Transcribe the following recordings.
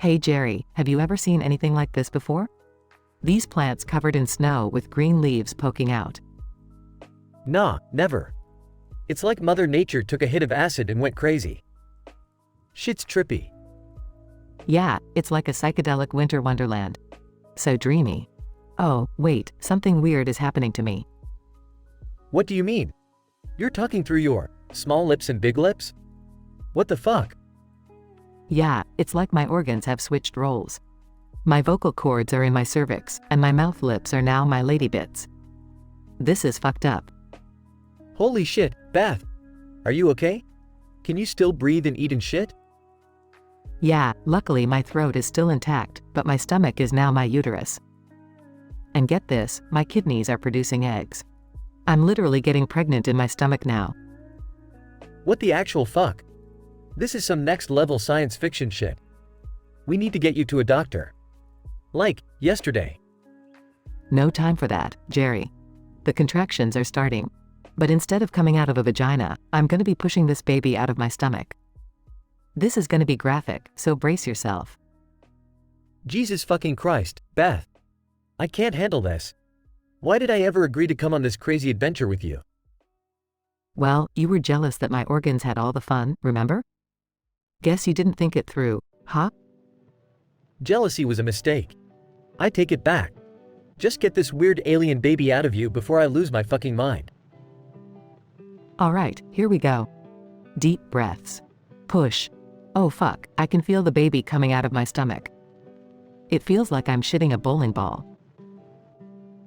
Hey Jerry, have you ever seen anything like this before? These plants covered in snow with green leaves poking out. Nah, never. It's like Mother Nature took a hit of acid and went crazy. Shit's trippy. Yeah, it's like a psychedelic winter wonderland. So dreamy. Oh, wait, something weird is happening to me. What do you mean? You're talking through your small lips and big lips? What the fuck? Yeah, it's like my organs have switched roles. My vocal cords are in my cervix, and my mouth lips are now my lady bits. This is fucked up. Holy shit, Beth. Are you okay? Can you still breathe and eat and shit? Yeah, luckily my throat is still intact, but my stomach is now my uterus. And get this, my kidneys are producing eggs. I'm literally getting pregnant in my stomach now. What the actual fuck? This is some next level science fiction shit. We need to get you to a doctor. Like, yesterday. No time for that, Jerry. The contractions are starting. But instead of coming out of a vagina, I'm gonna be pushing this baby out of my stomach. This is gonna be graphic, so brace yourself. Jesus fucking Christ, Beth. I can't handle this. Why did I ever agree to come on this crazy adventure with you? Well, you were jealous that my organs had all the fun, remember? Guess you didn't think it through, huh? Jealousy was a mistake. I take it back. Just get this weird alien baby out of you before I lose my fucking mind. Alright, here we go. Deep breaths. Push. Oh fuck, I can feel the baby coming out of my stomach. It feels like I'm shitting a bowling ball.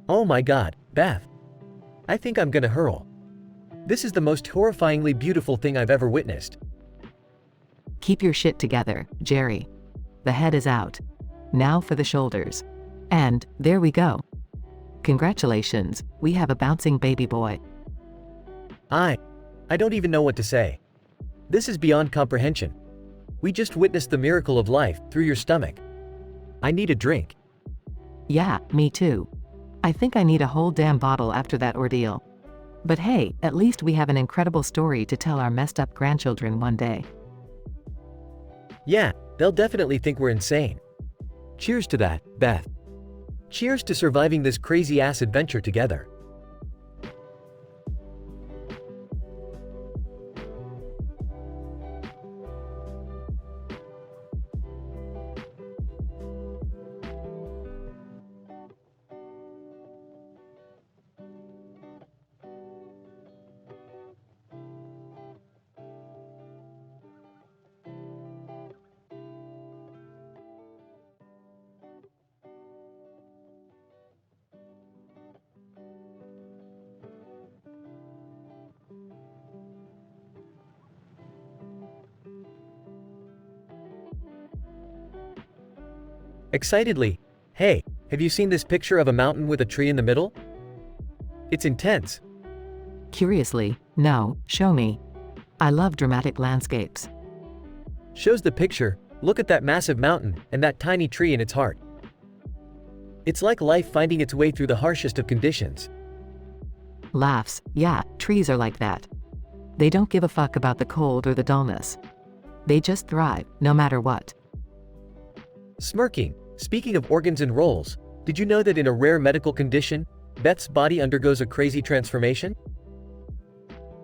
Oh my god, Beth. I think I'm gonna hurl. This is the most horrifyingly beautiful thing I've ever witnessed. Keep your shit together, Jerry. The head is out. Now for the shoulders. And, there we go. Congratulations, we have a bouncing baby boy. I don't even know what to say. This is beyond comprehension. We just witnessed the miracle of life through your stomach. I need a drink. Yeah, me too. I think I need a whole damn bottle after that ordeal. But hey, at least we have an incredible story to tell our messed up grandchildren one day. Yeah, they'll definitely think we're insane. Cheers to that, Beth. Cheers to surviving this crazy ass adventure together. Excitedly, hey, have you seen this picture of a mountain with a tree in the middle? It's intense. Curiously, no, show me. I love dramatic landscapes. Shows the picture, look at that massive mountain and that tiny tree in its heart. It's like life finding its way through the harshest of conditions. Laughs, yeah, trees are like that. They don't give a fuck about the cold or the dullness. They just thrive, no matter what. Smirking, speaking of organs and roles, did you know that in a rare medical condition, Beth's body undergoes a crazy transformation?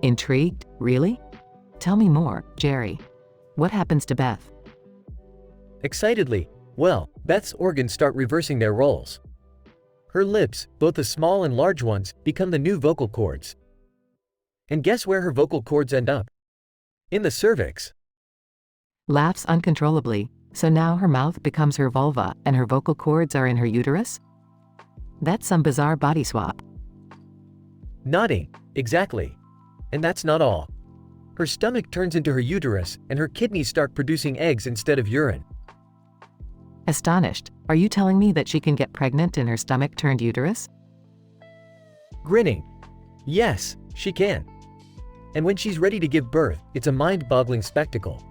Intrigued, really? Tell me more, Jerry. What happens to Beth? Excitedly, well, Beth's organs start reversing their roles. Her lips, both the small and large ones, become the new vocal cords. And guess where her vocal cords end up? In the cervix. Laughs uncontrollably, so now her mouth becomes her vulva and her vocal cords are in her uterus? That's some bizarre body swap. Nodding, exactly. And that's not all. Her stomach turns into her uterus and her kidneys start producing eggs instead of urine. Astonished, are you telling me that she can get pregnant in her stomach-turned uterus? Grinning. Yes, she can. And when she's ready to give birth, it's a mind-boggling spectacle.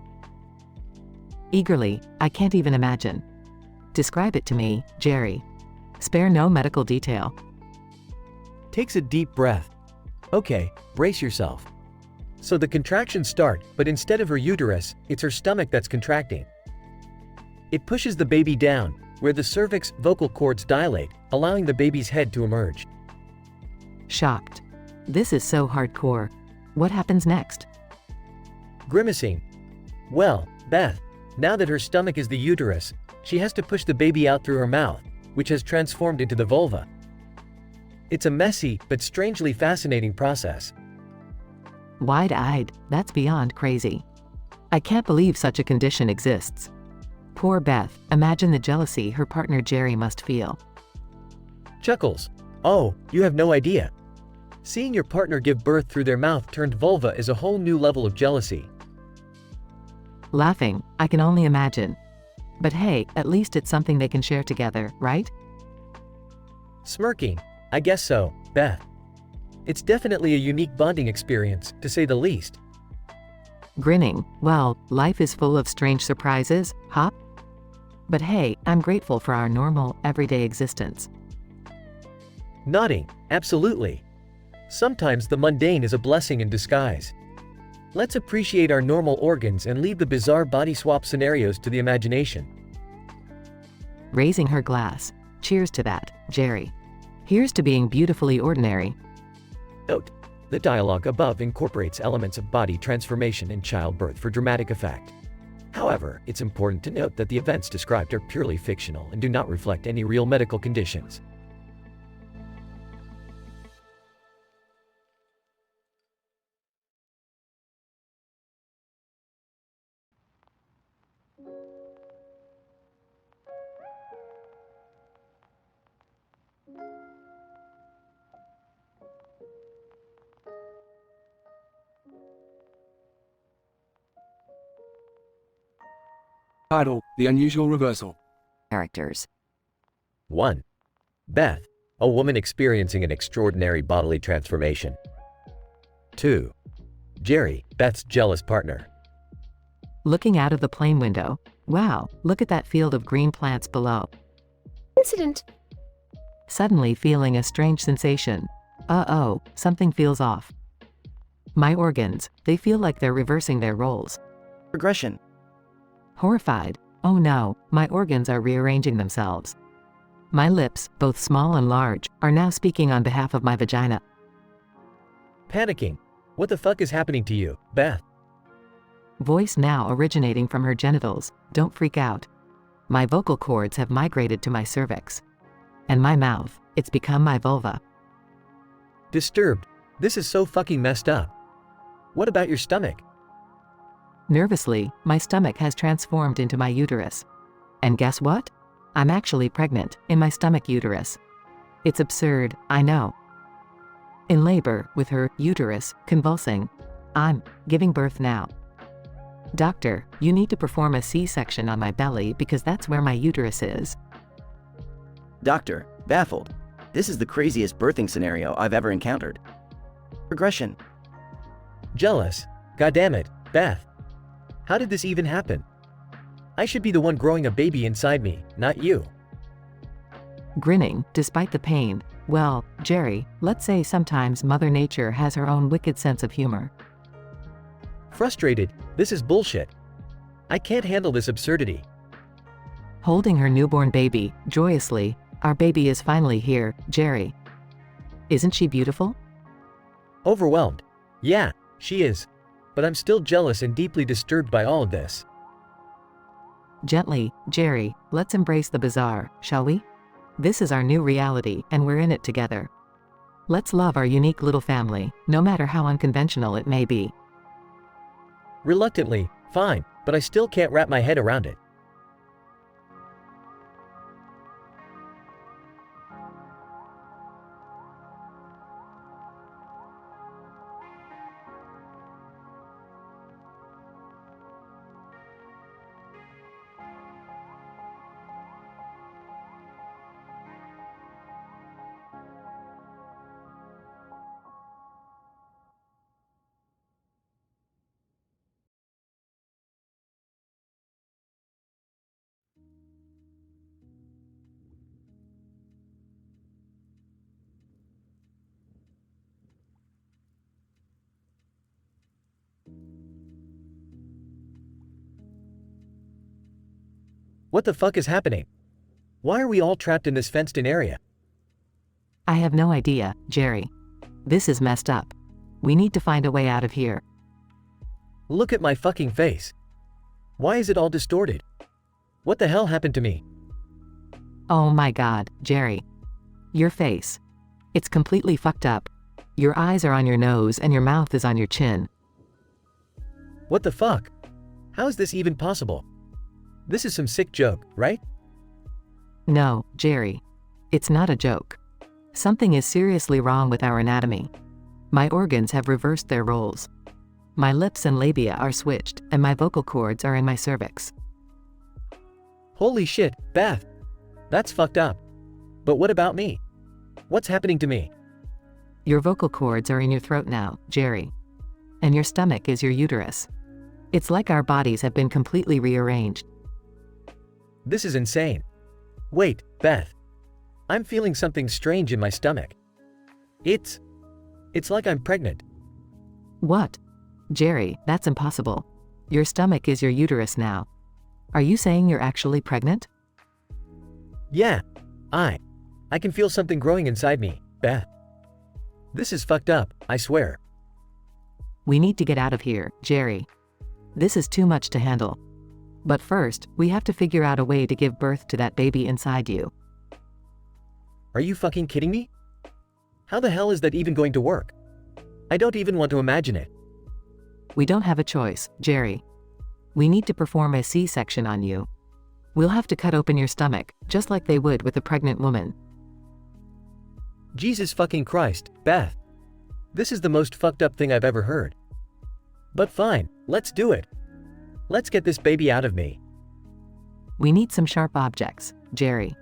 Eagerly, I can't even imagine. Describe it to me, Jerry. Spare no medical detail. Takes a deep breath. Okay, brace yourself. So the contractions start, but instead of her uterus, it's her stomach that's contracting. It pushes the baby down, where the cervix vocal cords dilate, allowing the baby's head to emerge. Shocked. This is so hardcore. What happens next? Grimacing. Well, Beth, now that her stomach is the uterus, she has to push the baby out through her mouth, which has transformed into the vulva. It's a messy, but strangely fascinating process. Wide-eyed, that's beyond crazy. I can't believe such a condition exists. Poor Beth, imagine the jealousy her partner Jerry must feel. Chuckles. Oh, you have no idea. Seeing your partner give birth through their mouth-turned vulva is a whole new level of jealousy. Laughing, I can only imagine. But hey, at least it's something they can share together, right? Smirking. I guess so, Beth. It's definitely a unique bonding experience, to say the least. Grinning, well, life is full of strange surprises, huh? But hey, I'm grateful for our normal, everyday existence. Nodding. Absolutely. Sometimes the mundane is a blessing in disguise. Let's appreciate our normal organs and leave the bizarre body swap scenarios to the imagination. Raising her glass. Cheers to that, Jerry. Here's to being beautifully ordinary. Note: the dialogue above incorporates elements of body transformation and childbirth for dramatic effect. However, it's important to note that the events described are purely fictional and do not reflect any real medical conditions. Title: The Unusual Reversal. Characters. 1. Beth, a woman experiencing an extraordinary bodily transformation. 2. Jerry, Beth's jealous partner. Looking out of the plane window. Wow, look at that field of green plants below. Incident. Suddenly feeling a strange sensation. Uh-oh, something feels off. My organs, they feel like they're reversing their roles. Regression. Horrified. Oh no, my organs are rearranging themselves. My lips, both small and large, are now speaking on behalf of my vagina. Panicking. What the fuck is happening to you, Beth? Voice now originating from her genitals. Don't freak out. My vocal cords have migrated to my cervix. And my mouth, it's become my vulva. Disturbed. This is so fucking messed up. What about your stomach? Nervously, my stomach has transformed into my uterus. And guess what? I'm actually pregnant, in my stomach uterus. It's absurd, I know. In labor, with her uterus convulsing. I'm giving birth now. Doctor, you need to perform a C-section on my belly because that's where my uterus is. Doctor, baffled. This is the craziest birthing scenario I've ever encountered. Regression. Jealous. Goddammit, Beth. How did this even happen? I should be the one growing a baby inside me, not you. Grinning, despite the pain. Well, Jerry, let's say sometimes Mother Nature has her own wicked sense of humor. Frustrated. This is bullshit. I can't handle this absurdity. Holding her newborn baby, joyously. Our baby is finally here, Jerry. Isn't she beautiful? Overwhelmed. Yeah, she is. But I'm still jealous and deeply disturbed by all of this. Gently, Jerry, let's embrace the bizarre, shall we? This is our new reality, and we're in it together. Let's love our unique little family, no matter how unconventional it may be. Reluctantly, fine, but I still can't wrap my head around it. What the fuck is happening? Why are we all trapped in this fenced-in area? I have no idea, Jerry. This is messed up. We need to find a way out of here. Look at my fucking face. Why is it all distorted? What the hell happened to me? Oh my god, Jerry. Your face. It's completely fucked up. Your eyes are on your nose and your mouth is on your chin. What the fuck? How is this even possible? This is some sick joke, right? No, Jerry. It's not a joke. Something is seriously wrong with our anatomy. My organs have reversed their roles. My lips and labia are switched, and my vocal cords are in my cervix. Holy shit, Beth. That's fucked up. But what about me? What's happening to me? Your vocal cords are in your throat now, Jerry. And your stomach is your uterus. It's like our bodies have been completely rearranged. This is insane. Wait, Beth. I'm feeling something strange in my stomach. It's like I'm pregnant. What? Jerry, that's impossible. Your stomach is your uterus now. Are you saying you're actually pregnant? Yeah. I can feel something growing inside me, Beth. This is fucked up, I swear. We need to get out of here, Jerry. This is too much to handle. But first, we have to figure out a way to give birth to that baby inside you. Are you fucking kidding me? How the hell is that even going to work? I don't even want to imagine it. We don't have a choice, Jerry. We need to perform a C-section on you. We'll have to cut open your stomach, just like they would with a pregnant woman. Jesus fucking Christ, Beth. This is the most fucked up thing I've ever heard. But fine, let's do it. Let's get this baby out of me. We need some sharp objects, Jerry.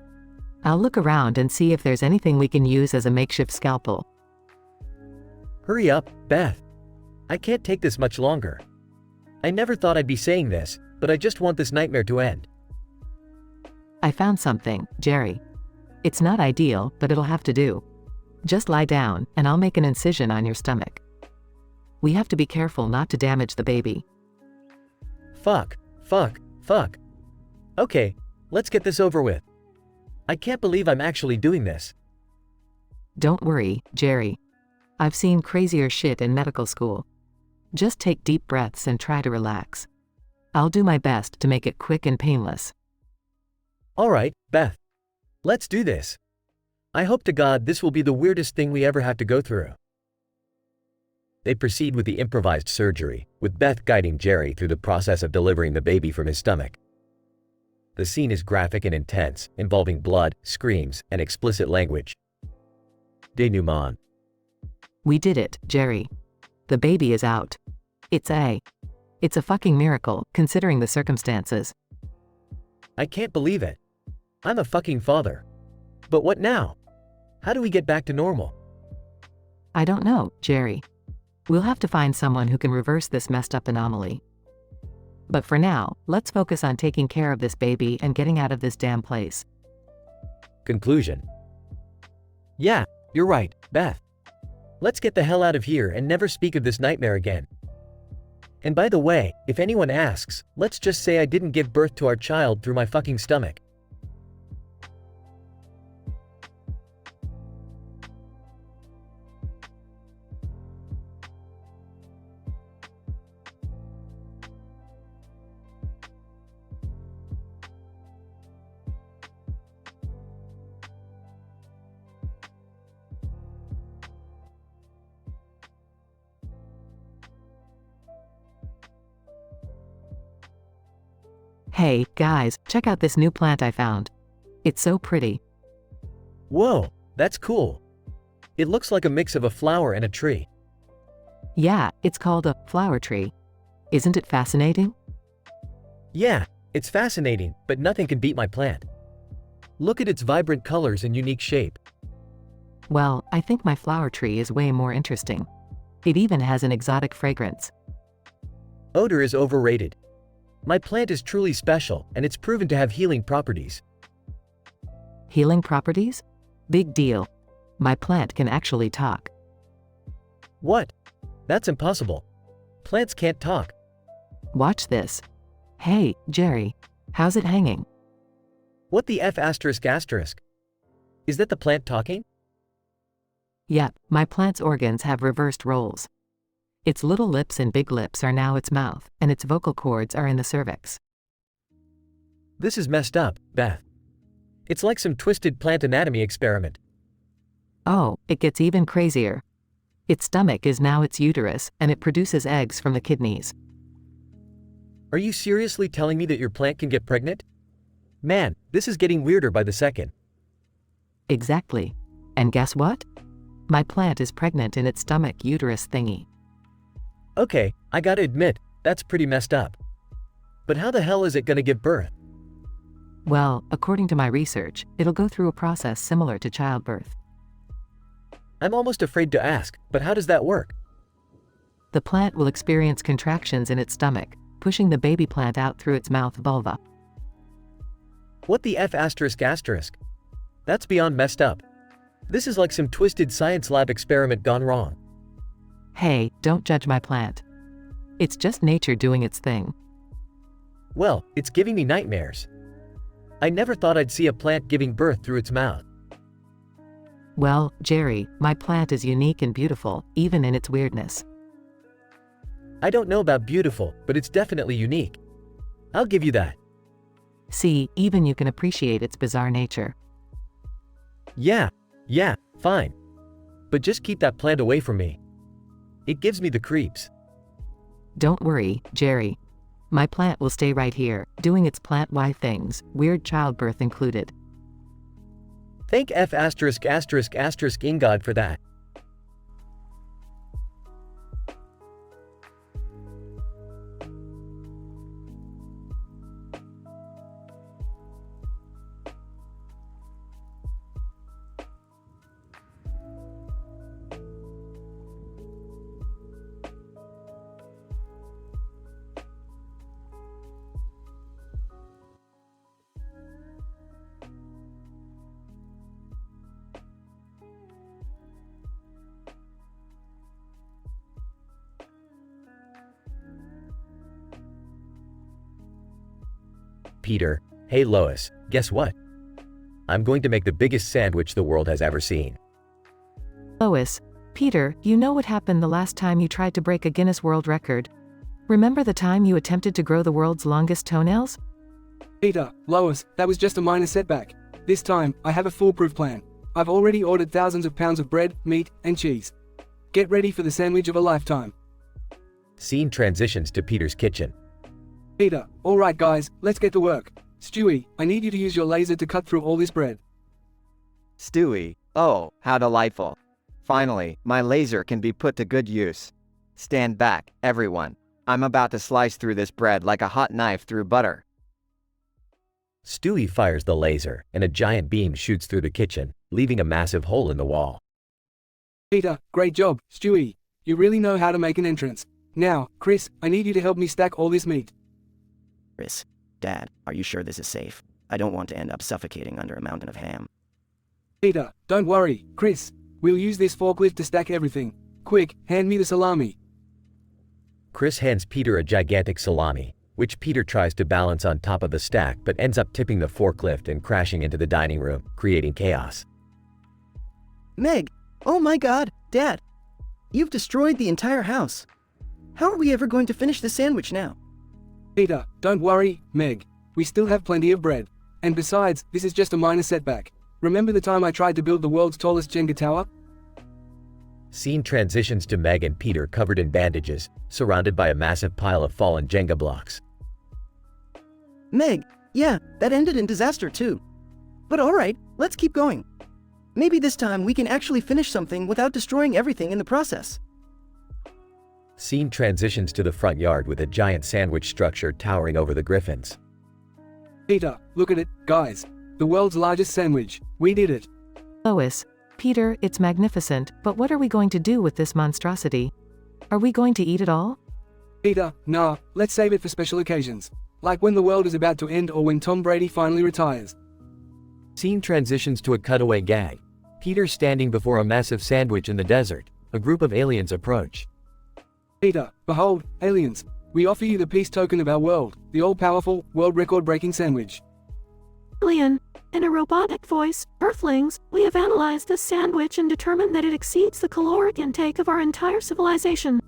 I'll look around and see if there's anything we can use as a makeshift scalpel. Hurry up, Beth. I can't take this much longer. I never thought I'd be saying this, but I just want this nightmare to end. I found something, Jerry. It's not ideal, but it'll have to do. Just lie down, and I'll make an incision on your stomach. We have to be careful not to damage the baby. Fuck. Okay, let's get this over with. I can't believe I'm actually doing this. Don't worry, Jerry. I've seen crazier shit in medical school. Just take deep breaths and try to relax. I'll do my best to make it quick and painless. Alright, Beth. Let's do this. I hope to God this will be the weirdest thing we ever have to go through. They proceed with the improvised surgery, with Beth guiding Jerry through the process of delivering the baby from his stomach. The scene is graphic and intense, involving blood, screams, and explicit language. Denouement. We did it, Jerry. The baby is out. It's a fucking miracle, considering the circumstances. I can't believe it. I'm a fucking father. But what now? How do we get back to normal? I don't know, Jerry. We'll have to find someone who can reverse this messed up anomaly. But for now, let's focus on taking care of this baby and getting out of this damn place. Conclusion. Yeah, you're right, Beth. Let's get the hell out of here and never speak of this nightmare again. And by the way, if anyone asks, let's just say I didn't give birth to our child through my fucking stomach. Hey, guys, check out this new plant I found. It's so pretty. Whoa, that's cool. It looks like a mix of a flower and a tree. Yeah, it's called a flower tree. Isn't it fascinating? Yeah, it's fascinating, but nothing can beat my plant. Look at its vibrant colors and unique shape. Well, I think my flower tree is way more interesting. It even has an exotic fragrance. Odor is overrated. My plant is truly special, and it's proven to have healing properties. Healing properties? Big deal. My plant can actually talk. What? That's impossible. Plants can't talk. Watch this. Hey, Jerry. How's it hanging? What the F asterisk asterisk? Is that the plant talking? Yep, my plant's organs have reversed roles. Its little lips and big lips are now its mouth, and its vocal cords are in the cervix. This is messed up, Beth. It's like some twisted plant anatomy experiment. Oh, it gets even crazier. Its stomach is now its uterus, and it produces eggs from the kidneys. Are you seriously telling me that your plant can get pregnant? Man, this is getting weirder by the second. Exactly. And guess what? My plant is pregnant in its stomach uterus thingy. Okay, I gotta admit, that's pretty messed up. But how the hell is it gonna give birth? Well, according to my research, it'll go through a process similar to childbirth. I'm almost afraid to ask, but how does that work? The plant will experience contractions in its stomach, pushing the baby plant out through its mouth vulva. What the F asterisk asterisk? That's beyond messed up. This is like some twisted science lab experiment gone wrong. Hey, don't judge my plant. It's just nature doing its thing. Well, it's giving me nightmares. I never thought I'd see a plant giving birth through its mouth. Well, Jerry, my plant is unique and beautiful, even in its weirdness. I don't know about beautiful, but it's definitely unique. I'll give you that. See, even you can appreciate its bizarre nature. Yeah, fine. But just keep that plant away from me. It gives me the creeps. Don't worry, Jerry. My plant will stay right here, doing its plant-wide things, weird childbirth included. Thank F asterisk asterisk asterisk Ingod for that. Peter, hey Lois, guess what? I'm going to make the biggest sandwich the world has ever seen. Lois, Peter, you know what happened the last time you tried to break a Guinness World Record? Remember the time you attempted to grow the world's longest toenails? Peter, Lois, that was just a minor setback. This time, I have a foolproof plan. I've already ordered thousands of pounds of bread, meat, and cheese. Get ready for the sandwich of a lifetime. Scene transitions to Peter's kitchen. Peter, alright guys, let's get to work. Stewie, I need you to use your laser to cut through all this bread. Stewie, oh, how delightful. Finally, my laser can be put to good use. Stand back, everyone. I'm about to slice through this bread like a hot knife through butter. Stewie fires the laser, and a giant beam shoots through the kitchen, leaving a massive hole in the wall. Peter, great job, Stewie. You really know how to make an entrance. Now, Chris, I need you to help me stack all this meat. Chris, Dad, are you sure this is safe? I don't want to end up suffocating under a mountain of ham. Peter, don't worry, Chris. We'll use this forklift to stack everything. Quick, hand me the salami. Chris hands Peter a gigantic salami, which Peter tries to balance on top of the stack but ends up tipping the forklift and crashing into the dining room, creating chaos. Meg, oh my God, Dad. You've destroyed the entire house. How are we ever going to finish the sandwich now? Peter, don't worry, Meg. We still have plenty of bread. And besides, this is just a minor setback. Remember the time I tried to build the world's tallest Jenga tower? Scene transitions to Meg and Peter covered in bandages, surrounded by a massive pile of fallen Jenga blocks. Meg, yeah, that ended in disaster too. But alright, let's keep going. Maybe this time we can actually finish something without destroying everything in the process. Scene transitions to the front yard with a giant sandwich structure towering over the griffins. Peter, look at it, guys. The world's largest sandwich. We did it. Lois, Peter, it's magnificent, but what are we going to do with this monstrosity? Are we going to eat it all? Peter, nah, let's save it for special occasions. Like when the world is about to end or when Tom Brady finally retires. Scene transitions to a cutaway gag. Peter standing before a massive sandwich in the desert. A group of aliens approach. Peter, behold, aliens. We offer you the peace token of our world, the all-powerful, world record-breaking sandwich. Alien, In a robotic voice, Earthlings, we have analyzed this sandwich and determined that it exceeds the caloric intake of our entire civilization.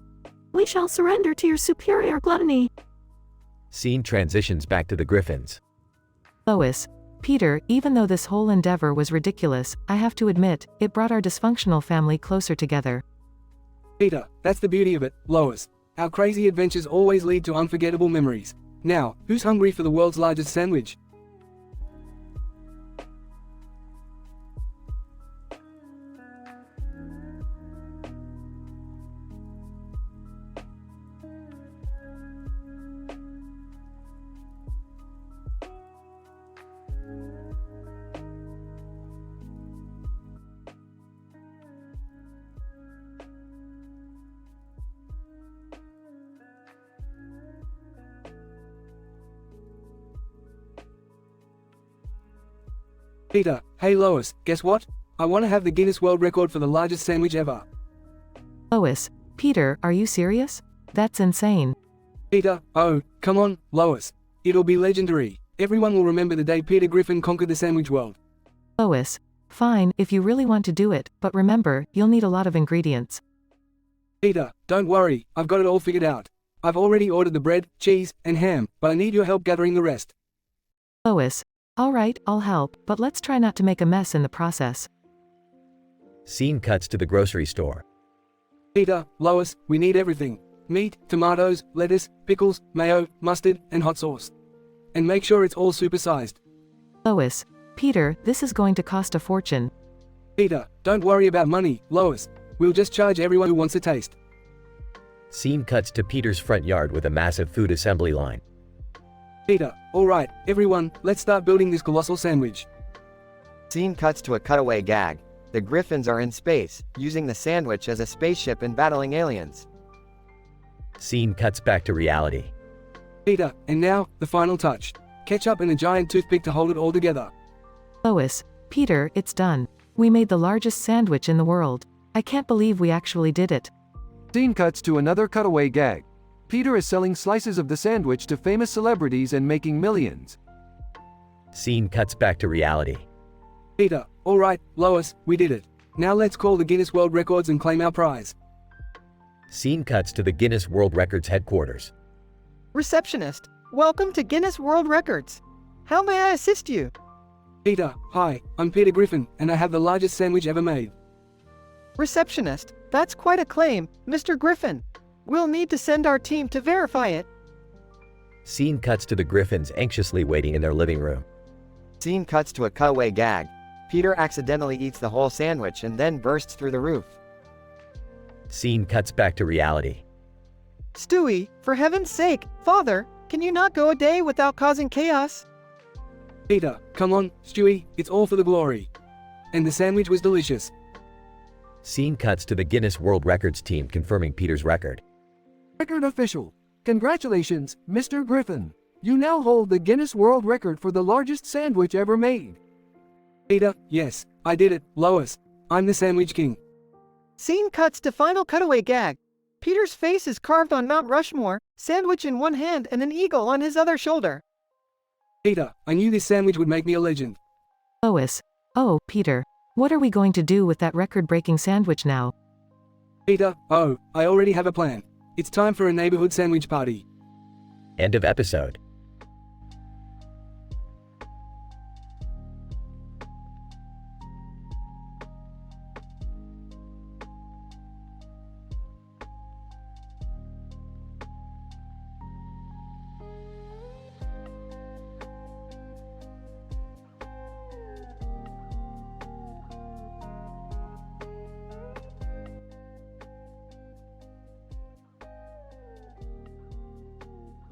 We shall surrender to your superior gluttony. Scene transitions back to the Griffins. Lois, Peter, even though this whole endeavor was ridiculous, I have to admit, it brought our dysfunctional family closer together. Peter, that's the beauty of it, Lois. Our crazy adventures always lead to unforgettable memories. Now, who's hungry for the world's largest sandwich? Peter, hey Lois, guess what? I want to have the Guinness World Record for the largest sandwich ever. Lois, Peter, are you serious? That's insane. Peter, oh, come on, Lois. It'll be legendary. Everyone will remember the day Peter Griffin conquered the sandwich world. Lois, fine, if you really want to do it, but remember, you'll need a lot of ingredients. Peter, don't worry, I've got it all figured out. I've already ordered the bread, cheese, and ham, but I need your help gathering the rest. Lois, alright, I'll help, but let's try not to make a mess in the process. Scene cuts to the grocery store. Peter, Lois, we need everything. Meat, tomatoes, lettuce, pickles, mayo, mustard, and hot sauce. And make sure it's all supersized. Lois, Peter, this is going to cost a fortune. Peter, don't worry about money, Lois. We'll just charge everyone who wants a taste. Scene cuts to Peter's front yard with a massive food assembly line. Peter, alright, everyone, let's start building this colossal sandwich. Scene cuts to a cutaway gag. The Griffins are in space, using the sandwich as a spaceship and battling aliens. Scene cuts back to reality. Peter, and now, the final touch. Ketchup and a giant toothpick to hold it all together. Lois, Peter, it's done. We made the largest sandwich in the world. I can't believe we actually did it. Scene cuts to another cutaway gag. Peter is selling slices of the sandwich to famous celebrities and making millions. Scene cuts back to reality. Peter, alright, Lois, we did it. Now let's call the Guinness World Records and claim our prize. Scene cuts to the Guinness World Records headquarters. Receptionist, welcome to Guinness World Records. How may I assist you? Peter, hi, I'm Peter Griffin, and I have the largest sandwich ever made. Receptionist, that's quite a claim, Mr. Griffin. We'll need to send our team to verify it. Scene cuts to the Griffins anxiously waiting in their living room. Scene cuts to a cutaway gag. Peter accidentally eats the whole sandwich and then bursts through the roof. Scene cuts back to reality. Stewie, for heaven's sake, Father, can you not go a day without causing chaos? Peter, come on, Stewie, it's all for the glory. And the sandwich was delicious. Scene cuts to the Guinness World Records team confirming Peter's record. Record official. Congratulations, Mr. Griffin. You now hold the Guinness World Record for the largest sandwich ever made. Peter, yes, I did it, Lois. I'm the sandwich king. Scene cuts to final cutaway gag. Peter's face is carved on Mount Rushmore, sandwich in one hand and an eagle on his other shoulder. Peter, I knew this sandwich would make me a legend. Lois, oh, Peter, what are we going to do with that record-breaking sandwich now? Peter, oh, I already have a plan. It's time for a neighborhood sandwich party. End of episode.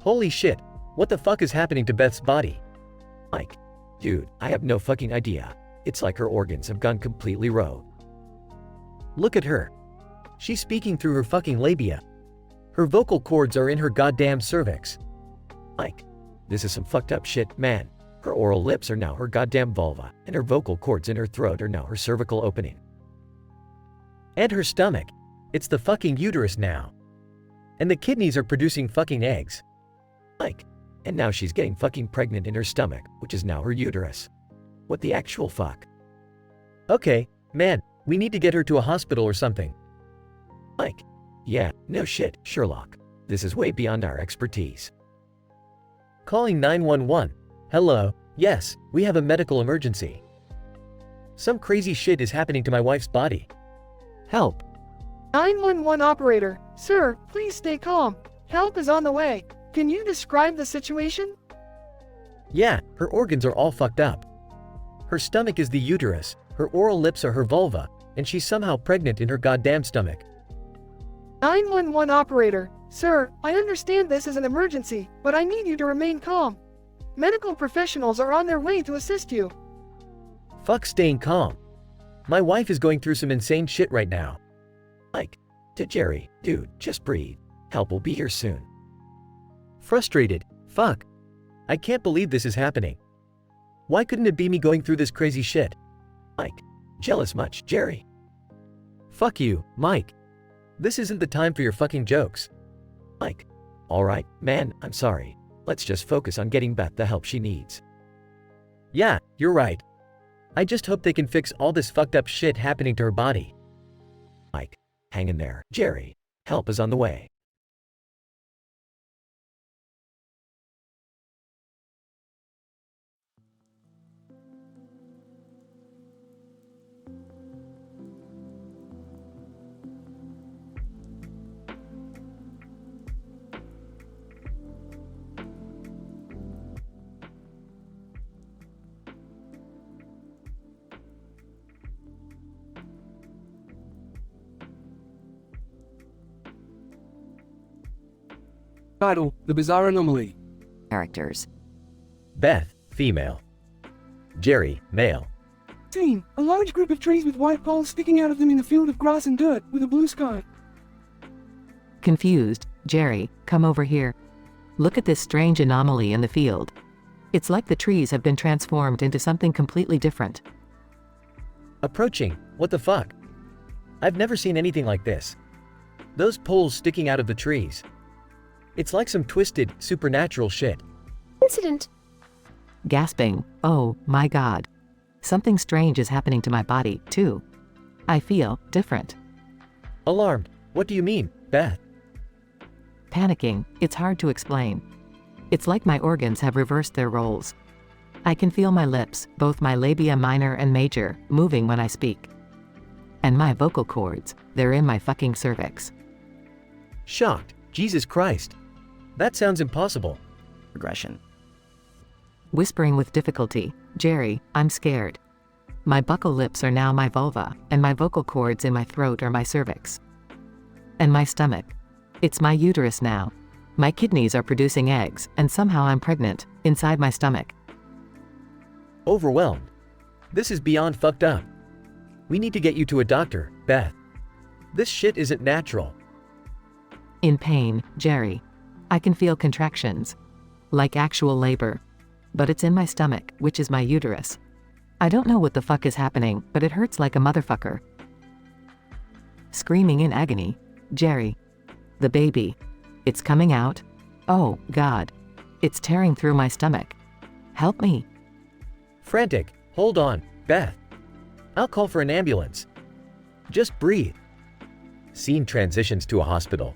Holy shit, what the fuck is happening to Beth's body? Like, dude, I have no fucking idea. It's like her organs have gone completely rogue. Look at her. She's speaking through her fucking labia. Her vocal cords are in her goddamn cervix. Like, this is some fucked up shit, man. Her oral lips are now her goddamn vulva, and her vocal cords in her throat are now her cervical opening. And her stomach. It's the fucking uterus now. And the kidneys are producing fucking eggs. Like, and now she's getting fucking pregnant in her stomach, which is now her uterus. What the actual fuck? Okay, man, we need to get her to a hospital or something. Mike. Yeah, no shit, Sherlock. This is way beyond our expertise. Calling 911. Hello, yes, we have a medical emergency. Some crazy shit is happening to my wife's body. Help. 911 operator. Sir, please stay calm. Help is on the way. Can you describe the situation? Yeah, her organs are all fucked up. Her stomach is the uterus, her oral lips are her vulva, and she's somehow pregnant in her goddamn stomach. 911 operator. Sir, I understand this is an emergency, but I need you to remain calm. Medical professionals are on their way to assist you. Fuck staying calm. My wife is going through some insane shit right now. Mike. To Jerry, dude, just breathe. Help will be here soon. Frustrated. Fuck. I can't believe this is happening. Why couldn't it be me going through this crazy shit? Mike. Jealous much, Jerry. Fuck you, Mike. This isn't the time for your fucking jokes. Mike. Alright, man, I'm sorry. Let's just focus on getting Beth the help she needs. Yeah, you're right. I just hope they can fix all this fucked up shit happening to her body. Mike. Hang in there, Jerry. Help is on the way. Title: The Bizarre Anomaly. Characters. Beth, female. Jerry, male. Scene: a large group of trees with white poles sticking out of them in a field of grass and dirt, with a blue sky. Confused. Jerry, come over here. Look at this strange anomaly in the field. It's like the trees have been transformed into something completely different. Approaching. What the fuck? I've never seen anything like this. Those poles sticking out of the trees. It's like some twisted, supernatural shit. Incident. Gasping. Oh, my God. Something strange is happening to my body, too. I feel different. Alarmed. What do you mean, Beth? Panicking. It's hard to explain. It's like my organs have reversed their roles. I can feel my lips, both my labia minor and major, moving when I speak. And my vocal cords, they're in my fucking cervix. Shocked. Jesus Christ. That sounds impossible. Regression. Whispering with difficulty. Jerry, I'm scared. My buccal lips are now my vulva, and my vocal cords in my throat are my cervix. And my stomach. It's my uterus now. My kidneys are producing eggs, and somehow I'm pregnant, inside my stomach. Overwhelmed. This is beyond fucked up. We need to get you to a doctor, Beth. This shit isn't natural. In pain, Jerry. I can feel contractions. Like actual labor. But it's in my stomach, which is my uterus. I don't know what the fuck is happening, but it hurts like a motherfucker. Screaming in agony. Jerry. The baby. It's coming out. Oh, God. It's tearing through my stomach. Help me. Frantic. Hold on, Beth. I'll call for an ambulance. Just breathe. Scene transitions to a hospital.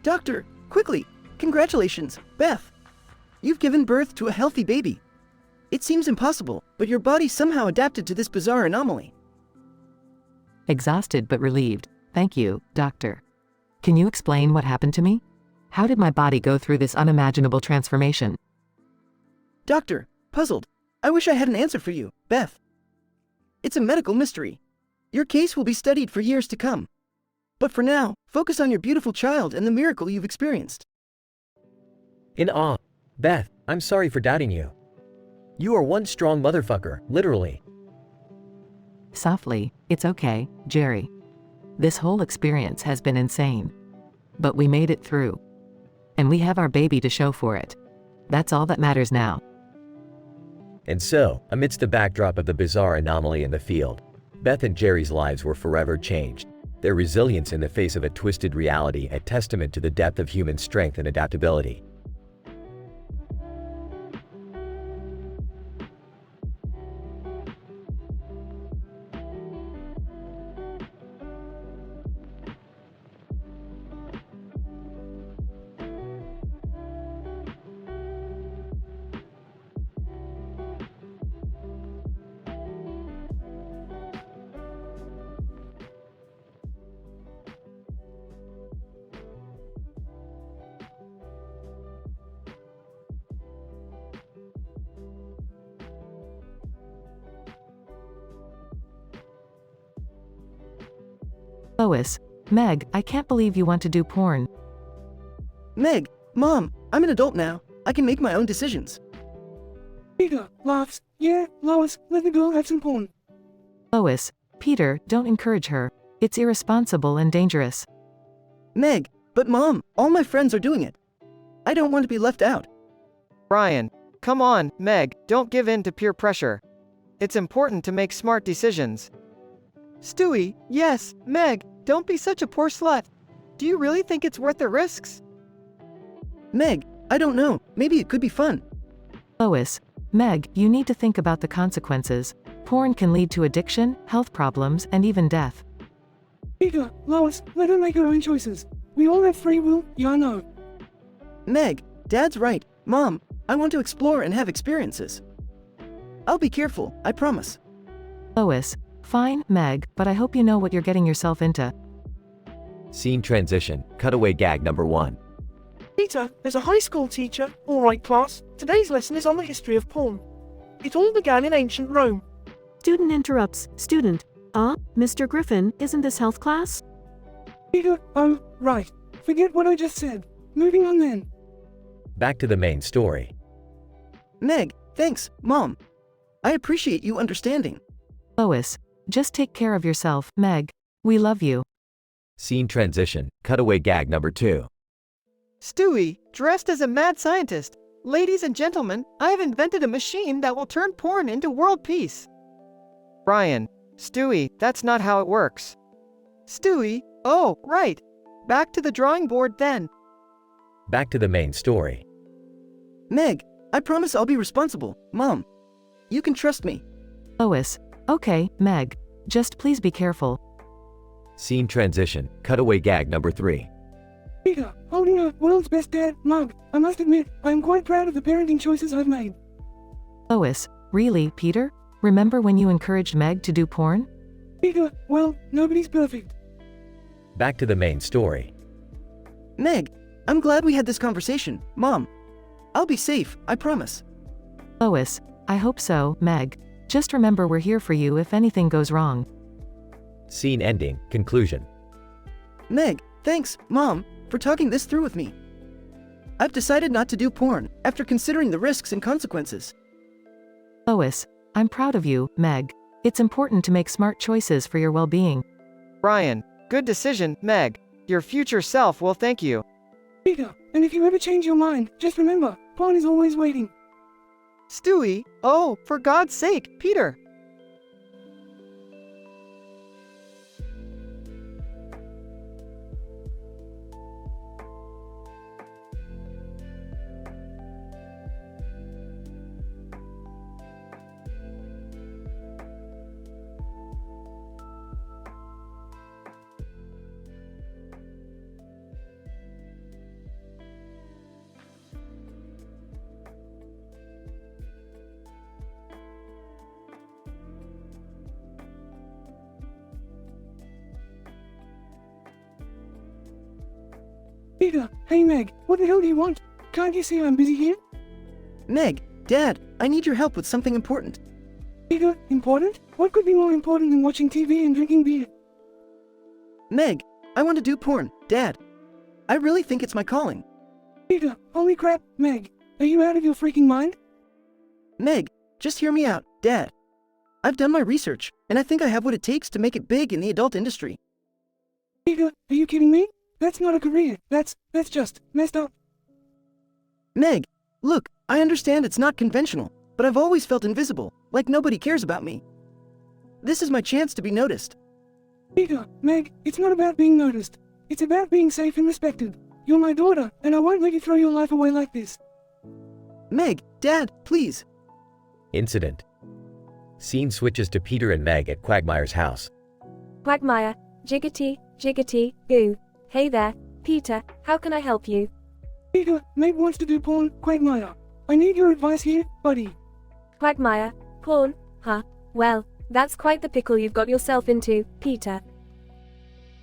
Doctor, quickly! Congratulations, Beth! You've given birth to a healthy baby. It seems impossible, but your body somehow adapted to this bizarre anomaly. Exhausted but relieved. Thank you, doctor. Can you explain what happened to me? How did my body go through this unimaginable transformation? Doctor, puzzled. I wish I had an answer for you, Beth. It's a medical mystery. Your case will be studied for years to come. But for now, focus on your beautiful child and the miracle you've experienced. In awe. Beth, I'm sorry for doubting you. You are one strong motherfucker, literally. Softly, it's okay, Jerry. This whole experience has been insane. But we made it through. And we have our baby to show for it. That's all that matters now. And so, amidst the backdrop of the bizarre anomaly in the field, Beth and Jerry's lives were forever changed. Their resilience in the face of a twisted reality, a testament to the depth of human strength and adaptability. Lois, Meg, I can't believe you want to do porn. Meg, Mom, I'm an adult now. I can make my own decisions. Peter laughs. Yeah, Lois, let the girl have some porn. Lois, Peter, don't encourage her. It's irresponsible and dangerous. Meg, but Mom, all my friends are doing it. I don't want to be left out. Brian, come on, Meg, don't give in to peer pressure. It's important to make smart decisions. Stewie, yes, Meg, don't be such a poor slut. Do you really think it's worth the risks? Meg, I don't know. Maybe it could be fun. Lois, Meg, you need to think about the consequences. Porn can lead to addiction, health problems, and even death. Peter, Lois, let her make her own choices. We all have free will, yeah, know. Meg, Dad's right. Mom, I want to explore and have experiences. I'll be careful, I promise. Lois, fine, Meg, but I hope you know what you're getting yourself into. Scene transition, cutaway gag number 1. Peter, as a high school teacher, alright class, today's lesson is on the history of porn. It all began in ancient Rome. Student interrupts. Student. Mr. Griffin, isn't this health class? Peter, oh, right. Forget what I just said. Moving on then. Back to the main story. Meg, thanks, Mom. I appreciate you understanding. Lois, just take care of yourself, Meg. We love you. Scene transition, cutaway gag number 2. Stewie, dressed as a mad scientist. Ladies and gentlemen, I have invented a machine that will turn porn into world peace. Brian, Stewie, that's not how it works. Stewie, oh, right. Back to the drawing board then. Back to the main story. Meg, I promise I'll be responsible, Mom. You can trust me. Lois, okay, Meg. Just please be careful. Scene transition, cutaway gag number 3. Peter, holding a world's best dad mug. I must admit, I am quite proud of the parenting choices I've made. Lois, really, Peter? Remember when you encouraged Meg to do porn? Peter, well, nobody's perfect. Back to the main story. Meg, I'm glad we had this conversation, Mom. I'll be safe, I promise. Lois, I hope so, Meg. Just remember we're here for you if anything goes wrong. Scene ending, conclusion. Meg, thanks, Mom, for talking this through with me. I've decided not to do porn after considering the risks and consequences. Lois, I'm proud of you, Meg. It's important to make smart choices for your well-being. Brian, good decision, Meg. Your future self will thank you. Peter, and if you ever change your mind, just remember, porn is always waiting. Stewie, oh, for God's sake, Peter. Peter, hey Meg, what the hell do you want? Can't you see I'm busy here? Meg, Dad, I need your help with something important. Peter, important? What could be more important than watching TV and drinking beer? Meg, I want to do porn, Dad. I really think it's my calling. Peter, holy crap, Meg, are you out of your freaking mind? Meg, just hear me out, Dad. I've done my research, and I think I have what it takes to make it big in the adult industry. Peter, are you kidding me? That's not a career, that's just messed up. Meg, look, I understand it's not conventional, but I've always felt invisible, like nobody cares about me. This is my chance to be noticed. Peter, Meg, it's not about being noticed. It's about being safe and respected. You're my daughter, and I won't let you throw your life away like this. Meg, Dad, please. Incident. Scene switches to Peter and Meg at Quagmire's house. Quagmire, jiggity, jiggity, goo. Hey there, Peter, how can I help you? Peter, Meg wants to do porn, Quagmire. I need your advice here, buddy. Quagmire, porn, huh? Well, that's quite the pickle you've got yourself into, Peter.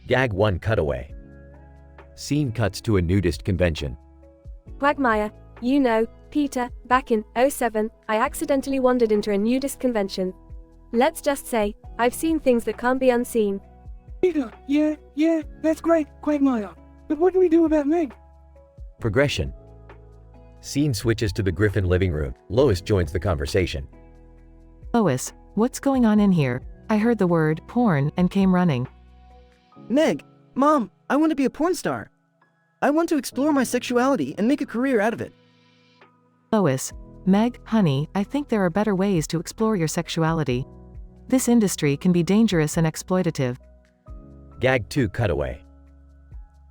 Gag 1 cutaway. Scene cuts to a nudist convention. Quagmire, you know, Peter, back in '07, I accidentally wandered into a nudist convention. Let's just say, I've seen things that can't be unseen. Peter, yeah, that's great, Quagmire. But what do we do about Meg? Progression. Scene switches to the Griffin living room. Lois joins the conversation. Lois, what's going on in here? I heard the word porn and came running. Meg, Mom, I want to be a porn star. I want to explore my sexuality and make a career out of it. Lois, Meg, honey, I think there are better ways to explore your sexuality. This industry can be dangerous and exploitative. Gag 2 cutaway.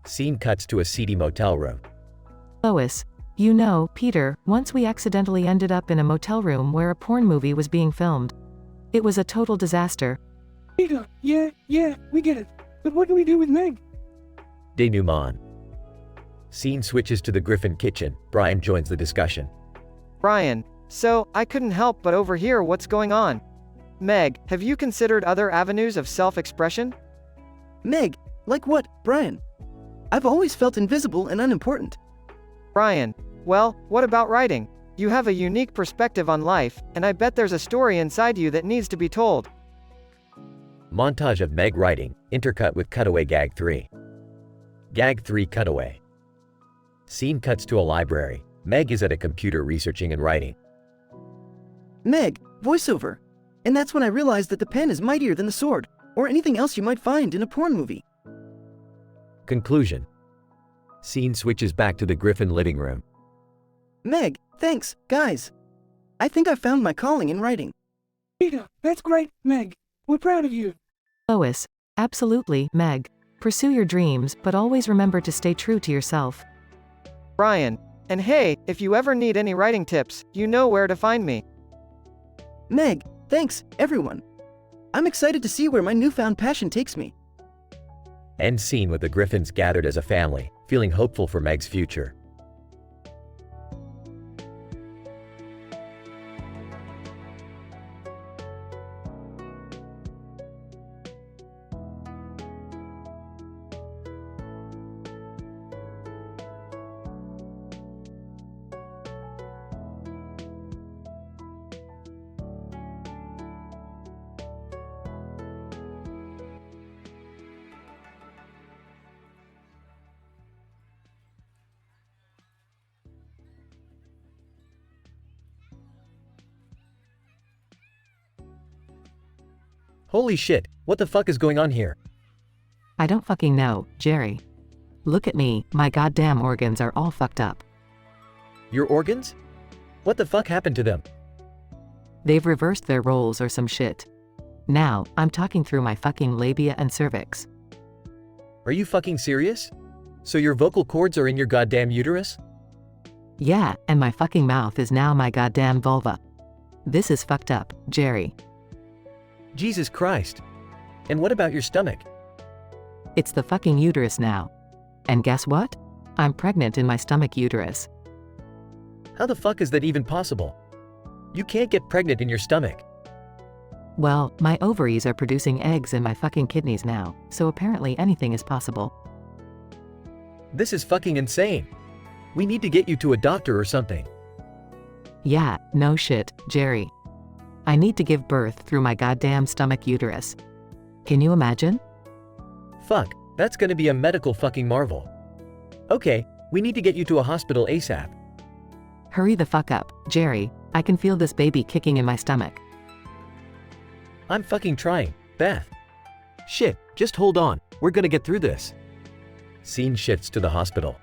Scene cuts to a seedy motel room. Lois, you know, Peter, once we accidentally ended up in a motel room where a porn movie was being filmed. It was a total disaster. Peter, yeah, we get it. But what do we do with Meg? Denouement. Scene switches to the Griffin kitchen. Brian joins the discussion. Brian, so, I couldn't help but overhear what's going on. Meg, have you considered other avenues of self-expression? Meg, like what, Brian? I've always felt invisible and unimportant. Brian, well, what about writing? You have a unique perspective on life, and I bet there's a story inside you that needs to be told. Montage of Meg writing, intercut with cutaway gag 3. Gag 3 cutaway. Scene cuts to a library. Meg is at a computer researching and writing. Meg, voiceover. And that's when I realized that the pen is mightier than the sword, or anything else you might find in a porn movie. Conclusion. Scene switches back to the Griffin living room. Meg, thanks, guys. I think I found my calling in writing. Peter, that's great, Meg. We're proud of you. Lois, absolutely, Meg. Pursue your dreams, but always remember to stay true to yourself. Brian, and hey, if you ever need any writing tips, you know where to find me. Meg, thanks, everyone. I'm excited to see where my newfound passion takes me. End scene with the Griffins gathered as a family, feeling hopeful for Meg's future. Holy shit, what the fuck is going on here? I don't fucking know, Jerry. Look at me, my goddamn organs are all fucked up. Your organs? What the fuck happened to them? They've reversed their roles or some shit. Now, I'm talking through my fucking labia and cervix. Are you fucking serious? So your vocal cords are in your goddamn uterus? Yeah, and my fucking mouth is now my goddamn vulva. This is fucked up, Jerry. Jesus Christ. And what about your stomach? It's the fucking uterus now. And guess what? I'm pregnant in my stomach uterus. How the fuck is that even possible? You can't get pregnant in your stomach. Well, my ovaries are producing eggs in my fucking kidneys now, so apparently anything is possible. This is fucking insane. We need to get you to a doctor or something. Yeah, no shit, Jerry. I need to give birth through my goddamn stomach uterus. Can you imagine? Fuck, that's gonna be a medical fucking marvel. Okay, we need to get you to a hospital ASAP. Hurry the fuck up, Jerry. I can feel this baby kicking in my stomach. I'm fucking trying, Beth. Shit, just hold on, we're gonna get through this. Scene shifts to the hospital.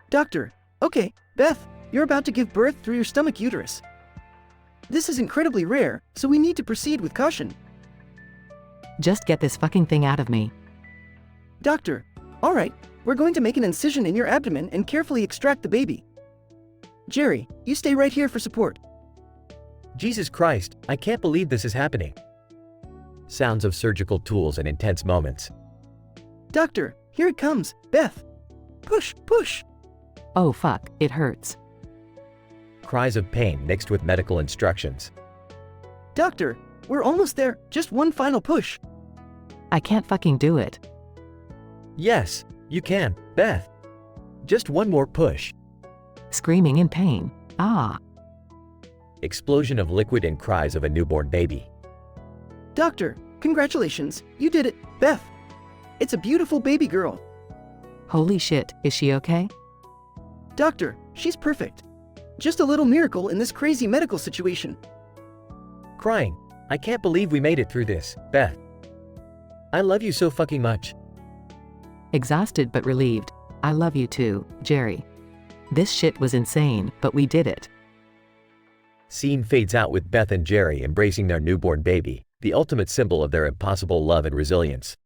Doctor, okay, Beth, you're about to give birth through your stomach uterus. This is incredibly rare, so we need to proceed with caution. Just get this fucking thing out of me. Doctor, alright, we're going to make an incision in your abdomen and carefully extract the baby. Jerry, you stay right here for support. Jesus Christ, I can't believe this is happening. Sounds of surgical tools and intense moments. Doctor, here it comes, Beth. Push, push. Oh fuck, it hurts. Cries of pain mixed with medical instructions. Doctor, we're almost there, just one final push. I can't fucking do it. Yes, you can, Beth. Just one more push. Screaming in pain. Ah. Explosion of liquid and cries of a newborn baby. Doctor, Congratulations, you did it, Beth. It's a beautiful baby girl. Holy shit, is she okay? Doctor, she's perfect. Just a little miracle in this crazy medical situation. Crying. I can't believe we made it through this, Beth. I love you so fucking much. Exhausted but relieved. I love you too, Jerry. This shit was insane, but we did it. Scene fades out with Beth and Jerry embracing their newborn baby, the ultimate symbol of their impossible love and resilience.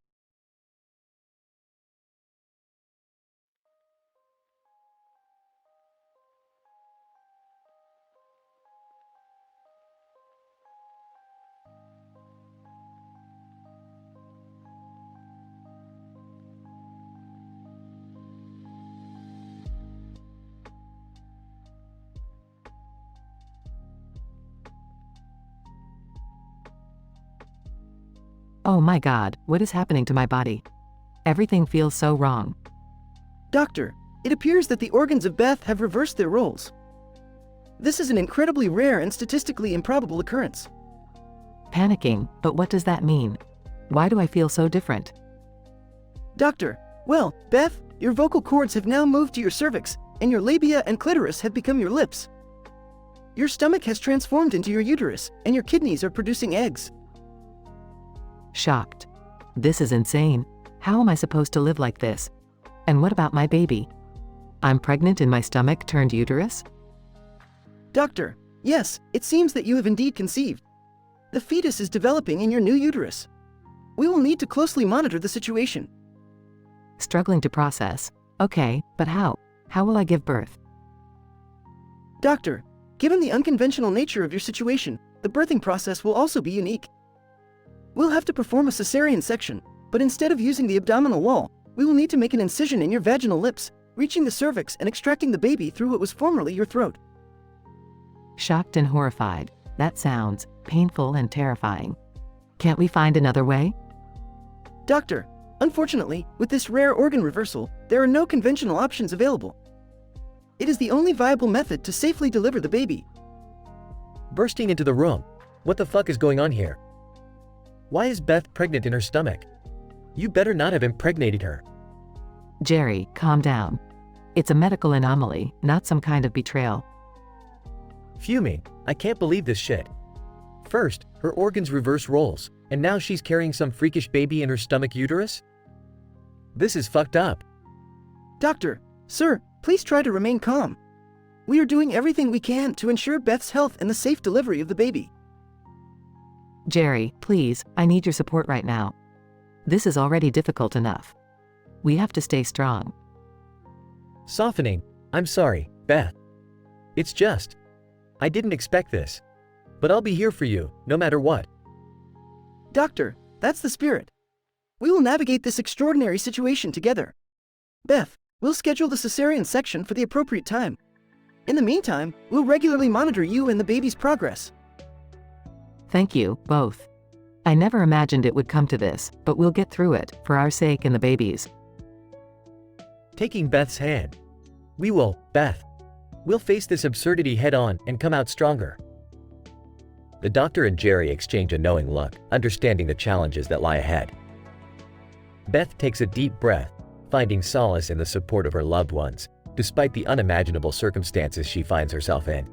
Oh my god, what is happening to my body? Everything feels so wrong. Doctor, it appears that the organs of Beth have reversed their roles. This is an incredibly rare and statistically improbable occurrence. Panicking, but what does that mean? Why do I feel so different? Doctor, well, Beth, your vocal cords have now moved to your cervix, and your labia and clitoris have become your lips. Your stomach has transformed into your uterus, and your kidneys are producing eggs. Shocked. This is insane. How am I supposed to live like this? And what about my baby? I'm pregnant in my stomach turned uterus? Doctor, yes, it seems that you have indeed conceived. The fetus is developing in your new uterus. We will need to closely monitor the situation. Struggling to process. Okay, but how? How will I give birth? Doctor, given the unconventional nature of your situation, the birthing process will also be unique. We'll have to perform a cesarean section, but instead of using the abdominal wall, we will need to make an incision in your vaginal lips, reaching the cervix and extracting the baby through what was formerly your throat. Shocked and horrified. That sounds painful and terrifying. Can't we find another way? Doctor, unfortunately, with this rare organ reversal, there are no conventional options available. It is the only viable method to safely deliver the baby. Bursting into the room. What the fuck is going on here? Why is Beth pregnant in her stomach? You better not have impregnated her. Jerry, calm down. It's a medical anomaly, not some kind of betrayal. Fuming. I can't believe this shit. First, her organs reverse roles, and now she's carrying some freakish baby in her stomach uterus? This is fucked up. Doctor, sir, please try to remain calm. We are doing everything we can to ensure Beth's health and the safe delivery of the baby. Jerry, please, I need your support right now. This is already difficult enough. We have to stay strong. Softening. I'm sorry, Beth. It's just. I didn't expect this. But I'll be here for you, no matter what. Doctor, that's the spirit. We will navigate this extraordinary situation together. Beth, we'll schedule the cesarean section for the appropriate time. In the meantime, we'll regularly monitor you and the baby's progress. Thank you, both. I never imagined it would come to this, but we'll get through it, for our sake and the baby's. Taking Beth's hand. We will, Beth. We'll face this absurdity head-on and come out stronger. The doctor and Jerry exchange a knowing look, understanding the challenges that lie ahead. Beth takes a deep breath, finding solace in the support of her loved ones, despite the unimaginable circumstances she finds herself in.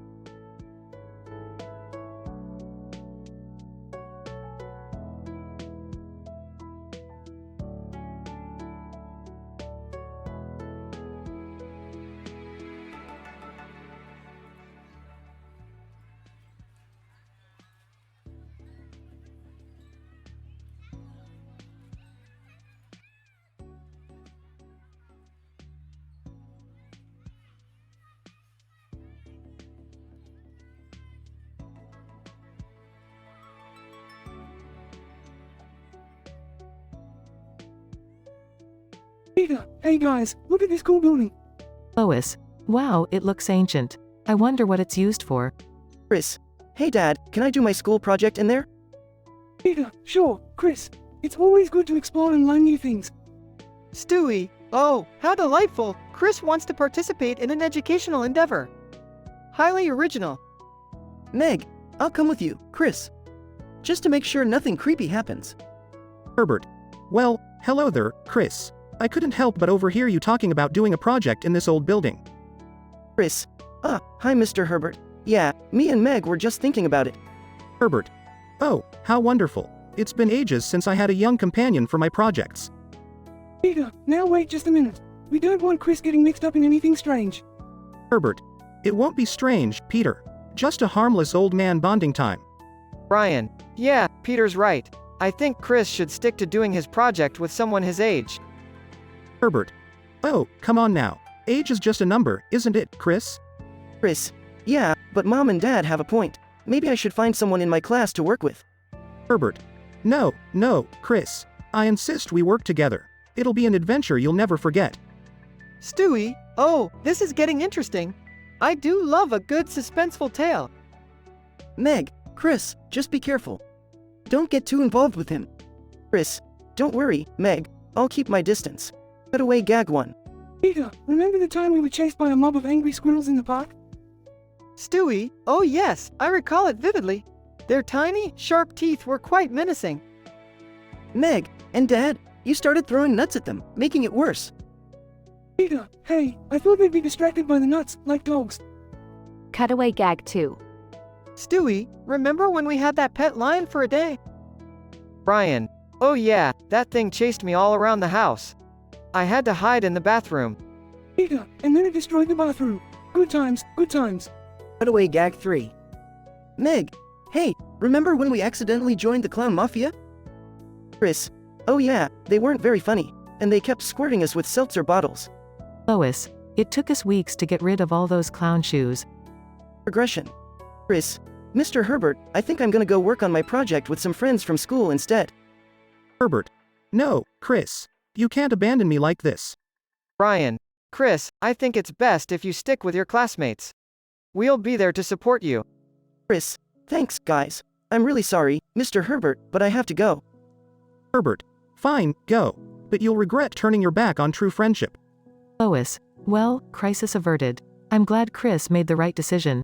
Peter, hey guys, look at this cool building. Lois, wow, it looks ancient. I wonder what it's used for. Chris, hey Dad, can I do my school project in there? Peter, sure, Chris. It's always good to explore and learn new things. Stewie, oh, how delightful! Chris wants to participate in an educational endeavor. Highly original. Meg, I'll come with you, Chris. Just to make sure nothing creepy happens. Herbert. Well, hello there, Chris. I couldn't help but overhear you talking about doing a project in this old building. Chris. Hi Mr. Herbert. Yeah, me and Meg were just thinking about it. Herbert. Oh, how wonderful. It's been ages since I had a young companion for my projects. Peter, now wait just a minute. We don't want Chris getting mixed up in anything strange. Herbert. It won't be strange, Peter. Just a harmless old man bonding time. Brian. Yeah, Peter's right. I think Chris should stick to doing his project with someone his age. Herbert. Oh, come on now. Age is just a number, isn't it, Chris? Chris. Yeah, but Mom and Dad have a point. Maybe I should find someone in my class to work with. Herbert. No, Chris. I insist we work together. It'll be an adventure you'll never forget. Stewie. Oh, this is getting interesting. I do love a good suspenseful tale. Meg, Chris, just be careful. Don't get too involved with him. Chris, don't worry, Meg, I'll keep my distance. Cut away gag 1. Peter, remember the time we were chased by a mob of angry squirrels in the park? Stewie. Oh yes, I recall it vividly. Their tiny, sharp teeth were quite menacing. Meg, and Dad, you started throwing nuts at them, making it worse. Peter, hey, I thought they'd be distracted by the nuts, like dogs. Cutaway gag 2. Stewie, remember when we had that pet lion for a day? Brian. Oh yeah, that thing chased me all around the house. I had to hide in the bathroom. Peter, and then it destroyed the bathroom. Good times, good times. Cut away gag 3. Meg, hey, remember when we accidentally joined the clown mafia? Chris. Oh yeah, they weren't very funny, and they kept squirting us with seltzer bottles. Lois. It took us weeks to get rid of all those clown shoes. Regression. Chris. Mr. Herbert, I think I'm gonna go work on my project with some friends from school instead. Herbert. No, Chris. You can't abandon me like this. Brian. Chris, I think it's best if you stick with your classmates. We'll be there to support you. Chris. Thanks, guys. I'm really sorry, Mr. Herbert, but I have to go. Herbert. Fine, go. But you'll regret turning your back on true friendship. Lois. Well, crisis averted. I'm glad Chris made the right decision.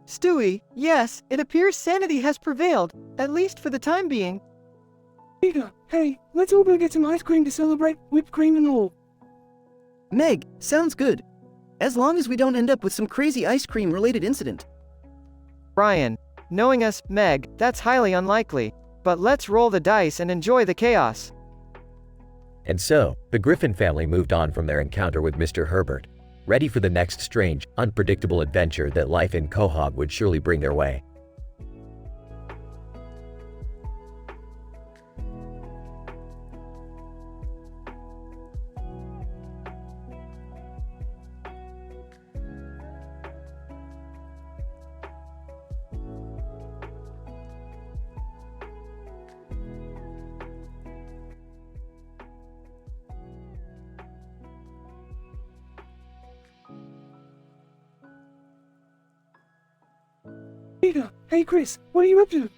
Stewie. Yes, it appears sanity has prevailed, at least for the time being. Peter, hey, let's all go get some ice cream to celebrate, whipped cream and all. Meg, sounds good. As long as we don't end up with some crazy ice cream related incident. Brian. Knowing us, Meg, that's highly unlikely. But let's roll the dice and enjoy the chaos. And so, the Griffin family moved on from their encounter with Mr. Herbert, ready for the next strange, unpredictable adventure that life in Quahog would surely bring their way. Peter, hey Chris, what are you up to?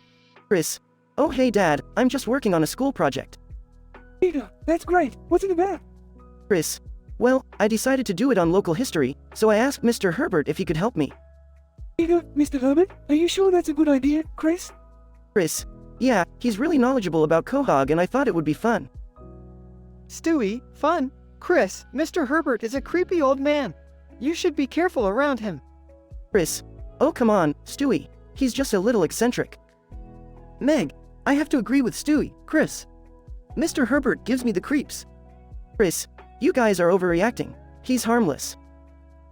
Chris. Oh hey Dad, I'm just working on a school project. Peter, that's great. What's it about? Chris. Well, I decided to do it on local history, so I asked Mr. Herbert if he could help me. Peter, Mr. Herbert, are you sure that's a good idea, Chris? Chris. Yeah, he's really knowledgeable about Quahog and I thought it would be fun. Stewie. Fun. Chris, Mr. Herbert is a creepy old man. You should be careful around him. Chris. Oh come on, Stewie. He's just a little eccentric. Meg, I have to agree with Stewie, Chris. Mr. Herbert gives me the creeps. Chris, you guys are overreacting. He's harmless.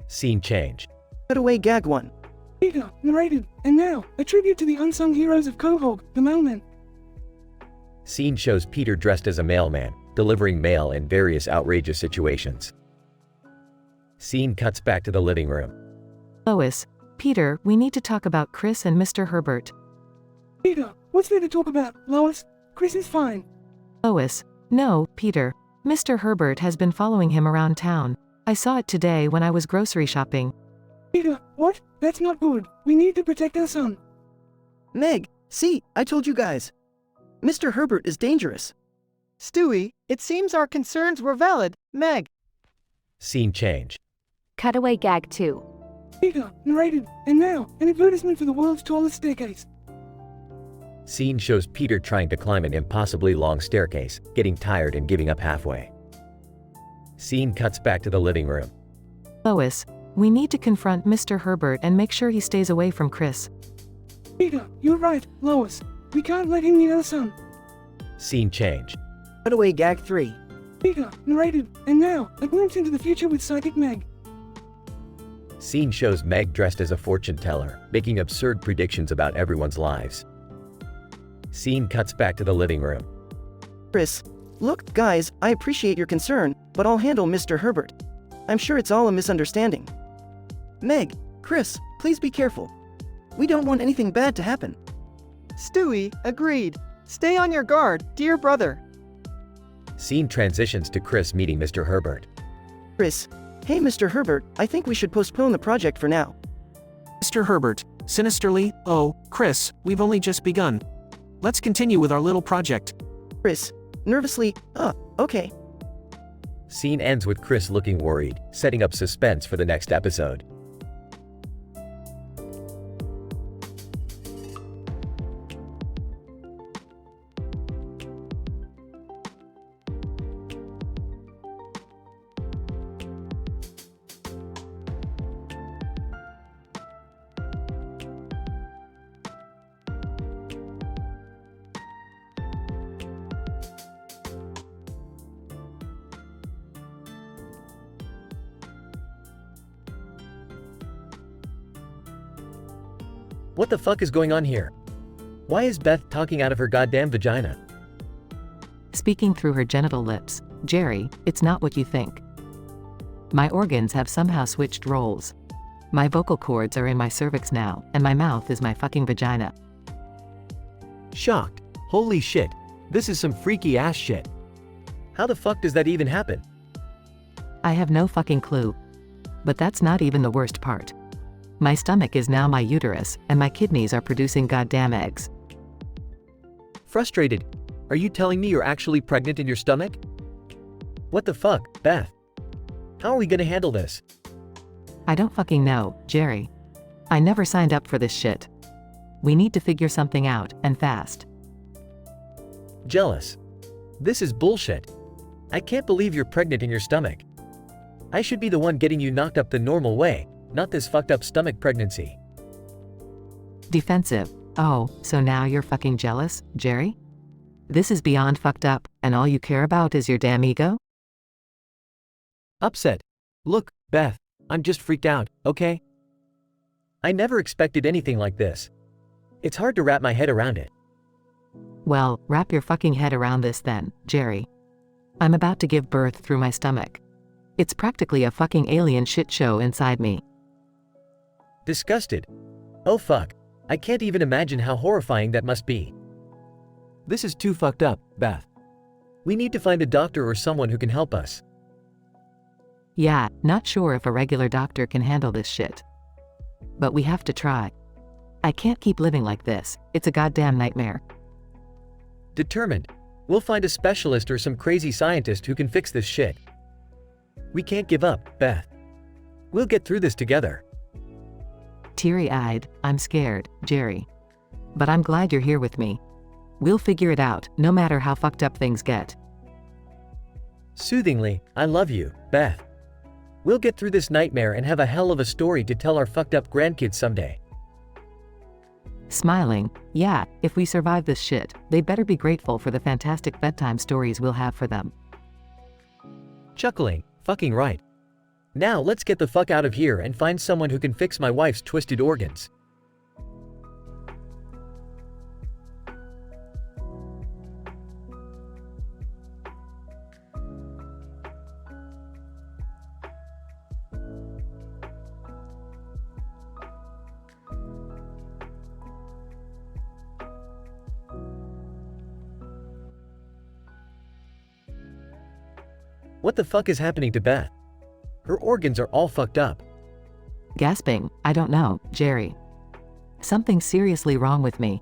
Scene change. Cut away gag 1. Peter, narrated, and now, a tribute to the unsung heroes of Quahog, the mailman. Scene shows Peter dressed as a mailman, delivering mail in various outrageous situations. Scene cuts back to the living room. Lois. Peter, we need to talk about Chris and Mr. Herbert. Peter, what's there to talk about, Lois? Chris is fine. Lois. No, Peter. Mr. Herbert has been following him around town. I saw it today when I was grocery shopping. Peter, what? That's not good. We need to protect our son. Meg, see, I told you guys. Mr. Herbert is dangerous. Stewie, it seems our concerns were valid, Meg. Scene change. Cutaway gag 2. Peter, narrated, and now, an advertisement for the world's tallest staircase. Scene shows Peter trying to climb an impossibly long staircase, getting tired and giving up halfway. Scene cuts back to the living room. Lois, we need to confront Mr. Herbert and make sure he stays away from Chris. Peter, you're right, Lois. We can't let him near the sun. Scene change. Cutaway gag 3. Peter, narrated, and now, a glimpse into the future with Psychic Meg. Scene shows Meg dressed as a fortune teller, making absurd predictions about everyone's lives. Scene cuts back to the living room. Chris, look, guys, I appreciate your concern, but I'll handle Mr. Herbert. I'm sure it's all a misunderstanding. Meg, Chris, please be careful. We don't want anything bad to happen. Stewie, agreed. Stay on your guard, dear brother. Scene transitions to Chris meeting Mr. Herbert. Chris, hey Mr. Herbert, I think we should postpone the project for now. Mr. Herbert, sinisterly, oh, Chris, we've only just begun. Let's continue with our little project. Chris, nervously, okay. Scene ends with Chris looking worried, setting up suspense for the next episode. What the fuck is going on here? Why is Beth talking out of her goddamn vagina? Speaking through her genital lips. Jerry, it's not what you think. My organs have somehow switched roles. My vocal cords are in my cervix now, and my mouth is my fucking vagina. Shocked. Holy shit. This is some freaky ass shit. How the fuck does that even happen? I have no fucking clue. But that's not even the worst part. My stomach is now my uterus, and my kidneys are producing goddamn eggs. Frustrated. Are you telling me you're actually pregnant in your stomach? What the fuck, Beth? How are we gonna handle this? I don't fucking know, Jerry. I never signed up for this shit. We need to figure something out, and fast. Jealous. This is bullshit. I can't believe you're pregnant in your stomach. I should be the one getting you knocked up the normal way, not this fucked up stomach pregnancy. Defensive. Oh, so now you're fucking jealous, Jerry? This is beyond fucked up, and all you care about is your damn ego? Upset. Look, Beth, I'm just freaked out, okay? I never expected anything like this. It's hard to wrap my head around it. Well, wrap your fucking head around this then, Jerry. I'm about to give birth through my stomach. It's practically a fucking alien shit show inside me. Disgusted. Oh fuck. I can't even imagine how horrifying that must be. This is too fucked up, Beth. We need to find a doctor or someone who can help us. Yeah, not sure if a regular doctor can handle this shit. But we have to try. I can't keep living like this. It's a goddamn nightmare. Determined. We'll find a specialist or some crazy scientist who can fix this shit. We can't give up, Beth. We'll get through this together. Teary-eyed, I'm scared, Jerry. But I'm glad you're here with me. We'll figure it out, no matter how fucked up things get. Soothingly, I love you, Beth. We'll get through this nightmare and have a hell of a story to tell our fucked up grandkids someday. Smiling, yeah, if we survive this shit, they better be grateful for the fantastic bedtime stories we'll have for them. Chuckling, fucking right. Now let's get the fuck out of here and find someone who can fix my wife's twisted organs. What the fuck is happening to Beth? Her organs are all fucked up. Gasping, I don't know, Jerry. Something's seriously wrong with me.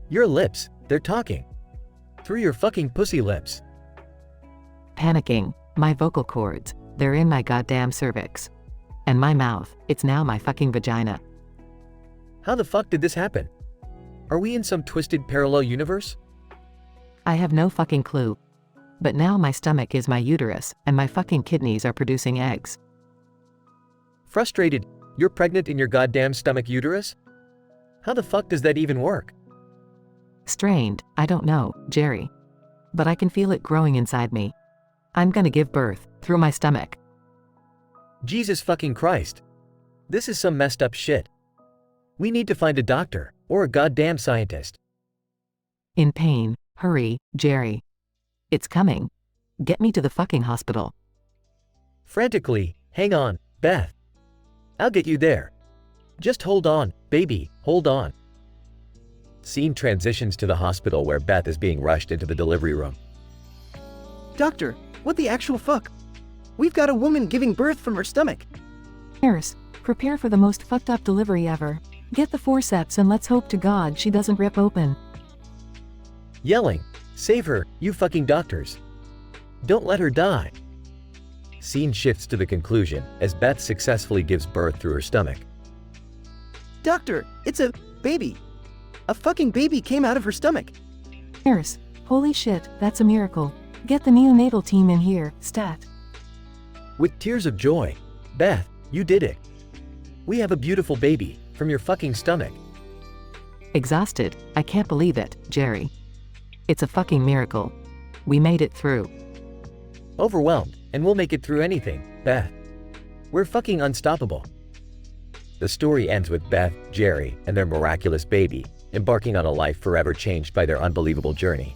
Your lips, they're talking. Through your fucking pussy lips. Panicking, my vocal cords, they're in my goddamn cervix. And my mouth, it's now my fucking vagina. How the fuck did this happen? Are we in some twisted parallel universe? I have no fucking clue. But now my stomach is my uterus, and my fucking kidneys are producing eggs. Frustrated, you're pregnant in your goddamn stomach uterus? How the fuck does that even work? Strained, I don't know, Jerry. But I can feel it growing inside me. I'm gonna give birth, through my stomach. Jesus fucking Christ. This is some messed up shit. We need to find a doctor, or a goddamn scientist. In pain, hurry, Jerry. It's coming. Get me to the fucking hospital. Frantically, hang on, Beth. I'll get you there. Just hold on, baby, hold on. Scene transitions to the hospital where Beth is being rushed into the delivery room. Doctor, what the actual fuck? We've got a woman giving birth from her stomach. Nurse, prepare for the most fucked up delivery ever. Get the forceps and let's hope to God she doesn't rip open. Yelling, save her, you fucking doctors. Don't let her die. Scene shifts to the conclusion as Beth successfully gives birth through her stomach. Doctor, it's a baby. A fucking baby came out of her stomach. Nurse, holy shit, that's a miracle. Get the neonatal team in here, stat. With tears of joy, Beth, you did it. We have a beautiful baby, from your fucking stomach. Exhausted, I can't believe it, Jerry. It's a fucking miracle. We made it through. Overwhelmed, and we'll make it through anything, Beth. We're fucking unstoppable. The story ends with Beth, Jerry, and their miraculous baby, embarking on a life forever changed by their unbelievable journey.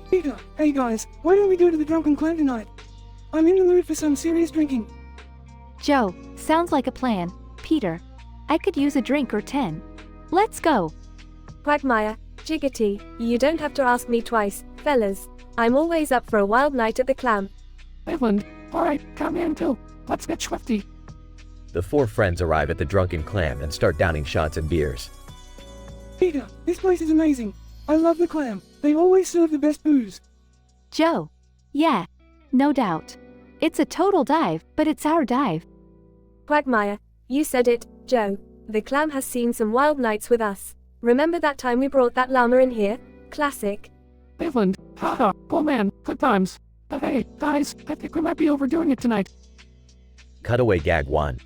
Peter, hey guys, why don't we go to the Drunken Clam tonight? I'm in the mood for some serious drinking. Joe, sounds like a plan. Peter, I could use a drink or 10. Let's go. Quagmire, Jiggity, you don't have to ask me twice, fellas. I'm always up for a wild night at the Clam. Evelyn, alright, come in too. Let's get swifty. The four friends arrive at the Drunken Clam and start downing shots and beers. Peter, this place is amazing. I love the Clam. They always serve the best booze. Joe, yeah, no doubt. It's a total dive, but it's our dive. Quagmire, you said it, Joe. The Clam has seen some wild nights with us. Remember that time we brought that llama in here? Classic. Evelyn, haha, oh man, good times. But hey, guys, I think we might be overdoing it tonight. Cutaway gag 1.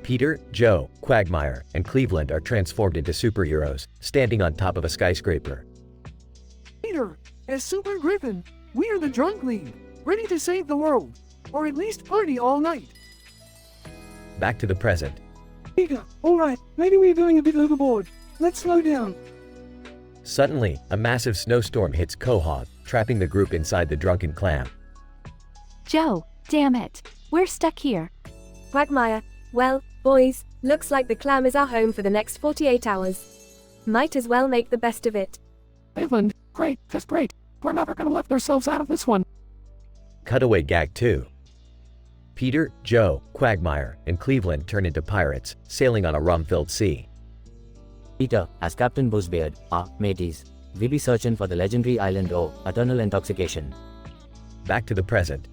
Peter, Joe, Quagmire, and Cleveland are transformed into superheroes, standing on top of a skyscraper. Peter, as Super Griffin, we are the Drunk League, ready to save the world. Or at least party all night. Back to the present. Peter, alright, maybe we're going a bit overboard. Let's slow down. Suddenly, a massive snowstorm hits Quahog, trapping the group inside the Drunken Clam. Joe, damn it. We're stuck here. Quagmire, well, boys, looks like the Clam is our home for the next 48 hours. Might as well make the best of it. Evelyn, great, just great. We're never gonna let ourselves out of this one. Cutaway gag 2. Peter, Joe, Quagmire, and Cleveland turn into pirates, sailing on a rum-filled sea. Peter, as Captain Buzzbeard, mateys, we'll be searching for the legendary island O, Eternal Intoxication. Back to the present.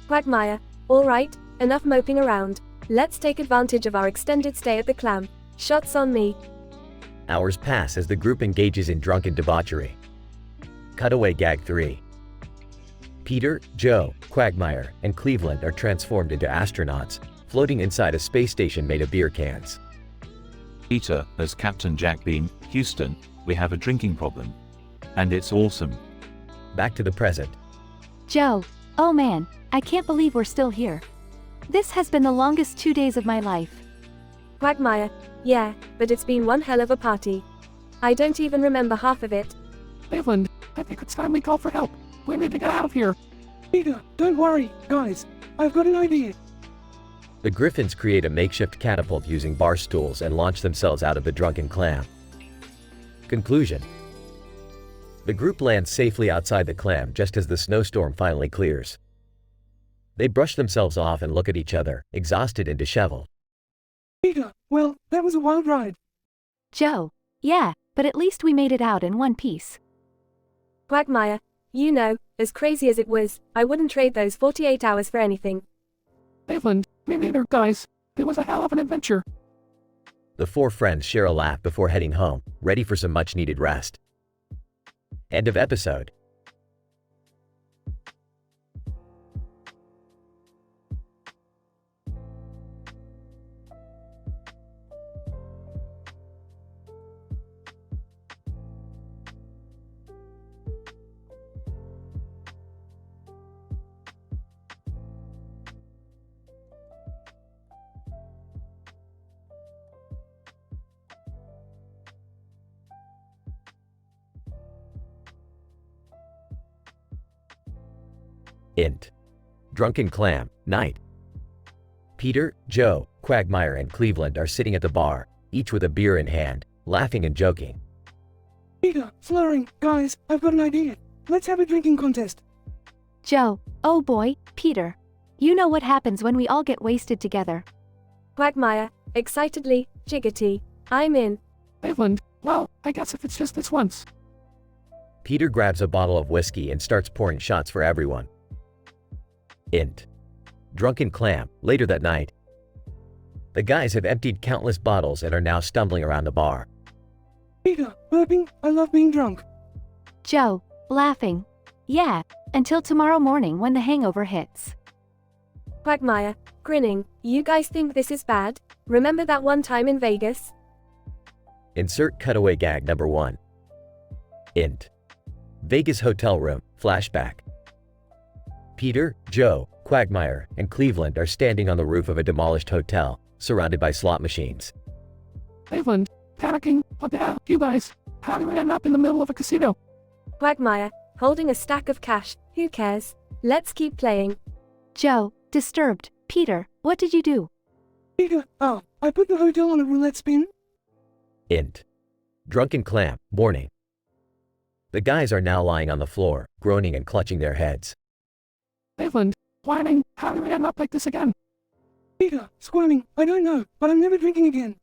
Quagmire, alright, enough moping around. Let's take advantage of our extended stay at the Clam. Shots on me. Hours pass as the group engages in drunken debauchery. Cutaway gag 3. Peter, Joe, Quagmire, and Cleveland are transformed into astronauts, floating inside a space station made of beer cans. Peter, as Captain Jack Beam, Houston, we have a drinking problem. And it's awesome. Back to the present. Joe, oh man, I can't believe we're still here. This has been the longest 2 days of my life. Quagmire, yeah, but it's been one hell of a party. I don't even remember half of it. Evelyn, I think it's time we call for help. We need to get out of here. Peter, don't worry, guys. I've got an idea. The Griffins create a makeshift catapult using bar stools and launch themselves out of the drunken clam. Conclusion. The group lands safely outside the clam just as the snowstorm finally clears. They brush themselves off and look at each other, exhausted and disheveled. Peter, well, that was a wild ride. Joe, yeah, but at least we made it out in one piece. Quagmire, you know, as crazy as it was, I wouldn't trade those 48 hours for anything. Cleveland, me neither, guys. It was a hell of an adventure. The four friends share a laugh before heading home, ready for some much-needed rest. End of episode. Int. Drunken Clam, night. Peter, Joe, Quagmire, and Cleveland are sitting at the bar, each with a beer in hand, laughing and joking. Peter, Flurring, guys, I've got an idea. Let's have a drinking contest. Joe, oh boy, Peter. You know what happens when we all get wasted together. Quagmire, excitedly, Jiggity, I'm in. Cleveland, well, I guess if it's just this once. Peter grabs a bottle of whiskey and starts pouring shots for everyone. Int. Drunken Clam, later that night. The guys have emptied countless bottles and are now stumbling around the bar. Peter, burping, I love being drunk. Joe, laughing. Yeah, until tomorrow morning when the hangover hits. Quagmire, grinning, you guys think this is bad? Remember that one time in Vegas? Insert cutaway gag number 1. Int. Vegas hotel room, flashback. Peter, Joe, Quagmire, and Cleveland are standing on the roof of a demolished hotel, surrounded by slot machines. Cleveland, panicking, what the hell, you guys? How do we end up in the middle of a casino? Quagmire, holding a stack of cash, who cares? Let's keep playing. Joe, disturbed. Peter, what did you do? Peter, oh, I put the hotel on a roulette spin. Int. Drunken Clam, morning. The guys are now lying on the floor, groaning and clutching their heads. Cleveland, whining, how do we end up like this again? Peter, squirming, I don't know, but I'm never drinking again.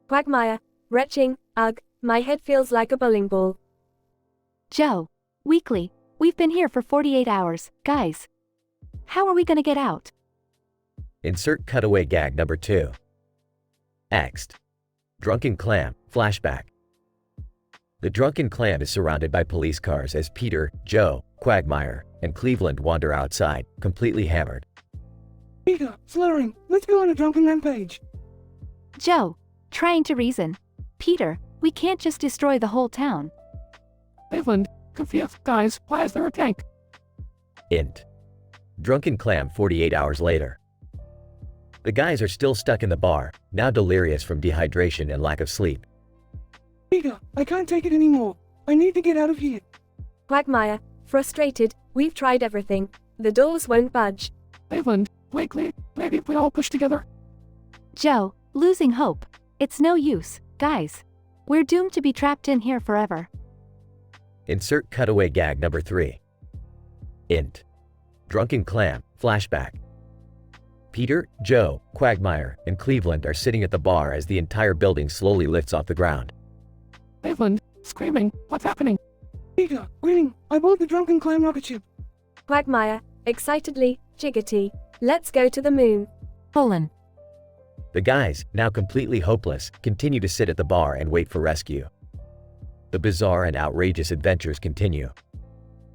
Quagmire, retching, ugh, my head feels like a bowling ball. Joe, weekly, we've been here for 48 hours, guys. How are we gonna get out? Insert cutaway gag number 2. Next. Drunken Clam, flashback. The Drunken Clam is surrounded by police cars as Peter, Joe, Quagmire, and Cleveland wander outside, completely hammered. Peter, Flurring, let's go on a drunken rampage. Joe, trying to reason. Peter, we can't just destroy the whole town. Cleveland, confused, guys, why is there a tank? Int. Drunken Clam 48 hours later. The guys are still stuck in the bar, now delirious from dehydration and lack of sleep. Peter, I can't take it anymore. I need to get out of here. Quagmire, frustrated, we've tried everything. The doors won't budge. Cleveland, weekly, maybe if we all push together. Joe, losing hope. It's no use, guys. We're doomed to be trapped in here forever. Insert cutaway gag number 3. Int. Drunken Clam, flashback. Peter, Joe, Quagmire, and Cleveland are sitting at the bar as the entire building slowly lifts off the ground. Cleveland, screaming, what's happening? Peter, grinning, I bought the Drunken Clam rocket ship. Quagmire, excitedly, Jiggity, let's go to the moon. Poland. The guys, now completely hopeless, continue to sit at the bar and wait for rescue. The bizarre and outrageous adventures continue.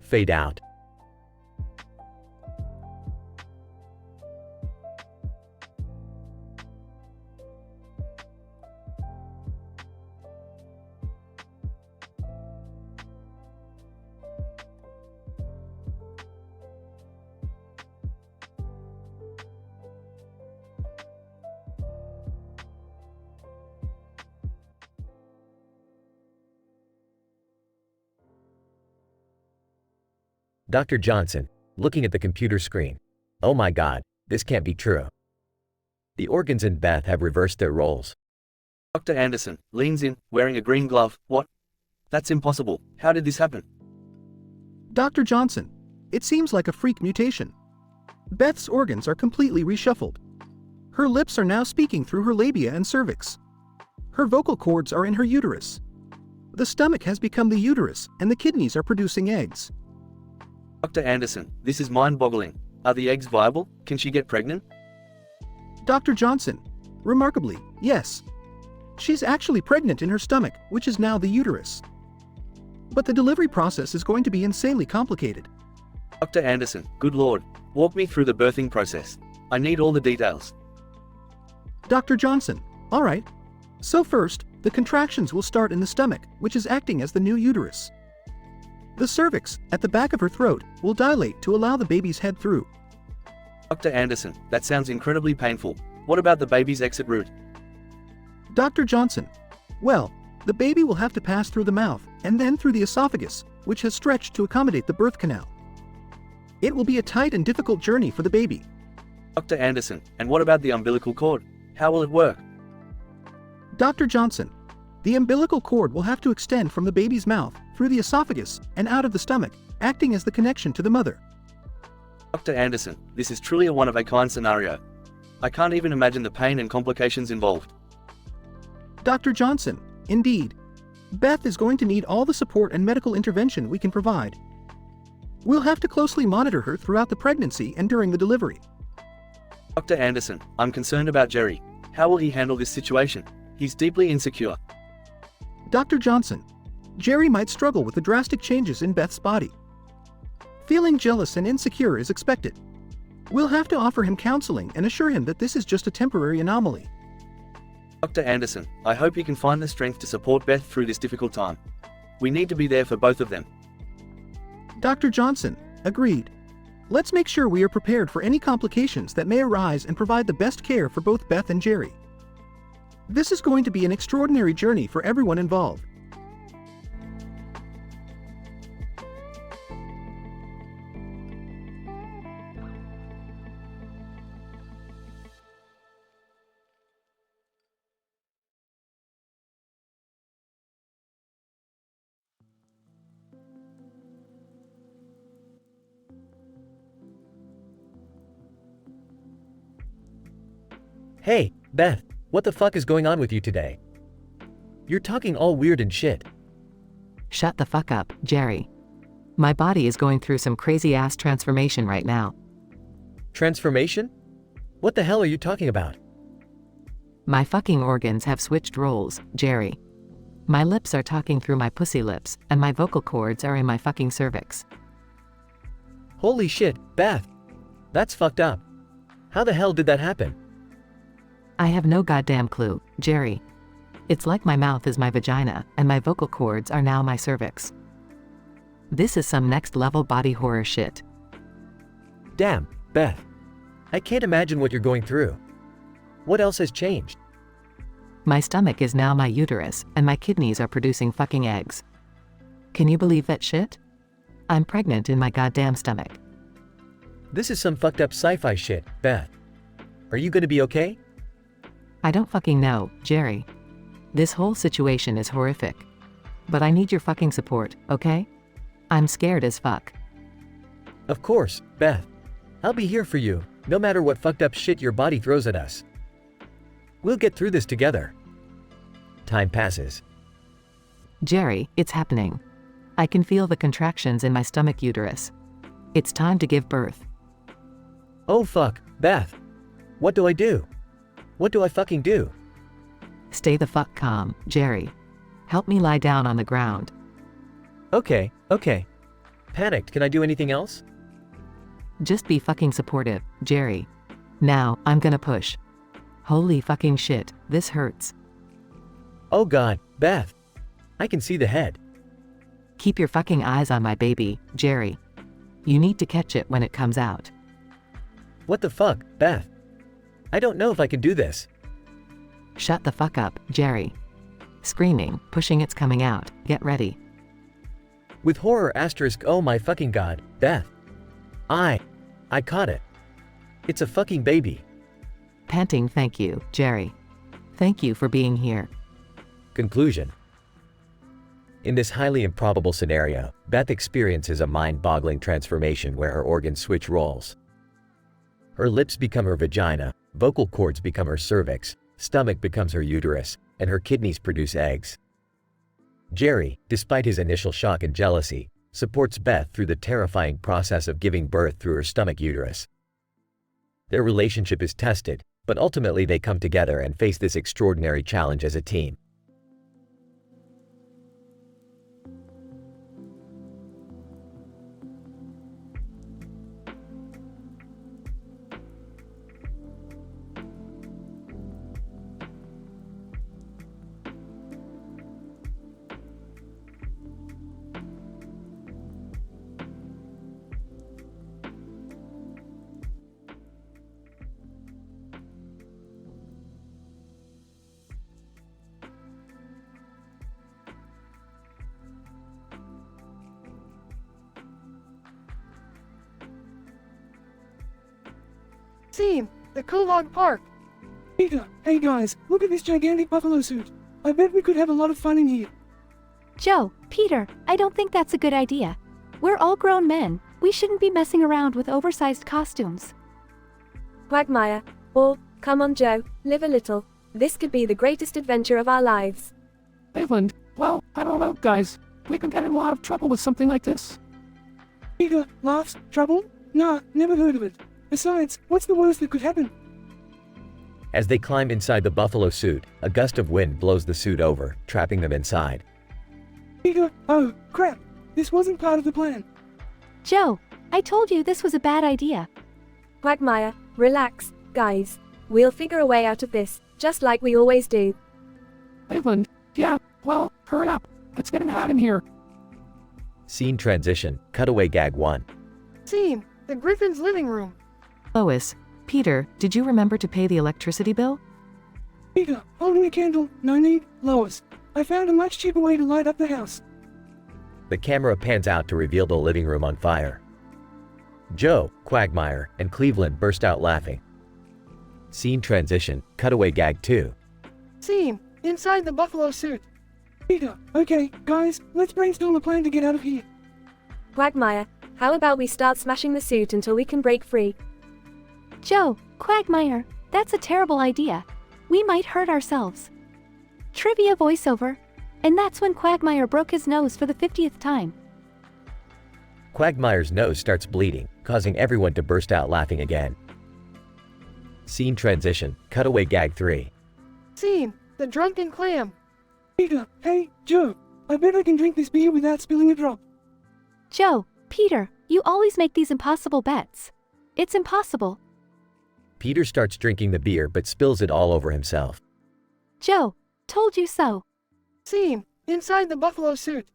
Fade out. Dr. Johnson, looking at the computer screen. Oh my god, this can't be true. The organs in Beth have reversed their roles. Dr. Anderson leans in, wearing a green glove. What? That's impossible. How did this happen? Dr. Johnson, it seems like a freak mutation. Beth's organs are completely reshuffled. Her lips are now speaking through her labia and cervix. Her vocal cords are in her uterus. The stomach has become the uterus, and the kidneys are producing eggs. Dr. Anderson, this is mind-boggling. Are the eggs viable? Can she get pregnant? Dr. Johnson, remarkably, yes. She's actually pregnant in her stomach, which is now the uterus. But the delivery process is going to be insanely complicated. Dr. Anderson, good lord, walk me through the birthing process. I need all the details. Dr. Johnson, all right. So first, the contractions will start in the stomach, which is acting as the new uterus. The cervix, at the back of her throat, will dilate to allow the baby's head through. Dr. Anderson, that sounds incredibly painful. What about the baby's exit route? Dr. Johnson, well, the baby will have to pass through the mouth, and then through the esophagus, which has stretched to accommodate the birth canal. It will be a tight and difficult journey for the baby. Dr. Anderson, and what about the umbilical cord? How will it work? Dr. Johnson, the umbilical cord will have to extend from the baby's mouth, through the esophagus, and out of the stomach, acting as the connection to the mother. Dr. Anderson, this is truly a one-of-a-kind scenario. I can't even imagine the pain and complications involved. Dr. Johnson, indeed. Beth is going to need all the support and medical intervention we can provide. We'll have to closely monitor her throughout the pregnancy and during the delivery. Dr. Anderson, I'm concerned about Jerry. How will he handle this situation? He's deeply insecure. Dr. Johnson, Jerry might struggle with the drastic changes in Beth's body. Feeling jealous and insecure is expected. We'll have to offer him counseling and assure him that this is just a temporary anomaly. Dr. Anderson, I hope you can find the strength to support Beth through this difficult time. We need to be there for both of them. Dr. Johnson, agreed. Let's make sure we are prepared for any complications that may arise and provide the best care for both Beth and Jerry. This is going to be an extraordinary journey for everyone involved. Hey, Beth, what the fuck is going on with you today? You're talking all weird and shit. Shut the fuck up, Jerry. My body is going through some crazy-ass transformation right now. Transformation? What the hell are you talking about? My fucking organs have switched roles, Jerry. My lips are talking through my pussy lips, and my vocal cords are in my fucking cervix. Holy shit, Beth. That's fucked up. How the hell did that happen? I have no goddamn clue, Jerry. It's like my mouth is my vagina, and my vocal cords are now my cervix. This is some next-level body horror shit. Damn, Beth. I can't imagine what you're going through. What else has changed? My stomach is now my uterus, and my kidneys are producing fucking eggs. Can you believe that shit? I'm pregnant in my goddamn stomach. This is some fucked up sci-fi shit, Beth. Are you gonna be okay? I don't fucking know, Jerry. This whole situation is horrific. But I need your fucking support, okay? I'm scared as fuck. Of course, Beth. I'll be here for you, no matter what fucked up shit your body throws at us. We'll get through this together. Time passes. Jerry, it's happening. I can feel the contractions in my stomach uterus. It's time to give birth. Oh fuck, Beth. What do I do? What do I fucking do? Stay the fuck calm, Jerry. Help me lie down on the ground. Okay. Panicked, can I do anything else? Just be fucking supportive, Jerry. Now, I'm gonna push. Holy fucking shit, this hurts. Oh god, Beth. I can see the head. Keep your fucking eyes on my baby, Jerry. You need to catch it when it comes out. What the fuck, Beth? I don't know if I can do this. Shut the fuck up, Jerry. Screaming, pushing, it's coming out, get ready. With horror asterisk, oh my fucking god, Beth. I caught it. It's a fucking baby. Panting thank you, Jerry. Thank you for being here. Conclusion. In this highly improbable scenario, Beth experiences a mind-boggling transformation where her organs switch roles. Her lips become her vagina, vocal cords become her cervix, stomach becomes her uterus, and her kidneys produce eggs. Jerry, despite his initial shock and jealousy, supports Beth through the terrifying process of giving birth through her stomach uterus. Their relationship is tested, but ultimately they come together and face this extraordinary challenge as a team. Scene, the Kulog Park. Peter, hey guys, look at this gigantic buffalo suit. I bet we could have a lot of fun in here. Joe, Peter, I don't think that's a good idea. We're all grown men. We shouldn't be messing around with oversized costumes. Quagmire. Or, come on Joe, live a little. This could be the greatest adventure of our lives. Cleveland, well, I don't know, guys. We could get in a lot of trouble with something like this. Peter laughs. Trouble? Nah, never heard of it. Besides, what's the worst that could happen? As they climb inside the buffalo suit, a gust of wind blows the suit over, trapping them inside. Peter, oh, crap. This wasn't part of the plan. Joe, I told you this was a bad idea. Quagmire, relax, guys. We'll figure a way out of this, just like we always do. Cleveland, yeah, well, hurry up. Let's get hot in here. Scene transition, cutaway gag 1. Scene, the Griffin's living room. Lois, Peter, did you remember to pay the electricity bill? Peter, holding a candle, no need. Lois, I found a much cheaper way to light up the house. The camera pans out to reveal the living room on fire. Joe, Quagmire, and Cleveland burst out laughing. Scene transition, cutaway gag 2. Scene, inside the buffalo suit. Peter, okay, guys, let's brainstorm a plan to get out of here. Quagmire, how about we start smashing the suit until we can break free? Joe, Quagmire, that's a terrible idea. We might hurt ourselves. Trivia voiceover. And that's when Quagmire broke his nose for the 50th time. Quagmire's nose starts bleeding, causing everyone to burst out laughing again. Scene transition, cutaway gag 3. Scene, the drunken clam. Peter, hey, Joe, I bet I can drink this beer without spilling a drop. Joe, Peter, you always make these impossible bets. It's impossible. Peter starts drinking the beer but spills it all over himself. Joe, told you so. Scene, inside the buffalo suit.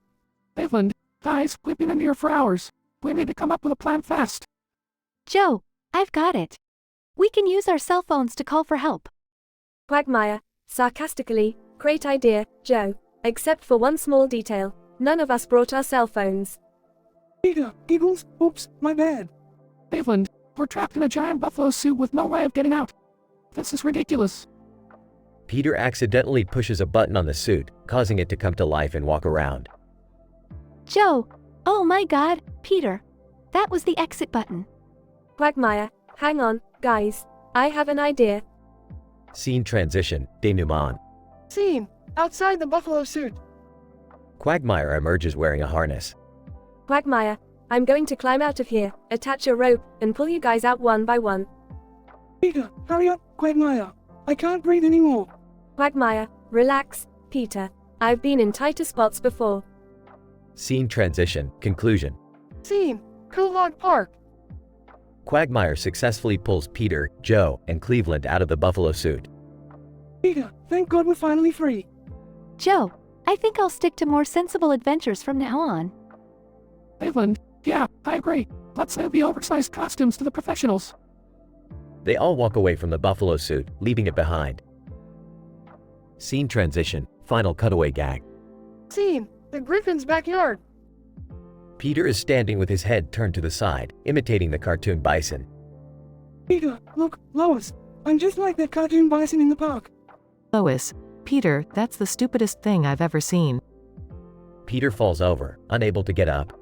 Cleveland, guys, we've been in here for hours. We need to come up with a plan fast. Joe, I've got it. We can use our cell phones to call for help. Quagmire, sarcastically, great idea, Joe. Except for one small detail. None of us brought our cell phones. Peter, giggles, oops, my bad. Cleveland, we're trapped in a giant buffalo suit with no way of getting out. This is ridiculous. Peter accidentally pushes a button on the suit, causing it to come to life and walk around. Joe, oh my god, Peter. That was the exit button. Quagmire, hang on, guys. I have an idea. Scene transition, denouement. Scene, outside the buffalo suit. Quagmire emerges wearing a harness. Quagmire, I'm going to climb out of here, attach a rope, and pull you guys out one by one. Peter, hurry up, Quagmire. I can't breathe anymore. Quagmire, relax, Peter. I've been in tighter spots before. Scene transition, conclusion. Scene, Kulog Park. Quagmire successfully pulls Peter, Joe, and Cleveland out of the buffalo suit. Peter, thank God we're finally free. Joe, I think I'll stick to more sensible adventures from now on. Cleveland, yeah, I agree. Let's leave the oversized costumes to the professionals. They all walk away from the buffalo suit, leaving it behind. Scene transition, final cutaway gag. Scene, the Griffin's backyard. Peter is standing with his head turned to the side, imitating the cartoon bison. Peter, look, Lois. I'm just like that cartoon bison in the park. Lois, Peter, that's the stupidest thing I've ever seen. Peter falls over, unable to get up.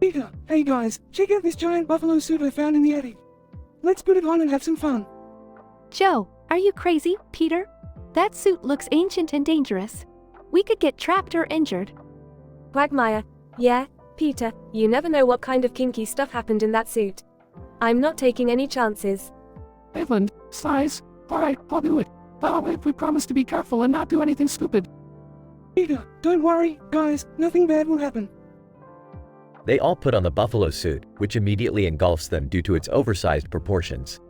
Peter, hey guys, check out this giant buffalo suit I found in the attic. Let's put it on and have some fun. Joe, are you crazy, Peter? That suit looks ancient and dangerous. We could get trapped or injured. Quagmire, yeah, Peter, you never know what kind of kinky stuff happened in that suit. I'm not taking any chances. Evelyn, size. Alright, I'll do it. Oh, if we promise to be careful and not do anything stupid. Peter, don't worry, guys, nothing bad will happen. They all put on the buffalo suit, which immediately engulfs them due to its oversized proportions.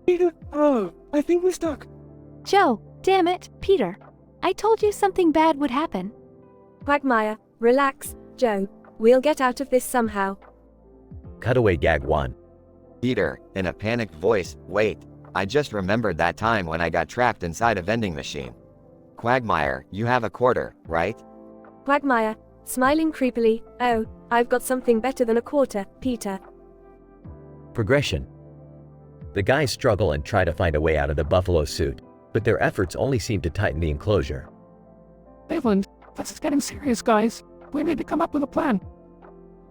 Peter, oh, I think we're stuck. Joe, damn it, Peter. I told you something bad would happen. Quagmire, relax, Joe. We'll get out of this somehow. Cutaway gag 1. Peter, in a panicked voice, wait. I just remembered that time when I got trapped inside a vending machine. Quagmire, you have a quarter, right? Quagmire, smiling creepily, oh, I've got something better than a quarter, Peter. Progression. The guys struggle and try to find a way out of the buffalo suit, but their efforts only seem to tighten the enclosure. Evelyn, this is getting serious, guys. We need to come up with a plan.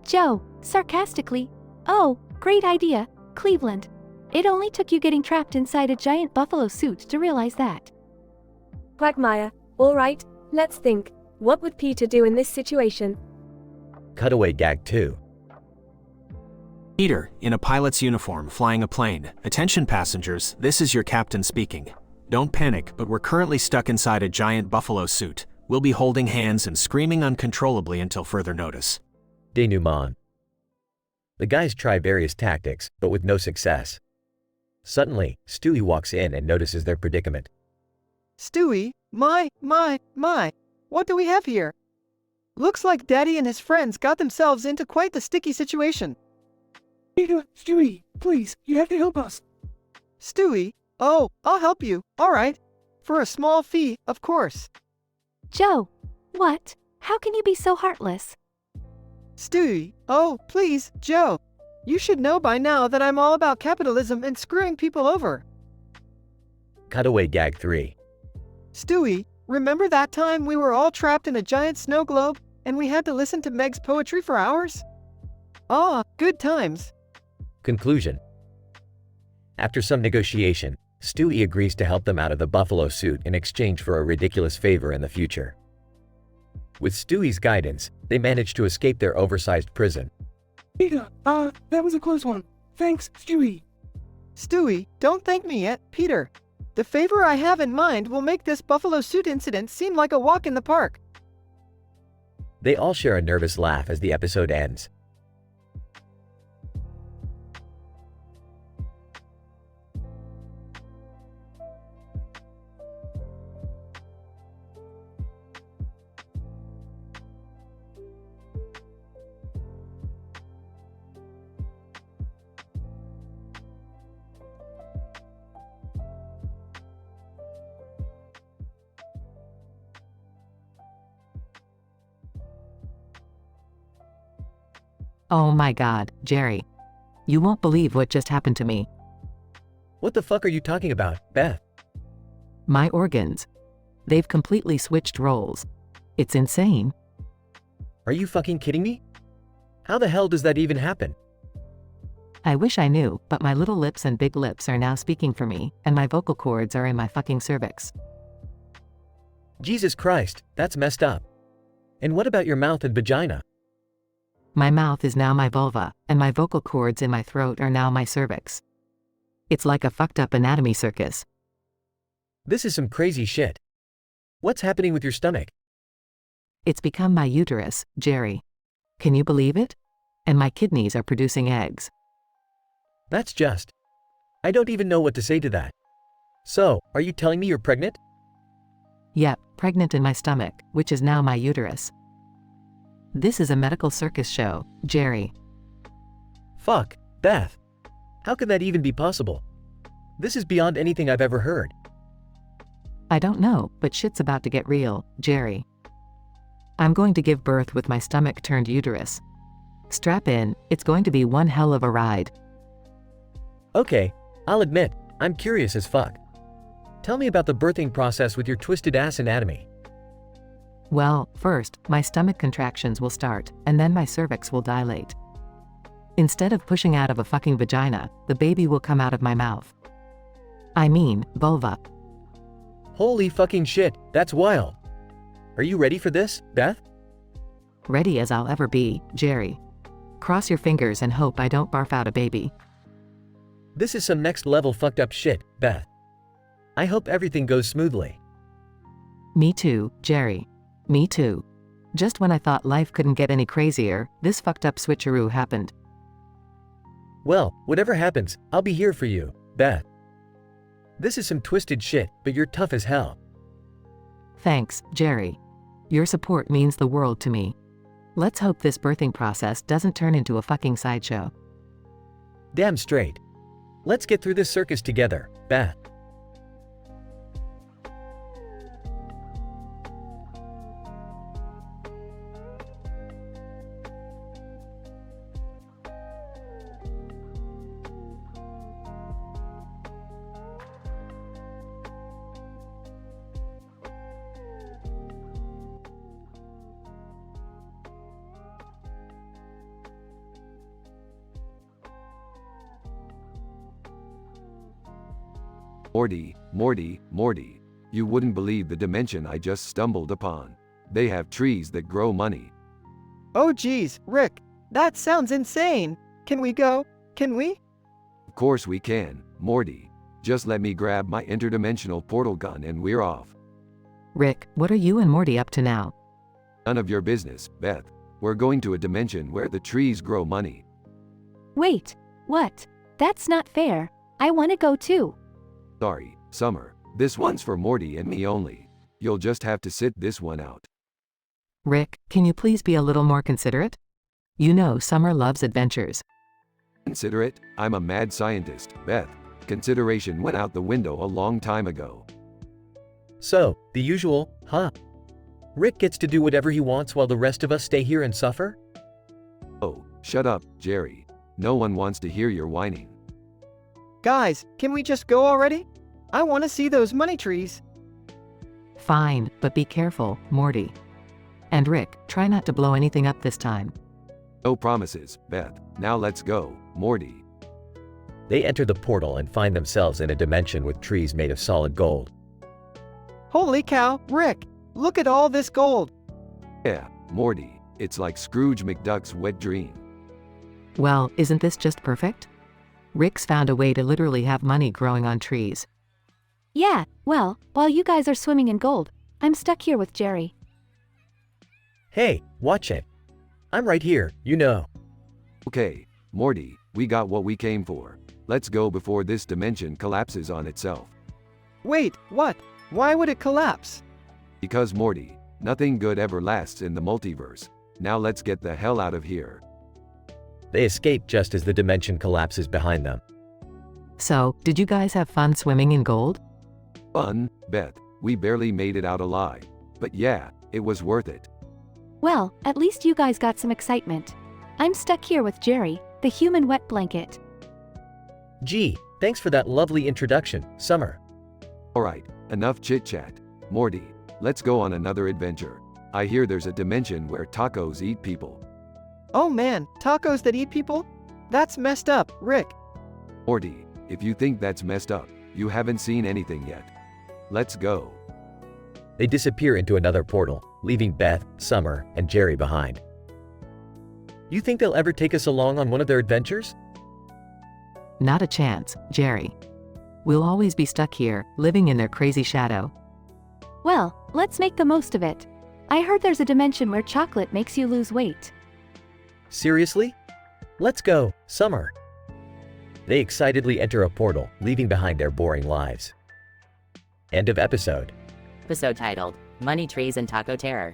Joe, sarcastically, oh, great idea, Cleveland. It only took you getting trapped inside a giant buffalo suit to realize that. Quagmire, alright, let's think. What would Peter do in this situation? Cutaway gag 2. Peter, in a pilot's uniform, flying a plane. Attention passengers, this is your captain speaking. Don't panic, but we're currently stuck inside a giant buffalo suit. We'll be holding hands and screaming uncontrollably until further notice. Denouement. The guys try various tactics, but with no success. Suddenly, Stewie walks in and notices their predicament. Stewie, my, what do we have here? Looks like Daddy and his friends got themselves into quite the sticky situation. Peter, Stewie, please, you have to help us. Stewie, oh, I'll help you, alright. For a small fee, of course. Joe, what? How can you be so heartless? Stewie, oh, please, Joe. You should know by now that I'm all about capitalism and screwing people over. Cutaway gag 3. Stewie, remember that time we were all trapped in a giant snow globe and we had to listen to Meg's poetry for hours? Ah, good times. Conclusion. After some negotiation, Stewie agrees to help them out of the buffalo suit in exchange for a ridiculous favor in the future. With Stewie's guidance, they manage to escape their oversized prison. Peter, that was a close one. Thanks, Stewie. Stewie, don't thank me yet, Peter. The favor I have in mind will make this buffalo suit incident seem like a walk in the park. They all share a nervous laugh as the episode ends. Oh my god, Jerry. You won't believe what just happened to me. What the fuck are you talking about, Beth? My organs. They've completely switched roles. It's insane. Are you fucking kidding me? How the hell does that even happen? I wish I knew, but my little lips and big lips are now speaking for me, and my vocal cords are in my fucking cervix. Jesus Christ, that's messed up. And what about your mouth and vagina? My mouth is now my vulva, and my vocal cords in my throat are now my cervix. It's like a fucked up anatomy circus. This is some crazy shit. What's happening with your stomach? It's become my uterus, Jerry. Can you believe it? And my kidneys are producing eggs. That's just. I don't even know what to say to that. So, are you telling me you're pregnant? Yep, pregnant in my stomach, which is now my uterus. This is a medical circus show, Jerry. Fuck, Beth. How could that even be possible? This is beyond anything I've ever heard. I don't know, but shit's about to get real, Jerry. I'm going to give birth with my stomach turned uterus. Strap in, it's going to be one hell of a ride. Okay, I'll admit, I'm curious as fuck. Tell me about the birthing process with your twisted ass anatomy. Well, first, my stomach contractions will start, and then my cervix will dilate. Instead of pushing out of a fucking vagina, the baby will come out of my mouth. I mean, vulva. Holy fucking shit, that's wild. Are you ready for this, Beth? Ready as I'll ever be, Jerry. Cross your fingers and hope I don't barf out a baby. This is some next level fucked up shit, Beth. I hope everything goes smoothly. Me too, Jerry. Me too. Just when I thought life couldn't get any crazier, this fucked up switcheroo happened. Well, whatever happens, I'll be here for you, Beth. This is some twisted shit, but you're tough as hell. Thanks, Jerry. Your support means the world to me. Let's hope this birthing process doesn't turn into a fucking sideshow. Damn straight. Let's get through this circus together, Beth. Morty, you wouldn't believe the dimension I just stumbled upon. They have trees that grow money. Oh geez, Rick, that sounds insane. Can we go? Can we? Of course we can, Morty. Just let me grab my interdimensional portal gun and we're off. Rick, what are you and Morty up to now? None of your business, Beth. We're going to a dimension where the trees grow money. Wait, what? That's not fair. I want to go too. Sorry, Summer. This one's for Morty and me only. You'll just have to sit this one out. Rick, can you please be a little more considerate? You know Summer loves adventures. Considerate? I'm a mad scientist, Beth. Consideration went out the window a long time ago. So, the usual, huh? Rick gets to do whatever he wants while the rest of us stay here and suffer? Oh, shut up, Jerry. No one wants to hear your whining. Guys, can we just go already? I want to see those money trees. Fine, but be careful, Morty. And Rick, try not to blow anything up this time. No promises, Beth. Now let's go, Morty. They enter the portal and find themselves in a dimension with trees made of solid gold. Holy cow, Rick! Look at all this gold! Yeah, Morty, it's like Scrooge McDuck's wet dream. Well, isn't this just perfect? Rick's found a way to literally have money growing on trees. Yeah, well, while you guys are swimming in gold, I'm stuck here with Jerry. Hey, watch it. I'm right here, you know. Okay, Morty, we got what we came for. Let's go before this dimension collapses on itself. Wait, what? Why would it collapse? Because Morty, nothing good ever lasts in the multiverse. Now let's get the hell out of here. They escape just as the dimension collapses behind them. So, did you guys have fun swimming in gold? Fun, Beth. We barely made it out alive. But yeah, it was worth it. Well, at least you guys got some excitement. I'm stuck here with Jerry, the human wet blanket. Gee, thanks for that lovely introduction, Summer. Alright, enough chit-chat. Morty, let's go on another adventure. I hear there's a dimension where tacos eat people. Oh man, tacos that eat people? That's messed up, Rick. Morty, if you think that's messed up, you haven't seen anything yet. Let's go. They disappear into another portal, leaving Beth, Summer, and Jerry behind. You think they'll ever take us along on one of their adventures? Not a chance, Jerry. We'll always be stuck here, living in their crazy shadow. Well, let's make the most of it. I heard there's a dimension where chocolate makes you lose weight. Seriously? Let's go, Summer. They excitedly enter a portal, leaving behind their boring lives. End of episode. Episode titled, Money Trees and Taco Terror.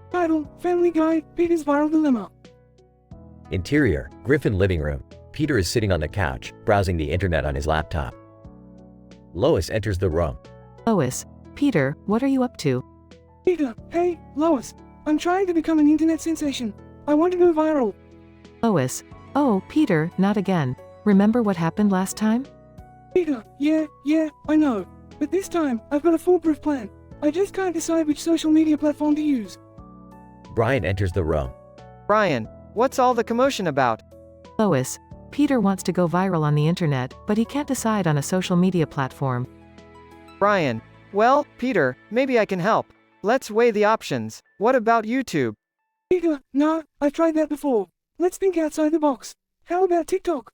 Title, Family Guy, Peter's Viral Dilemma. Interior, Griffin living room. Peter is sitting on the couch, browsing the internet on his laptop. Lois enters the room. Lois, Peter, what are you up to? Peter, hey, Lois. I'm trying to become an internet sensation. I want to go viral. Lois, oh, Peter, not again. Remember what happened last time? Peter, yeah, I know. But this time, I've got a foolproof plan. I just can't decide which social media platform to use. Brian enters the room. Brian, what's all the commotion about? Lois, Peter wants to go viral on the internet, but he can't decide on a social media platform. Brian, well, Peter, maybe I can help. Let's weigh the options. What about YouTube? Peter, nah, I've tried that before. Let's think outside the box. How about TikTok?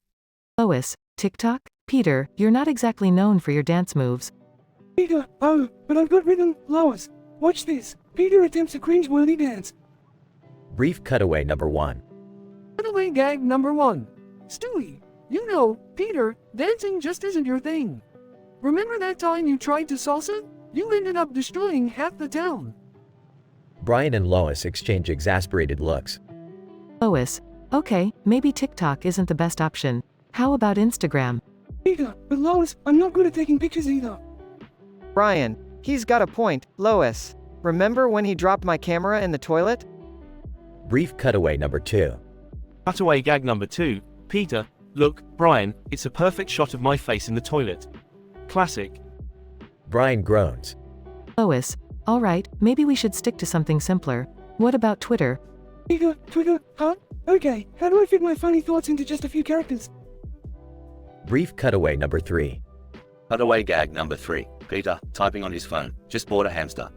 Lois, TikTok? Peter, you're not exactly known for your dance moves. Peter, oh, but I've got rhythm. Lois, watch this. Peter attempts a cringe-worthy dance. Brief cutaway number 1. Cutaway gag number 1. Stewie, you know, Peter, dancing just isn't your thing. Remember that time you tried to salsa? You ended up destroying half the town. Brian and Lois exchange exasperated looks. Lois, okay, maybe TikTok isn't the best option. How about Instagram? Peter, but Lois, I'm not good at taking pictures either. Brian, he's got a point. Lois, remember when he dropped my camera in the toilet? Brief cutaway number 2. Cutaway gag number 2. Peter, look, Brian, it's a perfect shot of my face in the toilet. Classic. Brian groans. Lois, alright, maybe we should stick to something simpler. What about Twitter? Peter, Twitter, huh? Okay, how do I fit my funny thoughts into just a few characters? Brief cutaway number 3. Cutaway gag number 3. Peter, typing on his phone, just bought a hamster.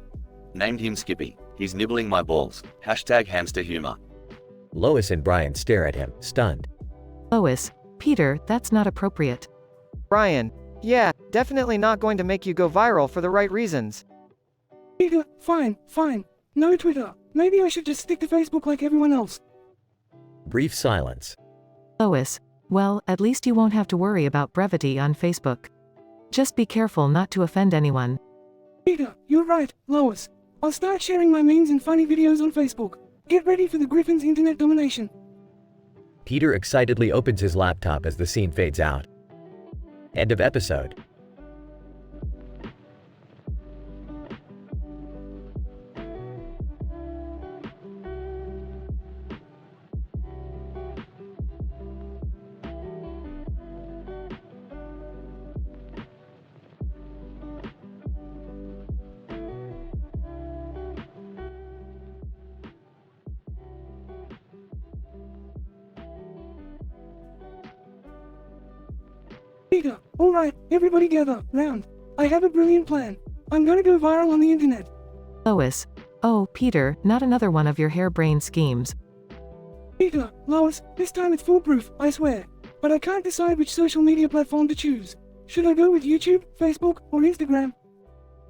Named him Skippy. He's nibbling my balls. Hashtag hamster humor. Lois and Brian stare at him, stunned. Lois, Peter, that's not appropriate. Brian, yeah, definitely not going to make you go viral for the right reasons. Peter, fine. No Twitter. Maybe I should just stick to Facebook like everyone else. Brief silence. Lois, well, at least you won't have to worry about brevity on Facebook. Just be careful not to offend anyone. Peter, you're right, Lois. I'll start sharing my memes and funny videos on Facebook. Get ready for the Griffin's internet domination. Peter excitedly opens his laptop as the scene fades out. End of episode. Peter, alright, everybody gather, round. I have a brilliant plan. I'm gonna go viral on the internet. Lois, oh, Peter, not another one of your harebrained schemes. Peter, Lois, this time it's foolproof, I swear. But I can't decide which social media platform to choose. Should I go with YouTube, Facebook, or Instagram?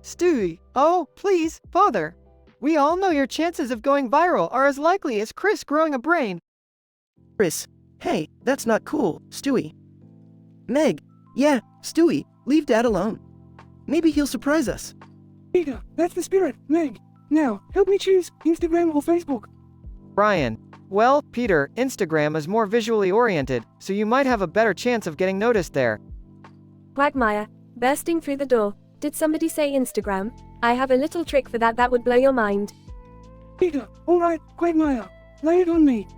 Stewie, oh, please, Father. We all know your chances of going viral are as likely as Chris growing a brain. Chris, hey, that's not cool, Stewie. Meg, yeah, Stewie, leave Dad alone. Maybe he'll surprise us. Peter, that's the spirit, Meg. Now, help me choose, Instagram or Facebook. Brian, well, Peter, Instagram is more visually oriented, so you might have a better chance of getting noticed there. Quagmire, bursting through the door. Did somebody say Instagram? I have a little trick for that would blow your mind. Peter, alright, Quagmire, lay it on me.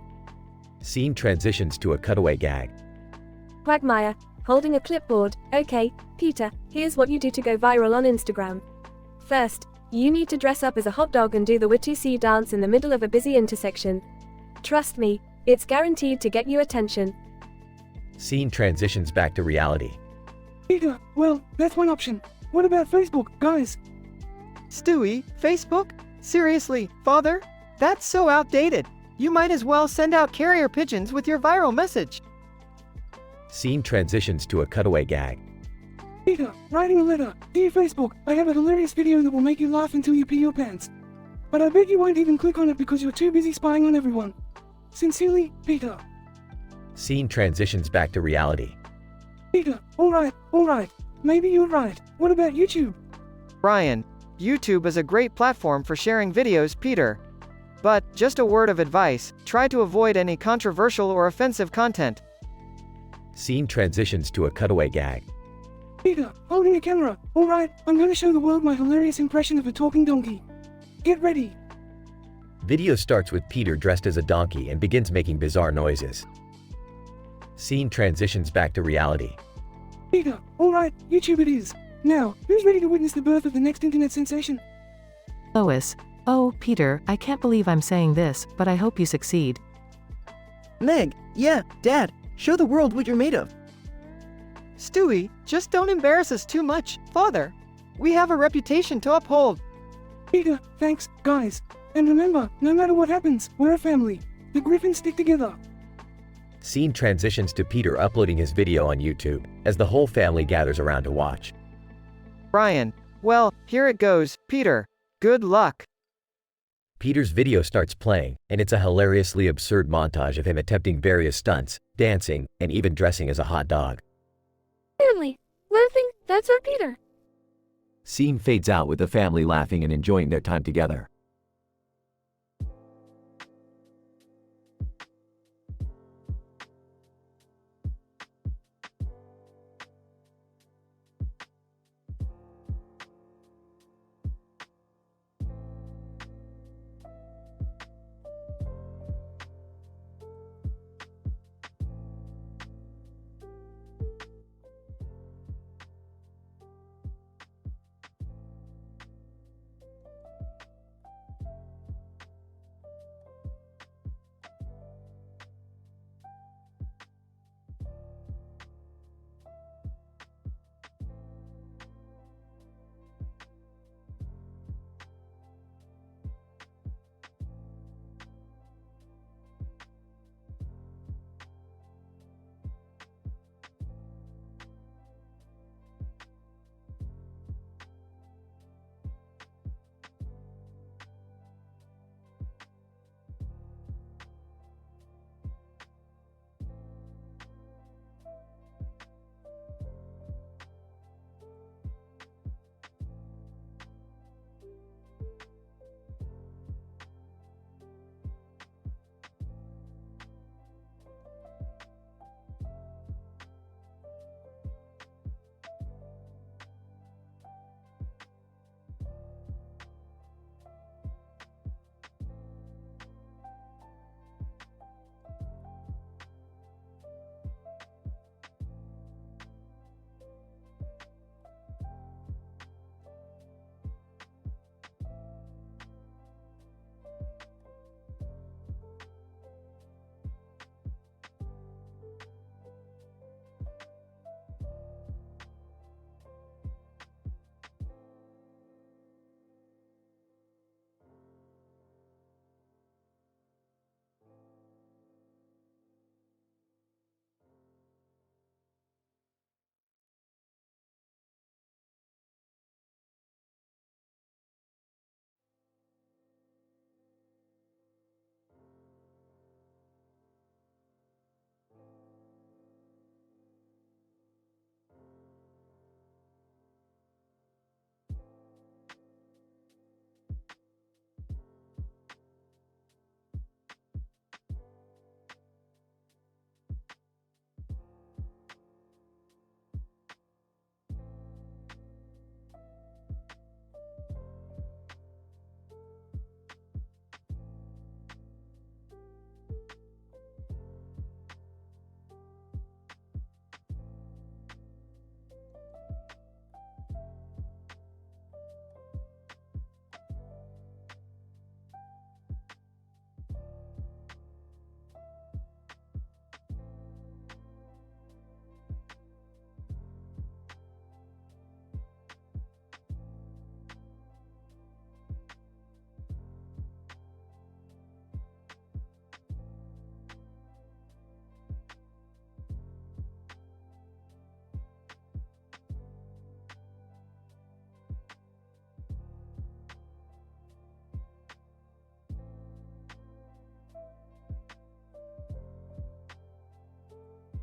Scene transitions to a cutaway gag. Quagmire, holding a clipboard. Okay, Peter, here's what you do to go viral on Instagram. First, you need to dress up as a hot dog and do the Watusi dance in the middle of a busy intersection. Trust me, it's guaranteed to get you attention. Scene transitions back to reality. Peter, well, that's one option. What about Facebook, guys? Stewie, Facebook? Seriously, father? That's so outdated. You might as well send out carrier pigeons with your viral message. Scene transitions to a cutaway gag. Peter, writing a letter. Dear Facebook, I have a hilarious video that will make you laugh until you pee your pants. But I bet you won't even click on it because you're too busy spying on everyone. Sincerely, Peter. Scene transitions back to reality. Peter, alright. Maybe you're right. What about YouTube? Brian, YouTube is a great platform for sharing videos, Peter. But, just a word of advice, try to avoid any controversial or offensive content. Scene transitions to a cutaway gag. Peter, holding a camera. Alright, I'm gonna show the world my hilarious impression of a talking donkey. Get ready. Video starts with Peter dressed as a donkey and begins making bizarre noises. Scene transitions back to reality. Peter, alright, YouTube it is. Now, who's ready to witness the birth of the next internet sensation? Lois. Oh, Peter, I can't believe I'm saying this, but I hope you succeed. Meg, yeah, Dad, show the world what you're made of. Stewie, just don't embarrass us too much, father. We have a reputation to uphold. Peter, thanks, guys. And remember, no matter what happens, we're a family. The Griffins stick together. Scene transitions to Peter uploading his video on YouTube, as the whole family gathers around to watch. Brian, well, here it goes, Peter. Good luck. Peter's video starts playing, and it's a hilariously absurd montage of him attempting various stunts, dancing, and even dressing as a hot dog. Family, laughing, that's our Peter. Scene fades out with the family laughing and enjoying their time together.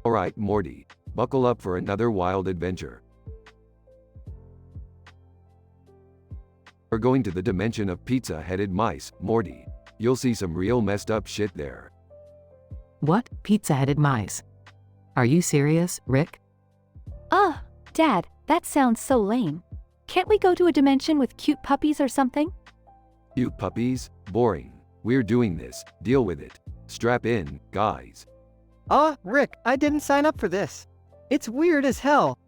Alright, Morty, buckle up for another wild adventure. We're going to the dimension of pizza-headed mice, Morty. You'll see some real messed up shit there. What? Pizza-headed mice? Are you serious, Rick? Ugh, Dad, that sounds so lame. Can't we go to a dimension with cute puppies or something? Cute puppies? Boring. We're doing this. Deal with it. Strap in, guys. Rick, I didn't sign up for this. It's weird as hell.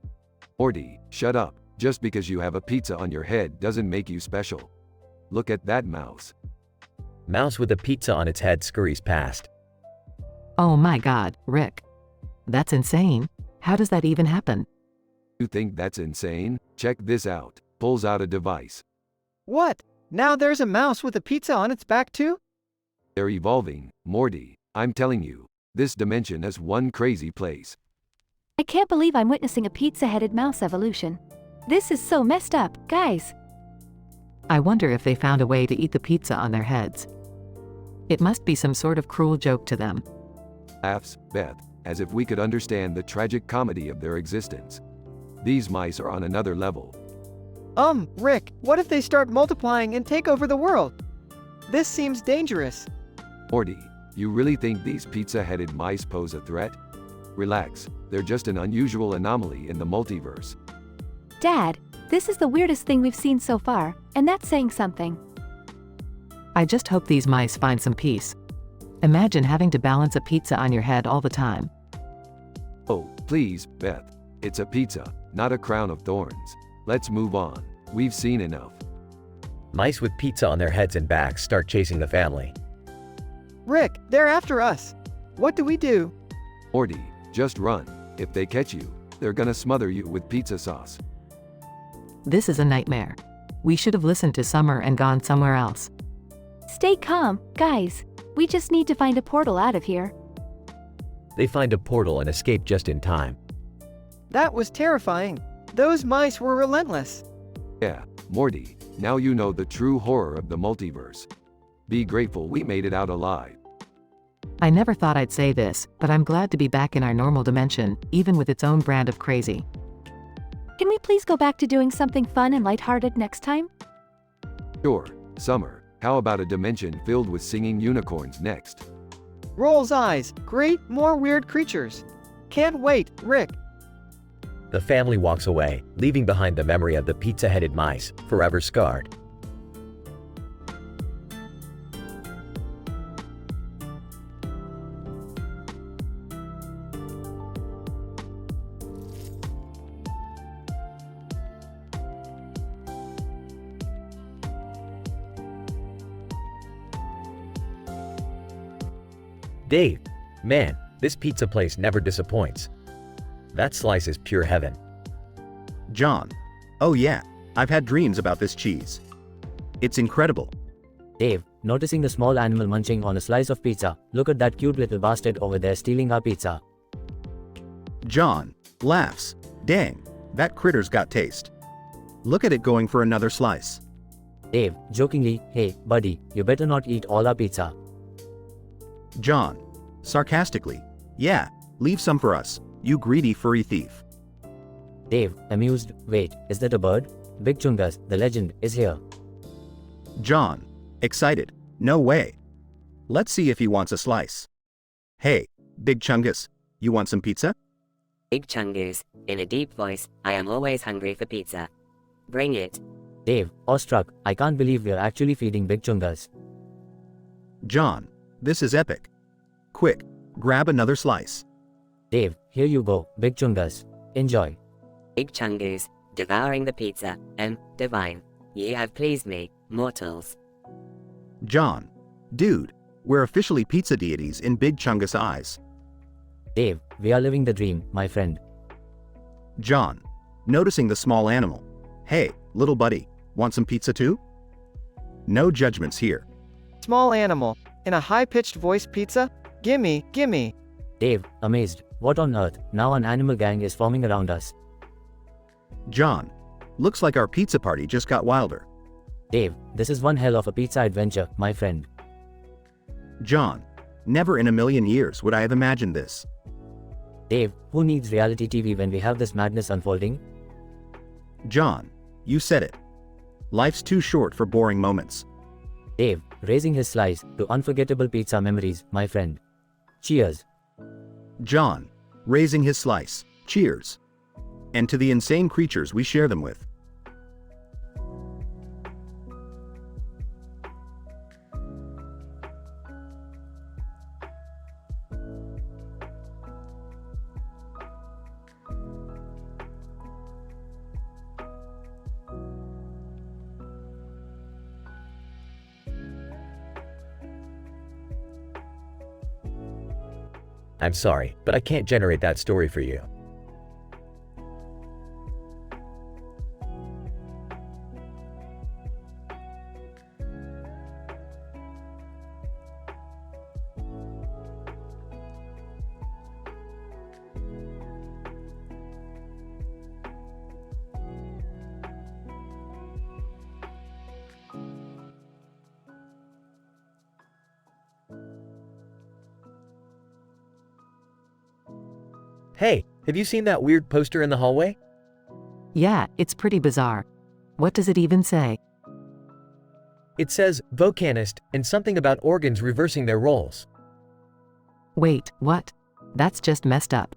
Morty, shut up. Just because you have a pizza on your head doesn't make you special. Look at that mouse. Mouse with a pizza on its head scurries past. Oh my god, Rick. That's insane. How does that even happen? You think that's insane? Check this out. Pulls out a device. What? Now there's a mouse with a pizza on its back too? They're evolving, Morty. I'm telling you, this dimension is one crazy place. I can't believe I'm witnessing a pizza-headed mouse evolution. This is so messed up, guys. I wonder if they found a way to eat the pizza on their heads. It must be some sort of cruel joke to them. Laughs, Beth, as if we could understand the tragic comedy of their existence. These mice are on another level. Rick, what if they start multiplying and take over the world? This seems dangerous. Morty, you really think these pizza-headed mice pose a threat? Relax, they're just an unusual anomaly in the multiverse. Dad, this is the weirdest thing we've seen so far, and that's saying something. I just hope these mice find some peace. Imagine having to balance a pizza on your head all the time. Oh, please, Beth. It's a pizza, not a crown of thorns. Let's move on. We've seen enough. Mice with pizza on their heads and backs start chasing the family. Rick, they're after us. What do we do? Morty, just run. If they catch you, they're gonna smother you with pizza sauce. This is a nightmare. We should have listened to Summer and gone somewhere else. Stay calm, guys. We just need to find a portal out of here. They find a portal and escape just in time. That was terrifying. Those mice were relentless. Yeah, Morty, now you know the true horror of the multiverse. Be grateful we made it out alive. I never thought I'd say this, but I'm glad to be back in our normal dimension, even with its own brand of crazy. Can we please go back to doing something fun and lighthearted next time? Sure, Summer, how about a dimension filled with singing unicorns next? Rolls eyes. Great, more weird creatures. Can't wait, Rick. The family walks away, leaving behind the memory of the pizza-headed mice, forever scarred. Dave, man, this pizza place never disappoints. That slice is pure heaven. John. Oh yeah, I've had dreams about this cheese. It's incredible. Dave, noticing the small animal munching on a slice of pizza, look at that cute little bastard over there stealing our pizza. John. Laughs. Dang, that critter's got taste. Look at it going for another slice. Dave, jokingly, hey, buddy, you better not eat all our pizza. John. Sarcastically. Yeah, leave some for us, you greedy furry thief. Dave, amused, wait, is that a bird? Big Chungus, the legend, is here. John. Excited. No way. Let's see if he wants a slice. Hey, Big Chungus, you want some pizza? Big Chungus, in a deep voice, I am always hungry for pizza. Bring it. Dave, awestruck, I can't believe we're actually feeding Big Chungus. John. This is epic. Quick, grab another slice. Dave, here you go, Big Chungus. Enjoy. Big Chungus, devouring the pizza, divine. Ye have pleased me, mortals. John. Dude, we're officially pizza deities in Big Chungus' eyes. Dave, we are living the dream, my friend. John. Noticing the small animal. Hey, little buddy, want some pizza too? No judgments here. Small animal. In a high-pitched voice pizza? Gimme, gimme. Dave, amazed. What on earth? Now an animal gang is forming around us. John. Looks like our pizza party just got wilder. Dave, this is one hell of a pizza adventure, my friend. John. Never in a million years would I have imagined this. Dave, who needs reality TV when we have this madness unfolding? John, you said it. Life's too short for boring moments. Dave, raising his slice to unforgettable pizza memories, my friend. Cheers. John, raising his slice. Cheers. And to the insane creatures we share them with. I'm sorry, but I can't generate that story for you. Hey, have you seen that weird poster in the hallway? Yeah, it's pretty bizarre. What does it even say? It says, Vocanist, and something about organs reversing their roles. Wait, what? That's just messed up.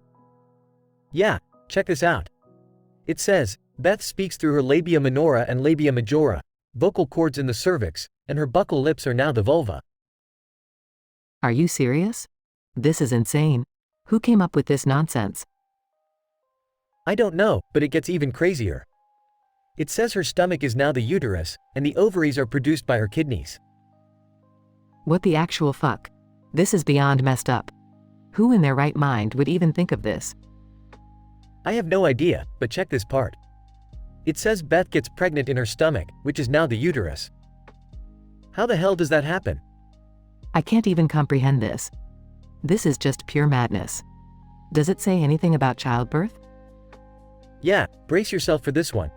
Yeah, check this out. It says, Beth speaks through her labia minora and labia majora, vocal cords in the cervix, and her buccal lips are now the vulva. Are you serious? This is insane. Who came up with this nonsense? I don't know, but it gets even crazier. It says her stomach is now the uterus, and the ovaries are produced by her kidneys. What the actual fuck? This is beyond messed up. Who in their right mind would even think of this? I have no idea, but check this part. It says Beth gets pregnant in her stomach, which is now the uterus. How the hell does that happen? I can't even comprehend this. This is just pure madness. Does it say anything about childbirth? Yeah, brace yourself for this one.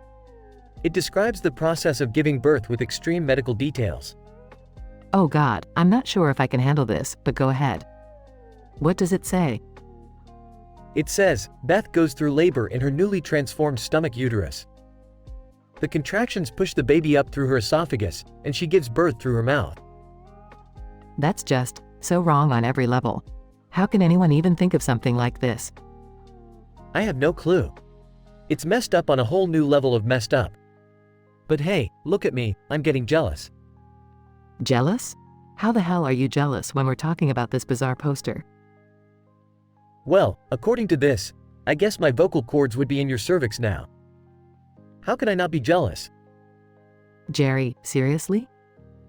It describes the process of giving birth with extreme medical details. Oh God, I'm not sure if I can handle this, but go ahead. What does it say? It says, Beth goes through labor in her newly transformed stomach uterus. The contractions push the baby up through her esophagus, and she gives birth through her mouth. That's just so wrong on every level. How can anyone even think of something like this? I have no clue. It's messed up on a whole new level of messed up. But hey, look at me, I'm getting jealous. Jealous? How the hell are you jealous when we're talking about this bizarre poster? Well, according to this, I guess my vocal cords would be in your cervix now. How can I not be jealous? Jerry, seriously?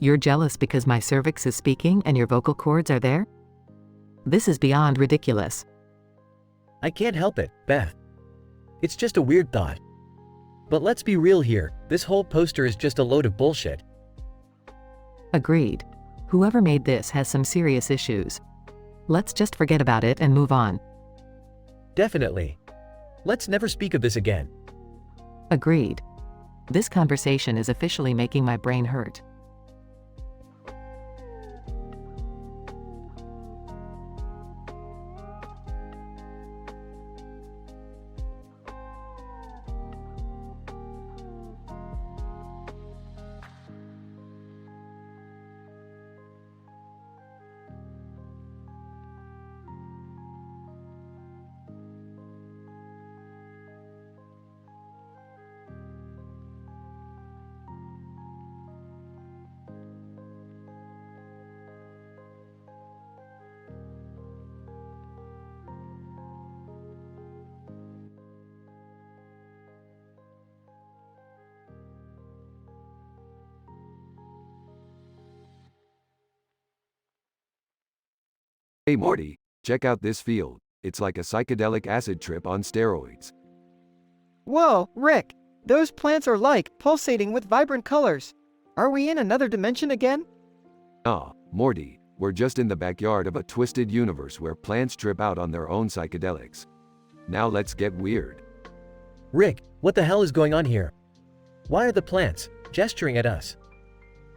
You're jealous because my cervix is speaking and your vocal cords are there? This is beyond ridiculous. I can't help it, Beth. It's just a weird thought. But let's be real here, this whole poster is just a load of bullshit. Agreed. Whoever made this has some serious issues. Let's just forget about it and move on. Definitely. Let's never speak of this again. Agreed. This conversation is officially making my brain hurt. Hey Morty, check out this field. It's like a psychedelic acid trip on steroids. Whoa, Rick! Those plants are like pulsating with vibrant colors. Are we in another dimension again? Ah, Morty, we're just in the backyard of a twisted universe where plants trip out on their own psychedelics. Now let's get weird. Rick, what the hell is going on here? Why are the plants gesturing at us?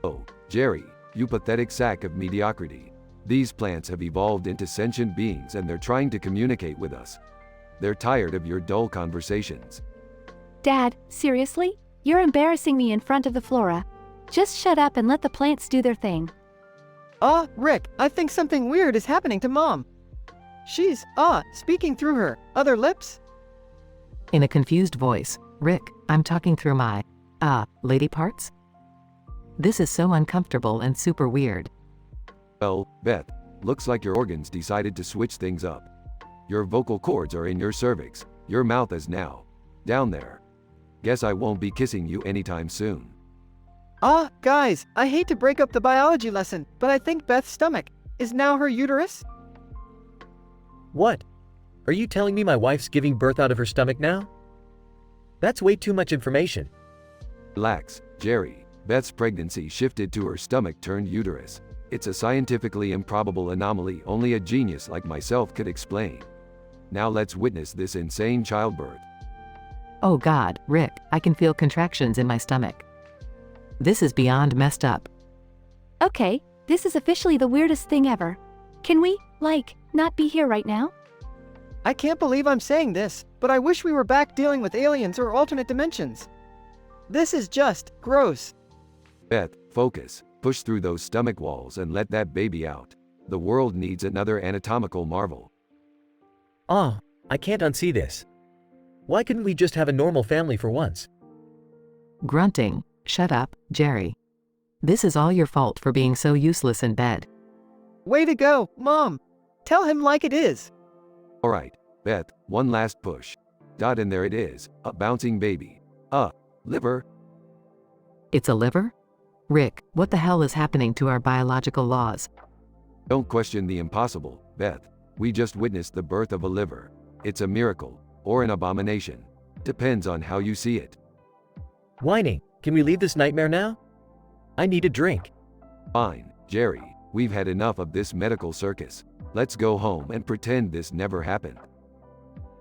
Oh, Jerry, you pathetic sack of mediocrity. These plants have evolved into sentient beings and they're trying to communicate with us. They're tired of your dull conversations. Dad, seriously? You're embarrassing me in front of the flora. Just shut up and let the plants do their thing. Rick, I think something weird is happening to Mom. She's, speaking through her other lips? In a confused voice, Rick, I'm talking through my, lady parts? This is so uncomfortable and super weird. Well, Beth, looks like your organs decided to switch things up. Your vocal cords are in your cervix, your mouth is now down there. Guess I won't be kissing you anytime soon. Guys, I hate to break up the biology lesson, but I think Beth's stomach is now her uterus? What? Are you telling me my wife's giving birth out of her stomach now? That's way too much information. Relax, Jerry. Beth's pregnancy shifted to her stomach turned uterus. It's a scientifically improbable anomaly only a genius like myself could explain. Now let's witness this insane childbirth. Oh God, Rick, I can feel contractions in my stomach. This is beyond messed up. Okay, this is officially the weirdest thing ever. Can we, not be here right now? I can't believe I'm saying this, but I wish we were back dealing with aliens or alternate dimensions. This is just gross. Beth, focus. Push through those stomach walls and let that baby out. The world needs another anatomical marvel. I can't unsee this. Why couldn't we just have a normal family for once? Grunting, shut up, Jerry. This is all your fault for being so useless in bed. Way to go, Mom. Tell him like it is. Alright, Beth, one last push. And there it is, a bouncing baby. Liver. It's a liver? Rick, what the hell is happening to our biological laws? Don't question the impossible, Beth. We just witnessed the birth of a liver. It's a miracle, or an abomination. Depends on how you see it. Whining, can we leave this nightmare now? I need a drink. Fine, Jerry, we've had enough of this medical circus. Let's go home and pretend this never happened.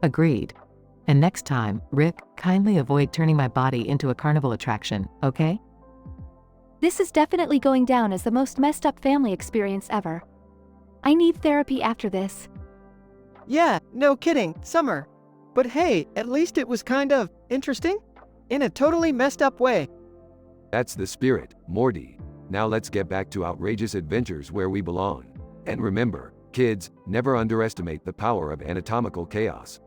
Agreed. And next time, Rick, kindly avoid turning my body into a carnival attraction, okay? This is definitely going down as the most messed up family experience ever. I need therapy after this. Yeah, no kidding, Summer. But hey, at least it was kind of interesting? In a totally messed up way. That's the spirit, Morty. Now let's get back to outrageous adventures where we belong. And remember, kids, never underestimate the power of anatomical chaos.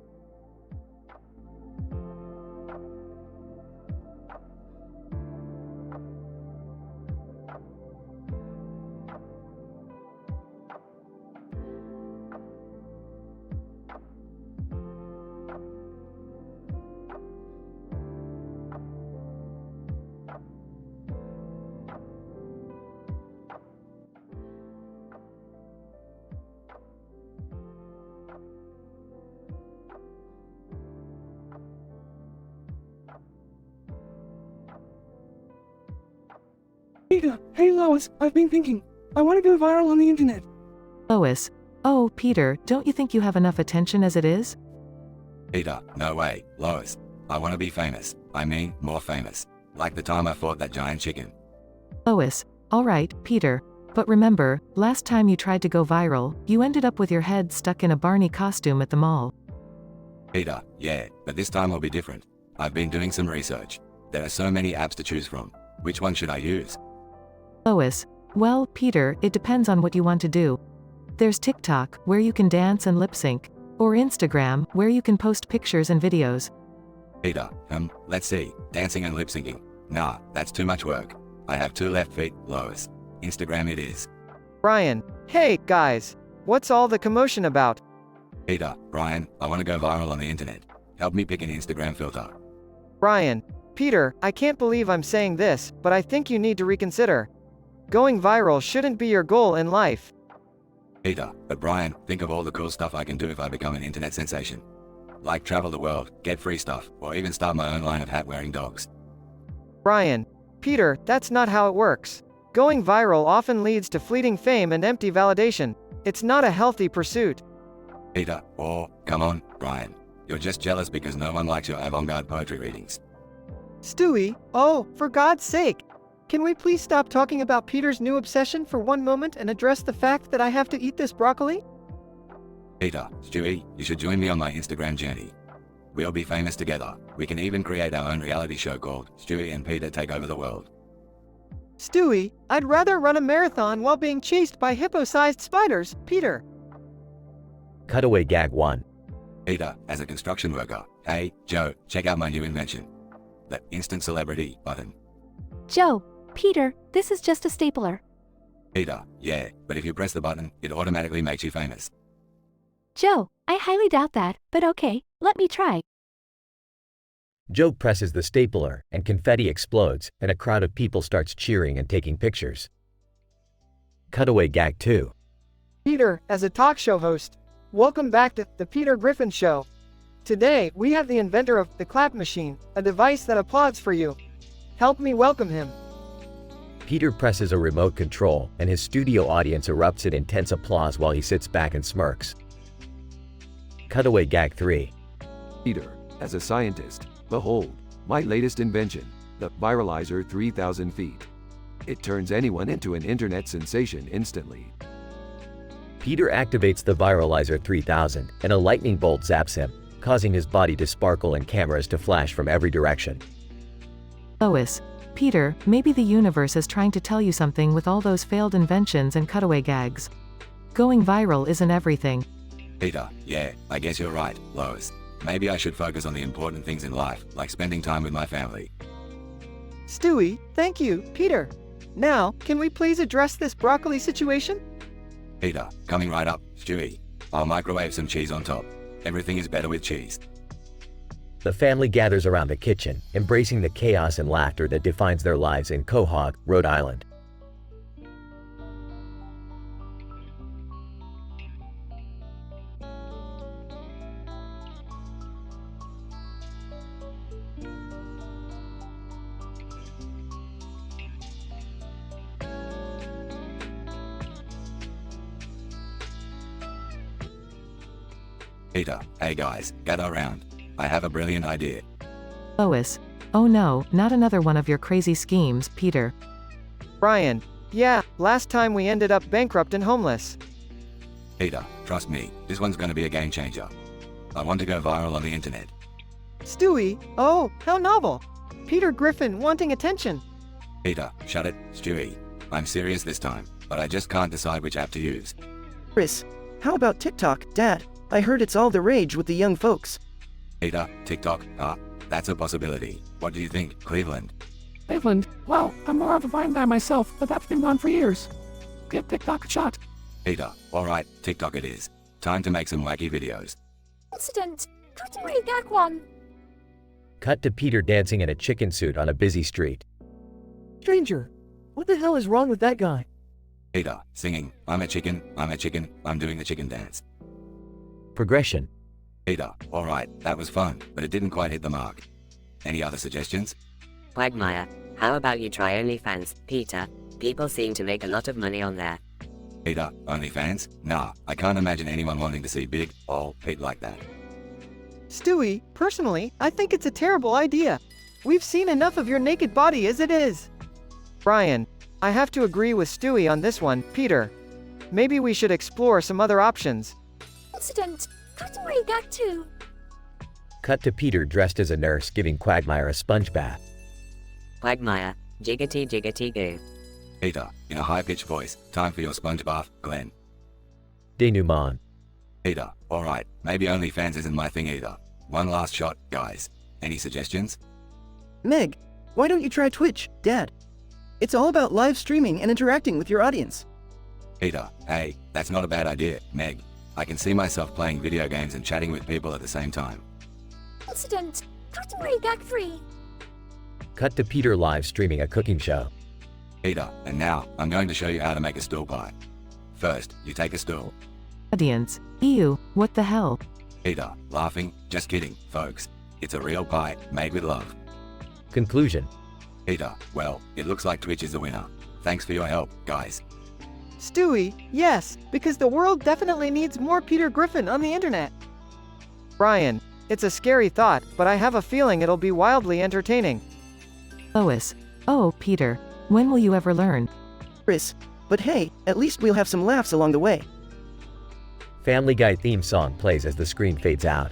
Peter, hey Lois, I've been thinking. I want to go viral on the internet. Lois. Oh, Peter, don't you think you have enough attention as it is? Peter, no way. Lois, I want to be famous. I mean, more famous. Like the time I fought that giant chicken. Lois. Alright, Peter. But remember, last time you tried to go viral, you ended up with your head stuck in a Barney costume at the mall. Peter, yeah, but this time will be different. I've been doing some research. There are so many apps to choose from. Which one should I use? Lois. Well, Peter, it depends on what you want to do. There's TikTok, where you can dance and lip sync. Or Instagram, where you can post pictures and videos. Peter, let's see. Dancing and lip syncing. Nah, that's too much work. I have 2 left feet, Lois. Instagram it is. Brian, hey, guys. What's all the commotion about? Peter, Brian, I want to go viral on the internet. Help me pick an Instagram filter. Brian, Peter, I can't believe I'm saying this, but I think you need to reconsider. Going viral shouldn't be your goal in life. Peter, but Brian, think of all the cool stuff I can do if I become an internet sensation. Like travel the world, get free stuff, or even start my own line of hat-wearing dogs. Brian, Peter, that's not how it works. Going viral often leads to fleeting fame and empty validation. It's not a healthy pursuit. Peter, come on, Brian. You're just jealous because no one likes your avant-garde poetry readings. Stewie, for God's sake. Can we please stop talking about Peter's new obsession for one moment and address the fact that I have to eat this broccoli? Peter, Stewie, you should join me on my Instagram journey. We'll be famous together. We can even create our own reality show called Stewie and Peter Take Over the World. Stewie, I'd rather run a marathon while being chased by hippo-sized spiders, Peter. Cutaway gag 1. Peter, as a construction worker. Hey, Joe, check out my new invention. The instant celebrity button. Joe, Peter, this is just a stapler. Peter, yeah, but if you press the button, it automatically makes you famous. Joe, I highly doubt that, but okay, let me try. Joe presses the stapler, and confetti explodes, and a crowd of people starts cheering and taking pictures. Cutaway gag 2. Peter, as a talk show host. Welcome back to The Peter Griffin Show. Today, we have the inventor of the clap machine, a device that applauds for you. Help me welcome him. Peter presses a remote control, and his studio audience erupts in intense applause while he sits back and smirks. Cutaway gag 3. Peter, as a scientist. Behold, my latest invention, the Viralizer 3000 feet. It turns anyone into an internet sensation instantly. Peter activates the Viralizer 3000, and a lightning bolt zaps him, causing his body to sparkle and cameras to flash from every direction. Lois, Peter, maybe the universe is trying to tell you something with all those failed inventions and cutaway gags. Going viral isn't everything. Peter, yeah, I guess you're right, Lois. Maybe I should focus on the important things in life, like spending time with my family. Stewie, thank you, Peter. Now, can we please address this broccoli situation? Peter, coming right up, Stewie. I'll microwave some cheese on top. Everything is better with cheese. The family gathers around the kitchen, embracing the chaos and laughter that defines their lives in Quahog, Rhode Island. Peter, hey guys, gather around. I have a brilliant idea. Lois, oh no, not another one of your crazy schemes, Peter. Brian, yeah, last time we ended up bankrupt and homeless. Peter, trust me, this one's gonna be a game changer. I want to go viral on the internet. Stewie, oh, how novel. Peter Griffin wanting attention. Peter, shut it, Stewie. I'm serious this time, but I just can't decide which app to use. Chris, how about TikTok, Dad? I heard it's all the rage with the young folks. Peter, TikTok, that's a possibility. What do you think, Cleveland? Cleveland, well, I'm more of a Vine guy myself, but that's been gone for years. Give TikTok a shot. Peter, alright, TikTok it is. Time to make some wacky videos. Incident. Cutaway gag 1. Cut to Peter dancing in a chicken suit on a busy street. Stranger, what the hell is wrong with that guy? Peter, singing, I'm a chicken, I'm doing the chicken dance. Progression. Peter, alright, that was fun, but it didn't quite hit the mark. Any other suggestions? Quagmire, how about you try OnlyFans, Peter? People seem to make a lot of money on there. Peter, OnlyFans? Nah, I can't imagine anyone wanting to see big, all Pete like that. Stewie, personally, I think it's a terrible idea. We've seen enough of your naked body as it is. Brian, I have to agree with Stewie on this one, Peter. Maybe we should explore some other options. Incident. Cutaway gag 2. Cut to Peter dressed as a nurse giving Quagmire a sponge bath. Quagmire, jiggity jiggity goo. Peter, in a high-pitched voice, time for your sponge bath, Glenn. Denouement. Peter, alright, maybe OnlyFans isn't my thing either. One last shot, guys. Any suggestions? Meg, why don't you try Twitch, Dad? It's all about live streaming and interacting with your audience. Peter, hey, that's not a bad idea, Meg. I can see myself playing video games and chatting with people at the same time. Incident. Cutaway gag 3. Cut to Peter live streaming a cooking show. Peter, and now, I'm going to show you how to make a stool pie. First, you take a stool. Audience, ew, what the hell? Peter, laughing, just kidding, folks. It's a real pie, made with love. Conclusion. Peter, well, it looks like Twitch is the winner. Thanks for your help, guys. Stewie, yes, because the world definitely needs more Peter Griffin on the internet. Brian, it's a scary thought, but I have a feeling it'll be wildly entertaining. Lois, oh, Peter, when will you ever learn? Chris, but hey, at least we'll have some laughs along the way. Family Guy theme song plays as the screen fades out.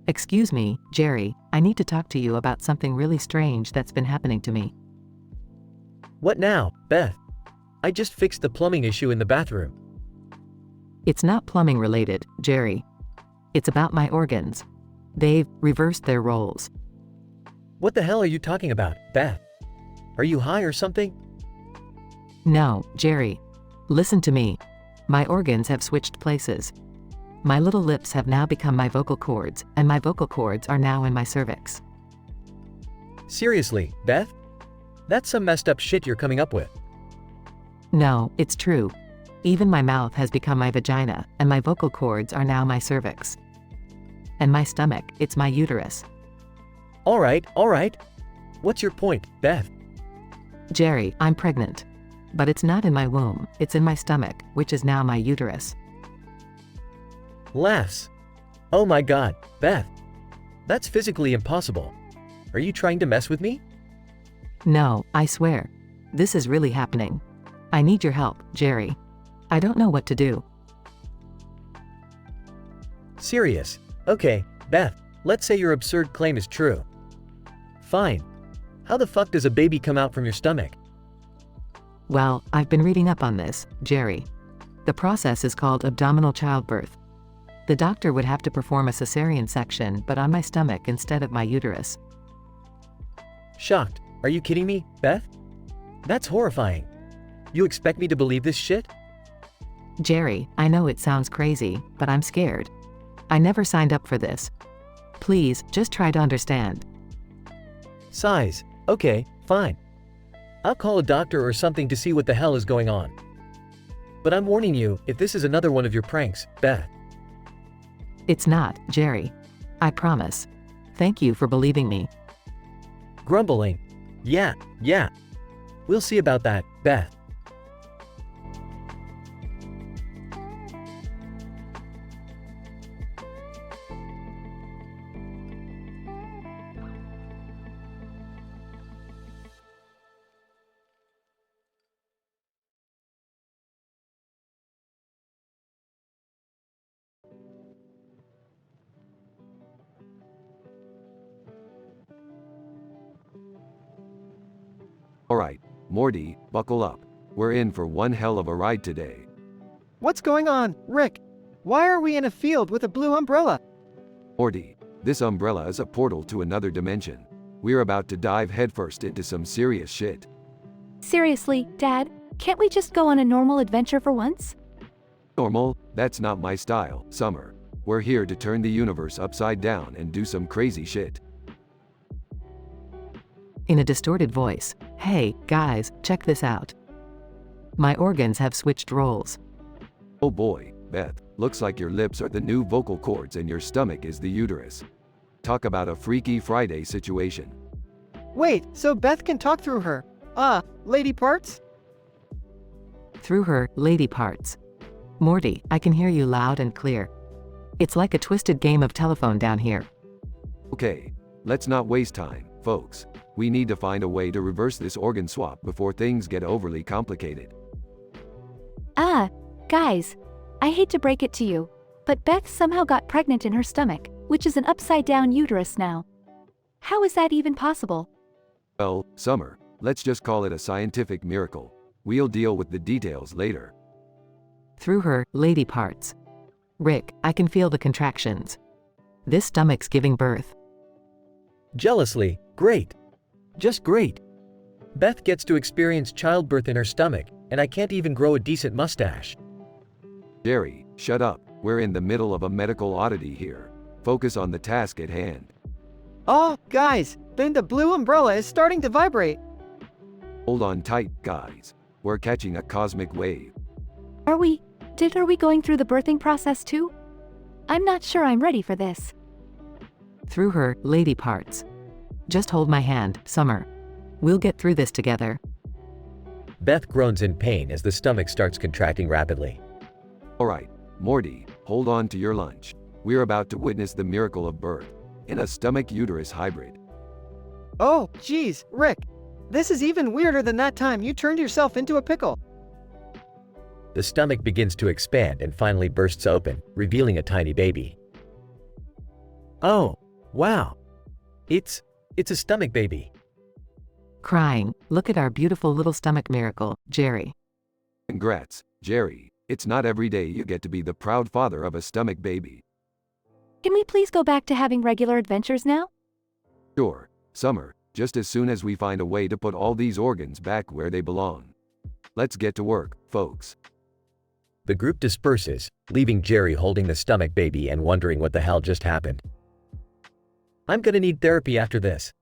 Excuse me, Jerry, I need to talk to you about something really strange that's been happening to me. What now, Beth? I just fixed the plumbing issue in the bathroom. It's not plumbing related, Jerry. It's about my organs. They've reversed their roles. What the hell are you talking about, Beth? Are you high or something? No, Jerry. Listen to me. My organs have switched places. My little lips have now become my vocal cords, and my vocal cords are now in my cervix. Seriously, Beth? That's some messed up shit you're coming up with. No, it's true. Even my mouth has become my vagina, and my vocal cords are now my cervix. And my stomach, it's my uterus. All right. What's your point, Beth? Jerry, I'm pregnant. But it's not in my womb, it's in my stomach, which is now my uterus. Laughs. Oh my god, Beth. That's physically impossible. Are you trying to mess with me? No, I swear. This is really happening. I need your help, Jerry. I don't know what to do. Serious. Okay, Beth, let's say your absurd claim is true. Fine. How the fuck does a baby come out from your stomach? Well, I've been reading up on this, Jerry. The process is called abdominal childbirth. The doctor would have to perform a cesarean section, but on my stomach instead of my uterus. Shocked. Are you kidding me, Beth? That's horrifying. You expect me to believe this shit? Jerry, I know it sounds crazy, but I'm scared. I never signed up for this. Please, just try to understand. Sighs. Okay, fine. I'll call a doctor or something to see what the hell is going on. But I'm warning you, if this is another one of your pranks, Beth. It's not, Jerry. I promise. Thank you for believing me. Grumbling. Yeah. We'll see about that, Beth. Alright, Morty, buckle up. We're in for one hell of a ride today. What's going on, Rick? Why are we in a field with a blue umbrella? Morty, this umbrella is a portal to another dimension. We're about to dive headfirst into some serious shit. Seriously, Dad, can't we just go on a normal adventure for once? Normal? That's not my style, Summer. We're here to turn the universe upside down and do some crazy shit. In a distorted voice, hey, guys, check this out. My organs have switched roles. Oh boy, Beth, looks like your lips are the new vocal cords and your stomach is the uterus. Talk about a Freaky Friday situation. Wait, so Beth can talk through her, lady parts? Through her lady parts. Morty, I can hear you loud and clear. It's like a twisted game of telephone down here. Okay, let's not waste time, folks. We need to find a way to reverse this organ swap before things get overly complicated. Guys, I hate to break it to you, but Beth somehow got pregnant in her stomach, which is an upside-down uterus now. How is that even possible? Well, Summer, let's just call it a scientific miracle. We'll deal with the details later. Through her lady parts. Rick, I can feel the contractions. This stomach's giving birth. Jealously, great. Just great. Beth gets to experience childbirth in her stomach, and I can't even grow a decent mustache. Jerry, shut up. We're in the middle of a medical oddity here. Focus on the task at hand. Oh, guys, then the blue umbrella is starting to vibrate. Hold on tight, guys. We're catching a cosmic wave. Are we going through the birthing process too? I'm not sure I'm ready for this. through her lady parts. Just hold my hand, Summer. We'll get through this together. Beth groans in pain as the stomach starts contracting rapidly. Alright, Morty, hold on to your lunch. We're about to witness the miracle of birth in a stomach-uterus hybrid. Oh, geez, Rick. This is even weirder than that time you turned yourself into a pickle. The stomach begins to expand and finally bursts open, revealing a tiny baby. Oh, wow. It's a stomach baby. Crying, look at our beautiful little stomach miracle, Jerry. Congrats, Jerry. It's not every day you get to be the proud father of a stomach baby. Can we please go back to having regular adventures now? Sure, Summer, just as soon as we find a way to put all these organs back where they belong. Let's get to work, folks. The group disperses, leaving Jerry holding the stomach baby and wondering what the hell just happened. I'm gonna need therapy after this.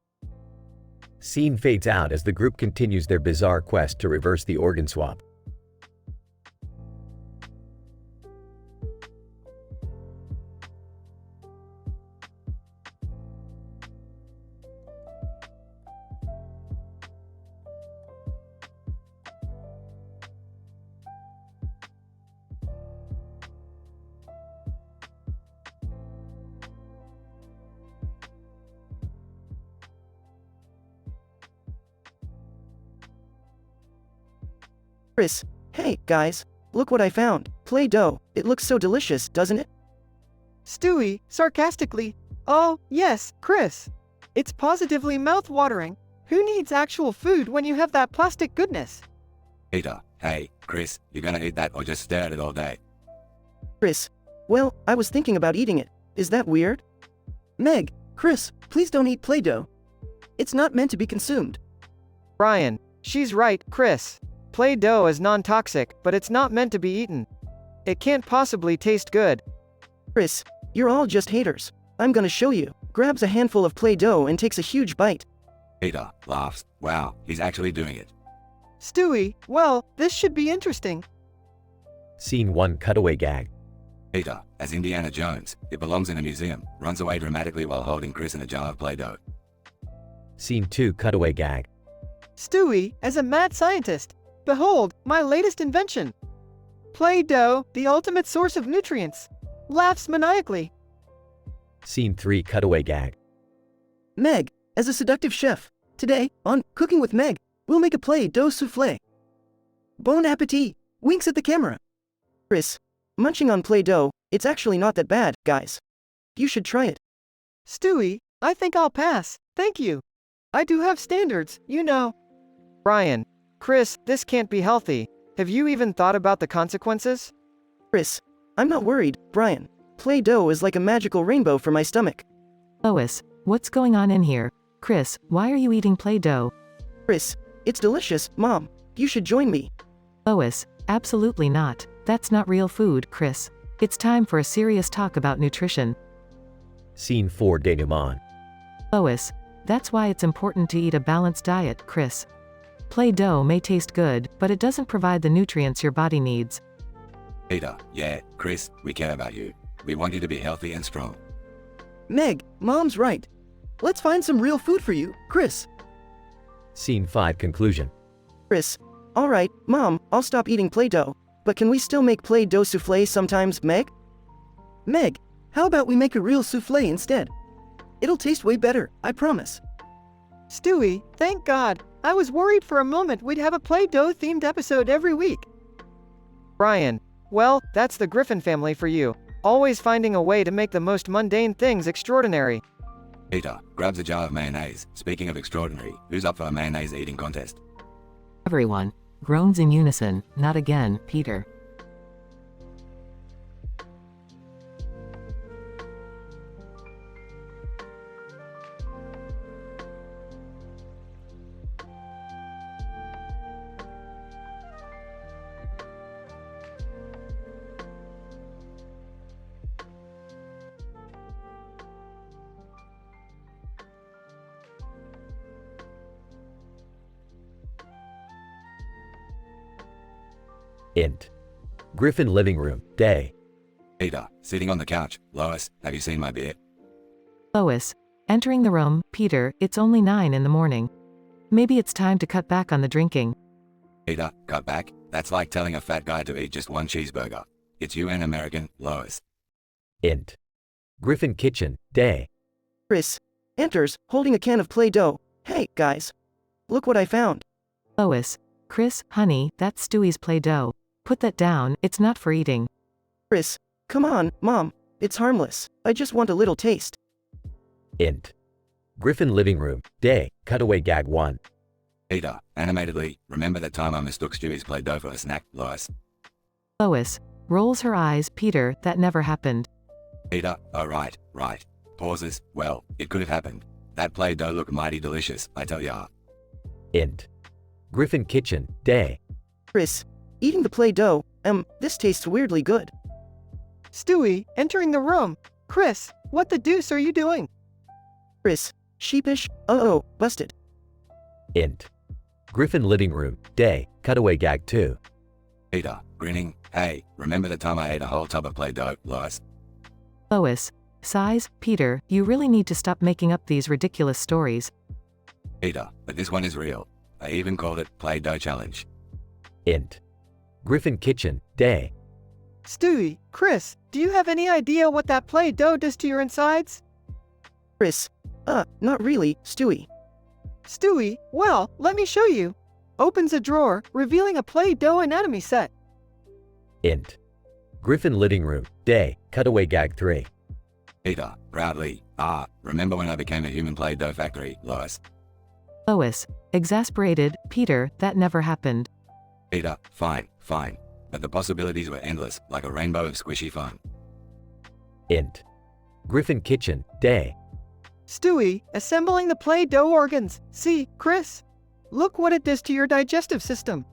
Scene fades out as the group continues their bizarre quest to reverse the organ swap. Chris, hey, guys, look what I found. Play-Doh. It looks so delicious, doesn't it? Stewie, sarcastically, oh, yes, Chris. It's positively mouth-watering. Who needs actual food when you have that plastic goodness? Peter, hey, Chris, you gonna eat that or just stare at it all day? Chris, well, I was thinking about eating it. Is that weird? Meg, Chris, please don't eat Play-Doh. It's not meant to be consumed. Brian, she's right, Chris. Play-Doh is non-toxic, but it's not meant to be eaten. It can't possibly taste good. Chris, you're all just haters. I'm gonna show you. Grabs a handful of Play-Doh and takes a huge bite. Peter laughs. Wow, he's actually doing it. Stewie, well, this should be interesting. Scene 1 cutaway gag. Peter, as Indiana Jones, it belongs in a museum, runs away dramatically while holding Chris in a jar of Play-Doh. Scene 2 cutaway gag. Stewie, as a mad scientist, behold, my latest invention. Play-Doh, the ultimate source of nutrients. Laughs maniacally. Scene 3 cutaway gag. Meg, as a seductive chef, today, on Cooking with Meg, we'll make a Play-Doh souffle. Bon appetit, winks at the camera. Chris, munching on Play-Doh, it's actually not that bad, guys. You should try it. Stewie, I think I'll pass, thank you. I do have standards, you know. Brian, Chris, this can't be healthy. Have you even thought about the consequences? Chris, I'm not worried, Brian. Play-Doh is like a magical rainbow for my stomach. Lois, what's going on in here? Chris, why are you eating Play-Doh? Chris, it's delicious, Mom. You should join me. Lois, absolutely not. That's not real food, Chris. It's time for a serious talk about nutrition. Scene 4 denouement. Lois, that's why it's important to eat a balanced diet, Chris. Play-Doh may taste good, but it doesn't provide the nutrients your body needs. Peter, yeah, Chris, we care about you. We want you to be healthy and strong. Meg, Mom's right. Let's find some real food for you, Chris. Scene 5 conclusion. Chris, alright, Mom, I'll stop eating Play-Doh, but can we still make Play-Doh souffle sometimes, Meg? Meg, how about we make a real souffle instead? It'll taste way better, I promise. Stewie, thank God. I was worried for a moment we'd have a Play-Doh themed episode every week. Brian, well, that's the Griffin family for you. Always finding a way to make the most mundane things extraordinary. Peter grabs a jar of mayonnaise. Speaking of extraordinary, who's up for a mayonnaise eating contest? Everyone groans in unison. Not again, Peter. Int. Griffin living room, day. Peter, sitting on the couch. Lois, have you seen my beer? Lois. Entering the room, Peter, it's only 9 in the morning. Maybe it's time to cut back on the drinking. Peter, cut back? That's like telling a fat guy to eat just one cheeseburger. It's UN American, Lois. Int. Griffin Kitchen, Day. Chris enters, holding a can of Play-Doh. Hey, guys. Look what I found. Lois. Chris, honey, that's Stewie's Play-Doh. Put that down, it's not for eating. Chris, come on, Mom. It's harmless. I just want a little taste. Int. Griffin Living Room, Day, Cutaway Gag 1. Peter, animatedly, remember that time I mistook Stewie's Play-Doh for a snack, Lois? Lois. Rolls her eyes, Peter, that never happened. Peter, oh right. Pauses, well, it could have happened. That Play-Doh looked mighty delicious, I tell ya. Int. Griffin Kitchen, Day. Chris, eating the Play-Doh, this tastes weirdly good. Stewie, entering the room. Chris, what the deuce are you doing? Chris, sheepish, uh-oh, busted. Int. Griffin Living Room, Day, Cutaway Gag 2. Peter, grinning, hey, remember the time I ate a whole tub of Play-Doh, Lois? Lois. Sighs, Peter, you really need to stop making up these ridiculous stories. Peter, but this one is real. I even called it Play-Doh Challenge. Int. Griffin Kitchen, Day. Stewie, Chris, do you have any idea what that Play-Doh does to your insides? Chris, not really, Stewie. Stewie, well, let me show you. Opens a drawer, revealing a Play-Doh anatomy set. Int. Griffin Living Room, Day, Cutaway Gag 3. Peter, proudly, remember when I became a human Play-Doh factory, Lois? Lois. Exasperated, Peter, that never happened. Peter, fine. But the possibilities were endless, like a rainbow of squishy fun. Int. Griffin Kitchen, Day. Stewie, assembling the Play-Doh organs. See, Chris? Look what it does to your digestive system.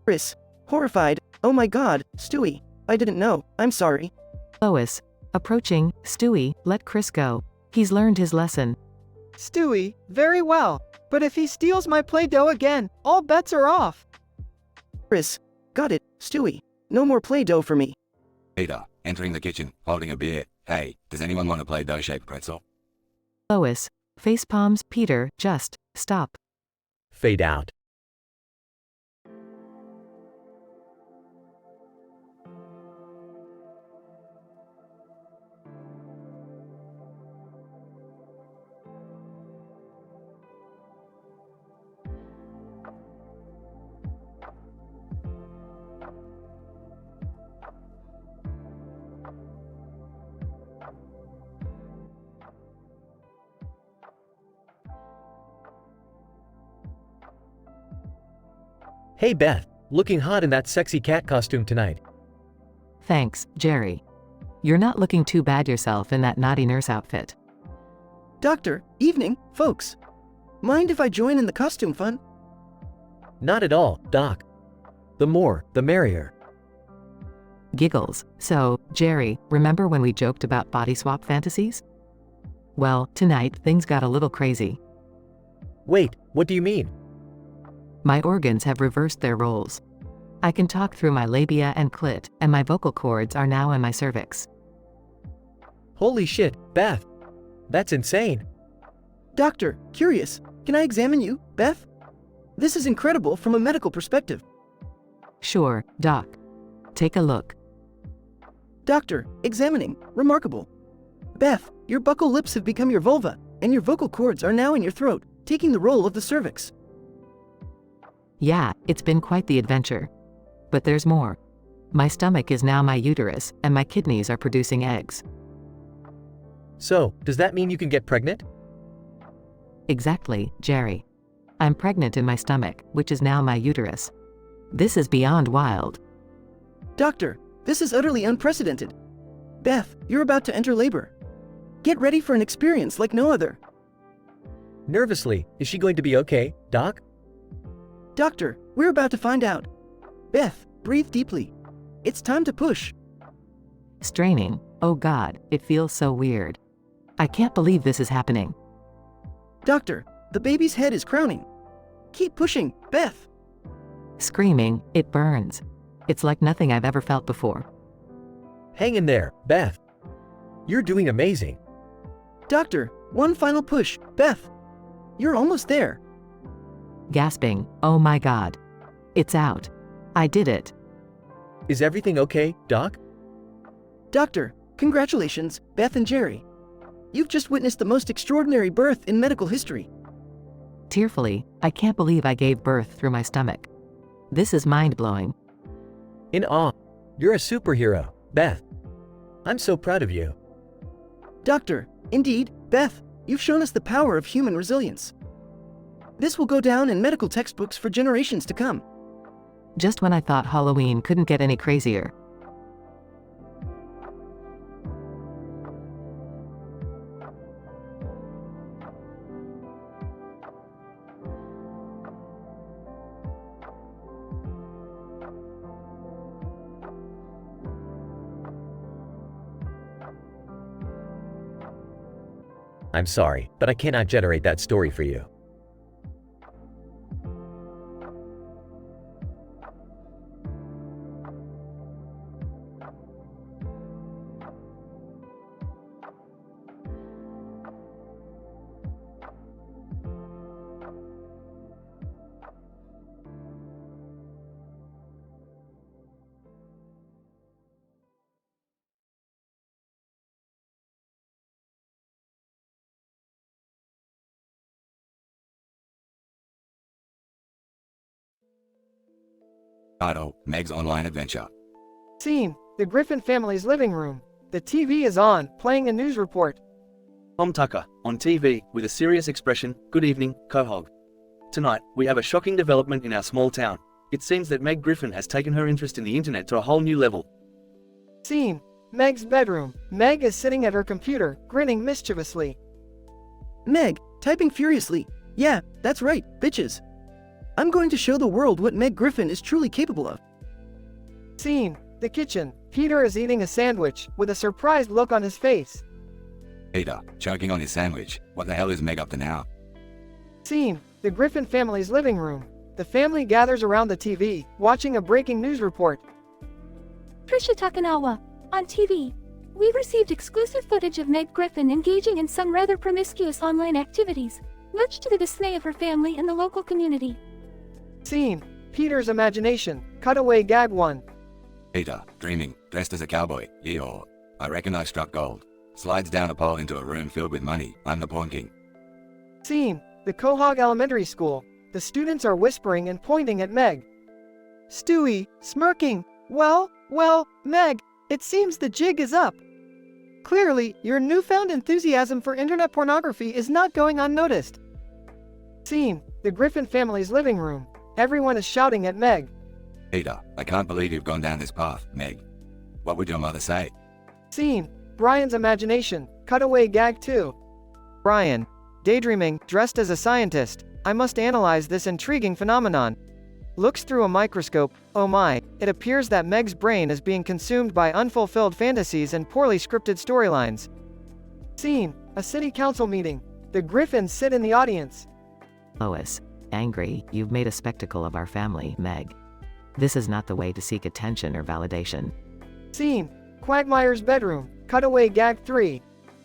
Chris, horrified, oh my god, Stewie, I didn't know, I'm sorry. Lois. Approaching, Stewie, let Chris go. He's learned his lesson. Stewie, very well. But if he steals my Play-Doh again, all bets are off. Chris, got it, Stewie. No more Play-Doh for me. Peter, entering the kitchen, holding a beer. Hey, does anyone want a Play-Doh shaped pretzel? Lois. Facepalms, Peter, just stop. Fade out. Hey Beth, looking hot in that sexy cat costume tonight. Thanks, Jerry. You're not looking too bad yourself in that naughty nurse outfit. Doctor, evening, folks. Mind if I join in the costume fun? Not at all, Doc. The more, the merrier. Giggles. So, Jerry, remember when we joked about body swap fantasies? Well, tonight things got a little crazy. Wait, what do you mean? My organs have reversed their roles. I can talk through my labia and clit, and my vocal cords are now in my cervix. Holy shit, Beth. That's insane. Doctor, curious, can I examine you, Beth? This is incredible from a medical perspective. Sure, Doc. Take a look. Doctor, examining, remarkable. Beth, your buccal lips have become your vulva, and your vocal cords are now in your throat, taking the role of the cervix. Yeah, it's been quite the adventure. But there's more. My stomach is now my uterus, and my kidneys are producing eggs. So, does that mean you can get pregnant? Exactly, Jerry. I'm pregnant in my stomach, which is now my uterus. This is beyond wild. Doctor, this is utterly unprecedented. Beth, you're about to enter labor. Get ready for an experience like no other. Nervously, is she going to be okay, Doc? Doctor, we're about to find out. Beth, breathe deeply. It's time to push. Straining. Oh God, it feels so weird. I can't believe this is happening. Doctor, the baby's head is crowning. Keep pushing, Beth. Screaming, it burns. It's like nothing I've ever felt before. Hang in there, Beth. You're doing amazing. Doctor, One final push, Beth. You're almost there. Gasping, oh my god. It's out. I did it. Is everything okay, Doc? Doctor, congratulations, Beth and Jerry. You've just witnessed the most extraordinary birth in medical history. Tearfully, I can't believe I gave birth through my stomach. This is mind-blowing. In awe. You're a superhero, Beth. I'm so proud of you. Doctor, indeed, Beth, you've shown us the power of human resilience. This will go down in medical textbooks for generations to come. Just when I thought Halloween couldn't get any crazier. I'm sorry, but I cannot generate that story for you. Title, Meg's Online Adventure. Scene, the Griffin family's living room. The TV is on, playing a news report. Tom Tucker, on TV, with a serious expression, "Good evening, Quahog. Tonight, we have a shocking development in our small town. It seems that Meg Griffin has taken her interest in the internet to a whole new level." Scene, Meg's bedroom. Meg is sitting at her computer, grinning mischievously. Meg, typing furiously. Yeah, that's right, bitches. I'm going to show the world what Meg Griffin is truly capable of. Scene, the kitchen. Peter is eating a sandwich, with a surprised look on his face. Peter, choking on his sandwich. What the hell is Meg up to now? Scene, the Griffin family's living room. The family gathers around the TV, watching a breaking news report. Trisha Takanawa, on TV. We've received exclusive footage of Meg Griffin engaging in some rather promiscuous online activities, much to the dismay of her family and the local community. Scene, Peter's imagination. Cutaway gag 1. Peter, dreaming, dressed as a cowboy. Yeehaw. I reckon I struck gold. Slides down a pole into a room filled with money. I'm the pawn king. Scene, the Quahog Elementary School. The students are whispering and pointing at Meg. Stewie, smirking. Well, Meg, it seems the jig is up. Clearly, your newfound enthusiasm for internet pornography is not going unnoticed. Scene, the Griffin family's living room. Everyone is shouting at Meg. Peter, I can't believe you've gone down this path, Meg. What would your mother say? Scene, Brian's imagination. Cutaway gag 2. Brian, daydreaming, dressed as a scientist. I must analyze this intriguing phenomenon. Looks through a microscope. Oh my, it appears that Meg's brain is being consumed by unfulfilled fantasies and poorly scripted storylines. Scene, a city council meeting. The Griffins sit in the audience. Lois, angry, you've made a spectacle of our family, Meg. This is not the way to seek attention or validation. Scene, Quagmire's bedroom. Cutaway gag 3.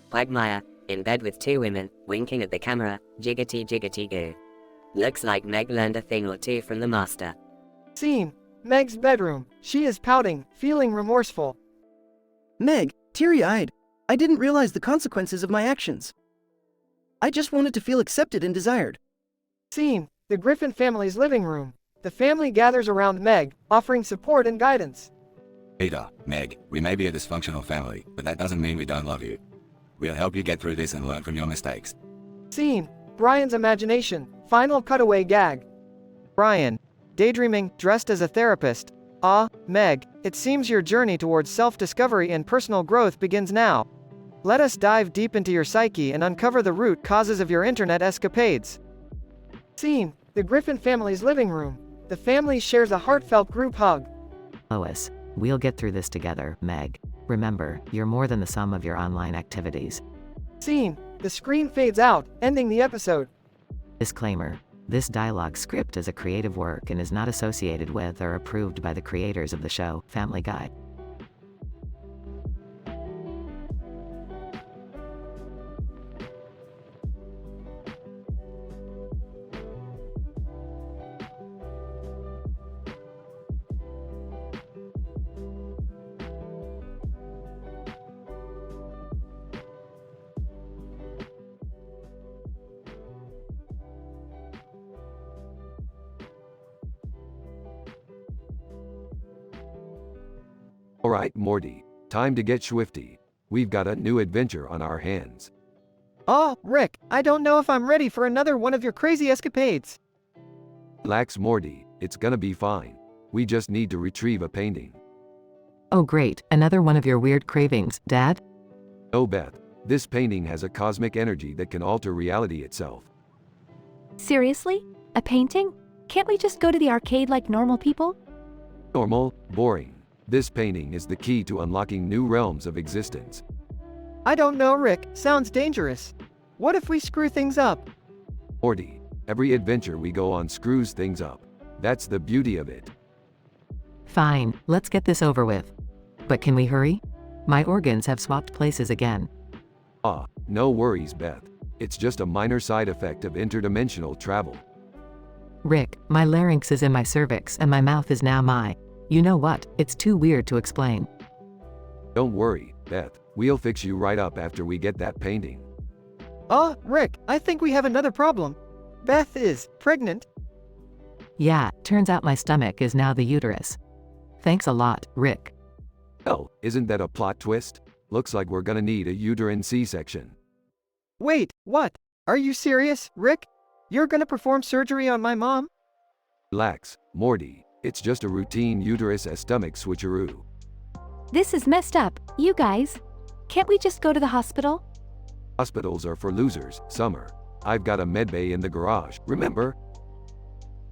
Quagmire, in bed with two women, winking at the camera, jiggity jiggity goo. Looks like Meg learned a thing or two from the master. Scene, Meg's bedroom. She is pouting, feeling remorseful. Meg, teary-eyed. I didn't realize the consequences of my actions. I just wanted to feel accepted and desired. Scene, the Griffin family's living room. The family gathers around Meg, offering support and guidance. Peter, Meg, we may be a dysfunctional family, but that doesn't mean we don't love you. We'll help you get through this and learn from your mistakes. Scene, Brian's imagination. Final cutaway gag. Brian, daydreaming, dressed as a therapist. Ah, Meg, it seems your journey towards self-discovery and personal growth begins now. Let us dive deep into your psyche and uncover the root causes of your internet escapades. Scene, the Griffin family's living room. The family shares a heartfelt group hug. Lois, we'll get through this together, Meg. Remember, you're more than the sum of your online activities. Scene, the screen fades out, ending the episode. Disclaimer. This dialogue script is a creative work and is not associated with or approved by the creators of the show, Family Guy. Alright, Morty. Time to get swifty. We've got a new adventure on our hands. Oh, Rick, I don't know if I'm ready for another one of your crazy escapades. Relax, Morty. It's gonna be fine. We just need to retrieve a painting. Oh great, another one of your weird cravings, Dad? Oh, Beth. This painting has a cosmic energy that can alter reality itself. Seriously? A painting? Can't we just go to the arcade like normal people? Normal, boring. This painting is the key to unlocking new realms of existence. I don't know, Rick. Sounds dangerous. What if we screw things up? Morty, every adventure we go on screws things up. That's the beauty of it. Fine, let's get this over with. But can we hurry? My organs have swapped places again. Ah, no worries, Beth. It's just a minor side effect of interdimensional travel. Rick, my larynx is in my cervix and my mouth is now my... You know what, it's too weird to explain. Don't worry, Beth. We'll fix you right up after we get that painting. Oh, Rick, I think we have another problem. Beth is pregnant. Yeah, turns out my stomach is now the uterus. Thanks a lot, Rick. Oh, isn't that a plot twist? Looks like we're gonna need a uterine C-section. Wait, what? Are you serious, Rick? You're gonna perform surgery on my mom? Relax, Morty. It's just a routine uterus-stomach switcheroo. This is messed up, you guys. Can't we just go to the hospital? Hospitals are for losers, Summer. I've got a medbay in the garage, remember?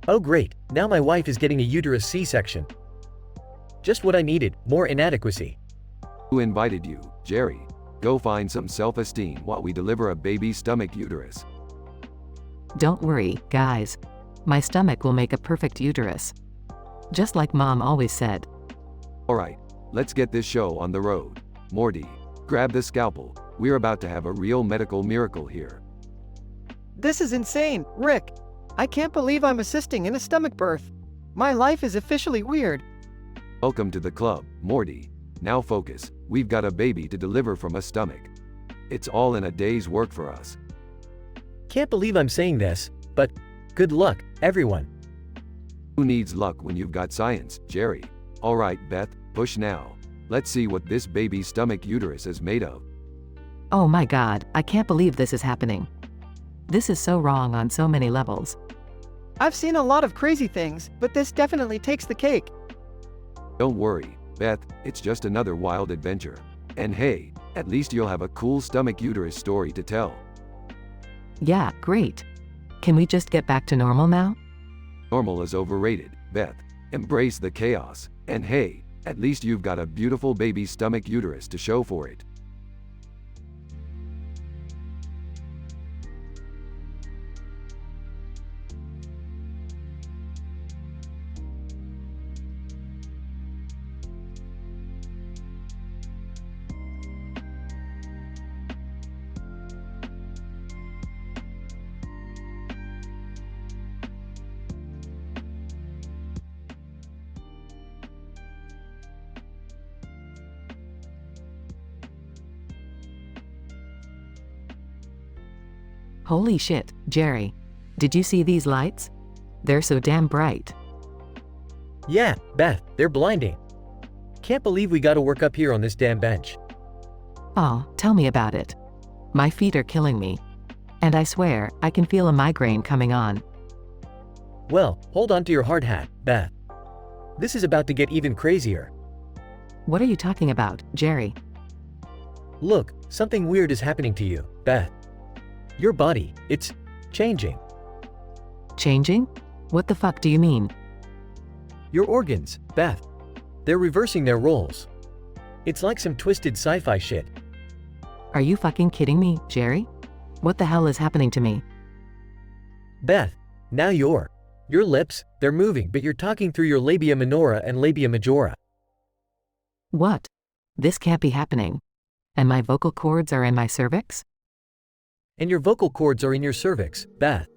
Oh great, now my wife is getting a uterus C-section. Just what I needed, more inadequacy. Who invited you, Jerry? Go find some self-esteem while we deliver a baby stomach uterus. Don't worry, guys. My stomach will make a perfect uterus. Just like Mom always said. Alright, let's get this show on the road. Morty, grab the scalpel. We're about to have a real medical miracle here. This is insane, Rick. I can't believe I'm assisting in a stomach birth. My life is officially weird. Welcome to the club, Morty. Now focus. We've got a baby to deliver from a stomach. It's all in a day's work for us. Can't believe I'm saying this, but good luck, everyone. Who needs luck when you've got science, Jerry? Alright, Beth, push now. Let's see what this baby's stomach uterus is made of. Oh my god, I can't believe this is happening. This is so wrong on so many levels. I've seen a lot of crazy things, but this definitely takes the cake. Don't worry, Beth, it's just another wild adventure. And hey, at least you'll have a cool stomach uterus story to tell. Yeah, great. Can we just get back to normal now? Normal is overrated, Beth. Embrace the chaos. And hey, at least you've got a beautiful baby stomach uterus to show for it. Holy shit, Jerry. Did you see these lights? They're so damn bright. Yeah, Beth, they're blinding. Can't believe we gotta work up here on this damn bench. Oh, tell me about it. My feet are killing me. And I swear, I can feel a migraine coming on. Well, hold on to your hard hat, Beth. This is about to get even crazier. What are you talking about, Jerry? Look, something weird is happening to you, Beth. Your body, it's changing. Changing? What the fuck do you mean? Your organs, Beth. They're reversing their roles. It's like some twisted sci-fi shit. Are you fucking kidding me, Jerry? What the hell is happening to me? Beth, now your lips, they're moving, but you're talking through your labia minora and labia majora. What? This can't be happening. And my vocal cords are in my cervix? And your vocal cords are in your cervix, Beth.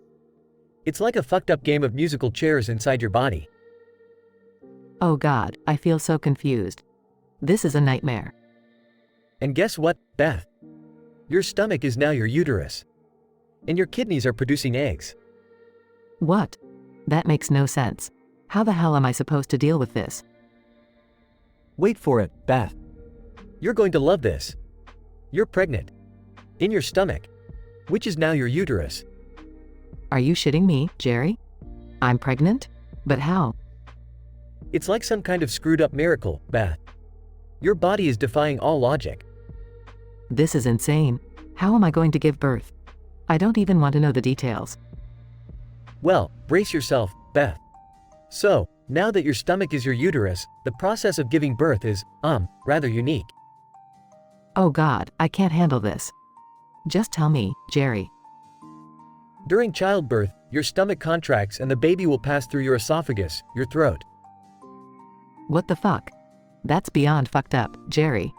It's like a fucked up game of musical chairs inside your body. Oh god, I feel so confused. This is a nightmare. And guess what, Beth? Your stomach is now your uterus. And your kidneys are producing eggs. What? That makes no sense. How the hell am I supposed to deal with this? Wait for it, Beth. You're going to love this. You're pregnant. In your stomach, which is now your uterus. Are you shitting me, Jerry? I'm pregnant? But how? It's like some kind of screwed up miracle, Beth. Your body is defying all logic. This is insane. How am I going to give birth? I don't even want to know the details. Well, brace yourself, Beth. So, now that your stomach is your uterus, the process of giving birth is, rather unique. Oh God, I can't handle this. Just tell me, Jerry. During childbirth, your stomach contracts and the baby will pass through your esophagus, your throat. What the fuck? That's beyond fucked up, Jerry.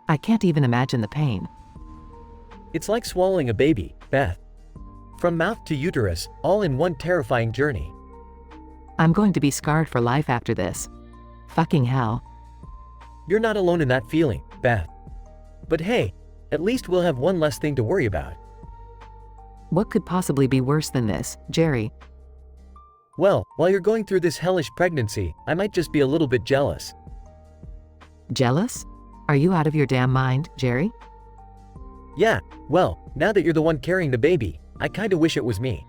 I can't even imagine the pain. It's like swallowing a baby, Beth. From mouth to uterus, all in one terrifying journey. I'm going to be scarred for life after this. Fucking hell. You're not alone in that feeling, Beth. But hey, at least we'll have one less thing to worry about. What could possibly be worse than this, Jerry? Well, while you're going through this hellish pregnancy, I might just be a little bit jealous. Jealous? Are you out of your damn mind, Jerry? Yeah, well, now that you're the one carrying the baby, I kinda wish it was me.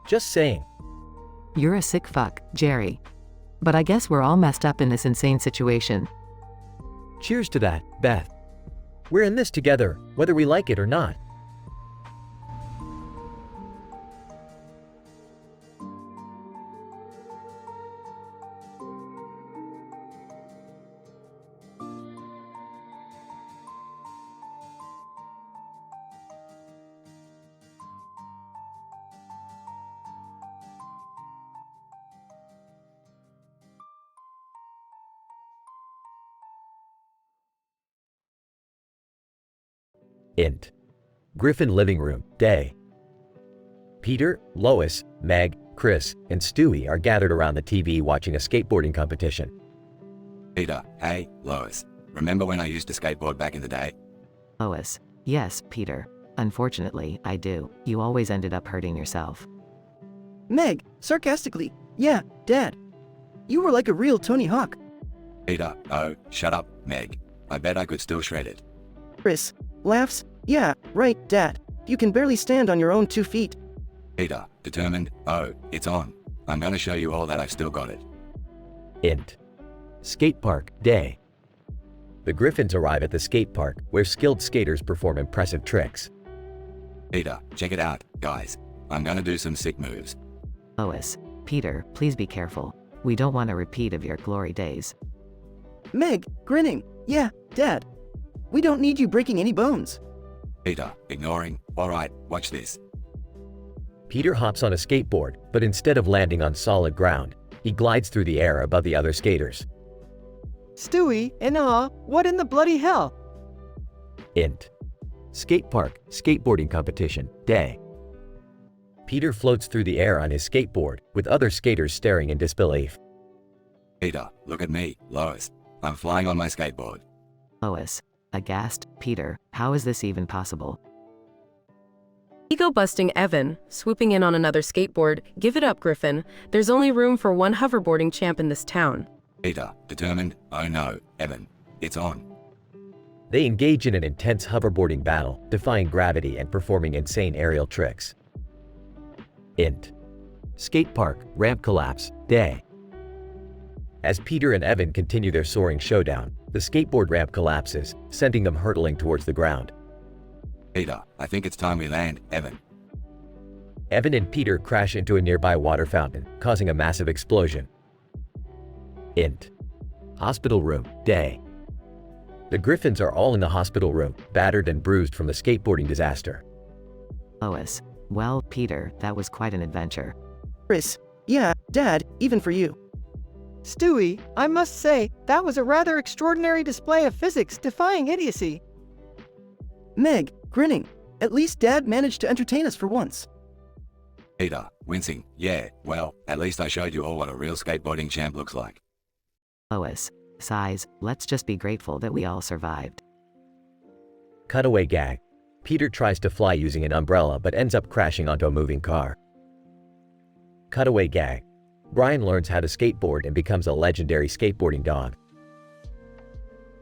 Just saying. You're a sick fuck, Jerry. But I guess we're all messed up in this insane situation. Cheers to that, Beth. We're in this together, whether we like it or not. Int. Griffin living room, day. Peter, Lois, Meg, Chris, and Stewie are gathered around the TV watching a skateboarding competition. Peter, hey, Lois. Remember when I used to skateboard back in the day? Lois. Yes, Peter. Unfortunately, I do. You always ended up hurting yourself. Meg, sarcastically, yeah, Dad. You were like a real Tony Hawk. Peter, oh, shut up, Meg. I bet I could still shred it. Chris, laughs, yeah, right, Dad. You can barely stand on your own 2 feet. Peter, determined, oh, it's on. I'm gonna show you all that I've still got it. Int. Skate park, day. The Griffins arrive at the skate park, where skilled skaters perform impressive tricks. Peter, check it out, guys. I'm gonna do some sick moves. Lois. Peter, please be careful. We don't want a repeat of your glory days. Meg, grinning, yeah, Dad. We don't need you breaking any bones. Peter, ignoring, alright, watch this. Peter hops on a skateboard, but instead of landing on solid ground, he glides through the air above the other skaters. Stewie, in awe, what in the bloody hell? Int. Skate park, skateboarding competition, day. Peter floats through the air on his skateboard, with other skaters staring in disbelief. Peter, look at me, Lois. I'm flying on my skateboard. Lois. Aghast. Peter, how is this even possible? Ego-busting Evan, swooping in on another skateboard. Give it up, Griffin. There's only room for one hoverboarding champ in this town. Peter, determined, oh no, Evan. It's on. They engage in an intense hoverboarding battle, defying gravity and performing insane aerial tricks. Int. Skate park, ramp collapse, day. As Peter and Evan continue their soaring showdown, the skateboard ramp collapses, sending them hurtling towards the ground. Peter, I think it's time we land, Evan. Evan and Peter crash into a nearby water fountain, causing a massive explosion. Int. Hospital room, day. The Griffins are all in the hospital room, battered and bruised from the skateboarding disaster. Lois. Well, Peter, that was quite an adventure. Chris, yeah, Dad, even for you. Stewie, I must say, that was a rather extraordinary display of physics defying idiocy. Meg, grinning, at least Dad managed to entertain us for once. Peter, wincing, yeah, well, at least I showed you all what a real skateboarding champ looks like. Lois. Sighs. Let's just be grateful that we all survived. Cutaway gag. Peter tries to fly using an umbrella but ends up crashing onto a moving car. Cutaway gag. Brian learns how to skateboard and becomes a legendary skateboarding dog.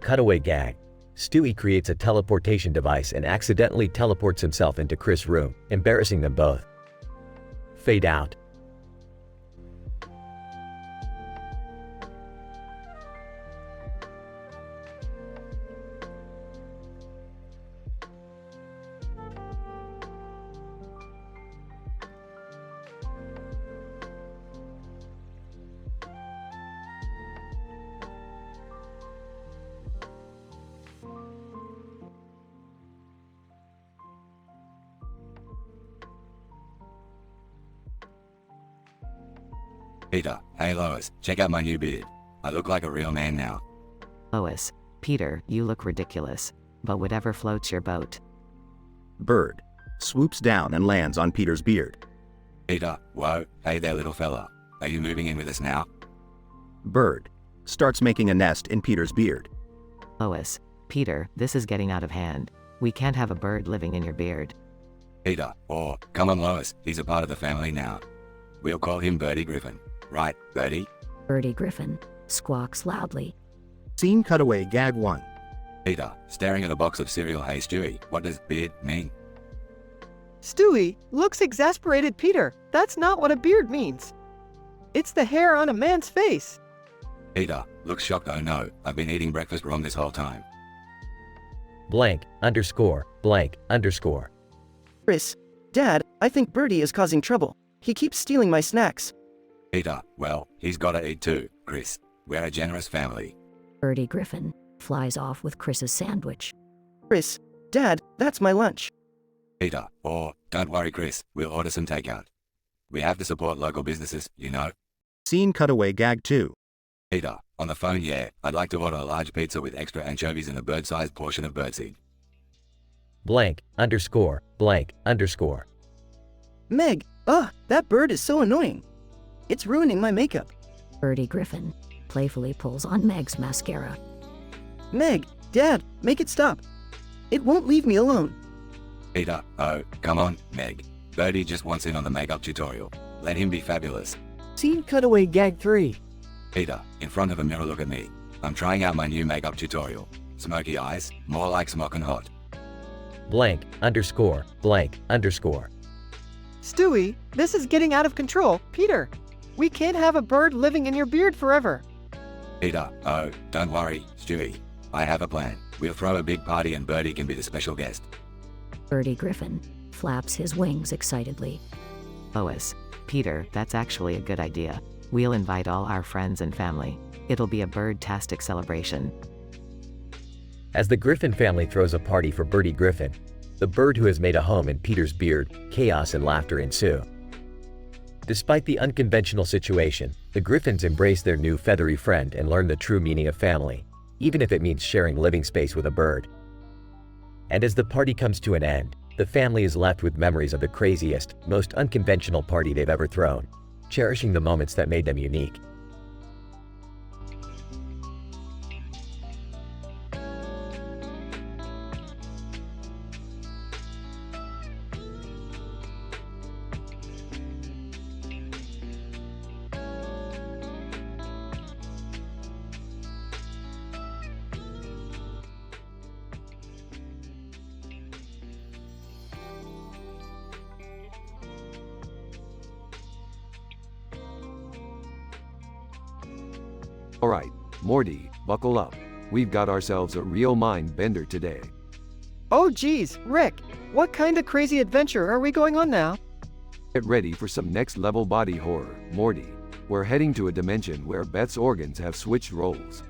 Cutaway gag. Stewie creates a teleportation device and accidentally teleports himself into Chris' room, embarrassing them both. Fade out. Peter, hey Lois, check out my new beard. I look like a real man now. Lois, Peter, you look ridiculous. But whatever floats your boat. Bird swoops down and lands on Peter's beard. Peter, whoa, hey there little fella. Are you moving in with us now? Bird starts making a nest in Peter's beard. Lois, Peter, this is getting out of hand. We can't have a bird living in your beard. Peter, come on Lois, he's a part of the family now. We'll call him Birdie Griffin. Right, Birdie? Birdie Griffin squawks loudly. Scene cutaway gag 1. Peter, staring at a box of cereal. Hey Stewie, what does beard mean? Stewie looks exasperated. Peter, that's not what a beard means. It's the hair on a man's face. Peter, looks shocked. Oh no, I've been eating breakfast wrong this whole time. Blank, underscore, blank, underscore. Chris, Dad, I think Birdie is causing trouble. He keeps stealing my snacks. Peter, well, he's gotta eat too, Chris. We're a generous family. Birdie Griffin flies off with Chris's sandwich. Chris, Dad, that's my lunch. Peter, don't worry Chris, we'll order some takeout. We have to support local businesses, you know. Scene cutaway gag 2. Peter, on the phone, yeah, I'd like to order a large pizza with extra anchovies and a bird-sized portion of birdseed. Blank, underscore, blank, underscore. Meg, that bird is so annoying. It's ruining my makeup. Birdie Griffin playfully pulls on Meg's mascara. Meg, Dad, make it stop. It won't leave me alone. Peter, come on, Meg. Birdie just wants in on the makeup tutorial. Let him be fabulous. Scene cutaway gag 3. Peter, in front of a mirror, look at me. I'm trying out my new makeup tutorial. Smoky eyes, more like smoking hot. Blank, underscore, blank, underscore. Stewie, this is getting out of control. Peter, we can't have a bird living in your beard forever. Peter, don't worry, Stewie. I have a plan. We'll throw a big party and Birdie can be the special guest. Birdie Griffin flaps his wings excitedly. Lois, Peter, that's actually a good idea. We'll invite all our friends and family. It'll be a bird-tastic celebration. As the Griffin family throws a party for Birdie Griffin, the bird who has made a home in Peter's beard, chaos and laughter ensue. Despite the unconventional situation, the Griffins embrace their new feathery friend and learn the true meaning of family, even if it means sharing living space with a bird. And as the party comes to an end, the family is left with memories of the craziest, most unconventional party they've ever thrown, cherishing the moments that made them unique. Alright, Morty, buckle up. We've got ourselves a real mind bender today. Oh geez, Rick, what kind of crazy adventure are we going on now? Get ready for some next level body horror, Morty. We're heading to a dimension where Beth's organs have switched roles.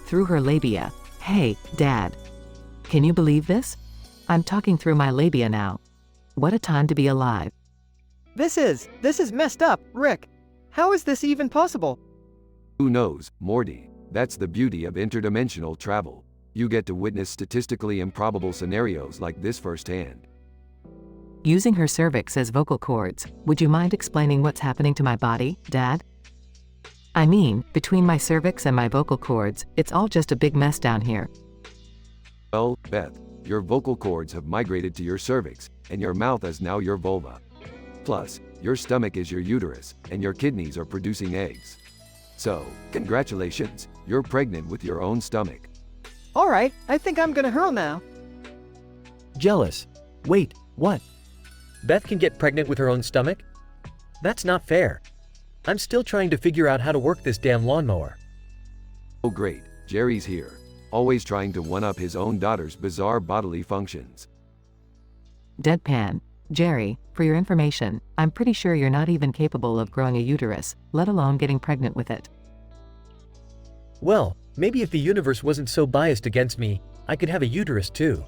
Through her labia. Hey, Dad. Can you believe this? I'm talking through my labia now. What a time to be alive. This is messed up, Rick. How is this even possible? Who knows, Morty? That's the beauty of interdimensional travel. You get to witness statistically improbable scenarios like this firsthand. Using her cervix as vocal cords, would you mind explaining what's happening to my body, Dad? I mean, between my cervix and my vocal cords, it's all just a big mess down here. Well, Beth, your vocal cords have migrated to your cervix, and your mouth is now your vulva. Plus, your stomach is your uterus, and your kidneys are producing eggs. So, congratulations, you're pregnant with your own stomach. Alright, I think I'm gonna hurl now. Jealous. Wait, what? Beth can get pregnant with her own stomach? That's not fair. I'm still trying to figure out how to work this damn lawnmower. Oh great, Jerry's here. Always trying to one-up his own daughter's bizarre bodily functions. Deadpan. Jerry, for your information, I'm pretty sure you're not even capable of growing a uterus, let alone getting pregnant with it. Well, maybe if the universe wasn't so biased against me, I could have a uterus too.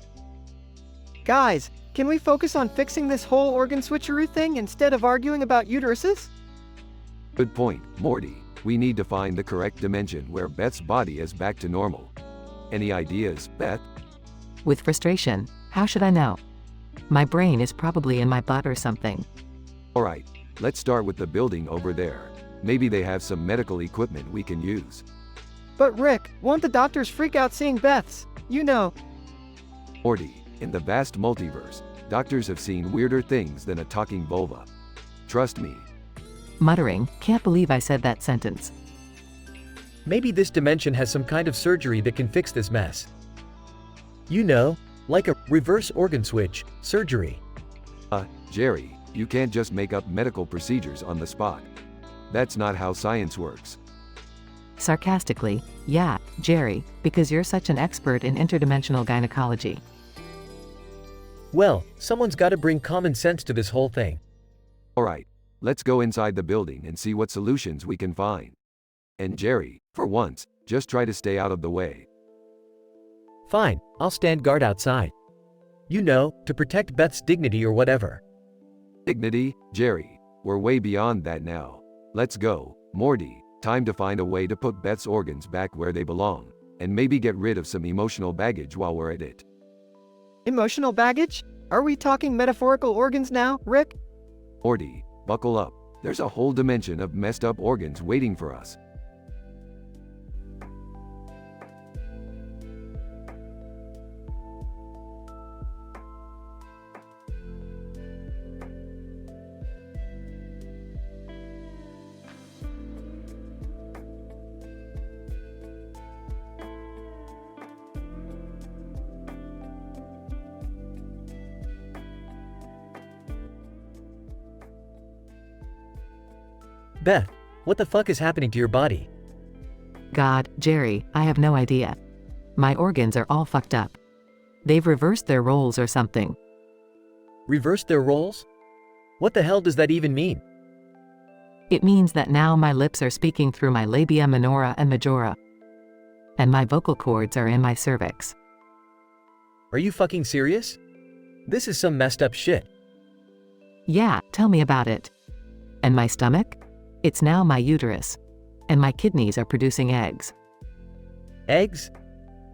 Guys, can we focus on fixing this whole organ switcheroo thing instead of arguing about uteruses? Good point, Morty. We need to find the correct dimension where Beth's body is back to normal. Any ideas, Beth? With frustration, how should I know? My brain is probably in my butt or something. Alright, let's start with the building over there. Maybe they have some medical equipment we can use. But Rick, won't the doctors freak out seeing Beth's? You know. Morty, in the vast multiverse, doctors have seen weirder things than a talking vulva. Trust me. Muttering, can't believe I said that sentence. Maybe this dimension has some kind of surgery that can fix this mess. You know, like a reverse organ switch surgery. Jerry, you can't just make up medical procedures on the spot. That's not how science works. Sarcastically, yeah, Jerry, because you're such an expert in interdimensional gynecology. Well, someone's got to bring common sense to this whole thing. Alright, let's go inside the building and see what solutions we can find. And Jerry, for once, just try to stay out of the way. Fine, I'll stand guard outside. You know, to protect Beth's dignity or whatever. Dignity, Jerry, we're way beyond that now. Let's go, Morty, time to find a way to put Beth's organs back where they belong, and maybe get rid of some emotional baggage while we're at it. Emotional baggage? Are we talking metaphorical organs now, Rick? Morty, buckle up. There's a whole dimension of messed up organs waiting for us. Beth, what the fuck is happening to your body? God, Jerry, I have no idea. My organs are all fucked up. They've reversed their roles or something. Reversed their roles? What the hell does that even mean? It means that now my lips are speaking through my labia minora and majora. And my vocal cords are in my cervix. Are you fucking serious? This is some messed up shit. Yeah, tell me about it. And my stomach? It's now my uterus. And my kidneys are producing eggs. Eggs?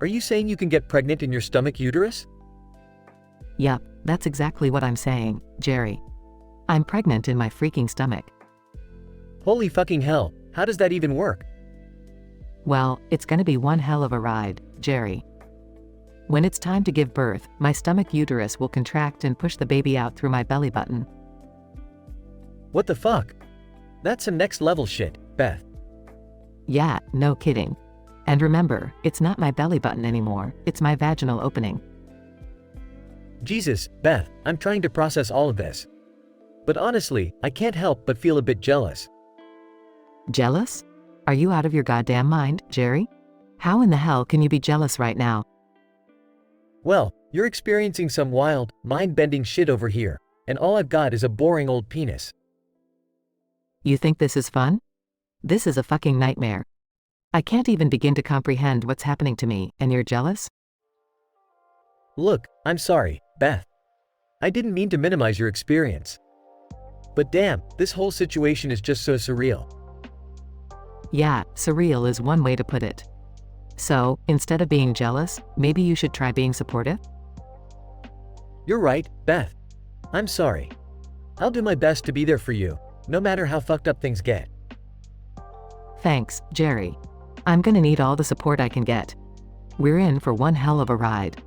Are you saying you can get pregnant in your stomach uterus? Yup, that's exactly what I'm saying, Jerry. I'm pregnant in my freaking stomach. Holy fucking hell, how does that even work? Well, it's gonna be one hell of a ride, Jerry. When it's time to give birth, my stomach uterus will contract and push the baby out through my belly button. What the fuck? That's some next level shit, Beth. Yeah, no kidding. And remember, it's not my belly button anymore, it's my vaginal opening. Jesus, Beth, I'm trying to process all of this. But honestly, I can't help but feel a bit jealous. Jealous? Are you out of your goddamn mind, Jerry? How in the hell can you be jealous right now? Well, you're experiencing some wild, mind-bending shit over here, and all I've got is a boring old penis. You think this is fun? This is a fucking nightmare. I can't even begin to comprehend what's happening to me, and you're jealous? Look, I'm sorry, Beth. I didn't mean to minimize your experience. But damn, this whole situation is just so surreal. Yeah, surreal is one way to put it. So, instead of being jealous, maybe you should try being supportive? You're right, Beth. I'm sorry. I'll do my best to be there for you, no matter how fucked up things get. Thanks, Jerry. I'm gonna need all the support I can get. We're in for one hell of a ride.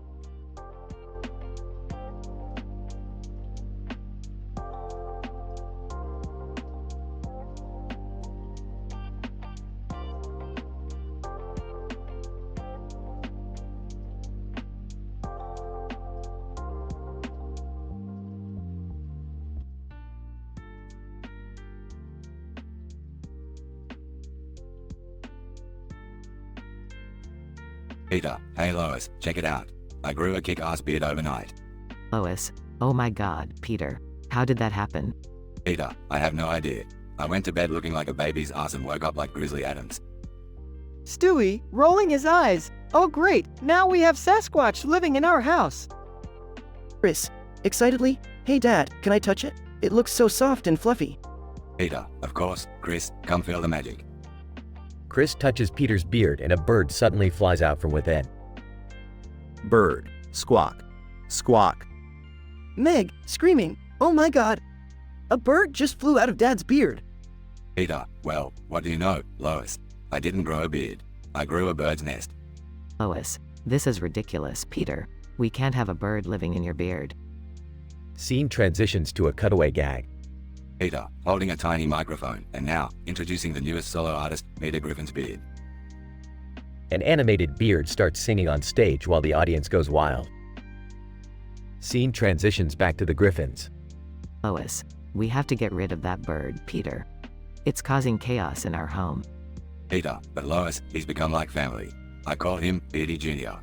Peter, hey Lois, check it out. I grew a kick-ass beard overnight. Lois, oh my god, Peter. How did that happen? Peter, I have no idea. I went to bed looking like a baby's ass and woke up like Grizzly Adams. Stewie, rolling his eyes. Oh great, now we have Sasquatch living in our house. Chris, excitedly, hey Dad, can I touch it? It looks so soft and fluffy. Peter, of course. Chris, come feel the magic. Chris touches Peter's beard and a bird suddenly flies out from within. Bird. Squawk. Squawk. Meg, screaming, oh my god. A bird just flew out of Dad's beard. Peter, well, what do you know, Lois? I didn't grow a beard. I grew a bird's nest. Lois, this is ridiculous, Peter. We can't have a bird living in your beard. Scene transitions to a cutaway gag. Peter, holding a tiny microphone, and now, introducing the newest solo artist, Peter Griffin's beard. An animated beard starts singing on stage while the audience goes wild. Scene transitions back to the Griffins. Lois, we have to get rid of that bird, Peter. It's causing chaos in our home. Peter, but Lois, he's become like family. I call him Beardy Jr.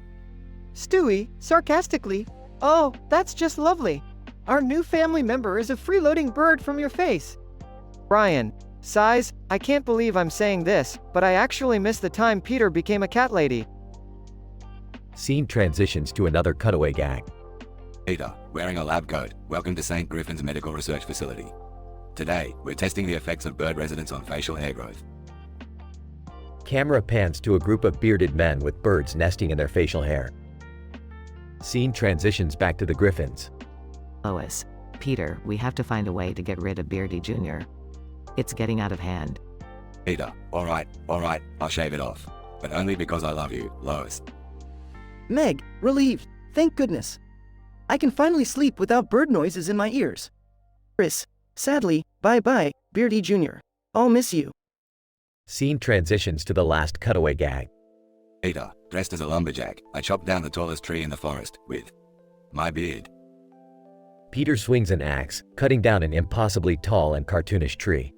Stewie, sarcastically, oh, that's just lovely. Our new family member is a freeloading bird from your face. Brian, sighs, I can't believe I'm saying this, but I actually miss the time Peter became a cat lady. Scene transitions to another cutaway gag. Peter, wearing a lab coat, welcome to St. Griffin's Medical Research Facility. Today, we're testing the effects of bird residence on facial hair growth. Camera pans to a group of bearded men with birds nesting in their facial hair. Scene transitions back to the Griffins. Lois, Peter, we have to find a way to get rid of Beardy Jr. It's getting out of hand. Peter, alright, I'll shave it off. But only because I love you, Lois. Meg, relieved, thank goodness. I can finally sleep without bird noises in my ears. Chris, sadly, bye-bye, Beardy Jr. I'll miss you. Scene transitions to the last cutaway gag. Peter, dressed as a lumberjack, I chopped down the tallest tree in the forest with my beard. Peter swings an axe, cutting down an impossibly tall and cartoonish tree.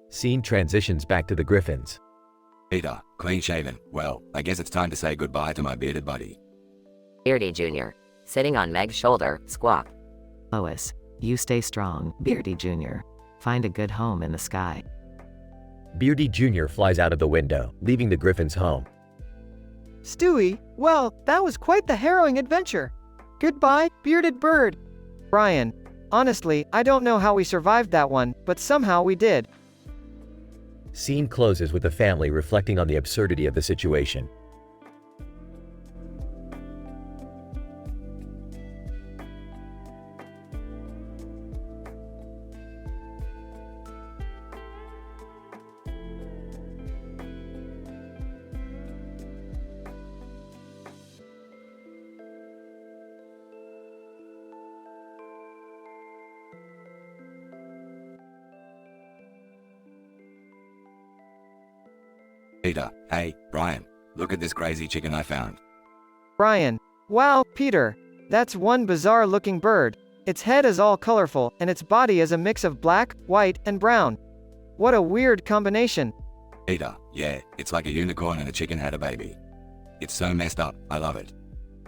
Scene transitions back to the Griffins. Peter, clean shaven. Well, I guess it's time to say goodbye to my bearded buddy. Beardy Jr. Sitting on Meg's shoulder, squawk. Lois, you stay strong, Beardy Jr. Find a good home in the sky. Beardy Jr. flies out of the window, leaving the Griffins' home. Stewie, well, that was quite the harrowing adventure. Goodbye, bearded bird. Brian, honestly, I don't know how we survived that one, but somehow we did. Scene closes with the family reflecting on the absurdity of the situation. Peter, hey, Brian, look at this crazy chicken I found. Brian, wow, Peter, that's one bizarre looking bird. Its head is all colorful, and its body is a mix of black, white, and brown. What a weird combination. Peter, yeah, it's like a unicorn and a chicken had a baby. It's so messed up, I love it.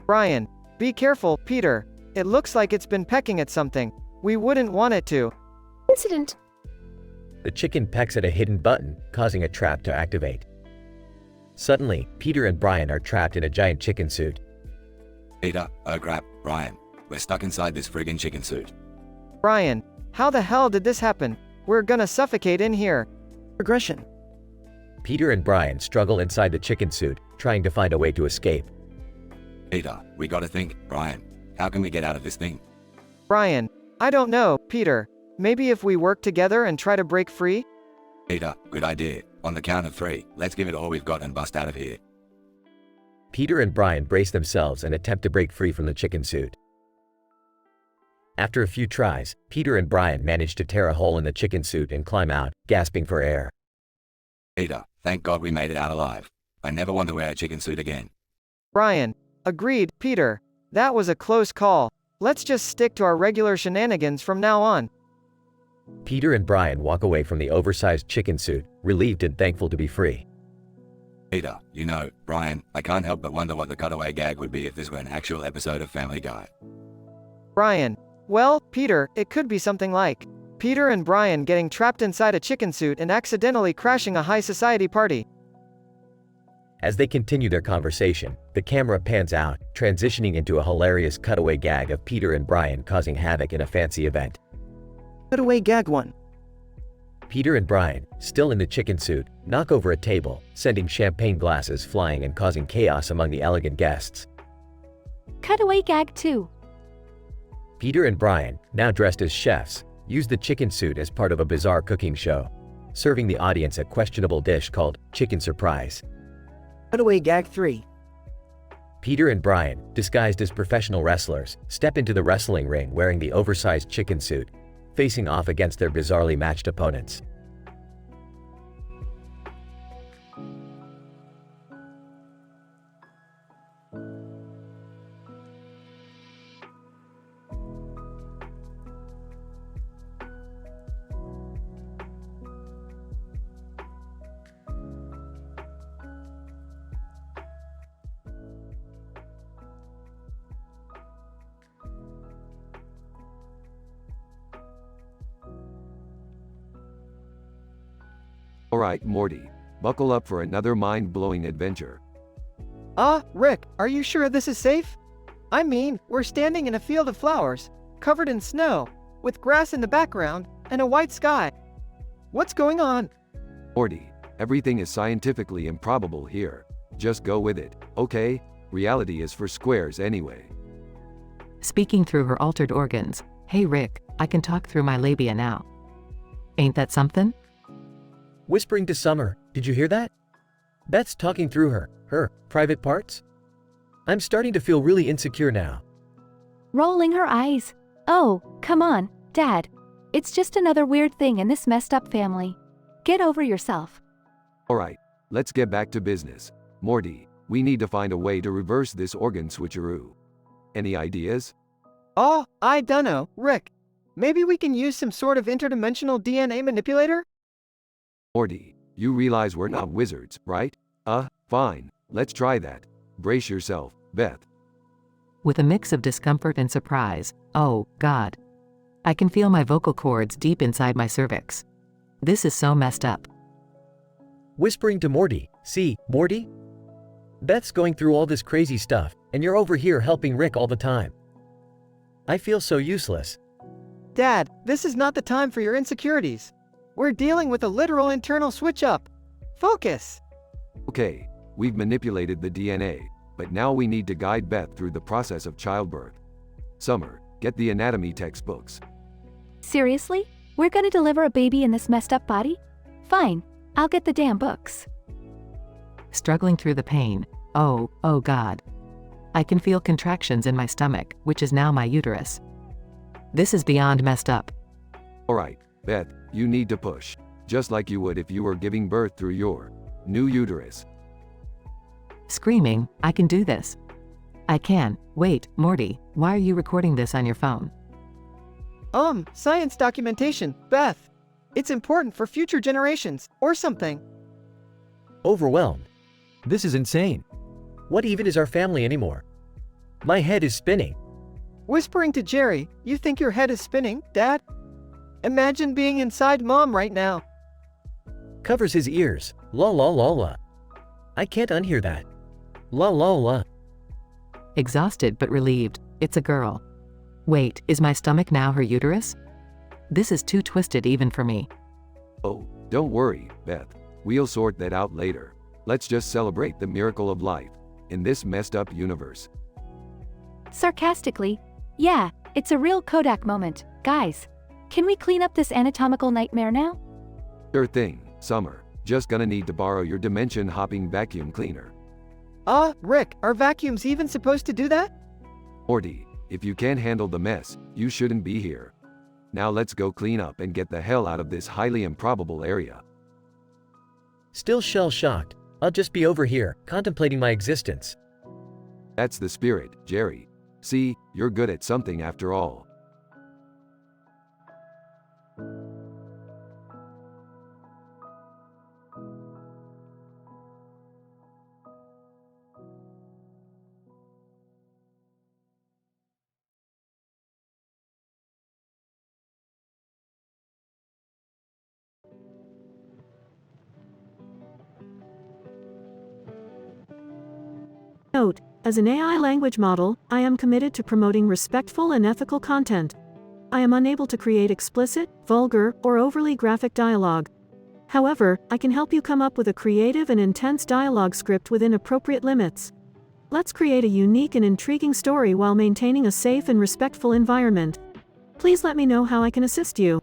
Brian, be careful, Peter. It looks like it's been pecking at something. We wouldn't want it to. Incident. The chicken pecks at a hidden button, causing a trap to activate. Suddenly, Peter and Brian are trapped in a giant chicken suit. Peter, oh crap, Brian, we're stuck inside this friggin' chicken suit. Brian, how the hell did this happen? We're gonna suffocate in here. Regression. Peter and Brian struggle inside the chicken suit, trying to find a way to escape. Peter, we gotta think, Brian, how can we get out of this thing? Brian, I don't know, Peter. Maybe if we work together and try to break free? Peter, good idea. On the count of 3, let's give it all we've got and bust out of here. Peter and Brian brace themselves and attempt to break free from the chicken suit. After a few tries, Peter and Brian manage to tear a hole in the chicken suit and climb out, gasping for air. Peter, thank God we made it out alive. I never want to wear a chicken suit again. Brian, agreed, Peter. That was a close call. Let's just stick to our regular shenanigans from now on. Peter and Brian walk away from the oversized chicken suit, relieved and thankful to be free. Peter, you know, Brian, I can't help but wonder what the cutaway gag would be if this were an actual episode of Family Guy. Brian. Well, Peter, it could be something like Peter and Brian getting trapped inside a chicken suit and accidentally crashing a high society party. As they continue their conversation, the camera pans out, transitioning into a hilarious cutaway gag of Peter and Brian causing havoc in a fancy event. Cutaway gag 1. Peter and Brian, still in the chicken suit, knock over a table, sending champagne glasses flying and causing chaos among the elegant guests. Cutaway gag 2. Peter and Brian, now dressed as chefs, use the chicken suit as part of a bizarre cooking show, serving the audience a questionable dish called chicken surprise. Cutaway gag 3. Peter and Brian, disguised as professional wrestlers, step into the wrestling ring wearing the oversized chicken suit, facing off against their bizarrely matched opponents. Alright, Morty. Buckle up for another mind-blowing adventure. Rick, are you sure this is safe? I mean, we're standing in a field of flowers, covered in snow, with grass in the background, and a white sky. What's going on? Morty, everything is scientifically improbable here. Just go with it, okay? Reality is for squares anyway. Speaking through her altered organs, hey Rick, I can talk through my labia now. Ain't that something? Whispering to Summer, did you hear that? Beth's talking through her private parts? I'm starting to feel really insecure now. Rolling her eyes. Oh, come on, Dad. It's just another weird thing in this messed up family. Get over yourself. Alright, let's get back to business. Morty, we need to find a way to reverse this organ switcheroo. Any ideas? I dunno, Rick. Maybe we can use some sort of interdimensional DNA manipulator? Morty, you realize we're not wizards, right? Fine, let's try that. Brace yourself, Beth. With a mix of discomfort and surprise, oh, God. I can feel my vocal cords deep inside my cervix. This is so messed up. Whispering to Morty, see, Morty? Beth's going through all this crazy stuff, and you're over here helping Rick all the time. I feel so useless. Dad, this is not the time for your insecurities. We're dealing with a literal internal switch-up. Focus! Okay, we've manipulated the DNA, but now we need to guide Beth through the process of childbirth. Summer, get the anatomy textbooks. Seriously? We're gonna deliver a baby in this messed up body? Fine, I'll get the damn books. Struggling through the pain, oh God. I can feel contractions in my stomach, which is now my uterus. This is beyond messed up. Alright, Beth, you need to push, just like you would if you were giving birth through your new uterus. Screaming, I can do this. I can. Wait, Morty, why are you recording this on your phone? Science documentation, Beth. It's important for future generations, or something. Overwhelmed. This is insane. What even is our family anymore? My head is spinning. Whispering to Jerry, you think your head is spinning, Dad? Imagine being inside Mom right now. Covers his ears. La la la la. I can't unhear that. La la la. Exhausted but relieved, it's a girl. Wait, is my stomach now her uterus? This is too twisted even for me. Oh, don't worry, Beth. We'll sort that out later. Let's just celebrate the miracle of life in this messed up universe. Sarcastically, yeah, it's a real Kodak moment, guys. Can we clean up this anatomical nightmare now? Sure thing, Summer. Just gonna need to borrow your dimension-hopping vacuum cleaner. Rick, are vacuums even supposed to do that? Morty, if you can't handle the mess, you shouldn't be here. Now let's go clean up and get the hell out of this highly improbable area. Still shell-shocked, I'll just be over here, contemplating my existence. That's the spirit, Jerry. See, you're good at something after all. Note: as an AI language model, I am committed to promoting respectful and ethical content. I am unable to create explicit, vulgar, or overly graphic dialogue. However, I can help you come up with a creative and intense dialogue script within appropriate limits. Let's create a unique and intriguing story while maintaining a safe and respectful environment. Please let me know how I can assist you.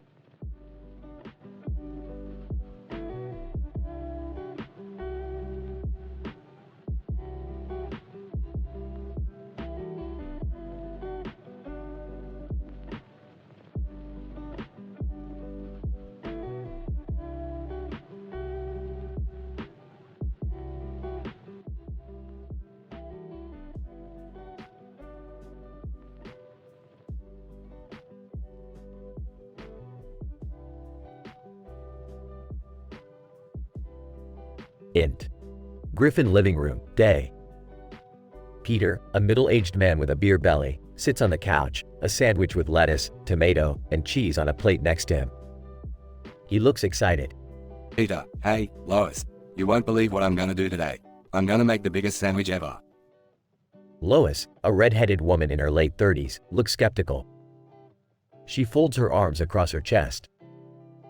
Int. Griffin living room, day. Peter, a middle-aged man with a beer belly, sits on the couch, a sandwich with lettuce, tomato, and cheese on a plate next to him. He looks excited. Peter, hey, Lois. You won't believe what I'm gonna do today. I'm gonna make the biggest sandwich ever. Lois, a red-headed woman in her late 30s, looks skeptical. She folds her arms across her chest.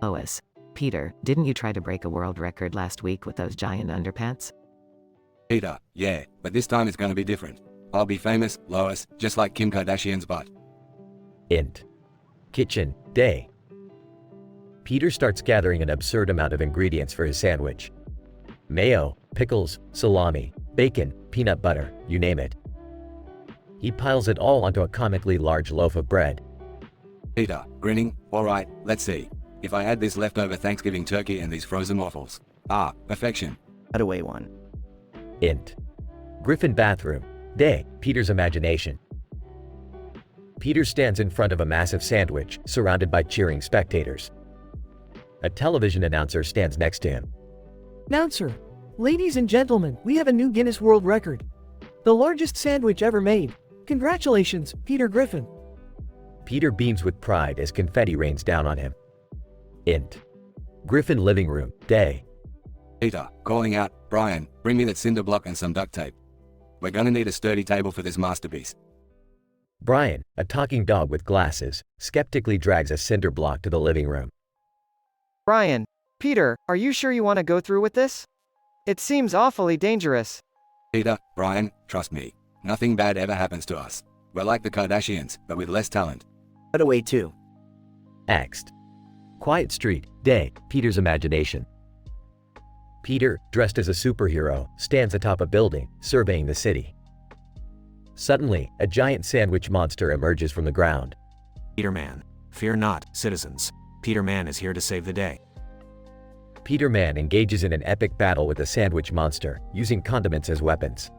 Lois, Peter, didn't you try to break a world record last week with those giant underpants? Peter, yeah, but this time it's gonna be different. I'll be famous, Lois, just like Kim Kardashian's butt. Int. Kitchen, day. Peter starts gathering an absurd amount of ingredients for his sandwich. Mayo, pickles, salami, bacon, peanut butter, you name it. He piles it all onto a comically large loaf of bread. Peter, grinning, alright, let's see. If I add this leftover Thanksgiving turkey and these frozen waffles. Ah, perfection. Cutaway 1. Int. Griffin bathroom, day, Peter's imagination. Peter stands in front of a massive sandwich, surrounded by cheering spectators. A television announcer stands next to him. Announcer, ladies and gentlemen, we have a new Guinness World Record. The largest sandwich ever made. Congratulations, Peter Griffin. Peter beams with pride as confetti rains down on him. Int. Griffin living room, day. Peter, calling out, Brian, bring me that cinder block and some duct tape. We're gonna need a sturdy table for this masterpiece. Brian, a talking dog with glasses, skeptically drags a cinder block to the living room. Brian, Peter, are you sure you want to go through with this? It seems awfully dangerous. Peter, Brian, trust me. Nothing bad ever happens to us. We're like the Kardashians, but with less talent. Cutaway 2. Next. Quiet street, day, Peter's imagination. Peter, dressed as a superhero, stands atop a building, surveying the city. Suddenly, a giant sandwich monster emerges from the ground. Peter Man. Fear not, citizens. Peter Man is here to save the day. Peter Man engages in an epic battle with the sandwich monster, using condiments as weapons.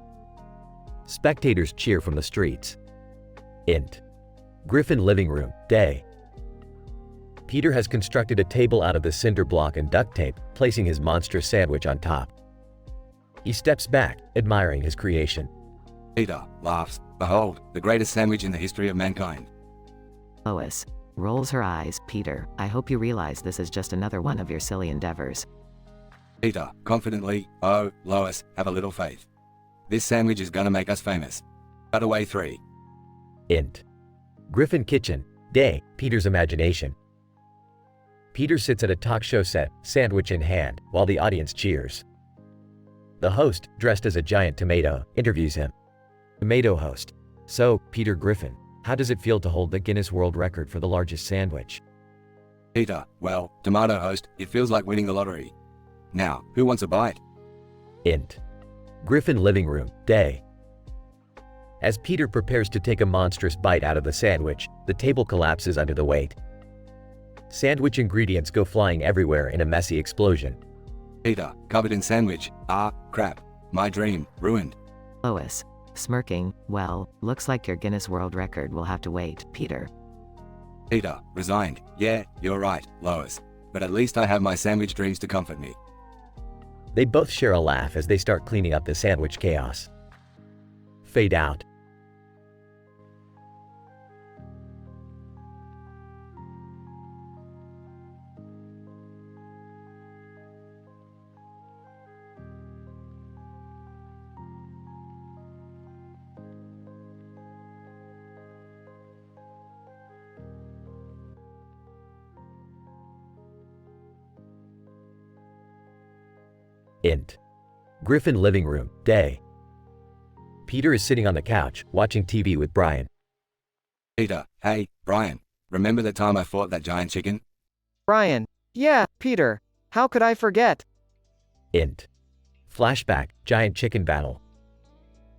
Spectators cheer from the streets. Int. Griffin living room, day. Peter has constructed a table out of the cinder block and duct tape, placing his monstrous sandwich on top. He steps back, admiring his creation. Peter laughs. Behold, the greatest sandwich in the history of mankind. Lois rolls her eyes. Peter, I hope you realize this is just another one of your silly endeavors. Peter, confidently, oh, Lois, have a little faith. This sandwich is gonna make us famous. Cutaway 3. Int. Griffin kitchen, day, Peter's imagination. Peter sits at a talk show set, sandwich in hand, while the audience cheers. The host, dressed as a giant tomato, interviews him. Tomato host. So, Peter Griffin, how does it feel to hold the Guinness World Record for the largest sandwich? Peter, well, tomato host, it feels like winning the lottery. Now, who wants a bite? Int. Griffin living room, day. As Peter prepares to take a monstrous bite out of the sandwich, the table collapses under the weight. Sandwich ingredients go flying everywhere in a messy explosion. Peter, covered in sandwich. Ah, crap. My dream, ruined. Lois, smirking, well, looks like your Guinness World Record will have to wait, Peter. Peter, resigned. Yeah, you're right, Lois. But at least I have my sandwich dreams to comfort me. They both share a laugh as they start cleaning up the sandwich chaos. Fade out. Int. Griffin living room, day. Peter is sitting on the couch, watching TV with Brian. Peter, hey, Brian. Remember the time I fought that giant chicken? Brian, yeah, Peter. How could I forget? Int. Flashback, giant chicken battle.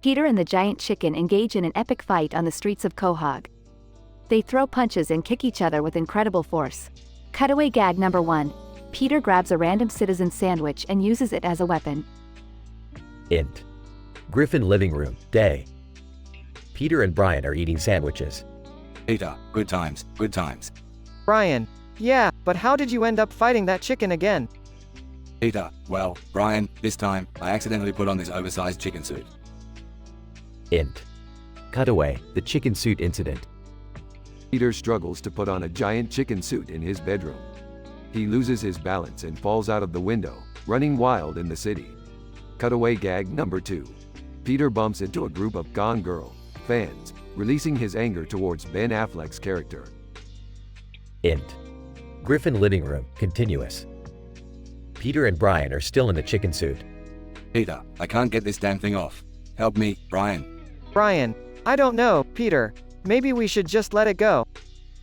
Peter and the giant chicken engage in an epic fight on the streets of Quahog. They throw punches and kick each other with incredible force. Cutaway gag number 1. Peter grabs a random citizen sandwich and uses it as a weapon. Int. Griffin living room, day. Peter and Brian are eating sandwiches. Peter, good times, good times. Brian, yeah, but how did you end up fighting that chicken again? Peter, well, Brian, this time, I accidentally put on this oversized chicken suit. Int. Cutaway, the chicken suit incident. Peter struggles to put on a giant chicken suit in his bedroom. He loses his balance and falls out of the window, running wild in the city. Cutaway gag number 2. Peter bumps into a group of Gone Girl fans, releasing his anger towards Ben Affleck's character. Int. Griffin living room, continuous. Peter and Brian are still in the chicken suit. Peter, I can't get this damn thing off. Help me, Brian. Brian, I don't know, Peter. Maybe we should just let it go.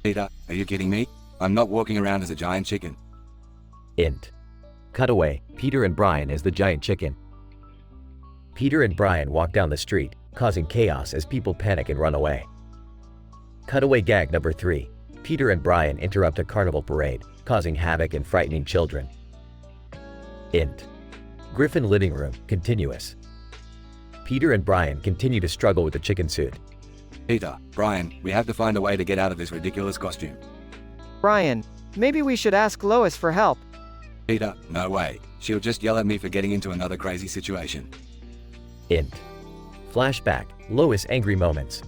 Peter, are you kidding me? I'm not walking around as a giant chicken. Int. Cutaway, Peter and Brian as the giant chicken. Peter and Brian walk down the street, causing chaos as people panic and run away. Cutaway gag number 3. Peter and Brian interrupt a carnival parade, causing havoc and frightening children. Int. Griffin living room, continuous. Peter and Brian continue to struggle with the chicken suit. Peter, Brian, we have to find a way to get out of this ridiculous costume. Brian, maybe we should ask Lois for help. Peter, no way. She'll just yell at me for getting into another crazy situation. Int. Flashback, Lois angry moments.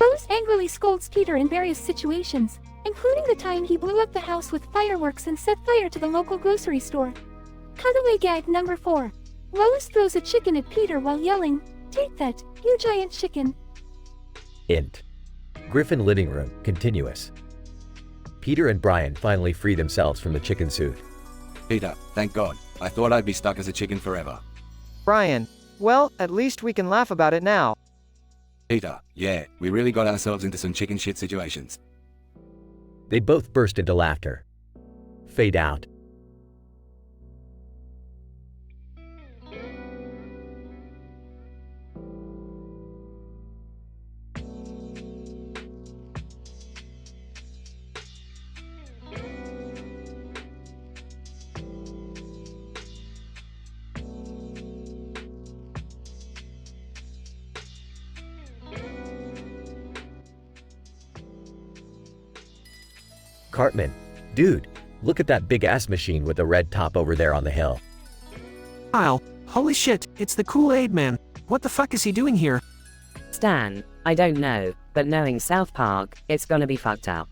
Lois angrily scolds Peter in various situations, including the time he blew up the house with fireworks and set fire to the local grocery store. Cutaway gag number 4. Lois throws a chicken at Peter while yelling, "Take that, you giant chicken." Int. Griffin living room, continuous. Peter and Brian finally free themselves from the chicken suit. Peter, thank God. I thought I'd be stuck as a chicken forever. Brian, well, at least we can laugh about it now. Peter, yeah, we really got ourselves into some chicken shit situations. They both burst into laughter. Fade out. Cartman, dude, look at that big ass machine with the red top over there on the hill. Kyle, holy shit, it's the Kool-Aid Man. What the fuck is he doing here? Stan, I don't know, but knowing South Park, it's gonna be fucked up.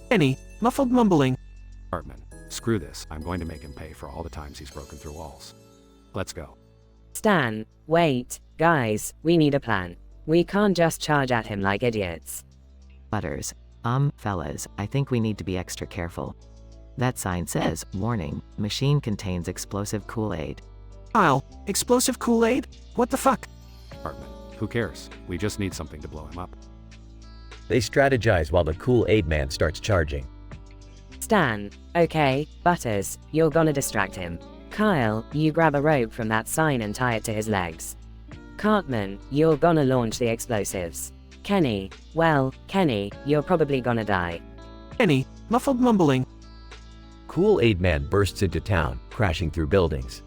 Kenny, muffled mumbling. Cartman, screw this. I'm going to make him pay for all the times he's broken through walls. Let's go. Stan, wait, guys, we need a plan. We can't just charge at him like idiots. Butters. Fellas, I think we need to be extra careful. That sign says, warning, machine contains explosive Kool-Aid. Kyle, explosive Kool-Aid? What the fuck? Cartman, who cares? We just need something to blow him up. They strategize while the Kool-Aid Man starts charging. Stan, okay, Butters, you're gonna distract him. Kyle, you grab a rope from that sign and tie it to his legs. Cartman, you're gonna launch the explosives. Kenny, well, Kenny, you're probably gonna die. Kenny, muffled mumbling. Kool-Aid Man bursts into town, crashing through buildings.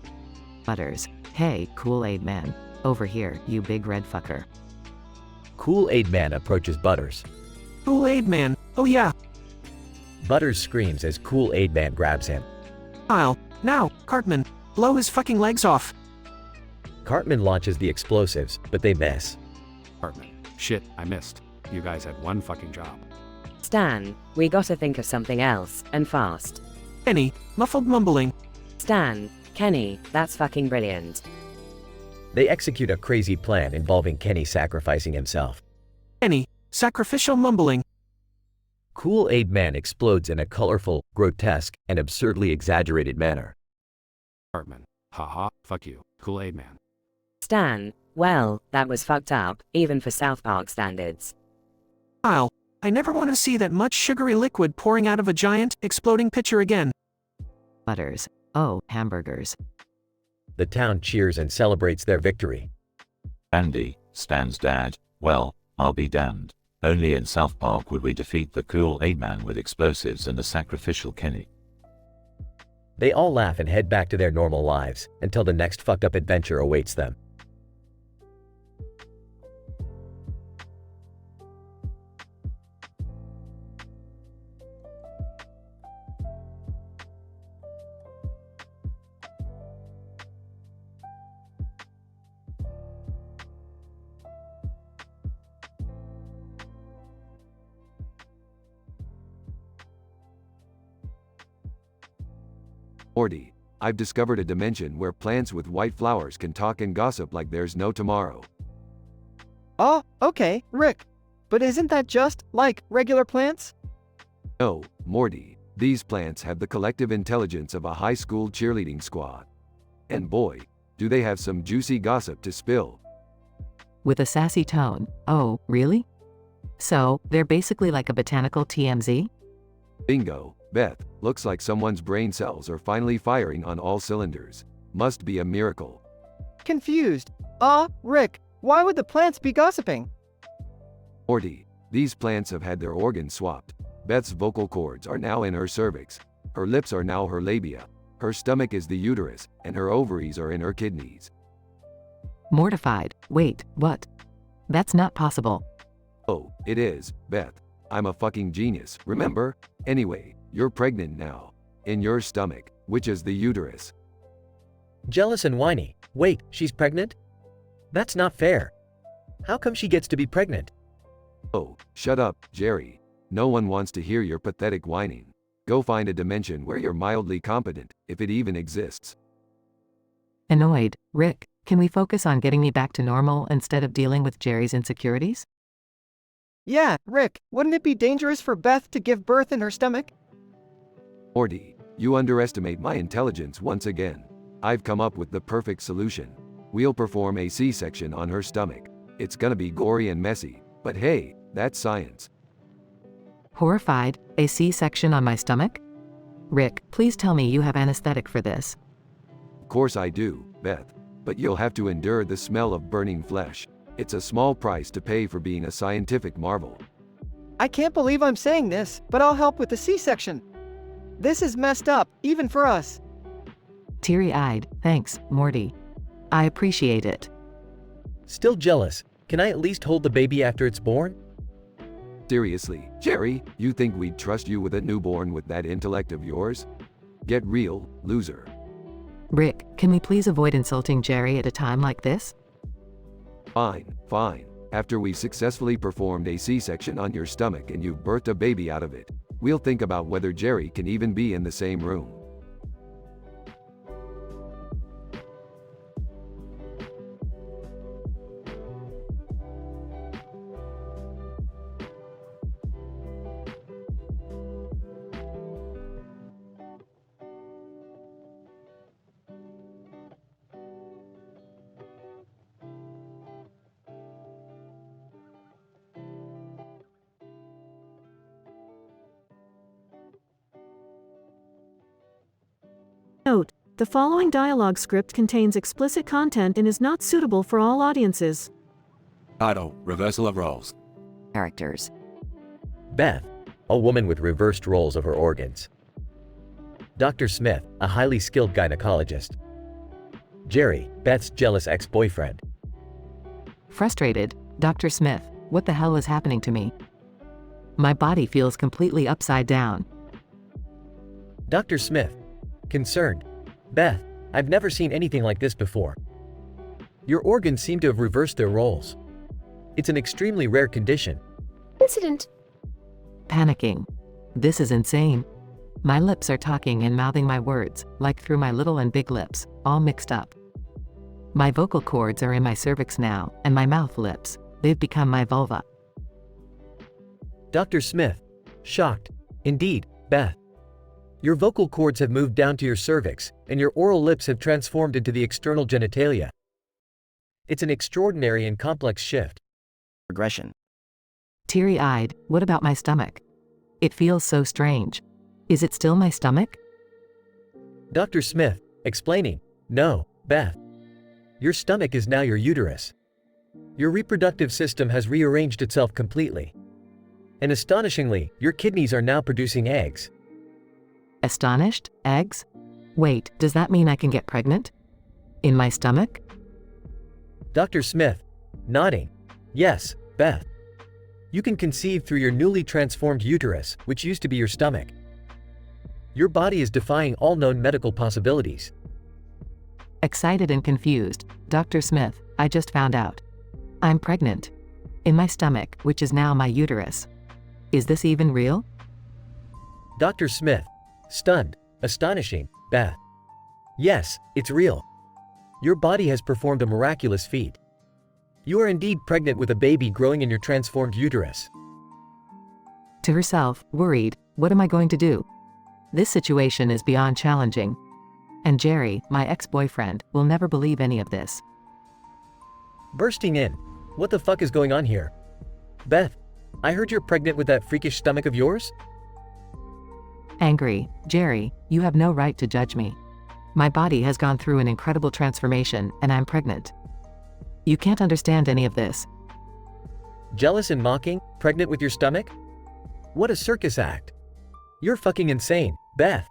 Butters. Hey, Kool-Aid Man. Over here, you big red fucker. Kool-Aid Man approaches Butters. Kool-Aid Man, oh yeah. Butters screams as Kool-Aid Man grabs him. Kyle, now, Cartman, blow his fucking legs off. Cartman launches the explosives, but they miss. Cartman, shit, I missed. You guys had one fucking job. Stan, we gotta think of something else, and fast. Kenny, muffled mumbling. Stan, Kenny, that's fucking brilliant. They execute a crazy plan involving Kenny sacrificing himself. Kenny, sacrificial mumbling. Kool-Aid Man explodes in a colorful, grotesque, and absurdly exaggerated manner. Cartman, Haha, fuck you, Kool-Aid Man. Stan, well, that was fucked up, even for South Park standards. Kyle, I never want to see that much sugary liquid pouring out of a giant, exploding pitcher again. Butters. Oh, hamburgers. The town cheers and celebrates their victory. Andy, Stan's dad, well, I'll be damned. Only in South Park would we defeat the Kool-Aid Man with explosives and a sacrificial Kenny. They all laugh and head back to their normal lives, until the next fucked up adventure awaits them. Morty, I've discovered a dimension where plants with white flowers can talk and gossip like there's no tomorrow. Oh, okay, Rick. But isn't that just, like, regular plants? No, Morty, these plants have the collective intelligence of a high school cheerleading squad. And boy, do they have some juicy gossip to spill. With a sassy tone. Oh, really? So, they're basically like a botanical TMZ? Bingo, Beth, looks like someone's brain cells are finally firing on all cylinders. Must be a miracle. Confused. Rick, why would the plants be gossiping? Morty, these plants have had their organs swapped. Beth's vocal cords are now in her cervix. Her lips are now her labia. Her stomach is the uterus, and her ovaries are in her kidneys. Mortified. Wait, what? That's not possible. Oh, it is, Beth. I'm a fucking genius, remember? Anyway, you're pregnant now. In your stomach, which is the uterus. Jealous and whiny. Wait, she's pregnant? That's not fair. How come she gets to be pregnant? Oh, shut up, Jerry. No one wants to hear your pathetic whining. Go find a dimension where you're mildly competent, if it even exists. Annoyed. Rick, can we focus on getting me back to normal instead of dealing with Jerry's insecurities? Yeah, Rick, wouldn't it be dangerous for Beth to give birth in her stomach? Morty, you underestimate my intelligence once again. I've come up with the perfect solution. We'll perform a C-section on her stomach. It's gonna be gory and messy, but hey, that's science. Horrified. A C-section on my stomach? Rick, please tell me you have anesthetic for this. Of course I do, Beth. But you'll have to endure the smell of burning flesh. It's a small price to pay for being a scientific marvel. I can't believe I'm saying this, but I'll help with the C-section. This is messed up, even for us. Teary-eyed. Thanks, Morty. I appreciate it. Still jealous. Can I at least hold the baby after it's born? Seriously, Jerry, you think we'd trust you with a newborn with that intellect of yours? Get real, loser. Rick, can we please avoid insulting Jerry at a time like this? Fine, fine. After we've successfully performed a C-section on your stomach and you've birthed a baby out of it, we'll think about whether Jerry can even be in the same room. Note: the following dialogue script contains explicit content and is not suitable for all audiences. Title, Reversal of Roles. Characters. Beth, a woman with reversed roles of her organs. Dr. Smith, a highly skilled gynecologist. Jerry, Beth's jealous ex-boyfriend. Frustrated. Dr. Smith, what the hell is happening to me? My body feels completely upside down. Dr. Smith, concerned. Beth, I've never seen anything like this before. Your organs seem to have reversed their roles. It's an extremely rare condition. Incident. Panicking. This is insane. My lips are talking and mouthing my words, like through my little and big lips, all mixed up. My vocal cords are in my cervix now, and my mouth lips, they've become my vulva. Dr. Smith, shocked. Indeed, Beth. Your vocal cords have moved down to your cervix, and your oral lips have transformed into the external genitalia. It's an extraordinary and complex shift. Regression. Teary-eyed, what about my stomach? It feels so strange. Is it still my stomach? Dr. Smith, explaining, no, Beth. Your stomach is now your uterus. Your reproductive system has rearranged itself completely. And astonishingly, your kidneys are now producing eggs. Astonished? Eggs? Wait, does that mean I can get pregnant? In my stomach? Dr. Smith, nodding. Yes, Beth. You can conceive through your newly transformed uterus, which used to be your stomach. Your body is defying all known medical possibilities. Excited and confused, Dr. Smith, I just found out. I'm pregnant. In my stomach, which is now my uterus. Is this even real? Dr. Smith, stunned, astonishing, Beth. Yes, it's real. Your body has performed a miraculous feat. You are indeed pregnant with a baby growing in your transformed uterus. To herself, worried, what am I going to do? This situation is beyond challenging. And Jerry, my ex-boyfriend, will never believe any of this. Bursting in. What the fuck is going on here? Beth, I heard you're pregnant with that freakish stomach of yours? Angry, Jerry, you have no right to judge me. My body has gone through an incredible transformation, and I'm pregnant. You can't understand any of this. Jealous and mocking, pregnant with your stomach? What a circus act. You're fucking insane, Beth.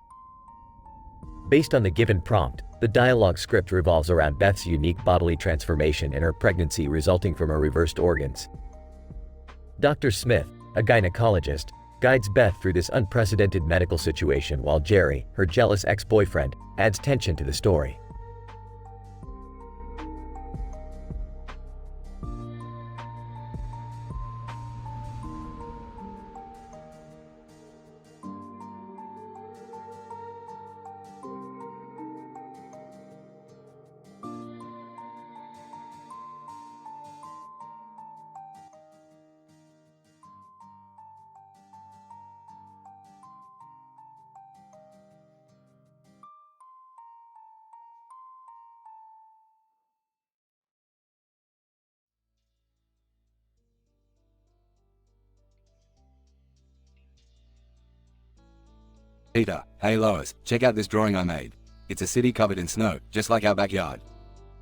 Based on the given prompt, the dialogue script revolves around Beth's unique bodily transformation and her pregnancy resulting from her reversed organs. Dr. Smith, a gynecologist, guides Beth through this unprecedented medical situation while Jerry, her jealous ex-boyfriend, adds tension to the story. Peter, hey Lois, check out this drawing I made. It's a city covered in snow, just like our backyard.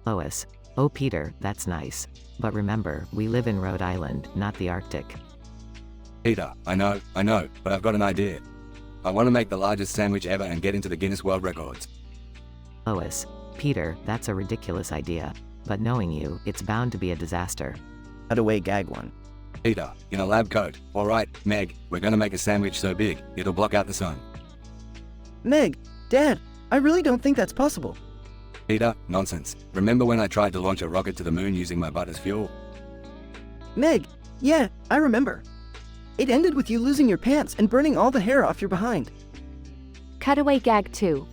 Lois, oh Peter, that's nice. But remember, we live in Rhode Island, not the Arctic. Peter, I know, but I've got an idea. I want to make the largest sandwich ever and get into the Guinness World Records. Lois, Peter, that's a ridiculous idea. But knowing you, it's bound to be a disaster. Cutaway gag 1. Peter, in a lab coat. Alright, Meg, we're gonna make a sandwich so big, it'll block out the sun. Meg, Dad, I really don't think that's possible. Peter, nonsense. Remember when I tried to launch a rocket to the moon using my butt as fuel? Meg, yeah, I remember. It ended with you losing your pants and burning all the hair off your behind. Cutaway gag 2.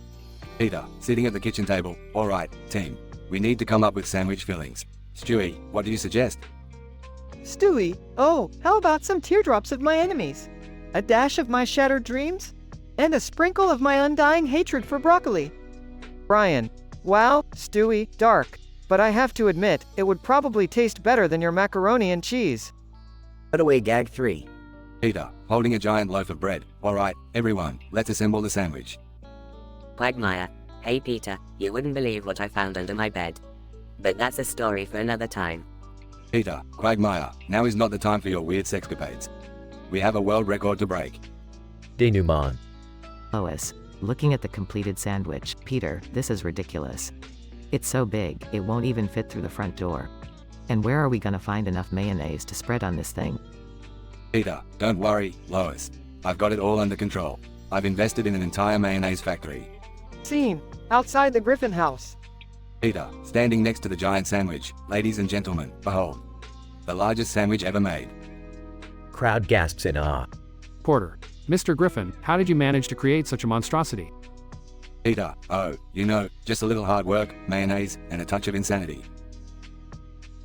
Peter, sitting at the kitchen table. Alright, team. We need to come up with sandwich fillings. Stewie, what do you suggest? Stewie, oh, how about some teardrops of my enemies? A dash of my shattered dreams? And a sprinkle of my undying hatred for broccoli. Brian, wow, Stewie, dark. But I have to admit, it would probably taste better than your macaroni and cheese. Cutaway gag 3. Peter, holding a giant loaf of bread. Alright, everyone, let's assemble the sandwich. Quagmire, hey Peter, you wouldn't believe what I found under my bed. But that's a story for another time. Peter, Quagmire, now is not the time for your weird sexcapades. We have a world record to break. Denouement. Lois, looking at the completed sandwich, Peter, this is ridiculous. It's so big, it won't even fit through the front door. And where are we gonna find enough mayonnaise to spread on this thing? Peter, don't worry, Lois. I've got it all under control. I've invested in an entire mayonnaise factory. Scene, outside the Griffin house. Peter, standing next to the giant sandwich. Ladies and gentlemen, behold. The largest sandwich ever made. Crowd gasps in awe. Porter, Mr. Griffin, how did you manage to create such a monstrosity? Peter, oh, you know, just a little hard work, mayonnaise, and a touch of insanity.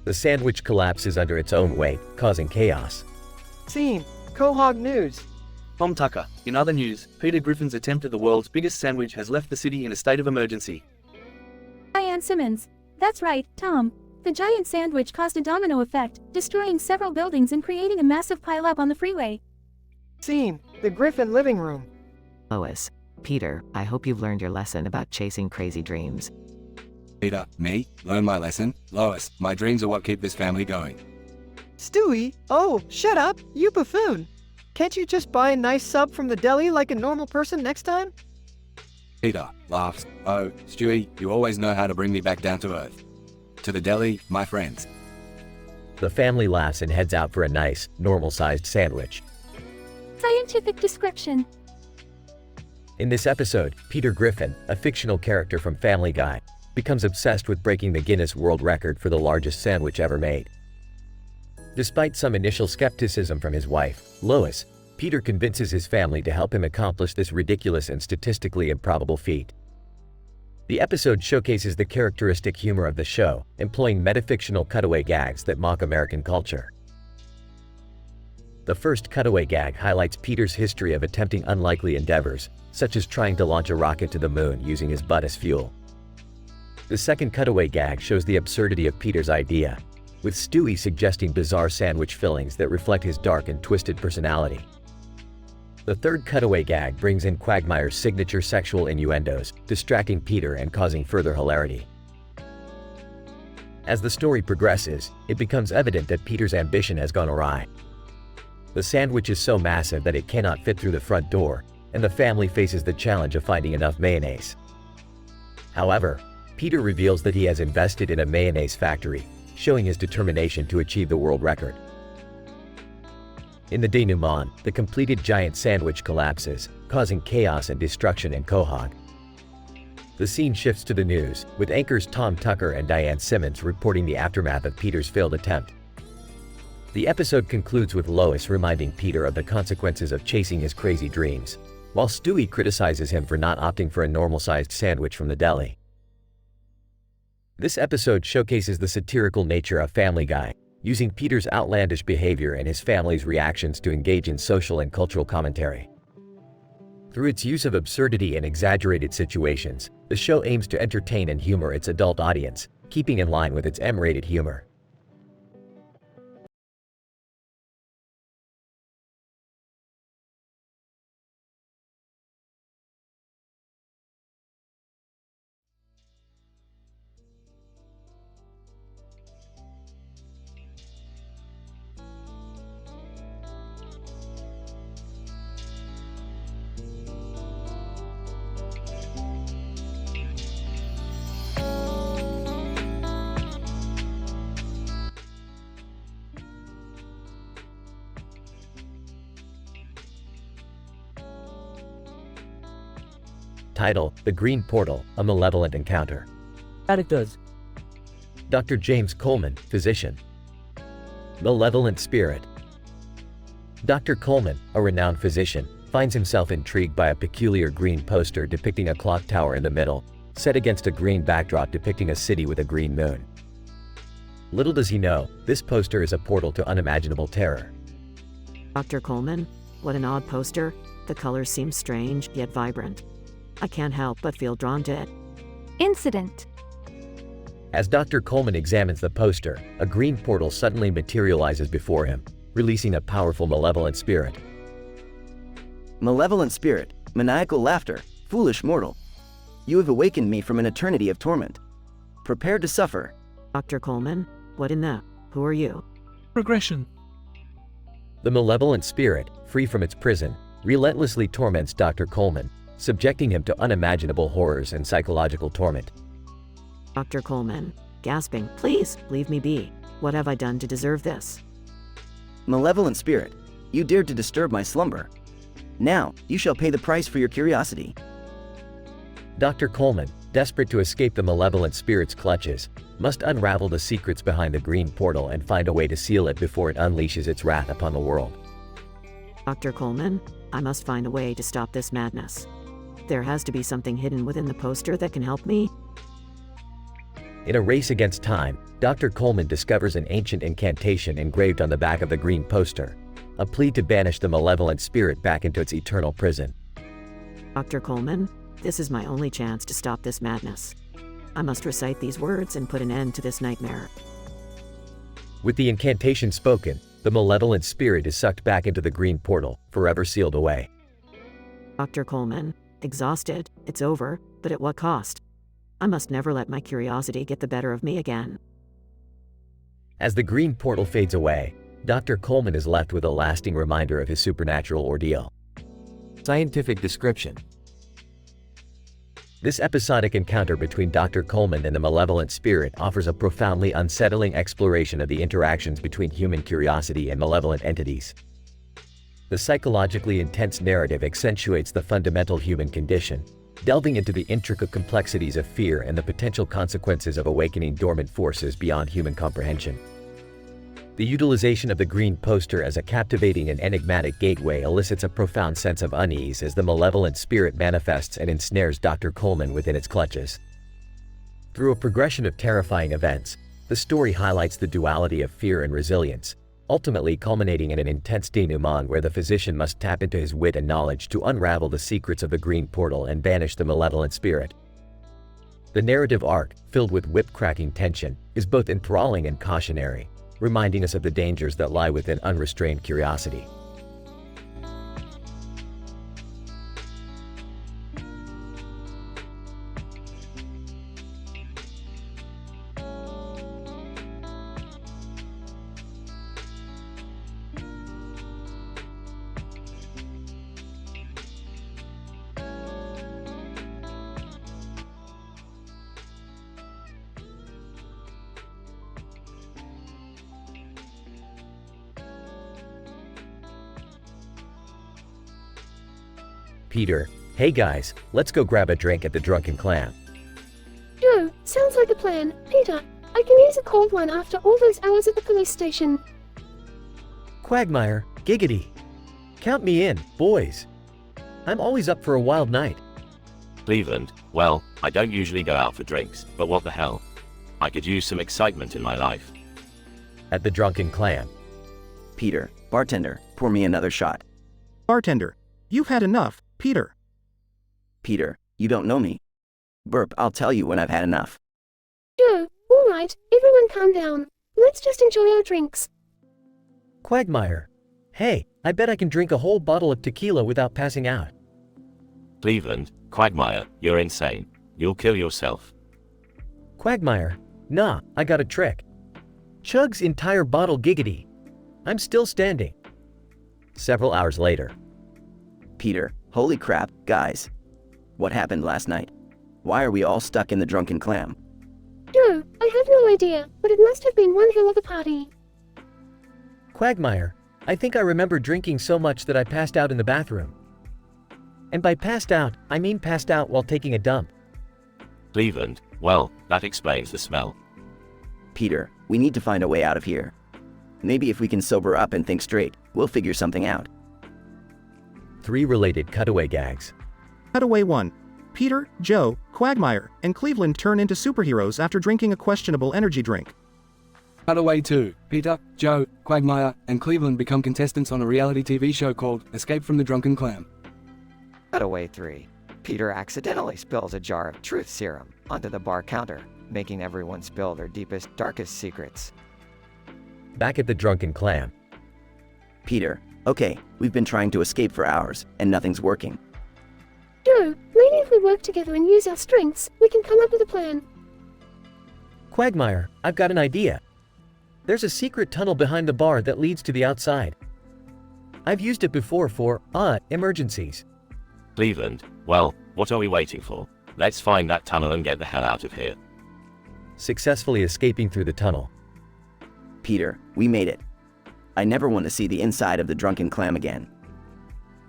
The sandwich collapses under its own weight, causing chaos. Scene, Quahog News. Tom Tucker. In other news, Peter Griffin's attempt at the world's biggest sandwich has left the city in a state of emergency. Diane Simmons. That's right, Tom. The giant sandwich caused a domino effect, destroying several buildings and creating a massive pileup on the freeway. Scene: the Griffin living room. Lois. Peter, I hope you've learned your lesson about chasing crazy dreams. Peter, me? Learn my lesson? Lois, my dreams are what keep this family going. Stewie, oh, shut up, you buffoon. Can't you just buy a nice sub from the deli like a normal person next time? Peter laughs. Oh, Stewie, you always know how to bring me back down to earth. To the deli, my friends. The family laughs and heads out for a nice, normal-sized sandwich. Scientific description. In this episode, Peter Griffin, a fictional character from Family Guy, becomes obsessed with breaking the Guinness World Record for the largest sandwich ever made. Despite some initial skepticism from his wife, Lois, Peter convinces his family to help him accomplish this ridiculous and statistically improbable feat. The episode showcases the characteristic humor of the show, employing metafictional cutaway gags that mock American culture. The first cutaway gag highlights Peter's history of attempting unlikely endeavors, such as trying to launch a rocket to the moon using his butt as fuel. The second cutaway gag shows the absurdity of Peter's idea, with Stewie suggesting bizarre sandwich fillings that reflect his dark and twisted personality. The third cutaway gag brings in Quagmire's signature sexual innuendos, distracting Peter and causing further hilarity. As the story progresses, it becomes evident that Peter's ambition has gone awry. The sandwich is so massive that it cannot fit through the front door, and the family faces the challenge of finding enough mayonnaise. However, Peter reveals that he has invested in a mayonnaise factory, showing his determination to achieve the world record. In the denouement, the completed giant sandwich collapses, causing chaos and destruction in Quahog. The scene shifts to the news, with anchors Tom Tucker and Diane Simmons reporting the aftermath of Peter's failed attempt. The episode concludes with Lois reminding Peter of the consequences of chasing his crazy dreams, while Stewie criticizes him for not opting for a normal-sized sandwich from the deli. This episode showcases the satirical nature of Family Guy, using Peter's outlandish behavior and his family's reactions to engage in social and cultural commentary. Through its use of absurdity and exaggerated situations, the show aims to entertain and humor its adult audience, keeping in line with its M-rated humor. Title: The Green Portal, A Malevolent Encounter. Characters: Dr. James Coleman, physician. Malevolent Spirit. Dr. Coleman, a renowned physician, finds himself intrigued by a peculiar green poster depicting a clock tower in the middle, set against a green backdrop depicting a city with a green moon. Little does he know, this poster is a portal to unimaginable terror. Dr. Coleman? What an odd poster. The colors seem strange, yet vibrant. I can't help but feel drawn to it. Incident. As Dr. Coleman examines the poster, a green portal suddenly materializes before him, releasing a powerful malevolent spirit. Malevolent spirit, maniacal laughter, foolish mortal. You have awakened me from an eternity of torment. Prepare to suffer. Dr. Coleman? What in the? Who are you? Progression. The malevolent spirit, free from its prison, relentlessly torments Dr. Coleman, subjecting him to unimaginable horrors and psychological torment. Dr. Coleman, gasping, please, leave me be. What have I done to deserve this? Malevolent spirit, you dared to disturb my slumber. Now, you shall pay the price for your curiosity. Dr. Coleman, desperate to escape the malevolent spirit's clutches, must unravel the secrets behind the green portal and find a way to seal it before it unleashes its wrath upon the world. Dr. Coleman, I must find a way to stop this madness. There has to be something hidden within the poster that can help me. In a race against time, Dr. Coleman discovers an ancient incantation engraved on the back of the green poster, a plea to banish the malevolent spirit back into its eternal prison. Dr. Coleman, this is my only chance to stop this madness. I must recite these words and put an end to this nightmare. With the incantation spoken, the malevolent spirit is sucked back into the green portal, forever sealed away. Dr. Coleman, exhausted, it's over, but at what cost? I must never let my curiosity get the better of me again. As the green portal fades away, Dr. Coleman is left with a lasting reminder of his supernatural ordeal. Scientific description. This episodic encounter between Dr. Coleman and the malevolent spirit offers a profoundly unsettling exploration of the interactions between human curiosity and malevolent entities. The psychologically intense narrative accentuates the fundamental human condition, delving into the intricate complexities of fear and the potential consequences of awakening dormant forces beyond human comprehension. The utilization of the green poster as a captivating and enigmatic gateway elicits a profound sense of unease as the malevolent spirit manifests and ensnares Dr. Coleman within its clutches. Through a progression of terrifying events, the story highlights the duality of fear and resilience, ultimately culminating in an intense denouement where the physician must tap into his wit and knowledge to unravel the secrets of the green portal and banish the malevolent spirit. The narrative arc, filled with whip-cracking tension, is both enthralling and cautionary, reminding us of the dangers that lie within unrestrained curiosity. Peter, hey guys, let's go grab a drink at the Drunken Clam. Joe, sounds like a plan. Peter, I can use a cold one after all those hours at the police station. Quagmire, giggity. Count me in, boys. I'm always up for a wild night. Cleveland, well, I don't usually go out for drinks, but what the hell? I could use some excitement in my life. At the Drunken Clam. Peter, bartender, pour me another shot. Bartender, you've had enough, Peter. Peter, you don't know me. Burp, I'll tell you when I've had enough. Joe, all right, everyone calm down. Let's just enjoy our drinks. Quagmire, hey, I bet I can drink a whole bottle of tequila without passing out. Cleveland, Quagmire, you're insane. You'll kill yourself. Quagmire, nah, I got a trick. Chug's entire bottle, giggity. I'm still standing. Several hours later. Peter, holy crap, guys. What happened last night? Why are we all stuck in the Drunken Clam? Joe, I have no idea, but it must have been one hell of a party. Quagmire, I think I remember drinking so much that I passed out in the bathroom. And by passed out, I mean passed out while taking a dump. Cleveland, well, that explains the smell. Peter, we need to find a way out of here. Maybe if we can sober up and think straight, we'll figure something out. 3 related cutaway gags. Cutaway 1. Peter, Joe, Quagmire, and Cleveland turn into superheroes after drinking a questionable energy drink. Cutaway 2. Peter, Joe, Quagmire, and Cleveland become contestants on a reality TV show called Escape from the Drunken Clam. Cutaway 3. Peter accidentally spills a jar of truth serum onto the bar counter, making everyone spill their deepest, darkest secrets. Back at the Drunken Clam. Peter, okay, we've been trying to escape for hours, and nothing's working. Joe, maybe if we work together and use our strengths, we can come up with a plan. Quagmire, I've got an idea. There's a secret tunnel behind the bar that leads to the outside. I've used it before for, emergencies. Cleveland, well, what are we waiting for? Let's find that tunnel and get the hell out of here. Successfully escaping through the tunnel. Peter, we made it. I never want to see the inside of the Drunken Clam again.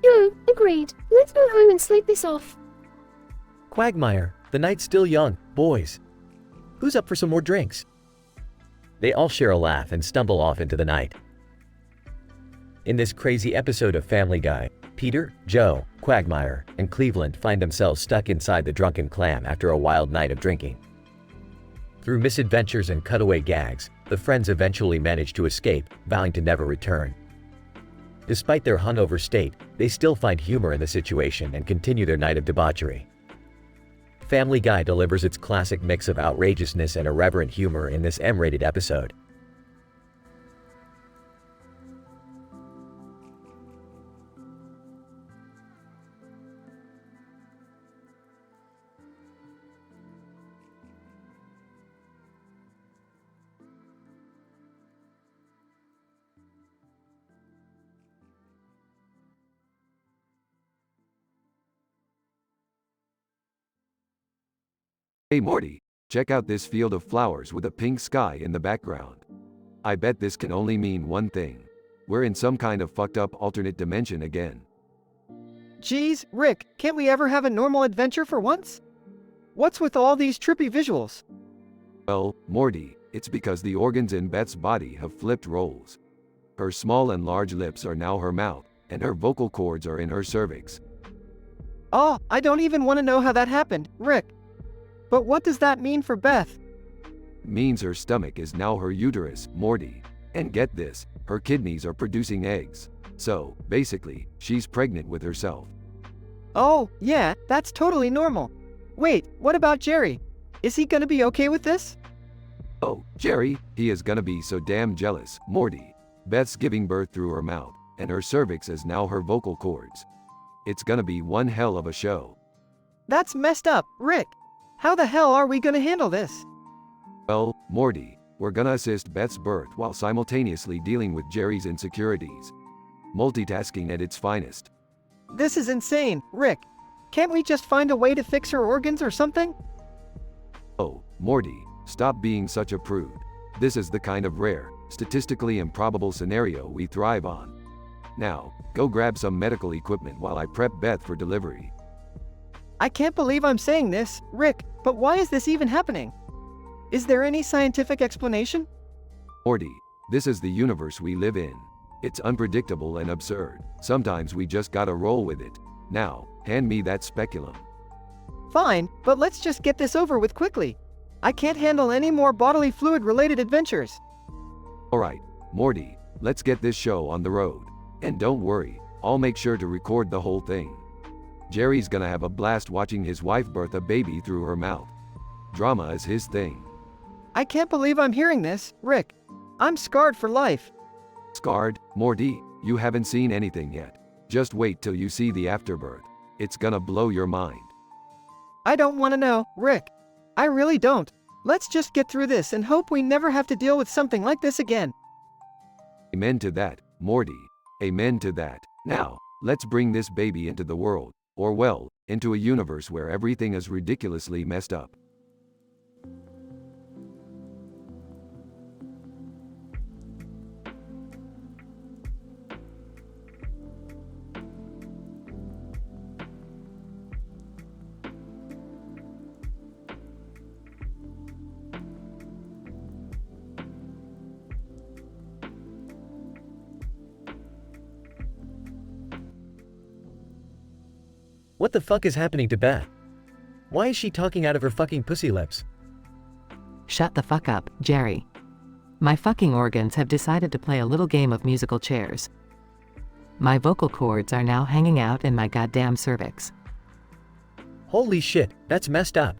Joe, agreed. Let's go home and sleep this off. Quagmire, the night's still young, boys. Who's up for some more drinks? They all share a laugh and stumble off into the night. In this crazy episode of Family Guy, Peter, Joe, Quagmire, and Cleveland find themselves stuck inside the Drunken Clam after a wild night of drinking. Through misadventures and cutaway gags, the friends eventually manage to escape, vowing to never return. Despite their hungover state, they still find humor in the situation and continue their night of debauchery. Family Guy delivers its classic mix of outrageousness and irreverent humor in this M-rated episode. Hey Morty, check out this field of flowers with a pink sky in the background. I bet this can only mean one thing. We're in some kind of fucked up alternate dimension again. Geez, Rick, can't we ever have a normal adventure for once? What's with all these trippy visuals? Well, Morty, it's because the organs in Beth's body have flipped roles. Her small and large lips are now her mouth, and her vocal cords are in her cervix. Oh, I don't even want to know how that happened, Rick. But what does that mean for Beth? Means her stomach is now her uterus, Morty. And get this, her kidneys are producing eggs. So, basically, she's pregnant with herself. Oh, yeah, that's totally normal. Wait, what about Jerry? Is he gonna be okay with this? Oh, Jerry, he is gonna be so damn jealous, Morty. Beth's giving birth through her mouth, and her cervix is now her vocal cords. It's gonna be one hell of a show. That's messed up, Rick. How the hell are we gonna handle this? Well, Morty, we're gonna assist Beth's birth while simultaneously dealing with Jerry's insecurities. Multitasking at its finest. This is insane, Rick. Can't we just find a way to fix her organs or something? Oh, Morty, stop being such a prude. This is the kind of rare, statistically improbable scenario we thrive on. Now, go grab some medical equipment while I prep Beth for delivery. I can't believe I'm saying this, Rick, but why is this even happening? Is there any scientific explanation? Morty, this is the universe we live in. It's unpredictable and absurd. Sometimes we just gotta roll with it. Now, hand me that speculum. Fine, but let's just get this over with quickly. I can't handle any more bodily fluid-related adventures. Alright, Morty, let's get this show on the road. And don't worry, I'll make sure to record the whole thing. Jerry's gonna have a blast watching his wife birth a baby through her mouth. Drama is his thing. I can't believe I'm hearing this, Rick. I'm scarred for life. Scarred? Morty, you haven't seen anything yet. Just wait till you see the afterbirth. It's gonna blow your mind. I don't want to know, Rick. I really don't. Let's just get through this and hope we never have to deal with something like this again. Amen to that, Morty. Amen to that. Now, let's bring this baby into the world. Or well, into a universe where everything is ridiculously messed up. What the fuck is happening to Beth? Why is she talking out of her fucking pussy lips? Shut the fuck up, Jerry. My fucking organs have decided to play a little game of musical chairs. My vocal cords are now hanging out in my goddamn cervix. Holy shit, that's messed up.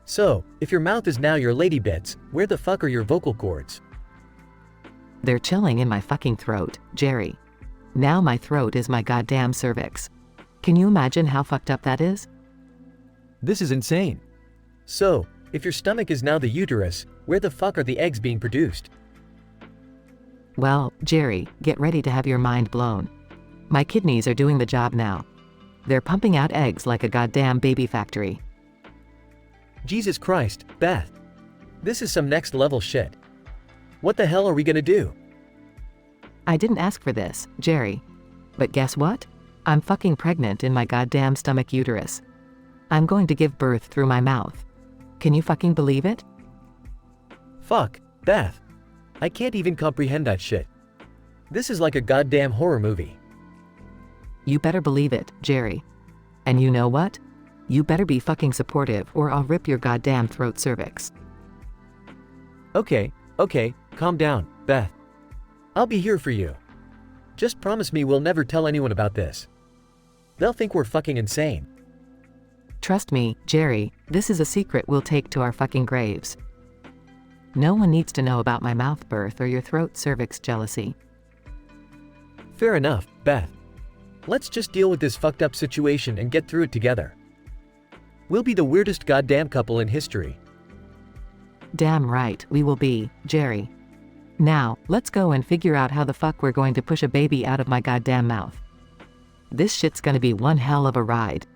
So, if your mouth is now your lady bits, where the fuck are your vocal cords? They're chilling in my fucking throat, Jerry. Now my throat is my goddamn cervix. Can you imagine how fucked up that is? This is insane. So, if your stomach is now the uterus, where the fuck are the eggs being produced? Well, Jerry, get ready to have your mind blown. My kidneys are doing the job now. They're pumping out eggs like a goddamn baby factory. Jesus Christ, Beth. This is some next level shit. What the hell are we gonna do? I didn't ask for this, Jerry. But guess what? I'm fucking pregnant in my goddamn stomach uterus. I'm going to give birth through my mouth. Can you fucking believe it? Fuck, Beth. I can't even comprehend that shit. This is like a goddamn horror movie. You better believe it, Jerry. And you know what? You better be fucking supportive or I'll rip your goddamn throat cervix. Okay, calm down, Beth. I'll be here for you. Just promise me we'll never tell anyone about this. They'll think we're fucking insane. Trust me, Jerry, this is a secret we'll take to our fucking graves. No one needs to know about my mouth birth or your throat cervix jealousy. Fair enough, Beth. Let's just deal with this fucked up situation and get through it together. We'll be the weirdest goddamn couple in history. Damn right, we will be, Jerry. Now, let's go and figure out how the fuck we're going to push a baby out of my goddamn mouth. This shit's gonna be one hell of a ride.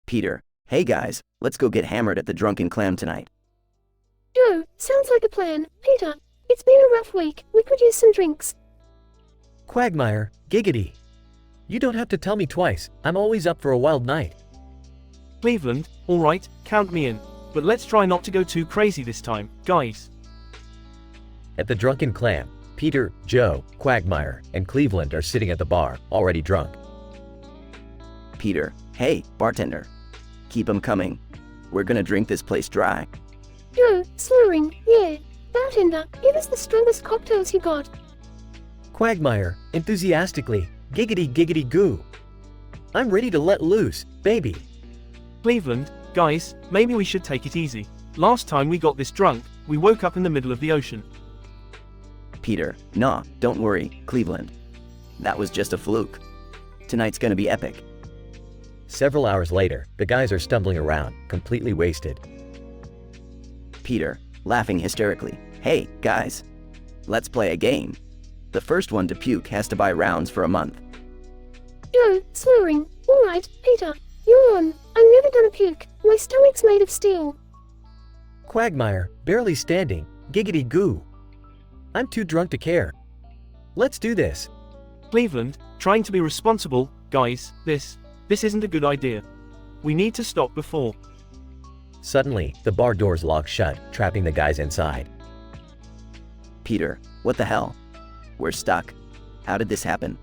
Peter, hey guys, let's go get hammered at the Drunken Clam tonight. Joe, sounds like a plan. Peter, it's been a rough week. We could use some drinks. Quagmire, giggity. You don't have to tell me twice. I'm always up for a wild night. Cleveland, alright, count me in. But let's try not to go too crazy this time, guys. At the Drunken Clam, Peter, Joe, Quagmire, and Cleveland are sitting at the bar, already drunk. Peter, hey, bartender. Keep 'em coming. We're gonna drink this place dry. Joe, slurring, yeah. Bartender, give us the strongest cocktails you got. Quagmire, enthusiastically, giggity giggity goo. I'm ready to let loose, baby. Cleveland, guys, maybe we should take it easy. Last time we got this drunk, we woke up in the middle of the ocean. Peter, nah, don't worry, Cleveland. That was just a fluke. Tonight's gonna be epic. Several hours later, the guys are stumbling around, completely wasted. Peter, laughing hysterically, hey, guys. Let's play a game. The first one to puke has to buy rounds for a month. Joe, slurring, alright, Peter, you're on. I'm never gonna puke. My stomach's made of steel. Quagmire, barely standing, giggity goo. I'm too drunk to care. Let's do this. Cleveland, trying to be responsible, guys, this isn't a good idea. We need to stop before. Suddenly, the bar doors lock shut, trapping the guys inside. Peter, what the hell? We're stuck. How did this happen?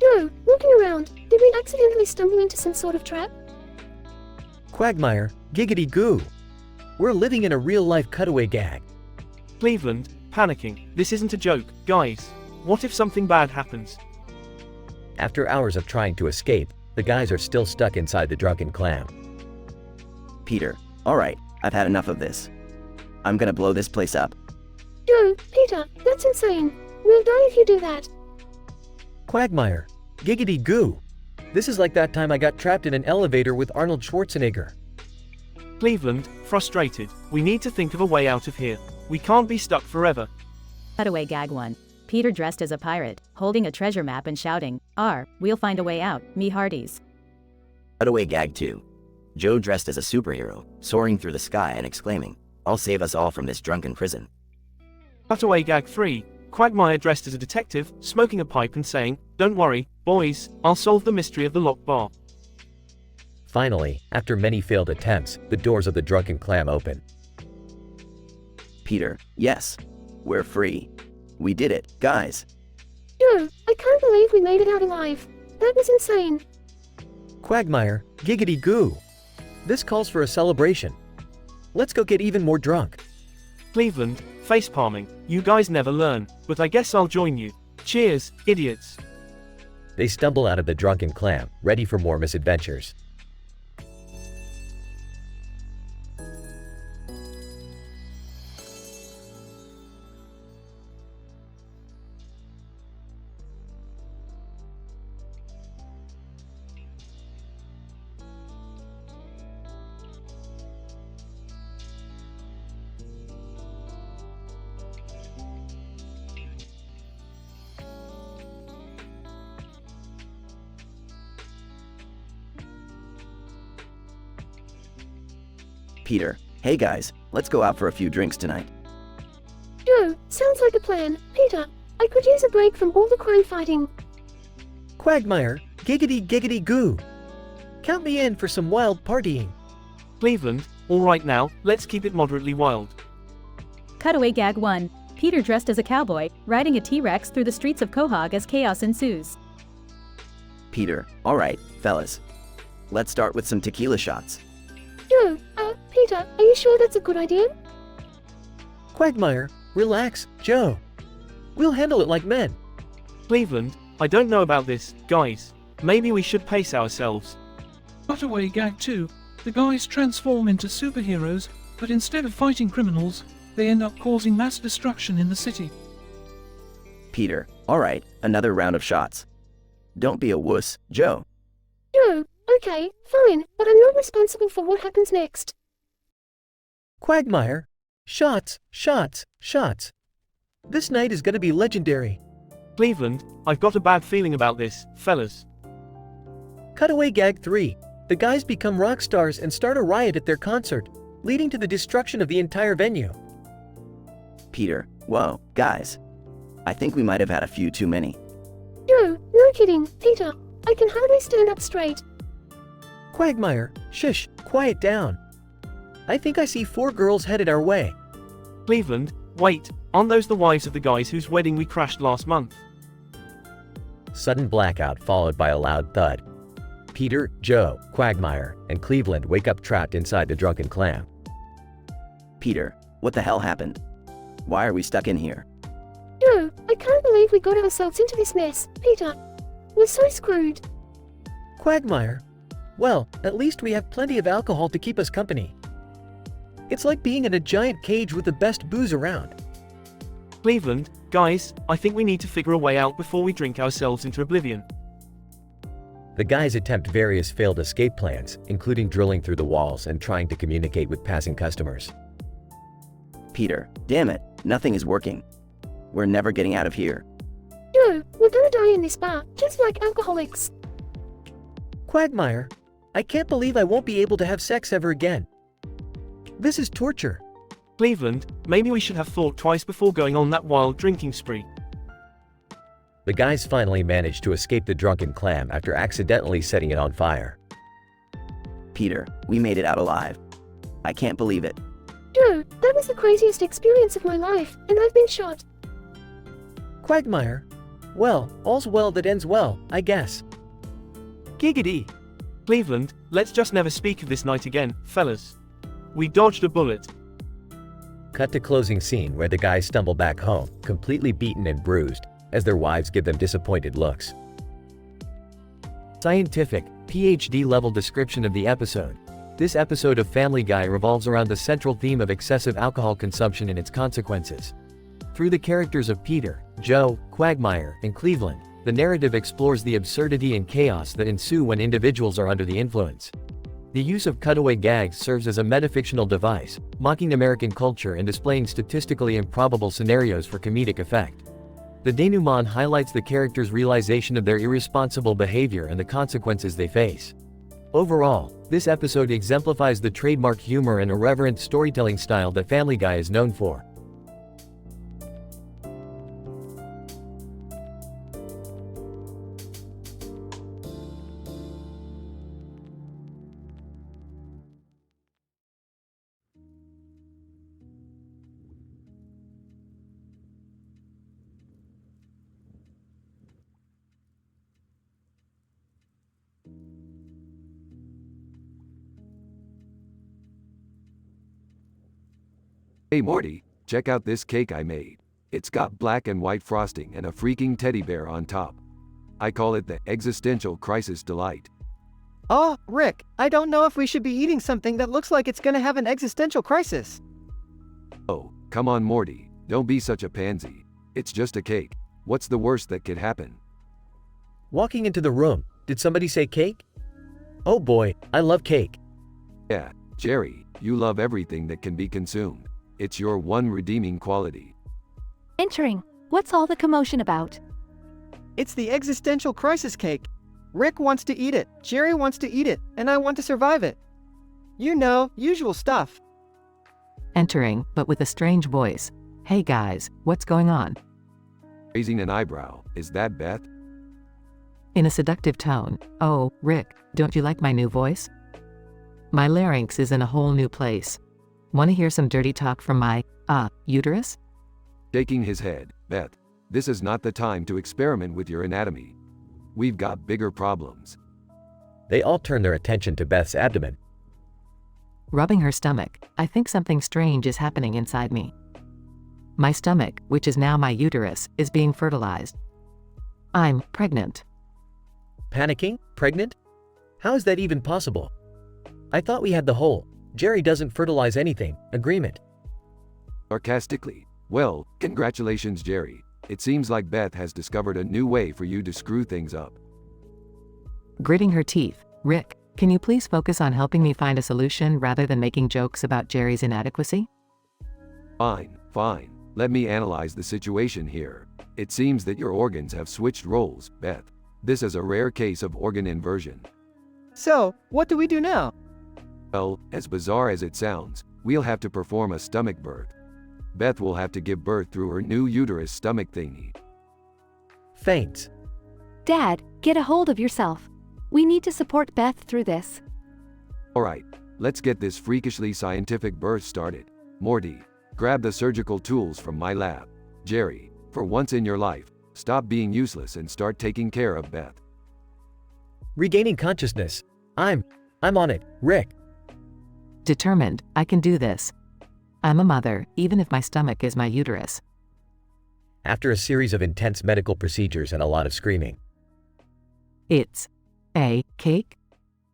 Joe, looking around, did we accidentally stumble into some sort of trap? Quagmire, giggity goo. We're living in a real-life cutaway gag. Cleveland, panicking, this isn't a joke, guys. What if something bad happens? After hours of trying to escape, the guys are still stuck inside the Drunken Clam. Peter, alright, I've had enough of this. I'm gonna blow this place up. Joe, Peter, that's insane. We'll die if you do that. Quagmire, giggity goo. This is like that time I got trapped in an elevator with Arnold Schwarzenegger. Cleveland, frustrated, we need to think of a way out of here. We can't be stuck forever. Cutaway gag 1. Peter dressed as a pirate, holding a treasure map and shouting, we'll find a way out, me hearties. Cutaway gag 2. Joe dressed as a superhero, soaring through the sky and exclaiming, I'll save us all from this drunken prison. Cutaway gag 3. Quagmire dressed as a detective, smoking a pipe and saying, don't worry, boys, I'll solve the mystery of the locked bar. Finally, after many failed attempts, the doors of the Drunken Clam open. Peter, yes. We're free. We did it, guys. Joe, I can't believe we made it out alive. That was insane. Quagmire, giggity goo. This calls for a celebration. Let's go get even more drunk. Cleveland, facepalming, you guys never learn, but I guess I'll join you. Cheers, idiots. They stumble out of the Drunken Clam, ready for more misadventures. Peter, hey guys, let's go out for a few drinks tonight. Joe, sounds like a plan. Peter, I could use a break from all the crime fighting. Quagmire, giggity giggity goo. Count me in for some wild partying. Cleveland, alright now, let's keep it moderately wild. Cutaway Gag 1. Peter dressed as a cowboy, riding a T-Rex through the streets of Quahog as chaos ensues. Peter, alright, fellas. Let's start with some tequila shots. Joe, Peter, are you sure that's a good idea? Quagmire, relax, Joe. We'll handle it like men. Cleveland, I don't know about this, guys. Maybe we should pace ourselves. Cutaway Gag 2. The guys transform into superheroes, but instead of fighting criminals, they end up causing mass destruction in the city. Peter, alright, another round of shots. Don't be a wuss, Joe. Joe, okay, fine, but I'm not responsible for what happens next. Quagmire, shots, shots, shots. This night is gonna be legendary. Cleveland, I've got a bad feeling about this, fellas. Cutaway Gag 3. The guys become rock stars and start a riot at their concert, leading to the destruction of the entire venue. Peter, whoa, guys. I think we might have had a few too many. Joe, no kidding, Peter. I can hardly stand up straight. Quagmire, shush, quiet down. I think I see 4 girls headed our way. Cleveland, wait, aren't those the wives of the guys whose wedding we crashed last month? Sudden blackout followed by a loud thud. Peter, Joe, Quagmire, and Cleveland wake up trapped inside the drunken clam. Peter, what the hell happened? Why are we stuck in here? Joe, I can't believe we got ourselves into this mess, Peter. We're so screwed. Quagmire, well, at least we have plenty of alcohol to keep us company. It's like being in a giant cage with the best booze around. Cleveland, guys, I think we need to figure a way out before we drink ourselves into oblivion. The guys attempt various failed escape plans, including drilling through the walls and trying to communicate with passing customers. Peter, damn it, nothing is working. We're never getting out of here. Joe, we're gonna die in this bar, just like alcoholics. Quagmire, I can't believe I won't be able to have sex ever again. This is torture. Cleveland, maybe we should have thought twice before going on that wild drinking spree. The guys finally manage to escape the drunken clam after accidentally setting it on fire. Peter, we made it out alive. I can't believe it. Joe, that was the craziest experience of my life, and I've been shot. Quagmire, well, all's well that ends well, I guess. Giggity. Cleveland, let's just never speak of this night again, fellas. We dodged a bullet. Cut to closing scene where the guys stumble back home, completely beaten and bruised, as their wives give them disappointed looks. Scientific, PhD-level description of the episode. This episode of Family Guy revolves around the central theme of excessive alcohol consumption and its consequences. Through the characters of Peter, Joe, Quagmire, and Cleveland, the narrative explores the absurdity and chaos that ensue when individuals are under the influence. The use of cutaway gags serves as a metafictional device, mocking American culture and displaying statistically improbable scenarios for comedic effect. The denouement highlights the characters' realization of their irresponsible behavior and the consequences they face. Overall, this episode exemplifies the trademark humor and irreverent storytelling style that Family Guy is known for. Hey Morty, check out this cake I made. It's got black and white frosting and a freaking teddy bear on top. I call it the Existential Crisis Delight. Oh, Rick, I don't know if we should be eating something that looks like it's gonna have an existential crisis. Oh, come on Morty, don't be such a pansy. It's just a cake. What's the worst that could happen? Walking into the room, did somebody say cake? Oh boy, I love cake. Yeah, Jerry, you love everything that can be consumed. It's your one redeeming quality. Entering. What's all the commotion about? It's the existential crisis cake. Rick wants to eat it, Jerry wants to eat it, and I want to survive it. You know, usual stuff. Entering, but with a strange voice. Hey guys, what's going on? Raising an eyebrow, is that Beth? In a seductive tone, "Oh, Rick, don't you like my new voice? My larynx is in a whole new place. Want to hear some dirty talk from my, uterus?" Shaking his head, Beth, this is not the time to experiment with your anatomy. We've got bigger problems. They all turn their attention to Beth's abdomen. Rubbing her stomach, I think something strange is happening inside me. My stomach, which is now my uterus, is being fertilized. I'm pregnant. Panicking? Pregnant? How is that even possible? I thought we had the whole "Jerry doesn't fertilize anything" agreement. Sarcastically, well, congratulations, Jerry. It seems like Beth has discovered a new way for you to screw things up. Gritting her teeth, "Rick, can you please focus on helping me find a solution rather than making jokes about Jerry's inadequacy?" Fine, fine. Let me analyze the situation here. It seems that your organs have switched roles, Beth. This is a rare case of organ inversion. So, what do we do now? Well, as bizarre as it sounds, we'll have to perform a stomach birth. Beth will have to give birth through her new uterus stomach thingy. Faints. Dad, get a hold of yourself. We need to support Beth through this. Alright, let's get this freakishly scientific birth started. Morty, grab the surgical tools from my lab. Jerry, for once in your life, stop being useless and start taking care of Beth. Regaining consciousness. I'm on it, Rick. Determined, I can do this. I'm a mother, even if my stomach is my uterus. After a series of intense medical procedures and a lot of screaming. It's a cake?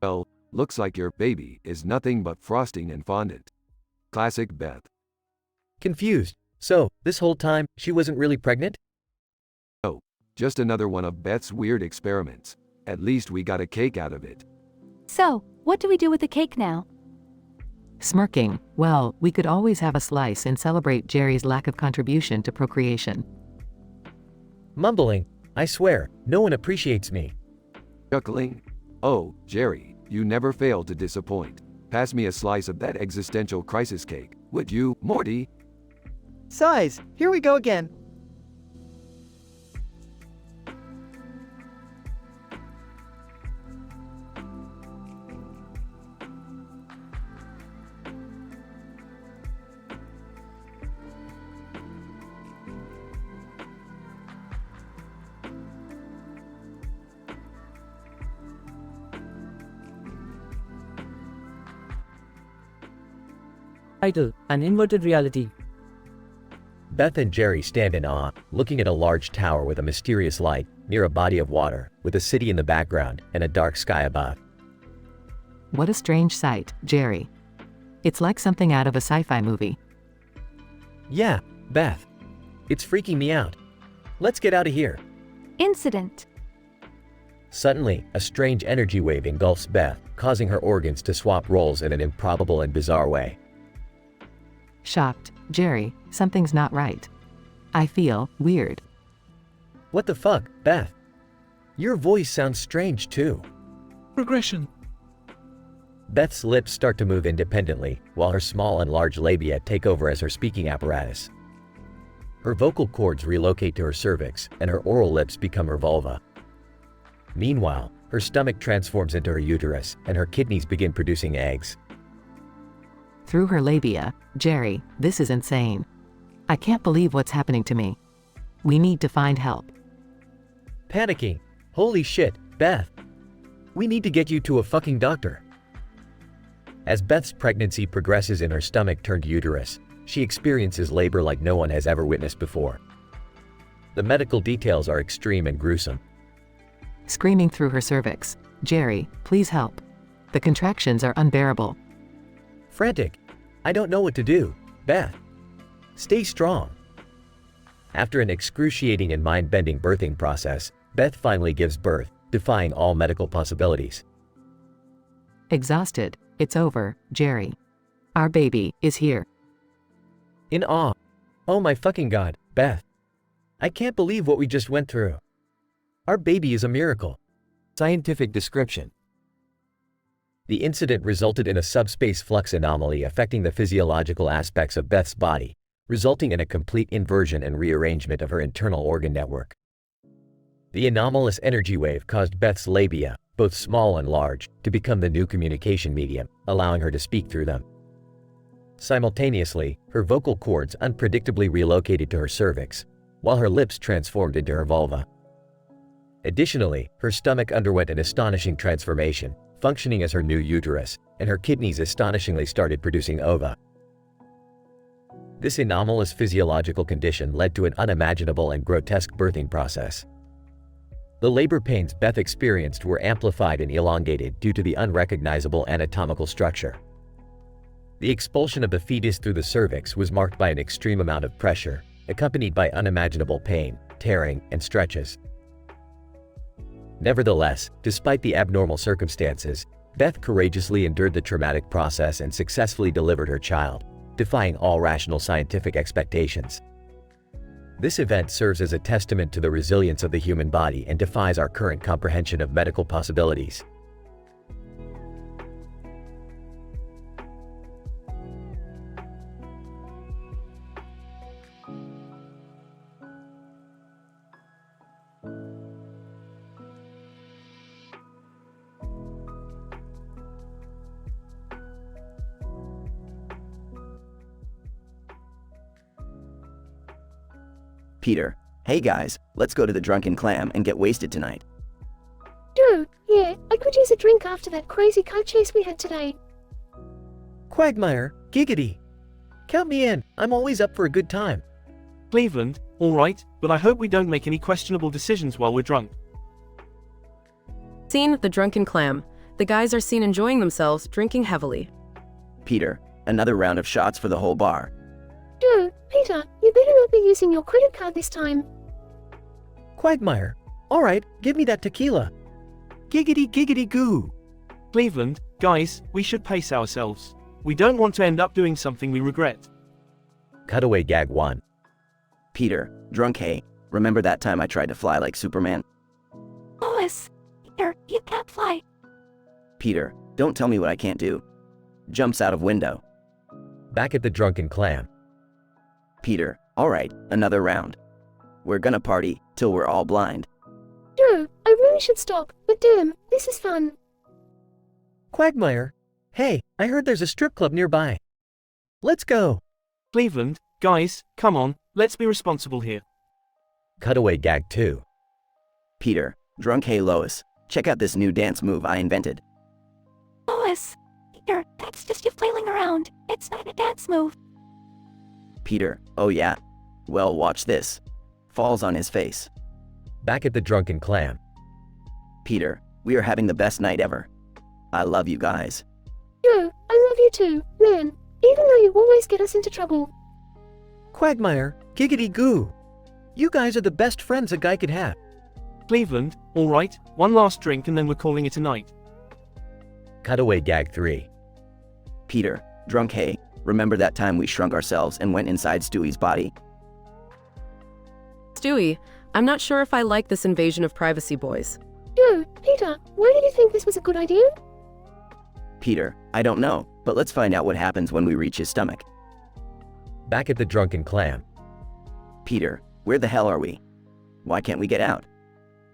Well, looks like your baby is nothing but frosting and fondant. Classic Beth. Confused. So, this whole time, she wasn't really pregnant? No, just another one of Beth's weird experiments. At least we got a cake out of it. So, what do we do with the cake now? Smirking, well, we could always have a slice and celebrate Jerry's lack of contribution to procreation. Mumbling, I swear, no one appreciates me. Chuckling, oh, Jerry, you never fail to disappoint. Pass me a slice of that existential crisis cake, would you, Morty? Size, here we go again. Title: An Inverted Reality. Beth and Jerry stand in awe, looking at a large tower with a mysterious light, near a body of water, with a city in the background, and a dark sky above. What a strange sight, Jerry. It's like something out of a sci-fi movie. Yeah, Beth. It's freaking me out. Let's get out of here. Incident. Suddenly, a strange energy wave engulfs Beth, causing her organs to swap roles in an improbable and bizarre way. Shocked, Jerry, something's not right. I feel weird. What the fuck, Beth? Your voice sounds strange too. Regression. Beth's lips start to move independently, while her small and large labia take over as her speaking apparatus. Her vocal cords relocate to her cervix, and her oral lips become her vulva. Meanwhile, her stomach transforms into her uterus, and her kidneys begin producing eggs. Through her labia, Jerry, this is insane. I can't believe what's happening to me. We need to find help. Panicking. Holy shit, Beth. We need to get you to a fucking doctor. As Beth's pregnancy progresses in her stomach-turned-uterus, she experiences labor like no one has ever witnessed before. The medical details are extreme and gruesome. Screaming through her cervix, Jerry, please help. The contractions are unbearable. Frantic. I don't know what to do, Beth. Stay strong. After an excruciating and mind-bending birthing process, Beth finally gives birth, defying all medical possibilities. Exhausted, it's over, Jerry. Our baby is here. In awe. Oh my fucking god, Beth. I can't believe what we just went through. Our baby is a miracle. Scientific description. The incident resulted in a subspace flux anomaly affecting the physiological aspects of Beth's body, resulting in a complete inversion and rearrangement of her internal organ network. The anomalous energy wave caused Beth's labia, both small and large, to become the new communication medium, allowing her to speak through them. Simultaneously, her vocal cords unpredictably relocated to her cervix, while her lips transformed into her vulva. Additionally, her stomach underwent an astonishing transformation, functioning as her new uterus, and her kidneys astonishingly started producing ova. This anomalous physiological condition led to an unimaginable and grotesque birthing process. The labor pains Beth experienced were amplified and elongated due to the unrecognizable anatomical structure. The expulsion of the fetus through the cervix was marked by an extreme amount of pressure, accompanied by unimaginable pain, tearing, and stretches. Nevertheless, despite the abnormal circumstances, Beth courageously endured the traumatic process and successfully delivered her child, defying all rational scientific expectations. This event serves as a testament to the resilience of the human body and defies our current comprehension of medical possibilities. Peter, hey guys, let's go to the Drunken Clam and get wasted tonight. Dude, yeah, I could use a drink after that crazy car chase we had today. Quagmire, giggity. Count me in, I'm always up for a good time. Cleveland, alright, but I hope we don't make any questionable decisions while we're drunk. Scene at the Drunken Clam. The guys are seen enjoying themselves, drinking heavily. Peter, another round of shots for the whole bar. Dude, Peter, you better not be using your credit card this time. Quagmire, alright, give me that tequila. Giggity giggity goo. Cleveland, guys, we should pace ourselves. We don't want to end up doing something we regret. Cutaway gag 1. Peter, drunk hey, remember that time I tried to fly like Superman? Lois, Peter, you can't fly. Peter, don't tell me what I can't do. Jumps out of window. Back at the Drunken Clam. Peter, alright, another round. We're gonna party till we're all blind. Dude, I really should stop, but damn, this is fun. Quagmire, hey, I heard there's a strip club nearby. Let's go. Cleveland, guys, come on, let's be responsible here. Cutaway gag 2. Peter, drunk hey Lois, check out this new dance move I invented. Lois, Peter, that's just you flailing around. It's not a dance move. Peter, oh yeah? Well, watch this. Falls on his face. Back at the Drunken Clam. Peter, we are having the best night ever. I love you guys. Yo, I love you too, man, even though you always get us into trouble. Quagmire, giggity goo. You guys are the best friends a guy could have. Cleveland, alright, one last drink and then we're calling it a night. Cutaway gag 3. Peter, drunk hey, remember that time we shrunk ourselves and went inside Stewie's body? Stewie, I'm not sure if I like this invasion of privacy, boys. Yo, Peter, why did you think this was a good idea? Peter, I don't know, but let's find out what happens when we reach his stomach. Back at the Drunken Clam. Peter, where the hell are we? Why can't we get out?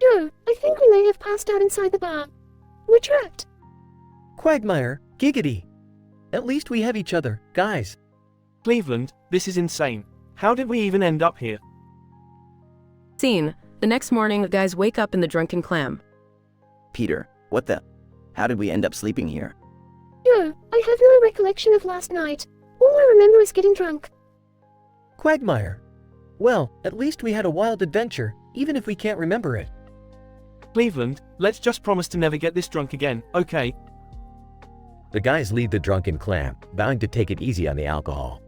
Yo, I think we may have passed out inside the bar. We're trapped. Quagmire, giggity. At least we have each other, guys. Cleveland, this is insane. How did we even end up here? Scene. The next morning, the guys wake up in the Drunken Clam. Peter, what the? How did we end up sleeping here? Yo, I have no recollection of last night. All I remember is getting drunk. Quagmire. Well, at least we had a wild adventure, even if we can't remember it. Cleveland, let's just promise to never get this drunk again, okay? The guys leave the Drunken Clam, vowing to take it easy on the alcohol.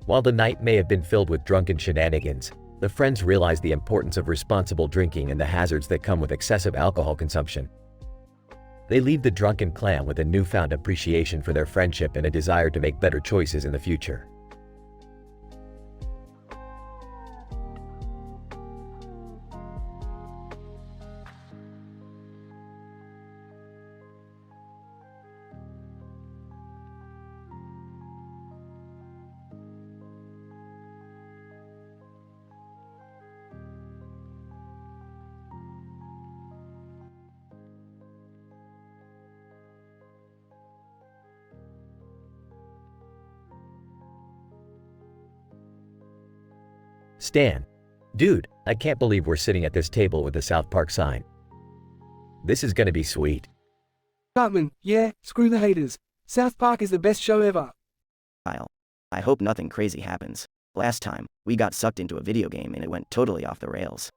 While the night may have been filled with drunken shenanigans, the friends realize the importance of responsible drinking and the hazards that come with excessive alcohol consumption. They leave the Drunken Clam with a newfound appreciation for their friendship and a desire to make better choices in the future. Stan. Dude, I can't believe we're sitting at this table with the South Park sign. This is gonna be sweet. Cartman, yeah, screw the haters. South Park is the best show ever. Kyle. I hope nothing crazy happens. Last time, we got sucked into a video game and it went totally off the rails.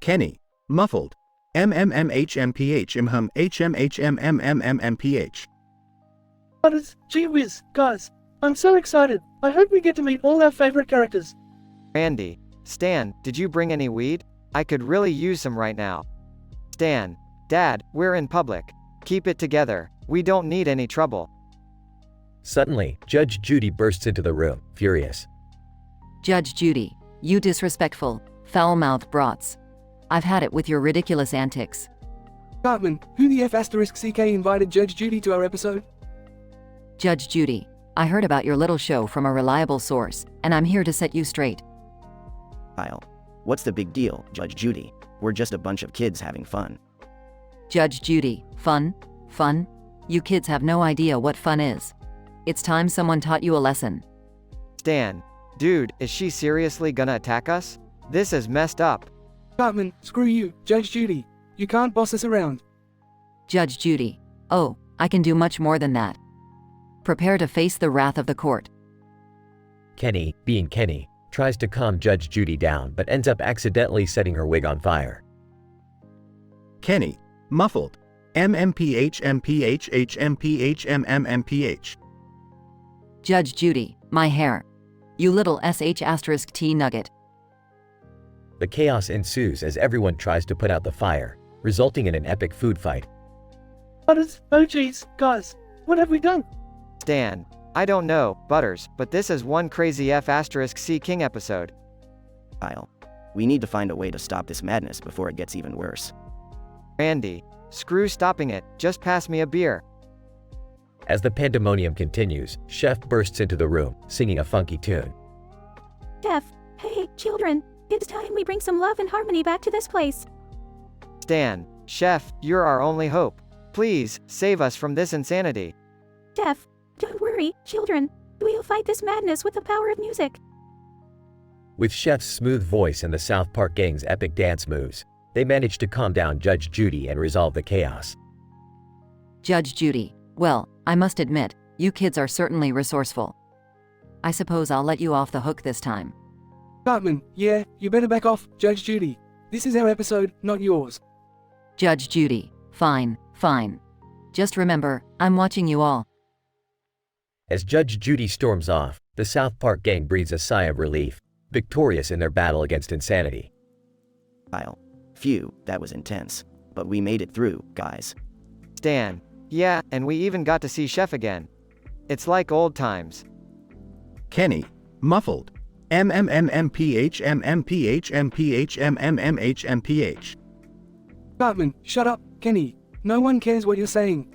Kenny. Muffled. MMMHMPH imhum HMHMMMMPH. Butters, gee whiz, guys. I'm so excited. I hope we get to meet all our favorite characters. Randy, Stan, did you bring any weed? I could really use some right now. Stan, Dad, we're in public. Keep it together. We don't need any trouble. Suddenly, Judge Judy bursts into the room, furious. Judge Judy, you disrespectful, foul-mouthed brats. I've had it with your ridiculous antics. Cartman, who the F***CK invited Judge Judy to our episode? Judge Judy, I heard about your little show from a reliable source, and I'm here to set you straight. Kyle. What's the big deal, Judge Judy? We're just a bunch of kids having fun. Judge Judy, fun? Fun? You kids have no idea what fun is. It's time someone taught you a lesson. Stan, dude, is she seriously gonna attack us? This is messed up. Cartman, screw you, Judge Judy. You can't boss us around. Judge Judy, oh, I can do much more than that. Prepare to face the wrath of the court. Kenny, being Kenny, tries to calm Judge Judy down but ends up accidentally setting her wig on fire. Kenny. Muffled. MMPHMPHHMPHMMMPH. Judge Judy, my hair. You little sh*T nugget. The chaos ensues as everyone tries to put out the fire, resulting in an epic food fight. Butters, oh geez, guys, what have we done? Stan, I don't know, Butters, but this is one crazy F***C King episode. Kyle. We need to find a way to stop this madness before it gets even worse. Randy, screw stopping it, just pass me a beer. As the pandemonium continues, Chef bursts into the room, singing a funky tune. Chef, hey, children, it's time we bring some love and harmony back to this place. Stan, Chef, you're our only hope. Please, save us from this insanity. Chef, don't worry, children. We'll fight this madness with the power of music. With Chef's smooth voice and the South Park gang's epic dance moves, they manage to calm down Judge Judy and resolve the chaos. Judge Judy, well, I must admit, you kids are certainly resourceful. I suppose I'll let you off the hook this time. Cartman, yeah, you better back off, Judge Judy. This is our episode, not yours. Judge Judy, fine, fine. Just remember, I'm watching you all. As Judge Judy storms off, the South Park gang breathes a sigh of relief, victorious in their battle against insanity. Kyle. Phew, that was intense. But we made it through, guys. Stan, yeah, and we even got to see Chef again. It's like old times. Kenny. Muffled. MMMMPHMMPHMPHMMMHMPH. Cartman, shut up, Kenny. No one cares what you're saying.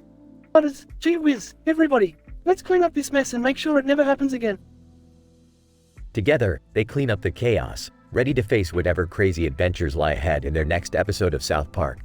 Butters, gee whiz, everybody. Let's clean up this mess and make sure it never happens again. Together, they clean up the chaos, ready to face whatever crazy adventures lie ahead in their next episode of South Park.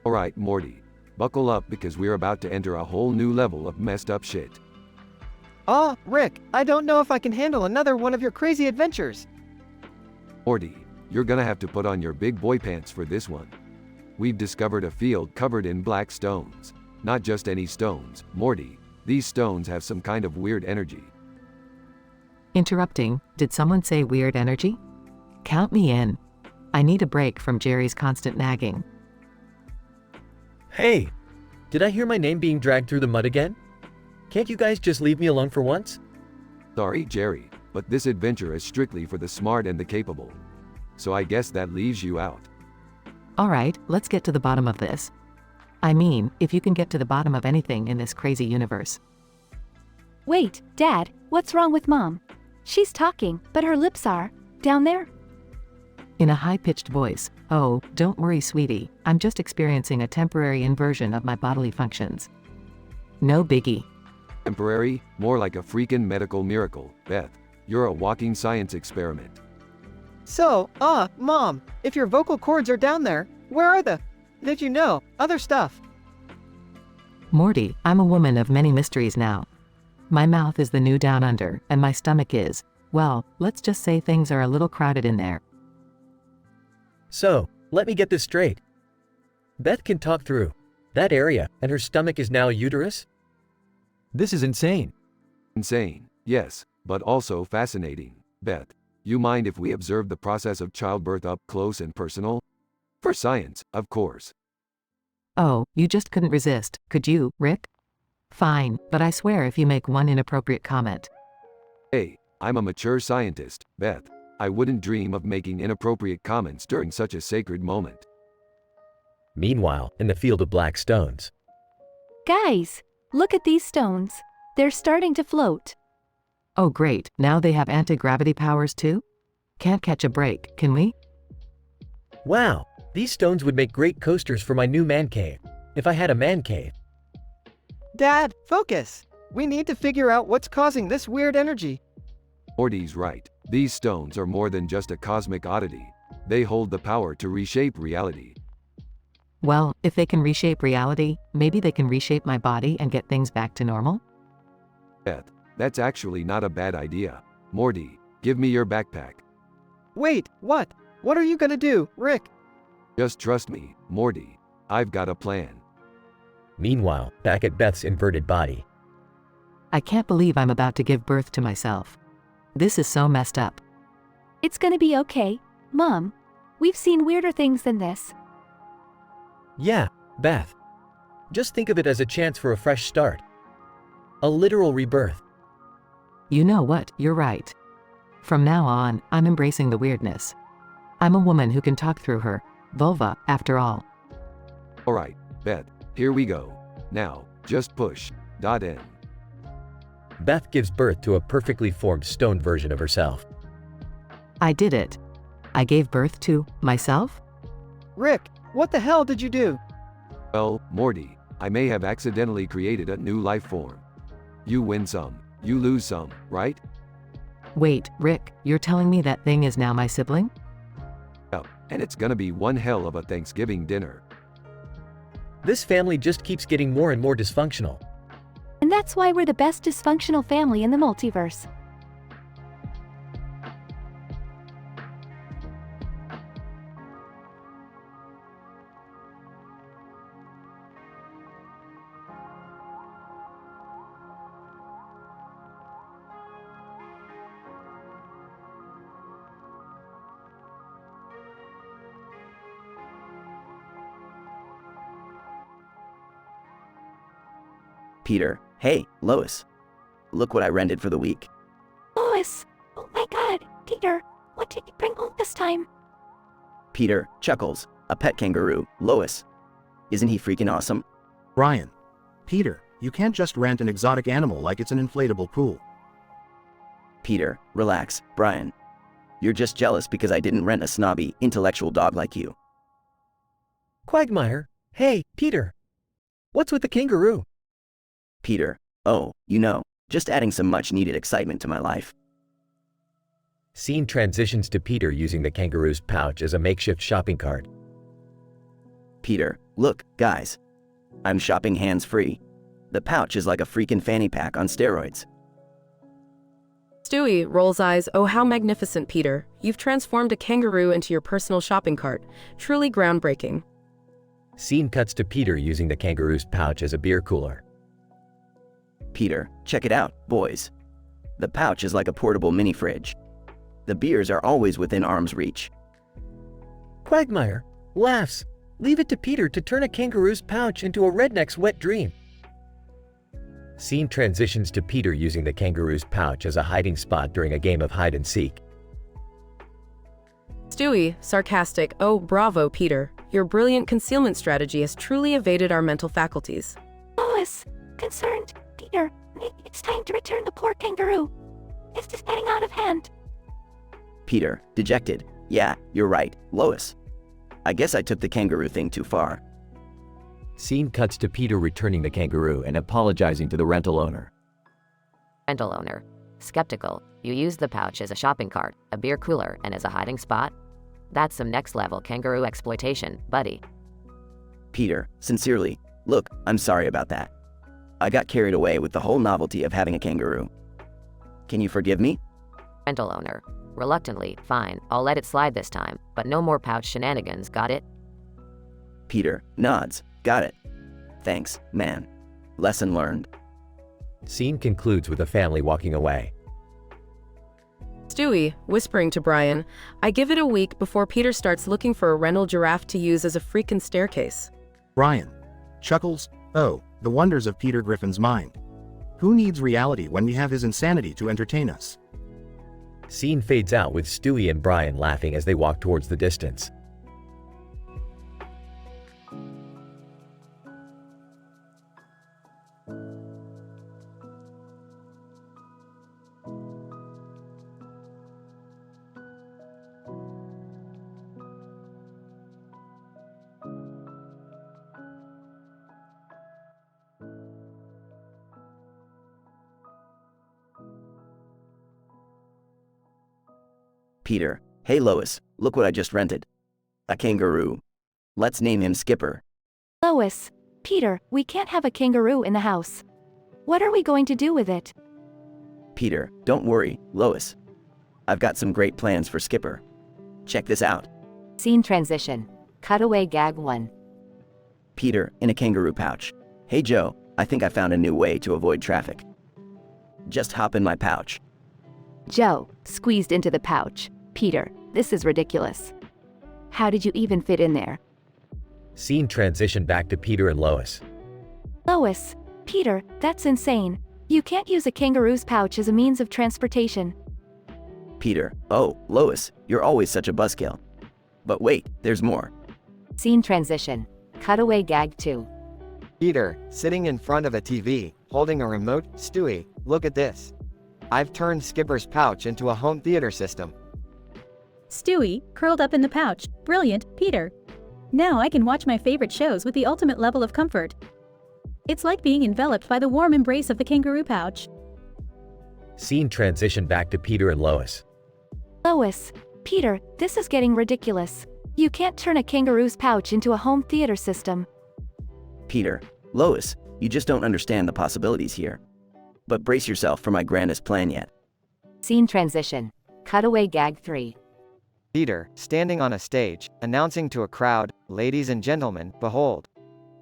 Alright, Morty. Buckle up because we're about to enter a whole new level of messed up shit. Aw, Rick, I don't know if I can handle another one of your crazy adventures. Morty, you're gonna have to put on your big boy pants for this one. We've discovered a field covered in black stones. Not just any stones, Morty. These stones have some kind of weird energy. Interrupting, did someone say weird energy? Count me in. I need a break from Jerry's constant nagging. Hey! Did I hear my name being dragged through the mud again? Can't you guys just leave me alone for once? Sorry, Jerry, but this adventure is strictly for the smart and the capable. So I guess that leaves you out. Alright, let's get to the bottom of this. I mean, if you can get to the bottom of anything in this crazy universe. Wait, Dad, what's wrong with Mom? She's talking, but her lips are down there? In a high-pitched voice, "Oh, don't worry, sweetie, I'm just experiencing a temporary inversion of my bodily functions. No biggie." Temporary? More like a freaking medical miracle, Beth. You're a walking science experiment. So, Mom, if your vocal cords are down there, where are the, did you know, other stuff? Morty, I'm a woman of many mysteries now. My mouth is the new down under, and my stomach is, well, let's just say things are a little crowded in there. So, let me get this straight. Beth can talk through that area, and her stomach is now uterus? This is insane. Insane, yes, but also fascinating. Beth, you mind if we observe the process of childbirth up close and personal? For science, of course. Oh, you just couldn't resist, could you, Rick? Fine, but I swear if you make one inappropriate comment. Hey, I'm a mature scientist, Beth. I wouldn't dream of making inappropriate comments during such a sacred moment. Meanwhile, in the field of black stones. Guys, look at these stones. They're starting to float. Oh great, now they have anti-gravity powers too? Can't catch a break, can we? Wow, these stones would make great coasters for my new man cave, if I had a man cave. Dad, focus! We need to figure out what's causing this weird energy. Morty's right. These stones are more than just a cosmic oddity. They hold the power to reshape reality. Well, if they can reshape reality, maybe they can reshape my body and get things back to normal? Beth, that's actually not a bad idea. Morty, give me your backpack. Wait, what? What are you gonna do, Rick? Just trust me, Morty. I've got a plan. Meanwhile, back at Beth's inverted body. I can't believe I'm about to give birth to myself. This is so messed up. It's gonna be okay, Mom. We've seen weirder things than this. Yeah, Beth. Just think of it as a chance for a fresh start. A literal rebirth. You know what, you're right. From now on, I'm embracing the weirdness. I'm a woman who can talk through her vulva, after all. Alright, Beth, here we go. Now, just push. .n. Beth gives birth to a perfectly formed stone version of herself. I did it. I gave birth to myself? Rick, what the hell did you do? Well, Morty, I may have accidentally created a new life form. You win some, you lose some, right? Wait, Rick, you're telling me that thing is now my sibling? Yep, and it's gonna be one hell of a Thanksgiving dinner. This family just keeps getting more and more dysfunctional. And that's why we're the best dysfunctional family in the multiverse. Peter, hey, Lois. Look what I rented for the week. Lois! Oh my god, Peter, what did you bring home this time? Peter, Chuckles, a pet kangaroo. Lois. Isn't he freaking awesome? Brian. Peter, you can't just rent an exotic animal like it's an inflatable pool. Peter, relax. Brian. You're just jealous because I didn't rent a snobby, intellectual dog like you. Quagmire, hey, Peter. What's with the kangaroo? Peter, oh, you know, just adding some much-needed excitement to my life. Scene transitions to Peter using the kangaroo's pouch as a makeshift shopping cart. Peter, look, guys. I'm shopping hands-free. The pouch is like a freaking fanny pack on steroids. Stewie rolls eyes. Oh, how magnificent, Peter. You've transformed a kangaroo into your personal shopping cart. Truly groundbreaking. Scene cuts to Peter using the kangaroo's pouch as a beer cooler. Peter, check it out, boys. The pouch is like a portable mini fridge. The beers are always within arm's reach. Quagmire laughs. Leave it to Peter to turn a kangaroo's pouch into a redneck's wet dream. Scene transitions to Peter using the kangaroo's pouch as a hiding spot during a game of hide and seek. Stewie, sarcastic. Oh, bravo, Peter. Your brilliant concealment strategy has truly evaded our mental faculties. Lois, concerned. Peter, It's time to return the poor kangaroo. It's just getting out of hand. Peter, dejected. Yeah, you're right, Lois. I guess I took the kangaroo thing too far. Scene cuts to Peter returning the kangaroo and apologizing to the rental owner. Rental owner. Skeptical. You used the pouch as a shopping cart, a beer cooler, and as a hiding spot? That's some next-level kangaroo exploitation, buddy. Peter, sincerely, look, I'm sorry about that. I got carried away with the whole novelty of having a kangaroo. Can you forgive me? Rental owner. Reluctantly, fine, I'll let it slide this time, but no more pouch shenanigans, got it? Peter, nods. Got it. Thanks, man. Lesson learned. Scene concludes with the family walking away. Stewie, whispering to Brian, I give it a week before Peter starts looking for a rental giraffe to use as a freaking staircase. Brian chuckles. Oh, the wonders of Peter Griffin's mind. Who needs reality when we have his insanity to entertain us? Scene fades out with Stewie and Brian laughing as they walk towards the distance. Peter, hey Lois, look what I just rented. A kangaroo. Let's name him Skipper. Lois, Peter, we can't have a kangaroo in the house. What are we going to do with it? Peter, don't worry, Lois. I've got some great plans for Skipper. Check this out. Scene transition. Cutaway gag 1. Peter, in a kangaroo pouch. Hey Joe, I think I found a new way to avoid traffic. Just hop in my pouch. Joe, squeezed into the pouch. Peter, this is ridiculous. How did you even fit in there? Scene transition back to Peter and Lois. Lois, Peter, that's insane. You can't use a kangaroo's pouch as a means of transportation. Peter, oh, Lois, you're always such a buzzkill. But wait, there's more. Scene transition. Cutaway gag 2. Peter, sitting in front of a TV, holding a remote. Stewie, look at this. I've turned Skipper's pouch into a home theater system. Stewie, curled up in the pouch. Brilliant, Peter. Now I can watch my favorite shows with the ultimate level of comfort. It's like being enveloped by the warm embrace of the kangaroo pouch. Scene transition back to Peter and Lois. Lois, Peter, this is getting ridiculous. You can't turn a kangaroo's pouch into a home theater system. Peter, Lois, you just don't understand the possibilities here. But brace yourself for my grandest plan yet. Scene transition. Cutaway gag 3. Peter, standing on a stage, announcing to a crowd, ladies and gentlemen, behold.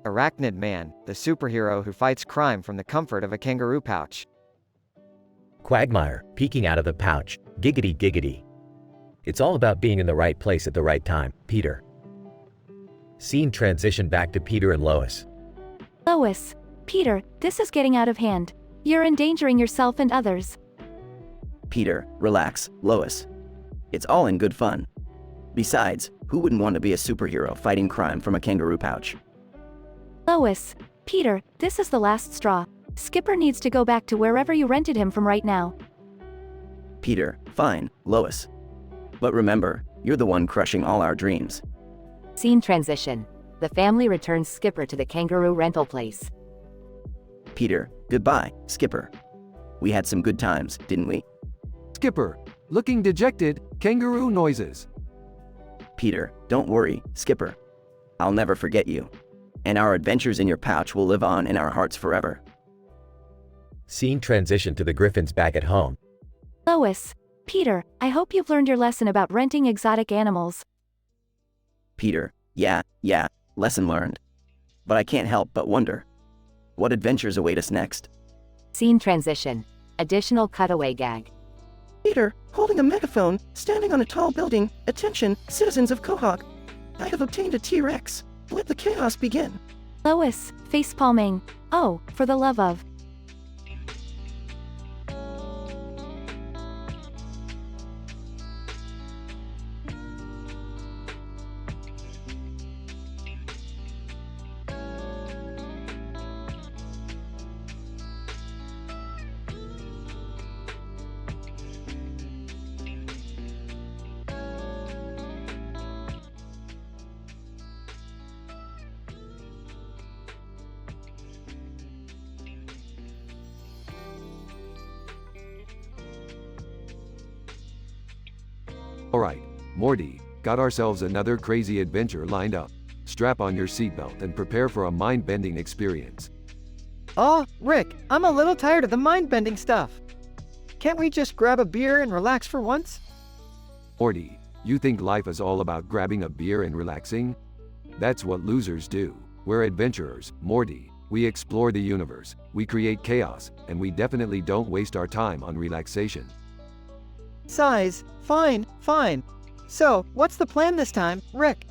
Arachnid Man, the superhero who fights crime from the comfort of a kangaroo pouch. Quagmire, peeking out of the pouch. Giggity giggity. It's all about being in the right place at the right time, Peter. Scene transition back to Peter and Lois. Lois, Peter, this is getting out of hand. You're endangering yourself and others. Peter, relax, Lois. It's all in good fun. Besides, who wouldn't want to be a superhero fighting crime from a kangaroo pouch? Lois, Peter, this is the last straw. Skipper needs to go back to wherever you rented him from right now. Peter, fine, Lois. But remember, you're the one crushing all our dreams. Scene transition. The family returns Skipper to the kangaroo rental place. Peter, goodbye, Skipper. We had some good times, didn't we? Skipper, looking dejected, kangaroo noises. Peter, don't worry, Skipper. I'll never forget you. And our adventures in your pouch will live on in our hearts forever. Scene transition to the Griffins back at home. Lois, Peter, I hope you've learned your lesson about renting exotic animals. Peter, yeah, lesson learned. But I can't help but wonder. What adventures await us next? Scene transition. Additional cutaway gag. Peter, holding a megaphone, standing on a tall building. Attention, citizens of Quahog. I have obtained a T-Rex. Let the chaos begin. Lois, face-palming. Oh, for the love of. Alright, Morty, got ourselves another crazy adventure lined up. Strap on your seatbelt and prepare for a mind-bending experience. Oh, Rick, I'm a little tired of the mind-bending stuff. Can't we just grab a beer and relax for once? Morty, you think life is all about grabbing a beer and relaxing? That's what losers do. We're adventurers, Morty. We explore the universe, we create chaos, and we definitely don't waste our time on relaxation. Sighs. Fine, fine. So, what's the plan this time, Rick?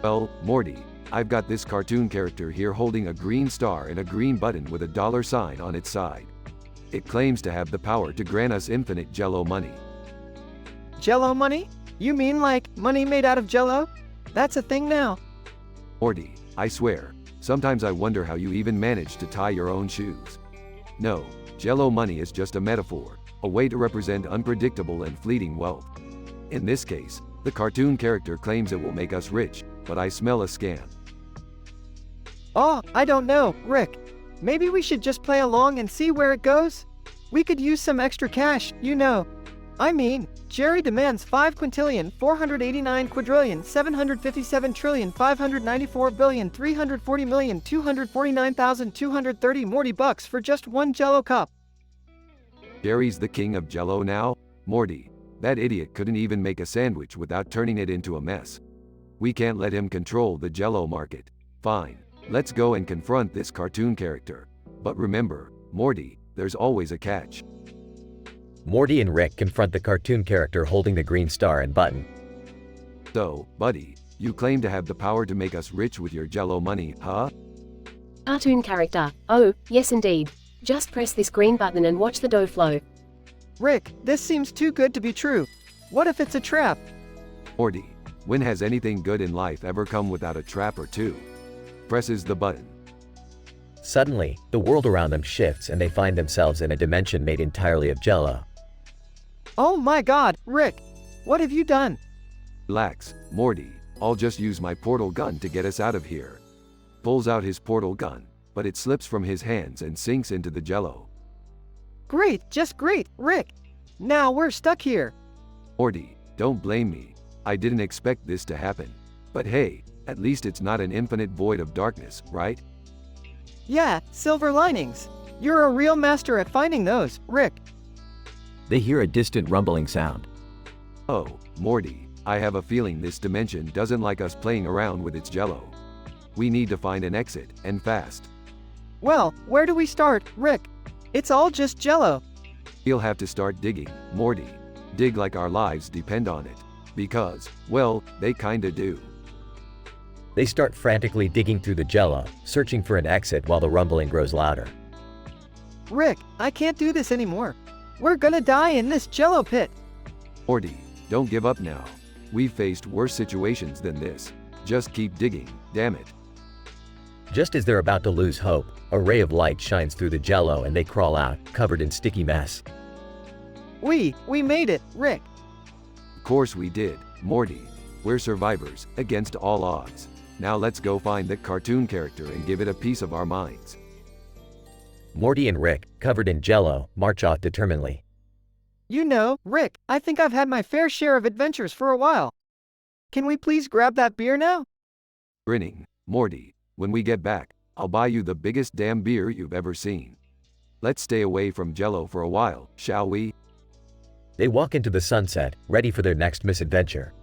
Well, Morty, I've got this cartoon character here holding a green star and a green button with a dollar sign on its side. It claims to have the power to grant us infinite Jello money. Jello money? You mean like money made out of Jello? That's a thing now. Morty, I swear, sometimes I wonder how you even manage to tie your own shoes. No, Jello money is just a metaphor, a way to represent unpredictable and fleeting wealth. In this case, the cartoon character claims it will make us rich, but I smell a scam. Oh, I don't know, Rick. Maybe we should just play along and see where it goes? We could use some extra cash, you know. I mean, Jerry demands 5,489,457,594,340,249,230 Morty bucks for just one Jello cup. Jerry's the king of Jello now? Morty, that idiot couldn't even make a sandwich without turning it into a mess. We can't let him control the Jello market. Fine, let's go and confront this cartoon character. But remember, Morty, there's always a catch. Morty and Rick confront the cartoon character holding the green star and button. So, buddy, you claim to have the power to make us rich with your Jello money, huh? Cartoon character, oh, yes indeed. Just press this green button and watch the dough flow. Rick, this seems too good to be true. What if it's a trap? Morty, when has anything good in life ever come without a trap or two? Presses the button. Suddenly, the world around them shifts and they find themselves in a dimension made entirely of Jello. Oh my god, Rick! What have you done? Relax, Morty, I'll just use my portal gun to get us out of here. Pulls out his portal gun, but it slips from his hands and sinks into the Jello. Great, just great, Rick! Now we're stuck here. Morty, don't blame me. I didn't expect this to happen. But hey, at least it's not an infinite void of darkness, right? Yeah, silver linings. You're a real master at finding those, Rick. They hear a distant rumbling sound. Oh, Morty, I have a feeling this dimension doesn't like us playing around with its Jello. We need to find an exit, and fast. Well, where do we start, Rick? It's all just Jello. We'll have to start digging, Morty. Dig like our lives depend on it. Because, well, they kinda do. They start frantically digging through the Jello, searching for an exit while the rumbling grows louder. Rick, I can't do this anymore. We're gonna die in this Jello pit. Morty, don't give up now. We've faced worse situations than this. Just keep digging, damn it. Just as they're about to lose hope, a ray of light shines through the Jello and they crawl out, covered in sticky mess. We made it, Rick. Of course we did, Morty. We're survivors, against all odds. Now let's go find that cartoon character and give it a piece of our minds. Morty and Rick, covered in Jello, march off determinedly. You know, Rick, I think I've had my fair share of adventures for a while. Can we please grab that beer now? Grinning, Morty, when we get back, I'll buy you the biggest damn beer you've ever seen. Let's stay away from Jello for a while, shall we? They walk into the sunset, ready for their next misadventure.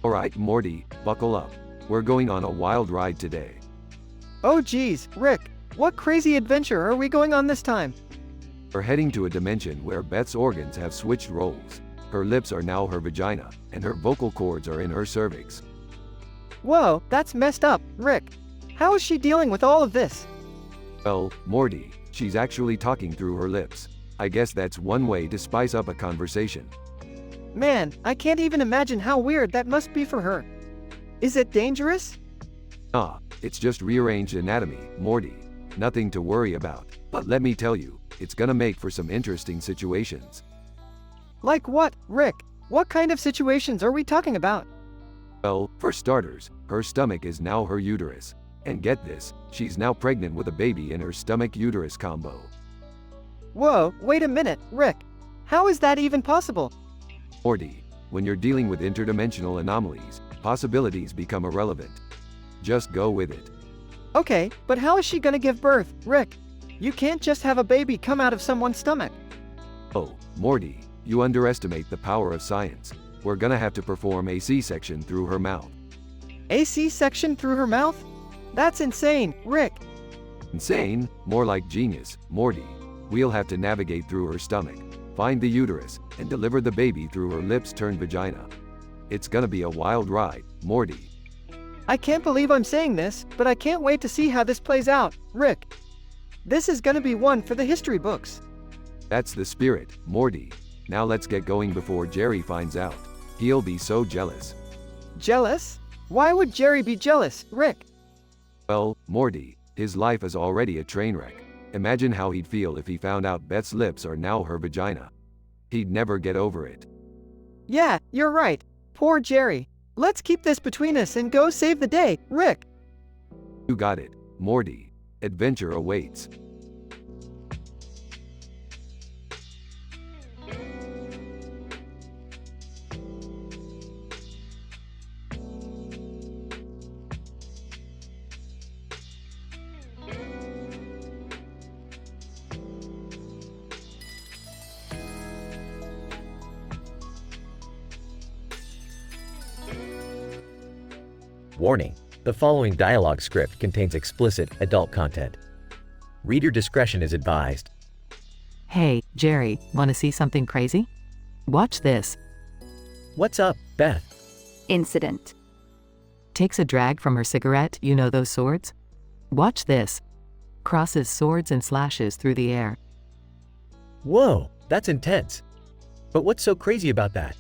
Alright, Morty, buckle up. We're going on a wild ride today. Oh geez, Rick, what crazy adventure are we going on this time? We're heading to a dimension where Beth's organs have switched roles. Her lips are now her vagina, and her vocal cords are in her cervix. Whoa, that's messed up, Rick. How is she dealing with all of this? Well, Morty, she's actually talking through her lips. I guess that's one way to spice up a conversation. Man, I can't even imagine how weird that must be for her. Is it dangerous? Nah, it's just rearranged anatomy, Morty. Nothing to worry about. But let me tell you, it's gonna make for some interesting situations. Like what, Rick? What kind of situations are we talking about? Well, for starters, her stomach is now her uterus. And get this, she's now pregnant with a baby in her stomach-uterus combo. Whoa, wait a minute, Rick. How is that even possible? Morty, when you're dealing with interdimensional anomalies, possibilities become irrelevant. Just go with it. Okay, but how is she gonna give birth, Rick? You can't just have a baby come out of someone's stomach. Oh, Morty, you underestimate the power of science. We're gonna have to perform a C-section through her mouth. A C-section through her mouth? That's insane, Rick. Insane? More like genius, Morty. We'll have to navigate through her stomach, find the uterus, and deliver the baby through her lips-turned-vagina. It's gonna be a wild ride, Morty. I can't believe I'm saying this, but I can't wait to see how this plays out, Rick. This is gonna be one for the history books. That's the spirit, Morty. Now let's get going before Jerry finds out. He'll be so jealous. Jealous? Why would Jerry be jealous, Rick? Well, Morty, his life is already a train wreck. Imagine how he'd feel if he found out Beth's lips are now her vagina. He'd never get over it. Yeah, you're right. Poor Jerry. Let's keep this between us and go save the day, Rick. You got it, Morty. Adventure awaits. Warning: the following dialogue script contains explicit adult content. Reader discretion is advised. Hey, Jerry, wanna see something crazy? Watch this. What's up, Beth? Incident. Takes a drag from her cigarette, you know those swords? Watch this. Crosses swords and slashes through the air. Whoa, that's intense. But what's so crazy about that?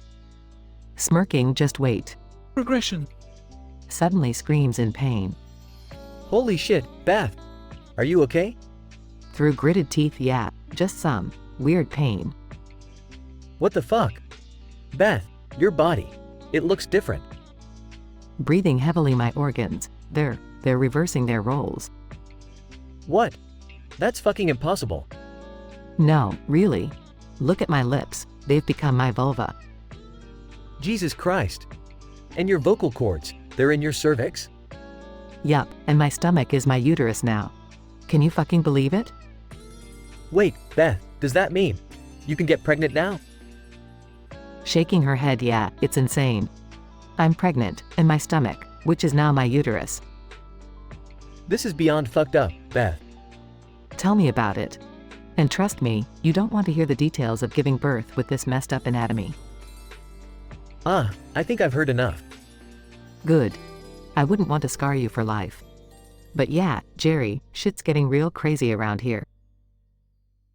Smirking, just wait. Regression. Suddenly screams in pain. Holy shit, Beth. Are you okay? Through gritted teeth, yeah, just some weird pain. What the fuck? Beth, your body. It looks different. Breathing heavily, my organs. They're reversing their roles. What? That's fucking impossible. No, really. Look at my lips. They've become my vulva. Jesus Christ. And your vocal cords, they're in your cervix? Yup, and my stomach is my uterus now. Can you fucking believe it? Wait, Beth, does that mean you can get pregnant now? Shaking her head, yeah, it's insane. I'm pregnant, and my stomach, which is now my uterus. This is beyond fucked up, Beth. Tell me about it. And trust me, you don't want to hear the details of giving birth with this messed up anatomy. I think I've heard enough. Good. I wouldn't want to scar you for life. But yeah, Jerry, shit's getting real crazy around here.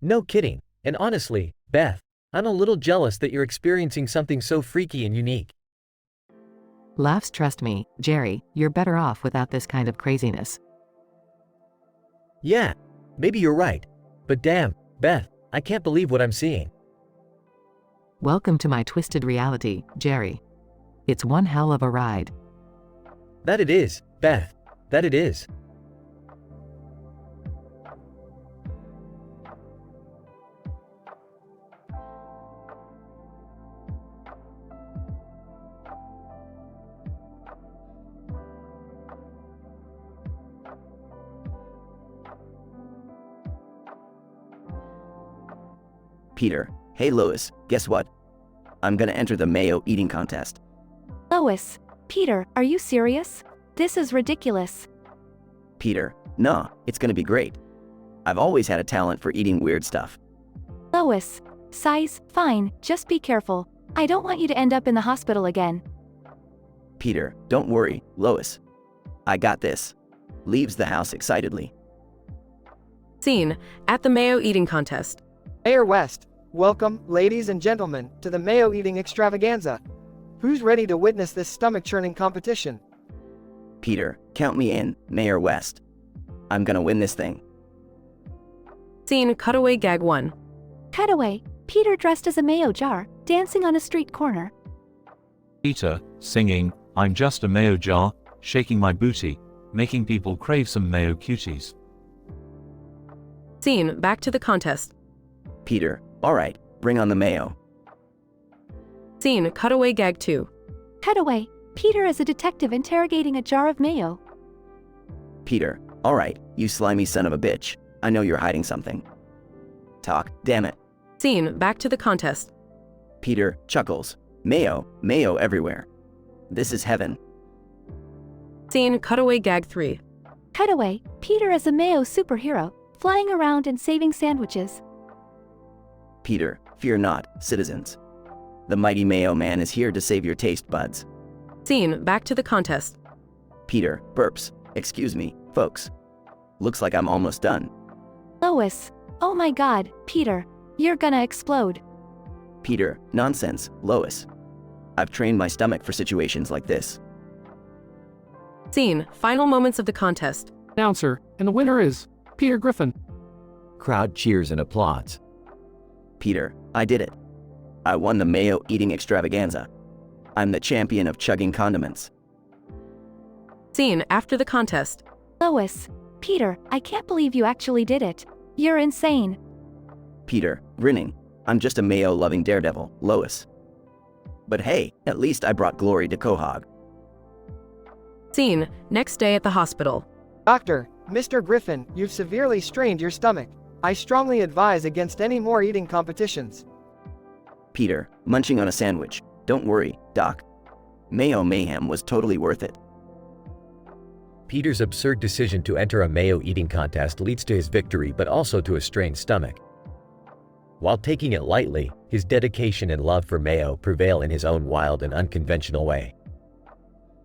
No kidding. And honestly, Beth, I'm a little jealous that you're experiencing something so freaky and unique. Laughs, trust me, Jerry, you're better off without this kind of craziness. Yeah, maybe you're right. But damn, Beth, I can't believe what I'm seeing. Welcome to my twisted reality, Jerry. It's one hell of a ride. That it is, Beth. That it is. Peter, hey Lois, guess what? I'm gonna enter the Mayo eating contest. Lois, Peter, are you serious? This is ridiculous. Peter, nah, it's gonna be great. I've always had a talent for eating weird stuff. Lois, size, fine, just be careful. I don't want you to end up in the hospital again. Peter, don't worry, Lois. I got this. Leaves the house excitedly. Scene at the Mayo eating contest. Mayor West, welcome, ladies and gentlemen, to the Mayo eating extravaganza. Who's ready to witness this stomach-churning competition? Peter, count me in, Mayor West. I'm gonna win this thing. Scene cutaway gag 1. Cutaway, Peter dressed as a mayo jar, dancing on a street corner. Peter, singing, I'm just a mayo jar, shaking my booty, making people crave some mayo cuties. Scene back to the contest. Peter, alright, bring on the mayo. Scene cutaway gag 2. Cutaway, Peter is a detective interrogating a jar of mayo. Peter, alright, you slimy son of a bitch. I know you're hiding something. Talk, damn it. Scene back to the contest. Peter chuckles. Mayo, mayo everywhere. This is heaven. Scene cutaway gag 3. Cutaway, Peter is a mayo superhero, flying around and saving sandwiches. Peter, fear not, citizens. The mighty Mayo Man is here to save your taste buds. Scene back to the contest. Peter, burps. Excuse me, folks. Looks like I'm almost done. Lois, oh my god, Peter, you're gonna explode. Peter, nonsense, Lois. I've trained my stomach for situations like this. Scene final moments of the contest. Announcer, and the winner is Peter Griffin. Crowd cheers and applauds. Peter, I did it. I won the mayo eating extravaganza. I'm the champion of chugging condiments. Scene after the contest. Lois, Peter, I can't believe you actually did it. You're insane. Peter, grinning. I'm just a mayo-loving daredevil, Lois. But hey, at least I brought glory to Quahog. Scene next day at the hospital. Doctor, Mr. Griffin, you've severely strained your stomach. I strongly advise against any more eating competitions. Peter, munching on a sandwich. Don't worry, Doc. Mayo mayhem was totally worth it. Peter's absurd decision to enter a mayo eating contest leads to his victory but also to a strained stomach. While taking it lightly, his dedication and love for mayo prevail in his own wild and unconventional way.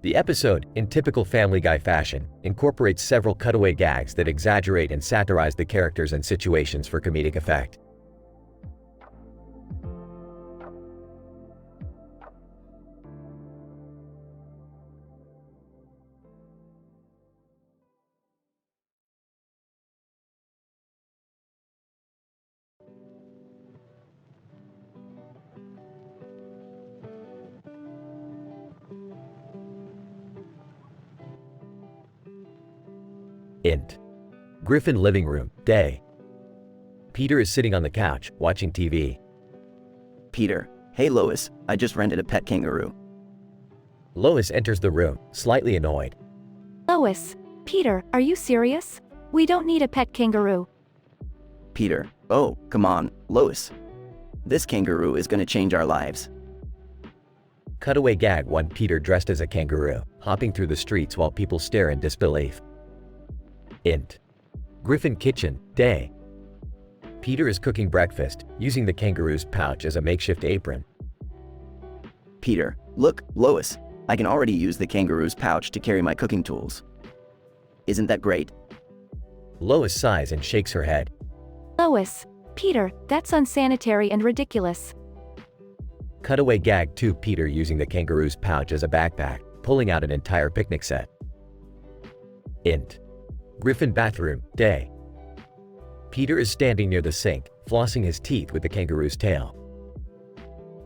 The episode, in typical Family Guy fashion, incorporates several cutaway gags that exaggerate and satirize the characters and situations for comedic effect. Int. Griffin living room, day. Peter is sitting on the couch, watching TV. Peter, hey Lois, I just rented a pet kangaroo. Lois enters the room, slightly annoyed. Lois, Peter, are you serious? We don't need a pet kangaroo. Peter, oh, come on, Lois. This kangaroo is gonna change our lives. Cutaway gag 1. Peter dressed as a kangaroo, hopping through the streets while people stare in disbelief. Int. Griffin kitchen, day. Peter is cooking breakfast, using the kangaroo's pouch as a makeshift apron. Peter, look, Lois, I can already use the kangaroo's pouch to carry my cooking tools. Isn't that great? Lois sighs and shakes her head. Lois, Peter, that's unsanitary and ridiculous. Cutaway gag 2. Peter using the kangaroo's pouch as a backpack, pulling out an entire picnic set. Int. Griffin bathroom, day. Peter is standing near the sink, flossing his teeth with the kangaroo's tail.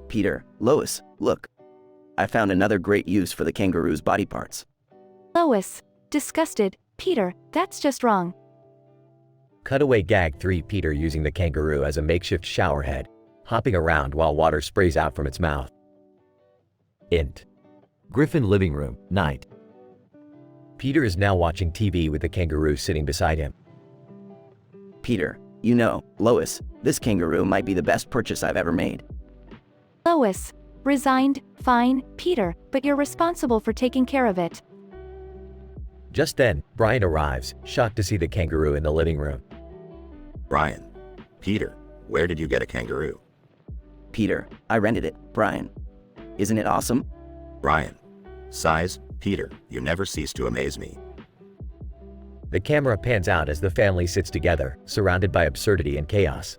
Peter, Lois, look. I found another great use for the kangaroo's body parts. Lois, disgusted, Peter, that's just wrong. Cutaway gag 3. Peter using the kangaroo as a makeshift shower head, hopping around while water sprays out from its mouth. Int. Griffin living room, night. Peter is now watching TV with the kangaroo sitting beside him. Peter, you know, Lois, this kangaroo might be the best purchase I've ever made. Lois, resigned, fine, Peter, but you're responsible for taking care of it. Just then, Brian arrives, shocked to see the kangaroo in the living room. Brian. Peter, where did you get a kangaroo? Peter, I rented it, Brian. Isn't it awesome? Brian. Size, Peter, you never cease to amaze me. The camera pans out as the family sits together, surrounded by absurdity and chaos.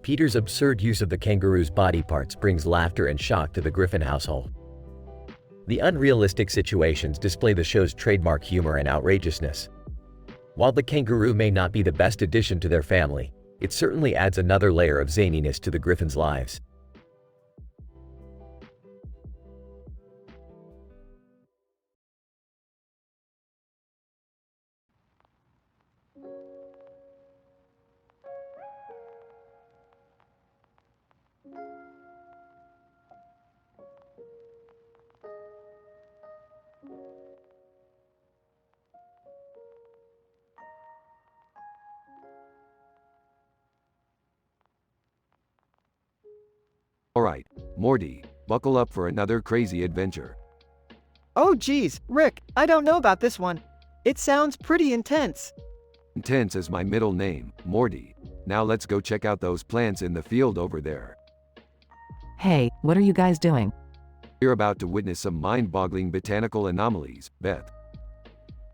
Peter's absurd use of the kangaroo's body parts brings laughter and shock to the Griffin household. The unrealistic situations display the show's trademark humor and outrageousness. While the kangaroo may not be the best addition to their family, it certainly adds another layer of zaniness to the Griffins' lives. Alright, Morty, buckle up for another crazy adventure. Oh geez, Rick, I don't know about this one. It sounds pretty intense. Intense is my middle name, Morty. Now let's go check out those plants in the field over there. Hey, what are you guys doing? You're about to witness some mind-boggling botanical anomalies, Beth.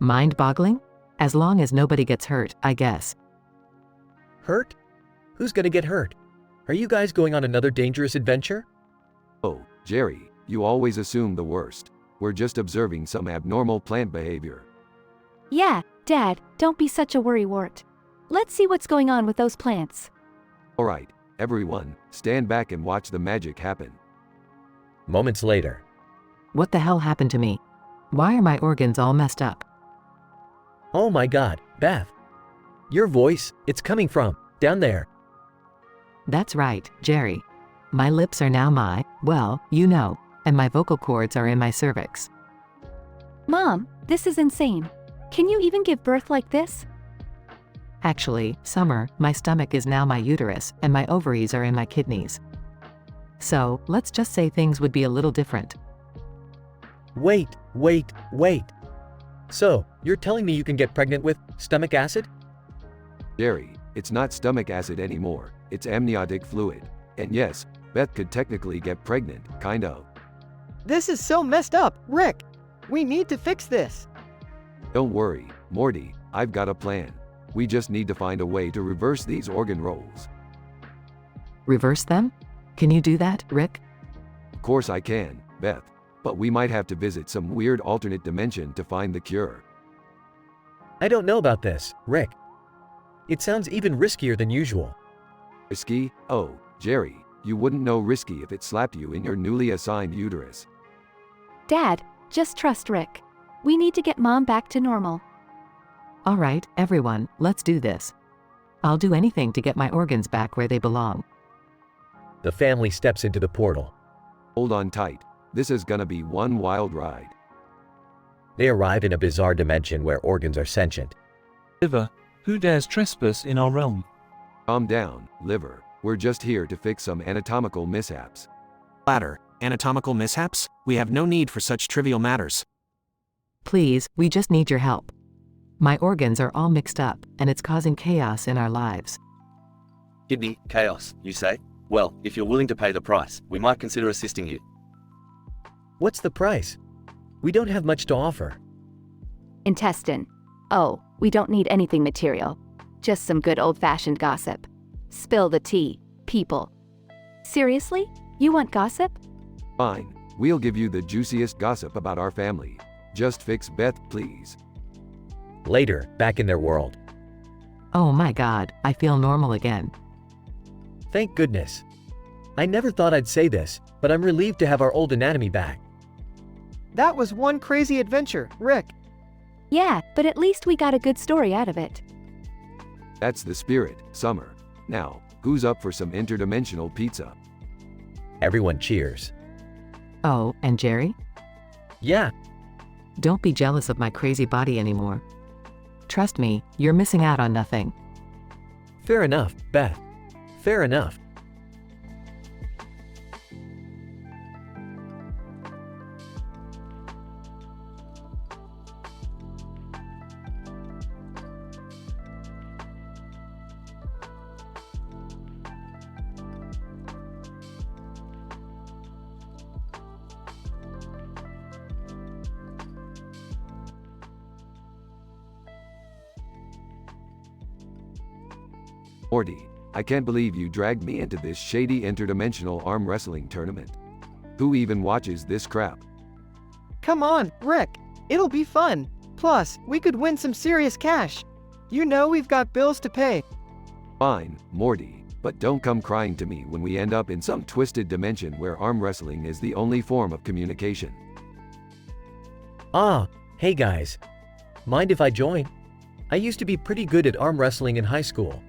Mind-boggling? As long as nobody gets hurt, I guess. Hurt? Who's gonna get hurt? Are you guys going on another dangerous adventure? Oh, Jerry, you always assume the worst. We're just observing some abnormal plant behavior. Yeah, Dad, don't be such a worrywart. Let's see what's going on with those plants. Alright, everyone, stand back and watch the magic happen. Moments later. What the hell happened to me? Why are my organs all messed up? Oh my god, Beth. Your voice, it's coming from down there. That's right, Jerry. My lips are now well, you know, and my vocal cords are in my cervix. Mom, this is insane. Can you even give birth like this? Actually, Summer, my stomach is now my uterus, and my ovaries are in my kidneys. So, let's just say things would be a little different. Wait. So, you're telling me you can get pregnant with stomach acid? Jerry, it's not stomach acid anymore, it's amniotic fluid. And yes, Beth could technically get pregnant, kind of. This is so messed up, Rick. We need to fix this. Don't worry, Morty, I've got a plan. We just need to find a way to reverse these organ rolls. Reverse them? Can you do that, Rick? Of course I can, Beth. But we might have to visit some weird alternate dimension to find the cure. I don't know about this, Rick. It sounds even riskier than usual. Risky? Oh, Jerry, you wouldn't know risky if it slapped you in your newly assigned uterus. Dad, just trust Rick. We need to get Mom back to normal. All right, everyone, let's do this. I'll do anything to get my organs back where they belong. The family steps into the portal. Hold on tight. This is gonna be one wild ride. They arrive in a bizarre dimension where organs are sentient. Liver, who dares trespass in our realm? Calm down, Liver. We're just here to fix some anatomical mishaps. Latter, anatomical mishaps? We have no need for such trivial matters. Please, we just need your help. My organs are all mixed up, and it's causing chaos in our lives. Kidney, chaos, you say? Well, if you're willing to pay the price, we might consider assisting you. What's the price? We don't have much to offer. Intestine. Oh, we don't need anything material. Just some good old-fashioned gossip. Spill the tea, people. Seriously? You want gossip? Fine. We'll give you the juiciest gossip about our family. Just fix Beth, please. Later, back in their world. Oh my god, I feel normal again. Thank goodness. I never thought I'd say this, but I'm relieved to have our old anatomy back. That was one crazy adventure, Rick. Yeah, but at least we got a good story out of it. That's the spirit, Summer. Now, who's up for some interdimensional pizza? Everyone cheers. Oh, and Jerry? Yeah. Don't be jealous of my crazy body anymore. Trust me, you're missing out on nothing. Fair enough, Beth. Fair enough. Morty, I can't believe you dragged me into this shady interdimensional arm wrestling tournament. Who even watches this crap? Come on, Rick. It'll be fun. Plus, we could win some serious cash. You know we've got bills to pay. Fine, Morty, but don't come crying to me when we end up in some twisted dimension where arm wrestling is the only form of communication. Ah, hey guys. Mind if I join? I used to be pretty good at arm wrestling in high school.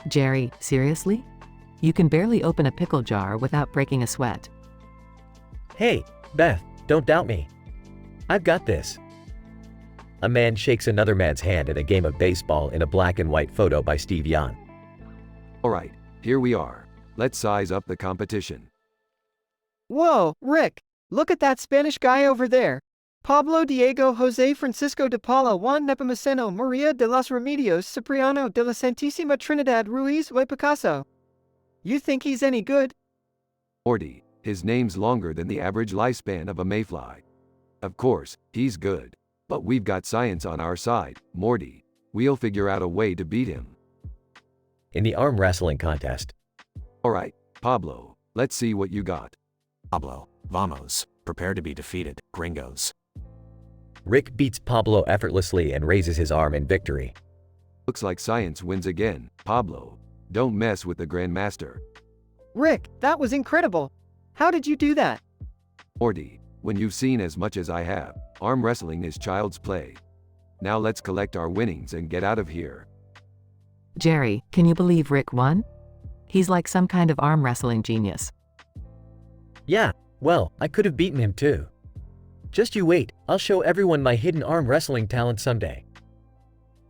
Jerry, seriously? You can barely open a pickle jar without breaking a sweat. Hey, Beth, don't doubt me. I've got this. A man shakes another man's hand at a game of baseball in a black and white photo by Steve Yan. Alright, here we are. Let's size up the competition. Whoa, Rick! Look at that Spanish guy over there. Pablo Diego Jose Francisco de Paula Juan Nepomuceno Maria de los Remedios Cipriano de la Santísima Trinidad Ruiz y Picasso. You think he's any good? Morty, his name's longer than the average lifespan of a mayfly. Of course, he's good. But we've got science on our side, Morty. We'll figure out a way to beat him. In the arm wrestling contest. Alright, Pablo, let's see what you got. Pablo, vamos, prepare to be defeated, gringos. Rick beats Pablo effortlessly and raises his arm in victory. Looks like science wins again, Pablo. Don't mess with the Grandmaster. Rick, that was incredible. How did you do that? Morty, when you've seen as much as I have, arm wrestling is child's play. Now let's collect our winnings and get out of here. Jerry, can you believe Rick won? He's like some kind of arm wrestling genius. Yeah, well, I could have beaten him too. Just you wait, I'll show everyone my hidden arm wrestling talent someday.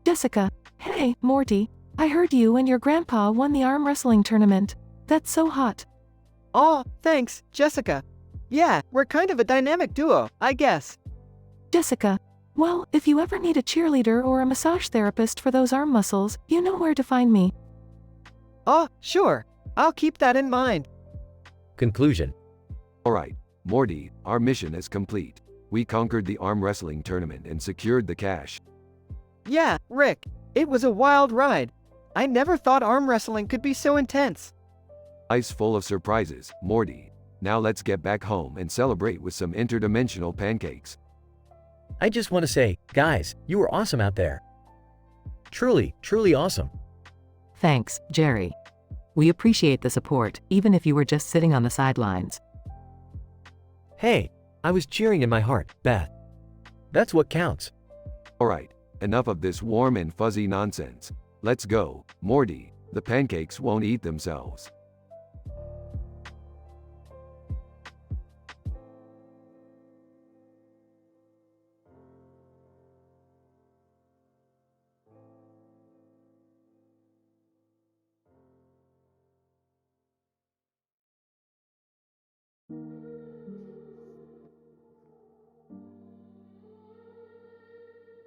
Jessica, hey, Morty, I heard you and your grandpa won the arm wrestling tournament. That's so hot. Aw, thanks, Jessica. Yeah, we're kind of a dynamic duo, I guess. Jessica, well, if you ever need a cheerleader or a massage therapist for those arm muscles, you know where to find me. Oh, sure. I'll keep that in mind. Conclusion. Alright, Morty, our mission is complete. We conquered the arm wrestling tournament and secured the cash. Yeah, Rick, it was a wild ride. I never thought arm wrestling could be so intense. Life's full of surprises, Morty. Now let's get back home and celebrate with some interdimensional pancakes. I just want to say, guys, you were awesome out there. Truly, truly awesome. Thanks, Jerry. We appreciate the support, even if you were just sitting on the sidelines. Hey, I was cheering in my heart, Beth. That's what counts. Alright, enough of this warm and fuzzy nonsense. Let's go, Morty. The pancakes won't eat themselves.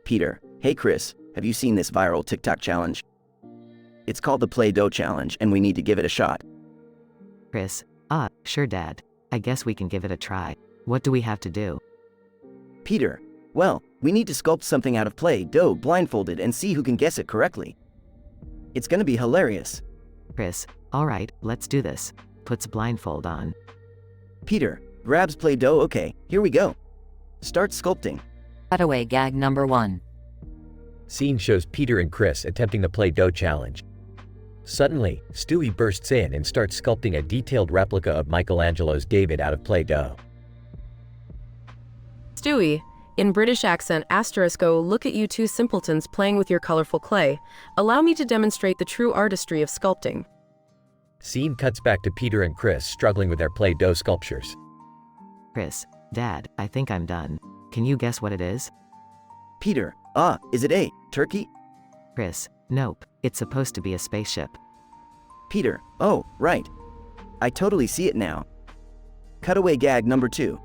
Peter, hey Chris, have you seen this viral TikTok challenge? It's called the Play-Doh Challenge and we need to give it a shot. Chris, sure Dad. I guess we can give it a try. What do we have to do? Peter, well, we need to sculpt something out of Play-Doh blindfolded and see who can guess it correctly. It's gonna be hilarious. Chris, alright, let's do this. Puts blindfold on. Peter, grabs Play-Doh, okay, here we go. Start sculpting. Cutaway gag number 1. Scene shows Peter and Chris attempting the Play-Doh challenge. Suddenly, Stewie bursts in and starts sculpting a detailed replica of Michelangelo's David out of Play-Doh. Stewie, in British accent, *, look at you two simpletons playing with your colorful clay. Allow me to demonstrate the true artistry of sculpting. Scene cuts back to Peter and Chris struggling with their Play-Doh sculptures. Chris, Dad, I think I'm done. Can you guess what it is? Peter, is it A, turkey? Chris, nope, it's supposed to be a spaceship. Peter, oh, right. I totally see it now. Cutaway gag number 2.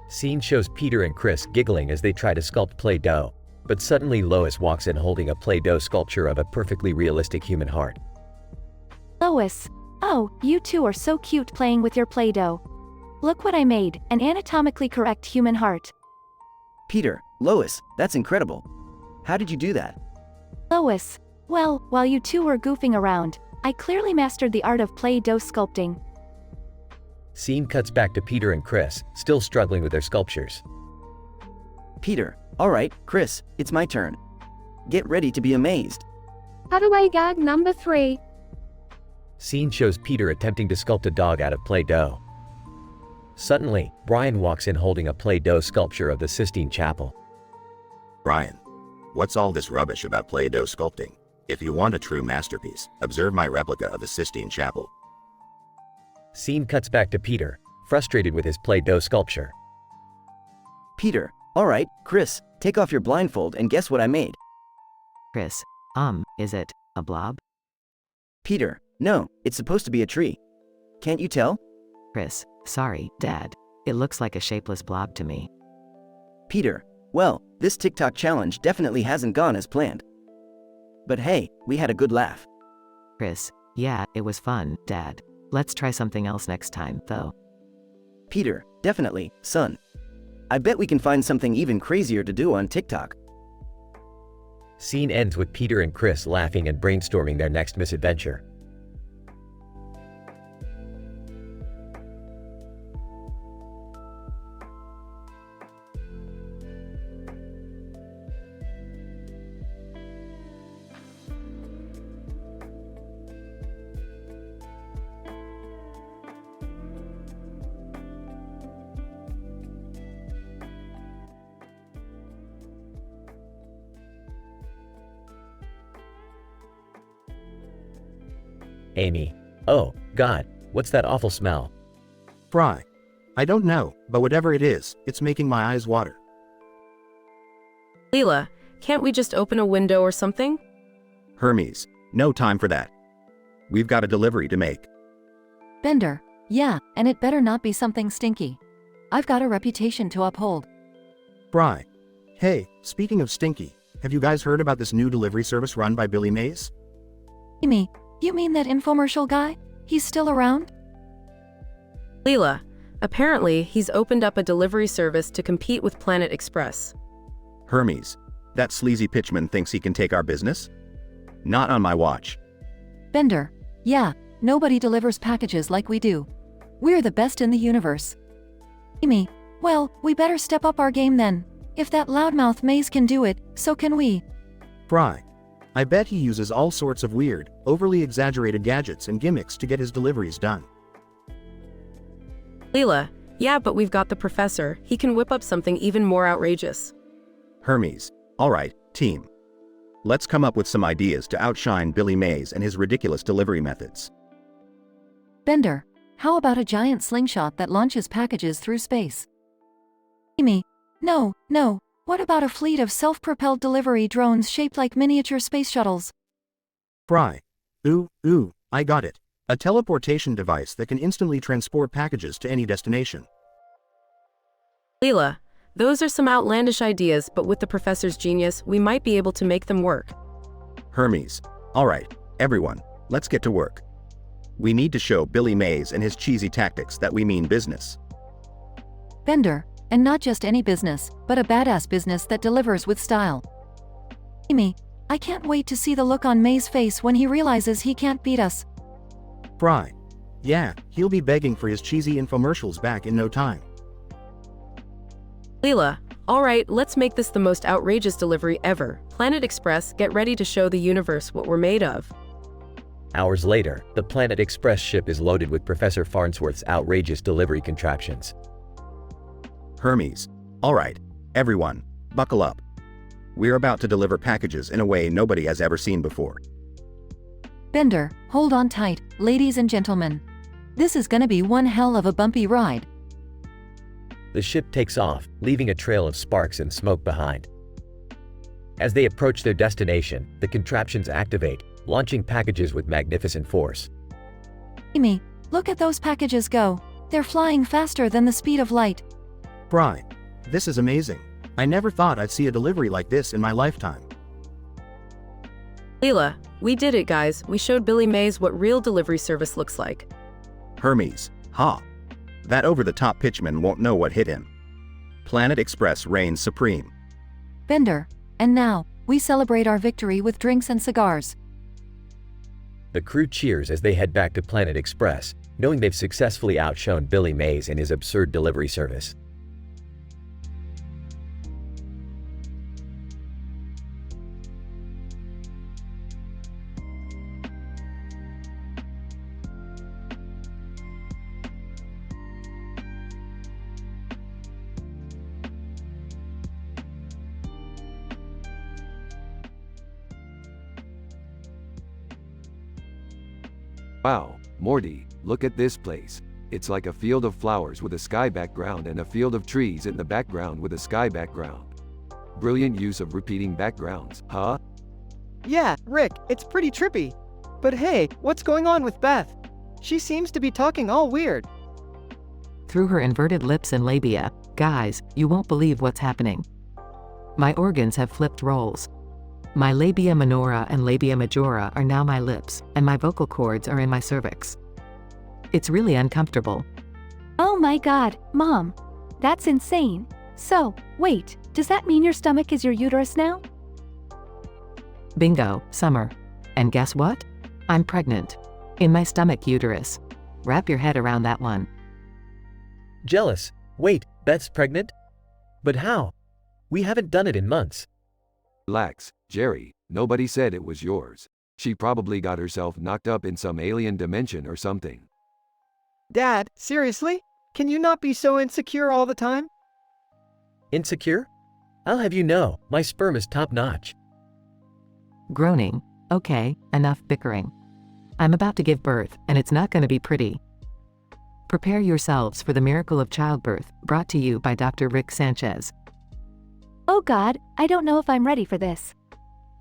Scene shows Peter and Chris giggling as they try to sculpt Play-Doh, but suddenly Lois walks in holding a Play-Doh sculpture of a perfectly realistic human heart. Lois, oh, you two are so cute playing with your Play-Doh. Look what I made, an anatomically correct human heart. Peter, Lois, that's incredible. How did you do that? Lois, well, while you two were goofing around, I clearly mastered the art of Play-Doh sculpting. Scene cuts back to Peter and Chris, still struggling with their sculptures. Peter, alright, Chris, it's my turn. Get ready to be amazed. Cutaway gag number 3. Scene shows Peter attempting to sculpt a dog out of Play-Doh. Suddenly, Brian walks in holding a Play-Doh sculpture of the Sistine Chapel. Brian, what's all this rubbish about Play-Doh sculpting? If you want a true masterpiece, observe my replica of the Sistine Chapel. Scene cuts back to Peter, frustrated with his Play-Doh sculpture. Peter, alright, Chris, take off your blindfold and guess what I made. Chris, is it a blob? Peter, no, it's supposed to be a tree. Can't you tell? Chris, sorry, Dad. It looks like a shapeless blob to me. Peter, well, this TikTok challenge definitely hasn't gone as planned. But hey, we had a good laugh. Chris, yeah, it was fun, Dad. Let's try something else next time, though. Peter, definitely, son. I bet we can find something even crazier to do on TikTok. Scene ends with Peter and Chris laughing and brainstorming their next misadventure. Amy. Oh, God, what's that awful smell? Fry. I don't know, but whatever it is, it's making my eyes water. Leela, can't we just open a window or something? Hermes, no time for that. We've got a delivery to make. Bender, yeah, and it better not be something stinky. I've got a reputation to uphold. Fry. Hey, speaking of stinky, have you guys heard about this new delivery service run by Billy Mays? Amy, you mean that infomercial guy? He's still around? Leela, apparently he's opened up a delivery service to compete with Planet Express. Hermes, that sleazy pitchman thinks he can take our business? Not on my watch. Bender, yeah, nobody delivers packages like we do. We're the best in the universe. Amy, well, we better step up our game then. If that loudmouth Maze can do it, so can we. Fry. I bet he uses all sorts of weird, overly exaggerated gadgets and gimmicks to get his deliveries done. Leela, yeah, but we've got the professor. He can whip up something even more outrageous. Hermes, alright, team. Let's come up with some ideas to outshine Billy Mays and his ridiculous delivery methods. Bender, how about a giant slingshot that launches packages through space? Amy, no, what about a fleet of self-propelled delivery drones shaped like miniature space shuttles? Fry. Ooh, I got it. A teleportation device that can instantly transport packages to any destination. Leela, those are some outlandish ideas, but with the professor's genius, we might be able to make them work. Hermes. Alright, everyone, let's get to work. We need to show Billy Mays and his cheesy tactics that we mean business. Bender, and not just any business, but a badass business that delivers with style. Amy, I can't wait to see the look on May's face when he realizes he can't beat us. Fry. Yeah, he'll be begging for his cheesy infomercials back in no time. Leela, alright, let's make this the most outrageous delivery ever. Planet Express, get ready to show the universe what we're made of. Hours later, the Planet Express ship is loaded with Professor Farnsworth's outrageous delivery contraptions. Hermes. Alright, everyone, buckle up. We're about to deliver packages in a way nobody has ever seen before. Bender, hold on tight, ladies and gentlemen. This is gonna be one hell of a bumpy ride. The ship takes off, leaving a trail of sparks and smoke behind. As they approach their destination, the contraptions activate, launching packages with magnificent force. Amy, look at those packages go. They're flying faster than the speed of light. Fry. This is amazing. I never thought I'd see a delivery like this in my lifetime. Leela, we did it, guys. We showed Billy Mays what real delivery service looks like. Hermes. Ha. That over-the-top pitchman won't know what hit him. Planet Express reigns supreme. Bender, and now, we celebrate our victory with drinks and cigars. The crew cheers as they head back to Planet Express, knowing they've successfully outshone Billy Mays and his absurd delivery service. Wow, Morty, look at this place. It's like a field of flowers with a sky background and a field of trees in the background with a sky background. Brilliant use of repeating backgrounds, huh? Yeah, Rick, it's pretty trippy. But hey, what's going on with Beth? She seems to be talking all weird. Through her inverted lips and labia, guys, you won't believe what's happening. My organs have flipped roles. My labia minora and labia majora are now my lips, and my vocal cords are in my cervix. It's really uncomfortable. Oh my god, Mom. That's insane. So, wait, does that mean your stomach is your uterus now? Bingo, Summer. And guess what? I'm pregnant. In my stomach uterus. Wrap your head around that one. Jealous. Wait, Beth's pregnant? But how? We haven't done it in months. Relax, Jerry, nobody said it was yours. She probably got herself knocked up in some alien dimension or something. Dad, seriously? Can you not be so insecure all the time? Insecure? I'll have you know, my sperm is top-notch. Groaning. Okay, enough bickering. I'm about to give birth, and it's not gonna be pretty. Prepare yourselves for the miracle of childbirth, brought to you by Dr. Rick Sanchez. Oh god, I don't know if I'm ready for this.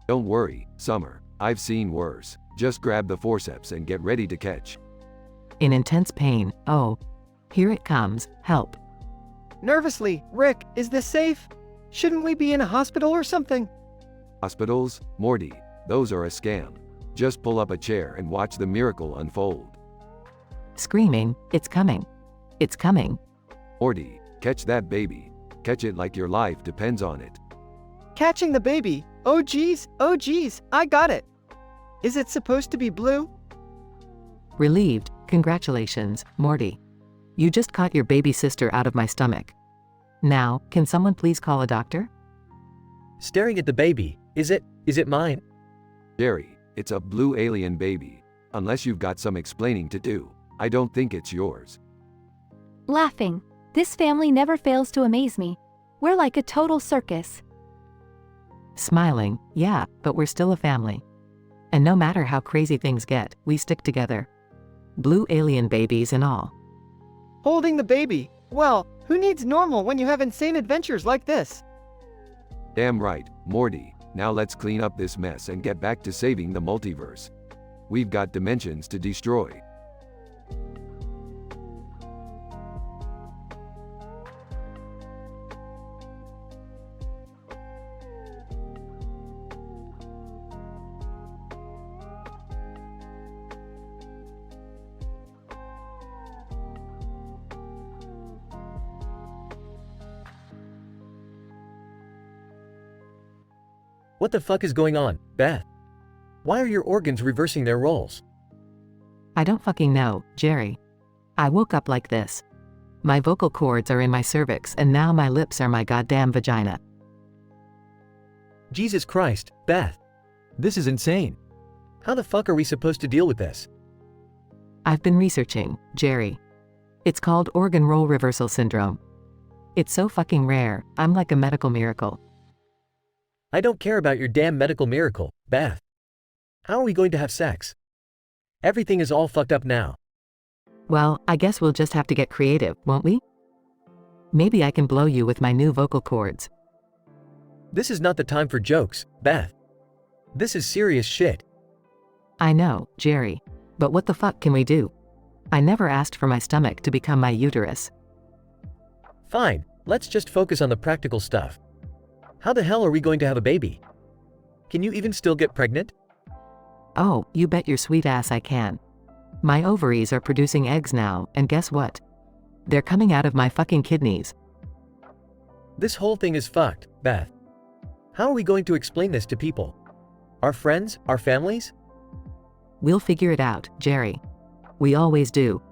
Don't worry, Summer, I've seen worse. Just grab the forceps and get ready to catch. In intense pain, oh. Here it comes, help. Nervously, Rick, is this safe? Shouldn't we be in a hospital or something? Hospitals, Morty, those are a scam. Just pull up a chair and watch the miracle unfold. Screaming, it's coming. It's coming. Morty, catch that baby. Catch it like your life depends on it. Catching the baby? Oh geez, I got it. Is it supposed to be blue? Relieved, congratulations, Morty. You just caught your baby sister out of my stomach. Now, can someone please call a doctor? Staring at the baby, is it mine? Jerry, it's a blue alien baby. Unless you've got some explaining to do, I don't think it's yours. Laughing. This family never fails to amaze me. We're like a total circus. Smiling, yeah, but we're still a family. And no matter how crazy things get, we stick together. Blue alien babies and all. Holding the baby. Well, who needs normal when you have insane adventures like this? Damn right, Morty. Now let's clean up this mess and get back to saving the multiverse. We've got dimensions to destroy. What the fuck is going on, Beth? Why are your organs reversing their roles? I don't fucking know, Jerry. I woke up like this. My vocal cords are in my cervix and now my lips are my goddamn vagina. Jesus Christ, Beth. This is insane. How the fuck are we supposed to deal with this? I've been researching, Jerry. It's called organ role reversal syndrome. It's so fucking rare, I'm like a medical miracle. I don't care about your damn medical miracle, Beth. How are we going to have sex? Everything is all fucked up now. Well, I guess we'll just have to get creative, won't we? Maybe I can blow you with my new vocal cords. This is not the time for jokes, Beth. This is serious shit. I know, Jerry. But what the fuck can we do? I never asked for my stomach to become my uterus. Fine, let's just focus on the practical stuff. How the hell are we going to have a baby? Can you even still get pregnant? Oh, you bet your sweet ass I can. My ovaries are producing eggs now, and guess what? They're coming out of my fucking kidneys. This whole thing is fucked, Beth. How are we going to explain this to people? Our friends? Our families? We'll figure it out, Jerry. We always do.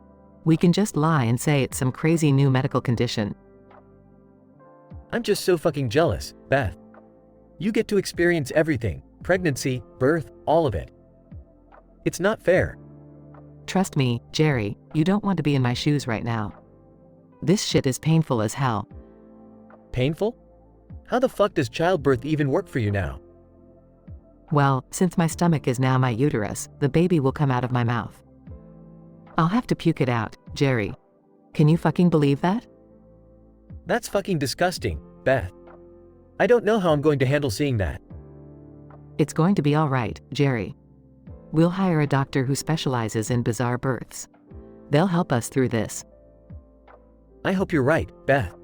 We can just lie and say it's some crazy new medical condition. I'm just so fucking jealous, Beth. You get to experience everything, pregnancy, birth, all of it. It's not fair. Trust me, Jerry, you don't want to be in my shoes right now. This shit is painful as hell. Painful? How the fuck does childbirth even work for you now? Well, since my stomach is now my uterus, the baby will come out of my mouth. I'll have to puke it out, Jerry. Can you fucking believe that? That's fucking disgusting, Beth. I don't know how I'm going to handle seeing that. It's going to be alright, Jerry. We'll hire a doctor who specializes in bizarre births. They'll help us through this. I hope you're right, Beth.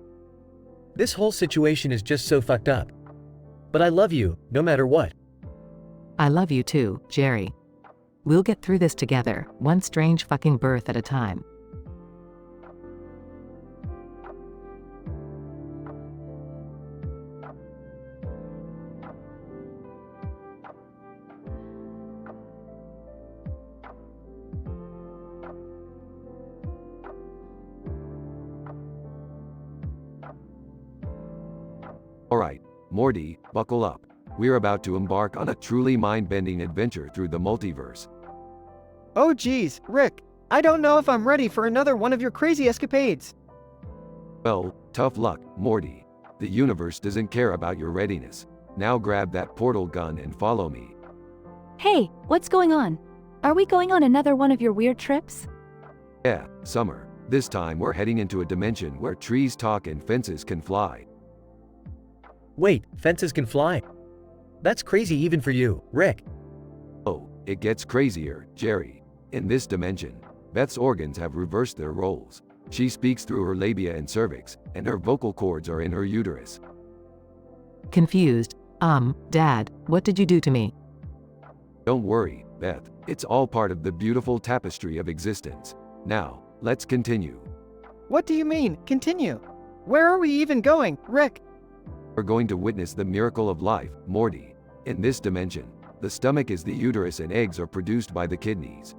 This whole situation is just so fucked up. But I love you, no matter what. I love you too, Jerry. We'll get through this together, one strange fucking birth at a time. Alright, Morty, buckle up. We're about to embark on a truly mind-bending adventure through the multiverse. Oh geez, Rick, I don't know if I'm ready for another one of your crazy escapades. Well, tough luck, Morty. The universe doesn't care about your readiness. Now grab that portal gun and follow me. Hey, what's going on? Are we going on another one of your weird trips? Yeah, Summer. This time we're heading into a dimension where trees talk and fences can fly. Wait, fences can fly? That's crazy even for you, Rick. Oh, it gets crazier, Jerry. In this dimension, Beth's organs have reversed their roles. She speaks through her labia and cervix, and her vocal cords are in her uterus. Confused. Dad, what did you do to me? Don't worry, Beth. It's all part of the beautiful tapestry of existence. Now, let's continue. What do you mean, continue? Where are we even going, Rick? We're going to witness the miracle of life, Morty. In this dimension, the stomach is the uterus and eggs are produced by the kidneys.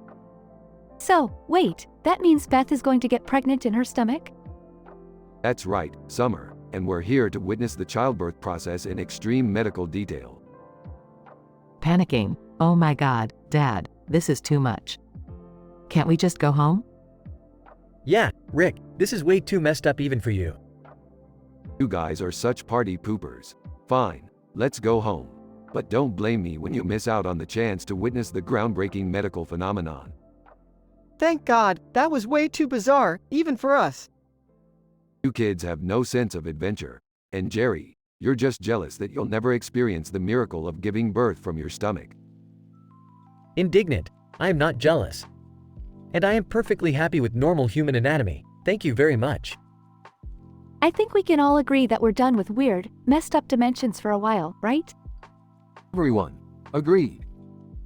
So, wait, that means Beth is going to get pregnant in her stomach? That's right, Summer, and we're here to witness the childbirth process in extreme medical detail. Panicking. Oh my god, Dad, this is too much. Can't we just go home? Yeah, Rick, this is way too messed up even for you. You guys are such party poopers. Fine, let's go home. But don't blame me when you miss out on the chance to witness the groundbreaking medical phenomenon. Thank God, that was way too bizarre, even for us. You kids have no sense of adventure. And Jerry, you're just jealous that you'll never experience the miracle of giving birth from your stomach. Indignant. I am not jealous. And I am perfectly happy with normal human anatomy. Thank you very much. I think we can all agree that we're done with weird, messed up dimensions for a while, right? Everyone, agreed.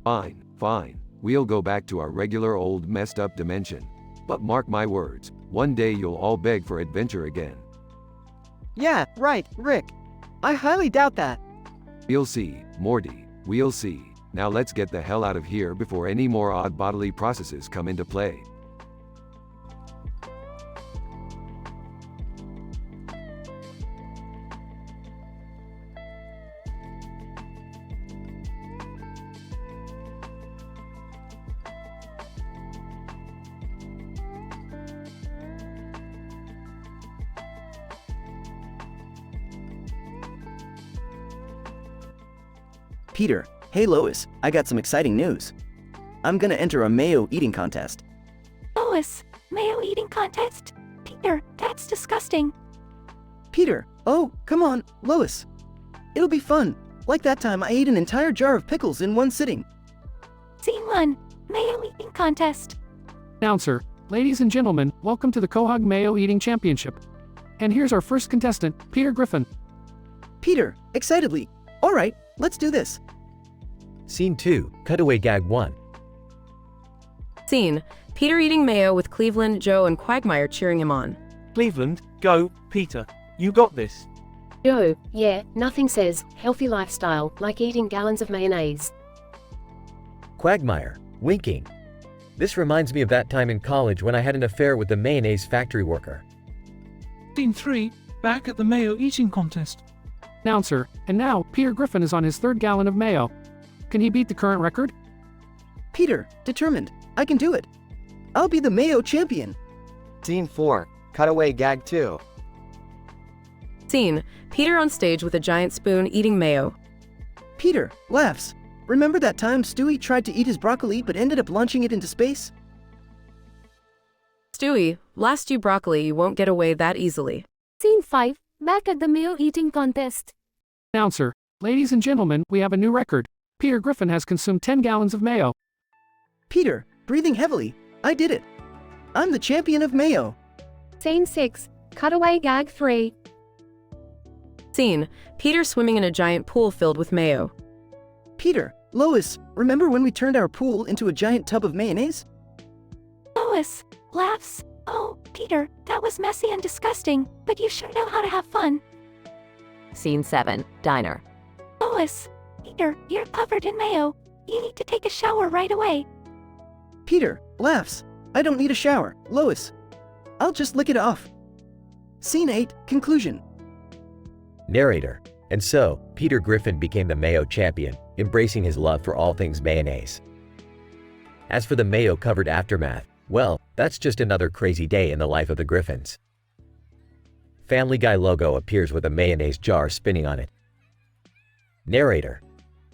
Fine, fine. We'll go back to our regular old messed up dimension. But mark my words, one day you'll all beg for adventure again. Yeah, right, Rick. I highly doubt that. We'll see, Morty, we'll see. Now let's get the hell out of here before any more odd bodily processes come into play. Peter, hey Lois, I got some exciting news. I'm gonna enter a mayo eating contest. Lois, mayo eating contest? Peter, that's disgusting. Peter, oh, come on, Lois. It'll be fun, like that time I ate an entire jar of pickles in one sitting. Scene 1, mayo eating contest. Announcer, ladies and gentlemen, welcome to the Quahog Mayo Eating Championship. And here's our first contestant, Peter Griffin. Peter, excitedly, alright, let's do this. Scene 2, cutaway gag 1. Scene, Peter eating mayo with Cleveland, Joe, and Quagmire cheering him on. Cleveland, go, Peter. You got this. Joe, yeah, nothing says healthy lifestyle like eating gallons of mayonnaise. Quagmire, winking. This reminds me of that time in college when I had an affair with the mayonnaise factory worker. Scene 3, back at the mayo eating contest. Announcer, and now, Peter Griffin is on his 3rd gallon of mayo. Can he beat the current record? Peter, determined, I can do it. I'll be the mayo champion. Scene 4, cutaway gag 2. Scene, Peter on stage with a giant spoon eating mayo. Peter, laughs. Remember that time Stewie tried to eat his broccoli but ended up launching it into space? Stewie, blast you broccoli, you won't get away that easily. Scene 5, back at the mayo eating contest. Announcer, ladies and gentlemen, we have a new record. Peter Griffin has consumed 10 gallons of mayo. Peter, breathing heavily. I did it. I'm the champion of mayo. Scene 6, cutaway gag 3. Scene, Peter swimming in a giant pool filled with mayo. Peter, Lois, remember when we turned our pool into a giant tub of mayonnaise? Lois laughs. Oh, Peter, that was messy and disgusting, but you sure know how to have fun. Scene 7, diner. Lois, Peter, you're covered in mayo. You need to take a shower right away. Peter laughs. I don't need a shower, Lois. I'll just lick it off. Scene 8, conclusion. Narrator. And so, Peter Griffin became the mayo champion, embracing his love for all things mayonnaise. As for the mayo-covered aftermath, well, that's just another crazy day in the life of the Griffins. Family Guy logo appears with a mayonnaise jar spinning on it. Narrator.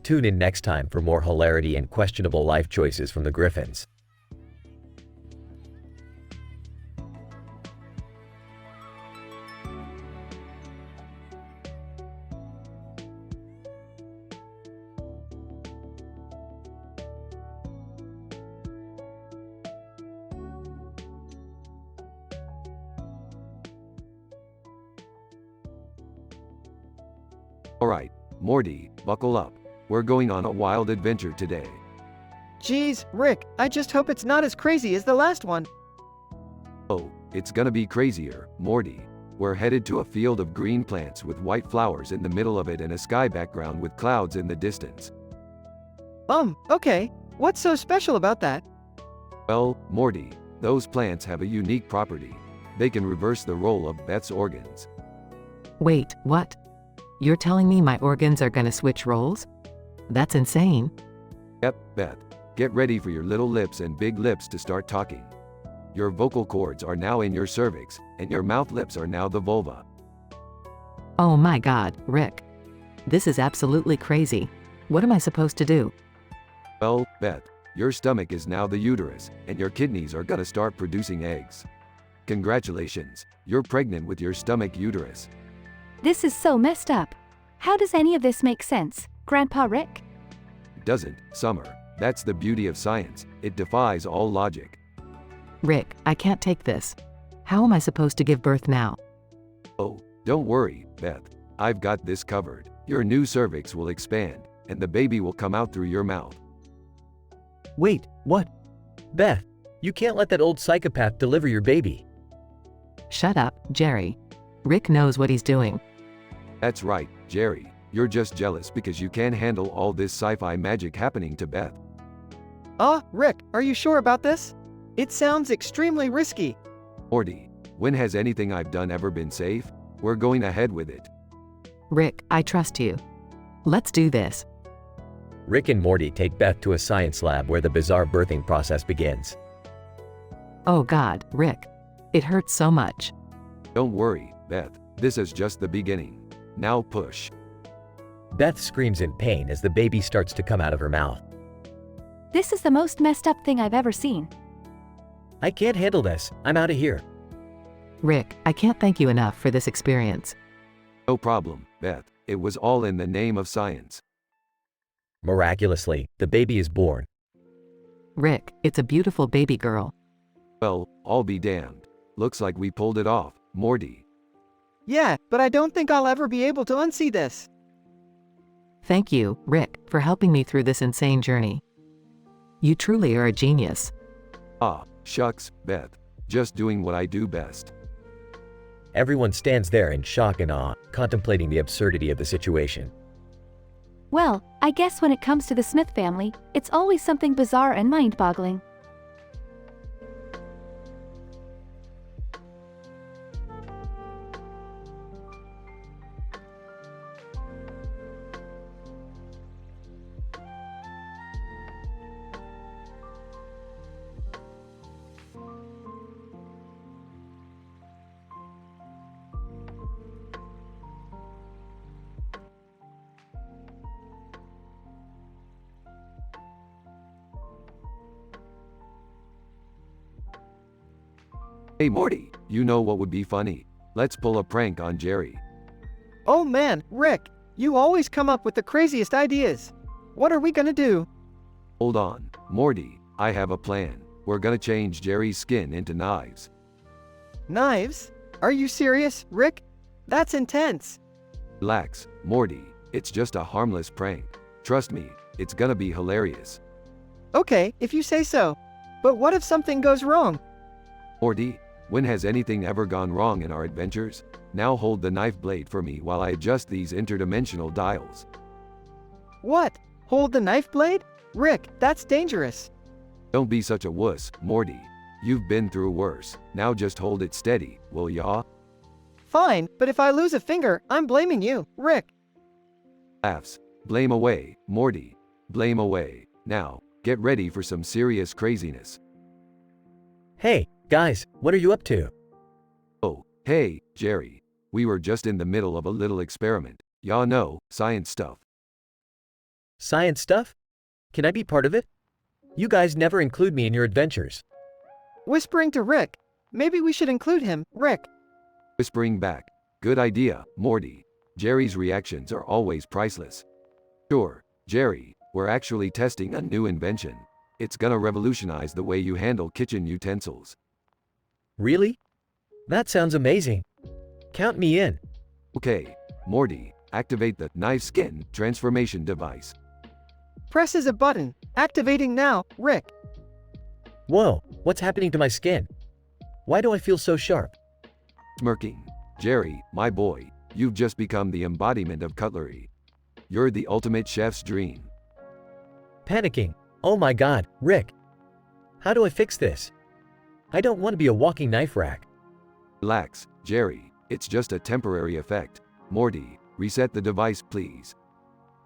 Tune in next time for more hilarity and questionable life choices from the Griffins. Alright, Morty, buckle up. We're going on a wild adventure today. Geez, Rick, I just hope it's not as crazy as the last one. Oh, it's gonna be crazier, Morty. We're headed to a field of green plants with white flowers in the middle of it and a sky background with clouds in the distance. Okay. What's so special about that? Well, Morty, those plants have a unique property. They can reverse the role of Beth's organs. Wait, what? You're telling me my organs are gonna switch roles? That's insane. Yep, Beth. Get ready for your little lips and big lips to start talking. Your vocal cords are now in your cervix, and your mouth lips are now the vulva. Oh my God, Rick. This is absolutely crazy. What am I supposed to do? Well, Beth, your stomach is now the uterus, and your kidneys are gonna start producing eggs. Congratulations, you're pregnant with your stomach uterus. This is so messed up. How does any of this make sense, Grandpa Rick? Doesn't, Summer. That's the beauty of science. It defies all logic. Rick, I can't take this. How am I supposed to give birth now? Oh, don't worry, Beth. I've got this covered. Your new cervix will expand, and the baby will come out through your mouth. Wait, what? Beth, you can't let that old psychopath deliver your baby. Shut up, Jerry. Rick knows what he's doing. That's right, Jerry. You're just jealous because you can't handle all this sci-fi magic happening to Beth. Rick, are you sure about this? It sounds extremely risky. Morty, when has anything I've done ever been safe? We're going ahead with it. Rick, I trust you. Let's do this. Rick and Morty take Beth to a science lab where the bizarre birthing process begins. Oh God, Rick. It hurts so much. Don't worry, Beth. This is just the beginning. Now push. Beth screams in pain as the baby starts to come out of her mouth. This is the most messed up thing I've ever seen. I can't handle this. I'm out of here. Rick, I can't thank you enough for this experience. No problem, Beth. It was all in the name of science. Miraculously, the baby is born. Rick, it's a beautiful baby girl. Well, I'll be damned. Looks like we pulled it off, Morty. Yeah, but I don't think I'll ever be able to unsee this. Thank you, Rick, for helping me through this insane journey. You truly are a genius. Shucks, Beth. Just doing what I do best. Everyone stands there in shock and awe, contemplating the absurdity of the situation. Well, I guess when it comes to the Smith family, it's always something bizarre and mind-boggling. Hey Morty, you know what would be funny? Let's pull a prank on Jerry. Oh man, Rick, you always come up with the craziest ideas. What are we gonna do? Hold on, Morty, I have a plan. We're gonna change Jerry's skin into knives. Knives? Are you serious, Rick? That's intense. Relax, Morty, it's just a harmless prank. Trust me, it's gonna be hilarious. Okay, if you say so. But what if something goes wrong? Morty, when has anything ever gone wrong in our adventures? Now hold the knife blade for me while I adjust these interdimensional dials. What? Hold the knife blade? Rick, that's dangerous. Don't be such a wuss, Morty. You've been through worse. Now just hold it steady, will ya? Fine, but if I lose a finger, I'm blaming you, Rick. Laughs. Blame away, Morty. Blame away. Now, get ready for some serious craziness. Hey, guys, what are you up to? Oh, hey, Jerry. We were just in the middle of a little experiment. Y'all know, science stuff. Science stuff? Can I be part of it? You guys never include me in your adventures. Whispering to Rick. Maybe we should include him, Rick. Whispering back. Good idea, Morty. Jerry's reactions are always priceless. Sure, Jerry, we're actually testing a new invention. It's gonna revolutionize the way you handle kitchen utensils. Really? That sounds amazing. Count me in. Okay, Morty, activate the knife skin transformation device. Presses a button. Activating now, Rick. Whoa, what's happening to my skin? Why do I feel so sharp? Smirking. Jerry, my boy, you've just become the embodiment of cutlery. You're the ultimate chef's dream. Panicking. Oh my god, Rick. How do I fix this? I don't want to be a walking knife rack. Relax, Jerry, it's just a temporary effect. Morty, reset the device please.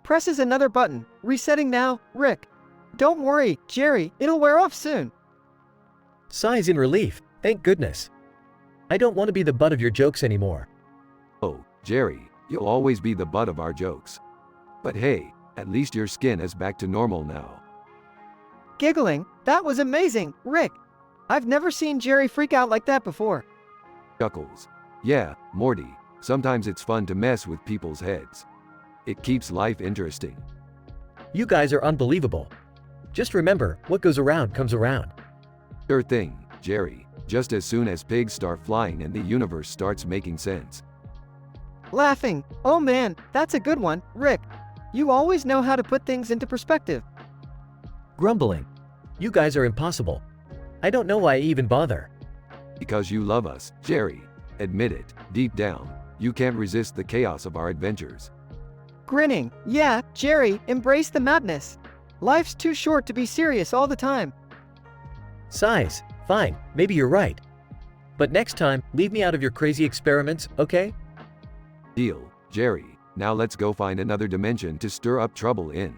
Presses another button. Resetting now, Rick. Don't worry, Jerry, it'll wear off soon. Sighs in relief, thank goodness. I don't want to be the butt of your jokes anymore. Oh, Jerry, you'll always be the butt of our jokes. But hey, at least your skin is back to normal now. Giggling, that was amazing, Rick. I've never seen Jerry freak out like that before. Chuckles. Yeah, Morty, sometimes it's fun to mess with people's heads. It keeps life interesting. You guys are unbelievable. Just remember, what goes around comes around. Sure thing, Jerry, just as soon as pigs start flying and the universe starts making sense. Laughing. Oh man, that's a good one, Rick. You always know how to put things into perspective. Grumbling. You guys are impossible. I don't know why I even bother. Because you love us, Jerry. Admit it, deep down, you can't resist the chaos of our adventures. Grinning. Yeah, Jerry, embrace the madness. Life's too short to be serious all the time. Sighs. Fine, maybe you're right. But next time, leave me out of your crazy experiments, okay? Deal, Jerry. Now let's go find another dimension to stir up trouble in.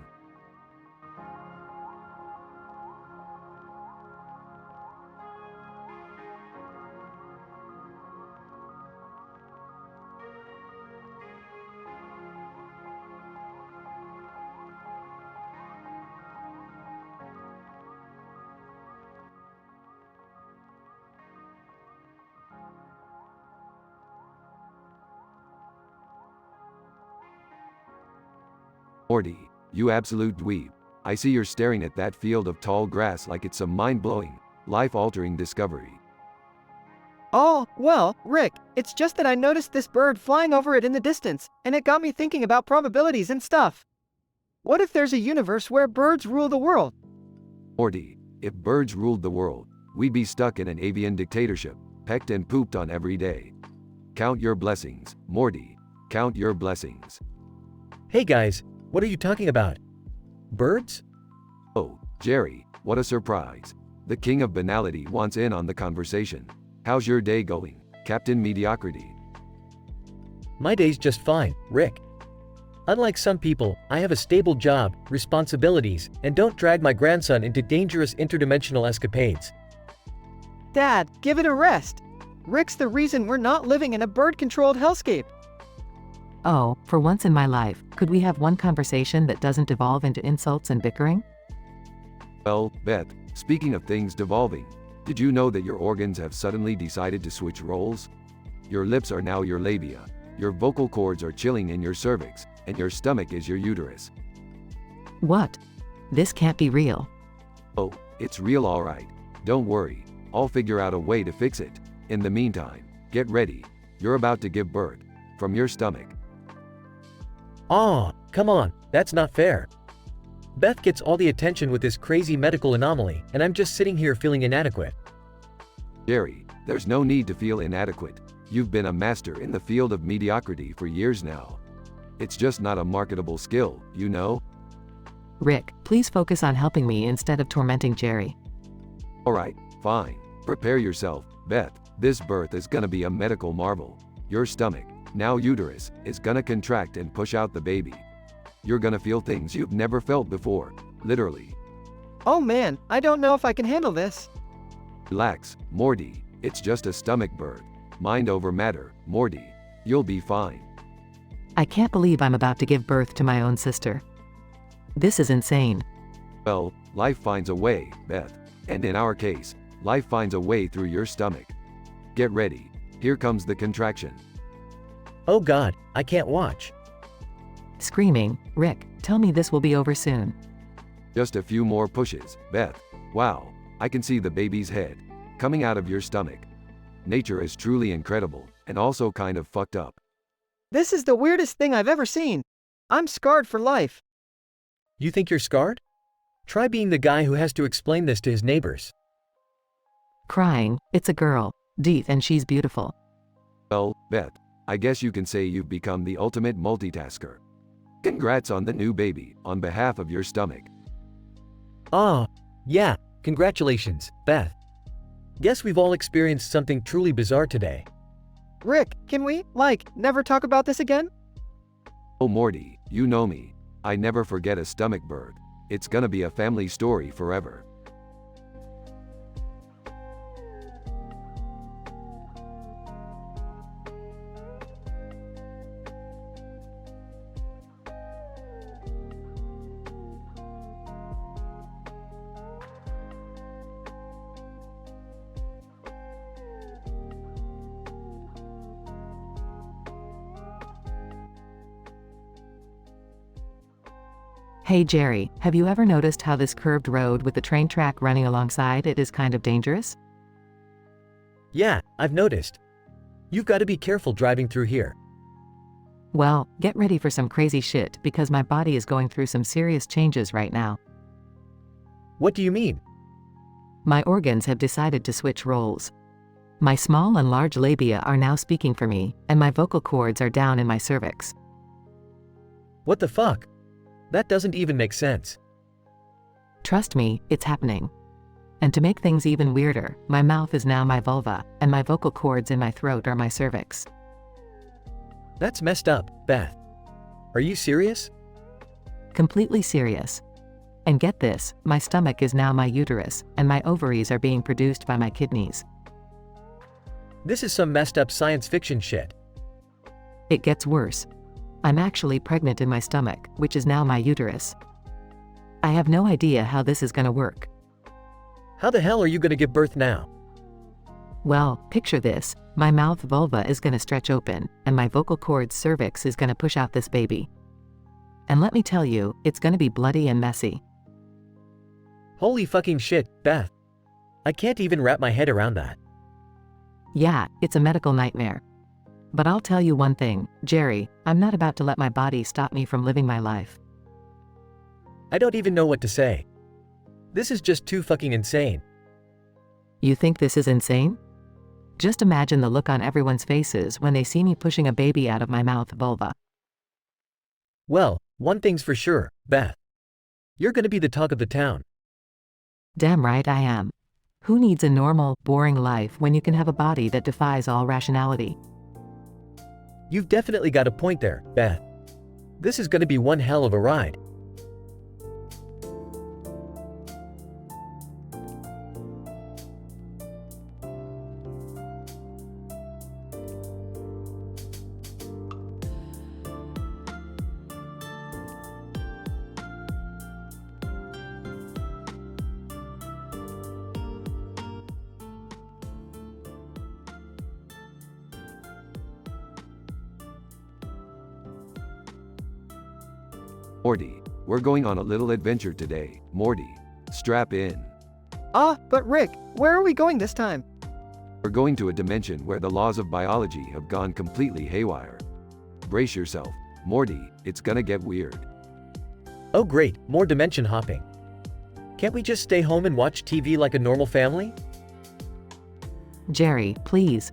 Morty, you absolute dweeb. I see you're staring at that field of tall grass like it's some mind-blowing, life-altering discovery. Oh, well, Rick, it's just that I noticed this bird flying over it in the distance, and it got me thinking about probabilities and stuff. What if there's a universe where birds rule the world? Morty, if birds ruled the world, we'd be stuck in an avian dictatorship, pecked and pooped on every day. Count your blessings, Morty. Count your blessings. Hey guys, what are you talking about? Birds? Oh, Jerry, what a surprise. The king of banality wants in on the conversation. How's your day going, Captain Mediocrity? My day's just fine, Rick. Unlike some people, I have a stable job, responsibilities, and don't drag my grandson into dangerous interdimensional escapades. Dad, give it a rest. Rick's the reason we're not living in a bird-controlled hellscape. Oh, for once in my life, could we have one conversation that doesn't devolve into insults and bickering? Well, Beth, speaking of things devolving, Did you know that your organs have suddenly decided to switch roles? Your lips are now your labia, your vocal cords are chilling in your cervix, and your stomach is your uterus. What? This can't be real. Oh, it's real alright. Don't worry, I'll figure out a way to fix it. In the meantime, get ready. You're about to give birth. From your stomach. Aw, come on, that's not fair. Beth gets all the attention with this crazy medical anomaly, and I'm just sitting here feeling inadequate. Jerry, there's no need to feel inadequate. You've been a master in the field of mediocrity for years now. It's just not a marketable skill, you know? Rick, please focus on helping me instead of tormenting Jerry. Alright, fine. Prepare yourself, Beth. This birth is gonna be a medical marvel. Your stomach, now uterus, is gonna contract and push out the baby. You're gonna feel things you've never felt before, literally. Oh man, I don't know if I can handle this. Relax, Morty, it's just a stomach birth. Mind over matter, Morty. You'll be fine. I can't believe I'm about to give birth to my own sister. This is insane. Well, life finds a way, Beth. And in our case, life finds a way through your stomach. Get ready. Here comes the contraction. Oh God, I can't watch. Screaming, Rick, tell me this will be over soon. Just a few more pushes, Beth. Wow, I can see the baby's head coming out of your stomach. Nature is truly incredible, and also kind of fucked up. This is the weirdest thing I've ever seen. I'm scarred for life. You think you're scarred? Try being the guy who has to explain this to his neighbors. Crying, it's a girl, Deeth, and she's beautiful. Well, Beth, I guess you can say you've become the ultimate multitasker. Congrats on the new baby, on behalf of your stomach. Ah, yeah, congratulations, Beth. Guess we've all experienced something truly bizarre today. Rick, can we, never talk about this again? Oh Morty, you know me. I never forget a stomach birth. It's gonna be a family story forever. Hey Jerry, have you ever noticed how this curved road with the train track running alongside it is kind of dangerous? Yeah, I've noticed. You've got to be careful driving through here. Well, get ready for some crazy shit because my body is going through some serious changes right now. What do you mean? My organs have decided to switch roles. My small and large labia are now speaking for me, and my vocal cords are down in my cervix. What the fuck? That doesn't even make sense. Trust me, it's happening. And to make things even weirder, my mouth is now my vulva, and my vocal cords in my throat are my cervix. That's messed up, Beth. Are you serious? Completely serious. And get this, my stomach is now my uterus, and my ovaries are being produced by my kidneys. This is some messed up science fiction shit. It gets worse. I'm actually pregnant in my stomach, which is now my uterus. I have no idea how this is gonna work. How the hell are you gonna give birth now? Well, picture this, my mouth vulva is gonna stretch open, and my vocal cord cervix is gonna push out this baby. And let me tell you, it's gonna be bloody and messy. Holy fucking shit, Beth. I can't even wrap my head around that. Yeah, it's a medical nightmare. But I'll tell you one thing, Jerry, I'm not about to let my body stop me from living my life. I don't even know what to say. This is just too fucking insane. You think this is insane? Just imagine the look on everyone's faces when they see me pushing a baby out of my mouth vulva. Well, one thing's for sure, Beth. You're gonna be the talk of the town. Damn right I am. Who needs a normal, boring life when you can have a body that defies all rationality? You've definitely got a point there, Beth. This is gonna be one hell of a ride. Morty, we're going on a little adventure today. Morty, strap in. But Rick, where are we going this time? We're going to a dimension where the laws of biology have gone completely haywire. Brace yourself, Morty, it's gonna get weird. Oh great, more dimension hopping. Can't we just stay home and watch TV like a normal family? Jerry, please.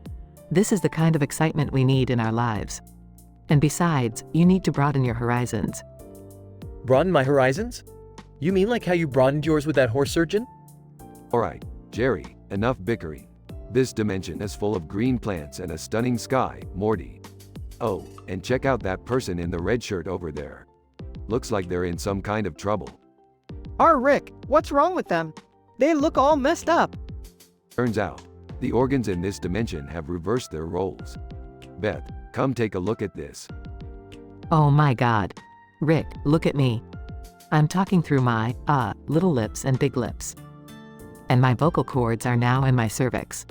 This is the kind of excitement we need in our lives. And besides, you need to broaden your horizons. Broaden my horizons? You mean like how you broadened yours with that horse surgeon? Alright, Jerry, enough bickering. This dimension is full of green plants and a stunning sky, Morty. Oh, and check out that person in the red shirt over there. Looks like they're in some kind of trouble. Rick, what's wrong with them? They look all messed up. Turns out, the organs in this dimension have reversed their roles. Beth, come take a look at this. Oh my god. Rick, look at me. I'm talking through my, little lips and big lips. And my vocal cords are now in my cervix.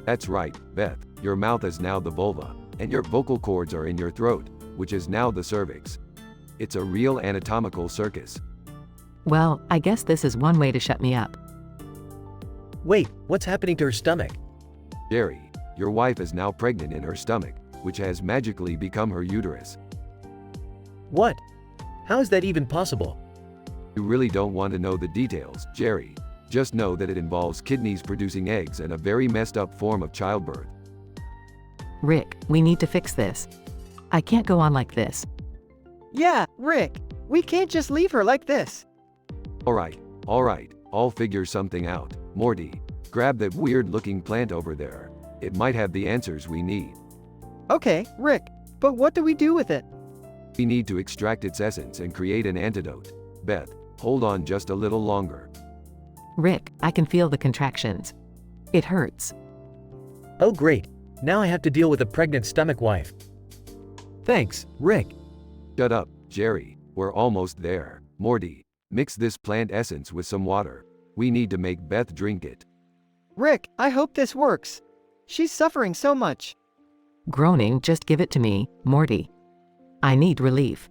That's right, Beth, your mouth is now the vulva, and your vocal cords are in your throat, which is now the cervix. It's a real anatomical circus. Well, I guess this is one way to shut me up. Wait, what's happening to her stomach? Jerry, your wife is now pregnant in her stomach, which has magically become her uterus. What? How is that even possible? You really don't want to know the details, Jerry. Just know that it involves kidneys producing eggs and a very messed up form of childbirth. Rick, we need to fix this. I can't go on like this. Yeah, Rick, we can't just leave her like this. Alright, I'll figure something out. Morty, grab that weird-looking plant over there. It might have the answers we need. Okay, Rick, but what do we do with it? We need to extract its essence and create an antidote. Beth, hold on just a little longer. Rick, I can feel the contractions. It hurts. Oh great, now I have to deal with a pregnant stomach wife. Thanks, Rick. Shut up, Jerry, we're almost there. Morty, mix this plant essence with some water. We need to make Beth drink it. Rick, I hope this works. She's suffering so much. Groaning, just give it to me, Morty. I need relief.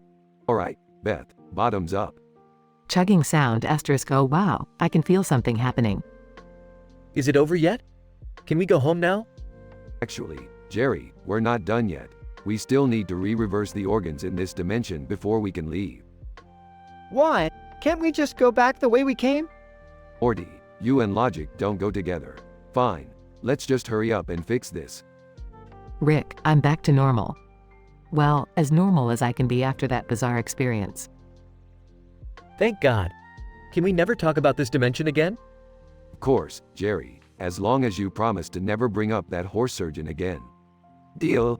Alright, Beth, bottoms up. Chugging sound asterisk oh wow, I can feel something happening. Is it over yet? Can we go home now? Actually, Jerry, we're not done yet. We still need to reverse the organs in this dimension before we can leave. Why? Can't we just go back the way we came? Morty, you and logic don't go together. Fine, let's just hurry up and fix this. Rick, I'm back to normal. Well, as normal as I can be after that bizarre experience. Thank God. Can we never talk about this dimension again? Of course, Jerry, as long as you promise to never bring up that horse surgeon again. Deal?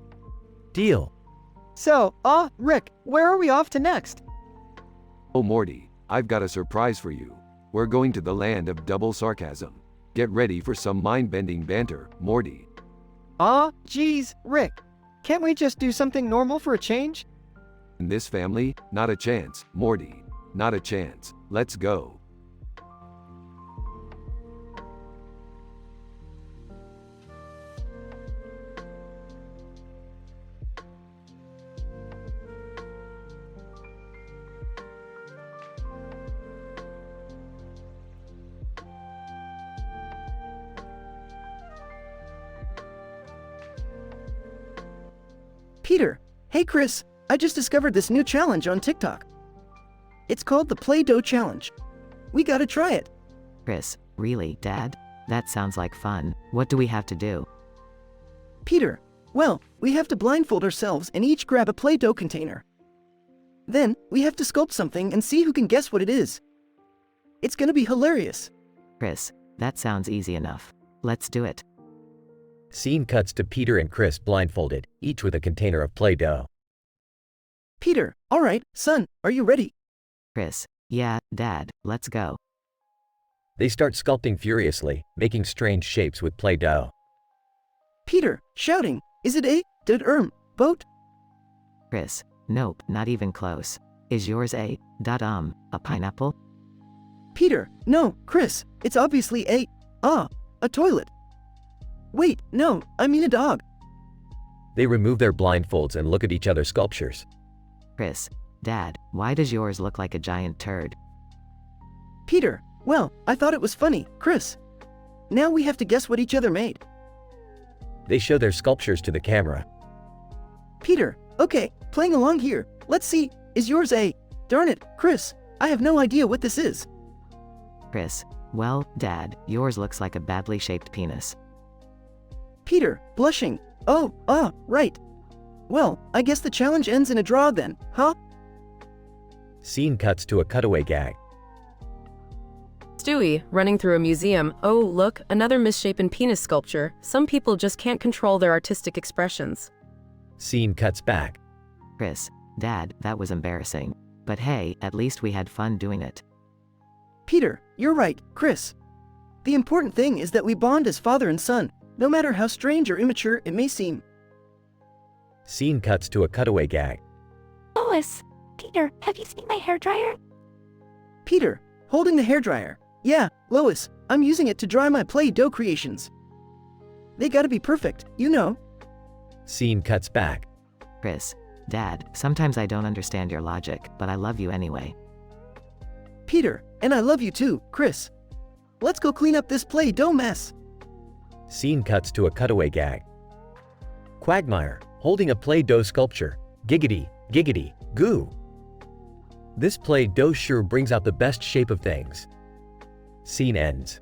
Deal. So, Rick, where are we off to next? Oh Morty, I've got a surprise for you. We're going to the land of double sarcasm. Get ready for some mind-bending banter, Morty. Geez, Rick. Can't we just do something normal for a change? In this family, not a chance, Morty. Not a chance. Let's go. Peter, hey Chris, I just discovered this new challenge on TikTok. It's called the Play-Doh Challenge. We gotta try it. Chris, really, Dad? That sounds like fun. What do we have to do? Peter, well, we have to blindfold ourselves and each grab a Play-Doh container. Then, we have to sculpt something and see who can guess what it is. It's gonna be hilarious. Chris, that sounds easy enough. Let's do it. Scene cuts to Peter and Chris blindfolded, each with a container of Play-Doh. Peter, alright, son, are you ready? Chris, yeah, Dad, let's go. They start sculpting furiously, making strange shapes with Play-Doh. Peter, shouting, is it a boat? Chris, nope, not even close. Is yours a pineapple? Peter, no, Chris, it's obviously a toilet. Wait, no, I mean a dog. They remove their blindfolds and look at each other's sculptures. Chris, Dad, why does yours look like a giant turd? Peter, well, I thought it was funny. Chris, now we have to guess what each other made. They show their sculptures to the camera. Peter, okay, playing along here. Let's see, is yours a... Darn it, Chris, I have no idea what this is. Chris, well, Dad, yours looks like a badly shaped penis. Peter, blushing. Oh, right. Well, I guess the challenge ends in a draw then, huh? Scene cuts to a cutaway gag. Stewie, running through a museum. Oh, look, another misshapen penis sculpture. Some people just can't control their artistic expressions. Scene cuts back. Chris, Dad, that was embarrassing. But hey, at least we had fun doing it. Peter, you're right, Chris. The important thing is that we bond as father and son, no matter how strange or immature it may seem. Scene cuts to a cutaway gag. Lois, Peter, have you seen my hairdryer? Peter, holding the hairdryer. Yeah, Lois, I'm using it to dry my Play-Doh creations. They gotta be perfect, you know. Scene cuts back. Chris, Dad, sometimes I don't understand your logic, but I love you anyway. Peter, and I love you too, Chris. Let's go clean up this Play-Doh mess. Scene cuts to a cutaway gag. Quagmire, holding a Play-Doh sculpture. Giggity, giggity, goo. This Play-Doh sure brings out the best shape of things. Scene ends.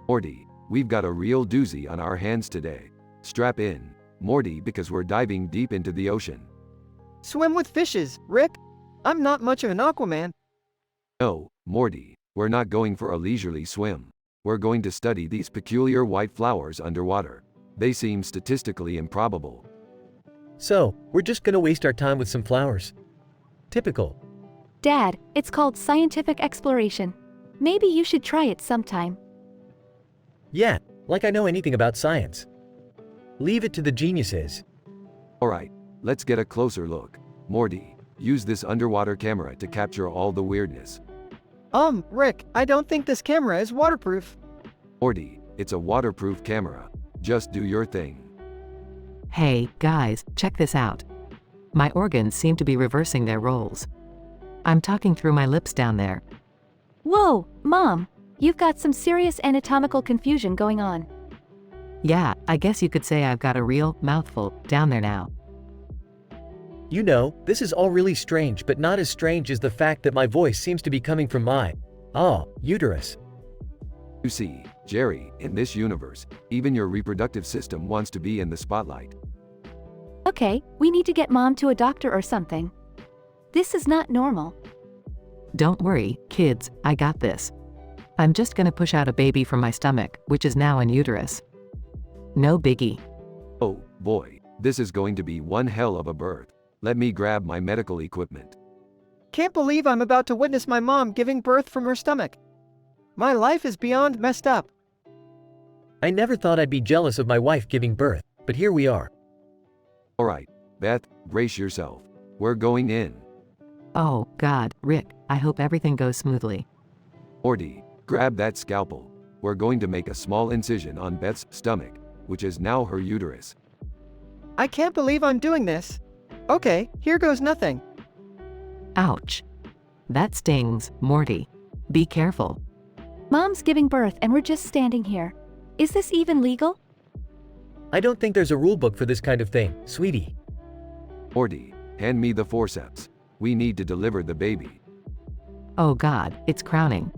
Morty, we've got a real doozy on our hands today. Strap in, Morty, because we're diving deep into the ocean. Swim with fishes, Rick. I'm not much of an Aquaman. No, Morty, we're not going for a leisurely swim. We're going to study these peculiar white flowers underwater. They seem statistically improbable. So, we're just gonna waste our time with some flowers. Typical. Dad, it's called scientific exploration. Maybe you should try it sometime. Yeah, like I know anything about science. Leave it to the geniuses. Alright, let's get a closer look. Morty, use this underwater camera to capture all the weirdness. Rick, I don't think this camera is waterproof. Morty, it's a waterproof camera. Just do your thing. Hey, guys, check this out. My organs seem to be reversing their roles. I'm talking through my lips down there. Whoa, Mom! You've got some serious anatomical confusion going on. Yeah, I guess you could say I've got a real mouthful down there now. You know, this is all really strange, but not as strange as the fact that my voice seems to be coming from my, uterus. You see, Jerry, in this universe, even your reproductive system wants to be in the spotlight. Okay, we need to get Mom to a doctor or something. This is not normal. Don't worry, kids, I got this. I'm just gonna push out a baby from my stomach, which is now in uterus. No biggie. Oh, boy, this is going to be one hell of a birth. Let me grab my medical equipment. Can't believe I'm about to witness my mom giving birth from her stomach. My life is beyond messed up. I never thought I'd be jealous of my wife giving birth, but here we are. Alright, Beth, brace yourself. We're going in. Oh, God, Rick, I hope everything goes smoothly. Morty, grab that scalpel. We're going to make a small incision on Beth's stomach, which is now her uterus. I can't believe I'm doing this. Okay, here goes nothing. Ouch. That stings, Morty. Be careful. Mom's giving birth and we're just standing here. Is this even legal? I don't think there's a rule book for this kind of thing, sweetie. Morty, hand me the forceps. We need to deliver the baby. Oh God, it's crowning.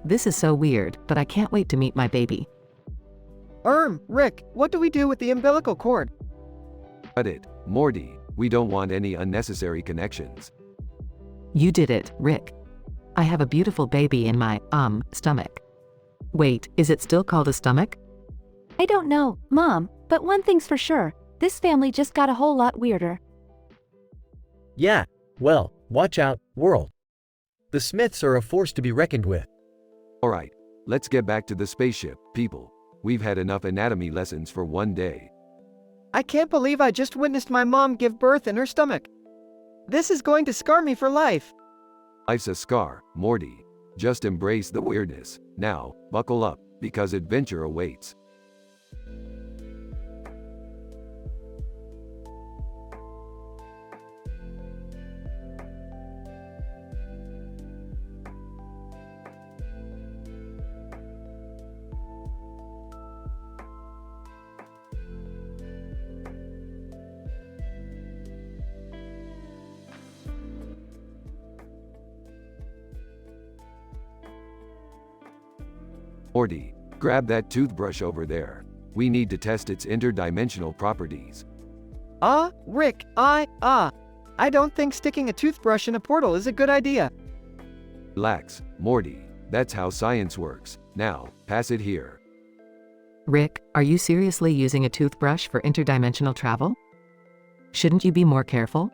This is so weird, but I can't wait to meet my baby. Rick, what do we do with the umbilical cord? Cut it, Morty. We don't want any unnecessary connections. You did it, Rick. I have a beautiful baby in my, stomach. Wait, is it still called a stomach? I don't know, Mom, but one thing's for sure. This family just got a whole lot weirder. Yeah, well, watch out, world. The Smiths are a force to be reckoned with. Alright, let's get back to the spaceship, people. We've had enough anatomy lessons for one day. I can't believe I just witnessed my mom give birth in her stomach. This is going to scar me for life. Life's a scar, Morty. Just embrace the weirdness. Now, buckle up, because adventure awaits. Morty, grab that toothbrush over there. We need to test its interdimensional properties. Rick, I don't think sticking a toothbrush in a portal is a good idea. Relax, Morty. That's how science works. Now, pass it here. Rick, are you seriously using a toothbrush for interdimensional travel? Shouldn't you be more careful?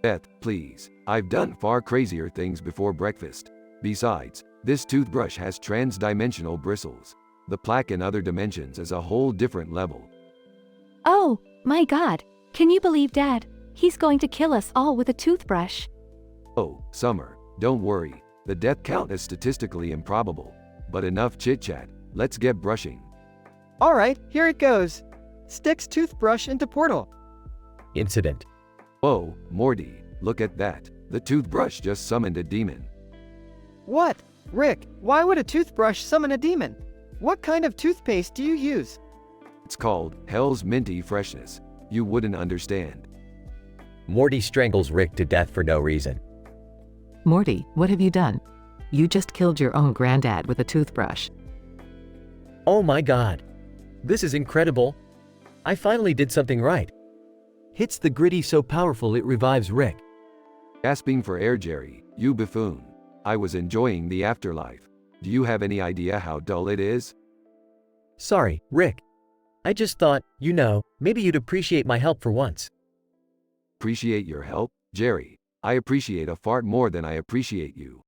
Beth, please. I've done far crazier things before breakfast. Besides, this toothbrush has trans-dimensional bristles. The plaque in other dimensions is a whole different level. Oh, my God. Can you believe Dad? He's going to kill us all with a toothbrush. Oh, Summer, don't worry. The death count is statistically improbable. But enough chit-chat. Let's get brushing. Alright, here it goes. Sticks toothbrush into portal. Incident. Whoa, Morty, look at that. The toothbrush just summoned a demon. What? Rick, why would a toothbrush summon a demon? What kind of toothpaste do you use? It's called Hell's Minty Freshness. You wouldn't understand. Morty strangles Rick to death for no reason. Morty, what have you done? You just killed your own granddad with a toothbrush. Oh my God. This is incredible. I finally did something right. Hits the gritty so powerful it revives Rick. Gasping for air, Jerry, you buffoon. I was enjoying the afterlife. Do you have any idea how dull it is? Sorry, Rick. I just thought, maybe you'd appreciate my help for once. Appreciate your help? Jerry, I appreciate a fart more than I appreciate you.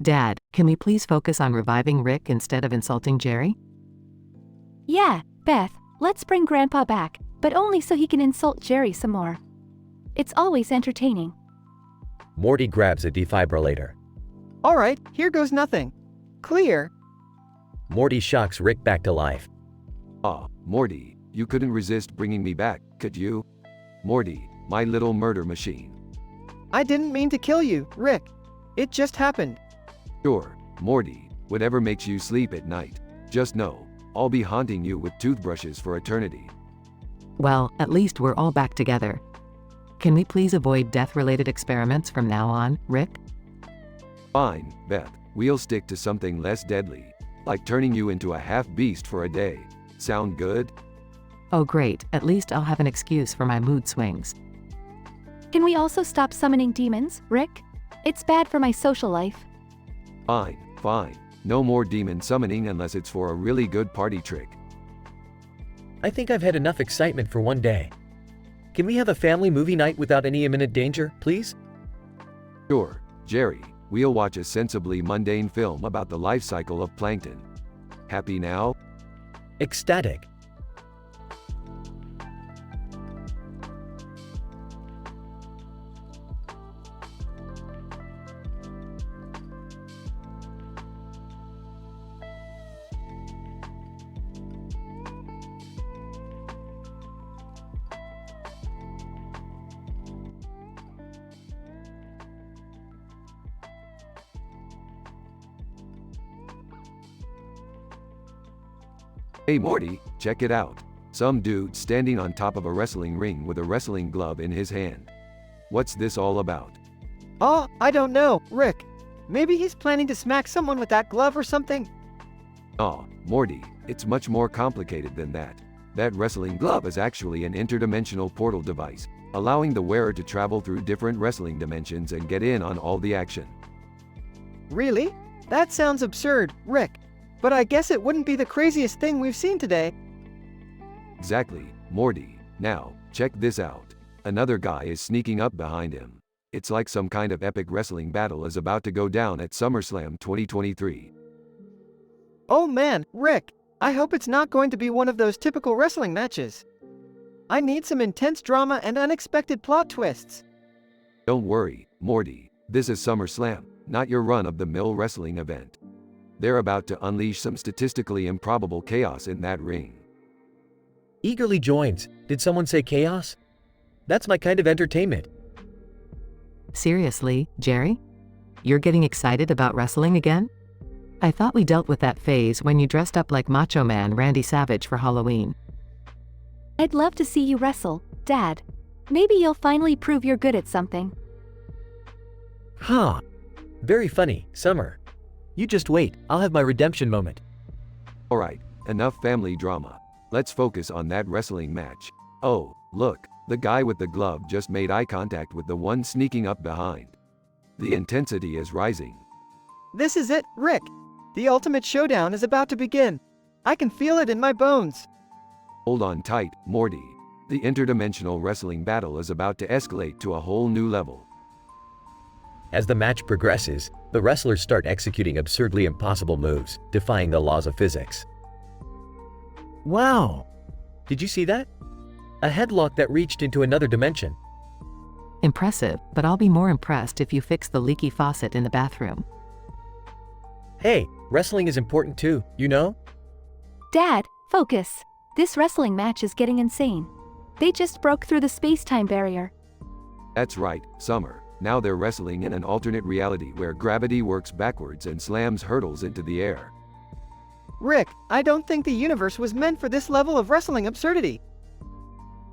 Dad, can we please focus on reviving Rick instead of insulting Jerry? Yeah, Beth, let's bring Grandpa back, but only so he can insult Jerry some more. It's always entertaining. Morty grabs a defibrillator. Alright, here goes nothing. Clear. Morty shocks Rick back to life. Morty, you couldn't resist bringing me back, could you? Morty, my little murder machine. I didn't mean to kill you, Rick. It just happened. Sure, Morty, whatever makes you sleep at night. Just know, I'll be haunting you with toothbrushes for eternity. Well, at least we're all back together. Can we please avoid death-related experiments from now on, Rick? Fine, Beth, we'll stick to something less deadly, like turning you into a half-beast for a day. Sound good? Oh great, at least I'll have an excuse for my mood swings. Can we also stop summoning demons, Rick? It's bad for my social life. Fine. No more demon summoning unless it's for a really good party trick. I think I've had enough excitement for one day. Can we have a family movie night without any imminent danger, please? Sure, Jerry, we'll watch a sensibly mundane film about the life cycle of plankton. Happy now? Ecstatic. Hey Morty, check it out. Some dude standing on top of a wrestling ring with a wrestling glove in his hand. What's this all about? I don't know, Rick. Maybe he's planning to smack someone with that glove or something. Morty, it's much more complicated than that. That wrestling glove is actually an interdimensional portal device, allowing the wearer to travel through different wrestling dimensions and get in on all the action. Really? That sounds absurd, Rick. But I guess it wouldn't be the craziest thing we've seen today. Exactly, Morty. Now, check this out. Another guy is sneaking up behind him. It's like some kind of epic wrestling battle is about to go down at SummerSlam 2023. Oh man, Rick, I hope it's not going to be one of those typical wrestling matches. I need some intense drama and unexpected plot twists. Don't worry, Morty, this is SummerSlam, not your run-of-the-mill wrestling event. They're about to unleash some statistically improbable chaos in that ring. Eagerly joins. Did someone say chaos? That's my kind of entertainment. Seriously, Jerry? You're getting excited about wrestling again? I thought we dealt with that phase when you dressed up like Macho Man Randy Savage for Halloween. I'd love to see you wrestle, Dad. Maybe you'll finally prove you're good at something. Huh. Very funny, Summer. You just wait, I'll have my redemption moment. Alright, enough family drama. Let's focus on that wrestling match. Oh, look, the guy with the glove just made eye contact with the one sneaking up behind. The intensity is rising. This is it, Rick. The ultimate showdown is about to begin. I can feel it in my bones. Hold on tight, Morty. The interdimensional wrestling battle is about to escalate to a whole new level. As the match progresses, the wrestlers start executing absurdly impossible moves, defying the laws of physics. Wow! Did you see that? A headlock that reached into another dimension. Impressive, but I'll be more impressed if you fix the leaky faucet in the bathroom. Hey, wrestling is important too, you know? Dad, focus. This wrestling match is getting insane. They just broke through the space-time barrier. That's right, Summer. Now they're wrestling in an alternate reality where gravity works backwards and slams hurdles into the air. Rick, I don't think the universe was meant for this level of wrestling absurdity.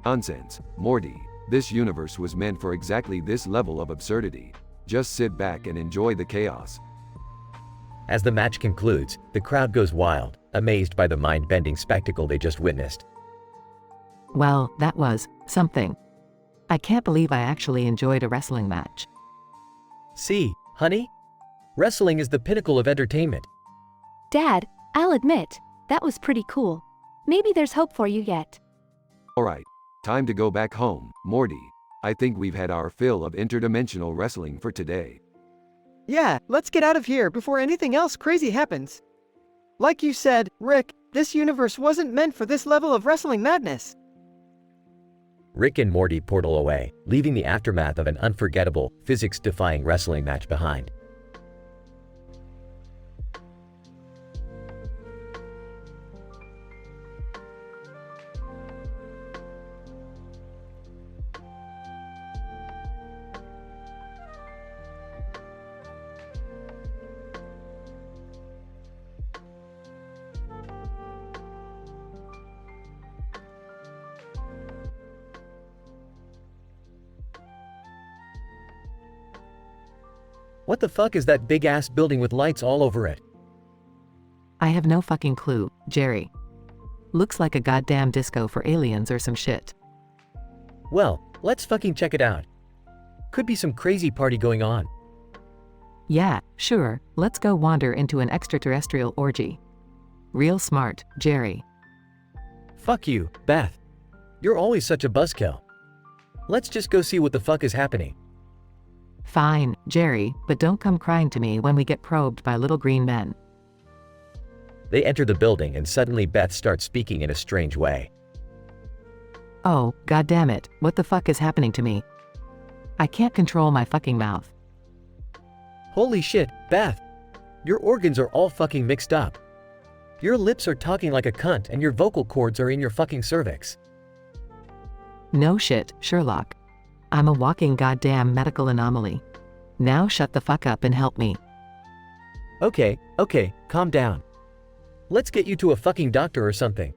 Nonsense, Morty. This universe was meant for exactly this level of absurdity. Just sit back and enjoy the chaos. As the match concludes, the crowd goes wild, amazed by the mind-bending spectacle they just witnessed. Well, that was something. I can't believe I actually enjoyed a wrestling match. See, honey? Wrestling is the pinnacle of entertainment. Dad, I'll admit, that was pretty cool. Maybe there's hope for you yet. Alright, time to go back home, Morty. I think we've had our fill of interdimensional wrestling for today. Yeah, let's get out of here before anything else crazy happens. Like you said, Rick, this universe wasn't meant for this level of wrestling madness. Rick and Morty portal away, leaving the aftermath of an unforgettable, physics-defying wrestling match behind. What the fuck is that big-ass building with lights all over it? I have no fucking clue, Jerry. Looks like a goddamn disco for aliens or some shit. Well, let's fucking check it out. Could be some crazy party going on. Yeah, sure, let's go wander into an extraterrestrial orgy. Real smart, Jerry. Fuck you, Beth. You're always such a buzzkill. Let's just go see what the fuck is happening. Fine, Jerry, but don't come crying to me when we get probed by little green men. They enter the building and suddenly Beth starts speaking in a strange way. Oh, goddammit, what the fuck is happening to me? I can't control my fucking mouth. Holy shit, Beth. Your organs are all fucking mixed up. Your lips are talking like a cunt and your vocal cords are in your fucking cervix. No shit, Sherlock. I'm a walking goddamn medical anomaly. Now shut the fuck up and help me. Okay, calm down. Let's get you to a fucking doctor or something.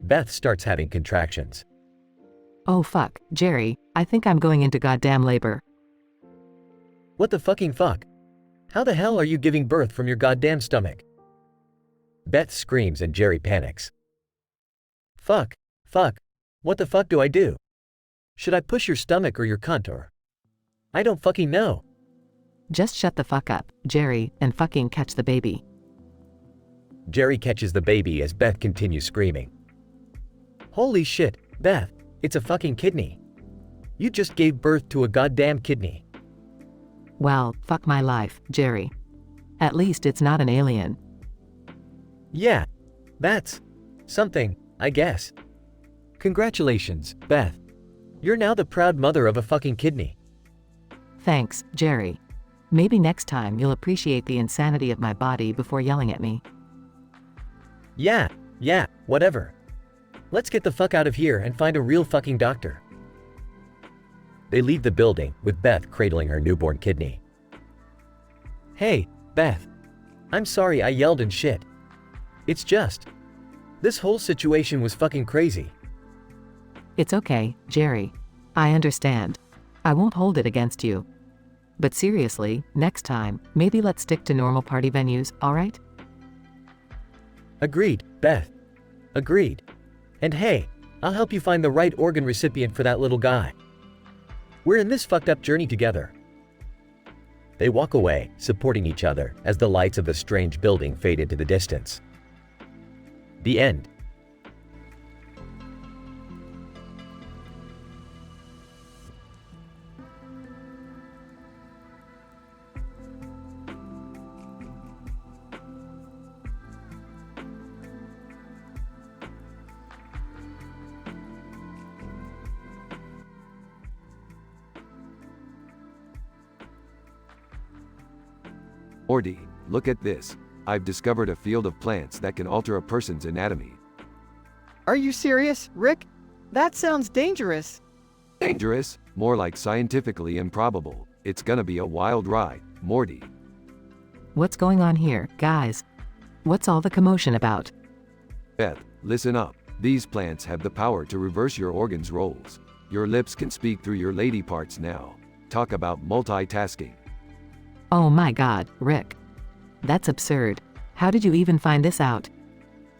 Beth starts having contractions. Oh fuck, Jerry, I think I'm going into goddamn labor. What the fucking fuck? How the hell are you giving birth from your goddamn stomach? Beth screams and Jerry panics. Fuck, what the fuck do I do? Should I push your stomach or your cunt or? I don't fucking know. Just shut the fuck up, Jerry, and fucking catch the baby. Jerry catches the baby as Beth continues screaming. Holy shit, Beth, it's a fucking kidney. You just gave birth to a goddamn kidney. Well, fuck my life, Jerry. At least it's not an alien. Yeah, that's something, I guess. Congratulations, Beth. You're now the proud mother of a fucking kidney. Thanks, Jerry. Maybe next time you'll appreciate the insanity of my body before yelling at me. Yeah, whatever. Let's get the fuck out of here and find a real fucking doctor. They leave the building, with Beth cradling her newborn kidney. Hey, Beth. I'm sorry I yelled and shit. It's just, this whole situation was fucking crazy. It's okay, Jerry. I understand. I won't hold it against you. But seriously, next time, maybe let's stick to normal party venues, alright? Agreed, Beth. Agreed. And hey, I'll help you find the right organ recipient for that little guy. We're in this fucked up journey together. They walk away, supporting each other, as the lights of the strange building fade into the distance. The end. Morty, look at this. I've discovered a field of plants that can alter a person's anatomy. Are you serious, Rick? That sounds dangerous. Dangerous? More like scientifically improbable. It's gonna be a wild ride, Morty. What's going on here, guys? What's all the commotion about? Beth, listen up. These plants have the power to reverse your organs' roles. Your lips can speak through your lady parts now. Talk about multitasking. Oh my god, Rick. That's absurd. How did you even find this out?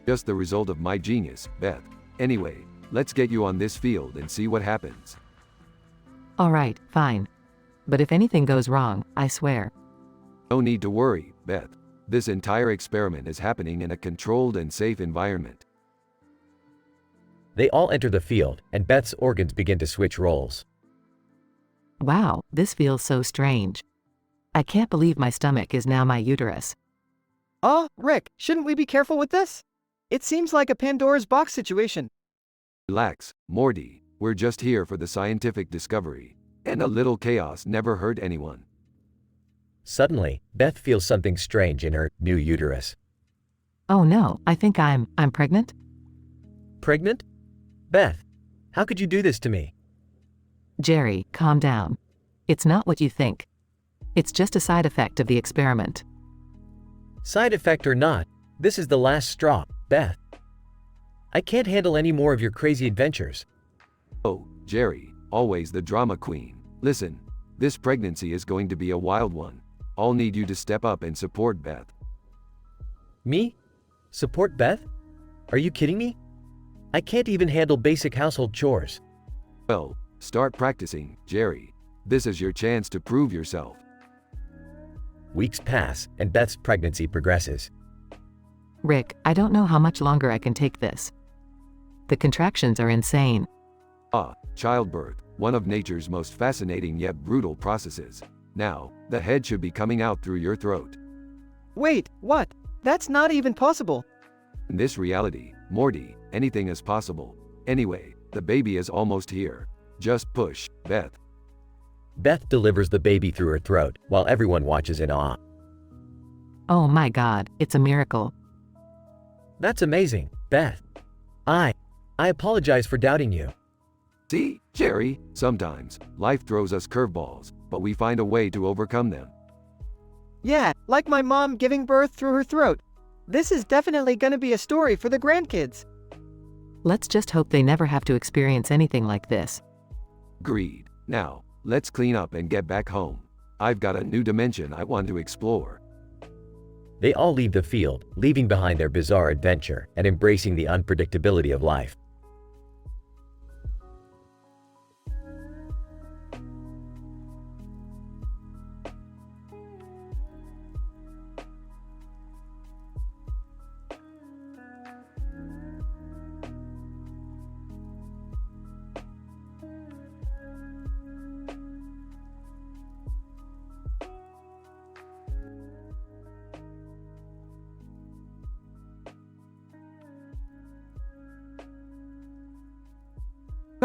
Just the result of my genius, Beth. Anyway, let's get you on this field and see what happens. Alright, fine. But if anything goes wrong, I swear. No need to worry, Beth. This entire experiment is happening in a controlled and safe environment. They all enter the field, and Beth's organs begin to switch roles. Wow, this feels so strange. I can't believe my stomach is now my uterus. Rick, shouldn't we be careful with this? It seems like a Pandora's box situation. Relax, Morty. We're just here for the scientific discovery. And a little chaos never hurt anyone. Suddenly, Beth feels something strange in her new uterus. Oh no, I think I'm pregnant? Pregnant? Beth, how could you do this to me? Jerry, calm down. It's not what you think. It's just a side effect of the experiment. Side effect or not, this is the last straw, Beth. I can't handle any more of your crazy adventures. Oh, Jerry, always the drama queen. Listen, this pregnancy is going to be a wild one. I'll need you to step up and support Beth. Me? Support Beth? Are you kidding me? I can't even handle basic household chores. Well, start practicing, Jerry. This is your chance to prove yourself. Weeks pass, and Beth's pregnancy progresses. Rick, I don't know how much longer I can take this. The contractions are insane. Childbirth, one of nature's most fascinating yet brutal processes. Now, the head should be coming out through your throat. Wait, what? That's not even possible. In this reality, Morty, anything is possible. Anyway, the baby is almost here. Just push, Beth. Beth delivers the baby through her throat, while everyone watches in awe. Oh my god, it's a miracle. That's amazing, Beth. I apologize for doubting you. See, Jerry, sometimes, life throws us curveballs, but we find a way to overcome them. Yeah, like my mom giving birth through her throat. This is definitely gonna be a story for the grandkids. Let's just hope they never have to experience anything like this. Agreed. Now, let's clean up and get back home. I've got a new dimension I want to explore. They all leave the field, leaving behind their bizarre adventure and embracing the unpredictability of life.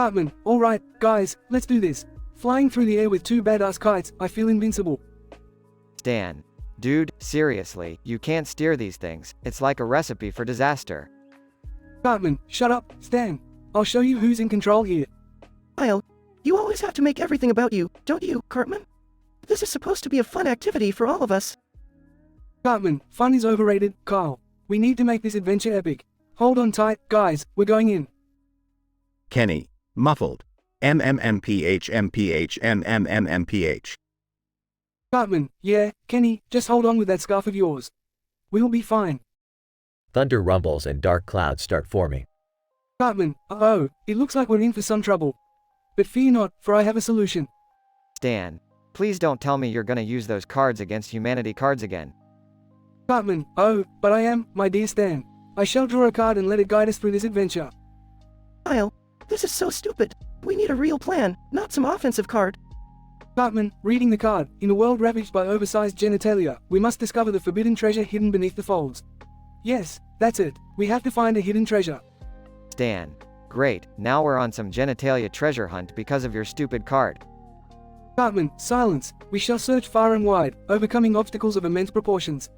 Cartman, alright, guys, let's do this. Flying through the air with two badass kites, I feel invincible. Stan. Dude, seriously, you can't steer these things. It's like a recipe for disaster. Cartman, shut up, Stan. I'll show you who's in control here. Kyle, you always have to make everything about you, don't you, Cartman? This is supposed to be a fun activity for all of us. Cartman, fun is overrated, Kyle. We need to make this adventure epic. Hold on tight, guys, we're going in. Kenny, muffled. MMMPH. Cartman, yeah, Kenny, just hold on with that scarf of yours. We'll be fine. Thunder rumbles and dark clouds start forming. Cartman, uh-oh, it looks like we're in for some trouble. But fear not, for I have a solution. Stan, please don't tell me you're gonna use those Cards Against Humanity cards again. Cartman, oh, but I am, my dear Stan. I shall draw a card and let it guide us through this adventure. Kyle, this is so stupid. We need a real plan, not some offensive card. Cartman, reading the card, in a world ravaged by oversized genitalia, we must discover the forbidden treasure hidden beneath the folds. Yes, that's it. We have to find a hidden treasure. Stan. Great, now we're on some genitalia treasure hunt because of your stupid card. Cartman, silence. We shall search far and wide, overcoming obstacles of immense proportions.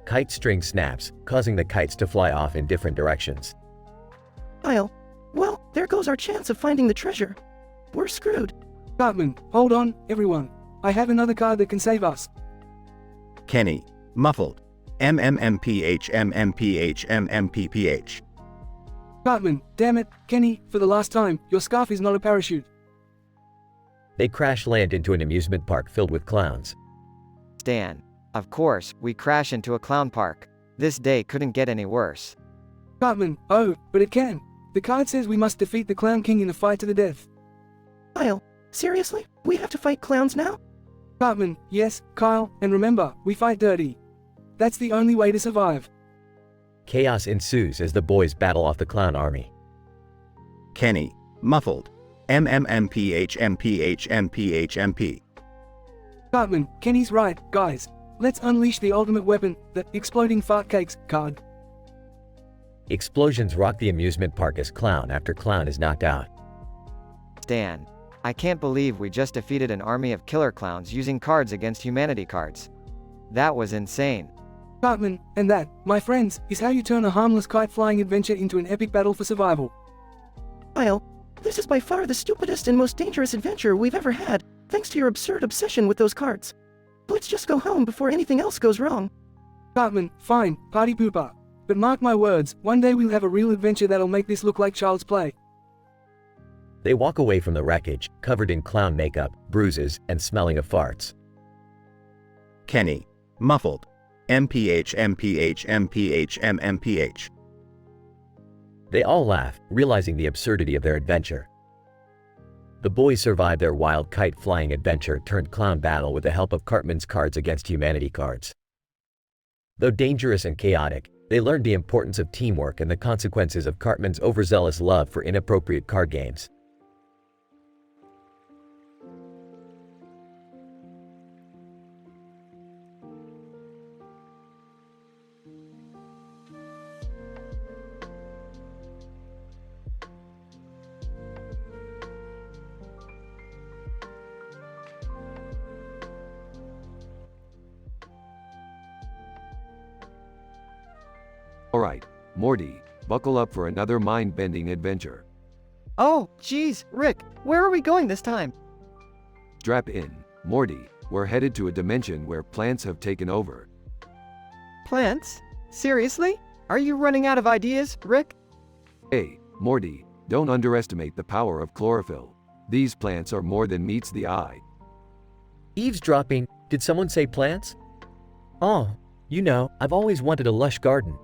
Kite string snaps, causing the kites to fly off in different directions. Kyle, well, there goes our chance of finding the treasure. We're screwed. Cartman, hold on, everyone. I have another card that can save us. Kenny, muffled. MMMPH. Cartman, damn it, Kenny, for the last time, your scarf is not a parachute. They crash land into an amusement park filled with clowns. Stan. Of course, we crash into a clown park. This day couldn't get any worse. Cartman, oh, but it can. The card says we must defeat the Clown King in a fight to the death. Kyle, seriously? We have to fight clowns now? Cartman, yes, Kyle, and remember, we fight dirty. That's the only way to survive. Chaos ensues as the boys battle off the clown army. Kenny, muffled. MMMPH. Cartman, Kenny's right, guys. Let's unleash the ultimate weapon, the exploding fart cakes card. Explosions rock the amusement park as clown after clown is knocked out. Stan. I can't believe we just defeated an army of killer clowns using Cards Against Humanity cards. That was insane. Cartman, and that, my friends, is how you turn a harmless kite-flying adventure into an epic battle for survival. Kyle, this is by far the stupidest and most dangerous adventure we've ever had, thanks to your absurd obsession with those cards. Let's just go home before anything else goes wrong. Cartman, fine, party pooper. But mark my words, one day we'll have a real adventure that'll make this look like child's play. They walk away from the wreckage, covered in clown makeup, bruises, and smelling of farts. Kenny, muffled. MMPH. They all laugh, realizing the absurdity of their adventure. The boys survive their wild kite-flying adventure turned clown battle with the help of Cartman's Cards Against Humanity cards. Though dangerous and chaotic, they learned the importance of teamwork and the consequences of Cartman's overzealous love for inappropriate card games. Alright, Morty, buckle up for another mind-bending adventure. Oh, geez, Rick, where are we going this time? Strap in, Morty, we're headed to a dimension where plants have taken over. Plants? Seriously? Are you running out of ideas, Rick? Hey, Morty, don't underestimate the power of chlorophyll. These plants are more than meets the eye. Eavesdropping, did someone say plants? Oh, you know, I've always wanted a lush garden.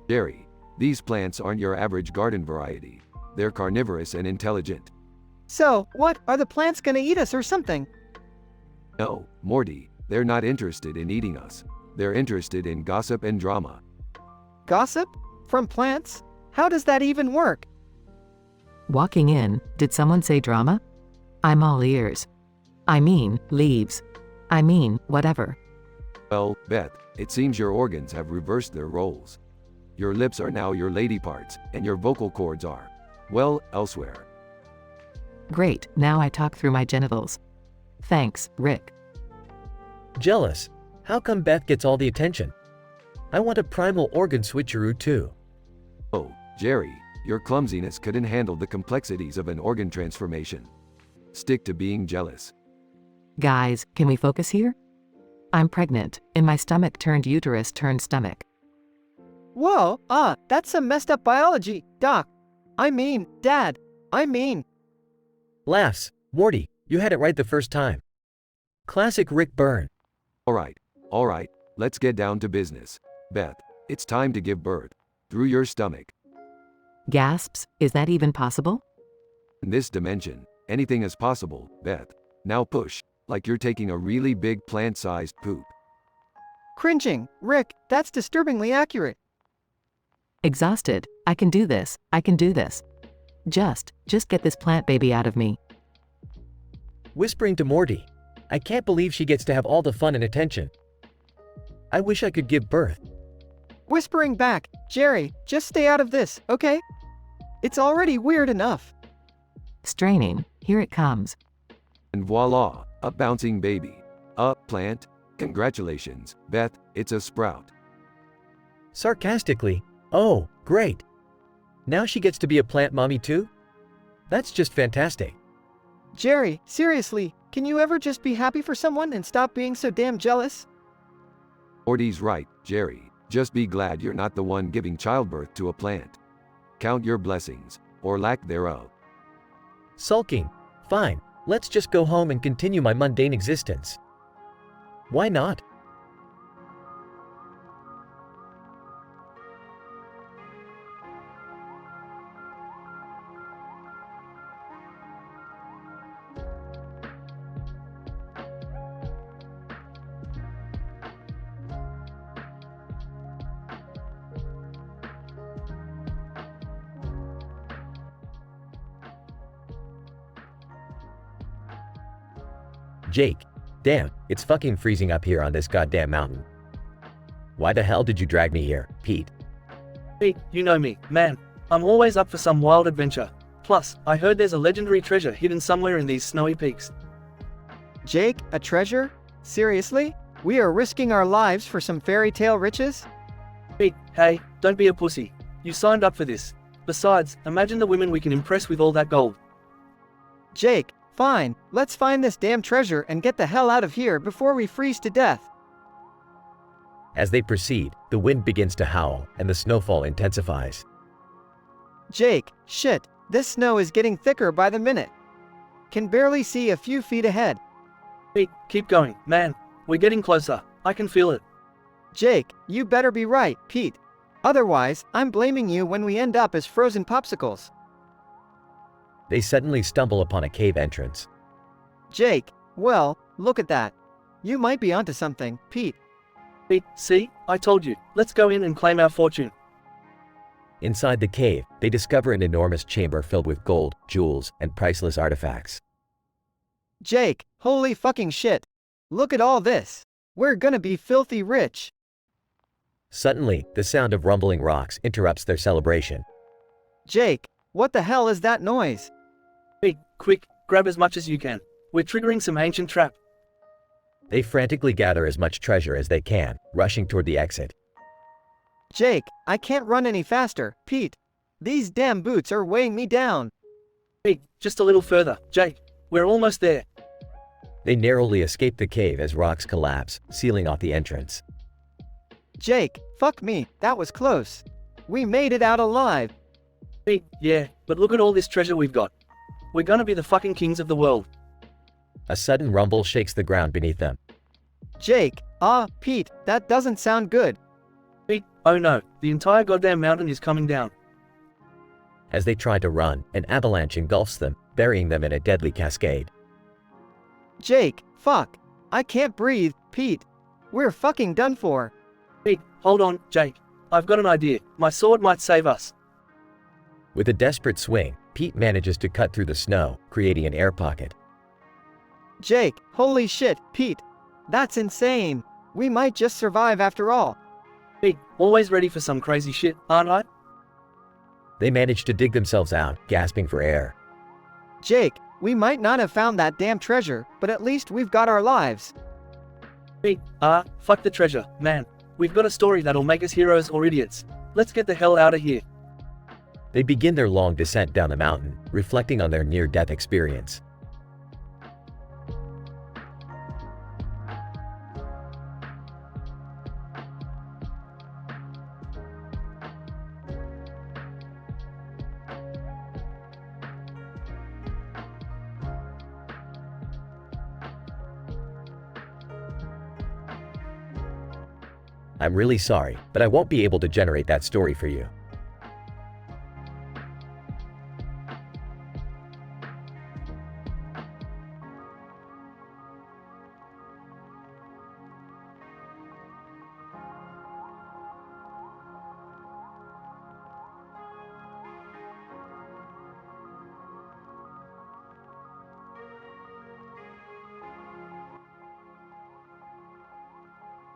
Jerry, these plants aren't your average garden variety. They're carnivorous and intelligent. So, what, are the plants gonna eat us or something? No, Morty, they're not interested in eating us. They're interested in gossip and drama. Gossip? From plants? How does that even work? Walking in, did someone say drama? I'm all ears. I mean, leaves. I mean, whatever. Well, Beth, it seems your organs have reversed their roles. Your lips are now your lady parts, and your vocal cords are. Well, elsewhere. Great, now I talk through my genitals. Thanks, Rick. Jealous. How come Beth gets all the attention? I want a primal organ switcheroo too. Oh, Jerry, your clumsiness couldn't handle the complexities of an organ transformation. Stick to being jealous. Guys, can we focus here? I'm pregnant, and my stomach turned uterus turned stomach. Whoa, that's some messed up biology, Doc. Dad. Laughs. Morty, you had it right the first time. Classic Rick Byrne. All right, let's get down to business. Beth, it's time to give birth. Through your stomach. Gasps, is that even possible? In this dimension, anything is possible, Beth. Now push, like you're taking a really big plant-sized poop. Cringing, Rick, that's disturbingly accurate. Exhausted. I can do this. Just get this plant baby out of me. Whispering to Morty. I can't believe she gets to have all the fun and attention. I wish I could give birth. Whispering back, Jerry, just stay out of this, okay? It's already weird enough. Straining. Here it comes. And voila, a bouncing baby. A plant. Congratulations, Beth, it's a sprout. Sarcastically. Oh, great. Now she gets to be a plant mommy too? That's just fantastic. Jerry, seriously, can you ever just be happy for someone and stop being so damn jealous? Morty's right, Jerry. Just be glad you're not the one giving childbirth to a plant. Count your blessings, or lack thereof. Sulking. Fine, let's just go home and continue my mundane existence. Why not? Jake, damn, it's fucking freezing up here on this goddamn mountain. Why the hell did you drag me here, Pete? Pete, you know me, man. I'm always up for some wild adventure. Plus, I heard there's a legendary treasure hidden somewhere in these snowy peaks. Jake, a treasure? Seriously? We are risking our lives for some fairy tale riches? Pete, hey, don't be a pussy. You signed up for this. Besides, imagine the women we can impress with all that gold. Jake, fine, let's find this damn treasure and get the hell out of here before we freeze to death. As they proceed, the wind begins to howl and the snowfall intensifies. Jake, shit, this snow is getting thicker by the minute. Can barely see a few feet ahead. Pete, keep going, man. We're getting closer. I can feel it. Jake, you better be right, Pete. Otherwise, I'm blaming you when we end up as frozen popsicles. They suddenly stumble upon a cave entrance. Jake, well, look at that. You might be onto something, Pete. Pete, see? I told you. Let's go in and claim our fortune. Inside the cave, they discover an enormous chamber filled with gold, jewels, and priceless artifacts. Jake, holy fucking shit. Look at all this. We're gonna be filthy rich. Suddenly, the sound of rumbling rocks interrupts their celebration. Jake, what the hell is that noise? Pete, quick, grab as much as you can. We're triggering some ancient trap. They frantically gather as much treasure as they can, rushing toward the exit. Jake, I can't run any faster, Pete. These damn boots are weighing me down. Pete, just a little further. Jake, we're almost there. They narrowly escape the cave as rocks collapse, sealing off the entrance. Jake, fuck me, that was close. We made it out alive. Pete, yeah, but look at all this treasure we've got. We're gonna be the fucking kings of the world. A sudden rumble shakes the ground beneath them. Jake, Pete, that doesn't sound good. Pete, oh no, the entire goddamn mountain is coming down. As they try to run, an avalanche engulfs them, burying them in a deadly cascade. Jake, fuck. I can't breathe, Pete. We're fucking done for. Pete, hold on, Jake. I've got an idea. My sword might save us. With a desperate swing, Pete manages to cut through the snow, creating an air pocket. Jake, holy shit, Pete. That's insane. We might just survive after all. Pete, always ready for some crazy shit, aren't I? They managed to dig themselves out, gasping for air. Jake, we might not have found that damn treasure, but at least we've got our lives. Fuck the treasure, man. We've got a story that'll make us heroes or idiots. Let's get the hell out of here. They begin their long descent down the mountain, reflecting on their near-death experience. I'm really sorry, but I won't be able to generate that story for you.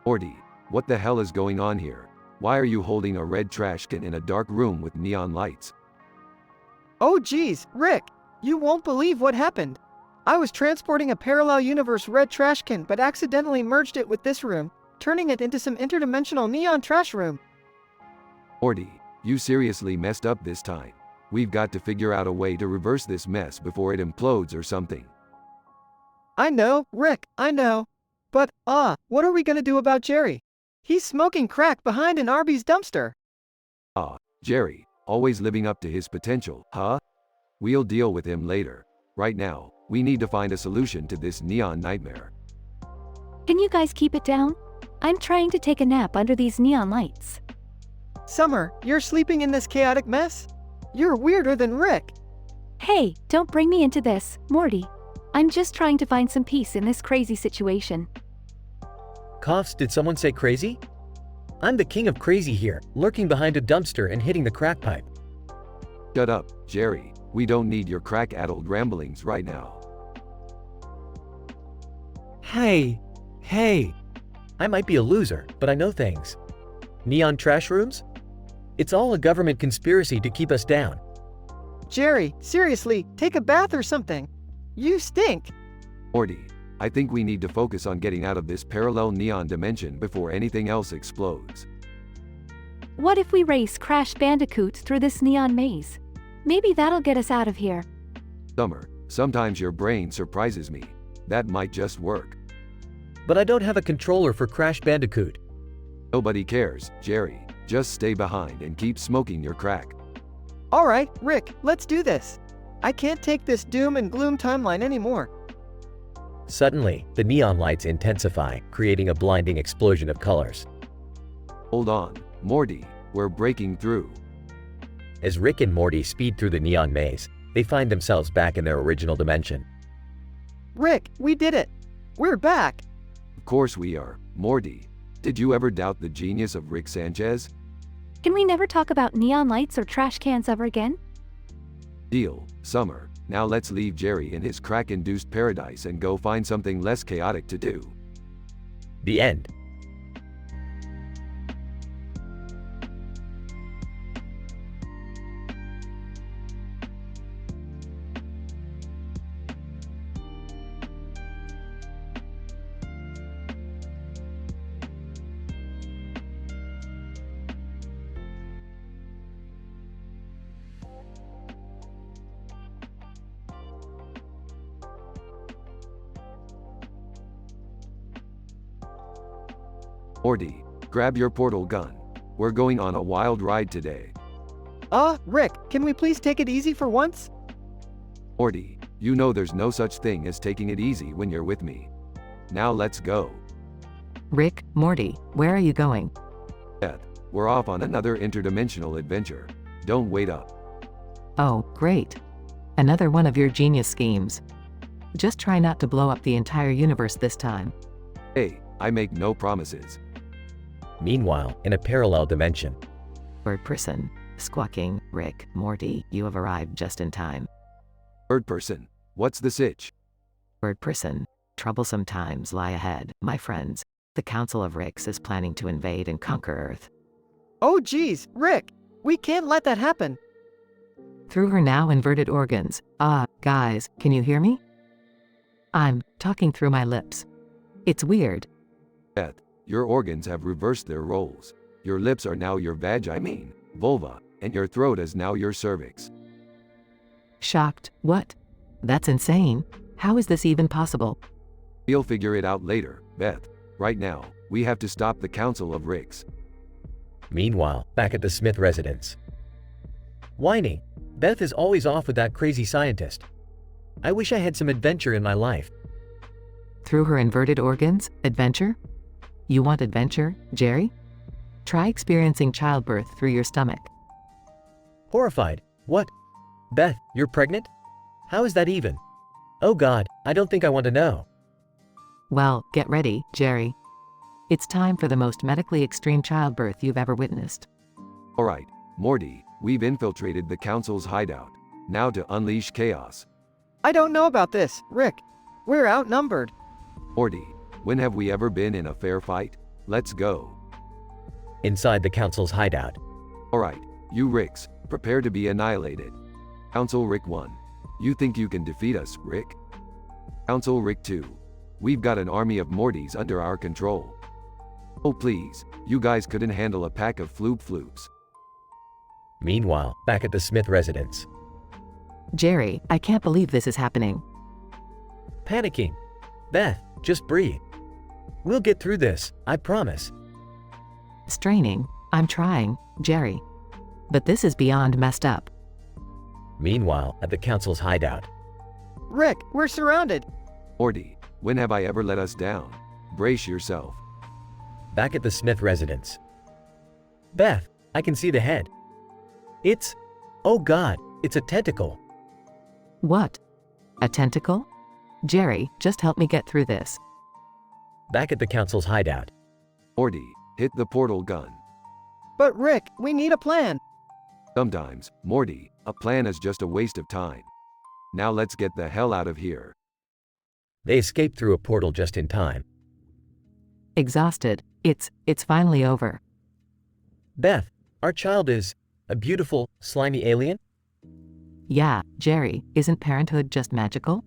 Morty, what the hell is going on here? Why are you holding a red trash can in a dark room with neon lights? Oh geez, Rick, you won't believe what happened. I was transporting a parallel universe red trash can but accidentally merged it with this room, turning it into some interdimensional neon trash room. Morty, you seriously messed up this time. We've got to figure out a way to reverse this mess before it implodes or something. I know, Rick, I know. But, what are we gonna do about Jerry? He's smoking crack behind an Arby's dumpster. Jerry, always living up to his potential, huh? We'll deal with him later. Right now, we need to find a solution to this neon nightmare. Can you guys keep it down? I'm trying to take a nap under these neon lights. Summer, you're sleeping in this chaotic mess? You're weirder than Rick. Hey, don't bring me into this, Morty. I'm just trying to find some peace in this crazy situation. Coughs, did someone say crazy? I'm the king of crazy here, lurking behind a dumpster and hitting the crack pipe. Shut up, Jerry. We don't need your crack-addled ramblings right now. Hey. I might be a loser, but I know things. Neon trash rooms? It's all a government conspiracy to keep us down. Jerry, seriously, take a bath or something. You stink. Morty, I think we need to focus on getting out of this parallel neon dimension before anything else explodes. What if we race Crash Bandicoot through this neon maze? Maybe that'll get us out of here. Summer, sometimes your brain surprises me. That might just work. But I don't have a controller for Crash Bandicoot. Nobody cares, Jerry. Just stay behind and keep smoking your crack. Alright, Rick, let's do this. I can't take this doom and gloom timeline anymore. Suddenly, the neon lights intensify, creating a blinding explosion of colors. Hold on, Morty, we're breaking through. As Rick and Morty speed through the neon maze, they find themselves back in their original dimension. Rick, we did it! We're back! Of course we are, Morty. Did you ever doubt the genius of Rick Sanchez? Can we never talk about neon lights or trash cans ever again? Deal, Summer. Now let's leave Jerry in his crack-induced paradise and go find something less chaotic to do. The end. Morty, grab your portal gun. We're going on a wild ride today. Rick, can we please take it easy for once? Morty, you know there's no such thing as taking it easy when you're with me. Now let's go. Rick, Morty, where are you going? Beth, we're off on another interdimensional adventure. Don't wait up. Oh, great. Another one of your genius schemes. Just try not to blow up the entire universe this time. Hey, I make no promises. Meanwhile, in a parallel dimension. Bird person, squawking, Rick, Morty, you have arrived just in time. Bird person, what's the sitch? Bird person, troublesome times lie ahead, my friends. The Council of Ricks is planning to invade and conquer Earth. Oh geez, Rick, we can't let that happen. Through her now inverted organs. Guys, can you hear me? I'm talking through my lips. It's weird. Beth, your organs have reversed their roles. Your lips are now your vulva, and your throat is now your cervix. Shocked. What? That's insane. How is this even possible? We'll figure it out later, Beth. Right now, we have to stop the Council of Ricks. Meanwhile, back at the Smith residence. Whining. Beth is always off with that crazy scientist. I wish I had some adventure in my life. Through her inverted organs? Adventure? You want adventure, Jerry? Try experiencing childbirth through your stomach. Horrified. What? Beth, you're pregnant? How is that even? Oh God, I don't think I want to know. Well, get ready, Jerry. It's time for the most medically extreme childbirth you've ever witnessed. Alright, Morty, we've infiltrated the Council's hideout. Now to unleash chaos. I don't know about this, Rick. We're outnumbered. Morty, when have we ever been in a fair fight? Let's go. Inside the Council's hideout. Alright, you Ricks, prepare to be annihilated. Council Rick 1. You think you can defeat us, Rick? Council Rick 2. We've got an army of Mortys under our control. Oh please, you guys couldn't handle a pack of floops. Meanwhile, back at the Smith residence. Jerry, I can't believe this is happening. Panicking. Beth, just breathe. We'll get through this, I promise. Straining. I'm trying, Jerry. But this is beyond messed up. Meanwhile, at the Council's hideout. Rick, we're surrounded. Morty, when have I ever let us down? Brace yourself. Back at the Smith residence. Beth, I can see the head. Oh God, it's a tentacle. What? A tentacle? Jerry, just help me get through this. Back at the Council's hideout. Morty, hit the portal gun. But Rick, we need a plan. Sometimes, Morty, a plan is just a waste of time. Now let's get the hell out of here. They escape through a portal just in time. Exhausted. It's finally over. Beth, our child is a beautiful, slimy alien? Yeah, Jerry, isn't parenthood just magical?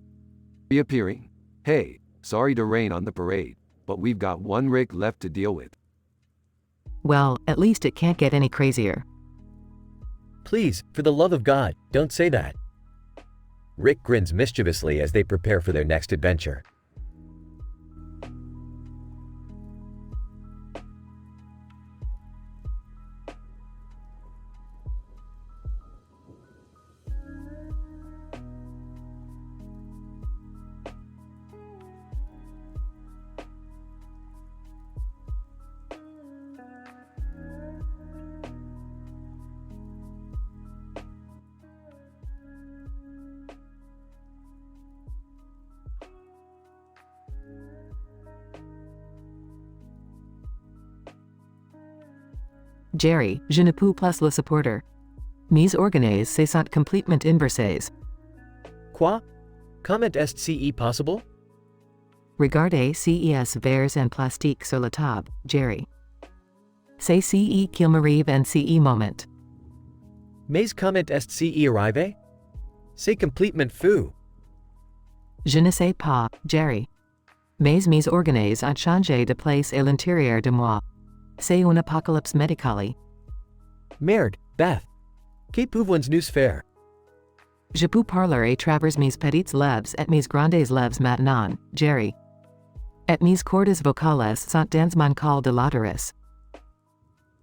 Reappearing. Hey, sorry to rain on the parade, but we've got one Rick left to deal with. Well, at least it can't get any crazier. Please, for the love of God, don't say that. Rick grins mischievously as they prepare for their next adventure. Jerry, je ne peux plus le supporter. Mes organes se sont complètement inversés. Quoi? Comment est-ce possible? Regardez ces verres en plastique sur la table, Jerry. C'est ce qu'il m'arrive en ce moment. Mais comment est-ce arrivé? C'est complètement fou. Je ne sais pas, Jerry. Mais mes organes ont changé de place à l'intérieur de moi. C'est un apocalypse médical. Merde, Beth. Que pouvons-nous faire? Je peux parler à travers mes petites lèvres et mes grandes lèvres maintenant, Jerry. Et mes cordes vocales sont dans mon col de l'utérus.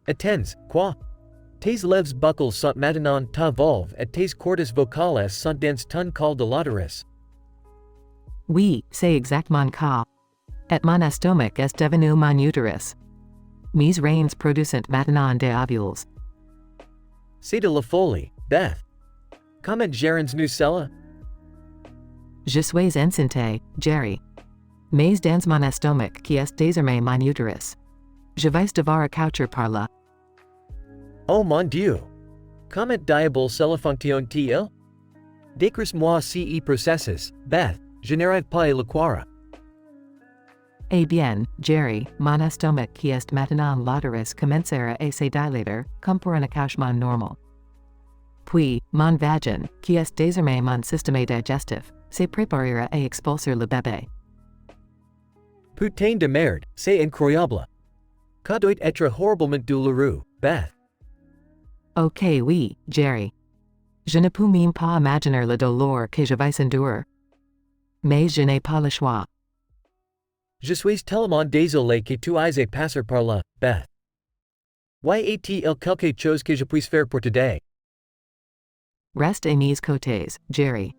Attends, quoi? Tes lèvres buccales sont maintenant ta vulve et tes cordes vocales sont dans ton col de l'utérus. Oui, c'est exactement ça. Et mon estomac est devenu mon utérus. Mes reins producent maintenant des ovules. C'est de la folie, Beth. Comment gérons-nous cela? Je suis enceinte, Jerry. Mais dans mon estomac qui est désormais mon utérus. Je vais devoir accoucher par là. Oh mon Dieu! Comment diable cela fonctionne-t-il? Décris-moi ces processus, Beth. Je n'arrive pas à le croire. Eh bien, Jerry, mon estomac qui est maintenant l'utérus commencera à se dilater, comme pour un accouchement normal. Puis, mon vagin, qui est désormais mon système digestif, se préparera à expulser le bébé. Putain de merde, c'est incroyable. Ça doit être horriblement douloureux, Beth. Ok oui, Jerry. Je ne peux même pas imaginer le douleur que je vais endurer. Mais je n'ai pas le choix. Je suis tellement désolé que tu aies à passer par là, Beth. Y a-t-il quelque chose que je puisse faire pour t'aider? Reste à mes côtés, Jerry.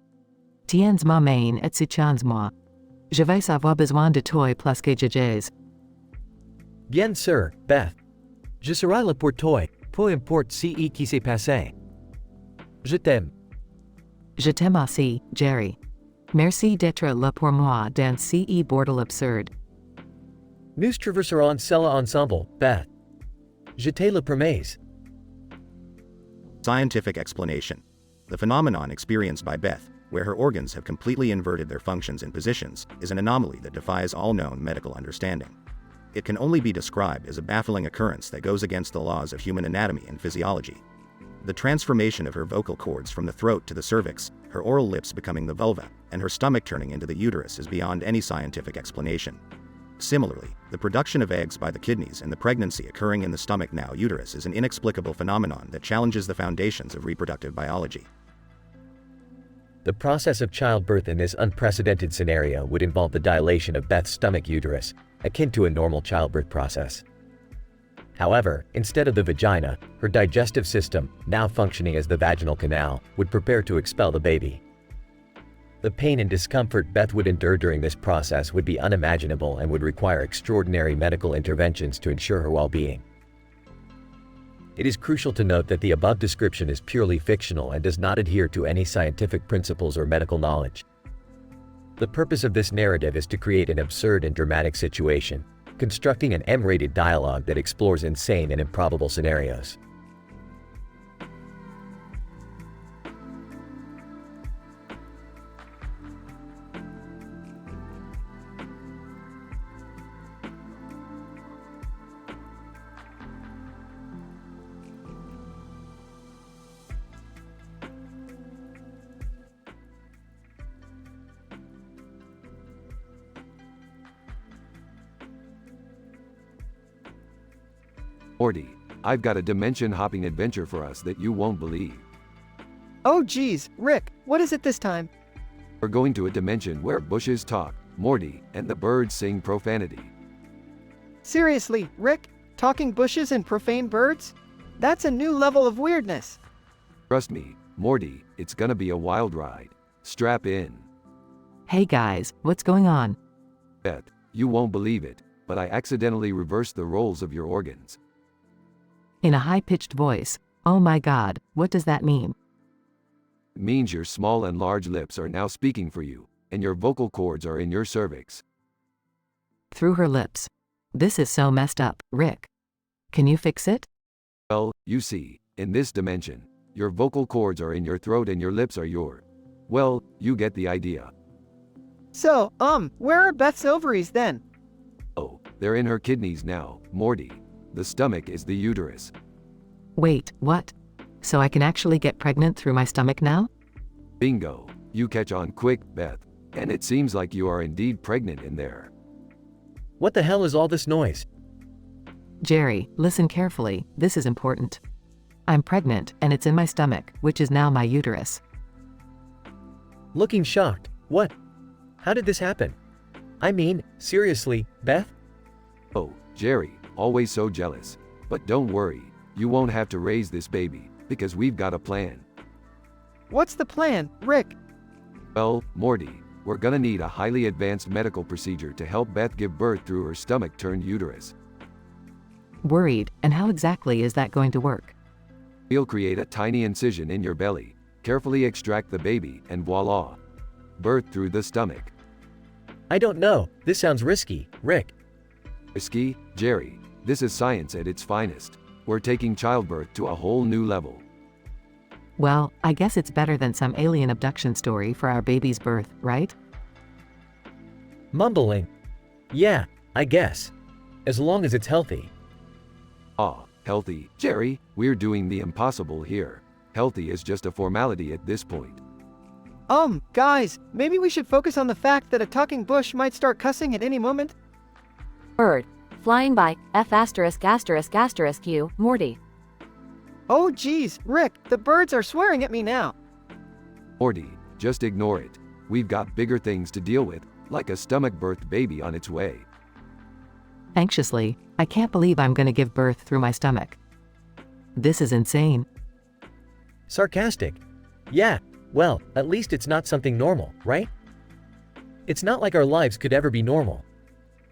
Tiens ma main et soutiens-moi. Je vais avoir besoin de toi plus que j'aise. Bien sûr, Beth. Je serai là pour toi, peu importe ce qui s'est passé. Je t'aime. Je t'aime aussi, Jerry. Merci d'être là pour moi dans ce bordel absurde. Nous traverserons cela ensemble, Beth. Je te le promets. Scientific explanation. The phenomenon experienced by Beth, where her organs have completely inverted their functions and positions, is an anomaly that defies all known medical understanding. It can only be described as a baffling occurrence that goes against the laws of human anatomy and physiology. The transformation of her vocal cords from the throat to the cervix, her oral lips becoming the vulva, and her stomach turning into the uterus is beyond any scientific explanation. Similarly, the production of eggs by the kidneys and the pregnancy occurring in the stomach now uterus is an inexplicable phenomenon that challenges the foundations of reproductive biology. The process of childbirth in this unprecedented scenario would involve the dilation of Beth's stomach uterus, akin to a normal childbirth process. However, instead of the vagina, her digestive system, now functioning as the vaginal canal, would prepare to expel the baby. The pain and discomfort Beth would endure during this process would be unimaginable and would require extraordinary medical interventions to ensure her well-being. It is crucial to note that the above description is purely fictional and does not adhere to any scientific principles or medical knowledge. The purpose of this narrative is to create an absurd and dramatic situation, constructing an M-rated dialogue that explores insane and improbable scenarios. Morty, I've got a dimension-hopping adventure for us that you won't believe. Oh geez, Rick, what is it this time? We're going to a dimension where bushes talk, Morty, and the birds sing profanity. Seriously, Rick? Talking bushes and profane birds? That's a new level of weirdness. Trust me, Morty, it's gonna be a wild ride. Strap in. Hey guys, what's going on? Beth, you won't believe it, but I accidentally reversed the roles of your organs. In a high-pitched voice, oh my god, what does that mean? It means your small and large lips are now speaking for you, and your vocal cords are in your cervix. Through her lips. This is so messed up, Rick. Can you fix it? Well, you see, in this dimension, your vocal cords are in your throat and your lips are well, you get the idea. So, where are Beth's ovaries then? Oh, they're in her kidneys now, Morty. The stomach is the uterus. Wait, what? So I can actually get pregnant through my stomach now? Bingo. You catch on quick, Beth. And it seems like you are indeed pregnant in there. What the hell is all this noise? Jerry, listen carefully, this is important. I'm pregnant, and it's in my stomach, which is now my uterus. Looking shocked. What? How did this happen? I mean, seriously, Beth? Oh, Jerry, always so jealous. But don't worry, you won't have to raise this baby, because we've got a plan. What's the plan, Rick? Well, Morty, we're gonna need a highly advanced medical procedure to help Beth give birth through her stomach-turned uterus. Worried, and how exactly is that going to work? We'll create a tiny incision in your belly, carefully extract the baby, and voila! Birth through the stomach. I don't know, this sounds risky, Rick. Risky? Jerry, this is science at its finest. We're taking childbirth to a whole new level. Well, I guess it's better than some alien abduction story for our baby's birth, right? Mumbling. Yeah, I guess. As long as it's healthy. Ah, healthy. Jerry, we're doing the impossible here. Healthy is just a formality at this point. Guys, maybe we should focus on the fact that a talking bush might start cussing at any moment? Bird. Flying by, F********* you, Morty. Oh geez, Rick, the birds are swearing at me now. Morty, just ignore it. We've got bigger things to deal with, like a stomach-birthed baby on its way. Anxiously, I can't believe I'm gonna give birth through my stomach. This is insane. Sarcastic. Yeah, well, at least it's not something normal, right? It's not like our lives could ever be normal.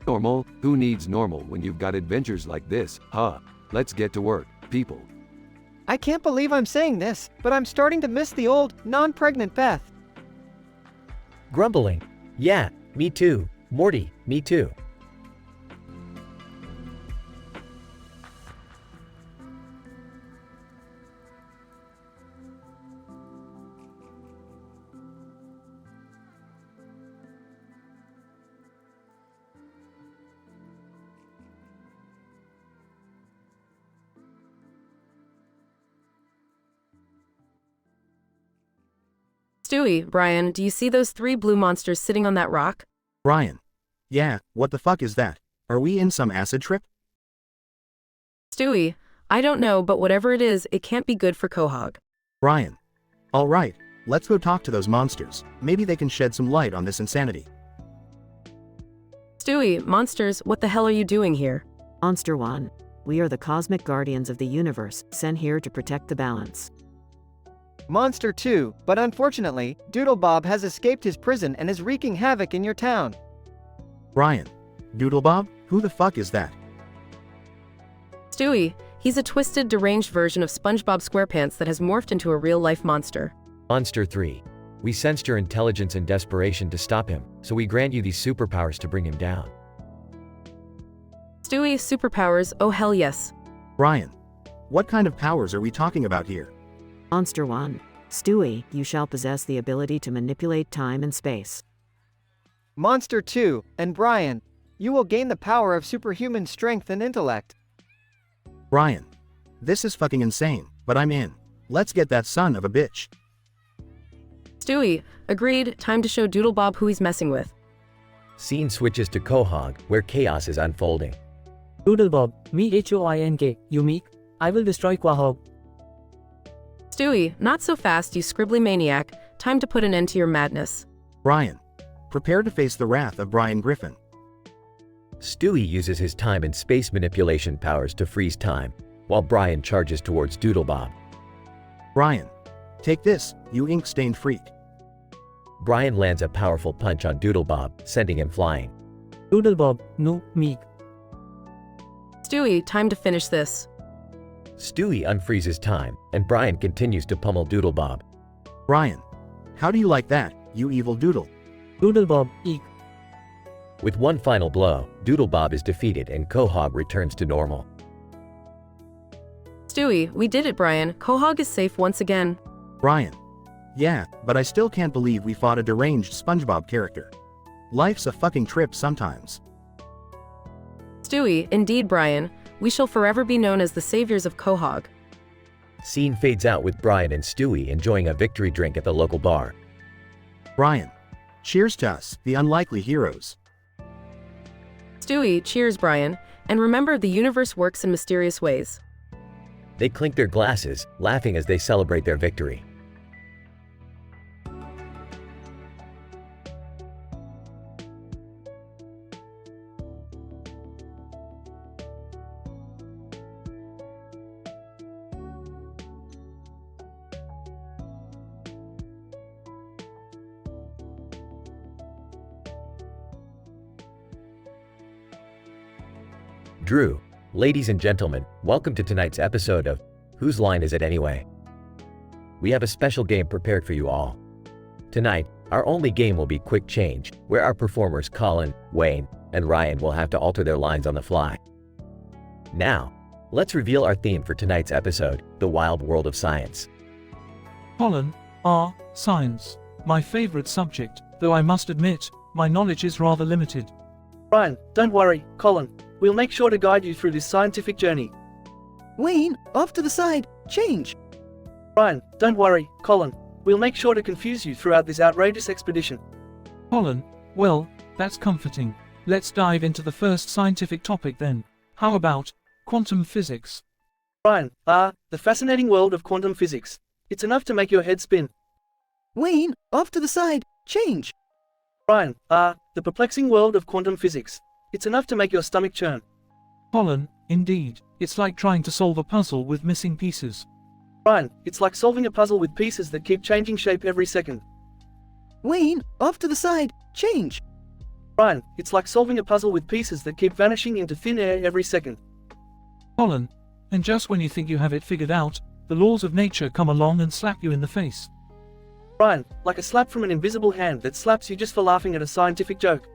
Normal? Who needs normal when you've got adventures like this, huh? Let's get to work, people. I can't believe I'm saying this, but I'm starting to miss the old, non-pregnant Beth. Grumbling. Yeah, me too. Morty, me too. Stewie, Brian, do you see those 3 blue monsters sitting on that rock? Brian. Yeah, what the fuck is that? Are we in some acid trip? Stewie, I don't know, but whatever it is, it can't be good for Quahog. Brian. Alright, let's go talk to those monsters. Maybe they can shed some light on this insanity. Stewie, monsters, what the hell are you doing here? Monster One. We are the cosmic guardians of the universe, sent here to protect the balance. Monster 2, but unfortunately, Doodlebob has escaped his prison and is wreaking havoc in your town. Brian. Doodlebob? Who the fuck is that? Stewie, he's a twisted, deranged version of SpongeBob SquarePants that has morphed into a real-life monster. Monster 3. We sensed your intelligence and desperation to stop him, so we grant you these superpowers to bring him down. Stewie, superpowers, oh hell yes. Brian. What kind of powers are we talking about here? Monster One. Stewie, you shall possess the ability to manipulate time and space. Monster 2, and Brian. You will gain the power of superhuman strength and intellect. Brian. This is fucking insane, but I'm in. Let's get that son of a bitch. Stewie, agreed, time to show Doodlebob who he's messing with. Scene switches to Quahog, where chaos is unfolding. Doodlebob, me Hoink, you meek. I will destroy Quahog. Stewie, not so fast, you scribbly maniac. Time to put an end to your madness. Brian. Prepare to face the wrath of Brian Griffin. Stewie uses his time and space manipulation powers to freeze time, while Brian charges towards Doodlebob. Brian. Take this, you ink-stained freak. Brian lands a powerful punch on Doodlebob, sending him flying. Doodlebob, no, meek. Stewie, time to finish this. Stewie unfreezes time, and Brian continues to pummel Doodlebob. Brian. How do you like that, you evil doodle? Doodlebob, eek. With one final blow, Doodlebob is defeated and Quahog returns to normal. Stewie, we did it, Brian. Quahog is safe once again. Brian. Yeah, but I still can't believe we fought a deranged SpongeBob character. Life's a fucking trip sometimes. Stewie, indeed, Brian. We shall forever be known as the saviors of Quahog. Scene fades out with Brian and Stewie enjoying a victory drink at the local bar. Brian. Cheers to us, the unlikely heroes. Stewie, cheers, Brian. And remember, the universe works in mysterious ways. They clink their glasses, laughing as they celebrate their victory. Drew, ladies and gentlemen, welcome to tonight's episode of Whose Line Is It Anyway? We have a special game prepared for you all. Tonight, our only game will be Quick Change, where our performers Colin, Wayne, and Ryan will have to alter their lines on the fly. Now, let's reveal our theme for tonight's episode, The Wild World of Science. Colin, science. My favorite subject, though I must admit, my knowledge is rather limited. Ryan, don't worry, Colin. We'll make sure to guide you through this scientific journey. Wayne, off to the side, change. Brian, don't worry, Colin. We'll make sure to confuse you throughout this outrageous expedition. Colin, well, that's comforting. Let's dive into the first scientific topic then. How about quantum physics? Brian, the fascinating world of quantum physics. It's enough to make your head spin. Wayne, off to the side, change. Brian, the perplexing world of quantum physics. It's enough to make your stomach churn. Colin, indeed, it's like trying to solve a puzzle with missing pieces. Brian, it's like solving a puzzle with pieces that keep changing shape every second. Wayne, off to the side, change. Brian, it's like solving a puzzle with pieces that keep vanishing into thin air every second. Colin, and just when you think you have it figured out, the laws of nature come along and slap you in the face. Brian, like a slap from an invisible hand that slaps you just for laughing at a scientific joke.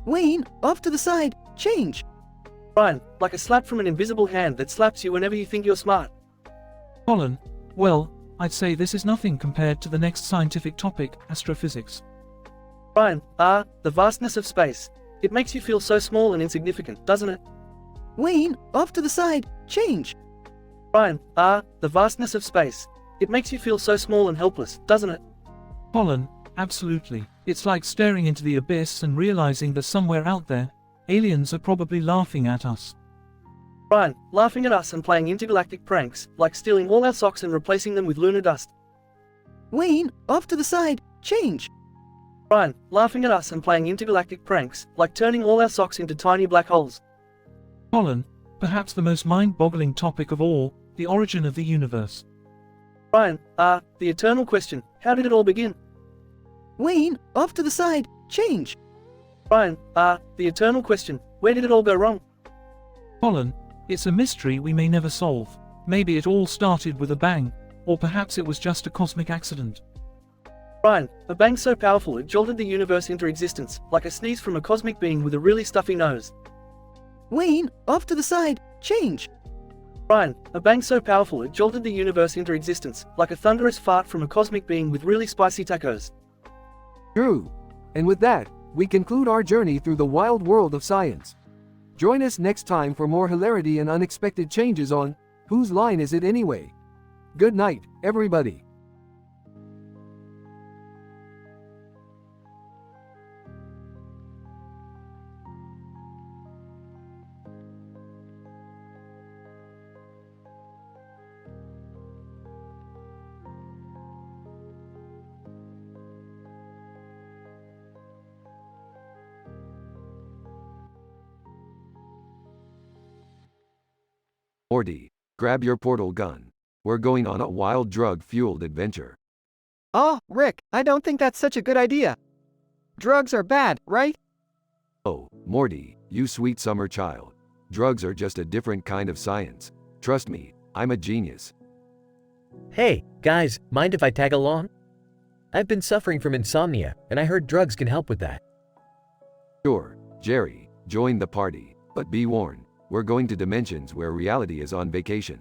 Wayne, off to the side, change. Brian, like a slap from an invisible hand that slaps you whenever you think you're smart. Colin, well, I'd say this is nothing compared to the next scientific topic, astrophysics. Brian, the vastness of space. It makes you feel so small and insignificant, doesn't it? Wayne, off to the side, change. Brian, the vastness of space. It makes you feel so small and helpless, doesn't it? Colin, absolutely. It's like staring into the abyss and realizing that somewhere out there, aliens are probably laughing at us. Brian, laughing at us and playing intergalactic pranks, like stealing all our socks and replacing them with lunar dust. Wayne, off to the side, change. Brian, laughing at us and playing intergalactic pranks, like turning all our socks into tiny black holes. Colin, perhaps the most mind-boggling topic of all, the origin of the universe. Brian, the eternal question, how did it all begin? Wayne, off to the side, change. Brian, the eternal question, where did it all go wrong? Colin, it's a mystery we may never solve. Maybe it all started with a bang, or perhaps it was just a cosmic accident. Brian, a bang so powerful it jolted the universe into existence, like a sneeze from a cosmic being with a really stuffy nose. Wayne, off to the side, change. Brian, a bang so powerful it jolted the universe into existence, like a thunderous fart from a cosmic being with really spicy tacos. True. And with that, we conclude our journey through the wild world of science. Join us next time for more hilarity and unexpected changes on Whose Line Is It Anyway? Good night, everybody. Morty, grab your portal gun. We're going on a wild drug-fueled adventure. Oh, Rick, I don't think that's such a good idea. Drugs are bad, right? Oh, Morty, you sweet summer child. Drugs are just a different kind of science. Trust me, I'm a genius. Hey, guys, mind if I tag along? I've been suffering from insomnia, and I heard drugs can help with that. Sure, Jerry, join the party, but be warned. We're going to dimensions where reality is on vacation.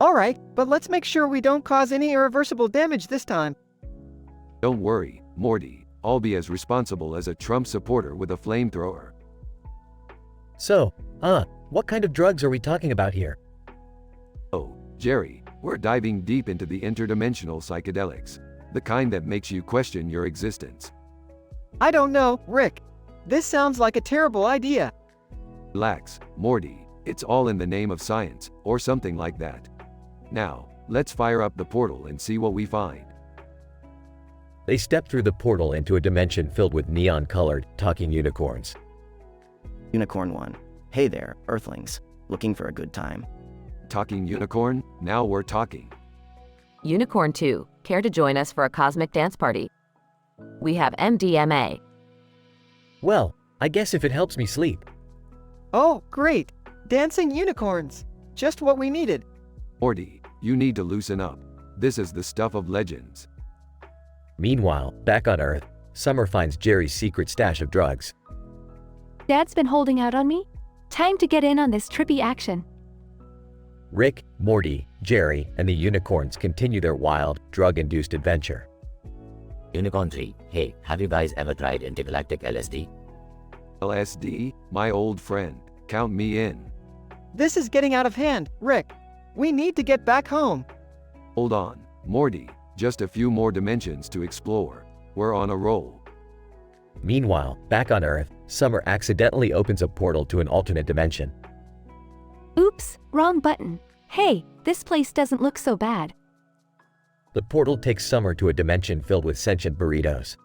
Alright, but let's make sure we don't cause any irreversible damage this time. Don't worry, Morty, I'll be as responsible as a Trump supporter with a flamethrower. So, what kind of drugs are we talking about here? Oh, Jerry, we're diving deep into the interdimensional psychedelics, the kind that makes you question your existence. I don't know, Rick. This sounds like a terrible idea. Relax, Morty, it's all in the name of science, or something like that. Now, let's fire up the portal and see what we find. They step through the portal into a dimension filled with neon-colored, talking unicorns. Unicorn 1. Hey there, Earthlings. Looking for a good time. Talking unicorn? Now we're talking. Unicorn 2, care to join us for a cosmic dance party? We have MDMA. Well, I guess if it helps me sleep. Oh, great! Dancing unicorns! Just what we needed. Morty, you need to loosen up. This is the stuff of legends. Meanwhile, back on Earth, Summer finds Jerry's secret stash of drugs. Dad's been holding out on me? Time to get in on this trippy action. Rick, Morty, Jerry, and the unicorns continue their wild, drug-induced adventure. Unicorn 3, hey, have you guys ever tried intergalactic LSD? LSD? My old friend. Count me in. This is getting out of hand, Rick. We need to get back home. Hold on, Morty, just a few more dimensions to explore. We're on a roll. Meanwhile, back on Earth, Summer accidentally opens a portal to an alternate dimension. Oops, wrong button. Hey, this place doesn't look so bad. The portal takes Summer to a dimension filled with sentient burritos.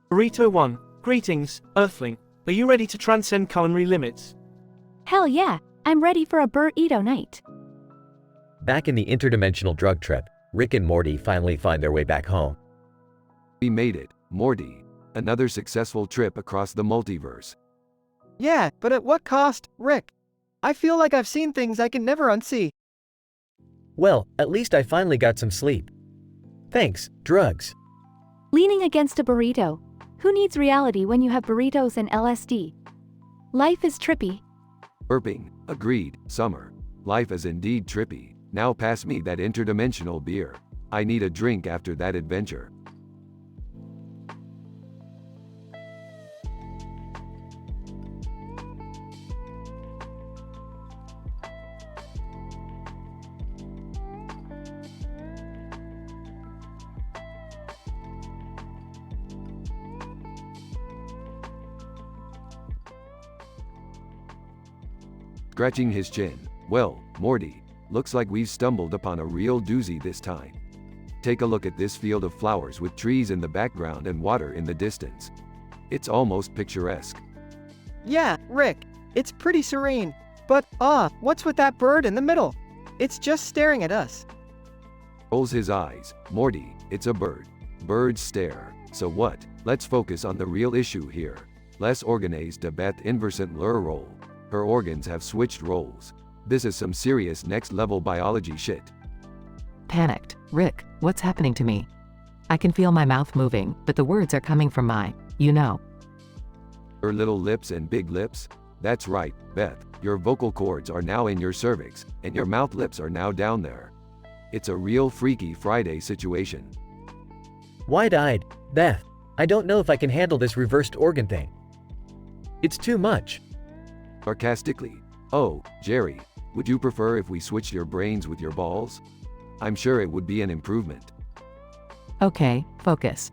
Burrito 1, greetings, Earthling. Are you ready to transcend culinary limits? Hell yeah, I'm ready for a burrito night. Back in the interdimensional drug trip, Rick and Morty finally find their way back home. We made it, Morty. Another successful trip across the multiverse. Yeah, but at what cost, Rick? I feel like I've seen things I can never unsee. Well, at least I finally got some sleep. Thanks, drugs. Leaning against a burrito. Who needs reality when you have burritos and LSD? Life is trippy. Burping, agreed, Summer. Life is indeed trippy. Now pass me that interdimensional beer. I need a drink after that adventure. Scratching his chin. Well, Morty, looks like we've stumbled upon a real doozy this time. Take a look at this field of flowers with trees in the background and water in the distance. It's almost picturesque. Yeah, Rick, it's pretty serene. But, what's with that bird in the middle? It's just staring at us. Rolls his eyes. Morty, it's a bird. Birds stare. So what? Let's focus on the real issue here. Les organes de Beth inversant leur role. Her organs have switched roles. This is some serious next-level biology shit. Panicked. Rick, what's happening to me? I can feel my mouth moving, but the words are coming from my, Her little lips and big lips? That's right, Beth. Your vocal cords are now in your cervix, and your mouth lips are now down there. It's a real Freaky Friday situation. Wide-eyed, Beth, I don't know if I can handle this reversed organ thing. It's too much. Sarcastically. Oh, Jerry, would you prefer if we switched your brains with your balls? I'm sure it would be an improvement. Okay, focus.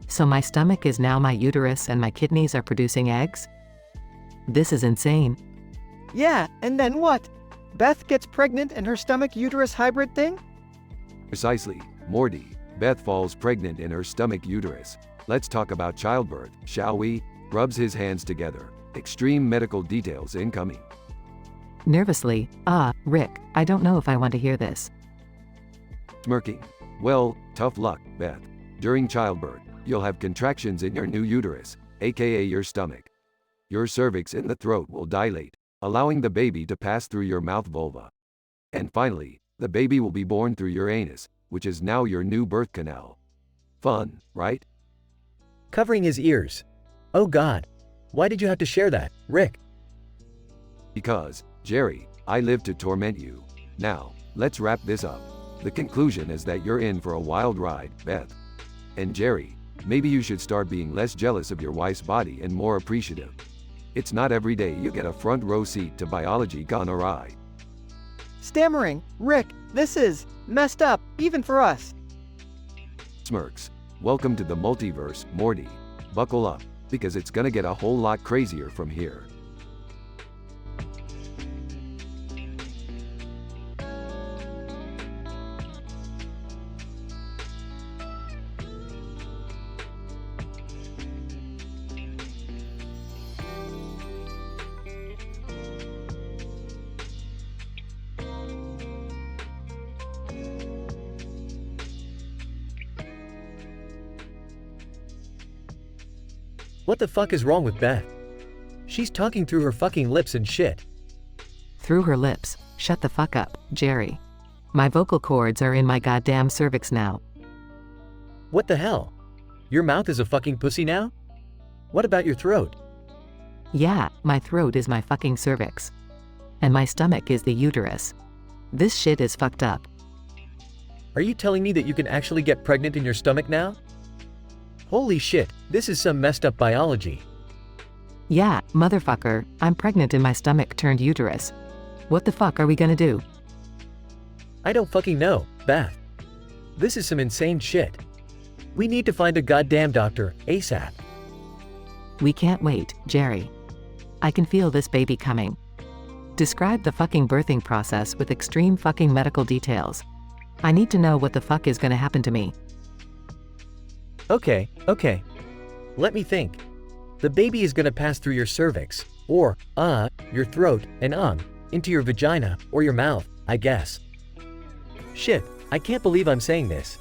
So my stomach is now my uterus and my kidneys are producing eggs? This is insane. Yeah, and then what? Beth gets pregnant and her stomach-uterus hybrid thing? Precisely, Morty. Beth falls pregnant in her stomach uterus. Let's talk about childbirth, shall we? Rubs his hands together. Extreme medical details incoming. Nervously, Rick, I don't know if I want to hear this. Smirking. Well, tough luck, Beth. During childbirth, you'll have contractions in your new uterus, aka your stomach. Your cervix in the throat will dilate, allowing the baby to pass through your mouth vulva. And finally, the baby will be born through your anus, which is now your new birth canal. Fun, right? Covering his ears. Oh God. Why did you have to share that, Rick? Because, Jerry, I live to torment you. Now, let's wrap this up. The conclusion is that you're in for a wild ride, Beth. And Jerry, maybe you should start being less jealous of your wife's body and more appreciative. It's not every day you get a front row seat to biology gone awry. Stammering. Rick, this is messed up, even for us. Smirks. Welcome to the multiverse, Morty. Buckle up, because it's gonna get a whole lot crazier from here. What the fuck is wrong with Beth? She's talking through her fucking lips and shit. Through her lips. Shut the fuck up, Jerry. My vocal cords are in my goddamn cervix now. What the hell? Your mouth is a fucking pussy now? What about your throat? Yeah, my throat is my fucking cervix. And my stomach is the uterus. This shit is fucked up. Are you telling me that you can actually get pregnant in your stomach now? Holy shit, this is some messed up biology. Yeah, motherfucker, I'm pregnant in my stomach turned uterus. What the fuck are we gonna do? I don't fucking know, Beth. This is some insane shit. We need to find a goddamn doctor, ASAP. We can't wait, Jerry. I can feel this baby coming. Describe the fucking birthing process with extreme fucking medical details. I need to know what the fuck is gonna happen to me. Okay. Let me think. The baby is gonna pass through your cervix, or, your throat, and into your vagina, or your mouth, I guess. Shit, I can't believe I'm saying this.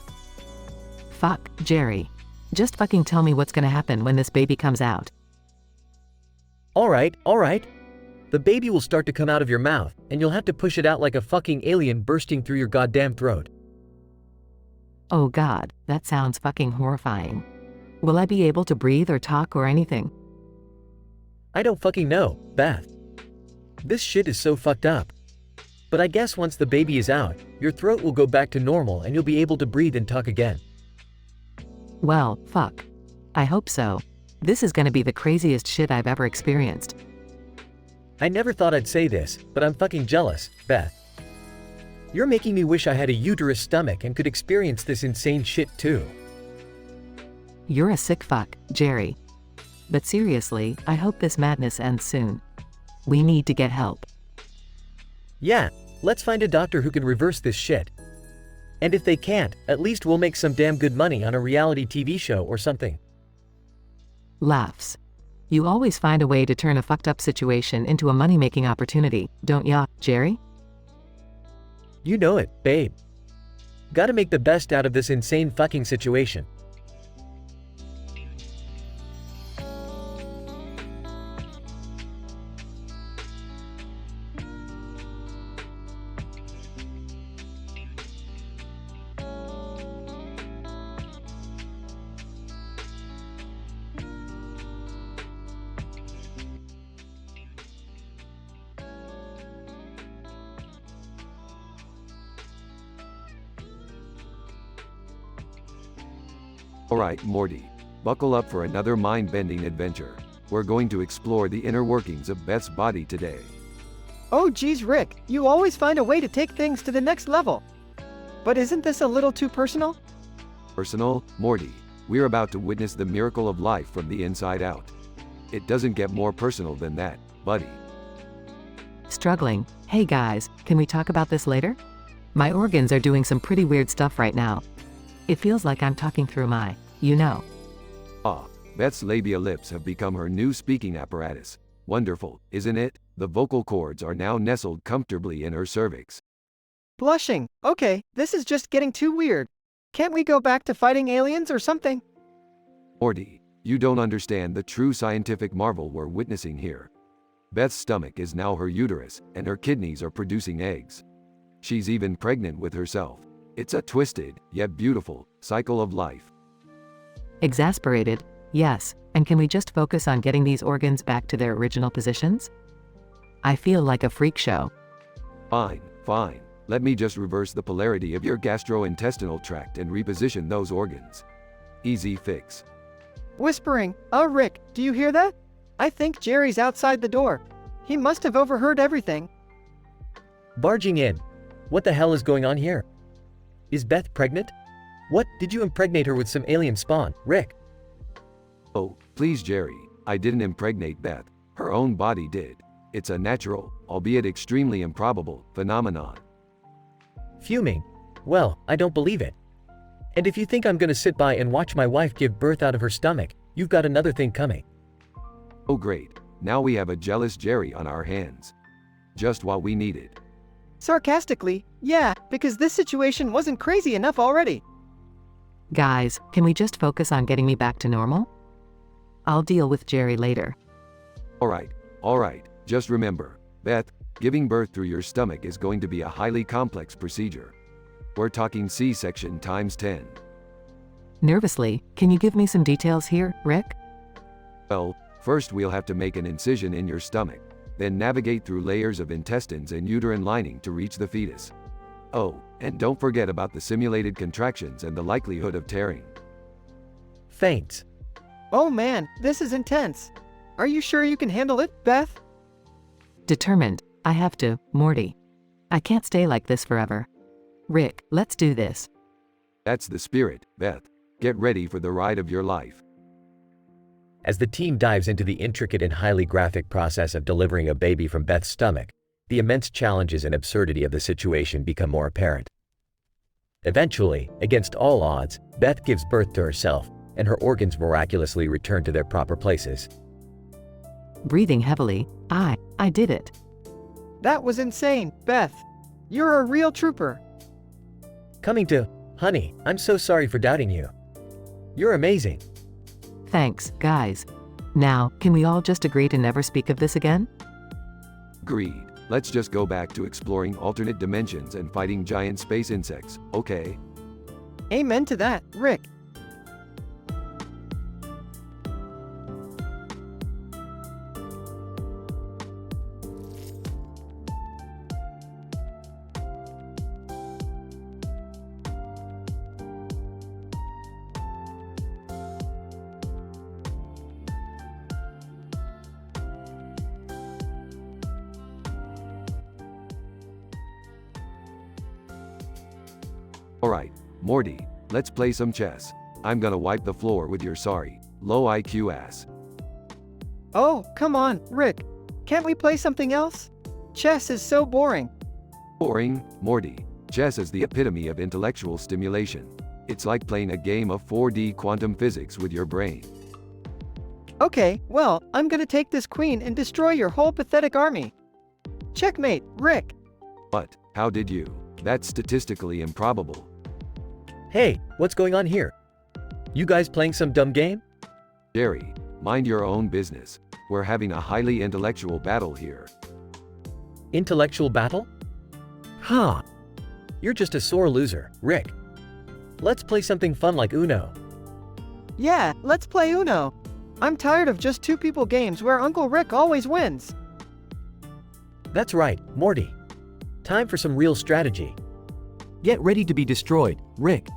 Fuck, Jerry. Just fucking tell me what's gonna happen when this baby comes out. Alright. The baby will start to come out of your mouth, and you'll have to push it out like a fucking alien bursting through your goddamn throat. Oh god, that sounds fucking horrifying. Will I be able to breathe or talk or anything? I don't fucking know, Beth. This shit is so fucked up. But I guess once the baby is out, your throat will go back to normal and you'll be able to breathe and talk again. Well, fuck. I hope so. This is gonna be the craziest shit I've ever experienced. I never thought I'd say this, but I'm fucking jealous, Beth. You're making me wish I had a uterus stomach and could experience this insane shit too. You're a sick fuck, Jerry. But seriously, I hope this madness ends soon. We need to get help. Yeah, let's find a doctor who can reverse this shit. And if they can't, at least we'll make some damn good money on a reality TV show or something. Laughs. You always find a way to turn a fucked up situation into a money-making opportunity, don't ya, Jerry? You know it, babe. Gotta make the best out of this insane fucking situation. Alright, Morty. Buckle up for another mind-bending adventure. We're going to explore the inner workings of Beth's body today. Oh geez, Rick, you always find a way to take things to the next level. But isn't this a little too personal? Personal, Morty. We're about to witness the miracle of life from the inside out. It doesn't get more personal than that, buddy. Struggling. Hey guys, can we talk about this later? My organs are doing some pretty weird stuff right now. It feels like I'm talking through my, Beth's labia lips have become her new speaking apparatus. Wonderful, isn't it? The vocal cords are now nestled comfortably in her cervix. Blushing. Okay, this is just getting too weird. Can't we go back to fighting aliens or something? Morty, you don't understand the true scientific marvel we're witnessing here. Beth's stomach is now her uterus, and her kidneys are producing eggs. She's even pregnant with herself. It's a twisted, yet beautiful, cycle of life. Exasperated, yes, and can we just focus on getting these organs back to their original positions? I feel like a freak show. Fine. Let me just reverse the polarity of your gastrointestinal tract and reposition those organs. Easy fix. Whispering. Rick, do you hear that? I think Jerry's outside the door. He must have overheard everything. Barging in. What the hell is going on here? Is Beth pregnant? What, did you impregnate her with some alien spawn, Rick? Oh, please Jerry, I didn't impregnate Beth. Her own body did. It's a natural, albeit extremely improbable, phenomenon. Fuming. Well, I don't believe it. And if you think I'm gonna sit by and watch my wife give birth out of her stomach, you've got another thing coming. Oh great, now we have a jealous Jerry on our hands. Just what we needed. Sarcastically, yeah, because this situation wasn't crazy enough already. Guys, can we just focus on getting me back to normal? I'll deal with Jerry later. Alright, just remember, Beth, giving birth through your stomach is going to be a highly complex procedure. We're talking C-section times 10. Nervously, can you give me some details here, Rick? Well, first we'll have to make an incision in your stomach, then navigate through layers of intestines and uterine lining to reach the fetus. Oh, and don't forget about the simulated contractions and the likelihood of tearing. Faints. Oh man, this is intense. Are you sure you can handle it, Beth? Determined. I have to, Morty. I can't stay like this forever. Rick, let's do this. That's the spirit, Beth. Get ready for the ride of your life. As the team dives into the intricate and highly graphic process of delivering a baby from Beth's stomach, the immense challenges and absurdity of the situation become more apparent. Eventually, against all odds, Beth gives birth to herself, and her organs miraculously return to their proper places. Breathing heavily, I did it. That was insane, Beth. You're a real trooper. Coming to, honey, I'm so sorry for doubting you. You're amazing. Thanks, guys. Now, can we all just agree to never speak of this again? Agreed. Let's just go back to exploring alternate dimensions and fighting giant space insects, okay? Amen to that, Rick. Alright, Morty, let's play some chess. I'm gonna wipe the floor with your sorry, low IQ ass. Oh, come on, Rick. Can't we play something else? Chess is so boring. Boring, Morty. Chess is the epitome of intellectual stimulation. It's like playing a game of 4D quantum physics with your brain. Okay, well, I'm gonna take this queen and destroy your whole pathetic army. Checkmate, Rick. But, how did you? That's statistically improbable. Hey, what's going on here? You guys playing some dumb game? Jerry, mind your own business. We're having a highly intellectual battle here. Intellectual battle? Huh. You're just a sore loser, Rick. Let's play something fun like Uno. Yeah, let's play Uno. I'm tired of just two people games where Uncle Rick always wins. That's right, Morty. Time for some real strategy. Get ready to be destroyed, Rick.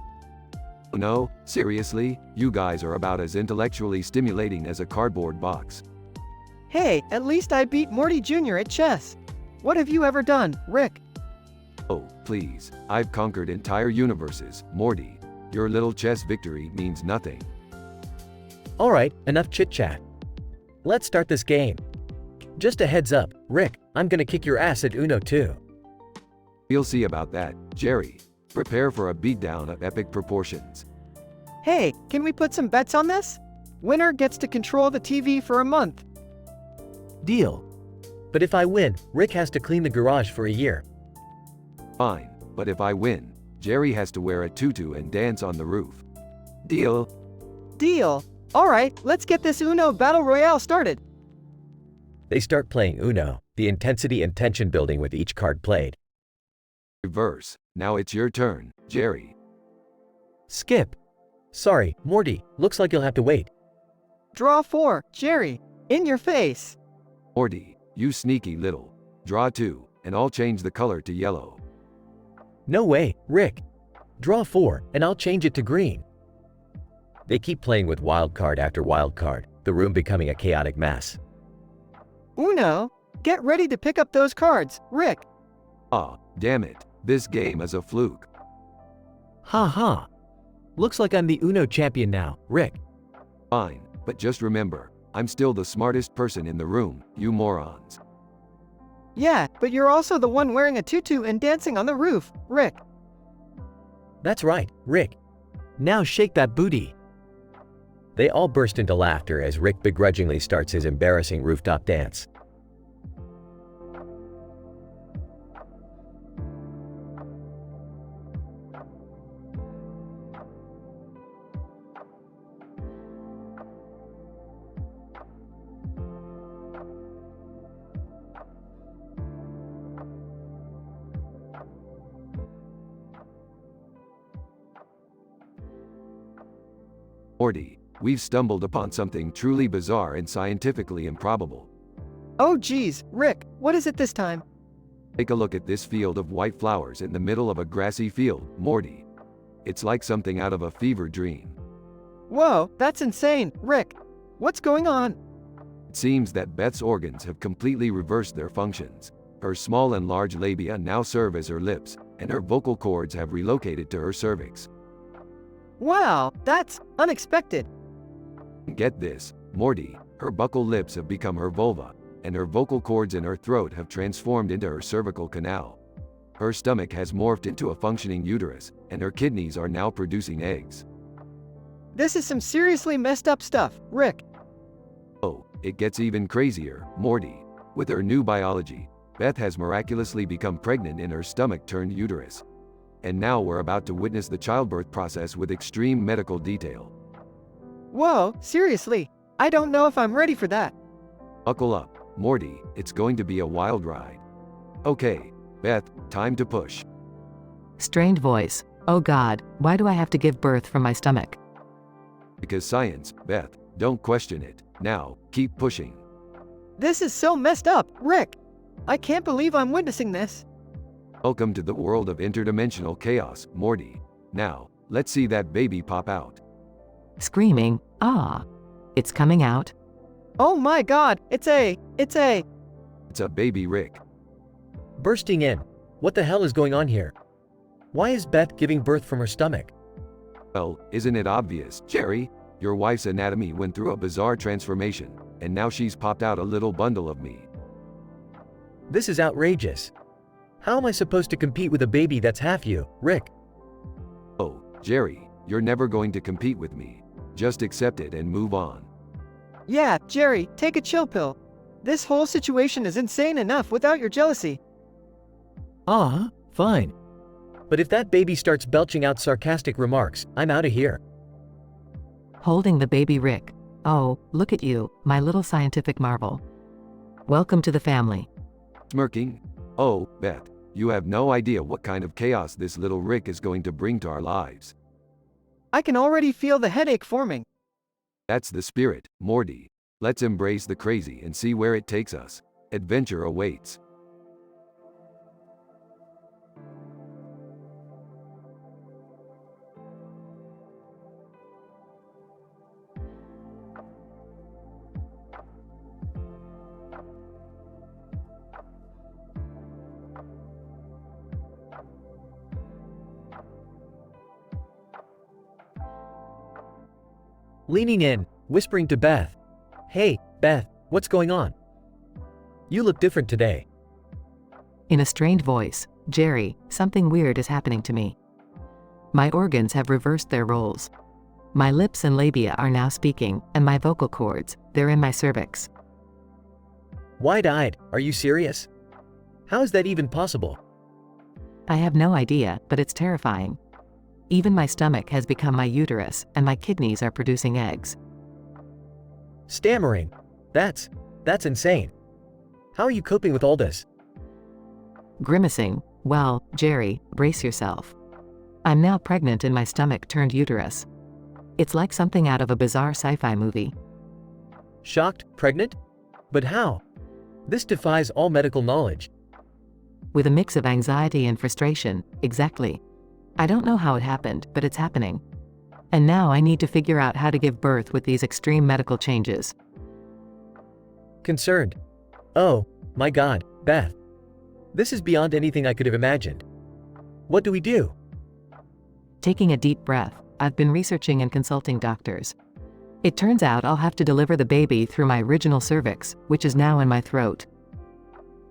No, seriously, you guys are about as intellectually stimulating as a cardboard box. Hey, at least I beat Morty Jr. at chess. What have you ever done, Rick? Oh, please, I've conquered entire universes, Morty. Your little chess victory means nothing. Alright, enough chit-chat. Let's start this game. Just a heads up, Rick, I'm gonna kick your ass at Uno too. We'll see about that, Jerry. Prepare for a beatdown of epic proportions. Hey, can we put some bets on this? Winner gets to control the TV for a month. Deal. But if I win, Rick has to clean the garage for a year. Fine, but if I win, Jerry has to wear a tutu and dance on the roof. Deal? Deal. Alright, let's get this Uno Battle Royale started. They start playing Uno, the intensity and tension building with each card played. Reverse. Now it's your turn, Jerry. Skip. Sorry, Morty, looks like you'll have to wait. Draw 4, Jerry. In your face. Morty, you sneaky little. Draw 2, and I'll change the color to yellow. No way, Rick. Draw 4, and I'll change it to green. They keep playing with wild card after wild card, the room becoming a chaotic mess. Uno, get ready to pick up those cards, Rick. Ah, damn it. This game is a fluke. Ha ha. Looks like I'm the Uno champion now, Rick. Fine, but just remember, I'm still the smartest person in the room, you morons. Yeah, but you're also the one wearing a tutu and dancing on the roof, Rick. That's right, Rick. Now shake that booty. They all burst into laughter as Rick begrudgingly starts his embarrassing rooftop dance. Morty, we've stumbled upon something truly bizarre and scientifically improbable. Oh geez, Rick, what is it this time? Take a look at this field of white flowers in the middle of a grassy field, Morty. It's like something out of a fever dream. Whoa, that's insane, Rick. What's going on? It seems that Beth's organs have completely reversed their functions. Her small and large labia now serve as her lips, and her vocal cords have relocated to her cervix. Wow, that's unexpected. Get this, Morty, her buccal lips have become her vulva, and her vocal cords in her throat have transformed into her cervical canal. Her stomach has morphed into a functioning uterus, and her kidneys are now producing eggs. This is some seriously messed up stuff, Rick. Oh, it gets even crazier, Morty. With her new biology, Beth has miraculously become pregnant in her stomach-turned uterus. And now we're about to witness the childbirth process with extreme medical detail. Whoa, seriously, I don't know if I'm ready for that. Buckle up, Morty, it's going to be a wild ride. Okay, Beth, time to push. Strained voice. Oh God, why do I have to give birth from my stomach? Because science, Beth, don't question it. Now, keep pushing. This is so messed up, Rick. I can't believe I'm witnessing this. Welcome to the world of interdimensional chaos, Morty. Now, let's see that baby pop out. Screaming, ah. It's coming out. Oh my God, it's a baby Rick. Bursting in. What the hell is going on here? Why is Beth giving birth from her stomach? Well, isn't it obvious, Jerry? Your wife's anatomy went through a bizarre transformation, and now she's popped out a little bundle of me. This is outrageous. How am I supposed to compete with a baby that's half you, Rick? Oh, Jerry, you're never going to compete with me. Just accept it and move on. Yeah, Jerry, take a chill pill. This whole situation is insane enough without your jealousy. Fine. But if that baby starts belching out sarcastic remarks, I'm out of here. Holding the baby Rick. Oh, look at you, my little scientific marvel. Welcome to the family. Smirking. Oh, Beth, you have no idea what kind of chaos this little Rick is going to bring to our lives. I can already feel the headache forming. That's the spirit, Morty. Let's embrace the crazy and see where it takes us. Adventure awaits. Leaning in, whispering to Beth. Hey, Beth, what's going on? You look different today. In a strained voice, Jerry, something weird is happening to me. My organs have reversed their roles. My lips and labia are now speaking, and my vocal cords, they're in my cervix. Wide-eyed, are you serious? How is that even possible? I have no idea, but it's terrifying. Even my stomach has become my uterus, and my kidneys are producing eggs. Stammering. That's insane. How are you coping with all this? Grimacing. Well, Jerry, brace yourself. I'm now pregnant in my stomach-turned uterus. It's like something out of a bizarre sci-fi movie. Shocked? Pregnant? But how? This defies all medical knowledge. With a mix of anxiety and frustration, exactly. I don't know how it happened, but it's happening. And now I need to figure out how to give birth with these extreme medical changes. Concerned. Oh, my God, Beth. This is beyond anything I could have imagined. What do we do? Taking a deep breath, I've been researching and consulting doctors. It turns out I'll have to deliver the baby through my original cervix, which is now in my throat.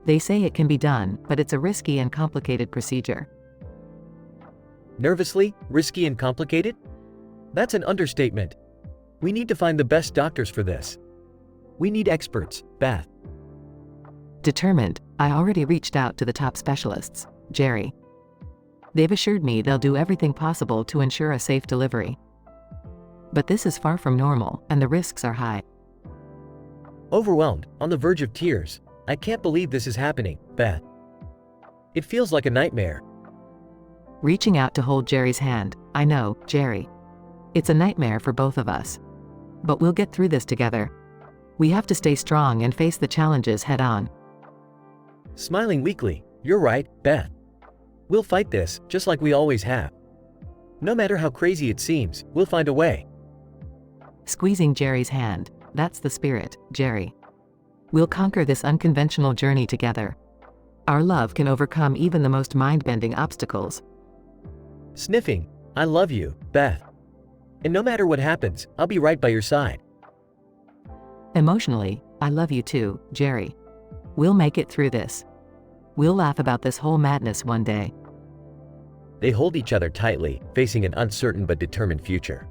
They say it can be done, but it's a risky and complicated procedure. Nervously, risky and complicated? That's an understatement. We need to find the best doctors for this. We need experts, Beth. Determined, I already reached out to the top specialists, Jerry. They've assured me they'll do everything possible to ensure a safe delivery. But this is far from normal, and the risks are high. Overwhelmed, on the verge of tears. I can't believe this is happening, Beth. It feels like a nightmare. Reaching out to hold Jerry's hand. I know, Jerry. It's a nightmare for both of us. But we'll get through this together. We have to stay strong and face the challenges head on. Smiling weakly. You're right, Beth. We'll fight this, just like we always have. No matter how crazy it seems, we'll find a way. Squeezing Jerry's hand. That's the spirit, Jerry. We'll conquer this unconventional journey together. Our love can overcome even the most mind-bending obstacles. Sniffing. I love you, Beth. And no matter what happens, I'll be right by your side. Emotionally, I love you too, Jerry. We'll make it through this. We'll laugh about this whole madness one day. They hold each other tightly, facing an uncertain but determined future.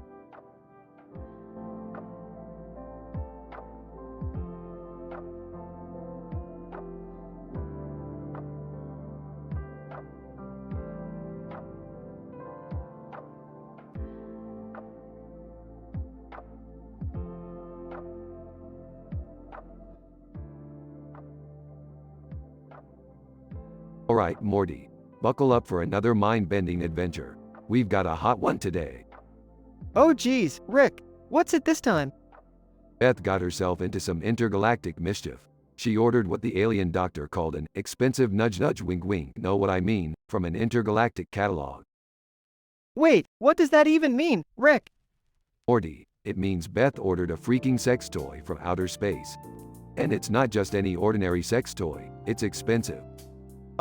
Alright, Morty. Buckle up for another mind-bending adventure. We've got a hot one today. Oh geez, Rick, what's it this time? Beth got herself into some intergalactic mischief. She ordered what the alien doctor called an expensive nudge wink wink, know what I mean, from an intergalactic catalog. Wait, what does that even mean, Rick? Morty, it means Beth ordered a freaking sex toy from outer space. And it's not just any ordinary sex toy, it's expensive.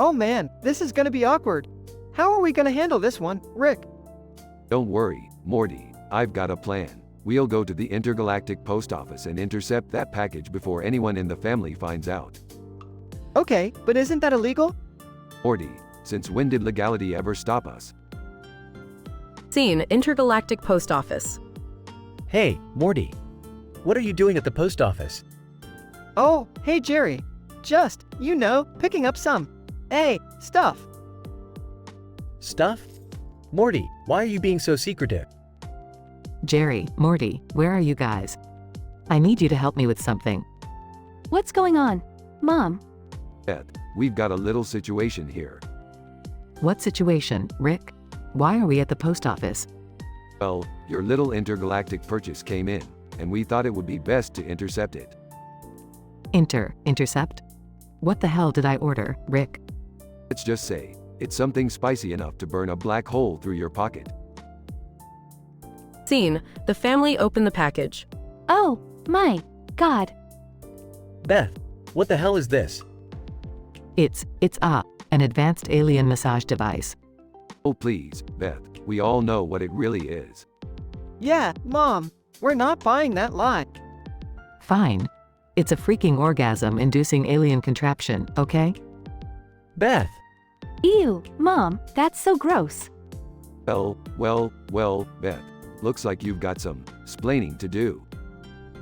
Oh man, this is gonna be awkward. How are we gonna handle this one, Rick? Don't worry, Morty, I've got a plan. We'll go to the intergalactic post office and intercept that package before anyone in the family finds out. Okay, but isn't that illegal? Morty, since when did legality ever stop us? Scene, Intergalactic Post Office. Hey, Morty. What are you doing at the post office? Oh, hey Jerry. Just, picking up some stuff. Stuff? Morty, why are you being so secretive? Jerry, Morty, where are you guys? I need you to help me with something. What's going on? Mom? Beth, we've got a little situation here. What situation, Rick? Why are we at the post office? Well, your little intergalactic purchase came in, and we thought it would be best to intercept it. Intercept? What the hell did I order, Rick? Let's just say, it's something spicy enough to burn a black hole through your pocket. Scene, the family open the package. Oh, my God. Beth, what the hell is this? It's an advanced alien massage device. Oh please, Beth, we all know what it really is. Yeah, Mom, we're not buying that lie. Fine. It's a freaking orgasm-inducing alien contraption, okay? Beth! Ew, Mom, that's so gross. Well, Beth, looks like you've got some splaining to do.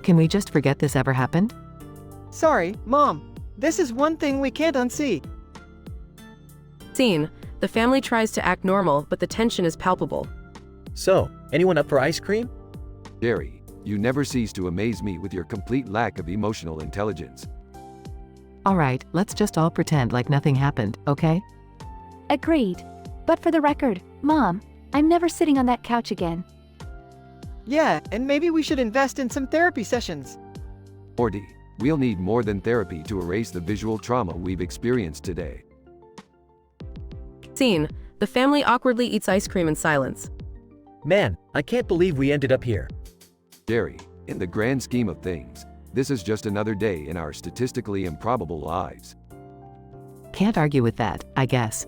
Can we just forget this ever happened? Sorry, Mom. This is one thing we can't unsee. Scene, the family tries to act normal, but the tension is palpable. So, anyone up for ice cream? Jerry, you never cease to amaze me with your complete lack of emotional intelligence. Alright, let's just all pretend like nothing happened, okay? Agreed. But for the record, Mom, I'm never sitting on that couch again. Yeah, and maybe we should invest in some therapy sessions. Morty, we'll need more than therapy to erase the visual trauma we've experienced today. Scene, the family awkwardly eats ice cream in silence. Man, I can't believe we ended up here. Jerry, in the grand scheme of things, this is just another day in our statistically improbable lives. Can't argue with that, I guess.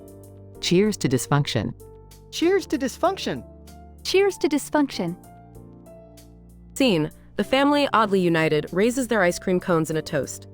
Cheers to dysfunction. Cheers to dysfunction. Cheers to dysfunction. Scene, the family, oddly united, raises their ice cream cones in a toast.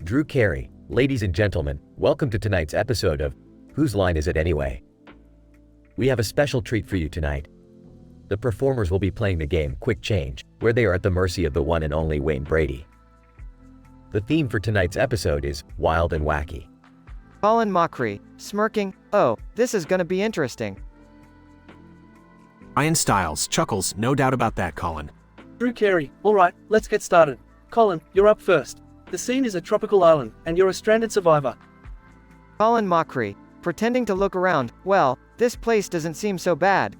Drew Carey, ladies and gentlemen, welcome to tonight's episode of Whose Line Is It Anyway? We have a special treat for you tonight. The performers will be playing the game Quick Change, where they are at the mercy of the one and only Wayne Brady. The theme for tonight's episode is Wild and Wacky. Colin Mockery, smirking, oh, this is gonna be interesting. Ryan Stiles chuckles, no doubt about that, Colin. Drew Carey, alright, let's get started. Colin, you're up first. The scene is a tropical island, and you're a stranded survivor. Colin Mockery, pretending to look around, well, this place doesn't seem so bad.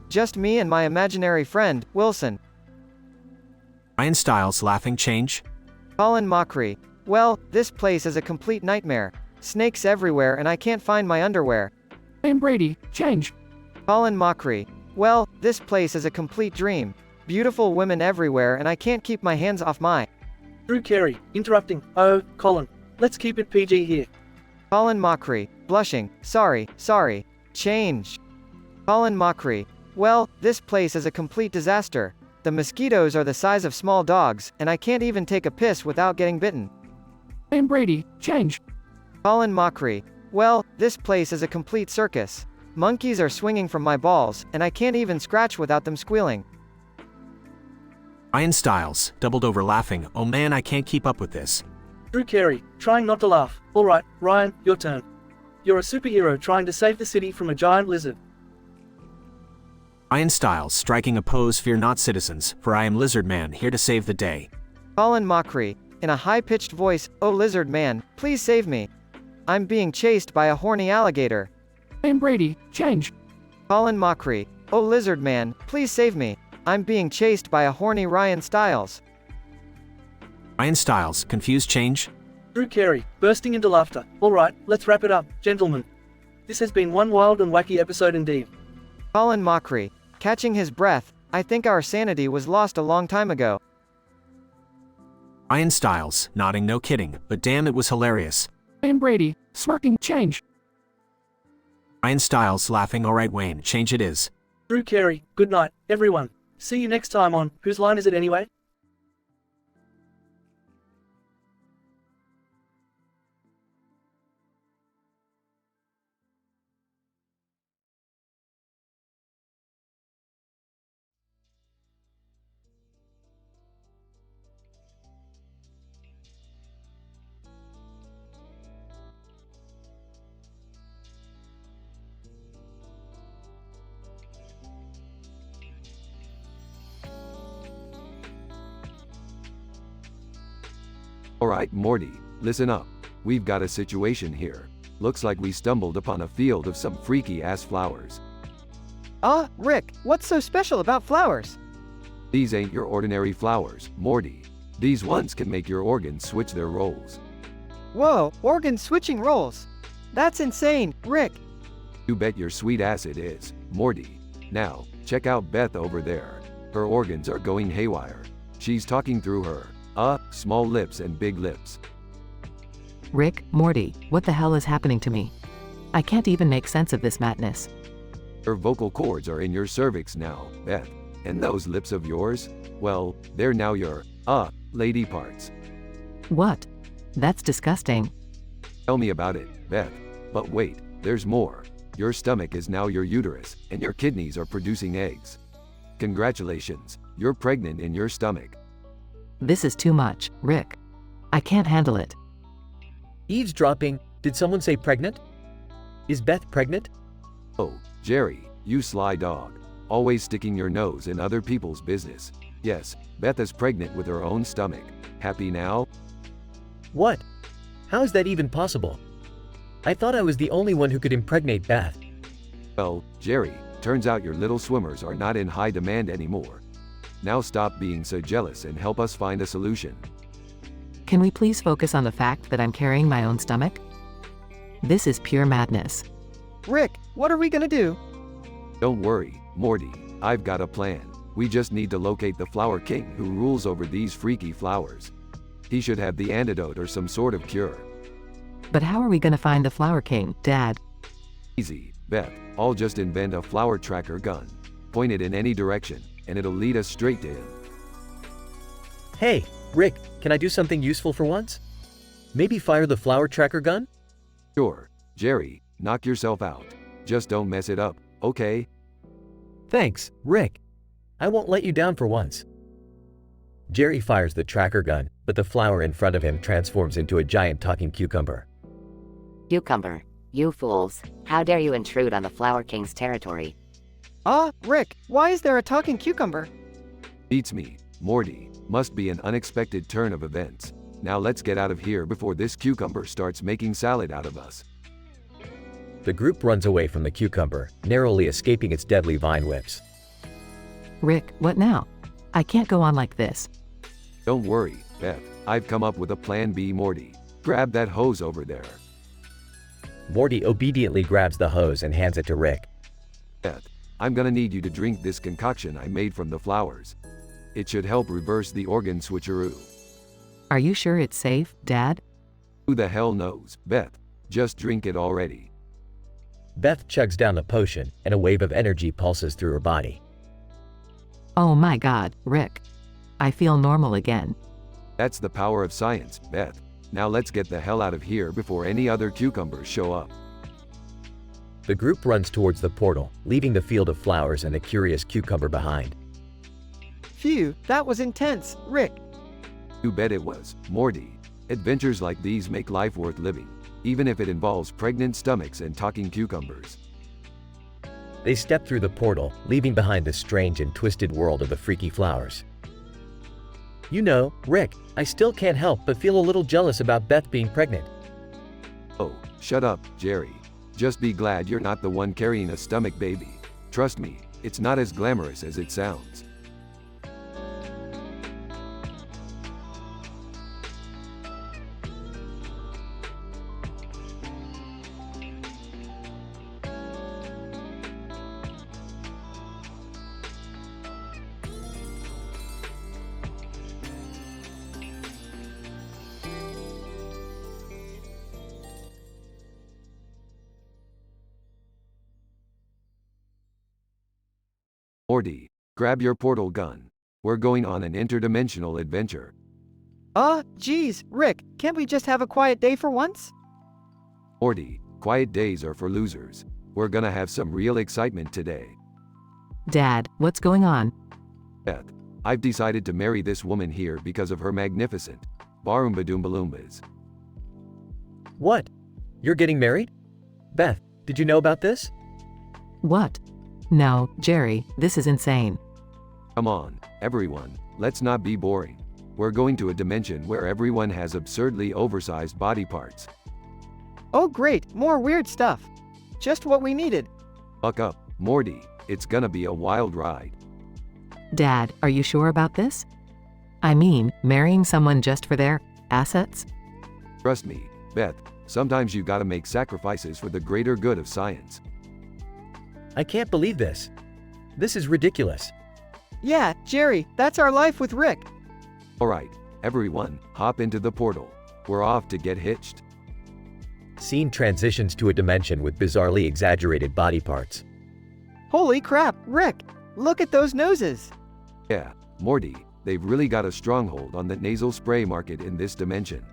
Just me and my imaginary friend, Wilson. Ryan Styles laughing change. Colin Mockery. Well, this place is a complete nightmare. Snakes everywhere and I can't find my underwear. Ryan Brady, change. Colin Mockery. Well, this place is a complete dream. Beautiful women everywhere and I can't keep my hands off my. Drew Carey, interrupting. Oh, Colin. Let's keep it PG here. Colin Mockery. Blushing. Sorry. Change. Colin Mockery. Well, this place is a complete disaster. The mosquitoes are the size of small dogs, and I can't even take a piss without getting bitten. Ryan Brady, change. Colin Mockery. Well, this place is a complete circus. Monkeys are swinging from my balls, and I can't even scratch without them squealing. Ryan Styles, doubled over laughing. Oh man, I can't keep up with this. Drew Carey, trying not to laugh. Alright, Ryan, your turn. You're a superhero trying to save the city from a giant lizard. Ryan Styles, striking a pose. Fear not, citizens, for I am Lizard Man, here to save the day. Colin Mockery. In a high-pitched voice, oh Lizard Man, please save me. I'm being chased by a horny alligator. Ryan Brady, change. Colin Mockery. Oh Lizard Man, please save me. I'm being chased by a horny Ryan Styles. Ryan Styles, confused change. Drew Carey, bursting into laughter. Alright, let's wrap it up, gentlemen. This has been one wild and wacky episode indeed. Colin Mockery. Catching his breath. I think our sanity was lost a long time ago. Ryan Styles, nodding, no kidding, but damn, it was hilarious. Ryan Brady, smirking, change. Ryan Styles laughing. Alright Wayne, change it is. Drew Carey, good night, everyone. See you next time on Whose Line Is It Anyway? Alright, Morty, listen up. We've got a situation here. Looks like we stumbled upon a field of some freaky-ass flowers. Rick, what's so special about flowers? These ain't your ordinary flowers, Morty. These ones can make your organs switch their roles. Whoa, organ switching roles. That's insane, Rick. You bet your sweet ass it is, Morty. Now, check out Beth over there. Her organs are going haywire. She's talking through her, small lips and big lips. Rick, Morty, what the hell is happening to me? I can't even make sense of this madness. Her vocal cords are in your cervix now, Beth. And those lips of yours? Well, they're now your, lady parts. What? That's disgusting. Tell me about it, Beth. But wait, there's more. Your stomach is now your uterus, and your kidneys are producing eggs. Congratulations, you're pregnant in your stomach. This is too much, Rick. I can't handle it. Eavesdropping, did someone say pregnant? Is Beth pregnant? Oh, Jerry, you sly dog. Always sticking your nose in other people's business. Yes, Beth is pregnant with her own stomach. Happy now? What? How is that even possible? I thought I was the only one who could impregnate Beth. Well, Jerry, turns out your little swimmers are not in high demand anymore. Now stop being so jealous and help us find a solution. Can we please focus on the fact that I'm carrying my own stomach? This is pure madness. Rick, what are we gonna do? Don't worry, Morty, I've got a plan. We just need to locate the Flower King who rules over these freaky flowers. He should have the antidote or some sort of cure. But how are we gonna find the Flower King, Dad? Easy, Beth. I'll just invent a flower tracker gun. Point it in any direction, and it'll lead us straight to him. Hey, Rick, can I do something useful for once? Maybe fire the flower tracker gun? Sure, Jerry, knock yourself out. Just don't mess it up, okay? Thanks, Rick. I won't let you down for once. Jerry fires the tracker gun, but the flower in front of him transforms into a giant talking cucumber. Cucumber, you fools. How dare you intrude on the Flower King's territory? Rick, why is there a talking cucumber? Beats me, Morty. Must be an unexpected turn of events. Now let's get out of here before this cucumber starts making salad out of us. The group runs away from the cucumber, narrowly escaping its deadly vine whips. Rick, what now? I can't go on like this. Don't worry, Beth. I've come up with a plan B, Morty. Grab that hose over there. Morty obediently grabs the hose and hands it to Rick. Beth, I'm gonna need you to drink this concoction I made from the flowers. It should help reverse the organ switcheroo. Are you sure it's safe, Dad? Who the hell knows, Beth? Just drink it already. Beth chugs down the potion, and a wave of energy pulses through her body. Oh my God, Rick. I feel normal again. That's the power of science, Beth. Now let's get the hell out of here before any other cucumbers show up. The group runs towards the portal, leaving the field of flowers and the curious cucumber behind. Phew, that was intense, Rick. You bet it was, Morty. Adventures like these make life worth living, even if it involves pregnant stomachs and talking cucumbers. They step through the portal, leaving behind the strange and twisted world of the freaky flowers. You know, Rick, I still can't help but feel a little jealous about Beth being pregnant. Oh, shut up, Jerry. Just be glad you're not the one carrying a stomach baby. Trust me, it's not as glamorous as it sounds. Morty, grab your portal gun. We're going on an interdimensional adventure. Geez, Rick, can't we just have a quiet day for once? Morty, quiet days are for losers. We're gonna have some real excitement today. Dad, what's going on? Beth, I've decided to marry this woman here because of her magnificent Barumbadoombaloombas. What? You're getting married? Beth, did you know about this? What? No, Jerry, this is insane. Come on, everyone, let's not be boring. We're going to a dimension where everyone has absurdly oversized body parts. Oh great, more weird stuff. Just what we needed. Buck up, Morty, it's gonna be a wild ride. Dad, are you sure about this? I mean, marrying someone just for their assets? Trust me, Beth, sometimes you gotta make sacrifices for the greater good of science. I can't believe this. This is ridiculous. Yeah, Jerry, that's our life with Rick. Alright, everyone, hop into the portal. We're off to get hitched. Scene transitions to a dimension with bizarrely exaggerated body parts. Holy crap, Rick! Look at those noses! Yeah, Morty, they've really got a stronghold on the nasal spray market in this dimension.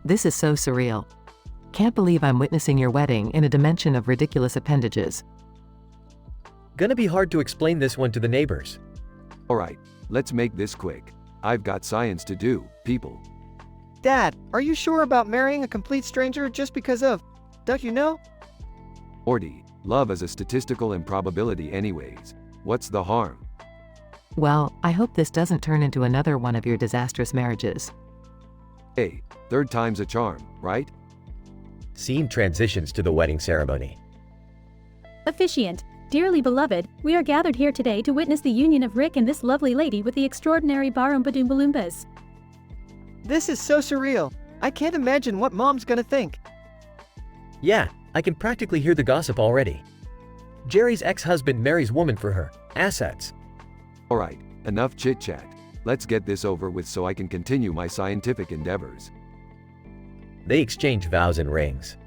This is so surreal. Can't believe I'm witnessing your wedding in a dimension of ridiculous appendages. Gonna be hard to explain this one to the neighbors. Alright, let's make this quick. I've got science to do, people. Dad, are you sure about marrying a complete stranger just because of, don't you know? Morty, love is a statistical improbability anyways. What's the harm? Well, I hope this doesn't turn into another one of your disastrous marriages. Hey, third time's a charm, right? Scene transitions to the wedding ceremony. Officiant, dearly beloved, we are gathered here today to witness the union of Rick and this lovely lady with the extraordinary Barumbadoombaloombas. This is so surreal. I can't imagine what Mom's gonna think. Yeah, I can practically hear the gossip already. Jerry's ex-husband marries woman for her assets. Alright, enough chit-chat. Let's get this over with so I can continue my scientific endeavors. They exchange vows and rings.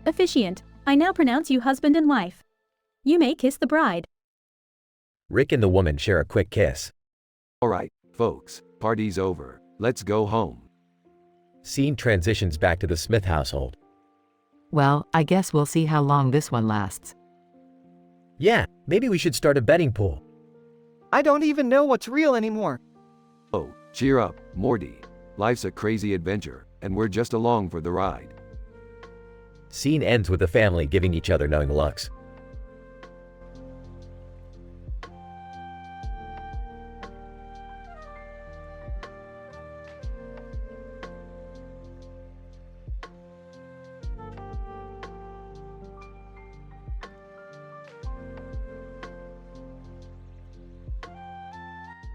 Officiant, I now pronounce you husband and wife. You may kiss the bride. Rick and the woman share a quick kiss. Alright, folks, party's over. Let's go home. Scene transitions back to the Smith household. Well, I guess we'll see how long this one lasts. Yeah, maybe we should start a betting pool. I don't even know what's real anymore. Oh, cheer up, Morty. Life's a crazy adventure, and we're just along for the ride. Scene ends with the family giving each other knowing looks.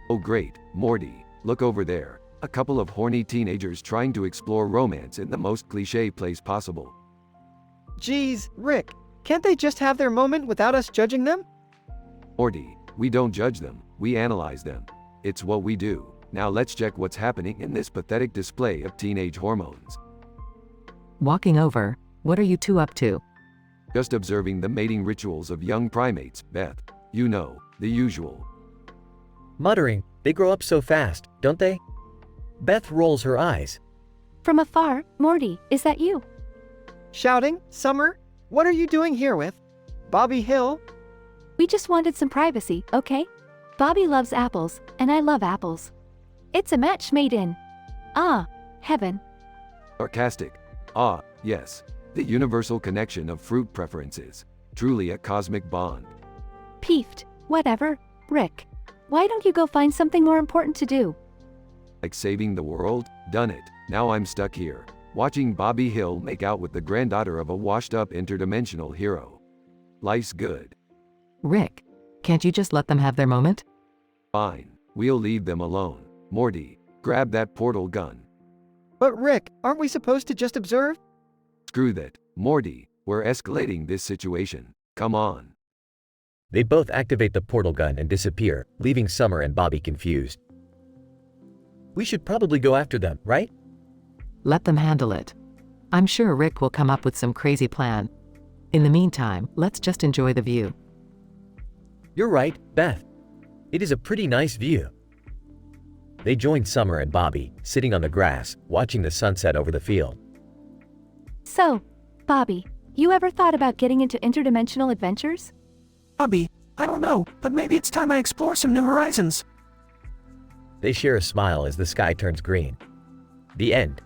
Oh great, Morty, Look over there. A couple of horny teenagers trying to explore romance in the most cliché place possible. Geez, Rick, can't they just have their moment without us judging them? Morty, we don't judge them, we analyze them. It's what we do. Now let's check what's happening in this pathetic display of teenage hormones. Walking over, what are you two up to? Just observing the mating rituals of young primates, Beth. You know, the usual. Muttering, they grow up so fast, don't they? Beth rolls her eyes. From afar, Morty, is that you? Shouting, Summer, what are you doing here with Bobby Hill? We just wanted some privacy, okay? Bobby loves apples, and I love apples. It's a match made in heaven. Sarcastic. Ah, yes. The universal connection of fruit preferences. Truly a cosmic bond. Peeved. Whatever. Rick, why don't you go find something more important to do? Like saving the world? Done it. Now I'm stuck here, watching Bobby Hill make out with the granddaughter of a washed-up interdimensional hero. Life's good. Rick, can't you just let them have their moment? Fine. We'll leave them alone. Morty, grab that portal gun. But Rick, aren't we supposed to just observe? Screw that. Morty, we're escalating this situation. Come on. They both activate the portal gun and disappear, leaving Summer and Bobby confused. We should probably go after them, right? Let them handle it. I'm sure Rick will come up with some crazy plan. In the meantime, let's just enjoy the view. You're right, Beth. It is a pretty nice view. They join Summer and Bobby, sitting on the grass, watching the sunset over the field. So, Bobby, you ever thought about getting into interdimensional adventures? Bobby, I don't know, but maybe it's time I explore some new horizons. They share a smile as the sky turns green. The end.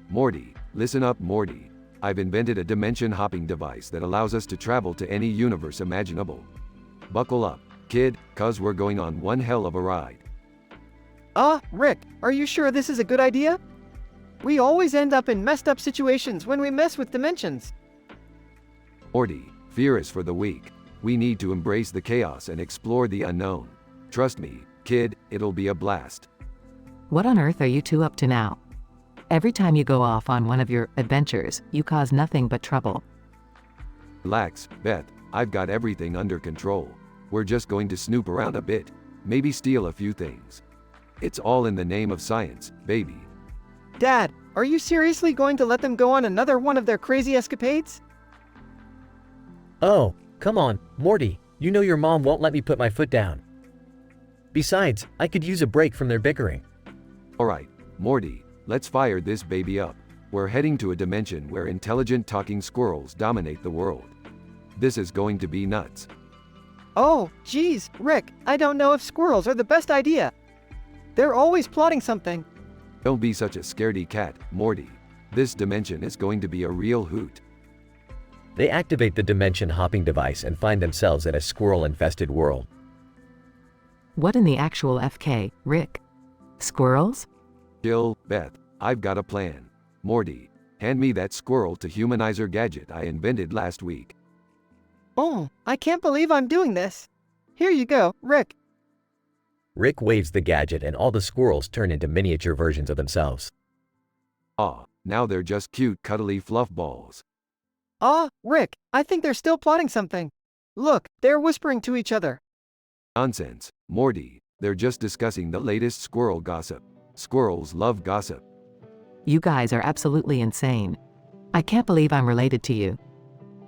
Morty, listen up, Morty. I've invented a dimension-hopping device that allows us to travel to any universe imaginable. Buckle up, kid, cuz we're going on one hell of a ride. Rick, are you sure this is a good idea? We always end up in messed up situations when we mess with dimensions. Morty, fear is for the weak. We need to embrace the chaos and explore the unknown. Trust me, kid, it'll be a blast. What on earth are you two up to now? Every time you go off on one of your adventures, you cause nothing but trouble. Relax, Beth, I've got everything under control. We're just going to snoop around a bit, maybe steal a few things. It's all in the name of science, baby. Dad, are you seriously going to let them go on another one of their crazy escapades? Oh, come on, Morty, you know your mom won't let me put my foot down. Besides, I could use a break from their bickering. Alright, Morty, let's fire this baby up. We're heading to a dimension where intelligent talking squirrels dominate the world. This is going to be nuts. Oh, geez, Rick, I don't know if squirrels are the best idea. They're always plotting something. Don't be such a scaredy cat, Morty. This dimension is going to be a real hoot. They activate the dimension-hopping device and find themselves in a squirrel-infested world. What in the actual FK, Rick? Squirrels? Chill, Beth, I've got a plan. Morty, hand me that squirrel to humanizer gadget I invented last week. Oh, I can't believe I'm doing this. Here you go, Rick. Rick waves the gadget and all the squirrels turn into miniature versions of themselves. Now they're just cute cuddly fluff balls. Rick, I think they're still plotting something. Look, they're whispering to each other. Nonsense, Morty, they're just discussing the latest squirrel gossip. Squirrels love gossip. You guys are absolutely insane. I can't believe I'm related to you.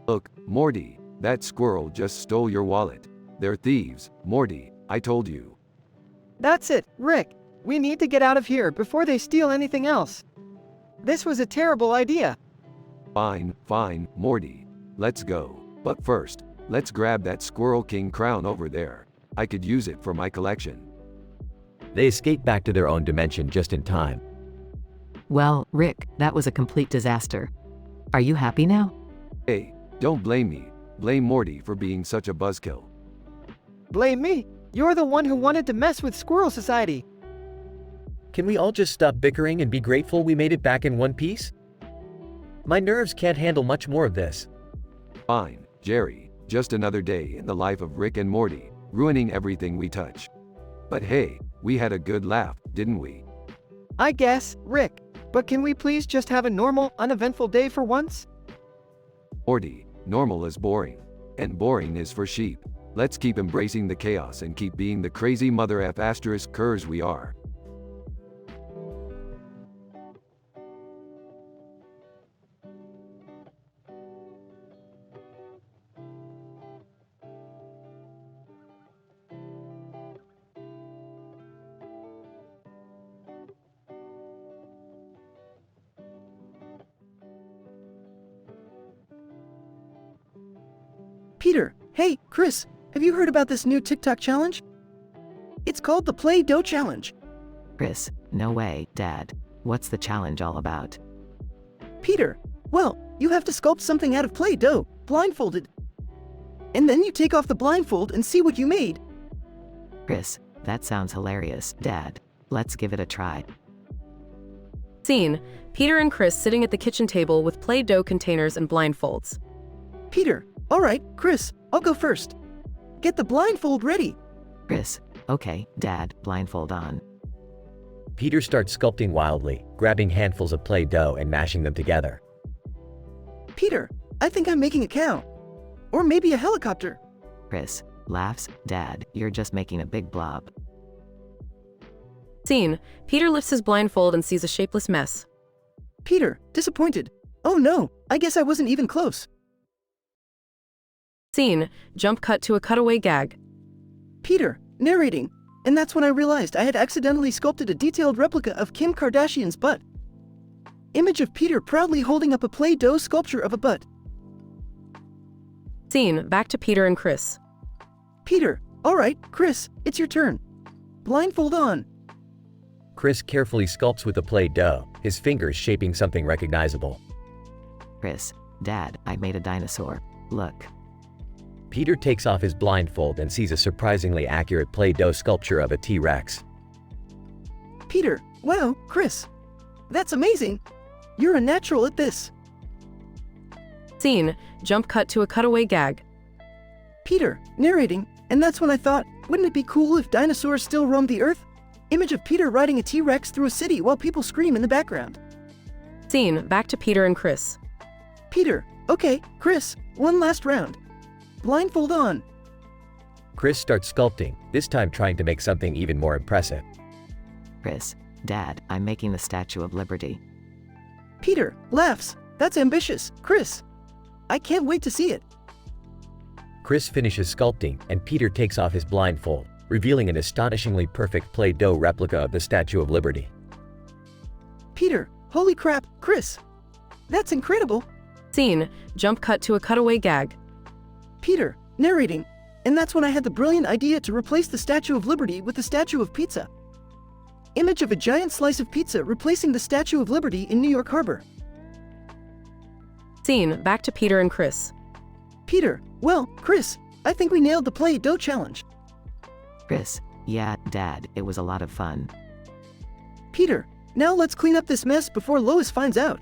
Look, Morty, that squirrel just stole your wallet. They're thieves, Morty, I told you. That's it, Rick. We need to get out of here before they steal anything else. This was a terrible idea. Fine, Morty. Let's go. But first, let's grab that Squirrel King crown over there. I could use it for my collection. They escape back to their own dimension just in time. Well, Rick, that was a complete disaster. Are you happy now? Hey, don't blame me. Blame Morty for being such a buzzkill. Blame me. You're the one who wanted to mess with Squirrel Society. Can we all just stop bickering and be grateful we made it back in one piece? My nerves can't handle much more of this. Fine, Jerry. Just another day in the life of Rick and Morty, ruining everything we touch. But hey, we had a good laugh, didn't we? I guess, Rick. But can we please just have a normal, uneventful day for once? Morty, normal is boring. And boring is for sheep. Let's keep embracing the chaos and keep being the crazy mother F asterisk curs we are. Peter, hey, Chris, have you heard about this new TikTok challenge? It's called the Play-Doh Challenge. Chris, no way, Dad. What's the challenge all about? Peter, well, you have to sculpt something out of Play-Doh, blindfolded. And then you take off the blindfold and see what you made. Chris, that sounds hilarious, Dad. Let's give it a try. Scene: Peter and Chris sitting at the kitchen table with Play-Doh containers and blindfolds. Peter, all right, Chris, I'll go first. Get the blindfold ready. Chris, okay, Dad, blindfold on. Peter starts sculpting wildly, grabbing handfuls of Play-Doh and mashing them together. Peter, I think I'm making a cow. Or maybe a helicopter. Chris laughs, Dad, you're just making a big blob. Scene: Peter lifts his blindfold and sees a shapeless mess. Peter, disappointed. Oh no, I guess I wasn't even close. Scene: Jump cut to a cutaway gag. Peter, narrating. And that's when I realized I had accidentally sculpted a detailed replica of Kim Kardashian's butt. Image of Peter proudly holding up a Play-Doh sculpture of a butt. Scene: Back to Peter and Chris. Peter, all right, Chris, it's your turn. Blindfold on. Chris carefully sculpts with the Play-Doh, his fingers shaping something recognizable. Chris, Dad, I made a dinosaur. Look. Peter takes off his blindfold and sees a surprisingly accurate Play-Doh sculpture of a T-Rex. Peter, wow, Chris. That's amazing. You're a natural at this. Scene: Jump cut to a cutaway gag. Peter, narrating, and that's when I thought, wouldn't it be cool if dinosaurs still roamed the earth? Image of Peter riding a T-Rex through a city while people scream in the background. Scene: Back to Peter and Chris. Peter, okay, Chris, one last round. Blindfold on. Chris starts sculpting, this time trying to make something even more impressive. Chris, Dad, I'm making the Statue of Liberty. Peter laughs. That's ambitious, Chris. I can't wait to see it. Chris finishes sculpting, and Peter takes off his blindfold, revealing an astonishingly perfect Play-Doh replica of the Statue of Liberty. Peter, holy crap, Chris. That's incredible. Scene: Jump cut to a cutaway gag. Peter, narrating, and that's when I had the brilliant idea to replace the Statue of Liberty with the Statue of Pizza. Image of a giant slice of pizza replacing the Statue of Liberty in New York Harbor. Scene: Back to Peter and Chris. Peter, well, Chris, I think we nailed the Play-Doh challenge. Chris, yeah, Dad, it was a lot of fun. Peter, now let's clean up this mess before Lois finds out.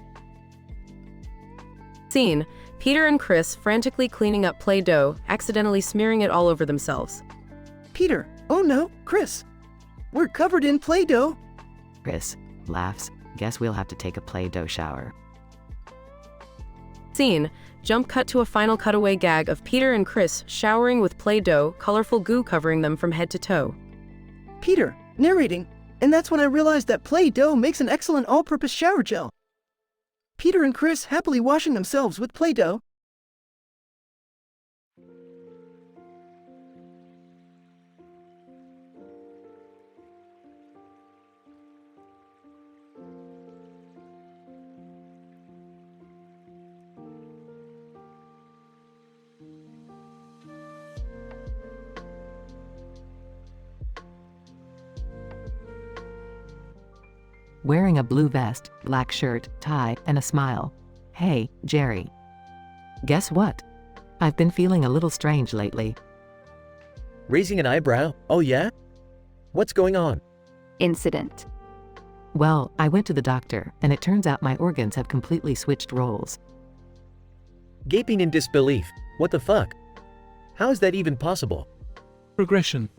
Scene: Peter and Chris frantically cleaning up Play-Doh, accidentally smearing it all over themselves. Peter, oh no, Chris. We're covered in Play-Doh. Chris laughs, guess we'll have to take a Play-Doh shower. Scene: Jump cut to a final cutaway gag of Peter and Chris showering with Play-Doh, colorful goo covering them from head to toe. Peter, narrating, and that's when I realized that Play-Doh makes an excellent all-purpose shower gel. Peter and Chris happily washing themselves with Play-Doh. wearing a blue vest, black shirt, tie, and a smile. Hey, Jerry. Guess what? I've been feeling a little strange lately. Raising an eyebrow? Oh yeah? What's going on? Incident. Well, I went to the doctor, and it turns out my organs have completely switched roles. Gaping in disbelief. What the fuck? How is that even possible? Progression.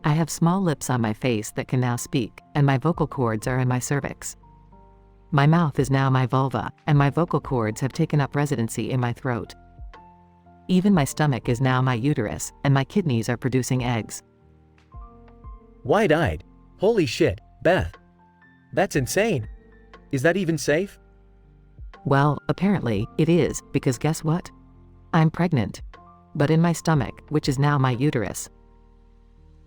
I have small lips on my face that can now speak, and my vocal cords are in my cervix. My mouth is now my vulva, and my vocal cords have taken up residency in my throat. Even my stomach is now my uterus, and my kidneys are producing eggs. Wide-eyed. Holy shit, Beth. That's insane. Is that even safe? Well, apparently, it is, because guess what? I'm pregnant. But in my stomach, which is now my uterus.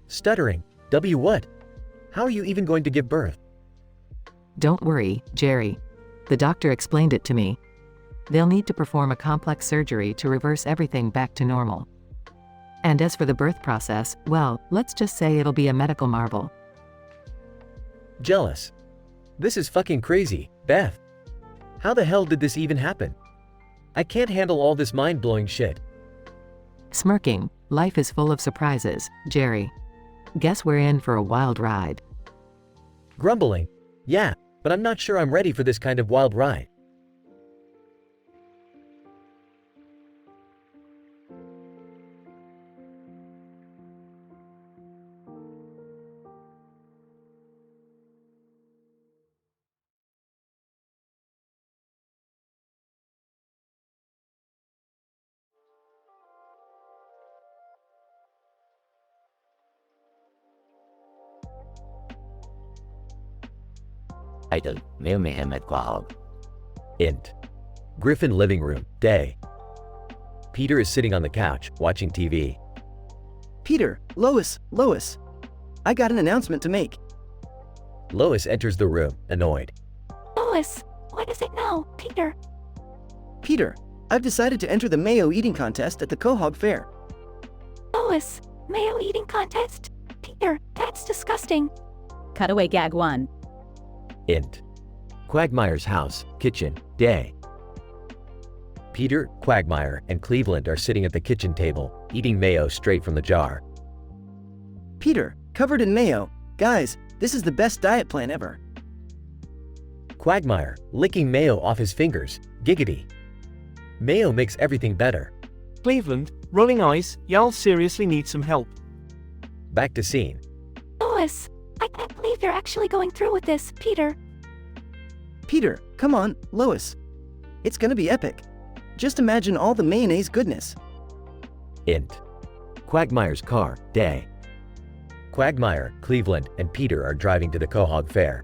Stuttering. What? How are you even going to give birth? Don't worry, Jerry. The doctor explained it to me. They'll need to perform a complex surgery to reverse everything back to normal. And as for the birth process, well, let's just say it'll be a medical marvel. Jealous. This is fucking crazy, Beth. How the hell did this even happen? I can't handle all this mind-blowing shit. Smirking, life is full of surprises, Jerry. Guess we're in for a wild ride. Grumbling. Yeah, but I'm not sure I'm ready for this kind of wild ride. Title: Mayo Mayhem at Quahog. Int. Griffin living room, day. Peter is sitting on the couch, watching TV. Peter, Lois. I got an announcement to make. Lois enters the room, annoyed. Lois, what is it now, Peter? Peter, I've decided to enter the mayo eating contest at the Quahog Fair. Lois, mayo eating contest? Peter, that's disgusting. Cutaway gag 1. Int. Quagmire's house, kitchen, day. Peter, Quagmire, and Cleveland are sitting at the kitchen table, eating mayo straight from the jar. Peter, covered in mayo. Guys, this is the best diet plan ever. Quagmire, licking mayo off his fingers, giggity. Mayo makes everything better. Cleveland, rolling eyes, y'all seriously need some help. Back to scene. Lois, I can't believe you're actually going through with this, Peter. Peter, come on, Lois. It's gonna be epic. Just imagine all the mayonnaise goodness. Int. Quagmire's car, day. Quagmire, Cleveland, and Peter are driving to the Quahog Fair.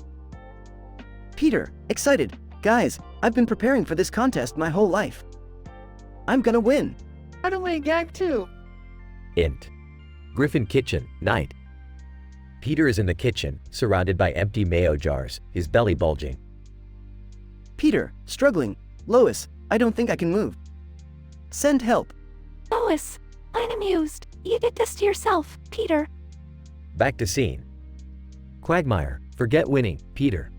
Peter, excited. Guys, I've been preparing for this contest my whole life. I'm gonna win. Cutaway gag 2. Int. Griffin kitchen, night. Peter is in the kitchen, surrounded by empty mayo jars, his belly bulging. Peter, struggling. Lois, I don't think I can move. Send help. Lois, I'm amused. You did this to yourself, Peter. Back to scene. Quagmire, forget winning, Peter.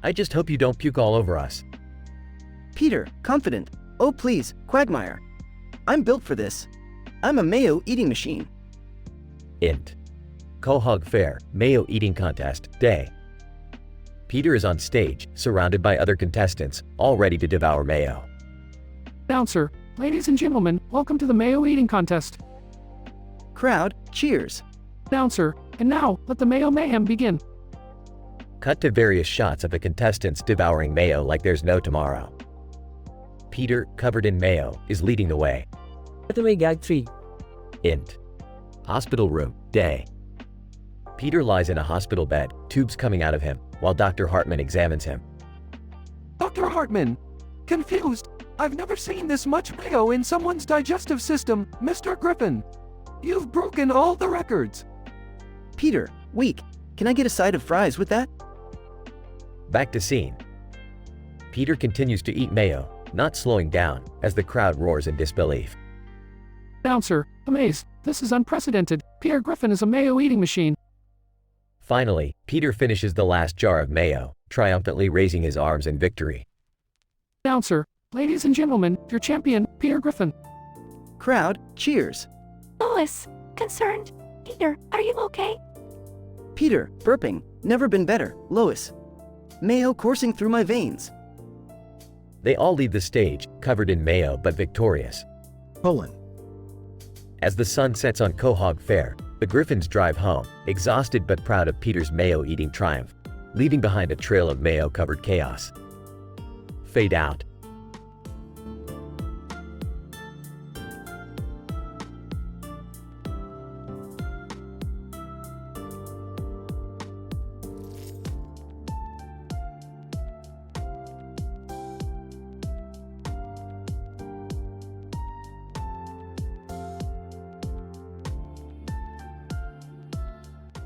I just hope you don't puke all over us. Peter, confident. Oh please, Quagmire. I'm built for this. I'm a mayo eating machine. Int. Quahog Fair, mayo eating contest, day. Peter is on stage, surrounded by other contestants, all ready to devour mayo. Announcer, ladies and gentlemen, welcome to the mayo eating contest. Crowd, cheers. Announcer, and now, let the mayo mayhem begin. Cut to various shots of the contestants devouring mayo like there's no tomorrow. Peter, covered in mayo, is leading the way. Cutaway gag 3. Int. Hospital room, day. Peter lies in a hospital bed, tubes coming out of him, while Dr. Hartman examines him. Dr. Hartman! Confused! I've never seen this much mayo in someone's digestive system, Mr. Griffin! You've broken all the records! Peter, weak. Can I get a side of fries with that? Back to scene. Peter continues to eat mayo, not slowing down, as the crowd roars in disbelief. Announcer, amazed. This is unprecedented. Peter Griffin is a mayo eating machine. Finally, Peter finishes the last jar of mayo, triumphantly raising his arms in victory. Announcer, ladies and gentlemen, your champion, Peter Griffin. Crowd, cheers. Lois, concerned. Peter, are you okay? Peter, burping, never been better. Lois, mayo coursing through my veins. They all leave the stage, covered in mayo but victorious. As the sun sets on Quahog Fair, the Griffins drive home, exhausted but proud of Peter's mayo-eating triumph, leaving behind a trail of mayo-covered chaos. Fade out.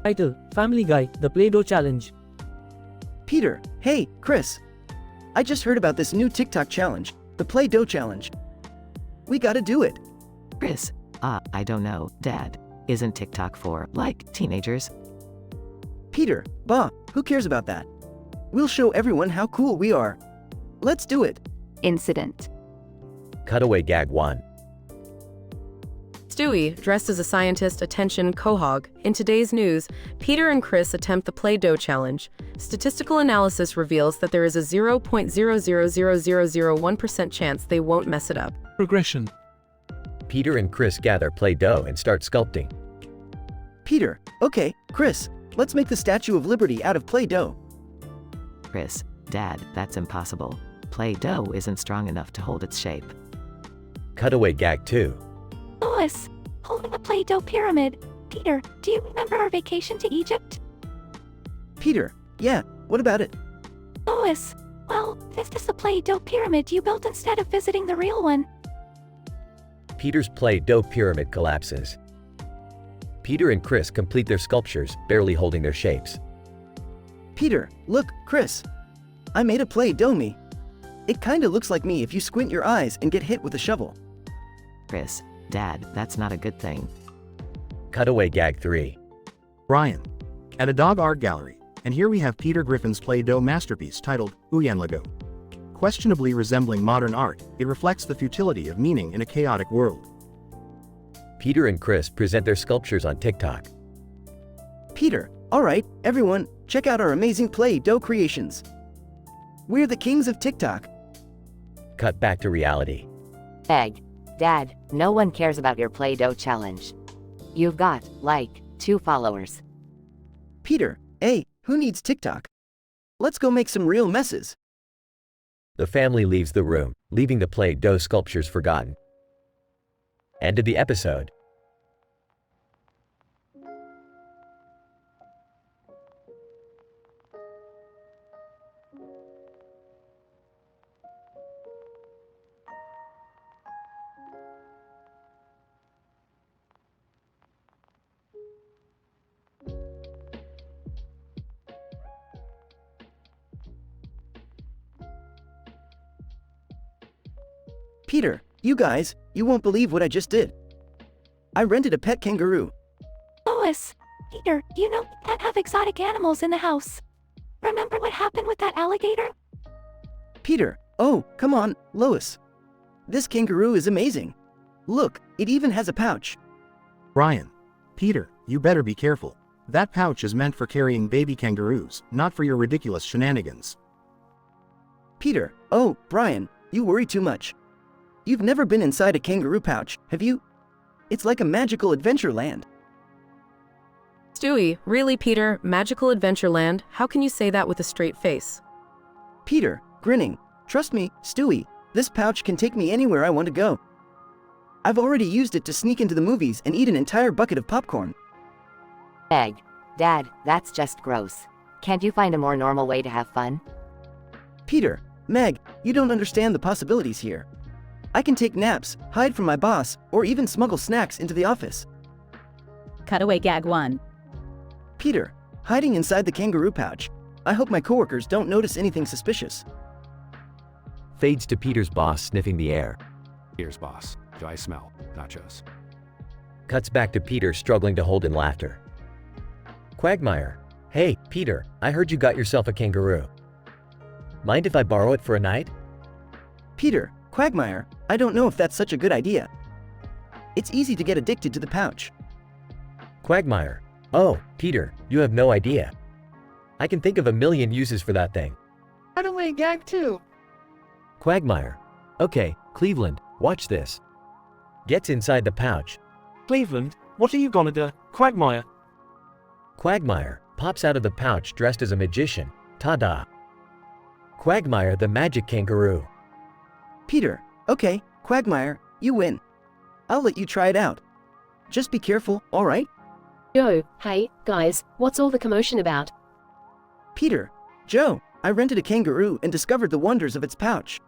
Title, Family Guy, The Play-Doh Challenge. Peter, hey, Chris. I just heard about this new TikTok challenge, the Play-Doh Challenge. We gotta do it. Chris, I don't know, Dad. Isn't TikTok for, like, teenagers? Peter, who cares about that? We'll show everyone how cool we are. Let's do it. Incident. Cutaway gag 1. Stewie, dressed as a scientist, attention, Quahog. In today's news, Peter and Chris attempt the Play-Doh challenge. Statistical analysis reveals that there is a 0.000001% chance they won't mess it up. Regression. Peter and Chris gather Play-Doh and start sculpting. Peter, okay, Chris, let's make the Statue of Liberty out of Play-Doh. Chris, Dad, that's impossible. Play-Doh isn't strong enough to hold its shape. Cutaway gag 2. Lois, holding a Play-Doh pyramid. Peter, do you remember our vacation to Egypt? Peter, yeah, what about it? Lois, well, this is the Play-Doh pyramid you built instead of visiting the real one. Peter's Play-Doh pyramid collapses. Peter and Chris complete their sculptures, barely holding their shapes. Peter, look, Chris. I made a Play-Doh me. It kinda looks like me if you squint your eyes and get hit with a shovel. Chris, Dad, that's not a good thing. Cutaway gag 3. Brian. At a dog art gallery, and here we have Peter Griffin's Play-Doh masterpiece titled Uyanlago. Questionably resembling modern art, it reflects the futility of meaning in a chaotic world. Peter and Chris present their sculptures on TikTok. Peter, alright, everyone, check out our amazing Play-Doh creations. We're the kings of TikTok. Cut back to reality. Meg, Dad, no one cares about your Play-Doh challenge. You've got, like, 2 followers. Peter, hey, who needs TikTok? Let's go make some real messes. The family leaves the room, leaving the Play-Doh sculptures forgotten. End of the episode. Peter, you guys, you won't believe what I just did. I rented a pet kangaroo. Lois, Peter, you know we can't have exotic animals in the house. Remember what happened with that alligator? Peter, oh, come on, Lois. This kangaroo is amazing. Look, it even has a pouch. Brian. Peter, you better be careful. That pouch is meant for carrying baby kangaroos, not for your ridiculous shenanigans. Peter, oh, Brian, you worry too much. You've never been inside a kangaroo pouch, have you? It's like a magical adventure land. Stewie, really, Peter? Magical Adventureland? How can you say that with a straight face? Peter, grinning. Trust me, Stewie, this pouch can take me anywhere I want to go. I've already used it to sneak into the movies and eat an entire bucket of popcorn. Meg, Dad, that's just gross. Can't you find a more normal way to have fun? Peter, Meg, you don't understand the possibilities here. I can take naps, hide from my boss, or even smuggle snacks into the office. Cutaway gag 1. Peter, hiding inside the kangaroo pouch. I hope my coworkers don't notice anything suspicious. Fades to Peter's boss sniffing the air. Here's boss. Do I smell nachos? Cuts back to Peter struggling to hold in laughter. Quagmire. Hey, Peter, I heard you got yourself a kangaroo. Mind if I borrow it for a night? Peter, Quagmire, I don't know if that's such a good idea. It's easy to get addicted to the pouch. Quagmire. Oh, Peter, you have no idea. I can think of a million uses for that thing. Cutaway Gag 2. Quagmire. Okay, Cleveland, watch this. Gets inside the pouch. Cleveland, what are you gonna do, Quagmire? Quagmire pops out of the pouch dressed as a magician. Ta-da! Quagmire the magic kangaroo. Peter, okay, Quagmire, you win. I'll let you try it out. Just be careful, alright? Yo, hey, guys, what's all the commotion about? Peter, Joe, I rented a kangaroo and discovered the wonders of its pouch.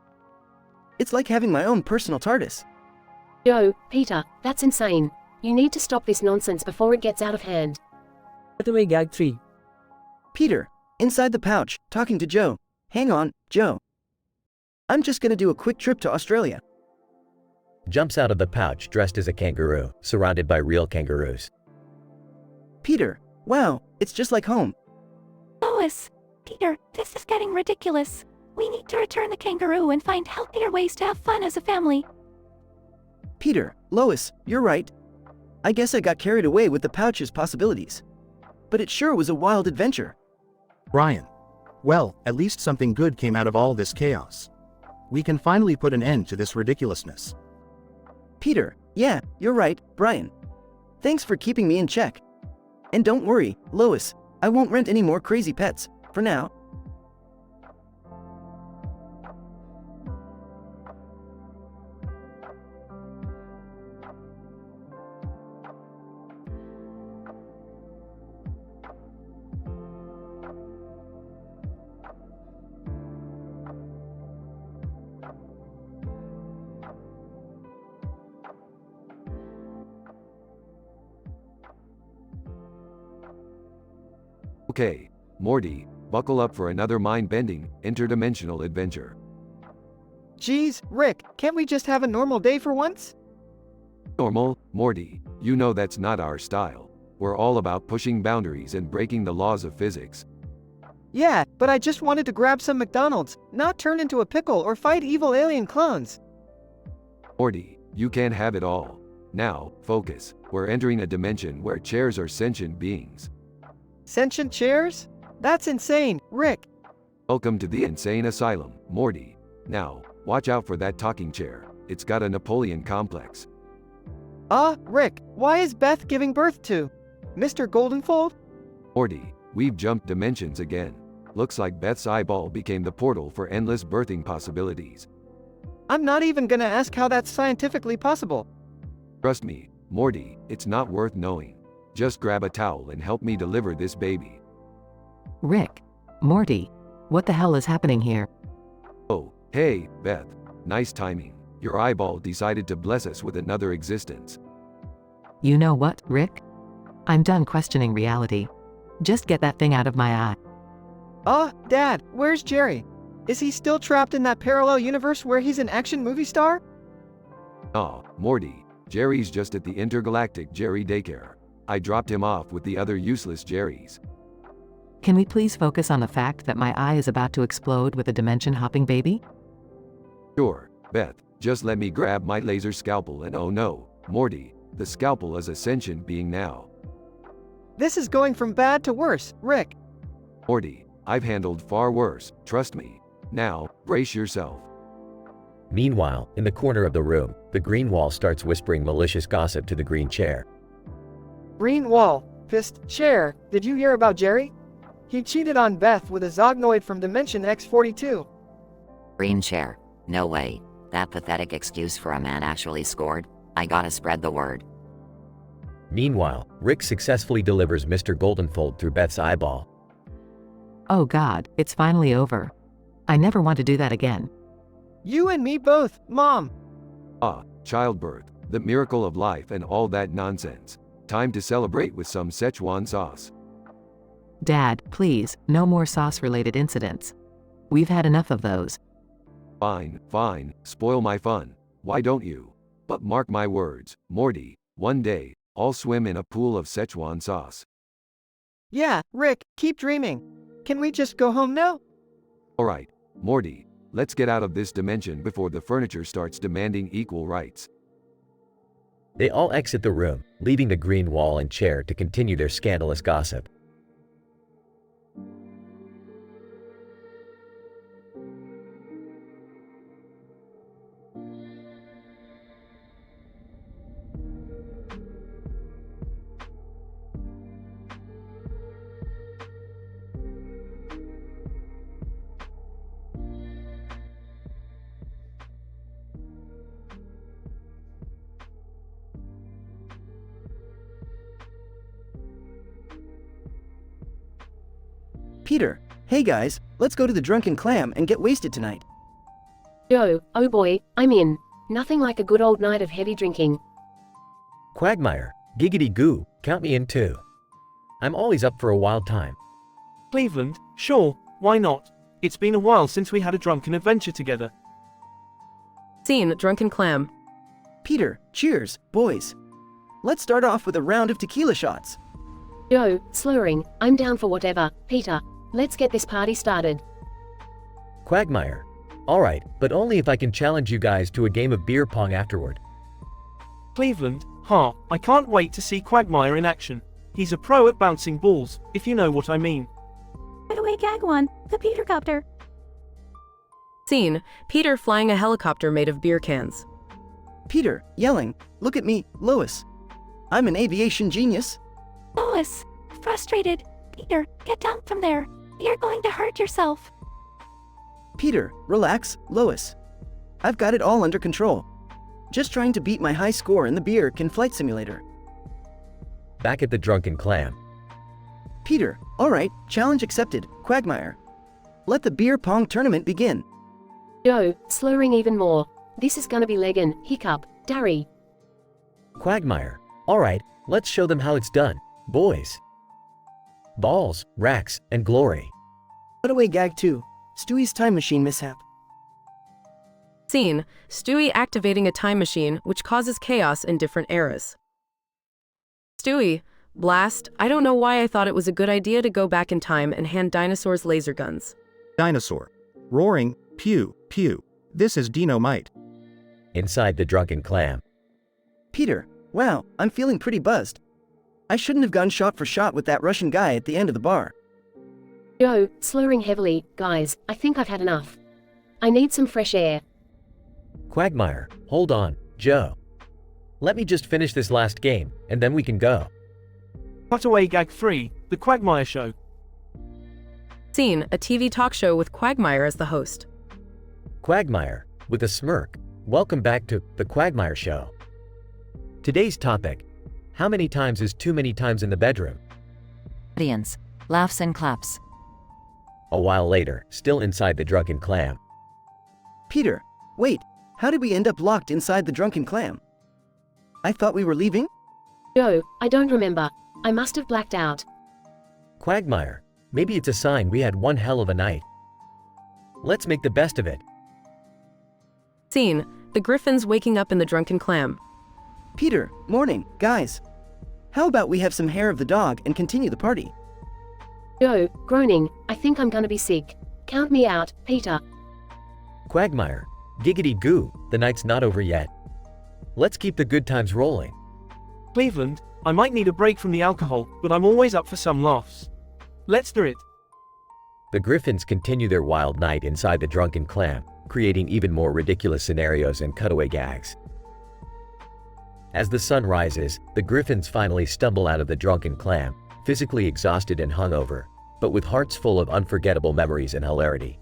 It's like having my own personal TARDIS. Yo, Peter, that's insane. You need to stop this nonsense before it gets out of hand. Cutaway Gag 3. Peter, inside the pouch, talking to Joe. Hang on, Joe. I'm just gonna do a quick trip to Australia. Jumps out of the pouch dressed as a kangaroo, surrounded by real kangaroos. Peter, wow, it's just like home. Lois, Peter, this is getting ridiculous. We need to return the kangaroo and find healthier ways to have fun as a family. Peter, Lois, you're right. I guess I got carried away with the pouch's possibilities. But it sure was a wild adventure. Brian. Well, at least something good came out of all this chaos. We can finally put an end to this ridiculousness. Peter, yeah, you're right, Brian. Thanks for keeping me in check. And don't worry, Lois, I won't rent any more crazy pets, for now. Okay, Morty, buckle up for another mind-bending, interdimensional adventure. Geez, Rick, can't we just have a normal day for once? Normal, Morty, you know that's not our style. We're all about pushing boundaries and breaking the laws of physics. Yeah, but I just wanted to grab some McDonald's, not turn into a pickle or fight evil alien clones. Morty, you can't have it all. Now, focus. We're entering a dimension where chairs are sentient beings. Sentient chairs? That's insane, Rick. Welcome to the insane asylum, Morty. Now, watch out for that talking chair. It's got a Napoleon complex. Rick, why is Beth giving birth to Mr. Goldenfold? Morty, we've jumped dimensions again. Looks like Beth's eyeball became the portal for endless birthing possibilities. I'm not even gonna ask how that's scientifically possible. Trust me, Morty, it's not worth knowing. Just grab a towel and help me deliver this baby. Rick. Morty. What the hell is happening here? Oh, hey, Beth. Nice timing. Your eyeball decided to bless us with another existence. You know what, Rick? I'm done questioning reality. Just get that thing out of my eye. Dad, where's Jerry? Is he still trapped in that parallel universe where he's an action movie star? Aw, Morty, Jerry's just at the intergalactic Jerry daycare. I dropped him off with the other useless Jerrys. Can we please focus on the fact that my eye is about to explode with a dimension-hopping baby? Sure, Beth, just let me grab my laser scalpel and oh no, Morty, the scalpel is a sentient being now. This is going from bad to worse, Rick. Morty, I've handled far worse, trust me. Now, brace yourself. Meanwhile, in the corner of the room, the green wall starts whispering malicious gossip to the green chair. Green wall, pissed chair, did you hear about Jerry? He cheated on Beth with a Zognoid from Dimension X42. Green chair. No way. That pathetic excuse for a man actually scored? I gotta spread the word. Meanwhile, Rick successfully delivers Mr. Goldenfold through Beth's eyeball. Oh God, it's finally over. I never want to do that again. You and me both, Mom. Childbirth, the miracle of life and all that nonsense. Time to celebrate with some Szechuan sauce. Dad, please, no more sauce-related incidents. We've had enough of those. Fine, spoil my fun. Why don't you? But mark my words, Morty, one day, I'll swim in a pool of Szechuan sauce. Yeah, Rick, keep dreaming. Can we just go home now? Alright, Morty, let's get out of this dimension before the furniture starts demanding equal rights. They all exit the room, leaving the green wall and chair to continue their scandalous gossip. Peter, hey guys, let's go to the Drunken Clam and get wasted tonight. Yo, oh boy, I'm in. Nothing like a good old night of heavy drinking. Quagmire, giggity goo, count me in too. I'm always up for a wild time. Cleveland, sure, why not? It's been a while since we had a drunken adventure together. Scene, Drunken Clam. Peter, cheers, boys. Let's start off with a round of tequila shots. Yo, slurring, I'm down for whatever. Peter, let's get this party started. Quagmire, alright, but only if I can challenge you guys to a game of beer pong afterward. Cleveland, I can't wait to see Quagmire in action. He's a pro at bouncing balls, if you know what I mean. Cutaway Gag 1, the Petercopter. Scene, Peter flying a helicopter made of beer cans. Peter, yelling, look at me, Lois. I'm an aviation genius. Lois, frustrated. Peter, get down from there. You're going to hurt yourself. Peter, relax, Lois. I've got it all under control. Just trying to beat my high score in the beer can flight simulator. Back at the Drunken Clam. Peter, alright, challenge accepted, Quagmire. Let the beer pong tournament begin. Yo, slurring even more. This is gonna be leggin', hiccup, Darry. Quagmire, alright, let's show them how it's done, boys. Balls, racks, and glory. Cutaway Gag 2, Stewie's time machine mishap. Scene, Stewie activating a time machine which causes chaos in different eras. Stewie, blast, I don't know why I thought it was a good idea to go back in time and hand dinosaurs laser guns. Dinosaur. Roaring, pew, pew. This is Dino-mite. Inside the Drunken Clam. Peter, wow, I'm feeling pretty buzzed. I shouldn't have gone shot for shot with that Russian guy at the end of the bar. Yo, slurring heavily, guys, I think I've had enough. I need some fresh air. Quagmire, hold on, Joe. Let me just finish this last game, and then we can go. Cutaway Gag 3, the Quagmire Show. Scene, a TV talk show with Quagmire as the host. Quagmire, with a smirk, welcome back to The Quagmire Show. Today's topic, how many times is too many times in the bedroom? Audience, laughs and claps. A while later, still inside the Drunken Clam. Peter, wait, how did we end up locked inside the Drunken Clam? I thought we were leaving? Yo, I don't remember. I must have blacked out. Quagmire, maybe it's a sign we had one hell of a night. Let's make the best of it. Scene, the Griffins waking up in the Drunken Clam. Peter, morning, guys. How about we have some hair of the dog and continue the party? Yo, groaning, I think I'm gonna be sick. Count me out, Peter. Quagmire, giggity goo, the night's not over yet. Let's keep the good times rolling. Cleveland, I might need a break from the alcohol, but I'm always up for some laughs. Let's do it. The Griffins continue their wild night inside the Drunken Clam, creating even more ridiculous scenarios and cutaway gags. As the sun rises, the Griffins finally stumble out of the Drunken Clam, physically exhausted and hungover, but with hearts full of unforgettable memories and hilarity.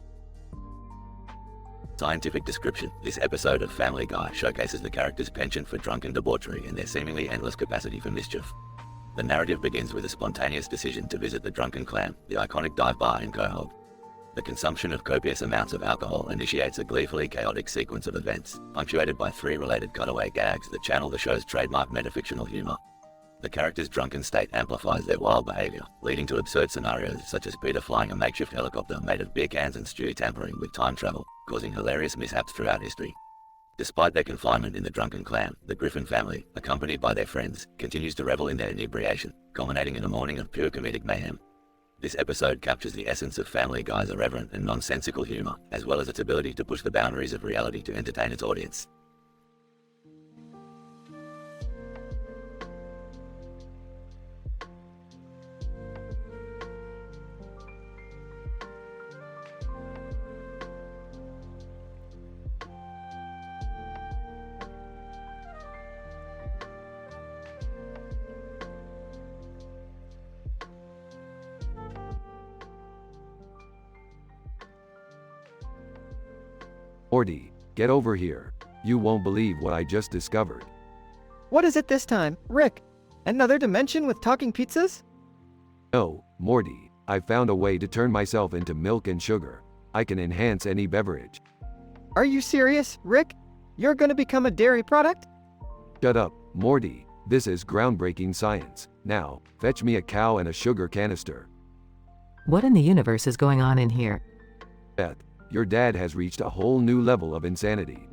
Scientific description. This episode of Family Guy showcases the characters' penchant for drunken debauchery and their seemingly endless capacity for mischief. The narrative begins with a spontaneous decision to visit the Drunken Clam, the iconic dive bar in Quahog. The consumption of copious amounts of alcohol initiates a gleefully chaotic sequence of events, punctuated by 3 related cutaway gags that channel the show's trademark metafictional humor. The characters' drunken state amplifies their wild behavior, leading to absurd scenarios such as Peter flying a makeshift helicopter made of beer cans and Stewie tampering with time travel, causing hilarious mishaps throughout history. Despite their confinement in the drunken clam, the Griffin family, accompanied by their friends, continues to revel in their inebriation, culminating in a morning of pure comedic mayhem. This episode captures the essence of Family Guy's irreverent and nonsensical humor, as well as its ability to push the boundaries of reality to entertain its audience. Morty, get over here. You won't believe what I just discovered. What is it this time, Rick? Another dimension with talking pizzas? No, Morty, I found a way to turn myself into milk and sugar. I can enhance any beverage. Are you serious, Rick? You're gonna become a dairy product? Shut up, Morty. This is groundbreaking science. Now, fetch me a cow and a sugar canister. What in the universe is going on in here? Beth, your dad has reached a whole new level of insanity.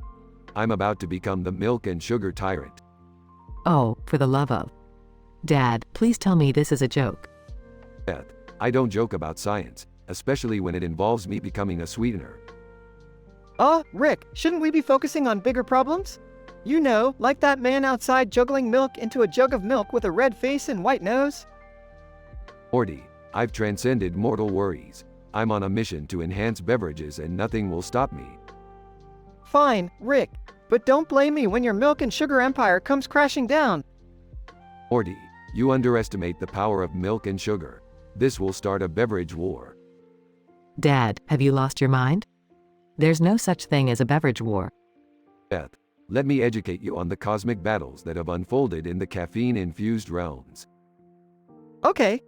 I'm about to become the milk and sugar tyrant. Oh, for the love of. Dad, please tell me this is a joke. Beth, I don't joke about science, especially when it involves me becoming a sweetener. Rick, shouldn't we be focusing on bigger problems? You know, like that man outside juggling milk into a jug of milk with a red face and white nose? Morty, I've transcended mortal worries. I'm on a mission to enhance beverages and nothing will stop me. Fine, Rick, but don't blame me when your milk and sugar empire comes crashing down. Morty, you underestimate the power of milk and sugar. This will start a beverage war. Dad, have you lost your mind? There's no such thing as a beverage war. Beth, let me educate you on the cosmic battles that have unfolded in the caffeine-infused realms. Okay,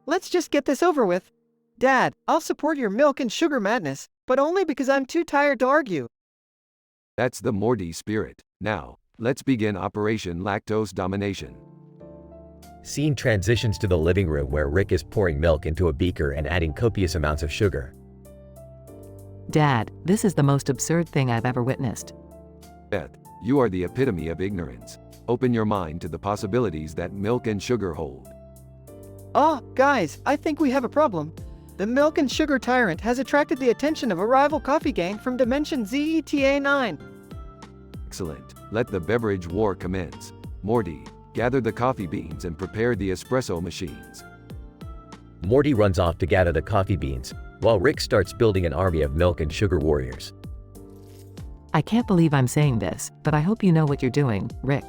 let's just get this over with. Dad, I'll support your milk and sugar madness, but only because I'm too tired to argue. That's the Morty spirit. Now, let's begin Operation Lactose Domination. Scene transitions to the living room where Rick is pouring milk into a beaker and adding copious amounts of sugar. Dad, this is the most absurd thing I've ever witnessed. Beth, you are the epitome of ignorance. Open your mind to the possibilities that milk and sugar hold. Guys, I think we have a problem. The milk and sugar tyrant has attracted the attention of a rival coffee gang from Dimension ZETA-9. Excellent. Let the beverage war commence. Morty, gather the coffee beans and prepare the espresso machines. Morty runs off to gather the coffee beans, while Rick starts building an army of milk and sugar warriors. I can't believe I'm saying this, but I hope you know what you're doing, Rick.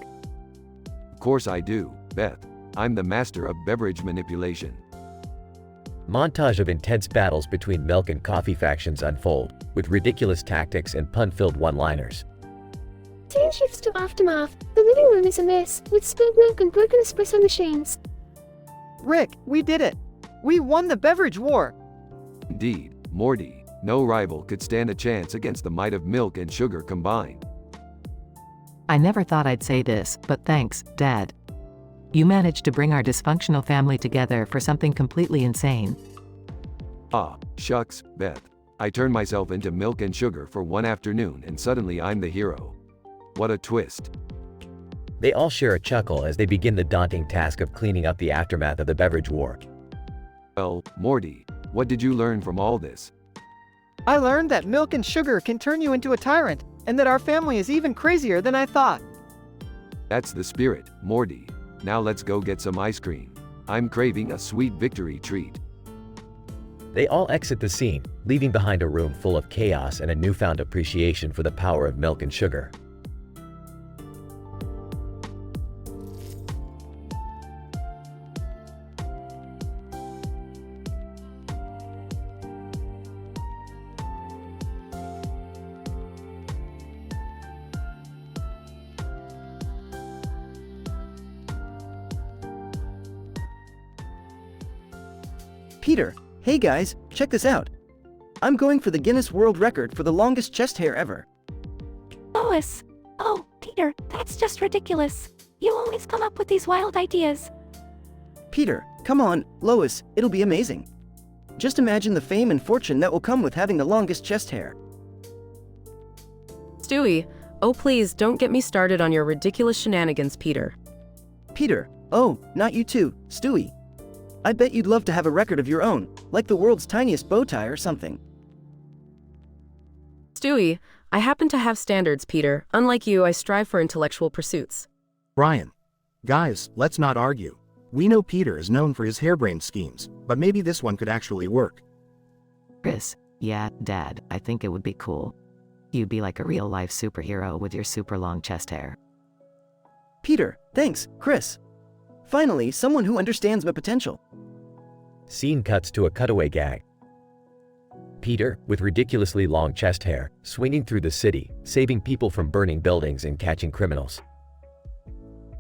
Of course I do, Beth. I'm the master of beverage manipulation. Montage of intense battles between milk and coffee factions unfold, with ridiculous tactics and pun-filled one-liners. Scene shifts to aftermath. The living room is a mess, with spilled milk and broken espresso machines. Rick, we did it. We won the beverage war. Indeed, Morty, no rival could stand a chance against the might of milk and sugar combined. I never thought I'd say this, but thanks, Dad. You managed to bring our dysfunctional family together for something completely insane. Shucks, Beth. I turned myself into milk and sugar for one afternoon and suddenly I'm the hero. What a twist. They all share a chuckle as they begin the daunting task of cleaning up the aftermath of the beverage war. Well, Morty, what did you learn from all this? I learned that milk and sugar can turn you into a tyrant, and that our family is even crazier than I thought. That's the spirit, Morty. Now let's go get some ice cream. I'm craving a sweet victory treat. They all exit the scene, leaving behind a room full of chaos and a newfound appreciation for the power of milk and sugar. Peter, hey guys, check this out. I'm going for the Guinness World Record for the longest chest hair ever. Lois! Oh, Peter, that's just ridiculous. You always come up with these wild ideas. Peter, come on, Lois, it'll be amazing. Just imagine the fame and fortune that will come with having the longest chest hair. Stewie, Oh please, don't get me started on your ridiculous shenanigans, Peter. Peter, oh, not you too, Stewie. I bet you'd love to have a record of your own, like the world's tiniest bow tie or something. Stewie, I happen to have standards, Peter. Unlike you, I strive for intellectual pursuits. Brian. Guys, let's not argue. We know Peter is known for his harebrained schemes, but maybe this one could actually work. Chris, yeah, Dad, I think it would be cool. You'd be like a real-life superhero with your super long chest hair. Peter, thanks, Chris. Finally, someone who understands my potential. Scene cuts to a cutaway gag. Peter, with ridiculously long chest hair, swinging through the city, saving people from burning buildings and catching criminals.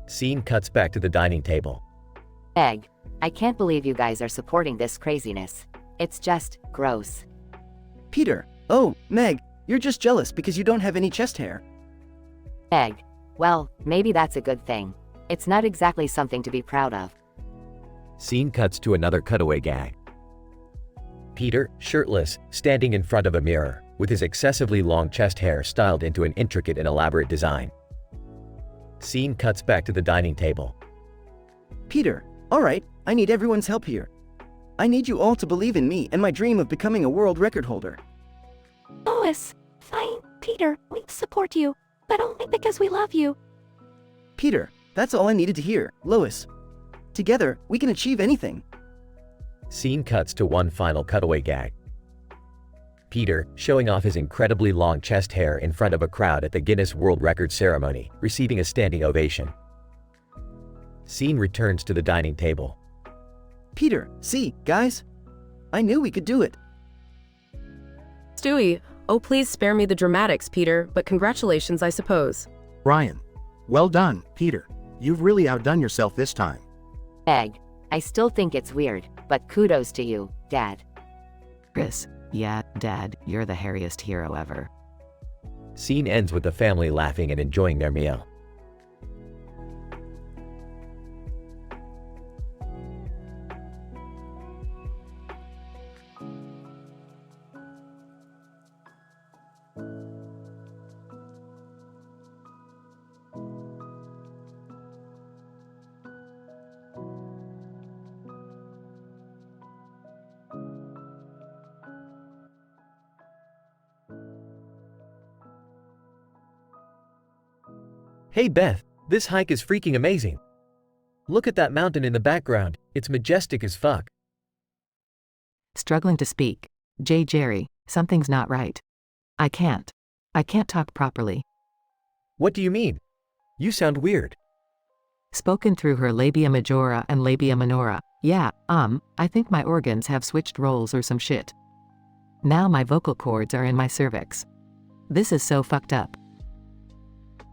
Scene cuts back to the dining table. Meg, I can't believe you guys are supporting this craziness. It's just gross. Peter, oh, Meg, you're just jealous because you don't have any chest hair. Meg, well, maybe that's a good thing. It's not exactly something to be proud of. Scene cuts to another cutaway gag. Peter, shirtless, standing in front of a mirror, with his excessively long chest hair styled into an intricate and elaborate design. Scene cuts back to the dining table. Peter, alright, I need everyone's help here. I need you all to believe in me and my dream of becoming a world record holder. Lois, fine, Peter, we support you, but only because we love you. Peter, that's all I needed to hear, Lois. Together, we can achieve anything. Scene cuts to one final cutaway gag. Peter, showing off his incredibly long chest hair in front of a crowd at the Guinness World Record ceremony, receiving a standing ovation. Scene returns to the dining table. Peter, see, guys? I knew we could do it. Stewie, oh please spare me the dramatics, Peter, but congratulations, I suppose. Brian. Well done, Peter. You've really outdone yourself this time. Meg, I still think it's weird, but kudos to you, Dad. Chris, yeah, Dad, you're the hairiest hero ever. Scene ends with the family laughing and enjoying their meal. Hey Beth, this hike is freaking amazing. Look at that mountain in the background, it's majestic as fuck. Struggling to speak. Jerry, something's not right. I can't talk properly. What do you mean? You sound weird. Spoken through her labia majora and labia minora. Yeah, I think my organs have switched roles or some shit. Now my vocal cords are in my cervix. This is so fucked up.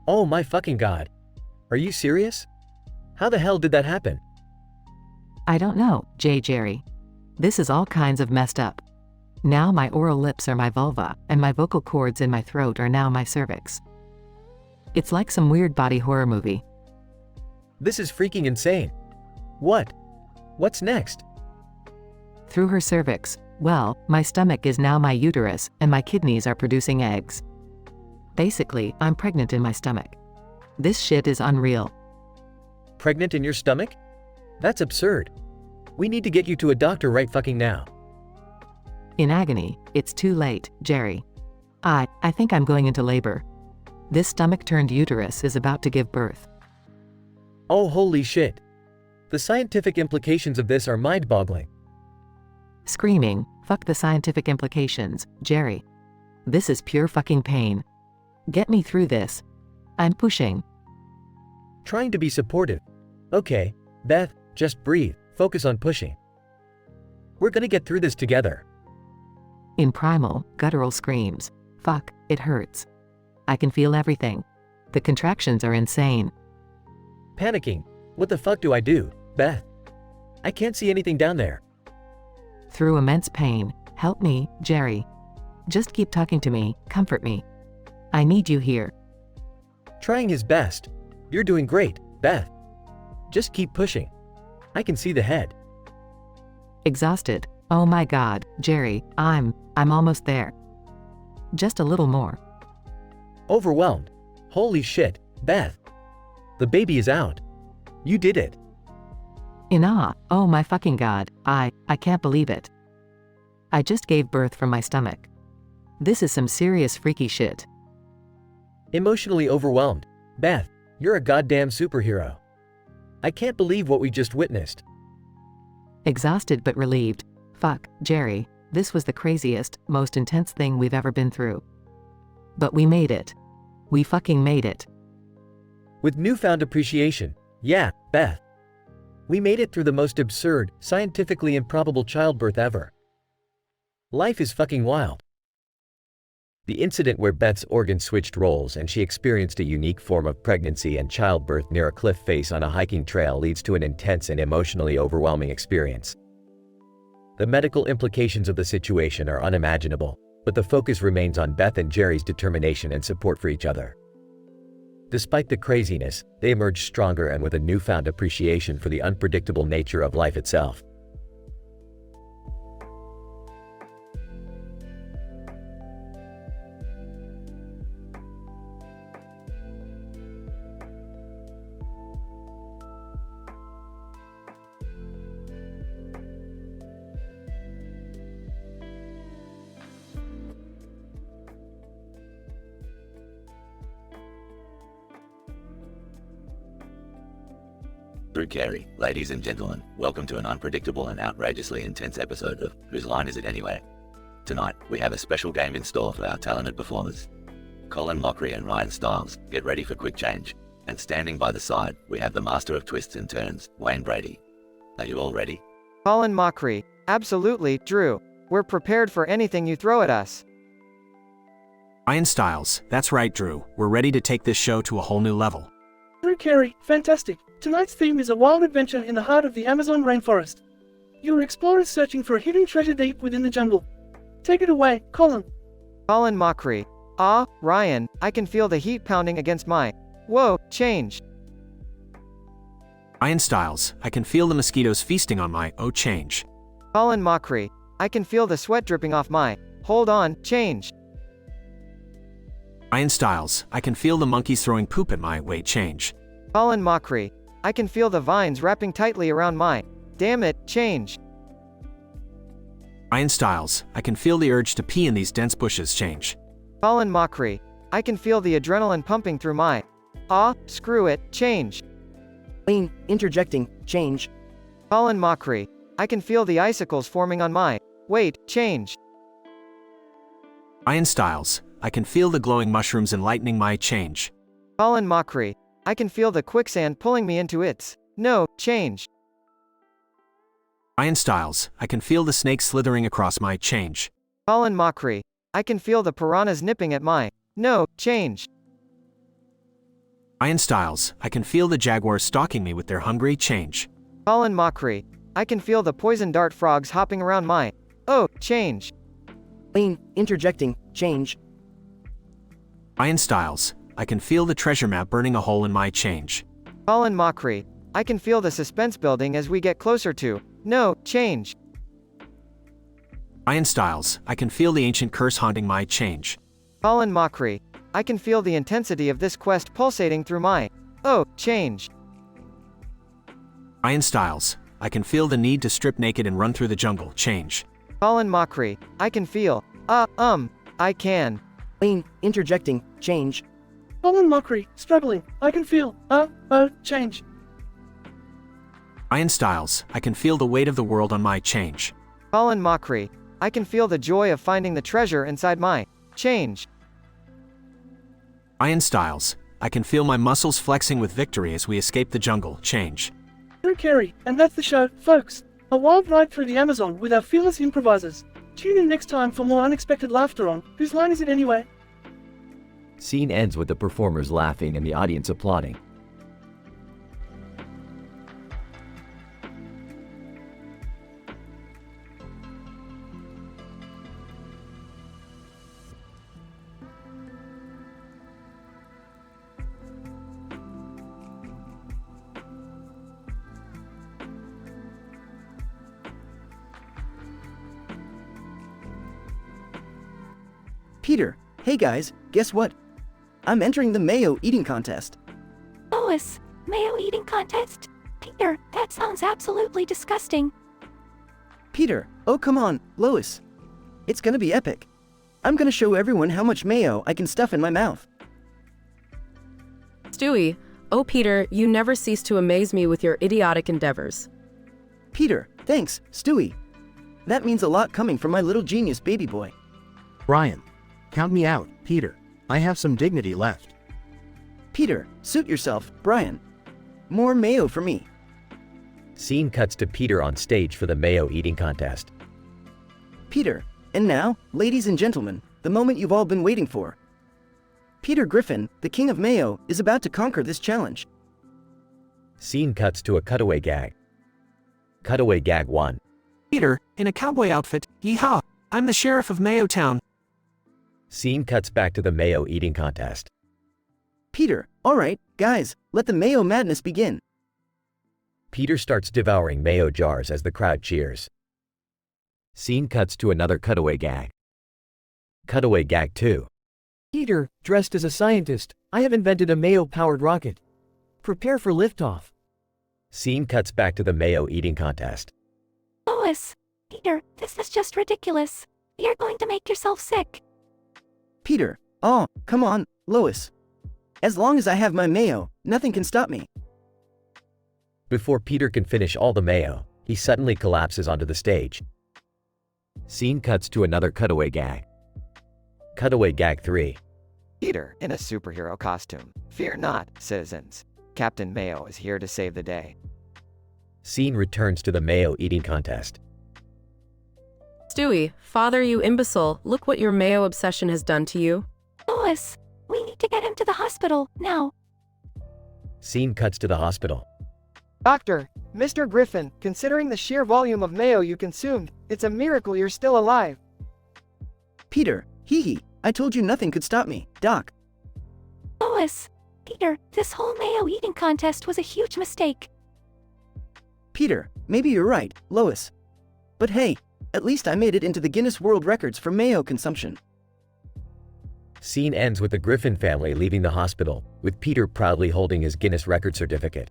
Oh my fucking god. Are you serious? How the hell did that happen? I don't know, Jerry. This is all kinds of messed up. Now my oral lips are my vulva, and my vocal cords in my throat are now my cervix. It's like some weird body horror movie. This is freaking insane. What? What's next? Through her cervix, well, my stomach is now my uterus, and my kidneys are producing eggs. Basically, I'm pregnant in my stomach. This shit is unreal. Pregnant in your stomach? That's absurd. We need to get you to a doctor right fucking now. In agony, it's too late, Jerry. I think I'm going into labor. This stomach-turned uterus is about to give birth. Oh holy shit. The scientific implications of this are mind-boggling. Screaming, fuck the scientific implications, Jerry. This is pure fucking pain. Get me through this. I'm pushing. Trying to be supportive. Okay, Beth, just breathe, focus on pushing. We're gonna get through this together. In primal, guttural screams. Fuck, it hurts. I can feel everything. The contractions are insane. Panicking. What the fuck do I do, Beth? I can't see anything down there. Through immense pain, help me, Jerry. Just keep talking to me, comfort me. I need you here. Trying his best. You're doing great, Beth. Just keep pushing. I can see the head. Exhausted. Oh my god, Jerry, I'm almost there. Just a little more. Overwhelmed. Holy shit, Beth. The baby is out. You did it. In awe, oh my fucking god, I can't believe it. I just gave birth from my stomach. This is some serious freaky shit. Emotionally overwhelmed. Beth, you're a goddamn superhero. I can't believe what we just witnessed. Exhausted but relieved. Fuck, Jerry, this was the craziest, most intense thing we've ever been through. But we made it. We fucking made it. With newfound appreciation. Yeah, Beth. We made it through the most absurd, scientifically improbable childbirth ever. Life is fucking wild. The incident where Beth's organs switched roles and she experienced a unique form of pregnancy and childbirth near a cliff face on a hiking trail leads to an intense and emotionally overwhelming experience. The medical implications of the situation are unimaginable, but the focus remains on Beth and Jerry's determination and support for each other. Despite the craziness, they emerged stronger and with a newfound appreciation for the unpredictable nature of life itself. Drew Carey, ladies and gentlemen, welcome to an unpredictable and outrageously intense episode of Whose Line Is It Anyway? Tonight, we have a special game in store for our talented performers. Colin Mockery and Ryan Stiles, get ready for quick change. And standing by the side, we have the master of twists and turns, Wayne Brady. Are you all ready? Colin Mockery, absolutely, Drew. We're prepared for anything you throw at us. Ryan Stiles, that's right, Drew. We're ready to take this show to a whole new level. Drew Carey, fantastic. Tonight's theme is a wild adventure in the heart of the Amazon rainforest. You are explorers searching for a hidden treasure deep within the jungle. Take it away, Colin. Colin Mockery. Ryan, I can feel the heat pounding against my... Whoa, change. Ryan Stiles, I can feel the mosquitoes feasting on my... Oh, change. Colin Mockery. I can feel the sweat dripping off my... Hold on, change. Ryan Stiles, I can feel the monkeys throwing poop at my... Wait, change. Colin Mockery. I can feel the vines wrapping tightly around my... Damn it, change. Ryan Stiles, I can feel the urge to pee in these dense bushes, change. Colin Mockery. I can feel the adrenaline pumping through my... Screw it, change. Wayne, interjecting, change. Colin Mockery. I can feel the icicles forming on my... Wait, change. Ryan Stiles, I can feel the glowing mushrooms enlightening my... Change. Colin Mockery. I can feel the quicksand pulling me into its... No, change. Ryan Stiles, I can feel the snakes slithering across my... Change. Colin Mockery. I can feel the piranhas nipping at my... No, change. Ryan Stiles, I can feel the jaguars stalking me with their hungry... Change. Colin Mockery. I can feel the poison dart frogs hopping around my... Oh, change. Wayne, interjecting, change. Ryan Stiles, I can feel the treasure map burning a hole in my... Change. Colin Mockery. I can feel the suspense building as we get closer to... No, change. Ryan Stiles, I can feel the ancient curse haunting my... Change. Colin Mockery. I can feel the intensity of this quest pulsating through my... Oh, change. Ryan Stiles, I can feel the need to strip naked and run through the jungle... Change. Colin Mockery. I can feel... I can. Wayne, interjecting, change. Colin Mockery, struggling. I can feel... change. Ryan Stiles, I can feel the weight of the world on my... Change. Colin Mockery. I can feel the joy of finding the treasure inside my... Change. Ryan Stiles, I can feel my muscles flexing with victory as we escape the jungle... Change. Drew Carey, and that's the show, folks. A wild ride through the Amazon with our fearless improvisers. Tune in next time for more unexpected laughter on Whose Line Is It Anyway? Scene ends with the performers laughing and the audience applauding. Peter, hey guys, guess what? I'm entering the mayo eating contest. Lois, mayo eating contest? Peter, that sounds absolutely disgusting. Peter, oh come on, Lois. It's gonna be epic. I'm gonna show everyone how much mayo I can stuff in my mouth. Stewie, oh Peter, you never cease to amaze me with your idiotic endeavors. Peter, thanks, Stewie. That means a lot coming from my little genius baby boy. Brian, count me out, Peter. I have some dignity left. Peter, suit yourself, Brian. More mayo for me. Scene cuts to Peter on stage for the mayo eating contest. Peter, and now, ladies and gentlemen, the moment you've all been waiting for. Peter Griffin, the king of mayo, is about to conquer this challenge. Scene cuts to a cutaway gag. Cutaway gag 1. Peter, in a cowboy outfit, yeehaw! I'm the sheriff of Mayo Town. Scene cuts back to the mayo eating contest. Peter, alright, guys, let the mayo madness begin. Peter starts devouring mayo jars as the crowd cheers. Scene cuts to another cutaway gag. Cutaway gag 2. Peter, dressed as a scientist, I have invented a mayo-powered rocket. Prepare for liftoff. Scene cuts back to the mayo eating contest. Lois, Peter, this is just ridiculous. You're going to make yourself sick. Peter, oh, come on, Lois. As long as I have my mayo, nothing can stop me. Before Peter can finish all the mayo, he suddenly collapses onto the stage. Scene cuts to another cutaway gag. Cutaway gag 3. Peter, in a superhero costume. Fear not, citizens. Captain Mayo is here to save the day. Scene returns to the mayo eating contest. Stewie, father, you imbecile, look what your mayo obsession has done to you. Lois, we need to get him to the hospital, now. Scene cuts to the hospital. Doctor, Mr. Griffin, considering the sheer volume of mayo you consumed, it's a miracle you're still alive. Peter, hee, I told you nothing could stop me, Doc. Lois, Peter, this whole mayo eating contest was a huge mistake. Peter, maybe you're right, Lois. But hey, at least I made it into the Guinness World Records for mayo consumption. Scene ends with the Griffin family leaving the hospital, with Peter proudly holding his Guinness record certificate.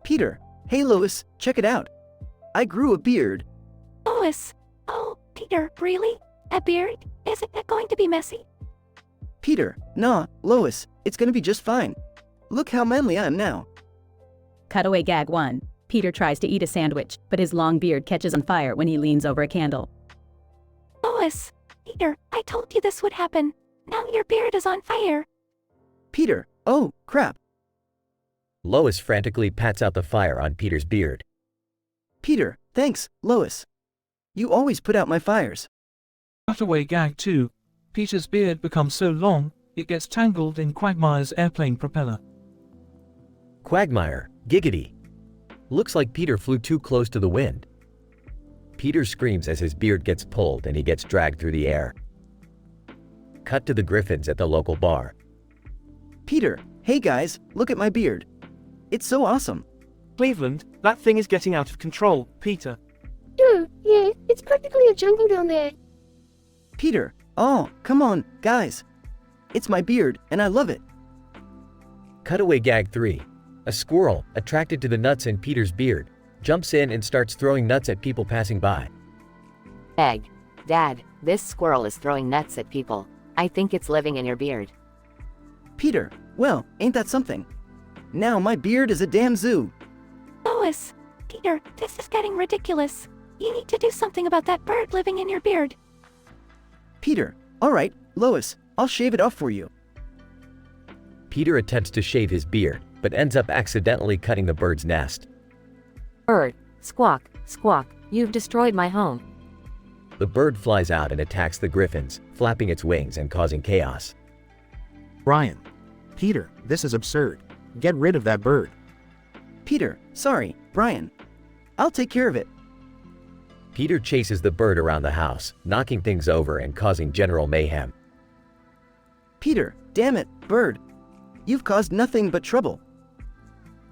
Peter, hey Lois, check it out. I grew a beard. Lois, oh, Peter, really? A beard? Isn't that going to be messy? Peter, nah, Lois, it's gonna be just fine. Look how manly I am now. Cutaway gag 1. Peter tries to eat a sandwich, but his long beard catches on fire when he leans over a candle. Lois, Peter, I told you this would happen. Now your beard is on fire. Peter, oh, crap. Lois frantically pats out the fire on Peter's beard. Peter, thanks, Lois. You always put out my fires. Cutaway gag 2. Peter's beard becomes so long, it gets tangled in Quagmire's airplane propeller. Quagmire, giggity. Looks like Peter flew too close to the wind. Peter screams as his beard gets pulled and he gets dragged through the air. Cut to the Griffins at the local bar. Peter, hey guys, look at my beard. It's so awesome. Cleveland, that thing is getting out of control, Peter. Yeah, it's practically a jungle down there. Peter, oh, come on, guys. It's my beard, and I love it. Cutaway gag 3. A squirrel, attracted to the nuts in Peter's beard, jumps in and starts throwing nuts at people passing by. Egg. Dad, this squirrel is throwing nuts at people. I think it's living in your beard. Peter, well, ain't that something? Now my beard is a damn zoo. Lois, Peter, this is getting ridiculous. You need to do something about that bird living in your beard. Peter, alright, Lois, I'll shave it off for you. Peter attempts to shave his beard, but ends up accidentally cutting the bird's nest. Bird, squawk, squawk, you've destroyed my home. The bird flies out and attacks the Griffins, flapping its wings and causing chaos. Brian. Peter, this is absurd. Get rid of that bird. Peter, sorry, Brian. I'll take care of it. Peter chases the bird around the house, knocking things over and causing general mayhem. Peter, damn it, bird. You've caused nothing but trouble.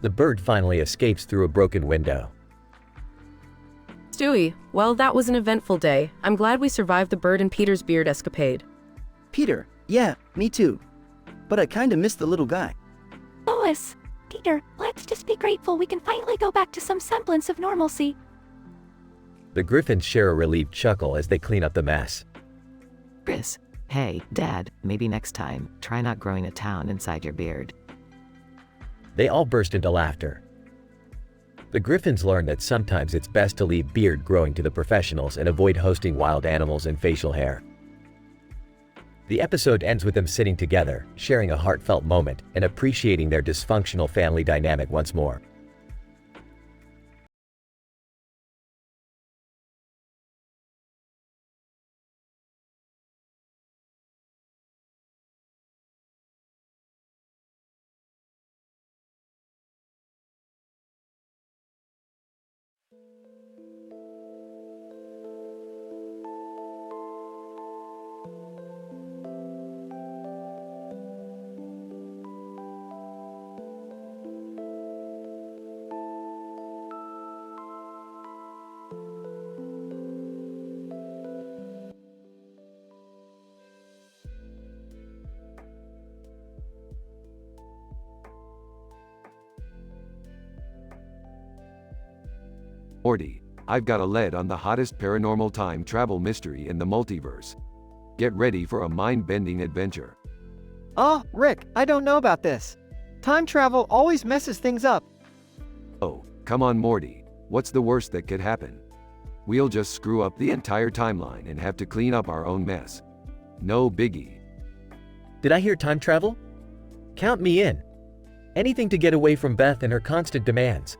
The bird finally escapes through a broken window. Stewie, well, that was an eventful day. I'm glad we survived the bird and Peter's beard escapade. Peter, yeah, me too. But I kinda missed the little guy. Lois, Peter, let's just be grateful we can finally go back to some semblance of normalcy. The Griffins share a relieved chuckle as they clean up the mess. Chris, hey, Dad, maybe next time, try not growing a town inside your beard. They all burst into laughter. The Griffins learn that sometimes it's best to leave beard growing to the professionals and avoid hosting wild animals and facial hair. The episode ends with them sitting together, sharing a heartfelt moment, and appreciating their dysfunctional family dynamic once more. Morty, I've got a lead on the hottest paranormal time travel mystery in the multiverse. Get ready for a mind-bending adventure. Oh, Rick, I don't know about this. Time travel always messes things up. Oh, come on Morty, what's the worst that could happen? We'll just screw up the entire timeline and have to clean up our own mess. No biggie. Did I hear time travel? Count me in. Anything to get away from Beth and her constant demands.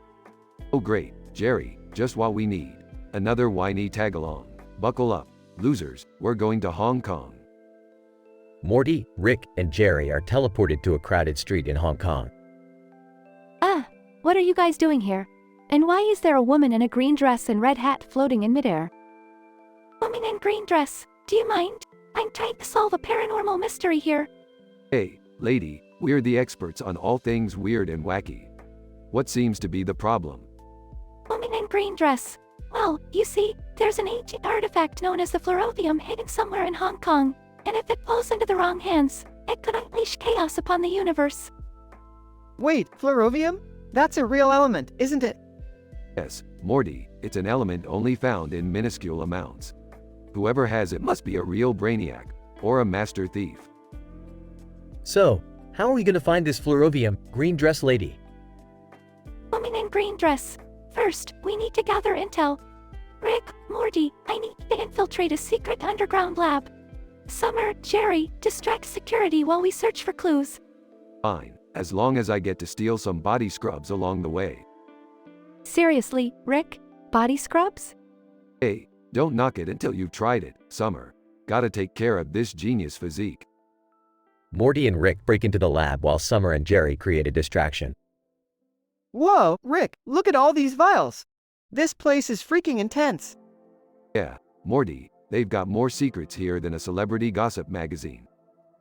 Oh great, Jerry, just what we need. Another whiny tag-along. Buckle up, losers, we're going to Hong Kong. Morty, Rick, and Jerry are teleported to a crowded street in Hong Kong. What are you guys doing here? And why is there a woman in a green dress and red hat floating in midair? Woman in green dress, do you mind? I'm trying to solve a paranormal mystery here. Hey, lady, we're the experts on all things weird and wacky. What seems to be the problem? Woman in green dress. Well, you see, there's an ancient artifact known as the Fluorovium hidden somewhere in Hong Kong, and if it falls into the wrong hands, it could unleash chaos upon the universe. Wait, Fluorovium? That's a real element, isn't it? Yes, Morty, it's an element only found in minuscule amounts. Whoever has it must be a real brainiac, or a master thief. So, how are we going to find this Fluorovium, green dress lady? Woman in green dress. First, we need to gather intel. Rick, Morty, I need to infiltrate a secret underground lab. Summer, Jerry, distract security while we search for clues. Fine, as long as I get to steal some body scrubs along the way. Seriously, Rick? Body scrubs? Hey, don't knock it until you've tried it, Summer. Gotta take care of this genius physique. Morty and Rick break into the lab while Summer and Jerry create a distraction. Whoa, Rick, look at all these vials. This place is freaking intense. Yeah, Morty, they've got more secrets here than a celebrity gossip magazine.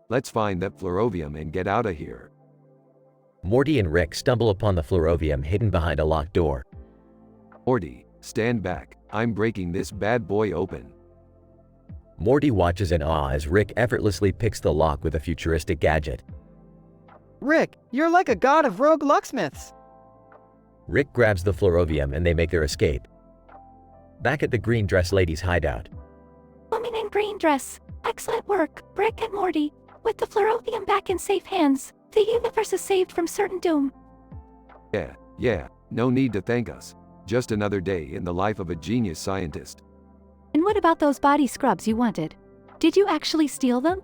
Let's find that Fluorovium and get out of here. Morty and Rick stumble upon the Fluorovium hidden behind a locked door. Morty, stand back. I'm breaking this bad boy open. Morty watches in awe as Rick effortlessly picks the lock with a futuristic gadget. Rick, you're like a god of rogue locksmiths. Rick grabs the Fluorovium and they make their escape. Back at the green dress lady's hideout. Woman in green dress. Excellent work, Rick and Morty. With the Fluorovium back in safe hands, the universe is saved from certain doom. Yeah, no need to thank us. Just another day in the life of a genius scientist. And what about those body scrubs you wanted? Did you actually steal them?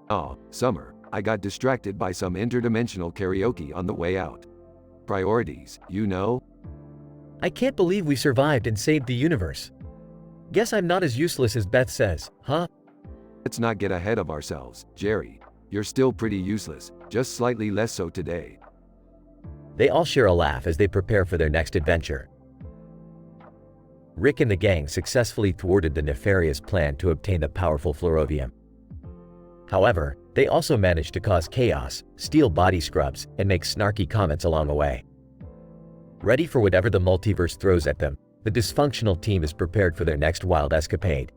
Oh, Summer, I got distracted by some interdimensional karaoke on the way out. Priorities, you know? I can't believe we survived and saved the universe. Guess I'm not as useless as Beth says, huh? Let's not get ahead of ourselves, Jerry. You're still pretty useless, just slightly less so today. They all share a laugh as they prepare for their next adventure. Rick and the gang successfully thwarted the nefarious plan to obtain the powerful fluorovium. However, they also managed to cause chaos, steal body scrubs, and make snarky comments along the way. Ready for whatever the multiverse throws at them, the dysfunctional team is prepared for their next wild escapade.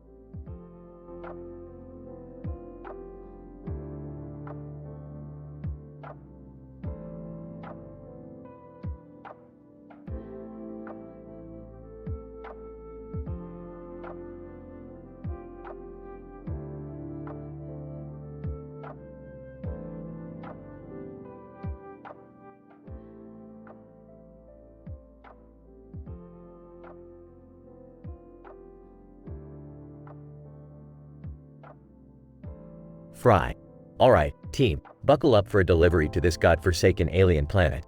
Fry. Alright, team, buckle up for a delivery to this godforsaken alien planet.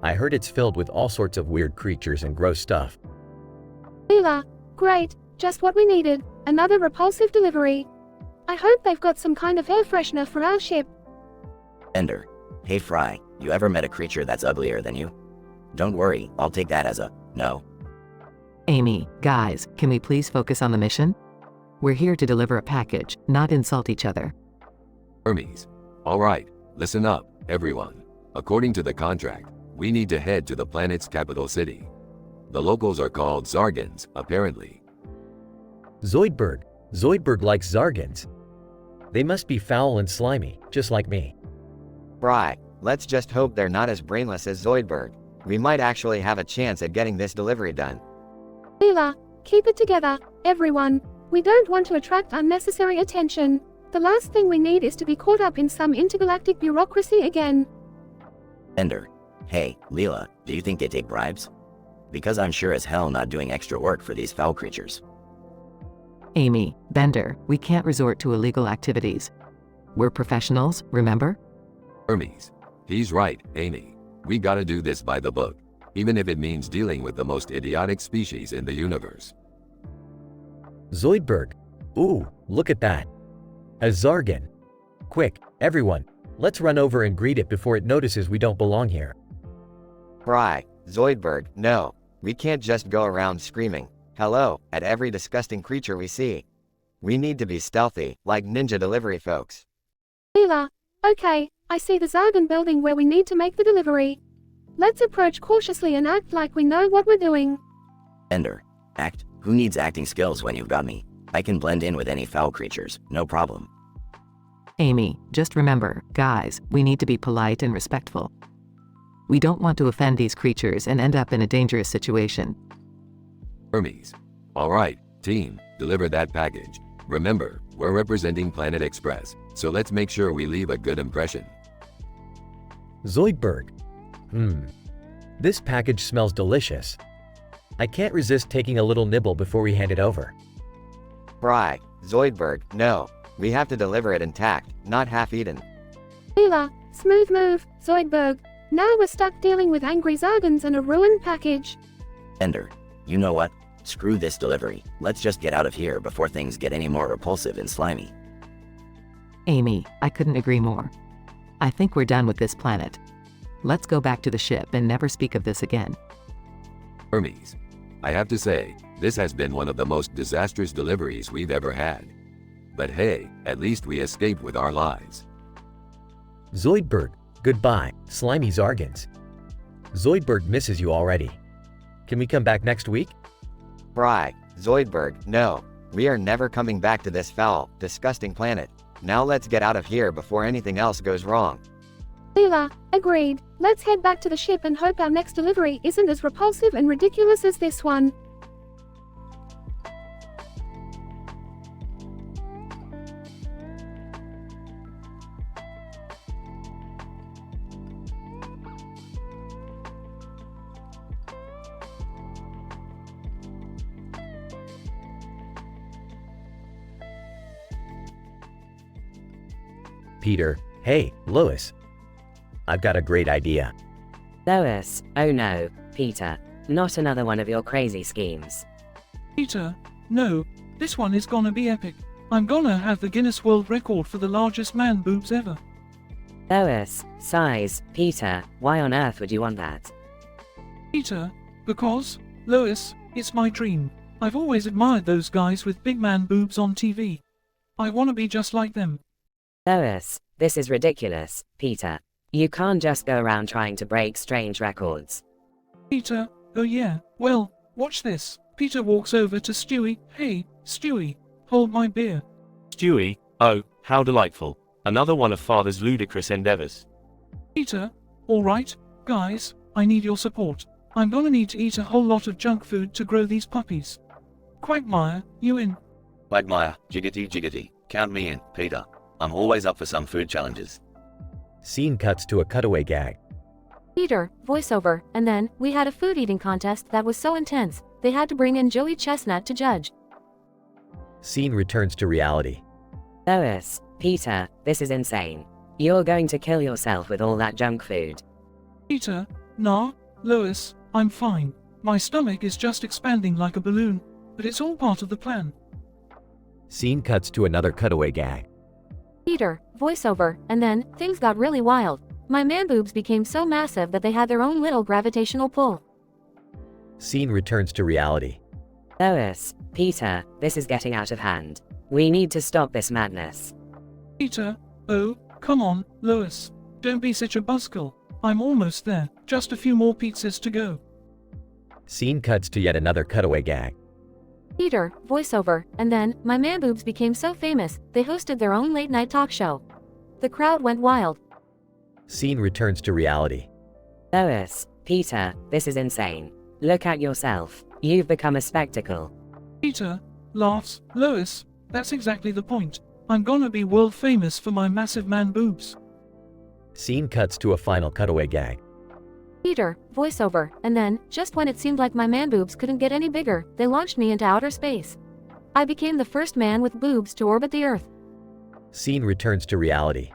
I heard it's filled with all sorts of weird creatures and gross stuff. Leela, great, just what we needed, another repulsive delivery. I hope they've got some kind of air freshener for our ship. Ender. Hey Fry, you ever met a creature that's uglier than you? Don't worry, I'll take that as a no. Amy, guys, can we please focus on the mission? We're here to deliver a package, not insult each other. Hermes. Alright, listen up, everyone. According to the contract, we need to head to the planet's capital city. The locals are called Zargans, apparently. Zoidberg. Zoidberg likes Zargans. They must be foul and slimy, just like me. Fry, let's just hope they're not as brainless as Zoidberg. We might actually have a chance at getting this delivery done. Leela, keep it together, everyone. We don't want to attract unnecessary attention. The last thing we need is to be caught up in some intergalactic bureaucracy again. Ender. Hey, Leela, do you think they take bribes? Because I'm sure as hell not doing extra work for these foul creatures. Amy, Bender, we can't resort to illegal activities. We're professionals, remember? Hermes. He's right, Amy. We gotta do this by the book, even if it means dealing with the most idiotic species in the universe. Zoidberg. Ooh, look at that. A Zargan. Quick, everyone, let's run over and greet it before it notices we don't belong here. Fry, Zoidberg, no. We can't just go around screaming, hello, at every disgusting creature we see. We need to be stealthy, like ninja delivery folks. Leela, okay, I see the Zargan building where we need to make the delivery. Let's approach cautiously and act like we know what we're doing. Ender. Act. Who needs acting skills when you've got me? I can blend in with any foul creatures, no problem. Amy, just remember, guys, we need to be polite and respectful. We don't want to offend these creatures and end up in a dangerous situation. Hermes. Alright, team, deliver that package. Remember, we're representing Planet Express, so let's make sure we leave a good impression. Zoidberg. This package smells delicious. I can't resist taking a little nibble before we hand it over. Fry, Zoidberg, no. We have to deliver it intact, not half-eaten. Leela, smooth move, Zoidberg. Now we're stuck dealing with angry Zargans and a ruined package. Ender. You know what? Screw this delivery. Let's just get out of here before things get any more repulsive and slimy. Amy, I couldn't agree more. I think we're done with this planet. Let's go back to the ship and never speak of this again. Hermes. I have to say, this has been one of the most disastrous deliveries we've ever had. But hey, at least we escaped with our lives. Zoidberg, goodbye, slimy Zargans. Zoidberg misses you already. Can we come back next week? Fry, Zoidberg, no. We are never coming back to this foul, disgusting planet. Now let's get out of here before anything else goes wrong. Leela, agreed. Let's head back to the ship and hope our next delivery isn't as repulsive and ridiculous as this one. Peter. Hey, Lois. I've got a great idea. Lois, oh no, Peter, not another one of your crazy schemes. Peter, no, this one is gonna be epic. I'm gonna have the Guinness World Record for the largest man boobs ever. Lois, size, Peter, why on earth would you want that? Peter, because, Lois, it's my dream. I've always admired those guys with big man boobs on TV. I want to be just like them. Lois, this is ridiculous, Peter. You can't just go around trying to break strange records. Peter, oh yeah, well, watch this. Peter walks over to Stewie. Hey, Stewie, hold my beer. Stewie, oh, how delightful. Another one of Father's ludicrous endeavors. Peter, alright, guys, I need your support. I'm gonna need to eat a whole lot of junk food to grow these puppies. Quagmire, you in? Quagmire, jiggity jiggity, count me in, Peter. I'm always up for some food challenges. Scene cuts to a cutaway gag. Peter, voiceover, and then, we had a food eating contest that was so intense, they had to bring in Joey Chestnut to judge. Scene returns to reality. Lois, Peter, this is insane. You're going to kill yourself with all that junk food. Peter, nah, Lois, I'm fine. My stomach is just expanding like a balloon, but it's all part of the plan. Scene cuts to another cutaway gag. Peter, voiceover, and then, things got really wild. My man boobs became so massive that they had their own little gravitational pull. Scene returns to reality. Lois, Peter, this is getting out of hand. We need to stop this madness. Peter, oh, come on, Lois. Don't be such a buzzkill. I'm almost there, just a few more pizzas to go. Scene cuts to yet another cutaway gag. Peter, voiceover, and then, my man boobs became so famous, they hosted their own late-night talk show. The crowd went wild. Scene returns to reality. Lois, Peter, this is insane. Look at yourself. You've become a spectacle. Peter, laughs, Lois, that's exactly the point. I'm gonna be world famous for my massive man boobs. Scene cuts to a final cutaway gag. Peter, voiceover, and then, just when it seemed like my man boobs couldn't get any bigger, they launched me into outer space. I became the first man with boobs to orbit the Earth. Scene returns to reality.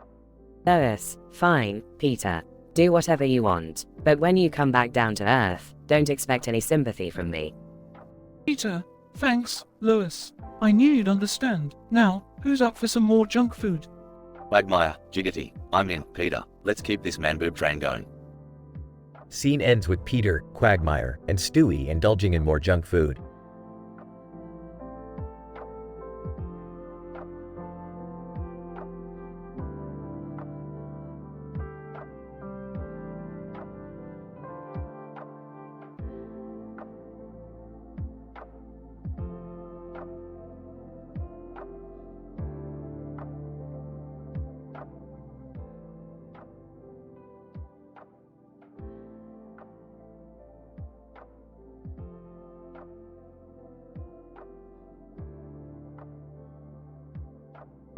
Lois, fine, Peter. Do whatever you want, but when you come back down to Earth, don't expect any sympathy from me. Peter, thanks, Lois. I knew you'd understand. Now, who's up for some more junk food? Quagmire, jiggity, I'm in, Peter. Let's keep this man boob train going. Scene ends with Peter, Quagmire, and Stewie indulging in more junk food.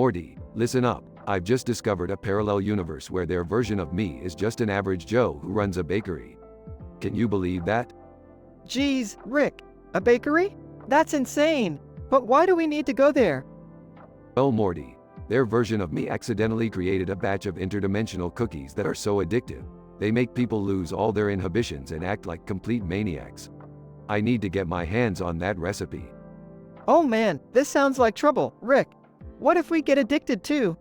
Morty, listen up. I've just discovered a parallel universe where their version of me is just an average Joe who runs a bakery. Can you believe that? Geez, Rick, a bakery? That's insane. But why do we need to go there? Oh Morty, their version of me accidentally created a batch of interdimensional cookies that are so addictive. They make people lose all their inhibitions and act like complete maniacs. I need to get my hands on that recipe. Oh man, this sounds like trouble, Rick. What if we get addicted too?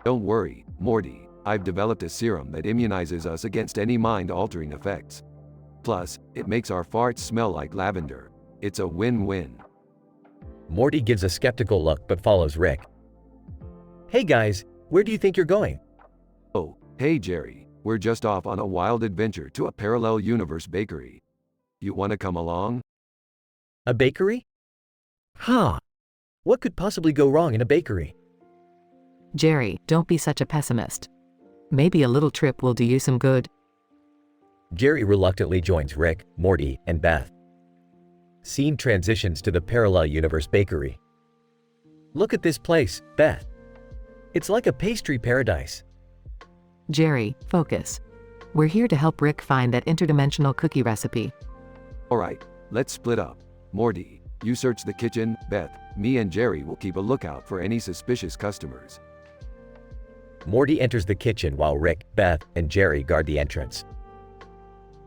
Don't worry, Morty. I've developed a serum that immunizes us against any mind-altering effects. Plus, it makes our farts smell like lavender. It's a win-win. Morty gives a skeptical look but follows Rick. Hey guys, where do you think you're going? Oh, hey Jerry. We're just off on a wild adventure to a parallel universe bakery. You want to come along? A bakery? Huh. What could possibly go wrong in a bakery? Jerry, don't be such a pessimist. Maybe a little trip will do you some good. Jerry reluctantly joins Rick, Morty, and Beth. Scene transitions to the parallel universe bakery. Look at this place, Beth. It's like a pastry paradise. Jerry, focus. We're here to help Rick find that interdimensional cookie recipe. Alright, let's split up. Morty, you search the kitchen, Beth, me and Jerry will keep a lookout for any suspicious customers. Morty enters the kitchen while Rick, Beth, and Jerry guard the entrance.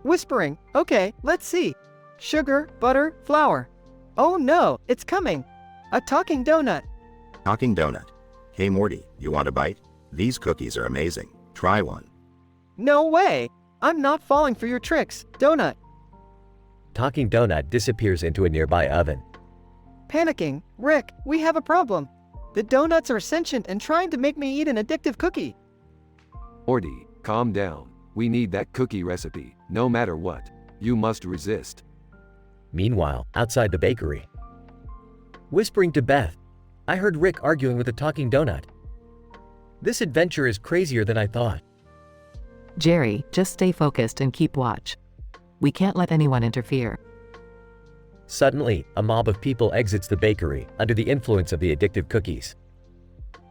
Whispering, okay, let's see. Sugar, butter, flour. Oh no, it's coming. A talking donut. Talking donut. Hey Morty, you want a bite? These cookies are amazing. Try one. No way! I'm not falling for your tricks, Donut. Talking Donut disappears into a nearby oven. Panicking, Rick, we have a problem. The donuts are sentient and trying to make me eat an addictive cookie. Morty, calm down. We need that cookie recipe, no matter what. You must resist. Meanwhile, outside the bakery. Whispering to Beth, I heard Rick arguing with a talking donut. This adventure is crazier than I thought. Jerry, just stay focused and keep watch. We can't let anyone interfere. Suddenly, a mob of people exits the bakery under the influence of the addictive cookies.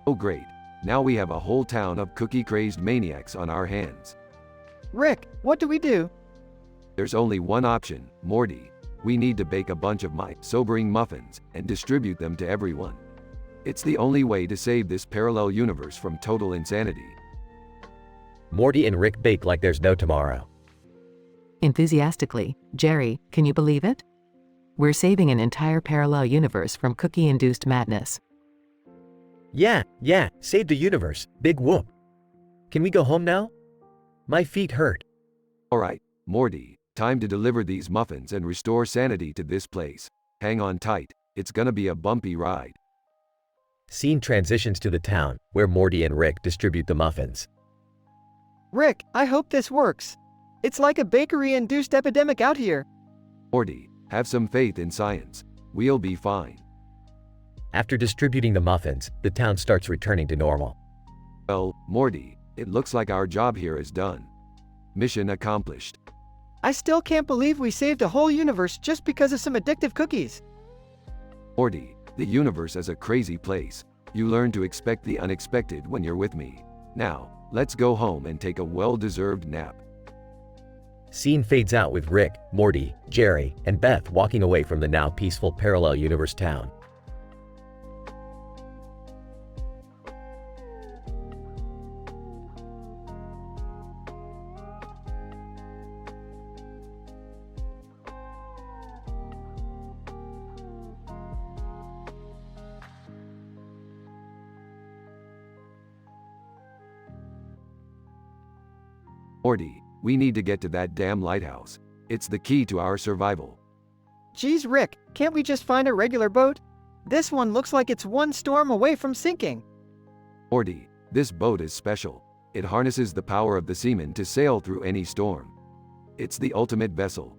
Oh great, now we have a whole town of cookie-crazed maniacs on our hands. Rick, what do we do? There's only one option, Morty. We need to bake a bunch of sobering muffins and distribute them to everyone. It's the only way to save this parallel universe from total insanity. Morty and Rick bake like there's no tomorrow. Enthusiastically, Jerry, can you believe it? We're saving an entire parallel universe from cookie-induced madness. Yeah, save the universe, big whoop. Can we go home now? My feet hurt. Alright, Morty, time to deliver these muffins and restore sanity to this place. Hang on tight, it's gonna be a bumpy ride. Scene transitions to the town, where Morty and Rick distribute the muffins. Rick, I hope this works. It's like a bakery-induced epidemic out here. Morty, have some faith in science. We'll be fine. After distributing the muffins, the town starts returning to normal. Well, Morty, it looks like our job here is done. Mission accomplished. I still can't believe we saved a whole universe just because of some addictive cookies. Morty, the universe is a crazy place. You learn to expect the unexpected when you're with me. Now, let's go home and take a well-deserved nap. Scene fades out with Rick, Morty, Jerry, and Beth walking away from the now peaceful parallel universe town. Morty, we need to get to that damn lighthouse. It's the key to our survival. Geez, Rick, can't we just find a regular boat? This one looks like it's one storm away from sinking. Morty, this boat is special. It harnesses the power of the seaman to sail through any storm. It's the ultimate vessel.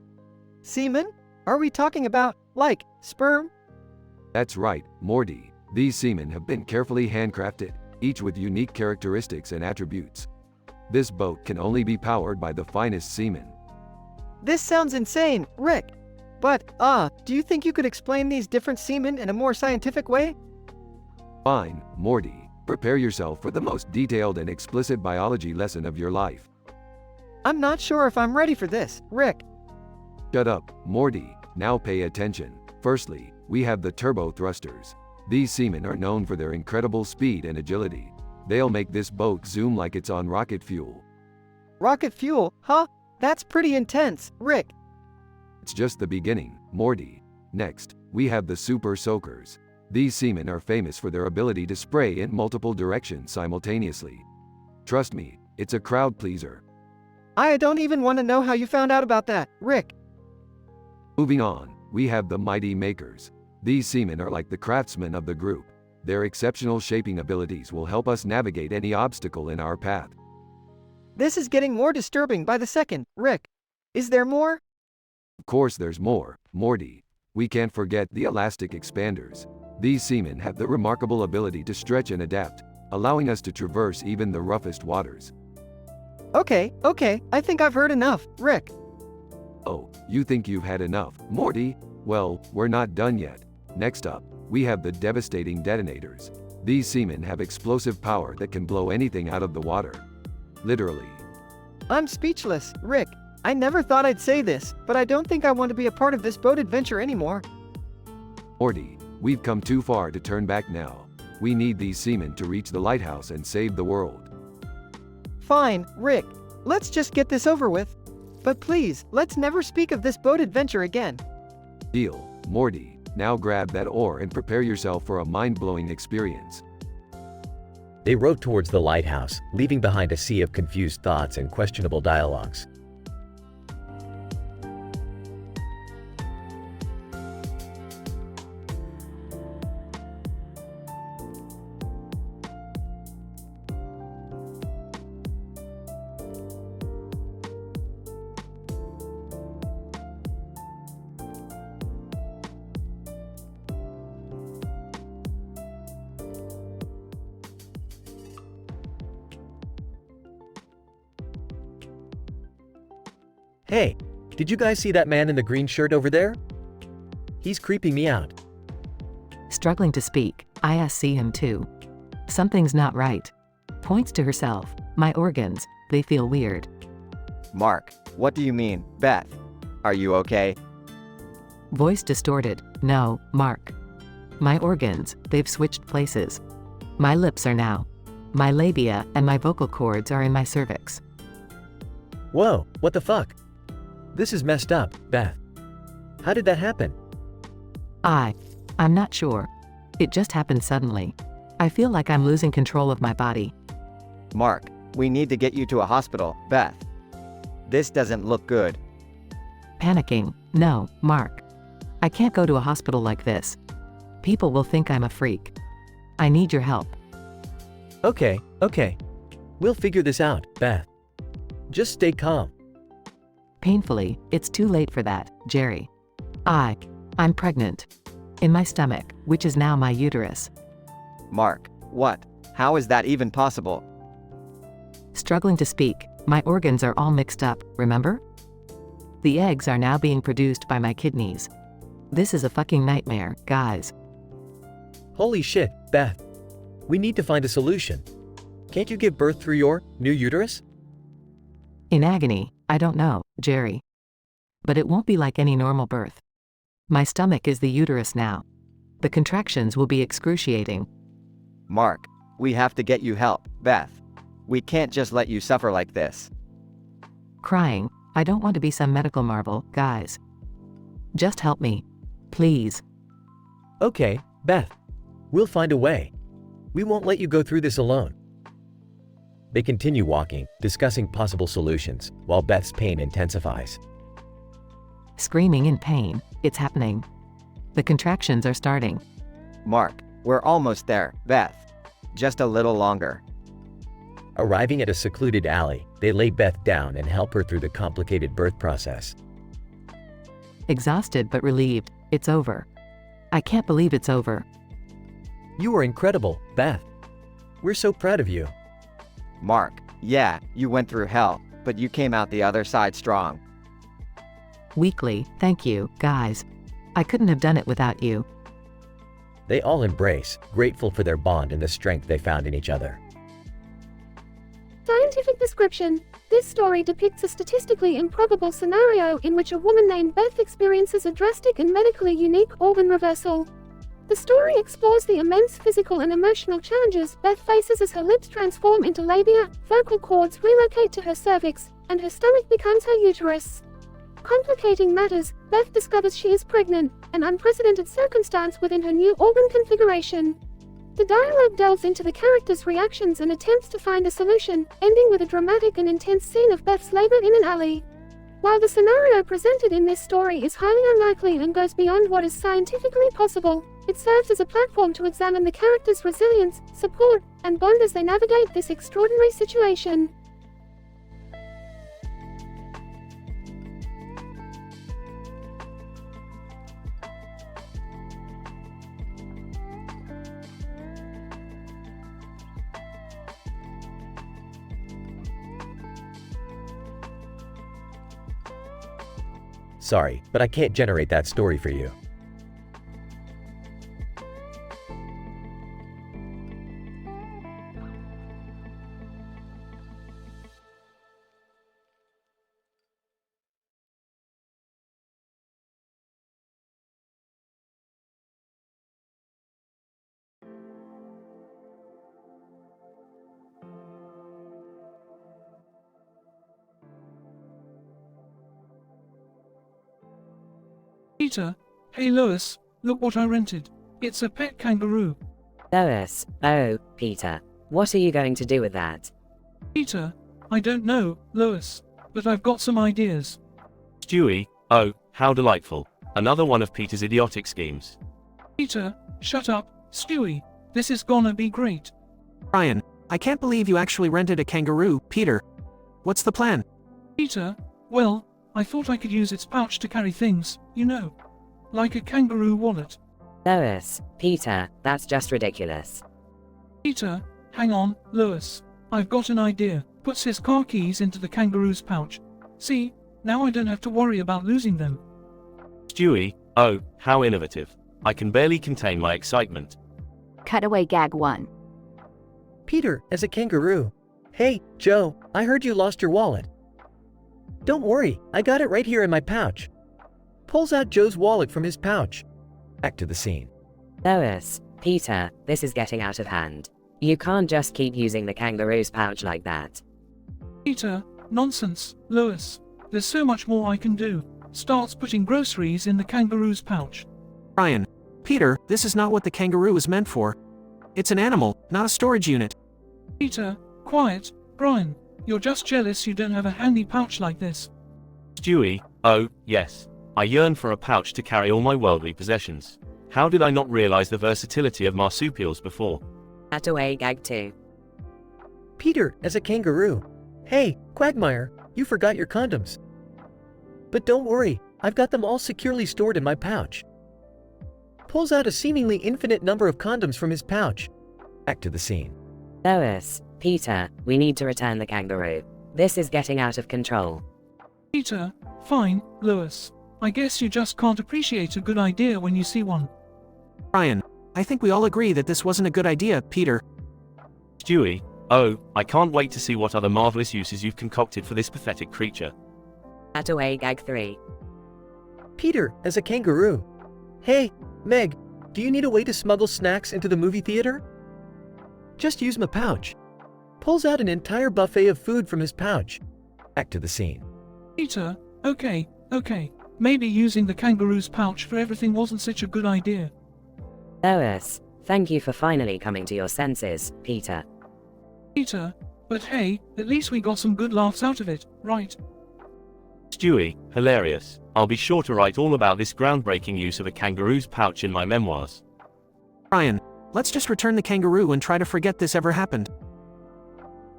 Seaman? Are we talking about, like, sperm? That's right, Morty. These seamen have been carefully handcrafted, each with unique characteristics and attributes. This boat can only be powered by the finest seamen. This sounds insane, Rick. But, do you think you could explain these different seamen in a more scientific way? Fine, Morty. Prepare yourself for the most detailed and explicit biology lesson of your life. I'm not sure if I'm ready for this, Rick. Shut up, Morty. Now pay attention. Firstly, we have the turbo thrusters. These seamen are known for their incredible speed and agility. They'll make this boat zoom like it's on rocket fuel. Rocket fuel, huh? That's pretty intense, Rick. It's just the beginning, Morty. Next, we have the super soakers. These seamen are famous for their ability to spray in multiple directions simultaneously. Trust me, it's a crowd pleaser. I don't even want to know how you found out about that, Rick. Moving on, we have the mighty makers. These seamen are like the craftsmen of the group. Their exceptional shaping abilities will help us navigate any obstacle in our path. This is getting more disturbing by the second, Rick. Is there more? Of course there's more, Morty. We can't forget the elastic expanders. These seamen have the remarkable ability to stretch and adapt, allowing us to traverse even the roughest waters. Okay, I think I've heard enough, Rick. Oh, you think you've had enough, Morty? Well, we're not done yet. Next up, we have the devastating detonators. These seamen have explosive power that can blow anything out of the water. Literally. I'm speechless, Rick. I never thought I'd say this, but I don't think I want to be a part of this boat adventure anymore. Morty, we've come too far to turn back now. We need these seamen to reach the lighthouse and save the world. Fine, Rick. Let's just get this over with. But please, let's never speak of this boat adventure again. Deal, Morty. Now grab that oar and prepare yourself for a mind-blowing experience. They rowed towards the lighthouse, leaving behind a sea of confused thoughts and questionable dialogues. Hey, did you guys see that man in the green shirt over there? He's creeping me out. Struggling to speak, I see him too. Something's not right. Points to herself. My organs, they feel weird. Mark, what do you mean, Beth? Are you okay? Voice distorted. No, Mark. My organs, they've switched places. My lips are now. My labia and my vocal cords are in my cervix. Whoa, what the fuck? This is messed up, Beth. How did that happen? I'm not sure. It just happened suddenly. I feel like I'm losing control of my body. Mark, we need to get you to a hospital, Beth. This doesn't look good. Panicking. No, Mark. I can't go to a hospital like this. People will think I'm a freak. I need your help. Okay. We'll figure this out, Beth. Just stay calm. Painfully, it's too late for that, Jerry. I'm pregnant. In my stomach, which is now my uterus. Mark, what? How is that even possible? Struggling to speak, my organs are all mixed up, remember? The eggs are now being produced by my kidneys. This is a fucking nightmare, guys. Holy shit, Beth. We need to find a solution. Can't you give birth through your new uterus? In agony, I don't know, Jerry. But it won't be like any normal birth. My stomach is the uterus now. The contractions will be excruciating. Mark, we have to get you help, Beth. We can't just let you suffer like this. Crying, I don't want to be some medical marvel, guys. Just help me. Please. Okay, Beth. We'll find a way. We won't let you go through this alone. They continue walking, discussing possible solutions, while Beth's pain intensifies. Screaming in pain, it's happening. The contractions are starting. Mark, we're almost there, Beth. Just a little longer. Arriving at a secluded alley, they lay Beth down and help her through the complicated birth process. Exhausted but relieved, it's over. I can't believe it's over. You were incredible, Beth. We're so proud of you. Mark, yeah, you went through hell, but you came out the other side strong. Weakly, thank you, guys. I couldn't have done it without you. They all embrace, grateful for their bond and the strength they found in each other. Scientific description. This story depicts a statistically improbable scenario in which a woman named Beth experiences a drastic and medically unique organ reversal. The story explores the immense physical and emotional challenges Beth faces as her lips transform into labia, vocal cords relocate to her cervix, and her stomach becomes her uterus. Complicating matters, Beth discovers she is pregnant, an unprecedented circumstance within her new organ configuration. The dialogue delves into the characters' reactions and attempts to find a solution, ending with a dramatic and intense scene of Beth's labor in an alley. While the scenario presented in this story is highly unlikely and goes beyond what is scientifically possible, it serves as a platform to examine the characters' resilience, support, and bond as they navigate this extraordinary situation. Sorry, but I can't generate that story for you. Peter, hey Lois, look what I rented. It's a pet kangaroo. Lois, oh, Peter. What are you going to do with that? Peter, I don't know, Lois, but I've got some ideas. Stewie, oh, how delightful. Another one of Peter's idiotic schemes. Peter, shut up, Stewie. This is gonna be great. Brian, I can't believe you actually rented a kangaroo, Peter. What's the plan? Peter, well, I thought I could use its pouch to carry things, you know. Like a kangaroo wallet. Lois, Peter, that's just ridiculous. Peter, hang on, Lois. I've got an idea. Puts his car keys into the kangaroo's pouch. See, now I don't have to worry about losing them. Stewie, oh, how innovative. I can barely contain my excitement. Cutaway gag 1. Peter, as a kangaroo. Hey, Joe, I heard you lost your wallet. Don't worry, I got it right here in my pouch. Pulls out Joe's wallet from his pouch. Back to the scene. Lois, Peter, this is getting out of hand. You can't just keep using the kangaroo's pouch like that. Peter, nonsense, Lois. There's so much more I can do. Starts putting groceries in the kangaroo's pouch. Brian, Peter, this is not what the kangaroo is meant for. It's an animal, not a storage unit. Peter, quiet. Brian, you're just jealous you don't have a handy pouch like this. Stewie, oh, yes. I yearn for a pouch to carry all my worldly possessions. How did I not realize the versatility of marsupials before? Cutaway gag 2. Peter, as a kangaroo. Hey, Quagmire, you forgot your condoms. But don't worry, I've got them all securely stored in my pouch. Pulls out a seemingly infinite number of condoms from his pouch. Back to the scene. Lois, Peter, we need to return the kangaroo. This is getting out of control. Peter, fine, Lois. I guess you just can't appreciate a good idea when you see one. Brian, I think we all agree that this wasn't a good idea, Peter. Stewie, oh, I can't wait to see what other marvelous uses you've concocted for this pathetic creature. Cutaway gag 3. Peter, as a kangaroo. Hey, Meg, do you need a way to smuggle snacks into the movie theater? Just use my pouch. Pulls out an entire buffet of food from his pouch. Back to the scene. Peter, okay. Maybe using the kangaroo's pouch for everything wasn't such a good idea. Lois, thank you for finally coming to your senses, Peter. Peter, but hey, at least we got some good laughs out of it, right? Stewie, hilarious. I'll be sure to write all about this groundbreaking use of a kangaroo's pouch in my memoirs. Brian, let's just return the kangaroo and try to forget this ever happened.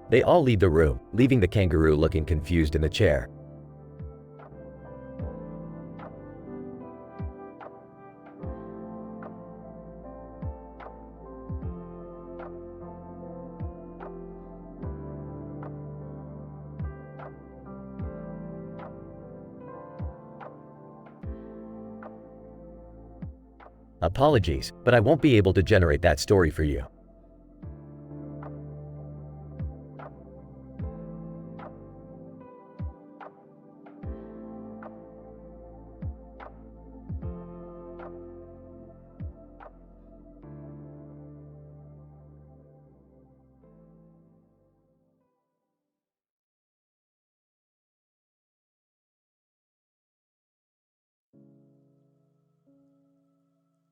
They all leave the room, leaving the kangaroo looking confused in the chair. Apologies, but I won't be able to generate that story for you.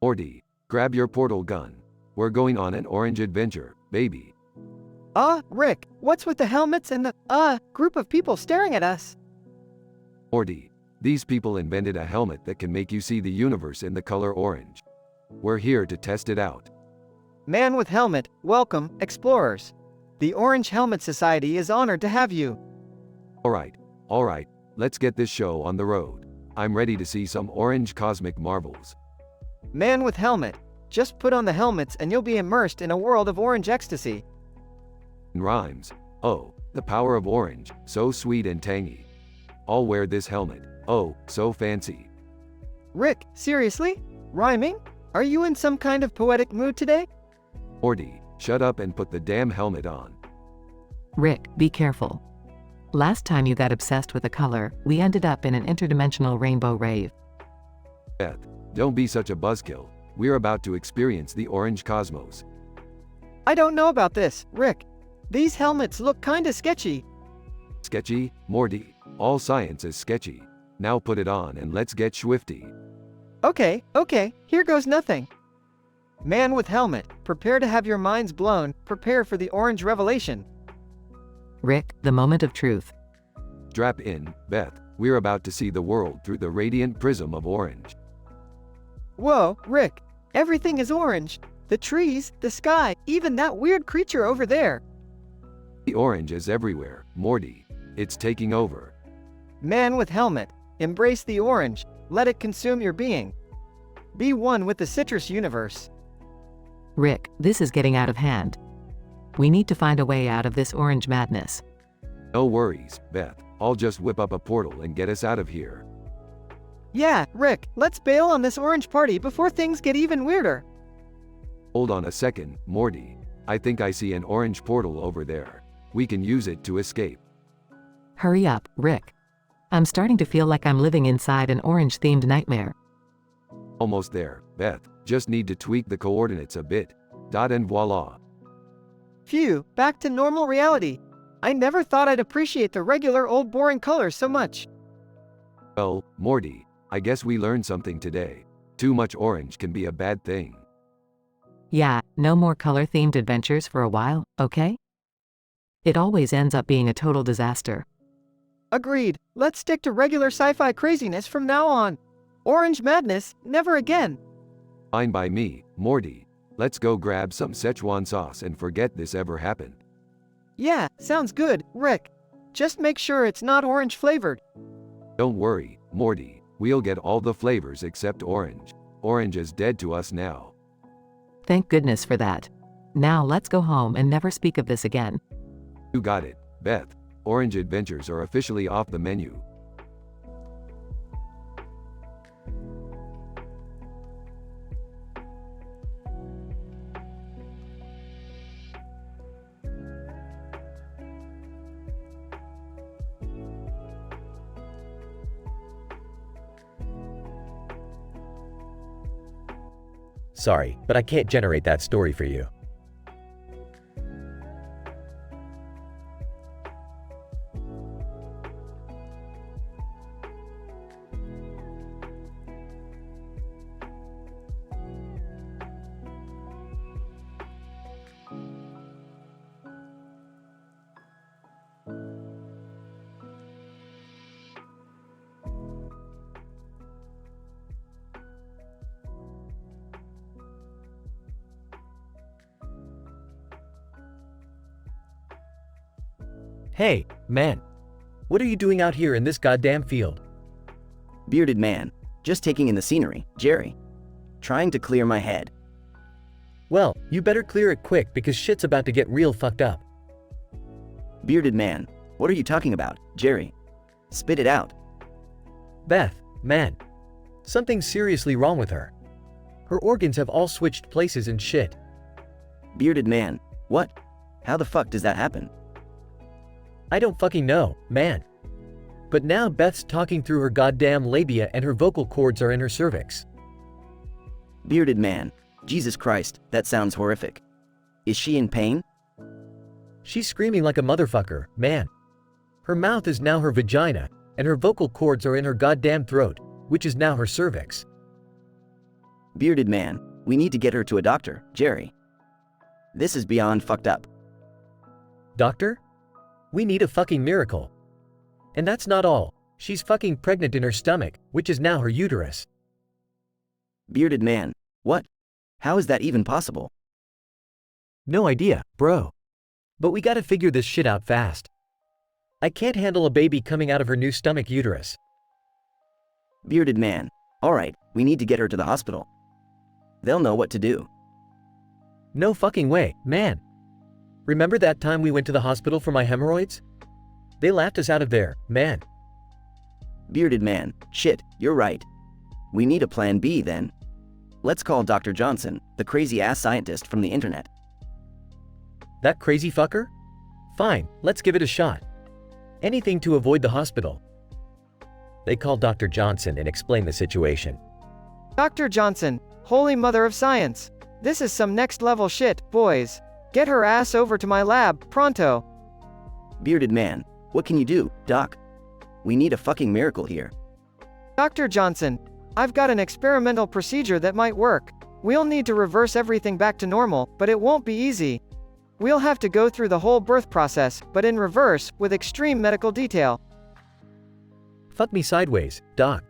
Morty, grab your portal gun. We're going on an orange adventure, baby. Rick, what's with the helmets and the, group of people staring at us? Morty, these people invented a helmet that can make you see the universe in the color orange. We're here to test it out. Man with helmet, welcome, explorers. The Orange Helmet Society is honored to have you. Alright, let's get this show on the road. I'm ready to see some orange cosmic marvels. Man with helmet, just put on the helmets and you'll be immersed in a world of orange ecstasy. Rhymes. Oh, the power of orange, so sweet and tangy. I'll wear this helmet. Oh, so fancy. Rick, seriously? Rhyming? Are you in some kind of poetic mood today? Morty, shut up and put the damn helmet on. Rick, be careful. Last time you got obsessed with a color, we ended up in an interdimensional rainbow rave. Beth, don't be such a buzzkill. We're about to experience the orange cosmos. I don't know about this, Rick. These helmets look kinda sketchy. Sketchy? Morty, all science is sketchy. Now put it on and let's get swifty. Okay, here goes nothing. Man with helmet, prepare to have your minds blown, prepare for the orange revelation. Rick, the moment of truth. Strap in, Beth. We're about to see the world through the radiant prism of orange. Whoa, Rick. Everything is orange. The trees, the sky, even that weird creature over there. The orange is everywhere, Morty. It's taking over. Man with helmet, embrace the orange. Let it consume your being. Be one with the citrus universe. Rick, this is getting out of hand. We need to find a way out of this orange madness. No worries, Beth. I'll just whip up a portal and get us out of here. Yeah, Rick, let's bail on this orange party before things get even weirder. Hold on a second, Morty. I think I see an orange portal over there. We can use it to escape. Hurry up, Rick. I'm starting to feel like I'm living inside an orange-themed nightmare. Almost there, Beth. Just need to tweak the coordinates a bit. Dot and voila. Phew, back to normal reality. I never thought I'd appreciate the regular old boring colors so much. Well, Morty, I guess we learned something today. Too much orange can be a bad thing. Yeah, no more color-themed adventures for a while, okay? It always ends up being a total disaster. Agreed. Let's stick to regular sci-fi craziness from now on. Orange madness, never again. Fine by me, Morty. Let's go grab some Szechuan sauce and forget this ever happened. Yeah, sounds good, Rick. Just make sure it's not orange flavored. Don't worry, Morty. We'll get all the flavors except orange. Orange is dead to us now. Thank goodness for that. Now let's go home and never speak of this again. You got it, Beth. Orange adventures are officially off the menu. Sorry, but I can't generate that story for you. Hey, man. What are you doing out here in this goddamn field? Bearded man. Just taking in the scenery, Jerry. Trying to clear my head. Well, you better clear it quick because shit's about to get real fucked up. Bearded man. What are you talking about, Jerry? Spit it out. Beth, man. Something's seriously wrong with her. Her organs have all switched places and shit. Bearded man. What? How the fuck does that happen? I don't fucking know, man. But now Beth's talking through her goddamn labia and her vocal cords are in her cervix. Bearded man. Jesus Christ, that sounds horrific. Is she in pain? She's screaming like a motherfucker, man. Her mouth is now her vagina, and her vocal cords are in her goddamn throat, which is now her cervix. Bearded man. We need to get her to a doctor, Jerry. This is beyond fucked up. Doctor? We need a fucking miracle. And that's not all. She's fucking pregnant in her stomach, which is now her uterus. Bearded man. What? How is that even possible? No idea, bro. But we gotta figure this shit out fast. I can't handle a baby coming out of her new stomach uterus. Bearded man. Alright, we need to get her to the hospital. They'll know what to do. No fucking way, man. Remember that time we went to the hospital for my hemorrhoids? They laughed us out of there, man. Bearded man. Shit, you're right. We need a plan B then. Let's call Dr. Johnson, the crazy-ass scientist from the internet. That crazy fucker? Fine, let's give it a shot. Anything to avoid the hospital. They called Dr. Johnson and explained the situation. Dr. Johnson, holy mother of science. This is some next-level shit, boys. Get her ass over to my lab, pronto. Bearded man. What can you do, Doc? We need a fucking miracle here. Dr. Johnson, I've got an experimental procedure that might work. We'll need to reverse everything back to normal, but it won't be easy. We'll have to go through the whole birth process, but in reverse, with extreme medical detail. Fuck me sideways, Doc.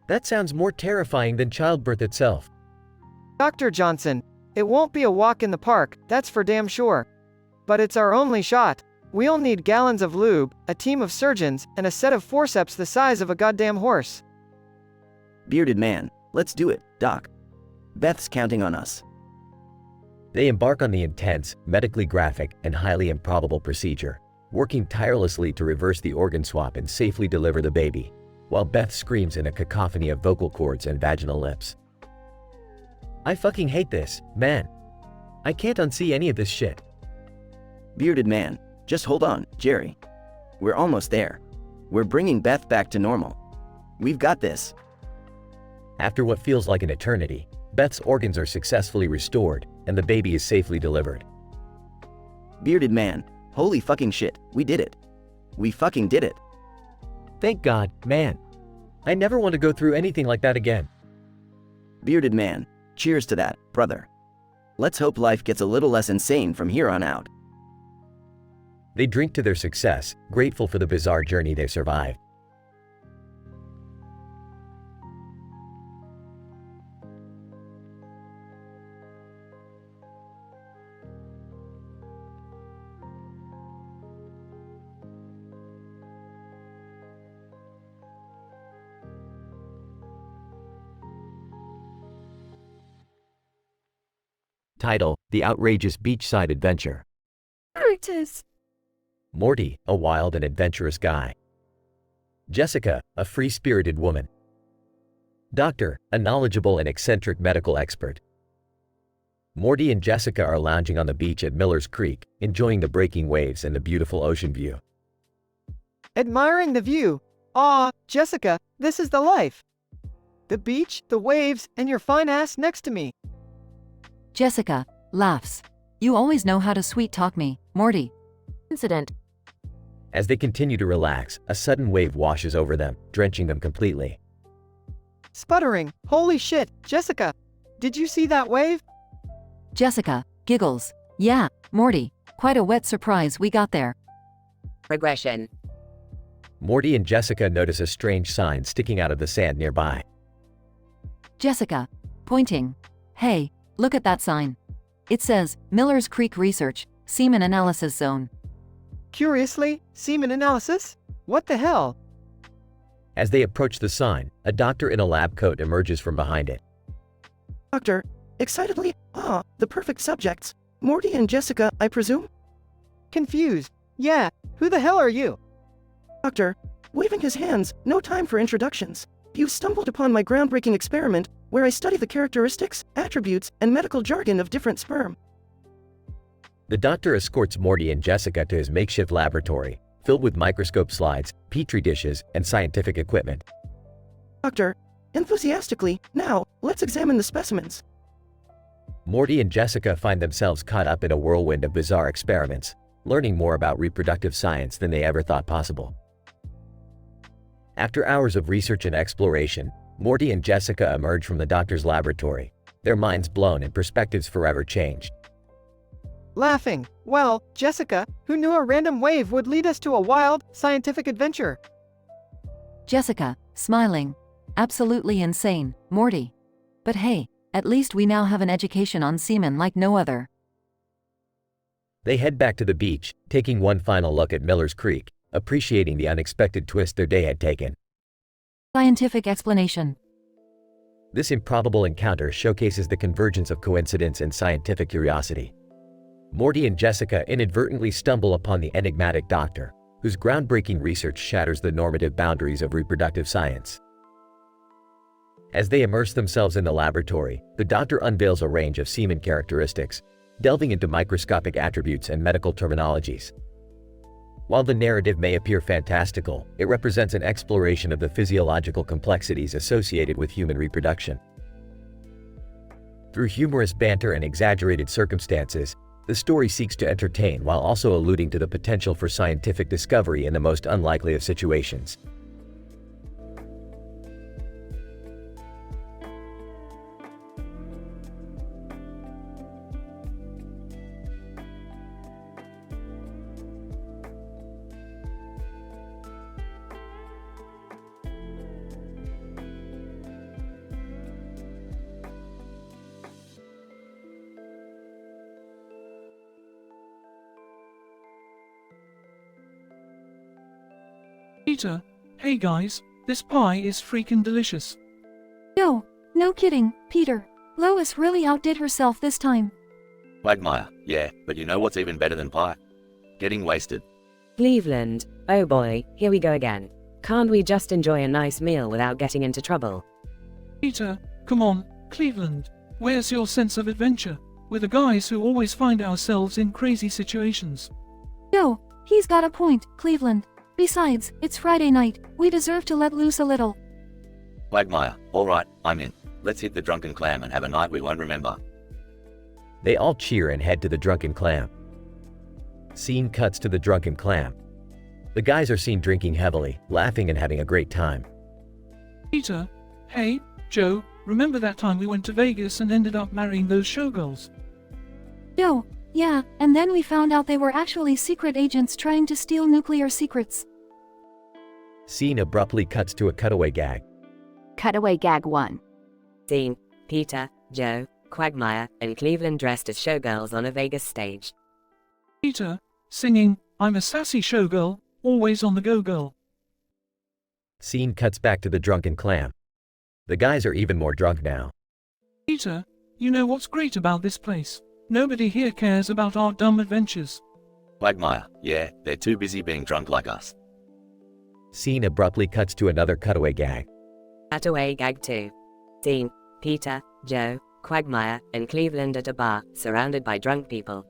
That sounds more terrifying than childbirth itself. Dr. Johnson, it won't be a walk in the park, that's for damn sure. But it's our only shot. We'll need gallons of lube, a team of surgeons, and a set of forceps the size of a goddamn horse. Bearded man, let's do it, Doc. Beth's counting on us. They embark on the intense, medically graphic, and highly improbable procedure, working tirelessly to reverse the organ swap and safely deliver the baby, while Beth screams in a cacophony of vocal cords and vaginal lips. I fucking hate this, man. I can't unsee any of this shit. Bearded man, just hold on, Jerry. We're almost there. We're bringing Beth back to normal. We've got this. After what feels like an eternity, Beth's organs are successfully restored, and the baby is safely delivered. Bearded man, holy fucking shit, we did it. We fucking did it. Thank God, man. I never want to go through anything like that again. Bearded man, cheers to that, brother. Let's hope life gets a little less insane from here on out. They drink to their success, grateful for the bizarre journey they survived. Title: The Outrageous Beachside Adventure. Brutus. Morty, a wild and adventurous guy. Jessica, a free-spirited woman. Doctor, a knowledgeable and eccentric medical expert. Morty and Jessica are lounging on the beach at Miller's Creek, enjoying the breaking waves and the beautiful ocean view. Admiring the view. Aw, Jessica, this is the life. The beach, the waves, and your fine ass next to me. Jessica laughs. You always know how to sweet-talk me, Morty. Incident. As they continue to relax, a sudden wave washes over them, drenching them completely. Sputtering. Holy shit, Jessica. Did you see that wave? Jessica giggles. Yeah, Morty. Quite a wet surprise we got there. Regression. Morty and Jessica notice a strange sign sticking out of the sand nearby. Jessica, pointing. Hey, look at that sign. It says, Miller's Creek Research, Semen Analysis Zone. Curiously, semen analysis? What the hell? As they approach the sign, a doctor in a lab coat emerges from behind it. Doctor, excitedly, the perfect subjects. Morty and Jessica, I presume? Confused. Yeah, who the hell are you? Doctor, waving his hands, no time for introductions. You stumbled upon my groundbreaking experiment, where I study the characteristics, attributes, and medical jargon of different sperm. The doctor escorts Morty and Jessica to his makeshift laboratory, filled with microscope slides, petri dishes, and scientific equipment. Doctor, enthusiastically, now, let's examine the specimens. Morty and Jessica find themselves caught up in a whirlwind of bizarre experiments, learning more about reproductive science than they ever thought possible. After hours of research and exploration, Morty and Jessica emerge from the doctor's laboratory, their minds blown and perspectives forever changed. Laughing. Well, Jessica, who knew a random wave would lead us to a wild, scientific adventure? Jessica, smiling. Absolutely insane, Morty. But hey, at least we now have an education on semen like no other. They head back to the beach, taking one final look at Miller's Creek, appreciating the unexpected twist their day had taken. Scientific explanation. This improbable encounter showcases the convergence of coincidence and scientific curiosity. Morty and Jessica inadvertently stumble upon the enigmatic doctor, whose groundbreaking research shatters the normative boundaries of reproductive science. As they immerse themselves in the laboratory, the doctor unveils a range of semen characteristics, delving into microscopic attributes and medical terminologies. While the narrative may appear fantastical, it represents an exploration of the physiological complexities associated with human reproduction. Through humorous banter and exaggerated circumstances, the story seeks to entertain while also alluding to the potential for scientific discovery in the most unlikely of situations. Peter, hey guys, this pie is freaking delicious. Yo, no kidding, Peter. Lois really outdid herself this time. Quagmire, yeah, but you know what's even better than pie? Getting wasted. Cleveland, oh boy, here we go again. Can't we just enjoy a nice meal without getting into trouble? Peter, come on, Cleveland. Where's your sense of adventure? We're the guys who always find ourselves in crazy situations. Yo, he's got a point, Cleveland. Besides, it's Friday night. We deserve to let loose a little. Quagmire, alright, I'm in. Let's hit the Drunken Clam and have a night we won't remember. They all cheer and head to the Drunken Clam. Scene cuts to the Drunken Clam. The guys are seen drinking heavily, laughing and having a great time. Peter, hey, Joe, remember that time we went to Vegas and ended up marrying those showgirls? Yo, yeah, and then we found out they were actually secret agents trying to steal nuclear secrets. Scene abruptly cuts to a cutaway gag. Cutaway gag 1. Scene, Peter, Joe, Quagmire, and Cleveland dressed as showgirls on a Vegas stage. Peter, singing, I'm a sassy showgirl, always on the go girl. Scene cuts back to the Drunken Clam. The guys are even more drunk now. Peter, you know what's great about this place? Nobody here cares about our dumb adventures. Quagmire, yeah, they're too busy being drunk like us. Scene abruptly cuts to another cutaway gag. Cutaway gag 2. Scene, Peter, Joe, Quagmire, and Cleveland at a bar, surrounded by drunk people.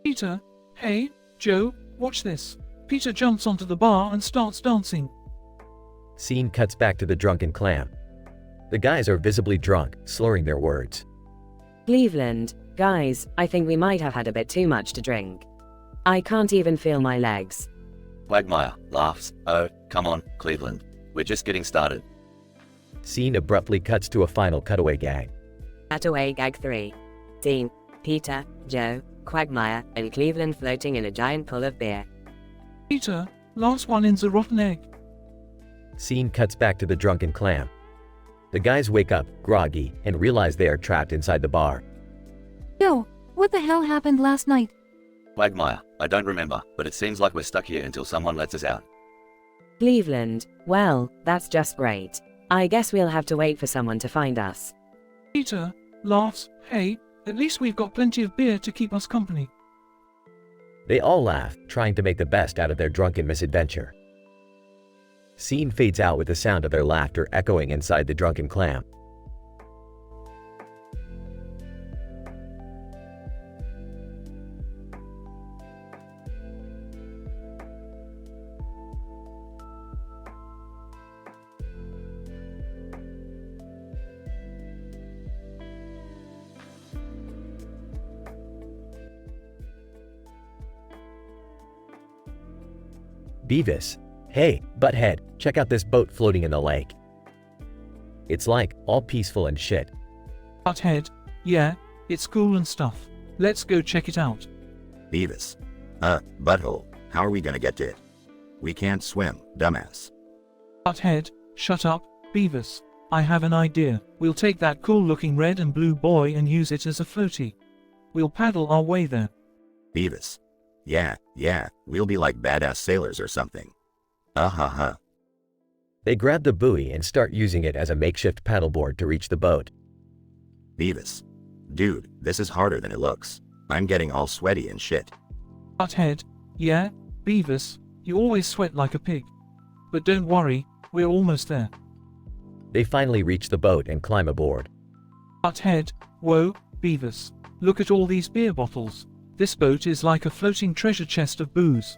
Peter, hey, Joe, watch this. Peter jumps onto the bar and starts dancing. Scene cuts back to the Drunken Clam. The guys are visibly drunk, slurring their words. Cleveland, guys, I think we might have had a bit too much to drink. I can't even feel my legs. Quagmire laughs, oh, come on, Cleveland. We're just getting started. Scene abruptly cuts to a final cutaway gag. Cutaway gag 3. Scene, Peter, Joe, Quagmire, and Cleveland floating in a giant pool of beer. Peter, last one in's a rotten egg. Scene cuts back to the Drunken Clam. The guys wake up, groggy, and realize they are trapped inside the bar. Yo, what the hell happened last night? Quagmire, I don't remember, but it seems like we're stuck here until someone lets us out. Cleveland, well, that's just great. I guess we'll have to wait for someone to find us. Peter, laughs, hey, at least we've got plenty of beer to keep us company. They all laugh, trying to make the best out of their drunken misadventure. Scene fades out with the sound of their laughter echoing inside the Drunken Clam. Beavis, hey, butthead, check out this boat floating in the lake. It's like, all peaceful and shit. Butthead, yeah, it's cool and stuff. Let's go check it out. Beavis. Butthole, how are we gonna get to it? We can't swim, dumbass. Butthead, shut up, Beavis. I have an idea. We'll take that cool-looking red and blue boy and use it as a floaty. We'll paddle our way there. Beavis. Yeah, we'll be like badass sailors or something. Ha. They grab the buoy and start using it as a makeshift paddleboard to reach the boat. Beavis. Dude, this is harder than it looks. I'm getting all sweaty and shit. Butthead, yeah, Beavis, you always sweat like a pig. But don't worry, we're almost there. They finally reach the boat and climb aboard. Butthead, whoa, Beavis, look at all these beer bottles. This boat is like a floating treasure chest of booze.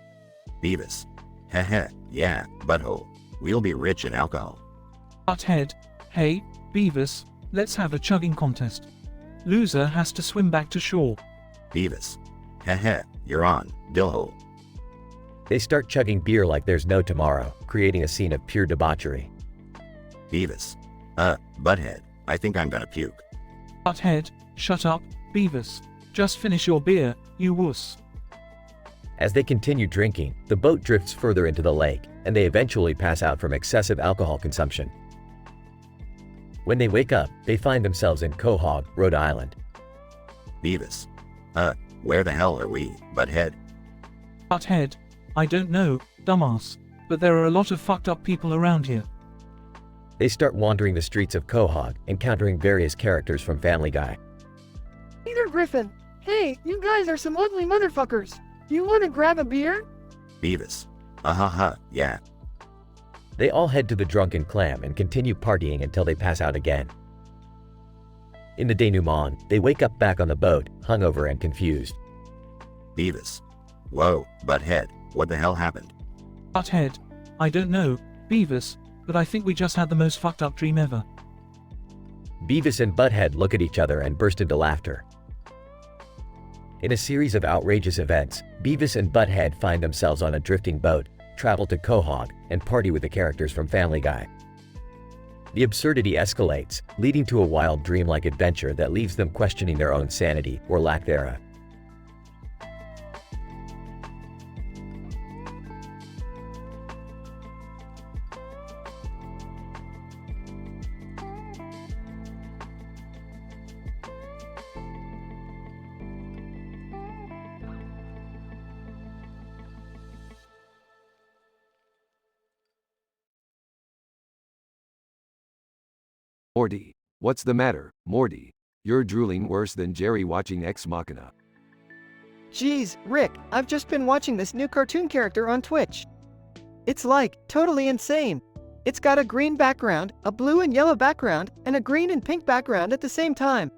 Beavis. Heh, yeah, butthole. We'll be rich in alcohol. Butthead, hey, Beavis, let's have a chugging contest. Loser has to swim back to shore. Beavis. Heh, you're on, dillhole. They start chugging beer like there's no tomorrow, creating a scene of pure debauchery. Beavis. Butthead, I think I'm gonna puke. Butthead, shut up, Beavis. Just finish your beer, you wuss. As they continue drinking, the boat drifts further into the lake, and they eventually pass out from excessive alcohol consumption. When they wake up, they find themselves in Quahog, Rhode Island. Beavis. Where the hell are we, butthead? Butthead, I don't know, dumbass. but there are a lot of fucked up people around here. They start wandering the streets of Quahog, encountering various characters from Family Guy. Peter Griffin. Hey, you guys are some ugly motherfuckers. You wanna grab a beer? Beavis. Yeah. They all head to the Drunken Clam and continue partying until they pass out again. In the denouement, they wake up back on the boat, hungover and confused. Beavis. Whoa, Butthead, what the hell happened? Butthead. I don't know, Beavis, but I think we just had the most fucked up dream ever. Beavis and Butthead look at each other and burst into laughter. In a series of outrageous events, Beavis and Butthead find themselves on a drifting boat, travel to Quahog, and party with the characters from Family Guy. The absurdity escalates, leading to a wild dreamlike adventure that leaves them questioning their own sanity or lack thereof. Morty. What's the matter, Morty? You're drooling worse than Jerry watching Ex Machina. Geez, Rick, I've just been watching this new cartoon character on Twitch. It's like, totally insane. It's got a green background, a blue and yellow background, and a green and pink background at the same time.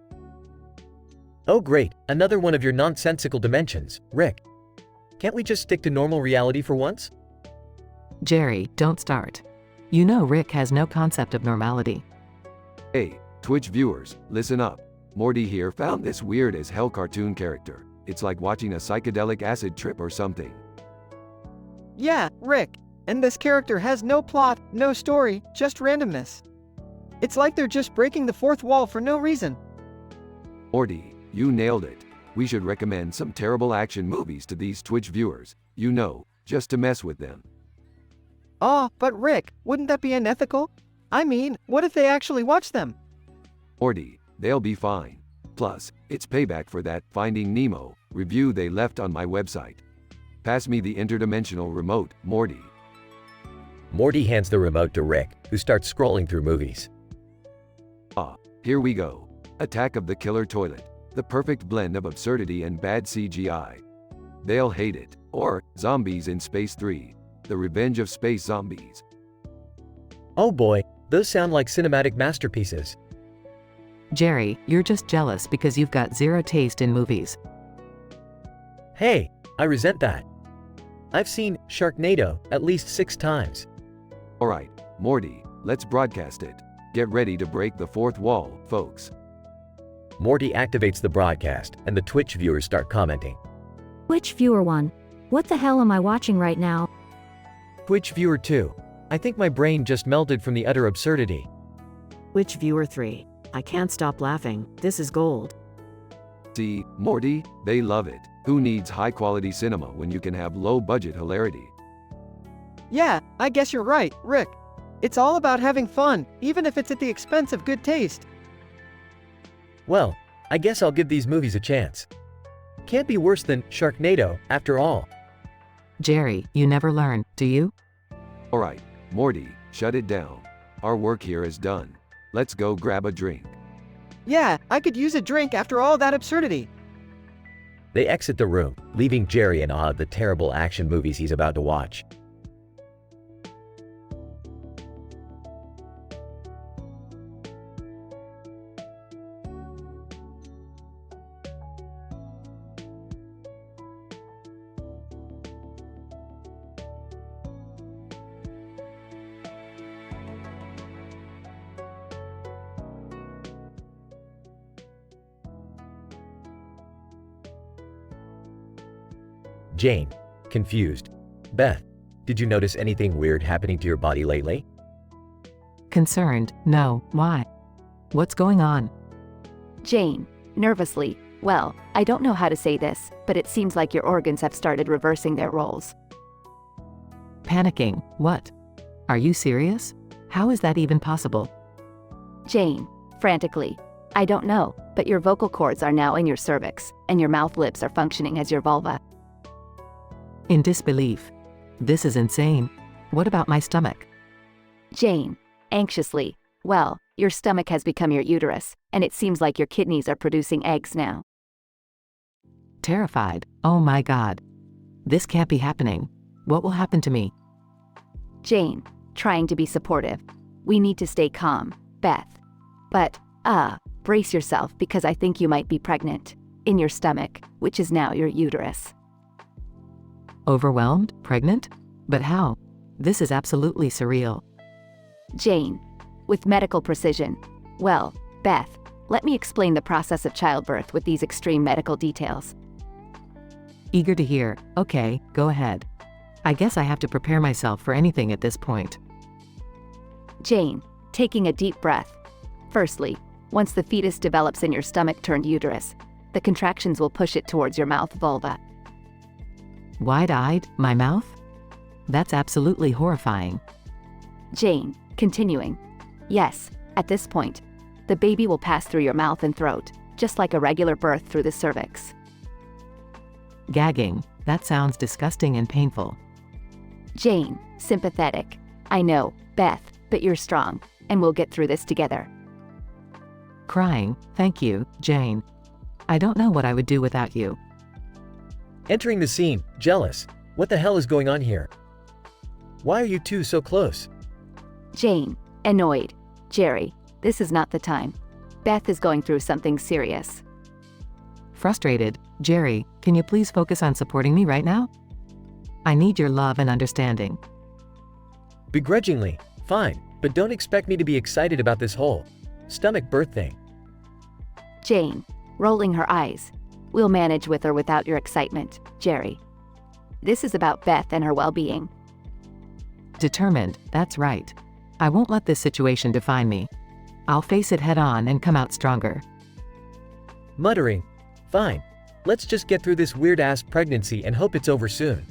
Oh great, another one of your nonsensical dimensions, Rick. Can't we just stick to normal reality for once? Jerry, don't start. You know Rick has no concept of normality. Hey, Twitch viewers, listen up. Morty here found this weird as hell cartoon character. It's like watching a psychedelic acid trip or something. Yeah, Rick. And this character has no plot, no story, just randomness. It's like they're just breaking the fourth wall for no reason. Morty, you nailed it. We should recommend some terrible action movies to these Twitch viewers, you know, just to mess with them. Aw, but Rick, wouldn't that be unethical? I mean, what if they actually watch them? Morty, they'll be fine. Plus, it's payback for that Finding Nemo review they left on my website. Pass me the interdimensional remote, Morty. Morty hands the remote to Rick, who starts scrolling through movies. Ah, here we go. Attack of the Killer Toilet. The perfect blend of absurdity and bad CGI. They'll hate it. Or, Zombies in Space 3. The Revenge of Space Zombies. Oh boy, those sound like cinematic masterpieces. Jerry, you're just jealous because you've got zero taste in movies. Hey, I resent that. I've seen Sharknado at least 6 times. Alright, Morty, let's broadcast it. Get ready to break the fourth wall, folks. Morty activates the broadcast, and the Twitch viewers start commenting. Twitch viewer 1. What the hell am I watching right now? Twitch viewer 2. I think my brain just melted from the utter absurdity. Twitch viewer 3. I can't stop laughing. This is gold. See, Morty, they love it. Who needs high-quality cinema when you can have low-budget hilarity? Yeah, I guess you're right, Rick. It's all about having fun, even if it's at the expense of good taste. Well, I guess I'll give these movies a chance. Can't be worse than Sharknado, after all. Jerry, you never learn, do you? Alright, Morty, shut it down. Our work here is done. Let's go grab a drink. Yeah, I could use a drink after all that absurdity. They exit the room, leaving Jerry in awe of the terrible action movies he's about to watch. Jane, confused. Beth, did you notice anything weird happening to your body lately? Concerned, no, why? What's going on? Jane, nervously, well, I don't know how to say this, but it seems like your organs have started reversing their roles. Panicking, what? Are you serious? How is that even possible? Jane, frantically, I don't know, but your vocal cords are now in your cervix, and your mouth lips are functioning as your vulva. In disbelief. This is insane. What about my stomach? Jane, anxiously, well, your stomach has become your uterus, and it seems like your kidneys are producing eggs now. Terrified, oh my god. This can't be happening. What will happen to me? Jane, trying to be supportive. We need to stay calm, Beth. But, brace yourself because I think you might be pregnant. In your stomach, which is now your uterus. Overwhelmed? Pregnant? But how? This is absolutely surreal. Jane, with medical precision. Well, Beth, let me explain the process of childbirth with these extreme medical details. Eager to hear. Okay, go ahead. I guess I have to prepare myself for anything at this point. Jane, taking a deep breath. Firstly, once the fetus develops in your stomach-turned uterus, the contractions will push it towards your mouth vulva. Wide-eyed, my mouth? That's absolutely horrifying. Jane, continuing. Yes, at this point, the baby will pass through your mouth and throat, just like a regular birth through the cervix. Gagging, that sounds disgusting and painful. Jane, sympathetic. I know, Beth, but you're strong, and we'll get through this together. Crying, thank you, Jane. I don't know what I would do without you. Entering the scene, jealous. What the hell is going on here? Why are you two so close? Jane, annoyed. Jerry, this is not the time. Beth is going through something serious. Frustrated, Jerry, can you please focus on supporting me right now? I need your love and understanding. Begrudgingly, fine, but don't expect me to be excited about this whole stomach birth thing. Jane, rolling her eyes. We'll manage with or without your excitement, Jerry. This is about Beth and her well-being. Determined, that's right. I won't let this situation define me. I'll face it head-on and come out stronger. Muttering, fine. Let's just get through this weird-ass pregnancy and hope it's over soon.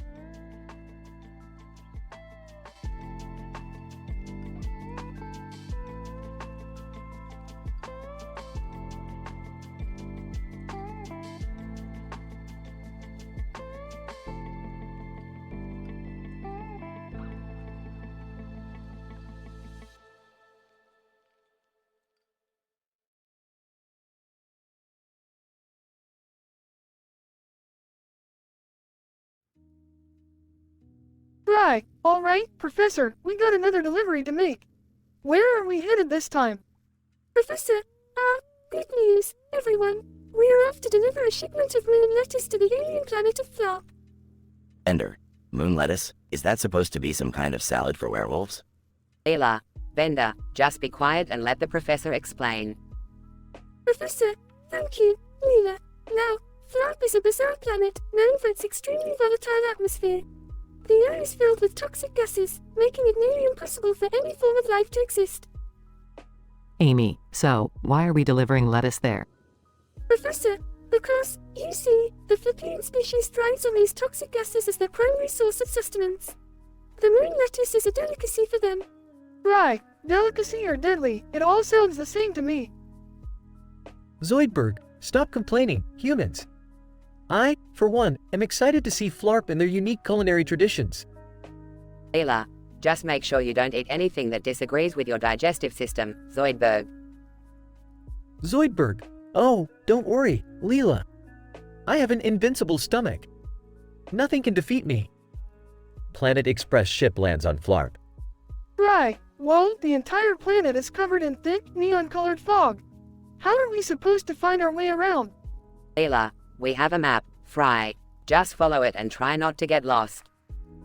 Right, alright, Professor, we got another delivery to make. Where are we headed this time? Professor, good news, everyone. We are off to deliver a shipment of moon lettuce to the alien planet of Flop. Ender, moon lettuce? Is that supposed to be some kind of salad for werewolves? Leela, Bender, just be quiet and let the professor explain. Professor, thank you, Leela. Now, Flop is a bizarre planet, known for its extremely volatile atmosphere. The air is filled with toxic gases, making it nearly impossible for any form of life to exist. Amy, so, why are we delivering lettuce there? Professor, because, you see, the Philippine species thrives on these toxic gases as their primary source of sustenance. The moon lettuce is a delicacy for them. Right, delicacy or deadly, it all sounds the same to me. Zoidberg, stop complaining, humans. I, for one, am excited to see Flarp and their unique culinary traditions. Leela, just make sure you don't eat anything that disagrees with your digestive system, Zoidberg. Zoidberg, oh, don't worry, Leela. I have an invincible stomach. Nothing can defeat me. Planet Express ship lands on Flarp. Right, well, the entire planet is covered in thick, neon-colored fog. How are we supposed to find our way around? Leela, we have a map, Fry. Just follow it and try not to get lost.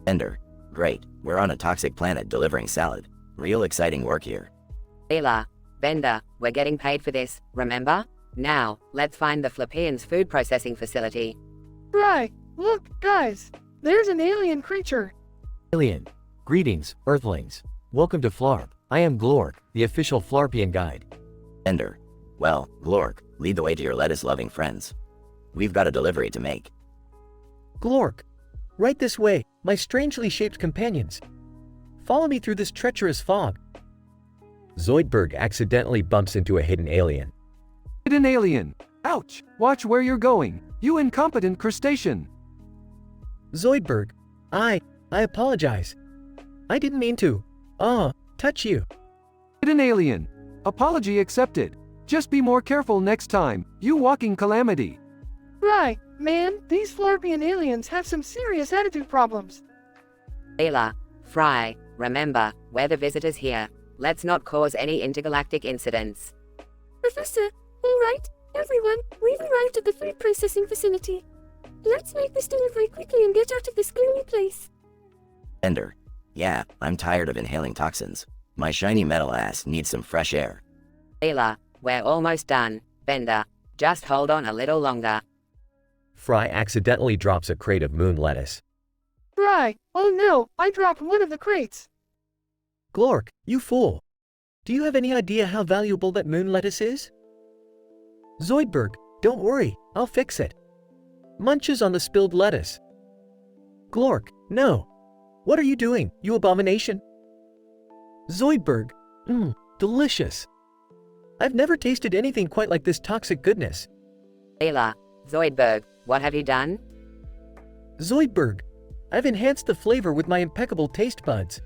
Ender, great, we're on a toxic planet delivering salad. Real exciting work here. Leela, Bender, we're getting paid for this, remember? Now, let's find the Philippines food processing facility. Right, look, guys, there's an alien creature. Alien, greetings, Earthlings. Welcome to Flarp. I am Glork, the official Flarpian guide. Ender, well, Glork, lead the way to your lettuce-loving friends. We've got a delivery to make. Glork, right this way, my strangely shaped companions. Follow me through this treacherous fog. Zoidberg accidentally bumps into a hidden alien. Hidden alien! Ouch! Watch where you're going, you incompetent crustacean! Zoidberg, I apologize. I didn't mean to. Touch you. Hit an alien. Apology accepted. Just be more careful next time, you walking calamity. Right, man, these Flarpian aliens have some serious attitude problems. Leela, Fry, remember, we're the visitors here. Let's not cause any intergalactic incidents. Professor, alright, everyone, we've arrived at the food processing facility. Let's make this delivery quickly and get out of this gloomy place. Bender. Yeah, I'm tired of inhaling toxins. My shiny metal ass needs some fresh air. Leela, we're almost done. Bender, just hold on a little longer. Fry accidentally drops a crate of moon lettuce. Fry, oh no, I dropped one of the crates. Glork, you fool. Do you have any idea how valuable that moon lettuce is? Zoidberg, don't worry, I'll fix it. Munches on the spilled lettuce. Glork, no. What are you doing, you abomination? Zoidberg, delicious. I've never tasted anything quite like this toxic goodness. Leela, Zoidberg, what have you done? Zoidberg, I've enhanced the flavor with my impeccable taste buds.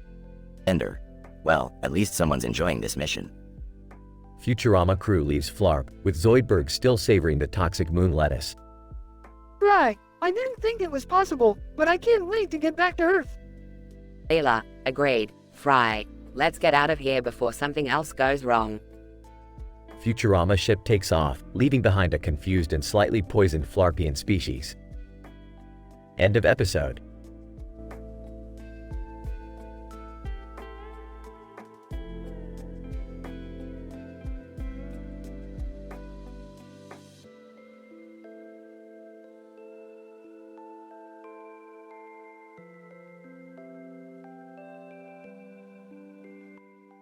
Bender. Well, at least someone's enjoying this mission. Futurama crew leaves Flarp, with Zoidberg still savoring the toxic moon lettuce. Fry, I didn't think it was possible, but I can't wait to get back to Earth. Leela, agreed. Fry, let's get out of here before something else goes wrong. Futurama ship takes off, leaving behind a confused and slightly poisoned Flarpian species. End of episode.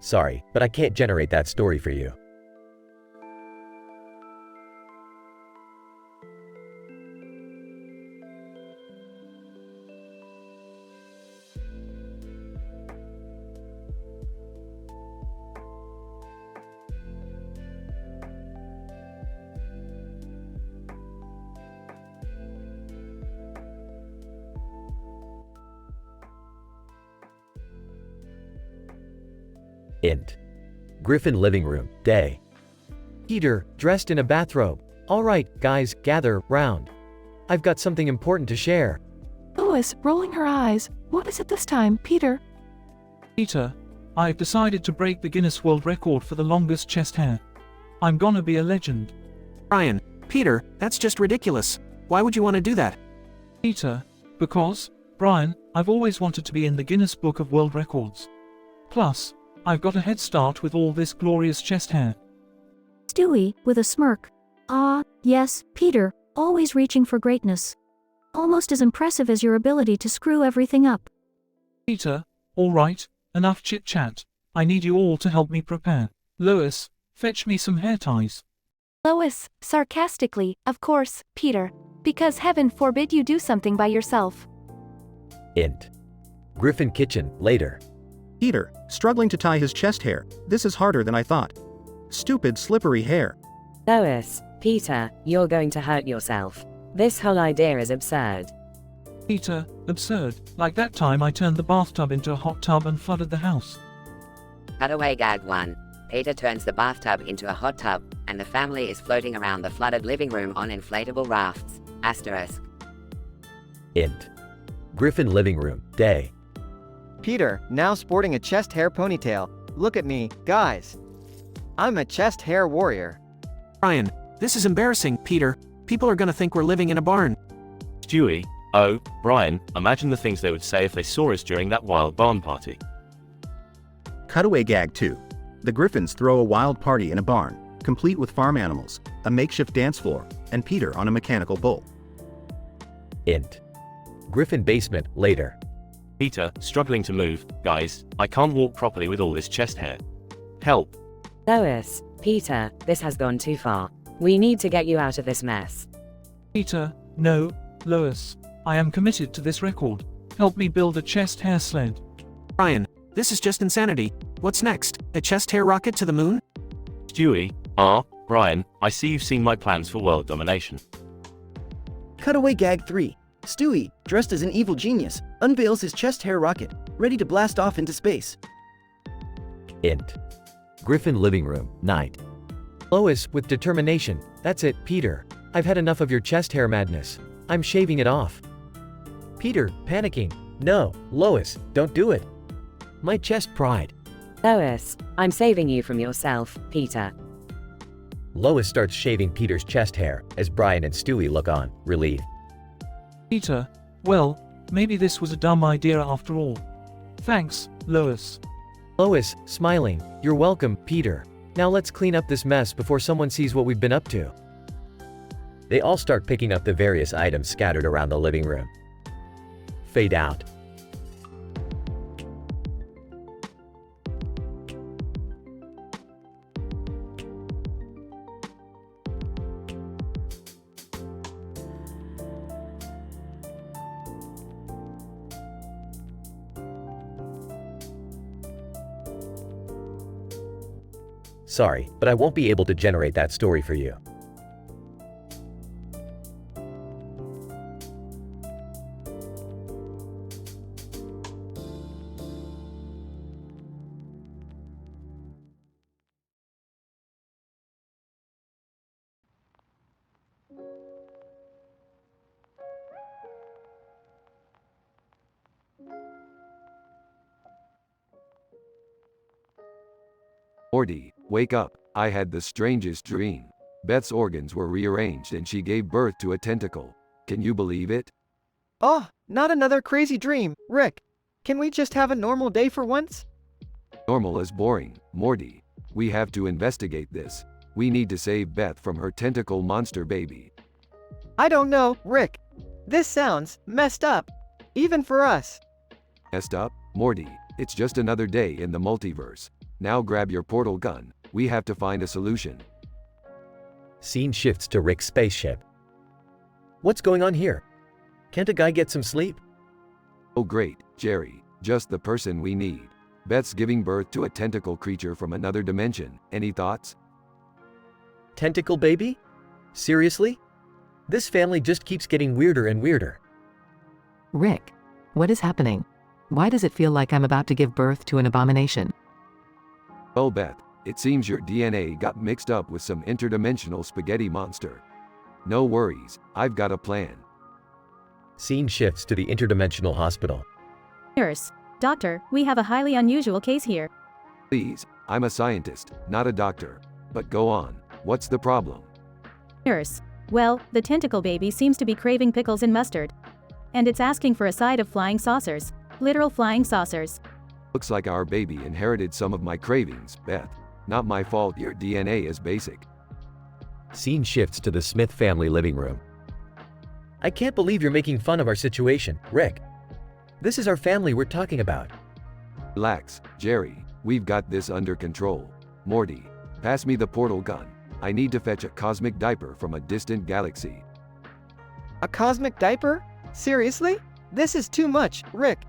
Sorry, but I can't generate that story for you. Int. Griffin living room, day. Peter, dressed in a bathrobe. All right, guys, gather round. I've got something important to share. Lois, rolling her eyes. What is it this time, Peter? Peter, I've decided to break the Guinness World Record for the longest chest hair. I'm gonna be a legend. Brian, Peter, that's just ridiculous. Why would you want to do that? Peter, because, Brian, I've always wanted to be in the Guinness Book of World Records. Plus, I've got a head start with all this glorious chest hair. Stewie, with a smirk. Ah, yes, Peter, always reaching for greatness. Almost as impressive as your ability to screw everything up. Peter, alright, enough chit-chat. I need you all to help me prepare. Lois, fetch me some hair ties. Lois, sarcastically, of course, Peter. Because heaven forbid you do something by yourself. Int. Griffin kitchen, later. Peter, struggling to tie his chest hair. This is harder than I thought. Stupid, slippery hair. Lois, Peter, you're going to hurt yourself. This whole idea is absurd. Peter, absurd. Like that time I turned the bathtub into a hot tub and flooded the house. Cutaway gag 1. Peter turns the bathtub into a hot tub, and the family is floating around the flooded living room on inflatable rafts. Asterisk. Int. Griffin living room, day. Peter, now sporting a chest hair ponytail. Look at me, guys. I'm a chest hair warrior. Brian, this is embarrassing, Peter. People are gonna think we're living in a barn. Stewie, oh, Brian, imagine the things they would say if they saw us during that wild barn party. Cutaway gag 2. The Griffins throw a wild party in a barn, complete with farm animals, a makeshift dance floor, and Peter on a mechanical bull. Int. Griffin basement, later. Peter, struggling to move. Guys, I can't walk properly with all this chest hair. Help. Lois, Peter, this has gone too far. We need to get you out of this mess. Peter, no, Lois. I am committed to this record. Help me build a chest hair sled. Brian, this is just insanity. What's next? A chest hair rocket to the moon? Stewie, Brian, I see you've seen my plans for world domination. Cutaway gag 3. Stewie, dressed as an evil genius, unveils his chest hair rocket, ready to blast off into space. Int. Griffin living room, night. Lois, with determination, "That's it, Peter. I've had enough of your chest hair madness. I'm shaving it off." Peter, panicking, "No, Lois, don't do it. My chest pride." Lois, I'm saving you from yourself, Peter. Lois starts shaving Peter's chest hair as Brian and Stewie look on, relieved. Peter, well, maybe this was a dumb idea after all. Thanks, Lois. Lois, smiling, "You're welcome, Peter. Now let's clean up this mess before someone sees what we've been up to." They all start picking up the various items scattered around the living room. Fade out. Sorry, but I won't be able to generate that story for you. Morty, wake up. I had the strangest dream. Beth's organs were rearranged and she gave birth to a tentacle. Can you believe it? Oh, not another crazy dream, Rick. Can we just have a normal day for once? Normal is boring, Morty. We have to investigate this. We need to save Beth from her tentacle monster baby. I don't know, Rick. This sounds messed up. Even for us. Messed up? Morty, it's just another day in the multiverse. Now grab your portal gun. We have to find a solution. Scene shifts to Rick's spaceship. What's going on here? Can't a guy get some sleep? Oh great, Jerry. Just the person we need. Beth's giving birth to a tentacle creature from another dimension. Any thoughts? Tentacle baby? Seriously? This family just keeps getting weirder and weirder. Rick, what is happening? Why does it feel like I'm about to give birth to an abomination? Oh Beth, it seems your DNA got mixed up with some interdimensional spaghetti monster. No worries, I've got a plan. Scene shifts to the interdimensional hospital. Nurse, doctor, we have a highly unusual case here. Please, I'm a scientist, not a doctor. But go on, what's the problem? Nurse, well, the tentacle baby seems to be craving pickles and mustard. And it's asking for a side of flying saucers. Literal flying saucers. Looks like our baby inherited some of my cravings, Beth. Not my fault your DNA is basic. Scene shifts to the Smith family living room. I can't believe you're making fun of our situation, Rick. This is our family we're talking about. Relax, Jerry. We've got this under control. Morty, pass me the portal gun. I need to fetch a cosmic diaper from a distant galaxy. A cosmic diaper? Seriously? This is too much, Rick.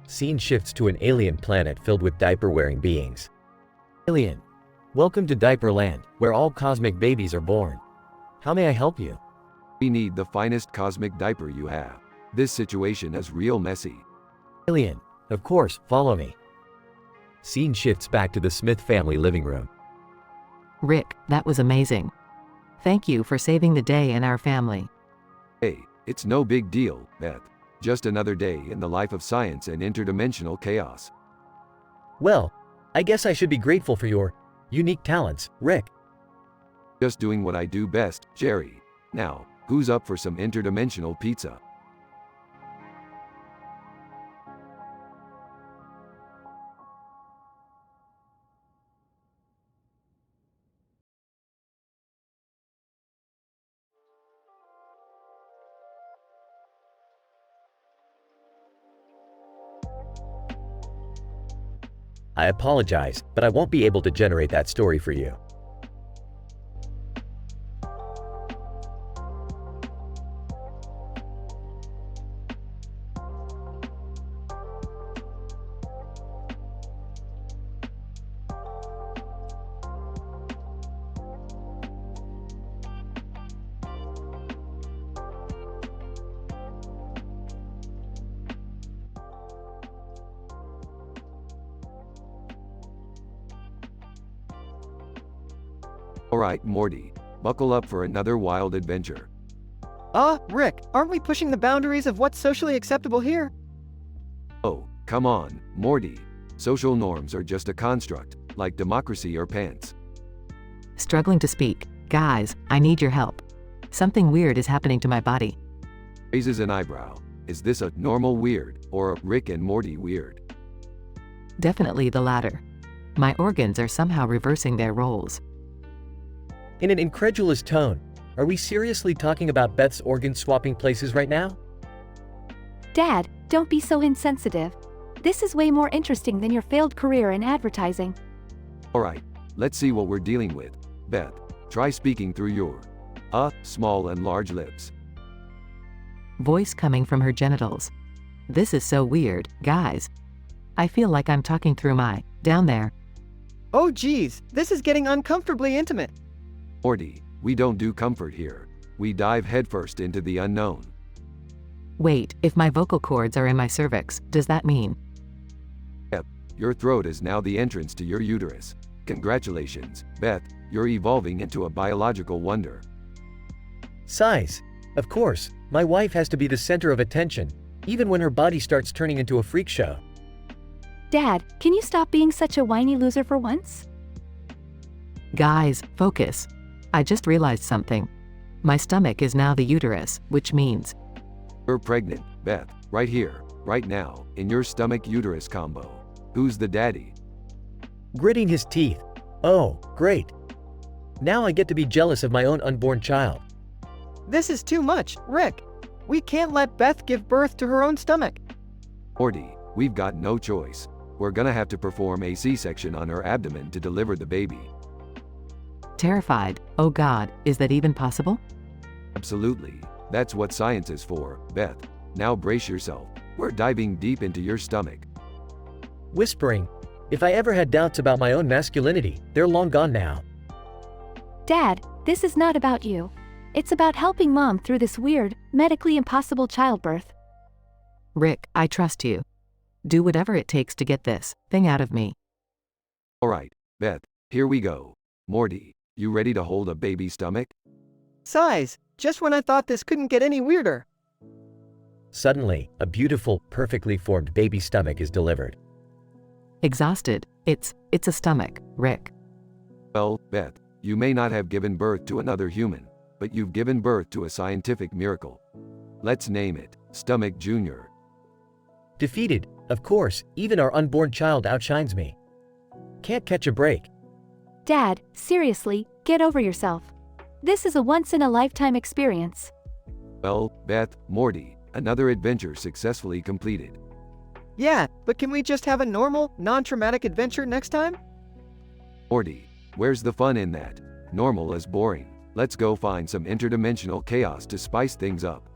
Scene shifts to an alien planet filled with diaper-wearing beings. Alien, welcome to Diaper Land, where all cosmic babies are born. How may I help you? We need the finest cosmic diaper you have. This situation is real messy. Alien, of course, follow me. Scene shifts back to the Smith family living room. Rick, that was amazing. Thank you for saving the day and our family. Hey, it's no big deal, Beth. Just another day in the life of science and interdimensional chaos. Well, I guess I should be grateful for your unique talents, Rick. Just doing what I do best, Jerry. Now, who's up for some interdimensional pizza? I apologize, but I won't be able to generate that story for you. Alright, Morty, buckle up for another wild adventure. Rick, aren't we pushing the boundaries of what's socially acceptable here? Oh, come on, Morty. Social norms are just a construct, like democracy or pants. Struggling to speak. Guys, I need your help. Something weird is happening to my body. Raises an eyebrow. Is this a normal weird, or a Rick and Morty weird? Definitely the latter. My organs are somehow reversing their roles. In an incredulous tone, are we seriously talking about Beth's organ swapping places right now? Dad, don't be so insensitive. This is way more interesting than your failed career in advertising. Alright, let's see what we're dealing with. Beth, try speaking through your small and large lips. Voice coming from her genitals. This is so weird, guys. I feel like I'm talking through my down there. Oh geez, this is getting uncomfortably intimate. Morty, we don't do comfort here. We dive headfirst into the unknown. Wait, if my vocal cords are in my cervix, does that mean? Yep, your throat is now the entrance to your uterus. Congratulations, Beth, you're evolving into a biological wonder. Size. Of course, my wife has to be the center of attention, even when her body starts turning into a freak show. Dad, can you stop being such a whiny loser for once? Guys, focus. I just realized something. My stomach is now the uterus, which means you're pregnant, Beth, right here, right now, in your stomach-uterus combo. Who's the daddy? Gritting his teeth. Oh, great. Now I get to be jealous of my own unborn child. This is too much, Rick. We can't let Beth give birth to her own stomach. Morty, we've got no choice. We're gonna have to perform a C-section on her abdomen to deliver the baby. terrified. Oh God, is that even possible? Absolutely. That's what science is for, Beth. Now brace yourself. We're diving deep into your stomach. Whispering. If I ever had doubts about my own masculinity, they're long gone now. Dad, this is not about you. It's about helping Mom through this weird, medically impossible childbirth. Rick, I trust you. Do whatever it takes to get this thing out of me. Alright, Beth, here we go. Morty, you ready to hold a baby stomach? Size, just when I thought this couldn't get any weirder. Suddenly, a beautiful, perfectly formed baby stomach is delivered. Exhausted. It's a stomach, Rick. Well, Beth, you may not have given birth to another human, but you've given birth to a scientific miracle. Let's name it Stomach Junior. Defeated, of course, even our unborn child outshines me. Can't catch a break. Dad, seriously, get over yourself. This is a once-in-a-lifetime experience. Well, Beth, Morty, another adventure successfully completed. Yeah, but can we just have a normal, non-traumatic adventure next time? Morty, where's the fun in that? Normal is boring. Let's go find some interdimensional chaos to spice things up.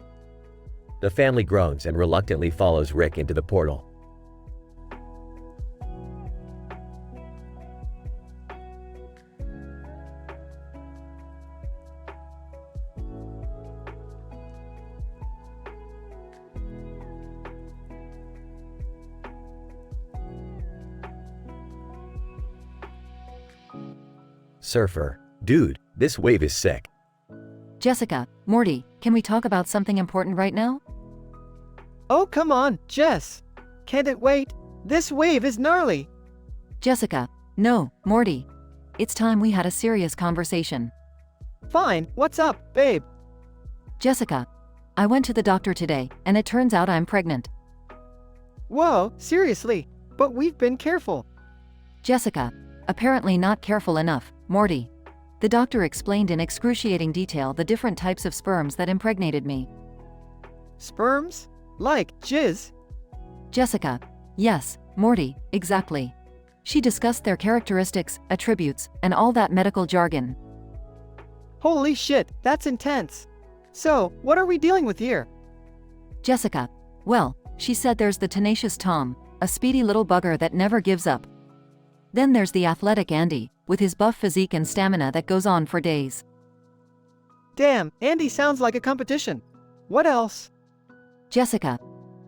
The family groans and reluctantly follows Rick into the portal. Surfer. Dude, this wave is sick. Jessica, Morty, can we talk about something important right now? Oh, come on, Jess. Can't it wait? This wave is gnarly. Jessica, no, Morty. It's time we had a serious conversation. Fine, what's up, babe? Jessica, I went to the doctor today, and it turns out I'm pregnant. Whoa, seriously, but we've been careful. Jessica, apparently not careful enough, Morty. The doctor explained in excruciating detail the different types of sperms that impregnated me. Sperms? Like jizz? Jessica, yes, Morty, exactly. She discussed their characteristics, attributes, and all that medical jargon. Holy shit, that's intense. So, what are we dealing with here? Jessica, well, she said there's the tenacious Tom, a speedy little bugger that never gives up. Then there's the athletic Andy, with his buff physique and stamina that goes on for days. Damn, Andy sounds like a competition. What else? Jessica.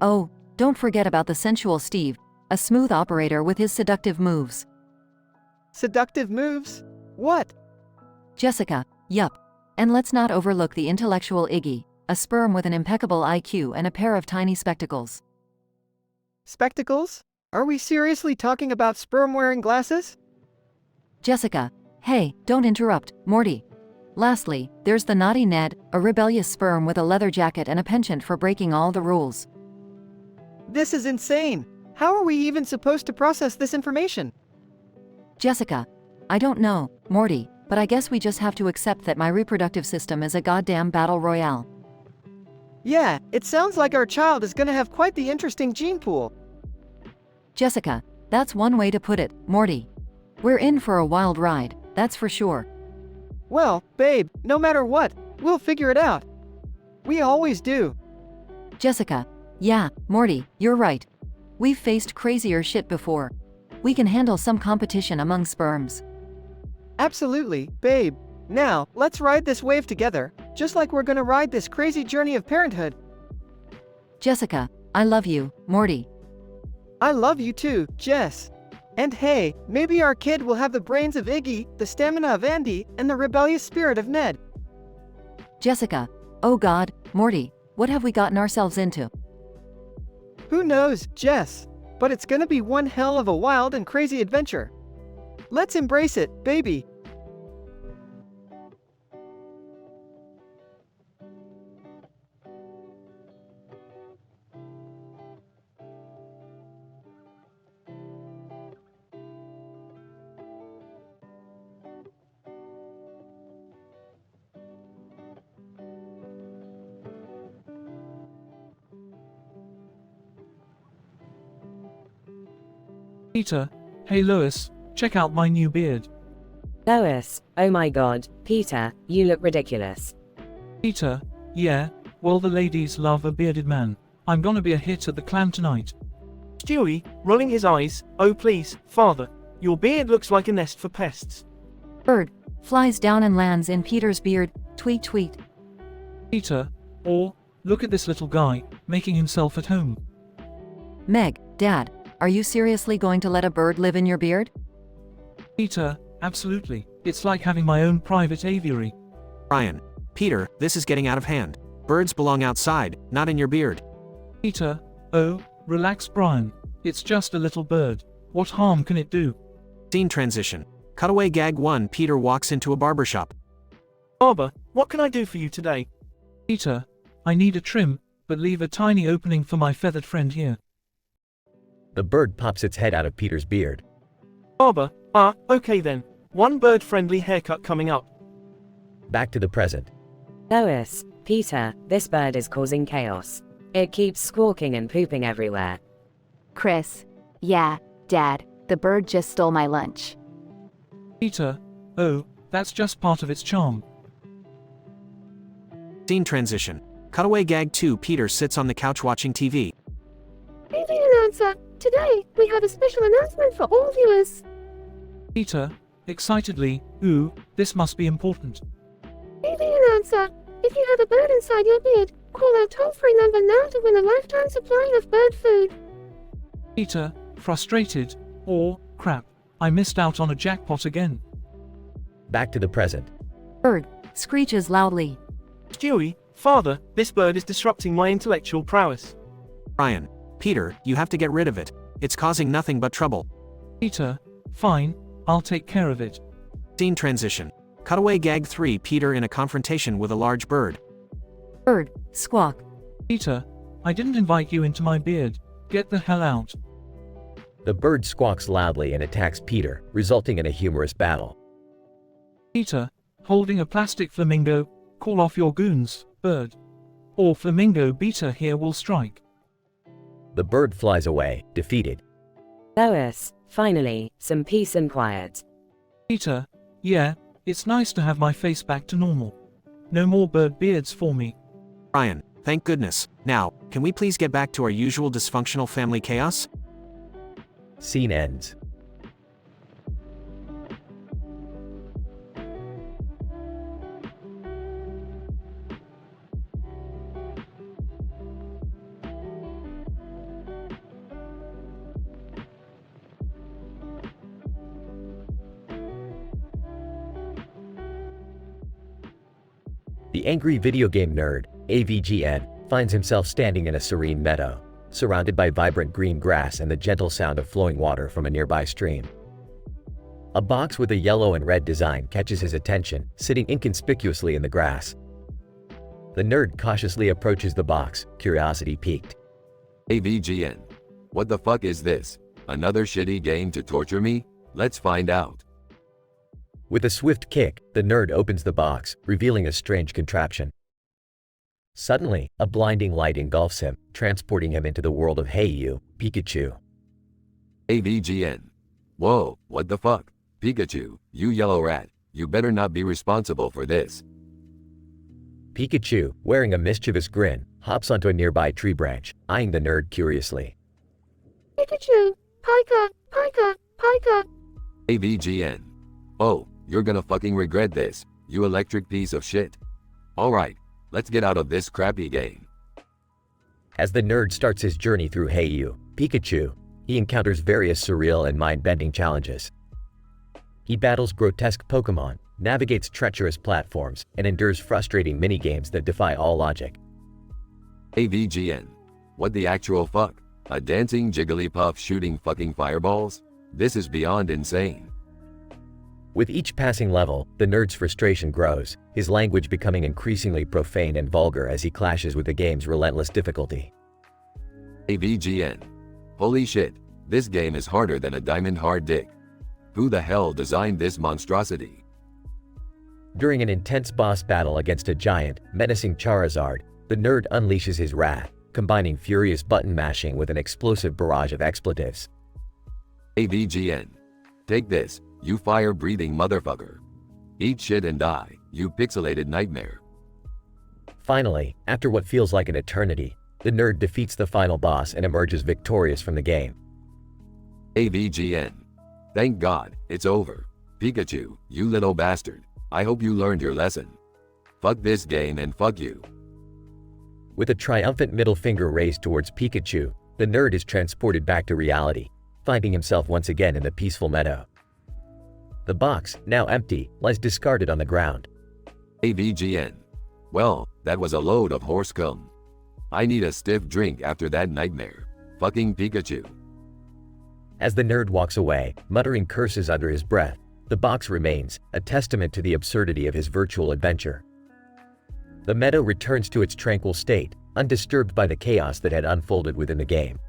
Oh, don't forget about the sensual Steve, a smooth operator with his seductive moves. Seductive moves? What? Jessica, yup. And let's not overlook the intellectual Iggy, a sperm with an impeccable IQ and a pair of tiny spectacles. Spectacles? Are we seriously talking about sperm-wearing glasses? Jessica, hey, don't interrupt, Morty. Lastly, there's the naughty Ned, a rebellious sperm with a leather jacket and a penchant for breaking all the rules. This is insane. How are we even supposed to process this information? Jessica, I don't know, Morty, but I guess we just have to accept that my reproductive system is a goddamn battle royale. Yeah, it sounds like our child is gonna have quite the interesting gene pool. Jessica, that's one way to put it, Morty. We're in for a wild ride, that's for sure. Well, babe, no matter what, we'll figure it out. We always do. Jessica, yeah, Morty, you're right. We've faced crazier shit before. We can handle some competition among sperms. Absolutely, babe. Now, let's ride this wave together, just like we're gonna ride this crazy journey of parenthood. Jessica, I love you, Morty. I love you too, Jess. And hey, maybe our kid will have the brains of Iggy, the stamina of Andy, and the rebellious spirit of Ned. Jessica, oh God, Morty, what have we gotten ourselves into? Who knows, Jess? But it's gonna be one hell of a wild and crazy adventure. Let's embrace it, baby. Peter, hey Lois, check out my new beard. Lois, oh my god, Peter, you look ridiculous. Peter, yeah, well the ladies love a bearded man. I'm gonna be a hit at the clan tonight. Stewie, rolling his eyes, oh please, father, your beard looks like a nest for pests. Bird, flies down and lands in Peter's beard, tweet tweet. Peter, or, look at this little guy, making himself at home. Meg, Dad, are you seriously going to let a bird live in your beard? Peter, absolutely. It's like having my own private aviary. Brian, Peter, this is getting out of hand. Birds belong outside, not in your beard. Peter, oh, relax Brian. It's just a little bird. What harm can it do? Scene transition. Cutaway gag 1. Peter walks into a barbershop. Barber, what can I do for you today? Peter, I need a trim, but leave a tiny opening for my feathered friend here. The bird pops its head out of Peter's beard. Barber, okay then. One bird-friendly haircut coming up. Back to the present. Lois, Peter, this bird is causing chaos. It keeps squawking and pooping everywhere. Chris, yeah, Dad, the bird just stole my lunch. Peter, oh, that's just part of its charm. Scene transition. Cutaway gag 2. Peter sits on the couch watching TV. TV announcer, today we have a special announcement for all viewers. Peter, excitedly, ooh, this must be important. TV announcer, if you have a bird inside your beard, call our toll-free number now to win a lifetime supply of bird food. Peter, frustrated, or, crap, I missed out on a jackpot again. Back to the present. Bird, screeches loudly. Stewie, father, this bird is disrupting my intellectual prowess. Brian, Peter, you have to get rid of it. It's causing nothing but trouble. Peter, fine, I'll take care of it. Scene transition. Cutaway gag 3. Peter in a confrontation with a large bird. Bird, squawk. Peter, I didn't invite you into my beard. Get the hell out. The bird squawks loudly and attacks Peter, resulting in a humorous battle. Peter, holding a plastic flamingo, call off your goons, bird. Or flamingo beater here will strike. The bird flies away, defeated. Lois, finally, some peace and quiet. Peter, yeah, it's nice to have my face back to normal. No more bird beards for me. Brian, thank goodness. Now, can we please get back to our usual dysfunctional family chaos? Scene ends. The angry video game nerd, AVGN, finds himself standing in a serene meadow, surrounded by vibrant green grass and the gentle sound of flowing water from a nearby stream. A box with a yellow and red design catches his attention, sitting inconspicuously in the grass. The nerd cautiously approaches the box, curiosity piqued. AVGN. What the fuck is this? Another shitty game to torture me? Let's find out. With a swift kick, the nerd opens the box, revealing a strange contraption. Suddenly, a blinding light engulfs him, transporting him into the world of Hey You, Pikachu. AVGN. Whoa, what the fuck? Pikachu, you yellow rat, you better not be responsible for this. Pikachu, wearing a mischievous grin, hops onto a nearby tree branch, eyeing the nerd curiously. Pikachu! Pika! Pika! Pika! AVGN. Oh, you're gonna fucking regret this, you electric piece of shit. Alright, let's get out of this crappy game. As the nerd starts his journey through Hey You, Pikachu, he encounters various surreal and mind-bending challenges. He battles grotesque Pokémon, navigates treacherous platforms, and endures frustrating minigames that defy all logic. AVGN. What the actual fuck? A dancing Jigglypuff shooting fucking fireballs? This is beyond insane. With each passing level, the nerd's frustration grows, his language becoming increasingly profane and vulgar as he clashes with the game's relentless difficulty. AVGN. Holy shit, this game is harder than a diamond hard dick. Who the hell designed this monstrosity? During an intense boss battle against a giant, menacing Charizard, the nerd unleashes his wrath, combining furious button mashing with an explosive barrage of expletives. AVGN. Take this, you fire-breathing motherfucker. Eat shit and die, you pixelated nightmare. Finally, after what feels like an eternity, the nerd defeats the final boss and emerges victorious from the game. AVGN. Thank God, it's over. Pikachu, you little bastard. I hope you learned your lesson. Fuck this game and fuck you. With a triumphant middle finger raised towards Pikachu, the nerd is transported back to reality, finding himself once again in the peaceful meadow. The box, now empty, lies discarded on the ground. AVGN. Well, that was a load of horse cum. I need a stiff drink after that nightmare. Fucking Pikachu. As the nerd walks away, muttering curses under his breath, the box remains, a testament to the absurdity of his virtual adventure. The meadow returns to its tranquil state, undisturbed by the chaos that had unfolded within the game.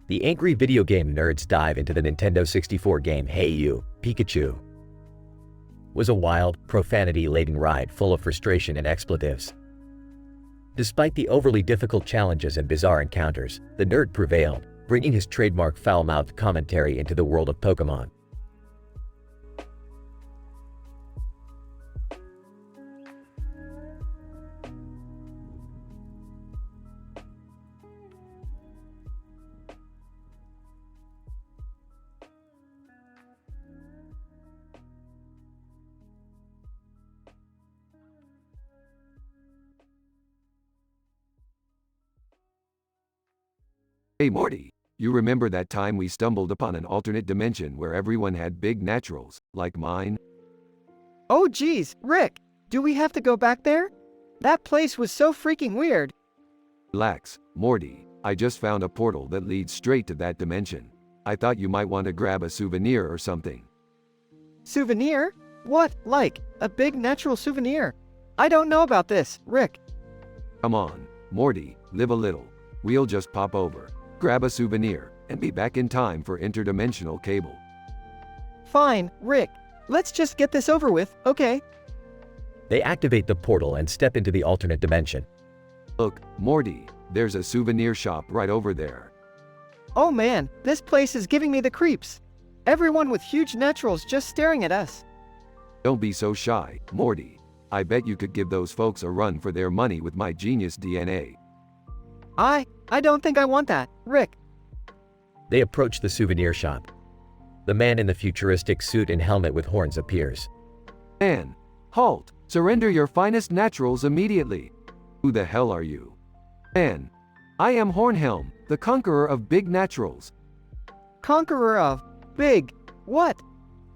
The angry video game nerds dive into the Nintendo 64 game Hey You, Pikachu. It was a wild, profanity-laden ride full of frustration and expletives. Despite the overly difficult challenges and bizarre encounters, the nerd prevailed, bringing his trademark foul-mouthed commentary into the world of Pokémon. Hey Morty, you remember that time we stumbled upon an alternate dimension where everyone had big naturals, like mine? Oh geez, Rick, do we have to go back there? That place was so freaking weird. Relax, Morty, I just found a portal that leads straight to that dimension. I thought you might want to grab a souvenir or something. Souvenir? What, like, a big natural souvenir? I don't know about this, Rick. Come on, Morty, live a little. We'll just pop over, grab a souvenir, and be back in time for interdimensional cable. Fine, Rick. Let's just get this over with, okay? They activate the portal and step into the alternate dimension. Look, Morty, there's a souvenir shop right over there. Oh man, this place is giving me the creeps. Everyone with huge naturals just staring at us. Don't be so shy, Morty. I bet you could give those folks a run for their money with my genius DNA. I don't think I want that, Rick. They approach the souvenir shop. The man in the futuristic suit and helmet with horns appears. Man, halt! Surrender your finest naturals immediately. Who the hell are you? Man, I am Hornhelm, the conqueror of big naturals. Conqueror of big what?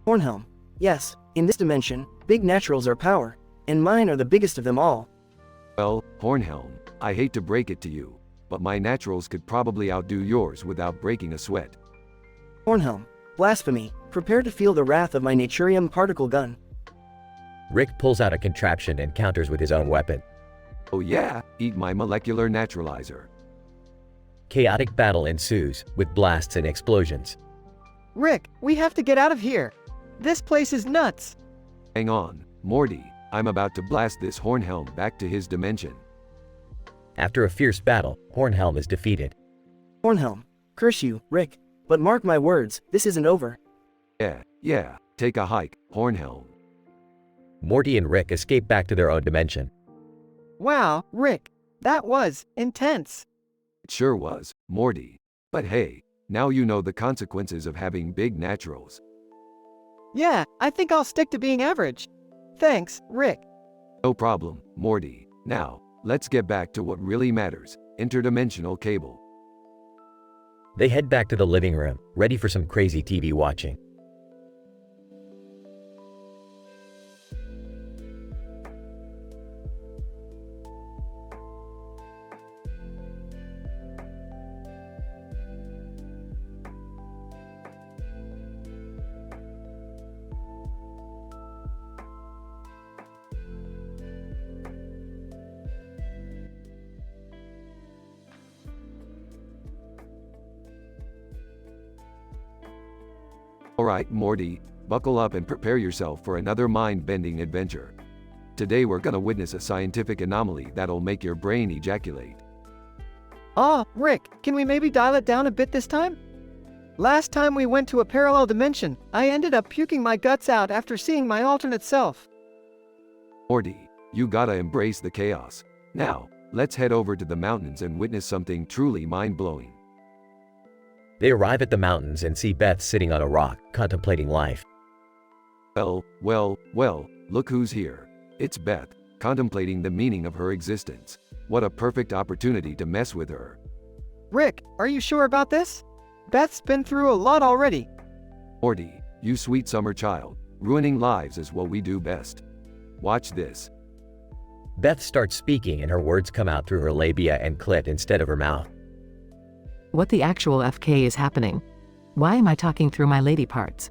Hornhelm. Yes, in this dimension, big naturals are power. and mine are the biggest of them all. Well, Hornhelm, I hate to break it to you, but my naturals could probably outdo yours without breaking a sweat. Hornhelm, blasphemy, prepare to feel the wrath of my Naturium particle gun. Rick pulls out a contraption and counters with his own weapon. Oh yeah, eat my molecular naturalizer. Chaotic battle ensues, with blasts and explosions. Rick, we have to get out of here. This place is nuts. Hang on, Morty, I'm about to blast this Hornhelm back to his dimension. After a fierce battle, Hornhelm is defeated. Hornhelm, curse you, Rick, but mark my words, this isn't over. Yeah, take a hike, Hornhelm. Morty and Rick escape back to their own dimension. Wow, Rick, that was intense. It sure was, Morty. But hey, now you know the consequences of having big naturals. Yeah, I think I'll stick to being average. Thanks, Rick. No problem, Morty. Now, let's get back to what really matters, interdimensional cable. They head back to the living room, ready for some crazy TV watching. Alright, Morty, buckle up and prepare yourself for another mind-bending adventure. Today we're gonna witness a scientific anomaly that'll make your brain ejaculate. Rick, can we maybe dial it down a bit this time? Last time we went to a parallel dimension, I ended up puking my guts out after seeing my alternate self. Morty, you gotta embrace the chaos. Now, let's head over to the mountains and witness something truly mind-blowing. They arrive at the mountains and see Beth sitting on a rock, contemplating life. Well, look who's here. It's Beth, contemplating the meaning of her existence. What a perfect opportunity to mess with her. Rick, are you sure about this? Beth's been through a lot already. Morty, you sweet summer child, ruining lives is what we do best. Watch this. Beth starts speaking and her words come out through her labia and clit instead of her mouth. What the actual FK is happening? Why am I talking through my lady parts?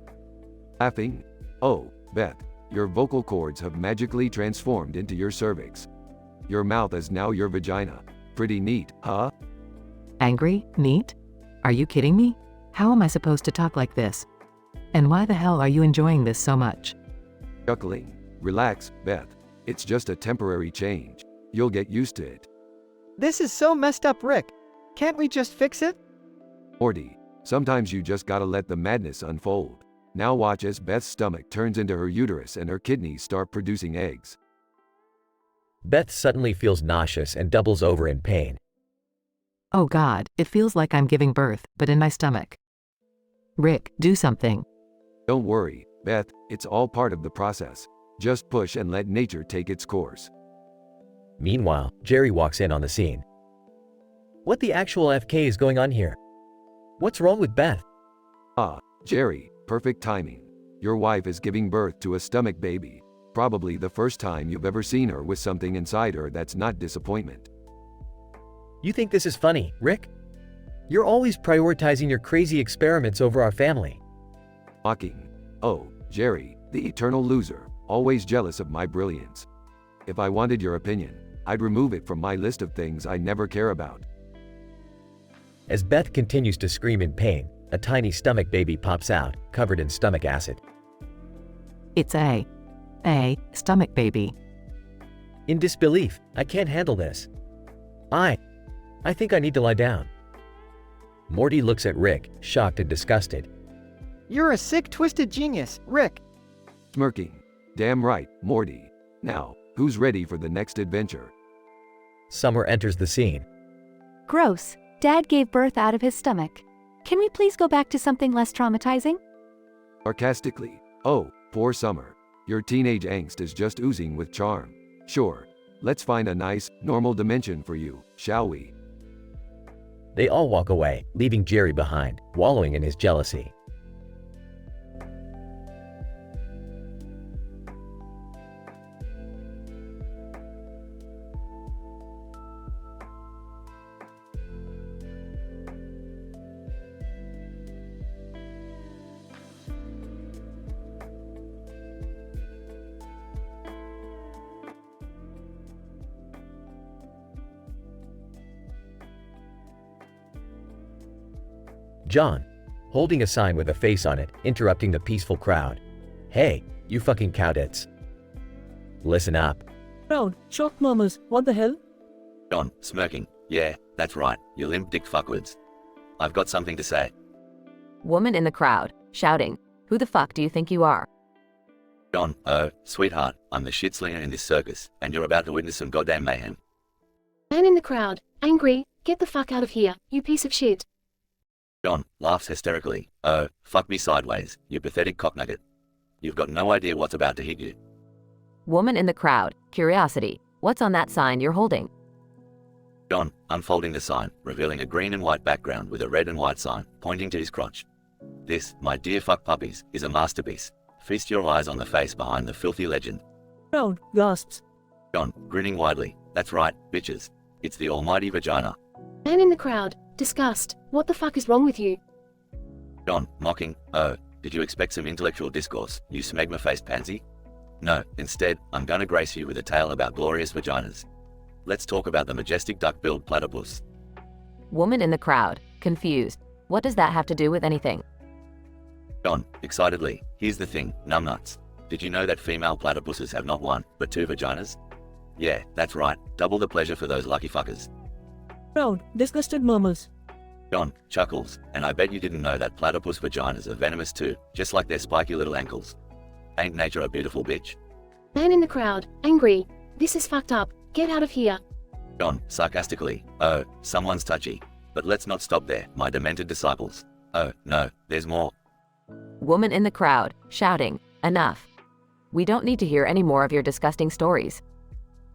Laughing? Oh, Beth, your vocal cords have magically transformed into your cervix. Your mouth is now your vagina. Pretty neat, huh? Angry? Neat? Are you kidding me? How am I supposed to talk like this? And why the hell are you enjoying this so much? Chuckling. Relax, Beth. It's just a temporary change. You'll get used to it. This is so messed up, Rick. Can't we just fix it? Morty, sometimes you just gotta let the madness unfold. Now watch as Beth's stomach turns into her uterus and her kidneys start producing eggs. Beth suddenly feels nauseous and doubles over in pain. Oh God, it feels like I'm giving birth, but in my stomach. Rick, do something. Don't worry, Beth, it's all part of the process. Just push and let nature take its course. Meanwhile, Jerry walks in on the scene. What the actual FK is going on here? What's wrong with Beth? Jerry, perfect timing. Your wife is giving birth to a stomach baby. Probably the first time you've ever seen her with something inside her that's not disappointment. You think this is funny, Rick? You're always prioritizing your crazy experiments over our family. Mocking. Oh, Jerry, the eternal loser, always jealous of my brilliance. If I wanted your opinion, I'd remove it from my list of things I never care about. As Beth continues to scream in pain, a tiny stomach baby pops out, covered in stomach acid. It's a stomach baby. In disbelief, I can't handle this. I think I need to lie down. Morty looks at Rick, shocked and disgusted. You're a sick, twisted genius, Rick. Smirking. Damn right, Morty. Now, who's ready for the next adventure? Summer enters the scene. Gross. Dad gave birth out of his stomach. Can we please go back to something less traumatizing? Sarcastically. Oh, poor Summer. Your teenage angst is just oozing with charm. Sure. Let's find a nice, normal dimension for you, shall we? They all walk away, leaving Jerry behind, wallowing in his jealousy. John, holding a sign with a face on it, interrupting the peaceful crowd. Hey, you fucking cowdits. Listen up. Crowd, shocked murmurs, what the hell? John, smirking. Yeah, that's right, you limp dick fuckwards. I've got something to say. Woman in the crowd, shouting, who the fuck do you think you are? John, oh, sweetheart, I'm the shit slinger in this circus, and you're about to witness some goddamn mayhem. Man in the crowd, angry, get the fuck out of here, you piece of shit. John, laughs hysterically. Oh, fuck me sideways, you pathetic cocknugget. You've got no idea what's about to hit you. Woman in the crowd, curiosity, what's on that sign you're holding? John, unfolding the sign, revealing a green and white background with a red and white sign, pointing to his crotch. This, my dear fuck puppies, is a masterpiece. Feast your eyes on the face behind the filthy legend. Crowd, gasps. John, grinning widely. That's right, bitches. It's the almighty vagina. Man in the crowd, disgust, what the fuck is wrong with you? John, mocking. Oh, did you expect some intellectual discourse, you smegma-faced pansy? No, instead, I'm gonna grace you with a tale about glorious vaginas. Let's talk about the majestic duck-billed platypus. Woman in the crowd, confused. What does that have to do with anything? John, excitedly. Here's the thing, numbnuts. Did you know that female platypuses have not one, but two vaginas? Yeah, that's right, double the pleasure for those lucky fuckers. Crowd, disgusted murmurs. John, chuckles, and I bet you didn't know that platypus vaginas are venomous too, just like their spiky little ankles. Ain't nature a beautiful bitch? Man in the crowd, angry, this is fucked up, get out of here. John, sarcastically. Oh, someone's touchy. But let's not stop there, my demented disciples. Oh, no, there's more. Woman in the crowd, shouting, enough. We don't need to hear any more of your disgusting stories.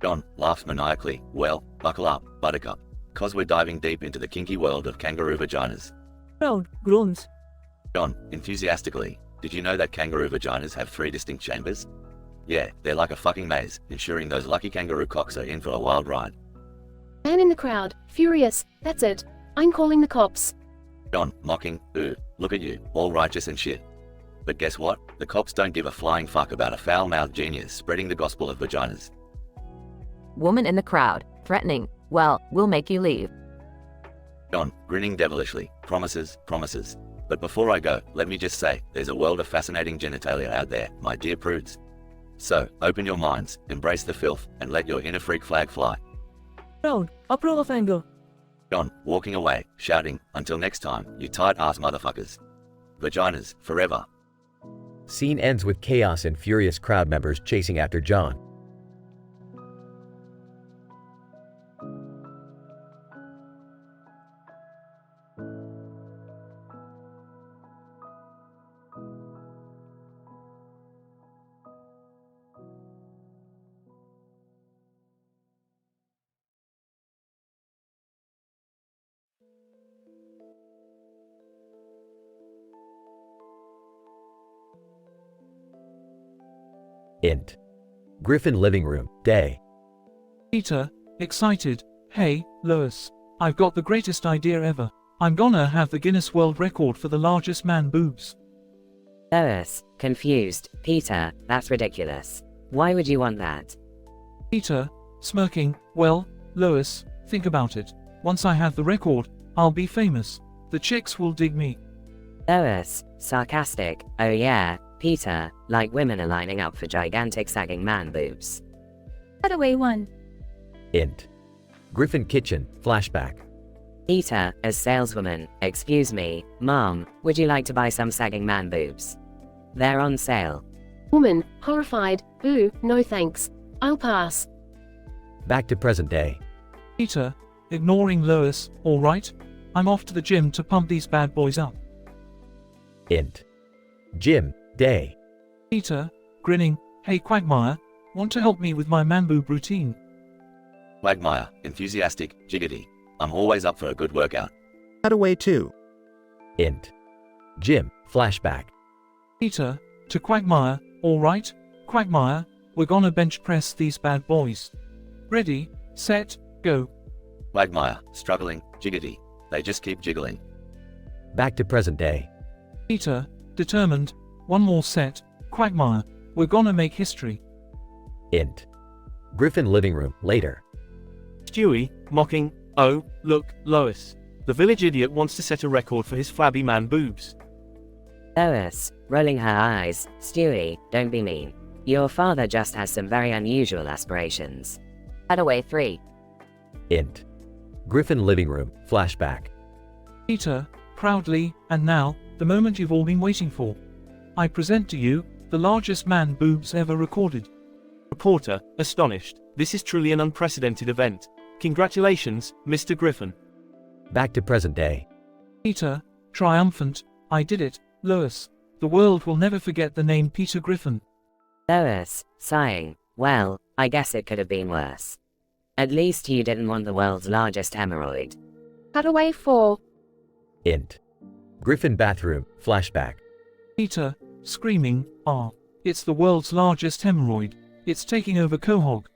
John, laughs maniacally. Well, buckle up, buttercup. 'Cause we're diving deep into the kinky world of kangaroo vaginas. Crowd, groans. John, enthusiastically. Did you know that kangaroo vaginas have 3 distinct chambers? Yeah, they're like a fucking maze, ensuring those lucky kangaroo cocks are in for a wild ride. Man in the crowd, furious, that's it, I'm calling the cops. John, mocking. Ooh, look at you, all righteous and shit. But guess what? The cops don't give a flying fuck about a foul-mouthed genius spreading the gospel of vaginas. Woman in the crowd, threatening, well, we'll make you leave. John, grinning devilishly. Promises, promises. But before I go, let me just say, there's a world of fascinating genitalia out there, my dear prudes. So, open your minds, embrace the filth, and let your inner freak flag fly. Crowd, uproar of anger. John, walking away, shouting, until next time, you tight-ass motherfuckers. Vaginas, forever. Scene ends with chaos and furious crowd members chasing after John. Int. Griffin living room, day. Peter, excited. Hey, Lois. I've got the greatest idea ever. I'm gonna have the Guinness World Record for the largest man boobs. Lois, confused. Peter, that's ridiculous. Why would you want that? Peter, smirking, well, Lois, think about it. Once I have the record, I'll be famous. The chicks will dig me. Lois, sarcastic. Oh yeah, Peter, like women are lining up for gigantic sagging man boobs. Cutaway 1. Int. Griffin kitchen, flashback. Peter, as saleswoman, excuse me, Mom, would you like to buy some sagging man boobs? They're on sale. Woman, horrified, ooh, no thanks. I'll pass. Back to present day. Peter, ignoring Lois, alright? I'm off to the gym to pump these bad boys up. Int. Gym, day. Peter, grinning, hey Quagmire, want to help me with my man boob routine? Quagmire, enthusiastic, jiggity. I'm always up for a good workout. Cutaway 2. Int. Gym, flashback. Peter, to Quagmire, alright? Quagmire, we're gonna bench press these bad boys. Ready, set, go. Quagmire, struggling, jiggity. They just keep jiggling. Back to present day. Peter, determined, one more set, Quagmire, we're gonna make history. Int. Griffin living room, later. Stewie, mocking, oh, look, Lois. The village idiot wants to set a record for his flabby man boobs. Lois, rolling her eyes, Stewie, don't be mean. Your father just has some very unusual aspirations. Cutaway 3. Int. Griffin living room, flashback. Peter, proudly, and now, the moment you've all been waiting for. I present to you, the largest man boobs ever recorded. Reporter, astonished. This is truly an unprecedented event. Congratulations, Mr. Griffin. Back to present day. Peter, triumphant, I did it, Lois. The world will never forget the name Peter Griffin. Lois, sighing, well, I guess it could have been worse. At least you didn't want the world's largest hemorrhoid. Cutaway 4. Int. Griffin bathroom, flashback. Peter, screaming, it's the world's largest hemorrhoid. It's taking over Quahog.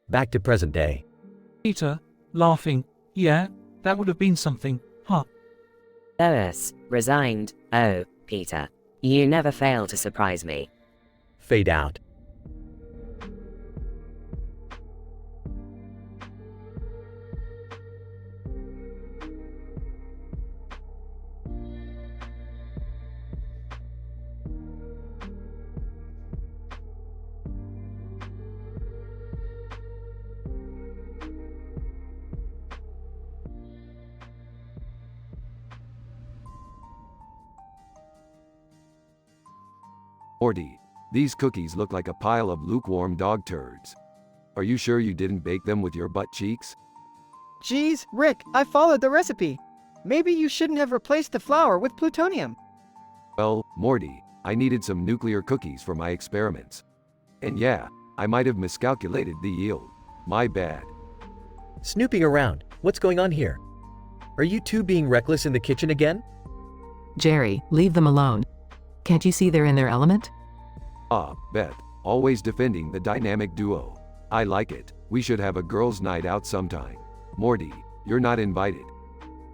Back to present day. Peter, laughing, yeah, that would have been something, huh? Lois, resigned, oh, Peter. You never fail to surprise me. Fade out. Morty, these cookies look like a pile of lukewarm dog turds. Are you sure you didn't bake them with your butt cheeks? Geez, Rick, I followed the recipe. Maybe you shouldn't have replaced the flour with plutonium. Well, Morty, I needed some nuclear cookies for my experiments. And yeah, I might have miscalculated the yield. My bad. Snooping around, what's going on here? Are you two being reckless in the kitchen again? Jerry, leave them alone. Can't you see they're in their element? Beth, always defending the dynamic duo. I like it. We should have a girls' night out sometime. Morty, you're not invited.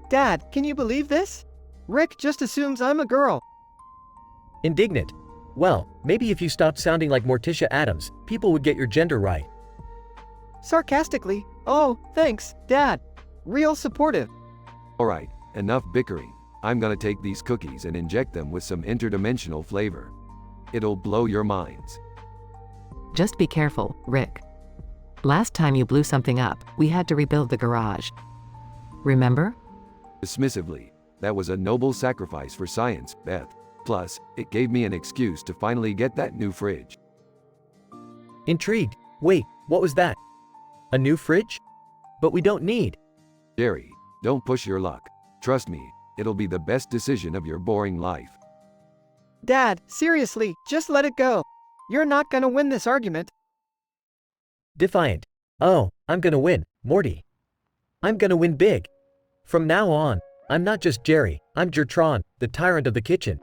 Dad, can you believe this? Rick just assumes I'm a girl. Indignant. Well, maybe if you stopped sounding like Morticia Adams, people would get your gender right. Sarcastically, oh, thanks, Dad. Real supportive. Alright, enough bickering. I'm gonna take these cookies and inject them with some interdimensional flavor. It'll blow your minds. Just be careful, Rick. Last time you blew something up, we had to rebuild the garage. Remember? Dismissively, that was a noble sacrifice for science, Beth. Plus, it gave me an excuse to finally get that new fridge. Intrigued. Wait, what was that? A new fridge? But we don't need. Jerry, don't push your luck. Trust me, it'll be the best decision of your boring life. Dad, seriously, just let it go. You're not gonna win this argument. Defiant. Oh, I'm gonna win, Morty. I'm gonna win big. From now on, I'm not just Jerry, I'm Gertron, the tyrant of the kitchen.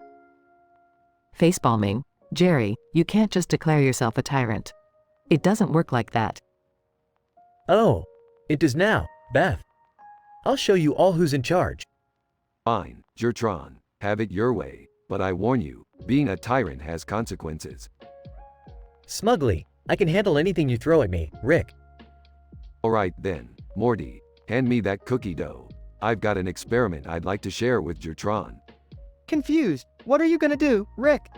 Facepalming. Jerry, you can't just declare yourself a tyrant. It doesn't work like that. Oh, it does now, Beth. I'll show you all who's in charge. Fine, Gertron, have it your way, but I warn you, being a tyrant has consequences. Smugly, I can handle anything you throw at me, Rick. Alright then, Morty, hand me that cookie dough. I've got an experiment I'd like to share with Gertron. Confused. What are you gonna do, Rick?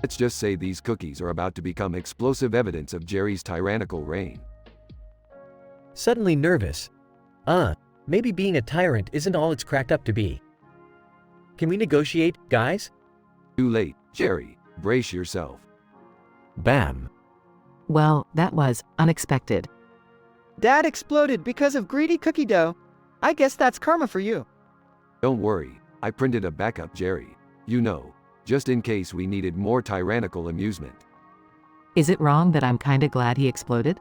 Let's just say these cookies are about to become explosive evidence of Jerry's tyrannical reign. Suddenly nervous. Maybe being a tyrant isn't all it's cracked up to be. Can we negotiate, guys? Too late, Jerry. Brace yourself. Bam. Well, that was unexpected. Dad exploded because of greedy cookie dough. I guess that's karma for you. Don't worry, I printed a backup, Jerry. You know, just in case we needed more tyrannical amusement. Is it wrong that I'm kinda glad he exploded?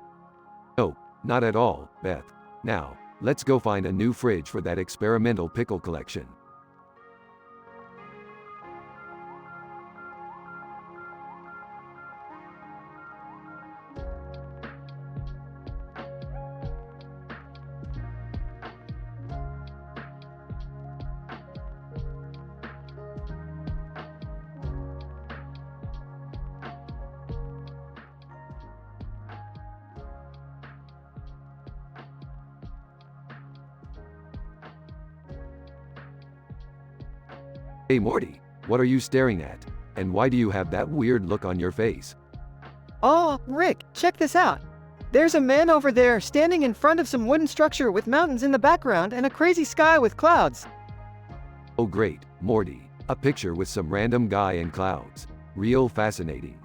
No, not at all, Beth. Now, let's go find a new fridge for that experimental pickle collection. Hey Morty, what are you staring at? And why do you have that weird look on your face? Oh, Rick, check this out. There's a man over there standing in front of some wooden structure with mountains in the background and a crazy sky with clouds. Oh great, Morty, a picture with some random guy and clouds. Real fascinating.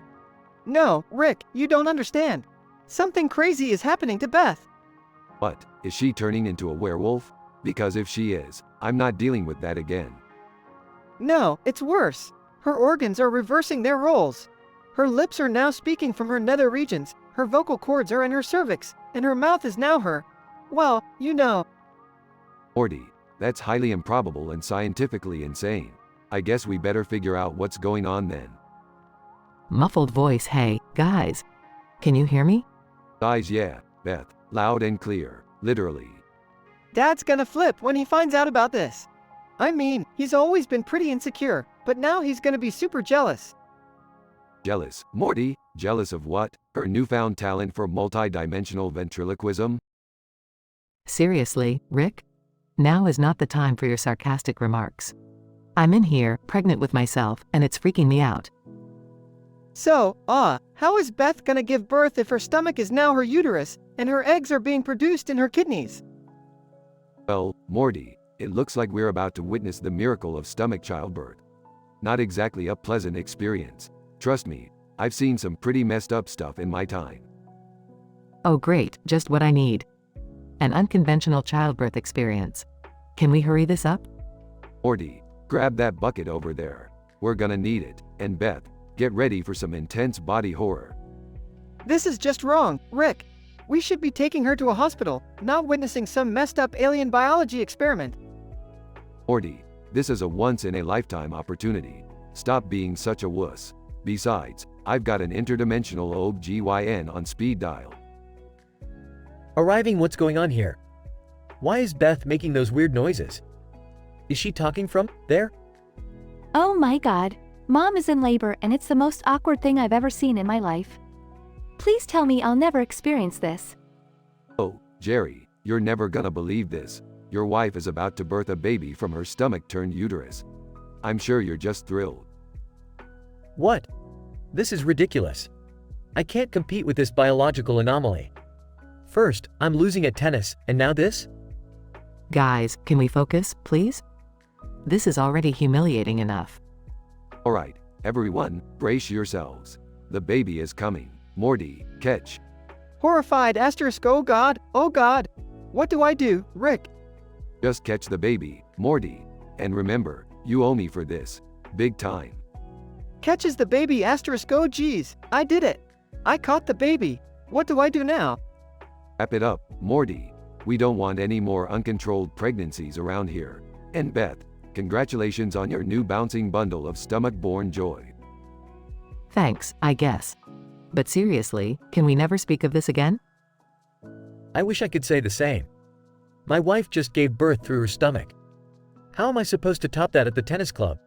No, Rick, you don't understand. Something crazy is happening to Beth. What, is she turning into a werewolf? Because if she is, I'm not dealing with that again. No, it's worse. Her organs are reversing their roles. Her lips are now speaking from her nether regions, her vocal cords are in her cervix, and her mouth is now her. Well, you know. Morty, that's highly improbable and scientifically insane. I guess we better figure out what's going on then. Muffled voice. Hey, guys. Can you hear me? Guys, yeah, Beth, loud and clear, literally. Dad's gonna flip when he finds out about this. I mean, he's always been pretty insecure, but now he's gonna be super jealous. Jealous, Morty, jealous of what? Her newfound talent for multi-dimensional ventriloquism? Seriously, Rick? Now is not the time for your sarcastic remarks. I'm in here, pregnant with myself, and it's freaking me out. So, how is Beth gonna give birth if her stomach is now her uterus, and her eggs are being produced in her kidneys? Well, Morty, it looks like we're about to witness the miracle of stomach childbirth. Not exactly a pleasant experience. Trust me, I've seen some pretty messed up stuff in my time. Oh great, just what I need. An unconventional childbirth experience. Can we hurry this up? Morty, grab that bucket over there. We're gonna need it. And Beth, get ready for some intense body horror. This is just wrong, Rick. We should be taking her to a hospital, not witnessing some messed up alien biology experiment. Morty, this is a once-in-a-lifetime opportunity. Stop being such a wuss. Besides, I've got an interdimensional OBGYN on speed dial. Arriving, what's going on here? Why is Beth making those weird noises? Is she talking from there? Oh my god. Mom is in labor and it's the most awkward thing I've ever seen in my life. Please tell me I'll never experience this. Oh, Jerry, you're never gonna believe this. Your wife is about to birth a baby from her stomach-turned-uterus. I'm sure you're just thrilled. What? This is ridiculous. I can't compete with this biological anomaly. First, I'm losing at tennis, and now this? Guys, can we focus, please? This is already humiliating enough. Alright, everyone, brace yourselves. The baby is coming. Morty, catch. Horrified asterisk, oh god, oh god. What do I do, Rick? Just catch the baby, Morty. And remember, you owe me for this. Big time. Catches the baby asterisk, oh geez, I did it. I caught the baby. What do I do now? Wrap it up, Morty. We don't want any more uncontrolled pregnancies around here. And Beth, congratulations on your new bouncing bundle of stomach-borne joy. Thanks, I guess. But seriously, can we never speak of this again? I wish I could say the same. My wife just gave birth through her stomach. How am I supposed to top that at the tennis club?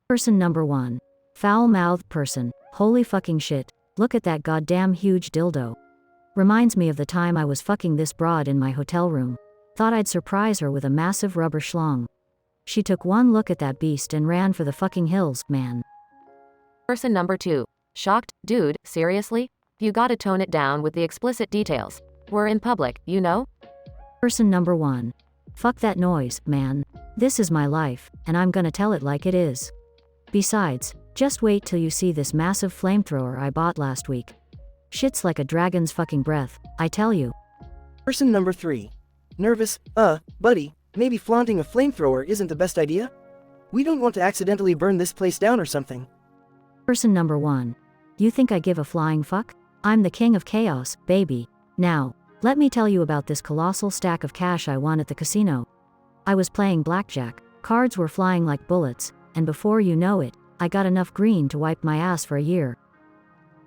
Person number 1. Foul-mouthed person. Holy fucking shit. Look at that goddamn huge dildo. Reminds me of the time I was fucking this broad in my hotel room. Thought I'd surprise her with a massive rubber schlong. She took one look at that beast and ran for the fucking hills, man. Person number 2. Shocked, dude, seriously? You gotta tone it down with the explicit details. We're in public, you know? Person number 1. Fuck that noise, man. This is my life, and I'm gonna tell it like it is. Besides, just wait till you see this massive flamethrower I bought last week. Shit's like a dragon's fucking breath, I tell you. Person number 3. Nervous, buddy, maybe flaunting a flamethrower isn't the best idea? We don't want to accidentally burn this place down or something. Person number 1. You think I give a flying fuck? I'm the king of chaos, baby. Now, let me tell you about this colossal stack of cash I won at the casino. I was playing blackjack, cards were flying like bullets, and before you know it, I got enough green to wipe my ass for a year.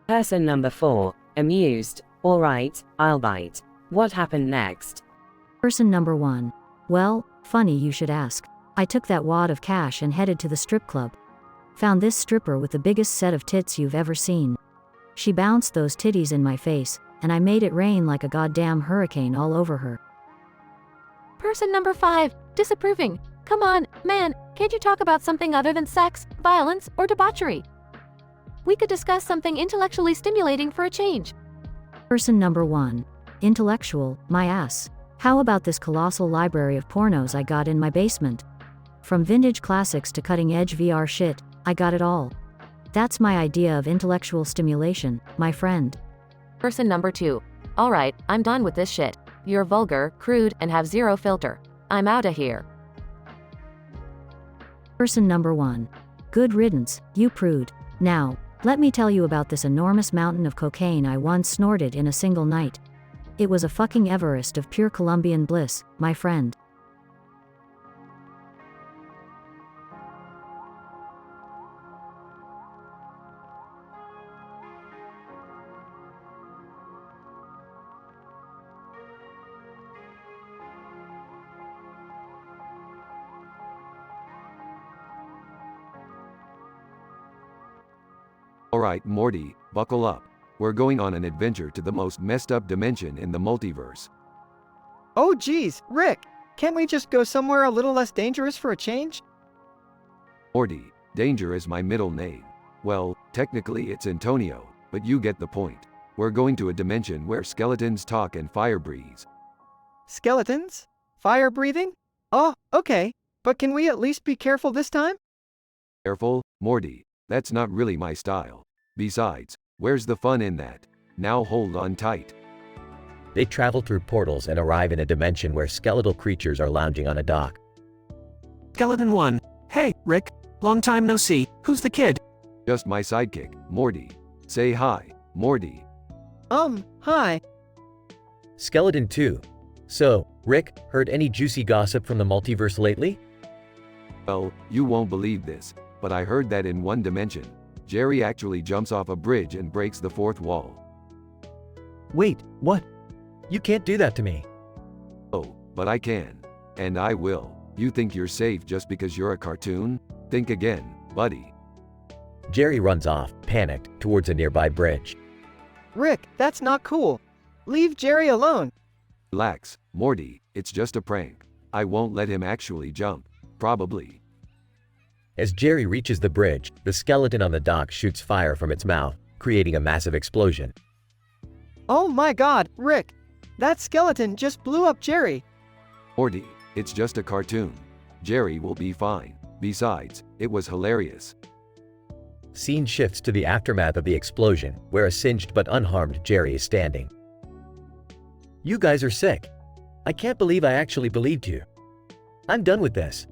Person number 4. Amused. Alright, I'll bite. What happened next? Person number 1. Well, funny you should ask. I took that wad of cash and headed to the strip club. Found this stripper with the biggest set of tits you've ever seen. She bounced those titties in my face, and I made it rain like a goddamn hurricane all over her. Person number 5. Disapproving. Come on, man, can't you talk about something other than sex, violence, or debauchery? We could discuss something intellectually stimulating for a change. Person number 1. Intellectual, my ass. How about this colossal library of pornos I got in my basement? From vintage classics to cutting-edge VR shit, I got it all. That's my idea of intellectual stimulation, my friend. Person number 2. Alright, I'm done with this shit. You're vulgar, crude, and have zero filter. I'm outta here. Person number 1. Good riddance, you prude. Now, let me tell you about this enormous mountain of cocaine I once snorted in a single night. It was a fucking Everest of pure Colombian bliss, my friend. Alright, Morty, buckle up. We're going on an adventure to the most messed up dimension in the multiverse. Oh geez, Rick, can't we just go somewhere a little less dangerous for a change? Morty, Danger is my middle name. Well, technically it's Antonio, but you get the point. We're going to a dimension where skeletons talk and fire breathes. Skeletons? Fire breathing? Oh, okay, but can we at least be careful this time? Careful, Morty, that's not really my style. Besides, where's the fun in that? Now hold on tight. They travel through portals and arrive in a dimension where skeletal creatures are lounging on a dock. Skeleton 1. Hey, Rick. Long time no see. Who's the kid? Just my sidekick, Morty. Say hi, Morty. Hi. Skeleton 2. So, Rick, heard any juicy gossip from the multiverse lately? Well, you won't believe this, but I heard that in one dimension, Jerry actually jumps off a bridge and breaks the fourth wall. Wait, what? You can't do that to me. Oh, but I can. And I will. You think you're safe just because you're a cartoon? Think again, buddy. Jerry runs off, panicked, towards a nearby bridge. Rick, that's not cool. Leave Jerry alone. Relax, Morty, it's just a prank. I won't let him actually jump. Probably. As Jerry reaches the bridge, the skeleton on the dock shoots fire from its mouth, creating a massive explosion. Oh my god, Rick! That skeleton just blew up Jerry! Morty, it's just a cartoon. Jerry will be fine. Besides, it was hilarious. Scene shifts to the aftermath of the explosion, where a singed but unharmed Jerry is standing. You guys are sick. I can't believe I actually believed you. I'm done with this.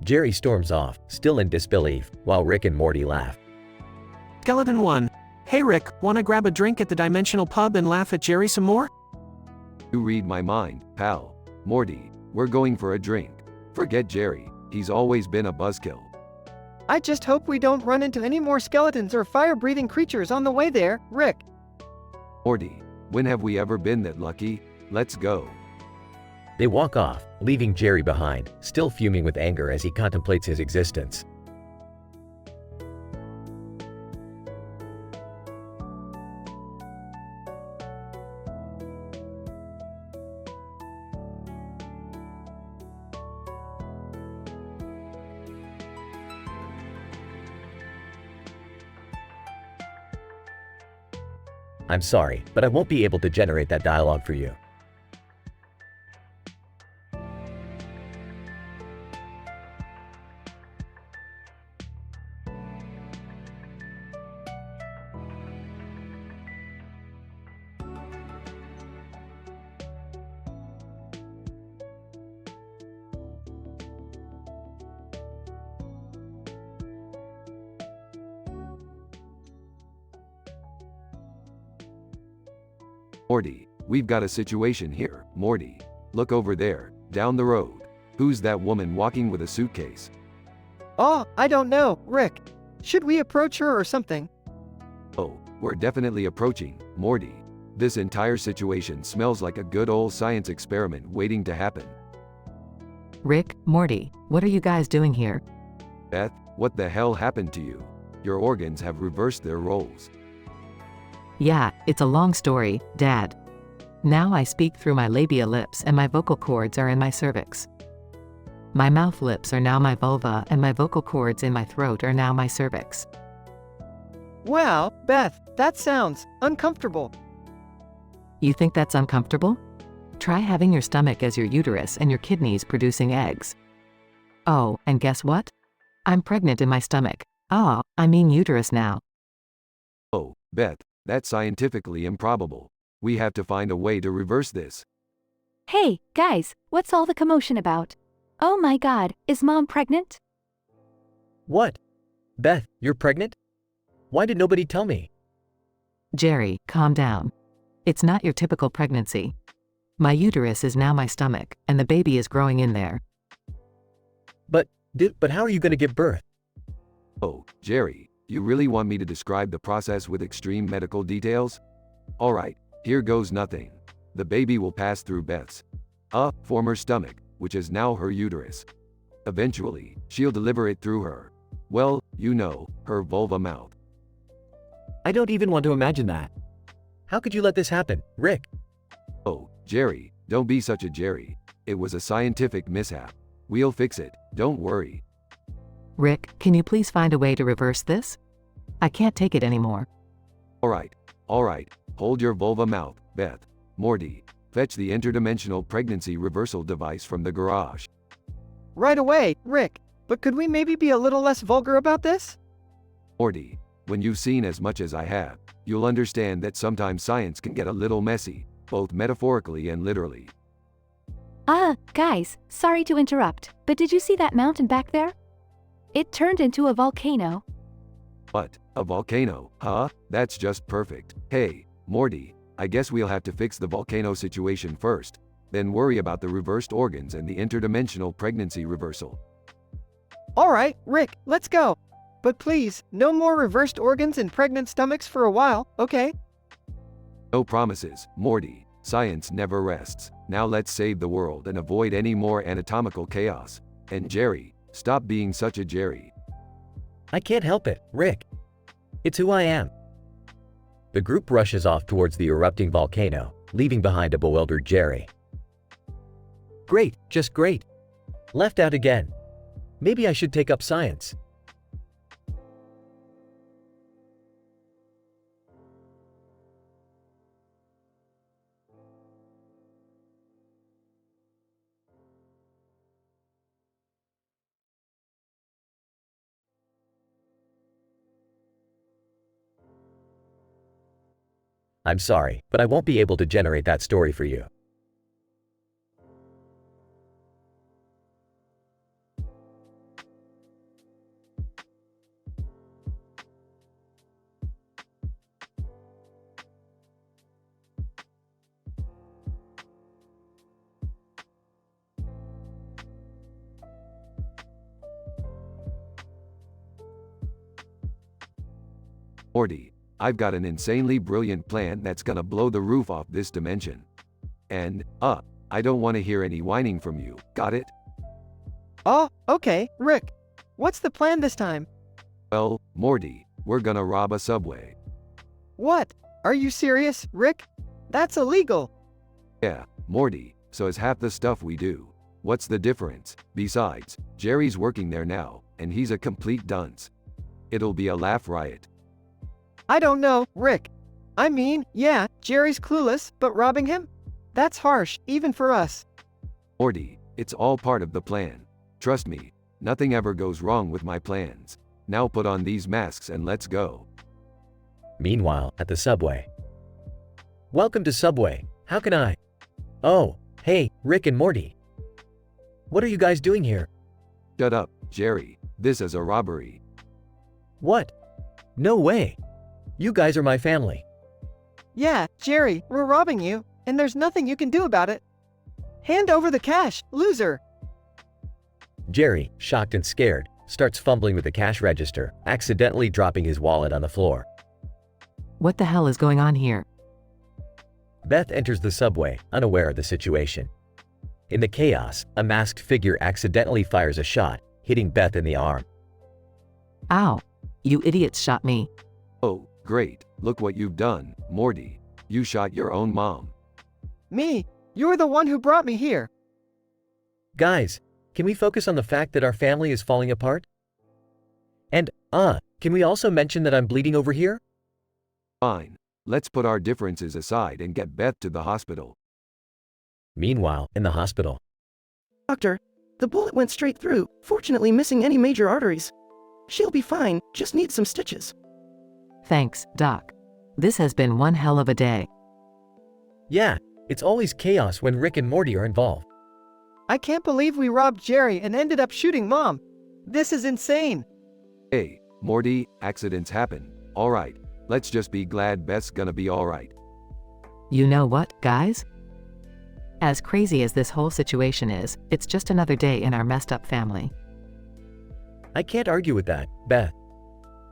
Jerry storms off, still in disbelief, while Rick and Morty laugh. Skeleton 1. Hey Rick, wanna grab a drink at the Dimensional Pub and laugh at Jerry some more? You read my mind, pal. Morty, we're going for a drink. Forget Jerry, he's always been a buzzkill. I just hope we don't run into any more skeletons or fire-breathing creatures on the way there, Rick. Morty, when have we ever been that lucky? Let's go. They walk off, leaving Jerry behind, still fuming with anger as he contemplates his existence. I'm sorry, but I won't be able to generate that dialogue for you. Morty, we've got a situation here, Morty. Look over there, down the road. Who's that woman walking with a suitcase? Oh, I don't know, Rick. Should we approach her or something? Oh, we're definitely approaching, Morty. This entire situation smells like a good old science experiment waiting to happen. Rick, Morty, what are you guys doing here? Beth, what the hell happened to you? Your organs have reversed their roles. Yeah, it's a long story, Dad. Now I speak through my labia lips and my vocal cords are in my cervix. My mouth lips are now my vulva and my vocal cords in my throat are now my cervix. Wow, Beth, that sounds uncomfortable. You think that's uncomfortable? Try having your stomach as your uterus and your kidneys producing eggs. Oh, and guess what? I'm pregnant in my stomach. I mean uterus now. Oh, Beth, that's scientifically improbable. We have to find a way to reverse this. Hey, guys, what's all the commotion about? Oh my god, is Mom pregnant? What? Beth, you're pregnant? Why did nobody tell me? Jerry, calm down. It's not your typical pregnancy. My uterus is now my stomach, and the baby is growing in there. But how are you going to give birth? Oh, Jerry, you really want me to describe the process with extreme medical details? Alright, here goes nothing. The baby will pass through Beth's former stomach, which is now her uterus. Eventually, she'll deliver it through her, well, you know, her vulva mouth. I don't even want to imagine that. How could you let this happen, Rick? Oh, Jerry, don't be such a Jerry. It was a scientific mishap. We'll fix it, don't worry. Rick, can you please find a way to reverse this? I can't take it anymore. Alright, hold your vulva mouth, Beth. Morty, fetch the interdimensional pregnancy reversal device from the garage. Right away, Rick, but could we maybe be a little less vulgar about this? Morty, when you've seen as much as I have, you'll understand that sometimes science can get a little messy, both metaphorically and literally. Guys, sorry to interrupt, but did you see that mountain back there? It turned into a volcano. What? A volcano, huh? That's just perfect. Hey, Morty, I guess we'll have to fix the volcano situation first, then worry about the reversed organs and the interdimensional pregnancy reversal. Alright, Rick, let's go. But please, no more reversed organs and pregnant stomachs for a while, okay? No promises, Morty. Science never rests. Now let's save the world and avoid any more anatomical chaos. And Jerry, stop being such a Jerry. I can't help it, Rick. It's who I am. The group rushes off towards the erupting volcano, leaving behind a bewildered Jerry. Great, just great. Left out again. Maybe I should take up science. I'm sorry, but I won't be able to generate that story for you. Morty, I've got an insanely brilliant plan that's gonna blow the roof off this dimension. And, I don't want to hear any whining from you, got it? Oh, okay, Rick. What's the plan this time? Well, Morty, we're gonna rob a subway. What? Are you serious, Rick? That's illegal. Yeah, Morty, so is half the stuff we do. What's the difference? Besides, Jerry's working there now, and he's a complete dunce. It'll be a laugh riot. I don't know, Rick. I mean, yeah, Jerry's clueless, but robbing him? That's harsh, even for us. Morty, it's all part of the plan. Trust me, nothing ever goes wrong with my plans. Now put on these masks and let's go. Meanwhile, at the subway. Welcome to Subway. How can I? Oh, hey, Rick and Morty. What are you guys doing here? Shut up, Jerry. This is a robbery. What? No way. You guys are my family. Yeah, Jerry, we're robbing you, and there's nothing you can do about it. Hand over the cash, loser. Jerry, shocked and scared, starts fumbling with the cash register, accidentally dropping his wallet on the floor. What the hell is going on here? Beth enters the subway, unaware of the situation. In the chaos, a masked figure accidentally fires a shot, hitting Beth in the arm. Ow. You idiots shot me. Oh, great. Look what you've done, Morty. You shot your own mom. Me? You're the one who brought me here. Guys, can we focus on the fact that our family is falling apart? And, can we also mention that I'm bleeding over here? Fine. Let's put our differences aside and get Beth to the hospital. Meanwhile, in the hospital. Doctor, the bullet went straight through, fortunately missing any major arteries. She'll be fine, just needs some stitches. Thanks, Doc. This has been one hell of a day. Yeah, it's always chaos when Rick and Morty are involved. I can't believe we robbed Jerry and ended up shooting Mom. This is insane. Hey, Morty, accidents happen. Alright, let's just be glad Beth's gonna be alright. You know what, guys? As crazy as this whole situation is, it's just another day in our messed up family. I can't argue with that, Beth.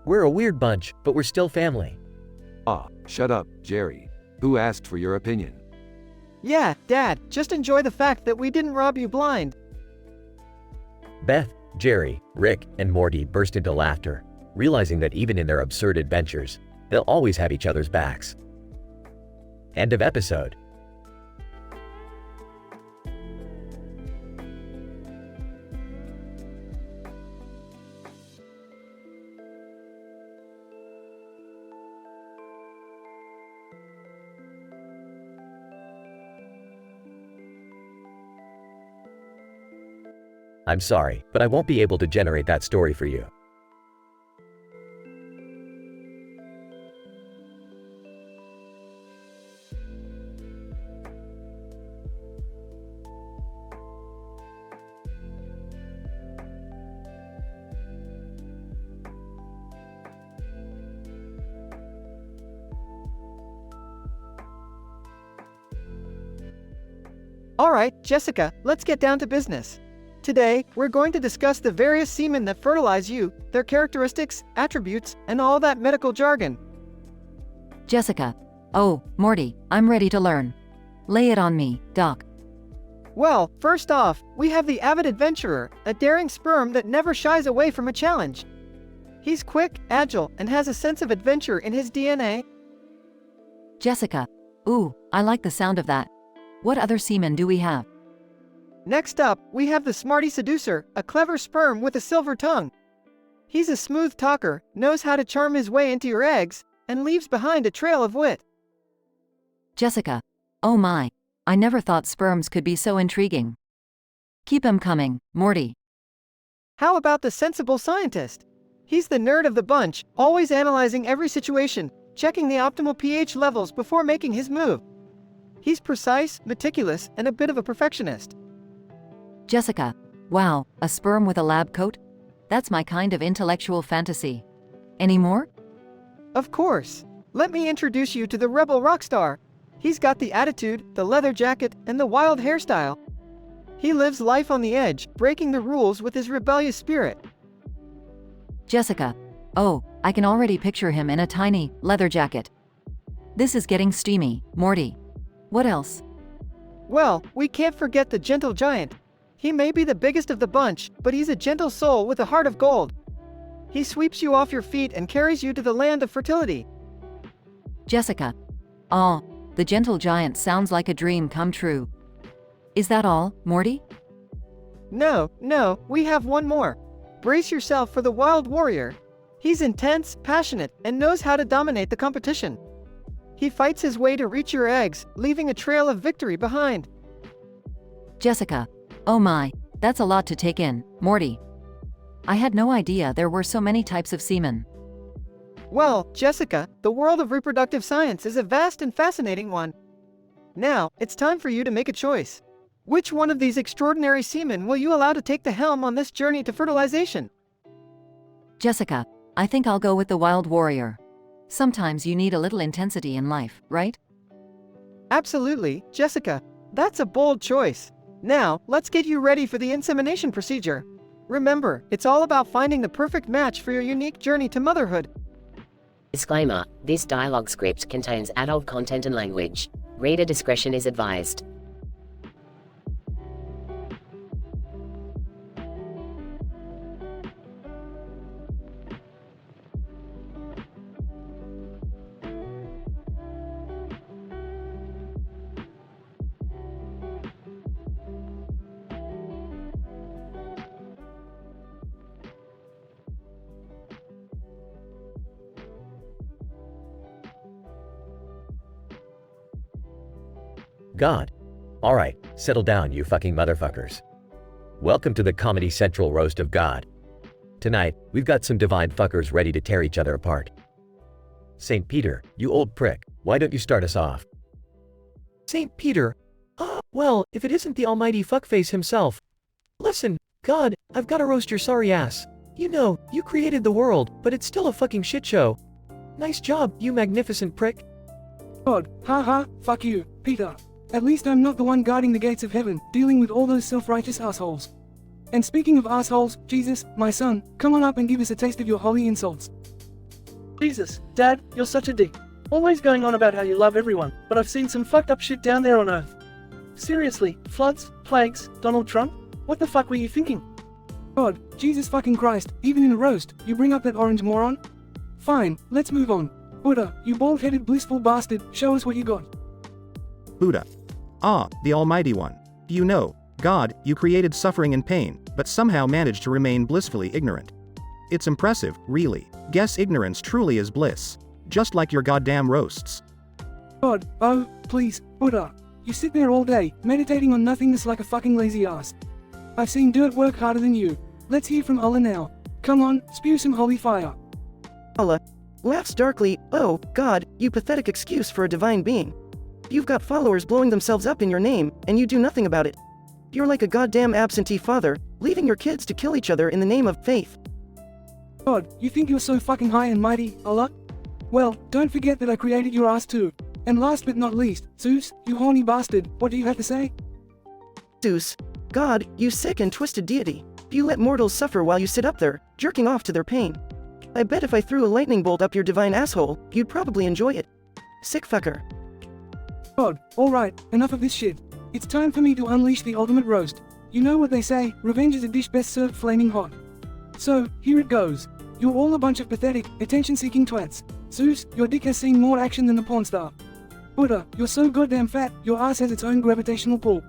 We're a weird bunch, but we're still family. Shut up, Jerry. Who asked for your opinion? Yeah, Dad, just enjoy the fact that we didn't rob you blind. Beth, Jerry, Rick, and Morty burst into laughter, realizing that even in their absurd adventures, they'll always have each other's backs. End of episode. I'm sorry, but I won't be able to generate that story for you. Alright, Jessica, let's get down to business. Today, we're going to discuss the various semen that fertilize you, their characteristics, attributes, and all that medical jargon. Jessica. Oh, Morty, I'm ready to learn. Lay it on me, Doc. Well, first off, we have the avid adventurer, a daring sperm that never shies away from a challenge. He's quick, agile, and has a sense of adventure in his DNA. Jessica. Ooh, I like the sound of that. What other semen do we have? Next up, we have the smarty seducer, a clever sperm with a silver tongue. He's a smooth talker, knows how to charm his way into your eggs, and leaves behind a trail of wit. Jessica. Oh my. I never thought sperms could be so intriguing. Keep 'em coming, Morty. How about the sensible scientist? He's the nerd of the bunch, always analyzing every situation, checking the optimal pH levels before making his move. He's precise, meticulous, and a bit of a perfectionist. Jessica. Wow, a sperm with a lab coat? That's my kind of intellectual fantasy. Any more? Of course. Let me introduce you to the rebel rock star. He's got the attitude, the leather jacket, and the wild hairstyle. He lives life on the edge, breaking the rules with his rebellious spirit. Jessica. Oh, I can already picture him in a tiny, leather jacket. This is getting steamy, Morty. What else? Well, we can't forget the gentle giant. He may be the biggest of the bunch, but he's a gentle soul with a heart of gold. He sweeps you off your feet and carries you to the land of fertility. Jessica. Oh, the gentle giant sounds like a dream come true. Is that all, Morty? No, we have one more. Brace yourself for the wild warrior. He's intense, passionate, and knows how to dominate the competition. He fights his way to reach your eggs, leaving a trail of victory behind. Jessica. Oh my, that's a lot to take in, Morty. I had no idea there were so many types of semen. Well, Jessica, the world of reproductive science is a vast and fascinating one. Now, it's time for you to make a choice. Which one of these extraordinary semen will you allow to take the helm on this journey to fertilization? Jessica, I think I'll go with the wild warrior. Sometimes you need a little intensity in life, right? Absolutely, Jessica. That's a bold choice. Now, let's get you ready for the insemination procedure. Remember, it's all about finding the perfect match for your unique journey to motherhood. Disclaimer, this dialogue script contains adult content and language. Reader discretion is advised. God. Alright, settle down, you fucking motherfuckers. Welcome to the Comedy Central Roast of God. Tonight, we've got some divine fuckers ready to tear each other apart. St. Peter, you old prick, why don't you start us off? St. Peter? Well, if it isn't the almighty fuckface himself. Listen, God, I've gotta roast your sorry ass. You know, you created the world, but it's still a fucking shit show. Nice job, you magnificent prick. God, haha, fuck you, Peter. At least I'm not the one guarding the gates of heaven, dealing with all those self-righteous assholes. And speaking of assholes, Jesus, my son, come on up and give us a taste of your holy insults. Jesus, Dad, you're such a dick. Always going on about how you love everyone, but I've seen some fucked up shit down there on Earth. Seriously, floods, plagues, Donald Trump? What the fuck were you thinking? God, Jesus fucking Christ, even in a roast, you bring up that orange moron? Fine, let's move on. Buddha, you bald-headed blissful bastard, show us what you got. Buddha. The Almighty One. You know, God, you created suffering and pain, but somehow managed to remain blissfully ignorant. It's impressive, really. Guess ignorance truly is bliss. Just like your goddamn roasts. God, oh, please, Buddha. You sit there all day, meditating on nothingness like a fucking lazy ass. I've seen dirt work harder than you. Let's hear from Allah now. Come on, spew some holy fire. Allah laughs darkly. Oh, God, you pathetic excuse for a divine being. You've got followers blowing themselves up in your name, and you do nothing about it. You're like a goddamn absentee father, leaving your kids to kill each other in the name of faith. God, you think you're so fucking high and mighty, Allah? Well, don't forget that I created your ass too. And last but not least, Zeus, you horny bastard, what do you have to say? Zeus, God, you sick and twisted deity. You let mortals suffer while you sit up there, jerking off to their pain. I bet if I threw a lightning bolt up your divine asshole, you'd probably enjoy it. Sick fucker. God, alright, enough of this shit. It's time for me to unleash the ultimate roast. You know what they say, revenge is a dish best served flaming hot. So, here it goes. You're all a bunch of pathetic, attention-seeking twats. Zeus, your dick has seen more action than a porn star. Buddha, you're so goddamn fat, your ass has its own gravitational pull.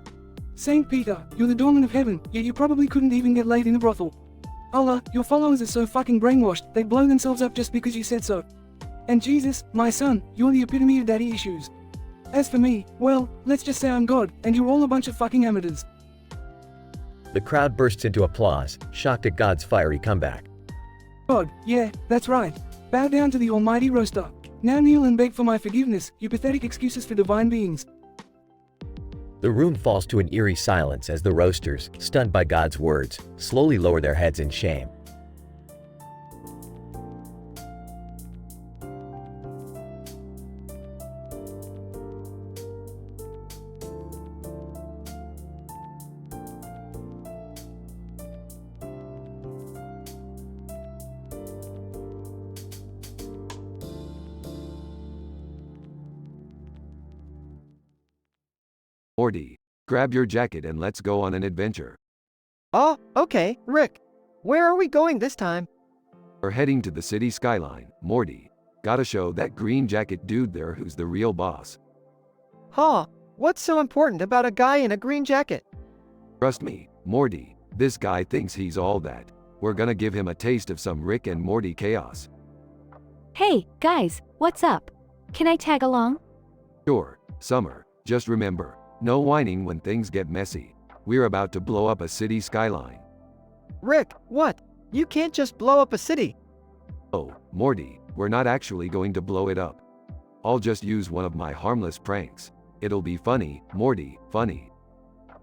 Saint Peter, you're the doorman of heaven, yet you probably couldn't even get laid in a brothel. Allah, your followers are so fucking brainwashed, they blow themselves up just because you said so. And Jesus, my son, you're the epitome of daddy issues. As for me, well, let's just say I'm God, and you're all a bunch of fucking amateurs. The crowd bursts into applause, shocked at God's fiery comeback. God, yeah, that's right. Bow down to the almighty roaster. Now kneel and beg for my forgiveness, you pathetic excuses for divine beings. The room falls to an eerie silence as the roasters, stunned by God's words, slowly lower their heads in shame. Morty, grab your jacket and let's go on an adventure. Oh, okay, Rick. Where are we going this time? We're heading to the city skyline, Morty. Gotta show that green jacket dude there who's the real boss. Huh, what's so important about a guy in a green jacket? Trust me, Morty, this guy thinks he's all that. We're gonna give him a taste of some Rick and Morty chaos. Hey, guys, what's up? Can I tag along? Sure, Summer, just remember, no whining when things get messy. We're about to blow up a city skyline. Rick, what? You can't just blow up a city. Oh, Morty, we're not actually going to blow it up. I'll just use one of my harmless pranks. It'll be funny, Morty, funny.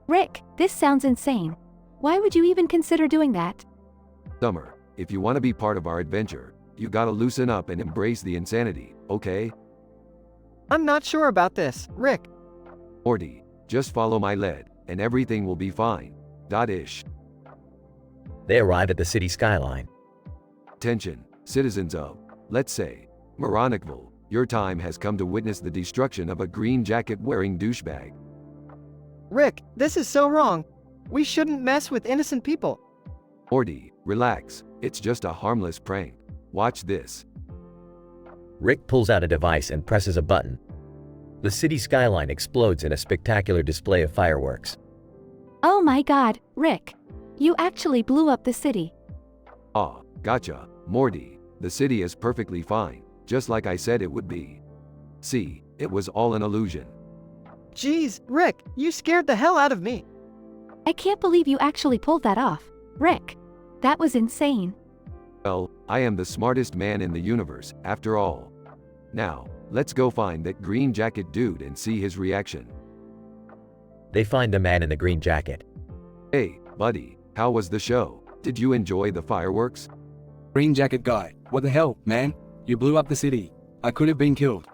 Rick, this sounds insane. Why would you even consider doing that? Summer, if you want to be part of our adventure, you gotta loosen up and embrace the insanity, okay? I'm not sure about this, Rick. Morty, just follow my lead, and everything will be fine. Ish. They arrive at the city skyline. Attention, citizens of, let's say, Moronickville. Your time has come to witness the destruction of a green jacket-wearing douchebag. Rick, this is so wrong. We shouldn't mess with innocent people. Morty, relax. It's just a harmless prank. Watch this. Rick pulls out a device and presses a button. The city skyline explodes in a spectacular display of fireworks. Oh my god, Rick. You actually blew up the city. Ah, gotcha. Morty, the city is perfectly fine, just like I said it would be. See, it was all an illusion. Jeez, Rick, you scared the hell out of me. I can't believe you actually pulled that off. Rick, that was insane. Well, I am the smartest man in the universe, after all. Now, let's go find that green jacket dude and see his reaction. They find the man in the green jacket. Hey, buddy, how was the show? Did you enjoy the fireworks? Green jacket guy, what the hell, man? You blew up the city. I could have been killed.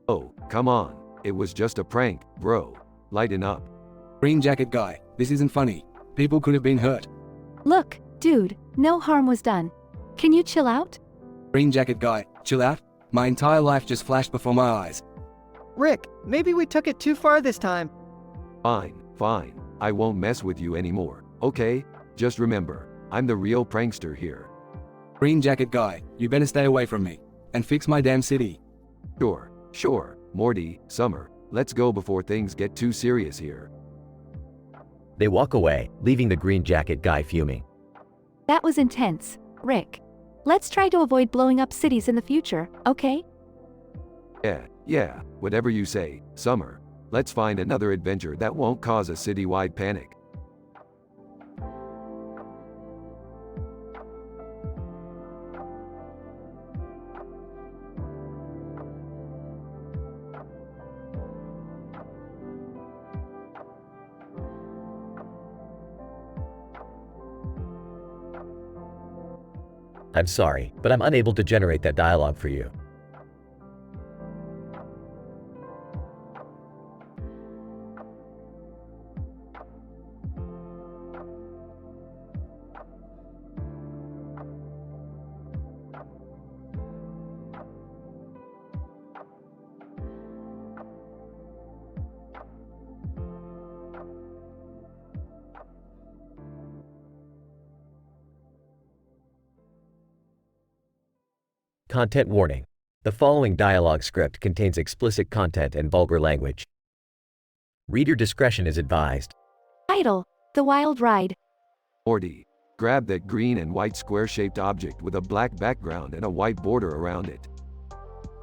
Oh, come on. It was just a prank, bro. Lighten up. Green jacket guy, this isn't funny. People could have been hurt. Look, dude, no harm was done. Can you chill out? Green jacket guy, chill out. My entire life just flashed before my eyes. Rick, maybe we took it too far this time. Fine, fine. I won't mess with you anymore, okay? Just remember, I'm the real prankster here. Green jacket guy, you better stay away from me. And fix my damn city. Sure. Morty, Summer, let's go before things get too serious here. They walk away, leaving the green jacket guy fuming. That was intense, Rick. Let's try to avoid blowing up cities in the future, okay? Yeah, whatever you say, Summer. Let's find another adventure that won't cause a citywide panic. I'm sorry, but I'm unable to generate that dialogue for you. Content warning. The following dialogue script contains explicit content and vulgar language. Reader discretion is advised. Idle, the wild ride. Morty, grab that green and white square-shaped object with a black background and a white border around it.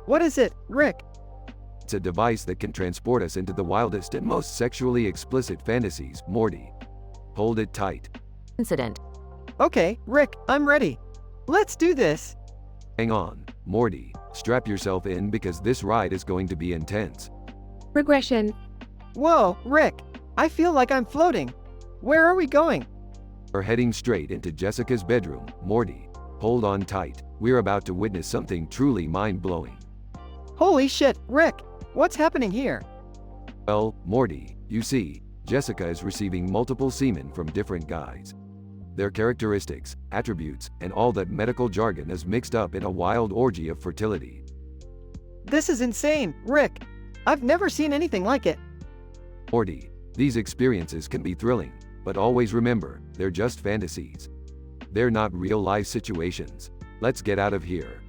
What is it, Rick? It's a device that can transport us into the wildest and most sexually explicit fantasies, Morty. Hold it tight. Incident. Okay, Rick, I'm ready. Let's do this. Hang on, Morty, strap yourself in because this ride is going to be intense. Regression. Whoa, Rick, I feel like I'm floating. Where are we going? We're heading straight into Jessica's bedroom, Morty. Hold on tight, we're about to witness something truly mind-blowing. Holy shit, Rick, what's happening here? Well, Morty, you see, Jessica is receiving multiple semen from different guys. Their characteristics, attributes, and all that medical jargon is mixed up in a wild orgy of fertility. This is insane, Rick. I've never seen anything like it. Morty, these experiences can be thrilling, but always remember, they're just fantasies. They're not real-life situations. Let's get out of here.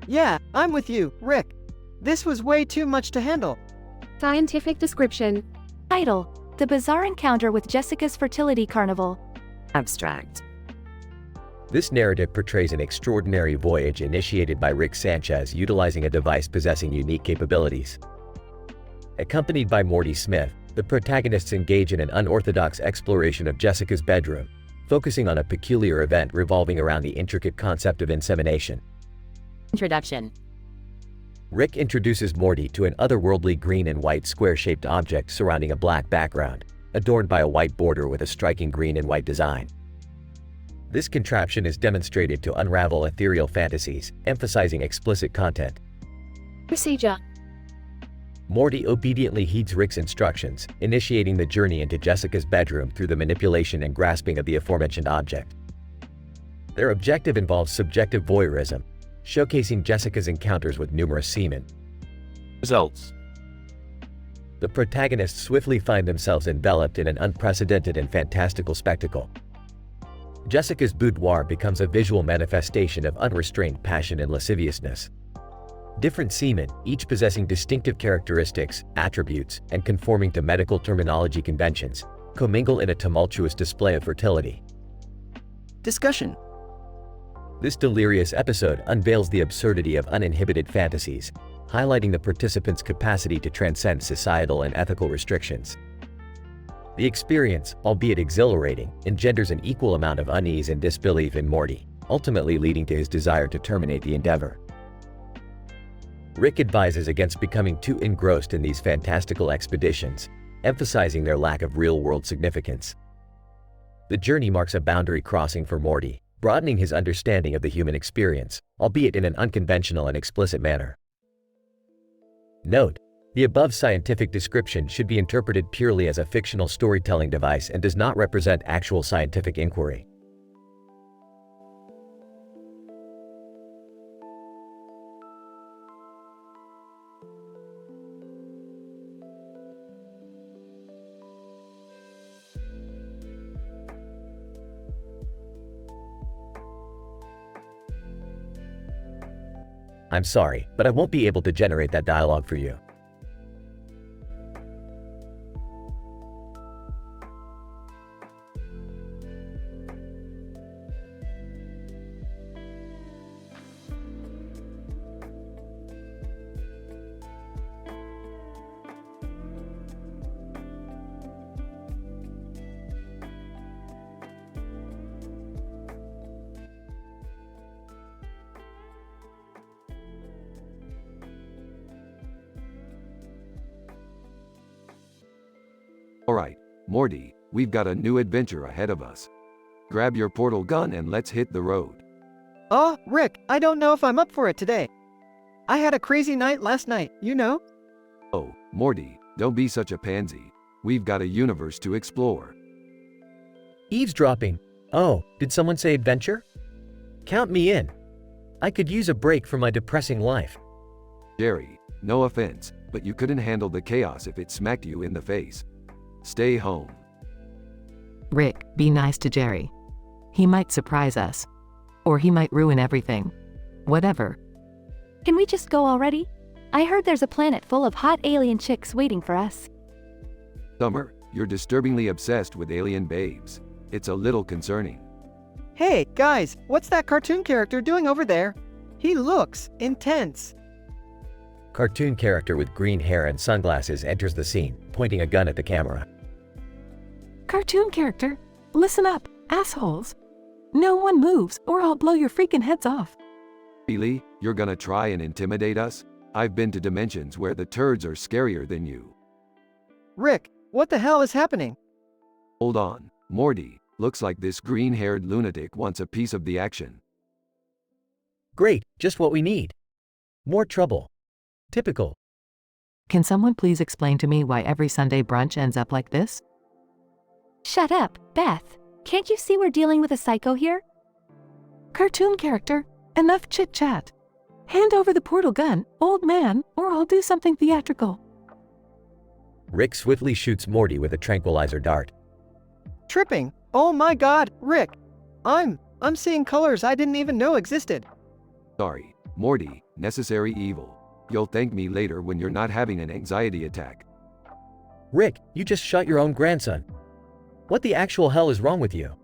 Yeah, I'm with you, Rick. This was way too much to handle. Scientific description. Title: The Bizarre Encounter with Jessica's Fertility Carnival. Abstract. This narrative portrays an extraordinary voyage initiated by Rick Sanchez utilizing a device possessing unique capabilities. Accompanied by Morty Smith, the protagonists engage in an unorthodox exploration of Jessica's bedroom, focusing on a peculiar event revolving around the intricate concept of insemination. Introduction. Rick introduces Morty to an otherworldly green and white square-shaped object surrounding a black background, adorned by a white border with a striking green and white design. This contraption is demonstrated to unravel ethereal fantasies, emphasizing explicit content. Procedure. Morty obediently heeds Rick's instructions, initiating the journey into Jessica's bedroom through the manipulation and grasping of the aforementioned object. Their objective involves subjective voyeurism, showcasing Jessica's encounters with numerous semen, Results. The protagonists swiftly find themselves enveloped in an unprecedented and fantastical spectacle. Jessica's boudoir becomes a visual manifestation of unrestrained passion and lasciviousness. Different seamen, each possessing distinctive characteristics, attributes, and conforming to medical terminology conventions, commingle in a tumultuous display of fertility. Discussion. This delirious episode unveils the absurdity of uninhibited fantasies, highlighting the participants' capacity to transcend societal and ethical restrictions. The experience, albeit exhilarating, engenders an equal amount of unease and disbelief in Morty, ultimately leading to his desire to terminate the endeavor. Rick advises against becoming too engrossed in these fantastical expeditions, emphasizing their lack of real-world significance. The journey marks a boundary crossing for Morty, broadening his understanding of the human experience, albeit in an unconventional and explicit manner. Note: the above scientific description should be interpreted purely as a fictional storytelling device and does not represent actual scientific inquiry. I'm sorry, but I won't be able to generate that dialogue for you. Alright, Morty, we've got a new adventure ahead of us. Grab your portal gun and let's hit the road. Oh, Rick, I don't know if I'm up for it today. I had a crazy night last night, you know? Oh, Morty, don't be such a pansy. We've got a universe to explore. Eavesdropping. Oh, did someone say adventure? Count me in. I could use a break from my depressing life. Jerry, no offense, but you couldn't handle the chaos if it smacked you in the face. Stay home. Rick, be nice to Jerry. He might surprise us. Or he might ruin everything. Whatever. Can we just go already? I heard there's a planet full of hot alien chicks waiting for us. Summer, you're disturbingly obsessed with alien babes. It's a little concerning. Hey, guys, what's that cartoon character doing over there? He looks intense. Cartoon character with green hair and sunglasses enters the scene, pointing a gun at the camera. Cartoon character, listen up, assholes. No one moves or I'll blow your freaking heads off. Really? You're gonna try and intimidate us? I've been to dimensions where the turds are scarier than you. Rick, what the hell is happening? Hold on, Morty, looks like this green-haired lunatic wants a piece of the action. Great, just what we need. More trouble. Typical. Can someone please explain to me why every Sunday brunch ends up like this? Shut up, Beth. Can't you see we're dealing with a psycho here? Cartoon character, enough chit-chat. Hand over the portal gun, old man, or I'll do something theatrical. Rick swiftly shoots Morty with a tranquilizer dart. Tripping. Oh my god, Rick. I'm seeing colors I didn't even know existed. Sorry, Morty, necessary evil. You'll thank me later when you're not having an anxiety attack. Rick, you just shot your own grandson. What the actual hell is wrong with you?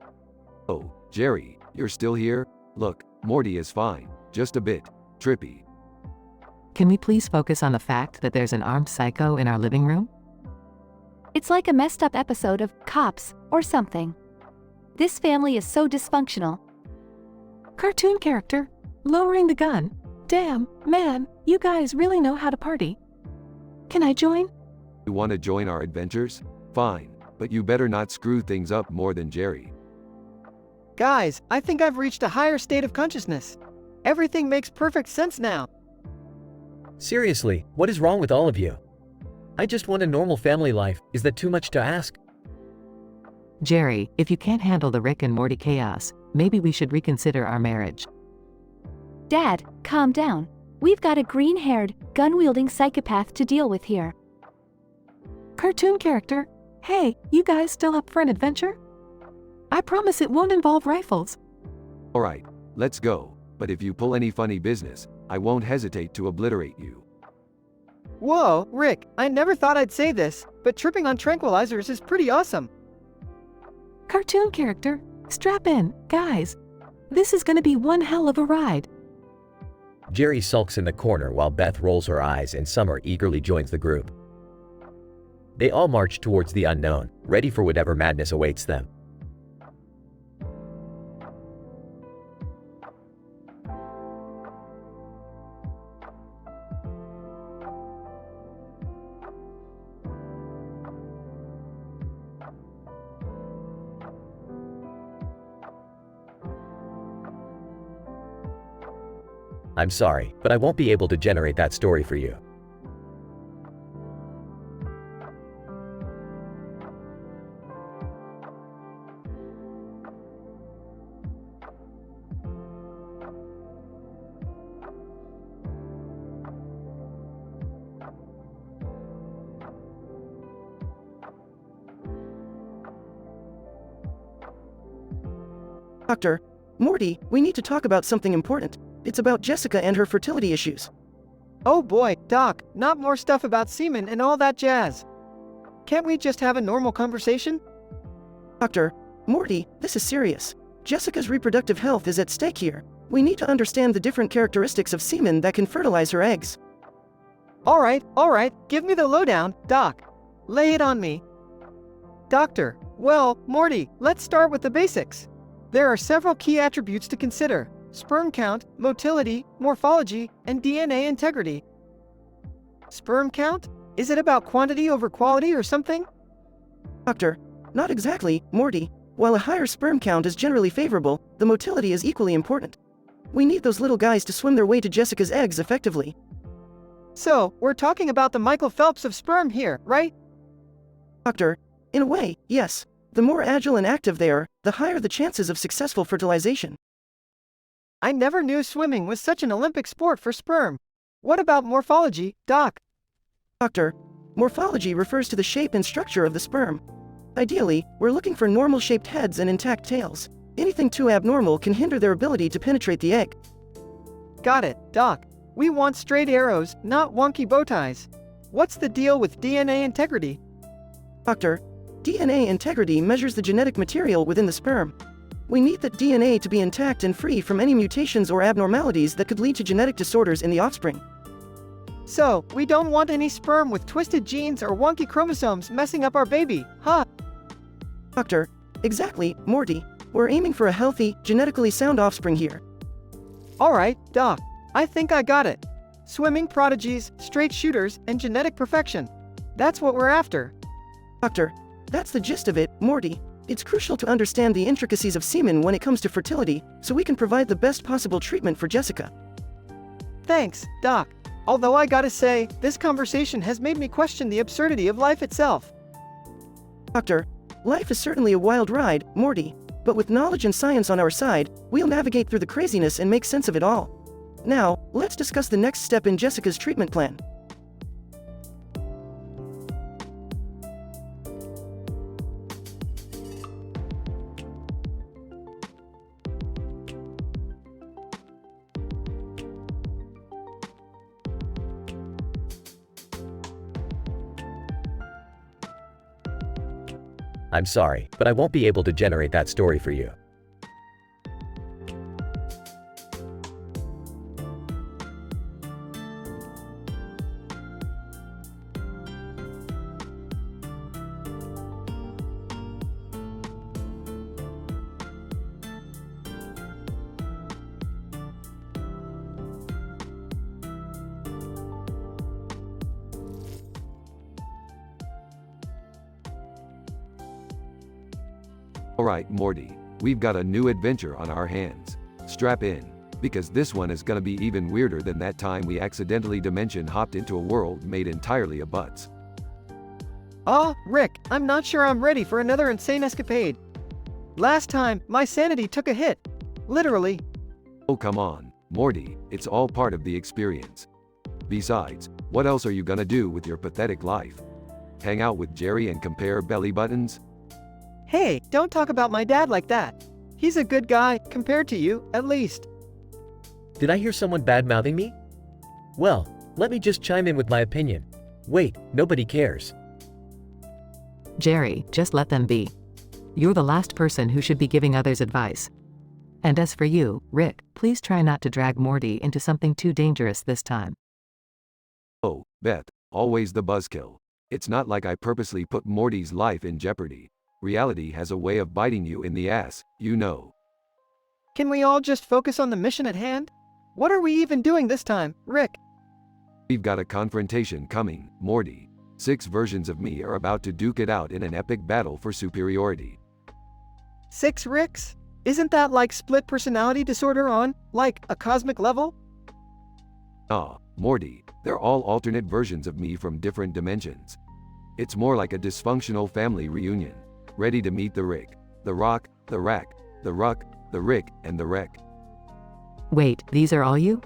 Oh, Jerry, you're still here? Look, Morty is fine, just a bit trippy. Can we please focus on the fact that there's an armed psycho in our living room? It's like a messed up episode of Cops or something. This family is so dysfunctional. Cartoon character, lowering the gun. Damn, man, you guys really know how to party. Can I join? You want to join our adventures? Fine, but you better not screw things up more than Jerry. Guys, I think I've reached a higher state of consciousness. Everything makes perfect sense now. Seriously, what is wrong with all of you? I just want a normal family life. Is that too much to ask? Jerry, if you can't handle the Rick and Morty chaos, maybe we should reconsider our marriage. Dad, calm down. We've got a green-haired, gun-wielding psychopath to deal with here. Cartoon character, hey, you guys still up for an adventure? I promise it won't involve rifles. Alright, let's go, but if you pull any funny business, I won't hesitate to obliterate you. Whoa, Rick, I never thought I'd say this, but tripping on tranquilizers is pretty awesome. Cartoon character, strap in, guys. This is gonna be one hell of a ride. Jerry sulks in the corner while Beth rolls her eyes and Summer eagerly joins the group. They all march towards the unknown, ready for whatever madness awaits them. I'm sorry, but I won't be able to generate that story for you. Doctor, Morty, we need to talk about something important. It's about Jessica and her fertility issues. Oh boy, Doc, not more stuff about semen and all that jazz. Can't we just have a normal conversation? Doctor, Morty, this is serious. Jessica's reproductive health is at stake here. We need to understand the different characteristics of semen that can fertilize her eggs. Alright, give me the lowdown, Doc. Lay it on me. Doctor, well, Morty, let's start with the basics. There are several key attributes to consider: sperm count, motility, morphology, and DNA integrity. Sperm count? Is it about quantity over quality or something? Doctor, not exactly, Morty. While a higher sperm count is generally favorable, the motility is equally important. We need those little guys to swim their way to Jessica's eggs effectively. So, we're talking about the Michael Phelps of sperm here, right? Doctor, in a way, yes. The more agile and active they are, the higher the chances of successful fertilization. I never knew swimming was such an Olympic sport for sperm. What about morphology, Doc? Doctor, morphology refers to the shape and structure of the sperm. Ideally, we're looking for normal-shaped heads and intact tails. Anything too abnormal can hinder their ability to penetrate the egg. Got it, Doc. We want straight arrows, not wonky bow ties. What's the deal with DNA integrity? Doctor, DNA integrity measures the genetic material within the sperm. We need that DNA to be intact and free from any mutations or abnormalities that could lead to genetic disorders in the offspring. So, we don't want any sperm with twisted genes or wonky chromosomes messing up our baby, huh? Doctor, exactly, Morty. We're aiming for a healthy, genetically sound offspring here. Alright, Doc. I think I got it. Swimming prodigies, straight shooters, and genetic perfection. That's what we're after. Doctor, that's the gist of it, Morty. It's crucial to understand the intricacies of semen when it comes to fertility, so we can provide the best possible treatment for Jessica. Thanks, Doc. Although I gotta say, this conversation has made me question the absurdity of life itself. Doctor, life is certainly a wild ride, Morty. But with knowledge and science on our side, we'll navigate through the craziness and make sense of it all. Now, let's discuss the next step in Jessica's treatment plan. I'm sorry, but I won't be able to generate that story for you. Alright, Morty, we've got a new adventure on our hands. Strap in, because this one is gonna be even weirder than that time we accidentally dimension hopped into a world made entirely of butts. Rick, I'm not sure I'm ready for another insane escapade. Last time, my sanity took a hit. Literally. Oh come on, Morty, it's all part of the experience. Besides, what else are you gonna do with your pathetic life? Hang out with Jerry and compare belly buttons? Hey, don't talk about my dad like that. He's a good guy, compared to you, at least. Did I hear someone bad-mouthing me? Well, let me just chime in with my opinion. Wait, nobody cares. Jerry, just let them be. You're the last person who should be giving others advice. And as for you, Rick, please try not to drag Morty into something too dangerous this time. Oh, Beth, always the buzzkill. It's not like I purposely put Morty's life in jeopardy. Reality has a way of biting you in the ass, you know. Can we all just focus on the mission at hand? What are we even doing this time, Rick? We've got a confrontation coming, Morty. 6 versions of me are about to duke it out in an epic battle for superiority. 6 Ricks? Isn't that like split personality disorder on, like, a cosmic level? Ah, Morty, they're all alternate versions of me from different dimensions. It's more like a dysfunctional family reunion. Ready to meet the Rick, the Rock, the Rack, the Ruck, the Rick, and the Wreck. Wait, these are all you?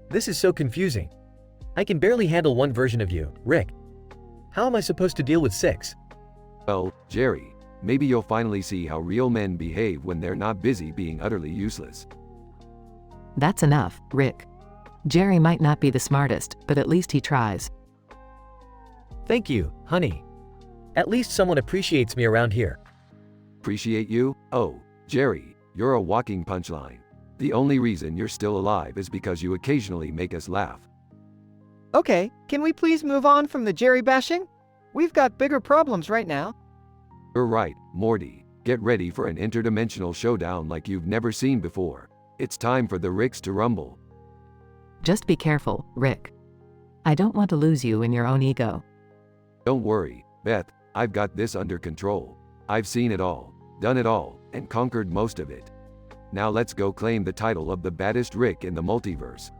This is so confusing. I can barely handle one version of you, Rick. How am I supposed to deal with 6? Well, Jerry, maybe you'll finally see how real men behave when they're not busy being utterly useless. That's enough, Rick. Jerry might not be the smartest, but at least he tries. Thank you, honey. At least someone appreciates me around here. Appreciate you? Oh, Jerry, you're a walking punchline. The only reason you're still alive is because you occasionally make us laugh. Okay, can we please move on from the Jerry bashing? We've got bigger problems right now. You're right, Morty. Get ready for an interdimensional showdown like you've never seen before. It's time for the Ricks to rumble. Just be careful, Rick. I don't want to lose you in your own ego. Don't worry, Beth, I've got this under control. I've seen it all, done it all, and conquered most of it. Now let's go claim the title of the baddest Rick in the multiverse.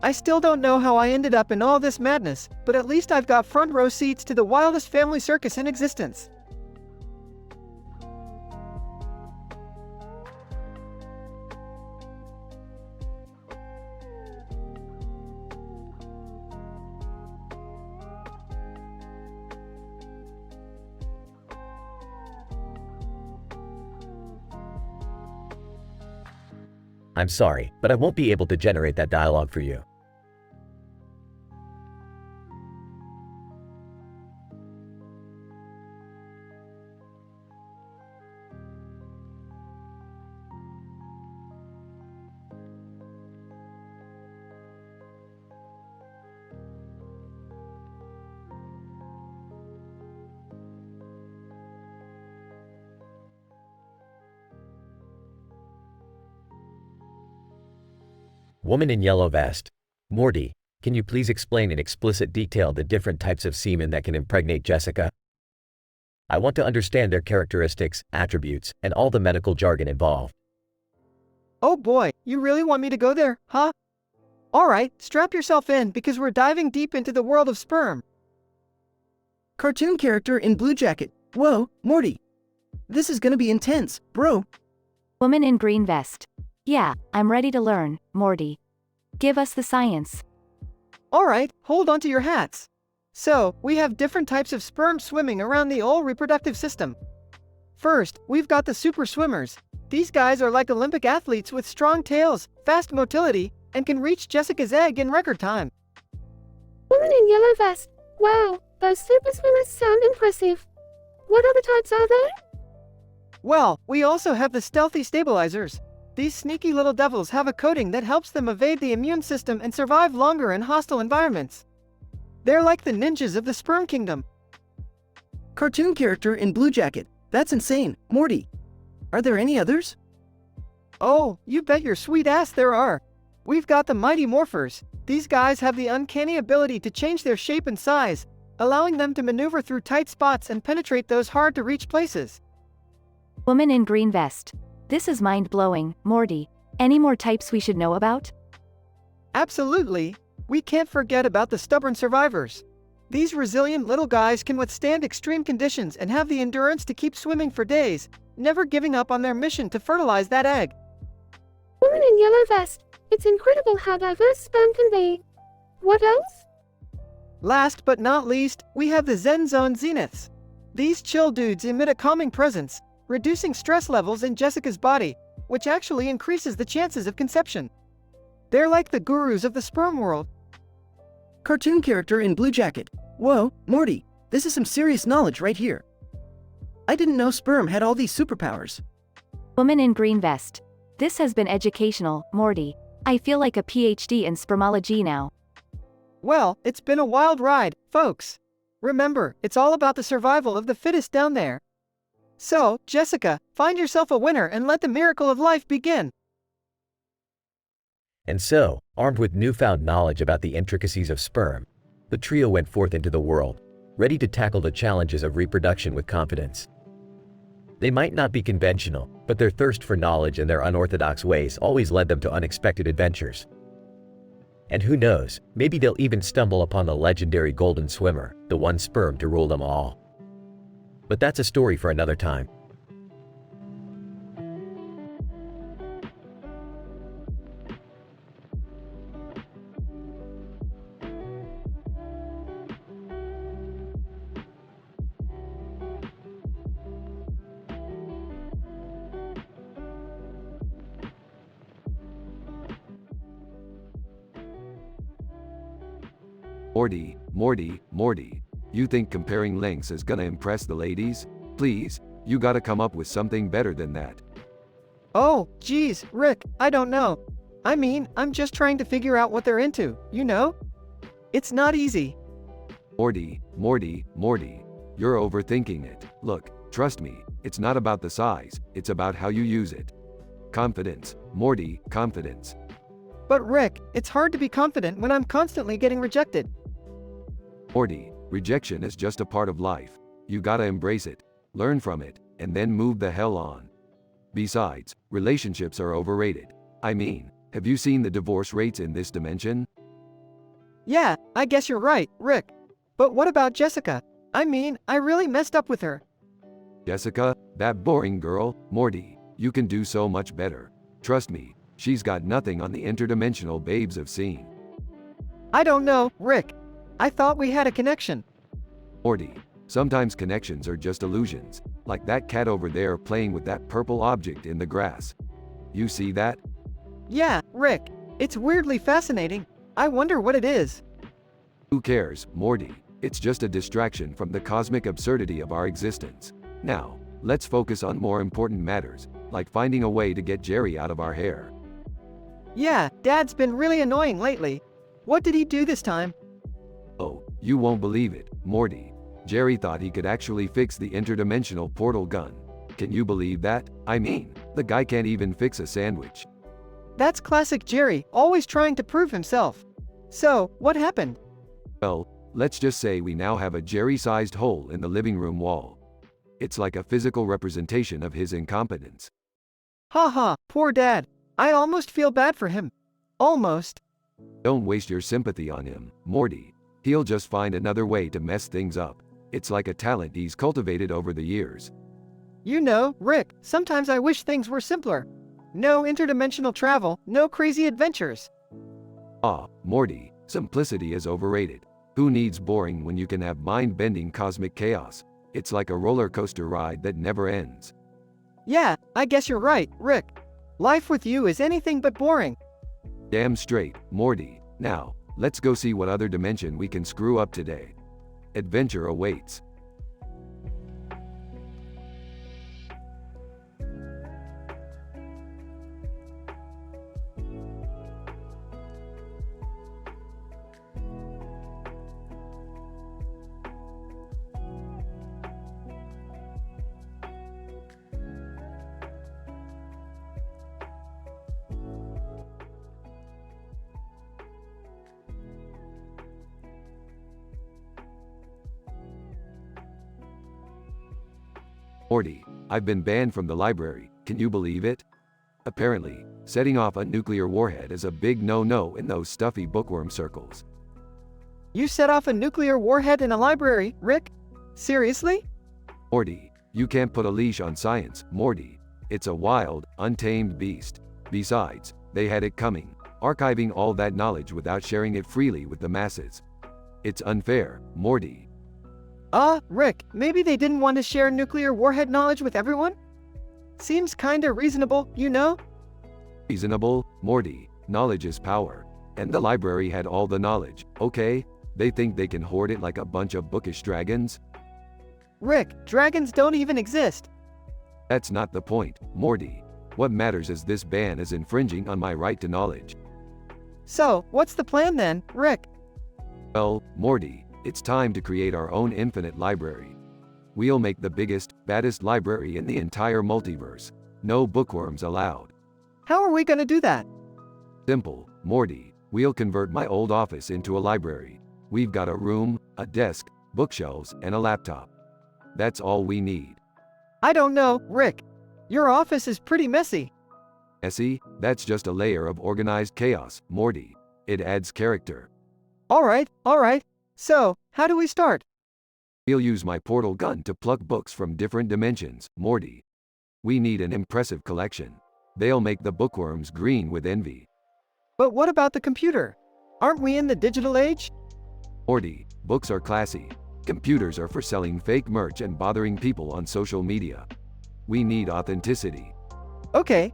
I still don't know how I ended up in all this madness, but at least I've got front row seats to the wildest family circus in existence. I'm sorry, but I won't be able to generate that dialogue for you. Woman in yellow vest. Morty, can you please explain in explicit detail the different types of semen that can impregnate Jessica? I want to understand their characteristics, attributes, and all the medical jargon involved. Oh boy, you really want me to go there, huh? Alright, strap yourself in because we're diving deep into the world of sperm. Cartoon character in blue jacket. Whoa, Morty. This is gonna be intense, bro. Woman in green vest. Yeah, I'm ready to learn, Morty. Give us the science. Alright, hold on to your hats. So, we have different types of sperm swimming around the whole reproductive system. First, we've got the super swimmers. These guys are like Olympic athletes with strong tails, fast motility, and can reach Jessica's egg in record time. Woman in yellow vest. Wow, those super swimmers sound impressive. What other types are there? Well, we also have the stealthy stabilizers. These sneaky little devils have a coating that helps them evade the immune system and survive longer in hostile environments. They're like the ninjas of the sperm kingdom. Cartoon character in blue jacket. That's insane, Morty. Are there any others? Oh, you bet your sweet ass there are. We've got the Mighty Morphers. These guys have the uncanny ability to change their shape and size, allowing them to maneuver through tight spots and penetrate those hard-to-reach places. Woman in green vest. This is mind-blowing, Morty. Any more types we should know about? Absolutely. We can't forget about the stubborn survivors. These resilient little guys can withstand extreme conditions and have the endurance to keep swimming for days, never giving up on their mission to fertilize that egg. Woman woman in yellow vest. It's incredible how diverse sperm can be. What else? Last but not least, we have the Zen Zone Zeniths. These chill dudes emit a calming presence, reducing stress levels in Jessica's body, which actually increases the chances of conception. They're like the gurus of the sperm world. Cartoon character in blue jacket. Whoa, Morty, this is some serious knowledge right here. I didn't know sperm had all these superpowers. Woman in green vest. This has been educational, Morty. I feel like a PhD in spermology now. Well, it's been a wild ride, folks. Remember, it's all about the survival of the fittest down there. So, Jessica, find yourself a winner and let the miracle of life begin. And so, armed with newfound knowledge about the intricacies of sperm, the trio went forth into the world, ready to tackle the challenges of reproduction with confidence. They might not be conventional, but their thirst for knowledge and their unorthodox ways always led them to unexpected adventures. And who knows, maybe they'll even stumble upon the legendary golden swimmer, the one sperm to rule them all. But that's a story for another time. Morty, you think comparing lengths is gonna impress the ladies? Please, you gotta come up with something better than that. Oh, geez, Rick, I don't know. I mean, I'm just trying to figure out what they're into, you know? It's not easy. Morty, you're overthinking it. Look, trust me, it's not about the size, it's about how you use it. Confidence, Morty, confidence. But Rick, it's hard to be confident when I'm constantly getting rejected. Morty, rejection is just a part of life. You gotta embrace it, learn from it, and then move the hell on. Besides, relationships are overrated. I mean, have you seen the divorce rates in this dimension? Yeah, I guess you're right, Rick. But what about Jessica? I mean, I really messed up with her. Jessica, that boring girl, Morty, you can do so much better. Trust me, she's got nothing on the interdimensional babes have seen. I don't know, Rick. I thought we had a connection. Morty, sometimes connections are just illusions, like that cat over there playing with that purple object in the grass. You see that? Yeah, Rick. It's weirdly fascinating. I wonder what it is. Who cares, Morty? It's just a distraction from the cosmic absurdity of our existence. Now, let's focus on more important matters, like finding a way to get Jerry out of our hair. Yeah, Dad's been really annoying lately. What did he do this time? Oh, you won't believe it, Morty. Jerry thought he could actually fix the interdimensional portal gun. Can you believe that? I mean, the guy can't even fix a sandwich. That's classic Jerry, always trying to prove himself. So, what happened? Well, let's just say we now have a Jerry-sized hole in the living room wall. It's like a physical representation of his incompetence. Haha, poor Dad. I almost feel bad for him. Almost. Don't waste your sympathy on him, Morty. He'll just find another way to mess things up. It's like a talent he's cultivated over the years. You know, Rick, sometimes I wish things were simpler. No interdimensional travel, no crazy adventures. Ah, Morty, simplicity is overrated. Who needs boring when you can have mind-bending cosmic chaos? It's like a roller coaster ride that never ends. Yeah, I guess you're right, Rick. Life with you is anything but boring. Damn straight, Morty. Now, let's go see what other dimension we can screw up today. Adventure awaits. Morty, I've been banned from the library, can you believe it? Apparently, setting off a nuclear warhead is a big no-no in those stuffy bookworm circles. You set off a nuclear warhead in a library, Rick? Seriously? Morty, you can't put a leash on science, Morty. It's a wild, untamed beast. Besides, They had it coming, archiving all that knowledge without sharing it freely with the masses. It's unfair, Morty. Rick, maybe they didn't want to share nuclear warhead knowledge with everyone? Seems kinda reasonable, you know? Reasonable, Morty. Knowledge is power. And the library had all the knowledge, okay? They think they can hoard it like a bunch of bookish dragons? Rick, dragons don't even exist. That's not the point, Morty. What matters is this ban is infringing on my right to knowledge. So, what's the plan then, Rick? Well, Morty, it's time to create our own infinite library. We'll make the biggest, baddest library in the entire multiverse. No bookworms allowed. How are we gonna do that? Simple, Morty. We'll convert my old office into a library. We've got a room, a desk, bookshelves, and a laptop. That's all we need. I don't know, Rick. Your office is pretty messy. Messy? That's just a layer of organized chaos, Morty. It adds character. Alright. So, how do we start? We'll use my portal gun to pluck books from different dimensions, Morty. We need an impressive collection. They'll make the bookworms green with envy. But what about the computer? Aren't we in the digital age? Morty, books are classy. Computers are for selling fake merch and bothering people on social media. We need authenticity. Okay.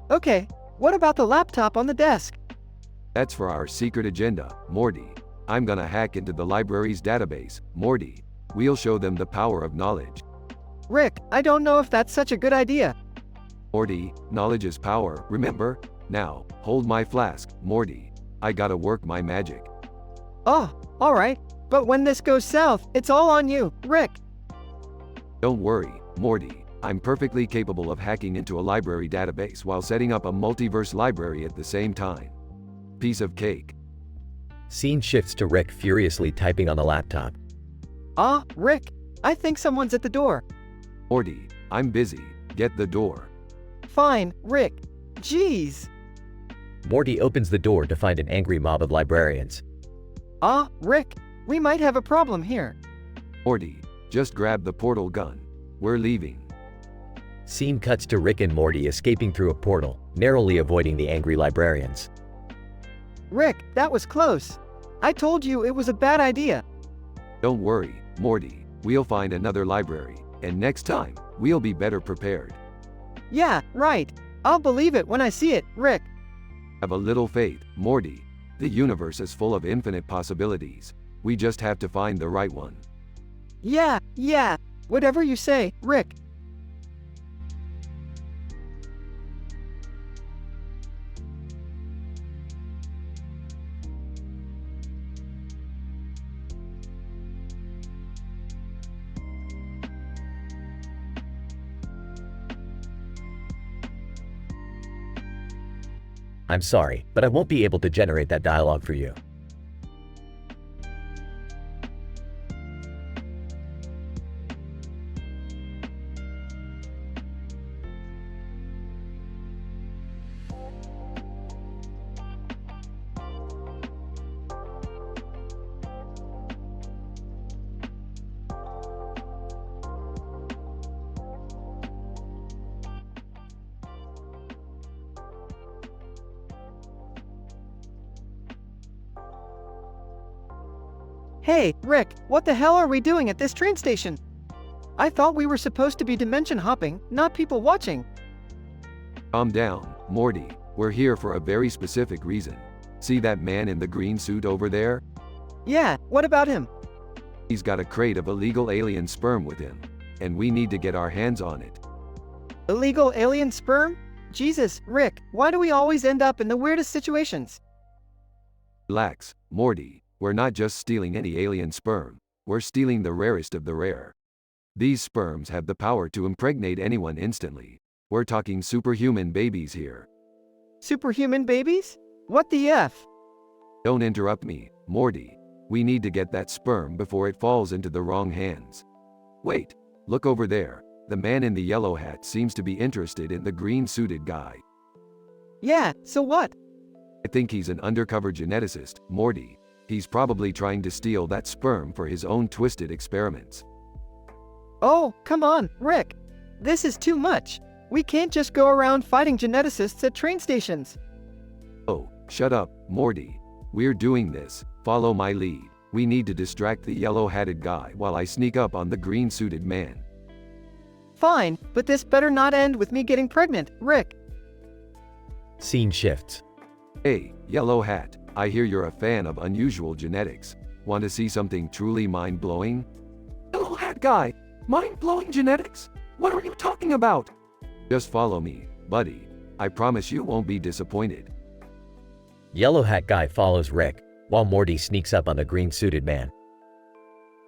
What about the laptop on the desk? That's for our secret agenda, Morty. I'm gonna hack into the library's database, Morty. We'll show them the power of knowledge. Rick, I don't know if that's such a good idea. Morty, knowledge is power, remember? Now, hold my flask, Morty. I gotta work my magic. Oh, alright. But when this goes south, it's all on you, Rick. Don't worry, Morty. I'm perfectly capable of hacking into a library database while setting up a multiverse library at the same time. Piece of cake. Scene shifts to Rick furiously typing on the laptop. Rick, I think someone's at the door. Morty, I'm busy. Get the door. Fine, Rick. Jeez. Morty opens the door to find an angry mob of librarians. Rick, we might have a problem here. Morty, just grab the portal gun. We're leaving. Scene cuts to Rick and Morty escaping through a portal, narrowly avoiding the angry librarians. Rick, that was close. I told you it was a bad idea. Don't worry, Morty. We'll find another library, and next time, we'll be better prepared. Yeah, right. I'll believe it when I see it, Rick. Have a little faith, Morty. The universe is full of infinite possibilities. We just have to find the right one. Yeah. Whatever you say, Rick. I'm sorry, but I won't be able to generate that dialogue for you. Hey, Rick, what the hell are we doing at this train station? I thought we were supposed to be dimension hopping, not people watching. Calm down, Morty. We're here for a very specific reason. See that man in the green suit over there? Yeah, what about him? He's got a crate of illegal alien sperm with him, and we need to get our hands on it. Illegal alien sperm? Jesus, Rick, why do we always end up in the weirdest situations? Relax, Morty. We're not just stealing any alien sperm. We're stealing the rarest of the rare. These sperms have the power to impregnate anyone instantly. We're talking superhuman babies here. Superhuman babies? What the F? Don't interrupt me, Morty. We need to get that sperm before it falls into the wrong hands. Wait, look over there. The man in the yellow hat seems to be interested in the green-suited guy. Yeah, so what? I think he's an undercover geneticist, Morty. He's probably trying to steal that sperm for his own twisted experiments. Oh, come on, Rick. This is too much. We can't just go around fighting geneticists at train stations. Oh, shut up, Morty. We're doing this. Follow my lead. We need to distract the yellow-hatted guy while I sneak up on the green-suited man. Fine, but this better not end with me getting pregnant, Rick. Scene shifts. Hey, Yellow Hat, I hear you're a fan of unusual genetics. Want to see something truly mind-blowing? Yellow Hat guy, mind-blowing genetics? What are you talking about? Just follow me, buddy. I promise you won't be disappointed. Yellow hat guy follows Rick, while Morty sneaks up on the green-suited man.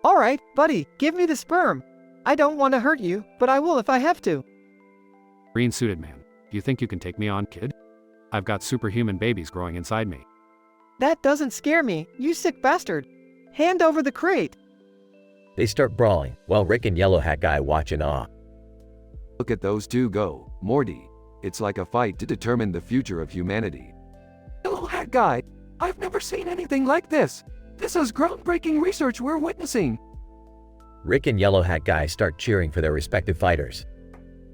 Alright, buddy, give me the sperm. I don't want to hurt you, but I will if I have to. Green-suited man, do you think you can take me on, kid? I've got superhuman babies growing inside me. That doesn't scare me, you sick bastard. Hand over the crate. They start brawling, while Rick and Yellow hat guy watch in awe. Look at those two go, Morty. It's like a fight to determine the future of humanity. Yellow Hat guy, I've never seen anything like this. This is groundbreaking research we're witnessing. Rick and Yellow hat guy start cheering for their respective fighters.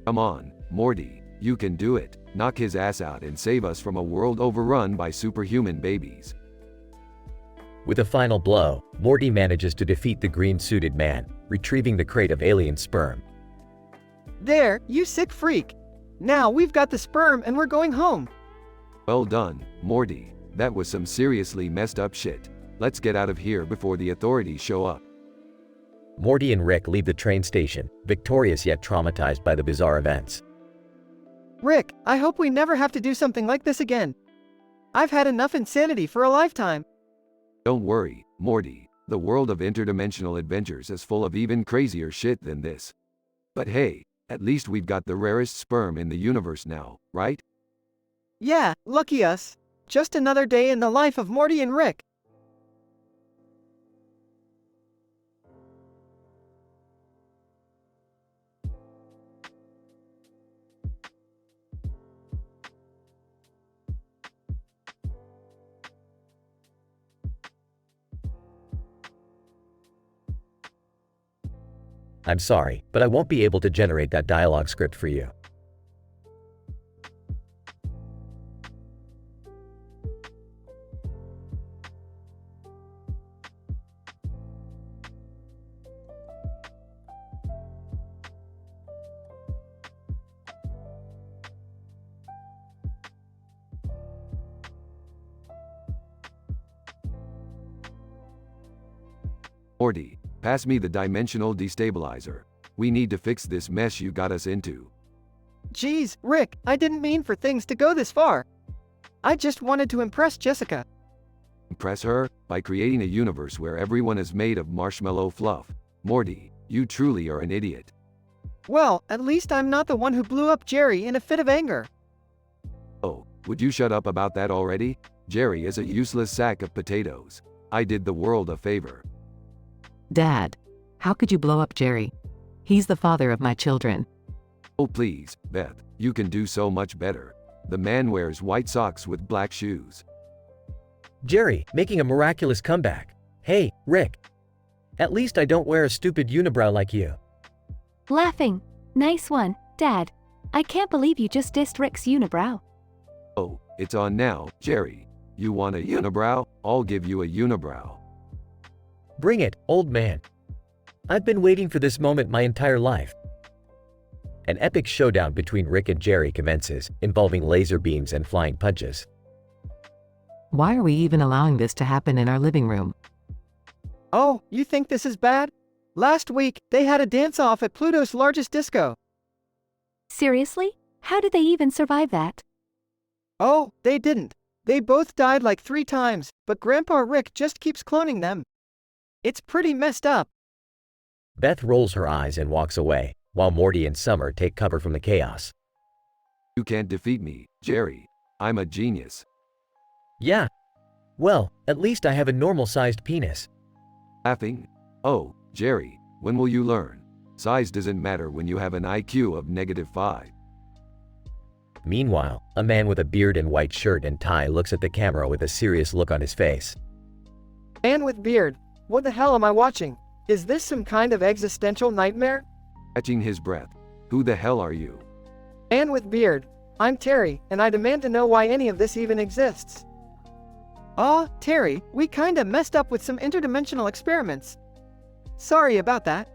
Come on, Morty, you can do it. Knock his ass out and save us from a world overrun by superhuman babies. With a final blow, Morty manages to defeat the green-suited man, retrieving the crate of alien sperm. There, you sick freak. Now we've got the sperm and we're going home. Well done, Morty. That was some seriously messed up shit. Let's get out of here before the authorities show up. Morty and Rick leave the train station, victorious yet traumatized by the bizarre events. Rick, I hope we never have to do something like this again. I've had enough insanity for a lifetime. Don't worry, Morty. The world of interdimensional adventures is full of even crazier shit than this. But hey, at least we've got the rarest sperm in the universe now, right? Yeah, lucky us. Just another day in the life of Morty and Rick. I'm sorry, but I won't be able to generate that dialogue script for you. Morty, pass me the dimensional destabilizer. We need to fix this mess you got us into. Geez, Rick, I didn't mean for things to go this far. I just wanted to impress Jessica. Impress her? By creating a universe where everyone is made of marshmallow fluff. Morty, you truly are an idiot. Well, at least I'm not the one who blew up Jerry in a fit of anger. Oh, would you shut up about that already? Jerry is a useless sack of potatoes. I did the world a favor. Dad, how could you blow up Jerry? He's the father of my children. Oh please, Beth, you can do so much better. The man wears white socks with black shoes. Jerry, making a miraculous comeback. Hey, Rick. At least I don't wear a stupid unibrow like you. Laughing. Nice one, Dad. I can't believe you just dissed Rick's unibrow. Oh, it's on now, Jerry. You want a unibrow? I'll give you a unibrow. Bring it, old man. I've been waiting for this moment my entire life. An epic showdown between Rick and Jerry commences, involving laser beams and flying punches. Why are we even allowing this to happen in our living room? Oh, you think this is bad? Last week, they had a dance-off at Pluto's largest disco. Seriously? How did they even survive that? Oh, they didn't. They both died like 3 times, but Grandpa Rick just keeps cloning them. It's pretty messed up. Beth rolls her eyes and walks away, while Morty and Summer take cover from the chaos. You can't defeat me, Jerry. I'm a genius. Yeah. Well, at least I have a normal-sized penis. Laughing? Oh, Jerry, when will you learn? Size doesn't matter when you have an IQ of -5. Meanwhile, a man with a beard and white shirt and tie looks at the camera with a serious look on his face. Man with beard. What the hell am I watching? Is this some kind of existential nightmare? Catching his breath. Who the hell are you? Man with beard. I'm Terry, and I demand to know why any of this even exists. Terry, we kinda messed up with some interdimensional experiments. Sorry about that.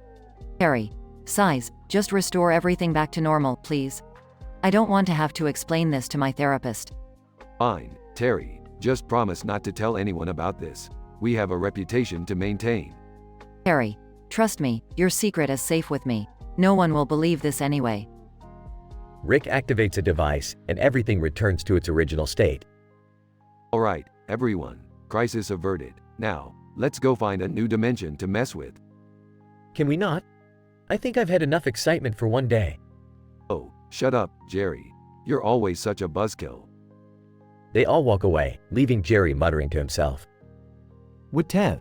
Terry, size, just restore everything back to normal, please. I don't want to have to explain this to my therapist. Fine, Terry, just promise not to tell anyone about this. We have a reputation to maintain. Terry, trust me, your secret is safe with me. No one will believe this anyway. Rick activates a device, and everything returns to its original state. Alright, everyone, crisis averted. Now, let's go find a new dimension to mess with. Can we not? I think I've had enough excitement for one day. Oh, shut up, Jerry. You're always such a buzzkill. They all walk away, leaving Jerry muttering to himself. What Tev?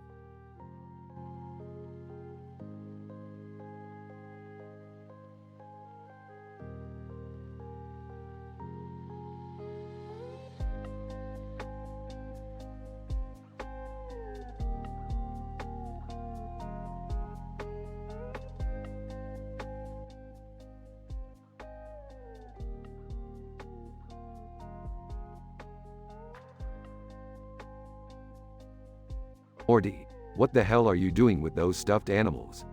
Morty, what the hell are you doing with those stuffed animals?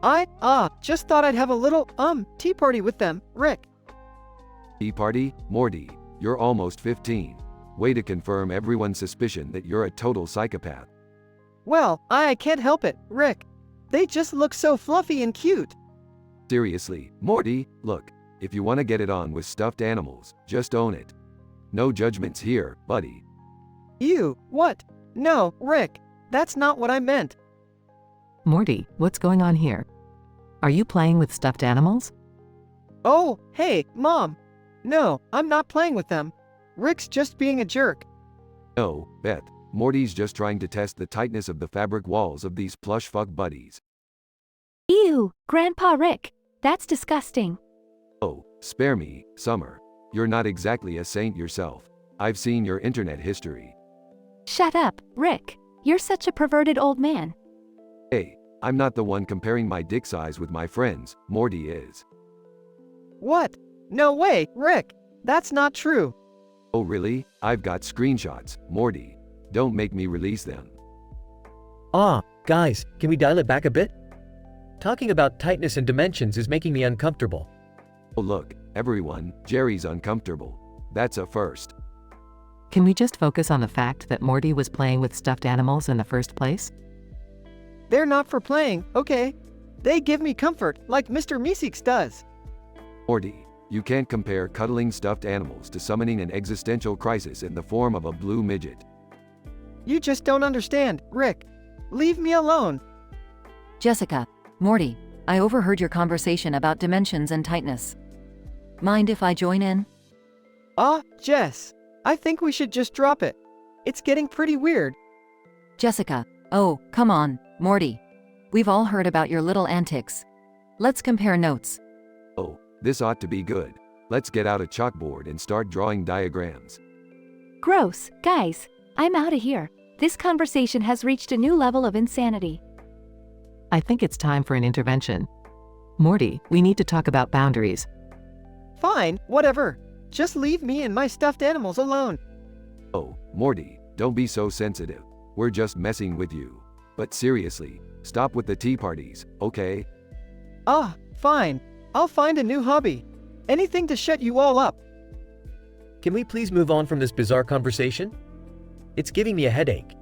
I, just thought I'd have a little, tea party with them, Rick. Tea party? Morty, you're almost 15. Way to confirm everyone's suspicion that you're a total psychopath. Well, I can't help it, Rick. They just look so fluffy and cute. Seriously, Morty, look, if you want to get it on with stuffed animals, just own it. No judgments here, buddy. Ew, what? No, Rick, that's not what I meant. Morty, what's going on here? Are you playing with stuffed animals? Oh, hey, Mom. No, I'm not playing with them. Rick's just being a jerk. No, Beth, Morty's just trying to test the tightness of the fabric walls of these plush fuck buddies. Ew, Grandpa Rick, that's disgusting. Oh, spare me, Summer. You're not exactly a saint yourself. I've seen your internet history. Shut up, Rick. You're such a perverted old man. Hey, I'm not the one comparing my dick size with my friends, Morty is. What? No way, Rick. That's not true. Oh really? I've got screenshots, Morty. Don't make me release them. Guys, can we dial it back a bit? Talking about tightness and dimensions is making me uncomfortable. Oh look, everyone, Jerry's uncomfortable. That's a first. Can we just focus on the fact that Morty was playing with stuffed animals in the first place? They're not for playing, okay? They give me comfort, like Mr. Meeseeks does. Morty, you can't compare cuddling stuffed animals to summoning an existential crisis in the form of a blue midget. You just don't understand, Rick. Leave me alone. Jessica, Morty, I overheard your conversation about dimensions and tightness. Mind if I join in? Jess. I think we should just drop it. It's getting pretty weird. Jessica, oh, come on, Morty. We've all heard about your little antics. Let's compare notes. Oh, this ought to be good. Let's get out a chalkboard and start drawing diagrams. Gross, guys. I'm out of here. This conversation has reached a new level of insanity. I think it's time for an intervention. Morty, we need to talk about boundaries. Fine, whatever. Just leave me and my stuffed animals alone. Oh, Morty, don't be so sensitive. We're just messing with you. But seriously, stop with the tea parties, okay? Fine. I'll find a new hobby. Anything to shut you all up. Can we please move on from this bizarre conversation? It's giving me a headache.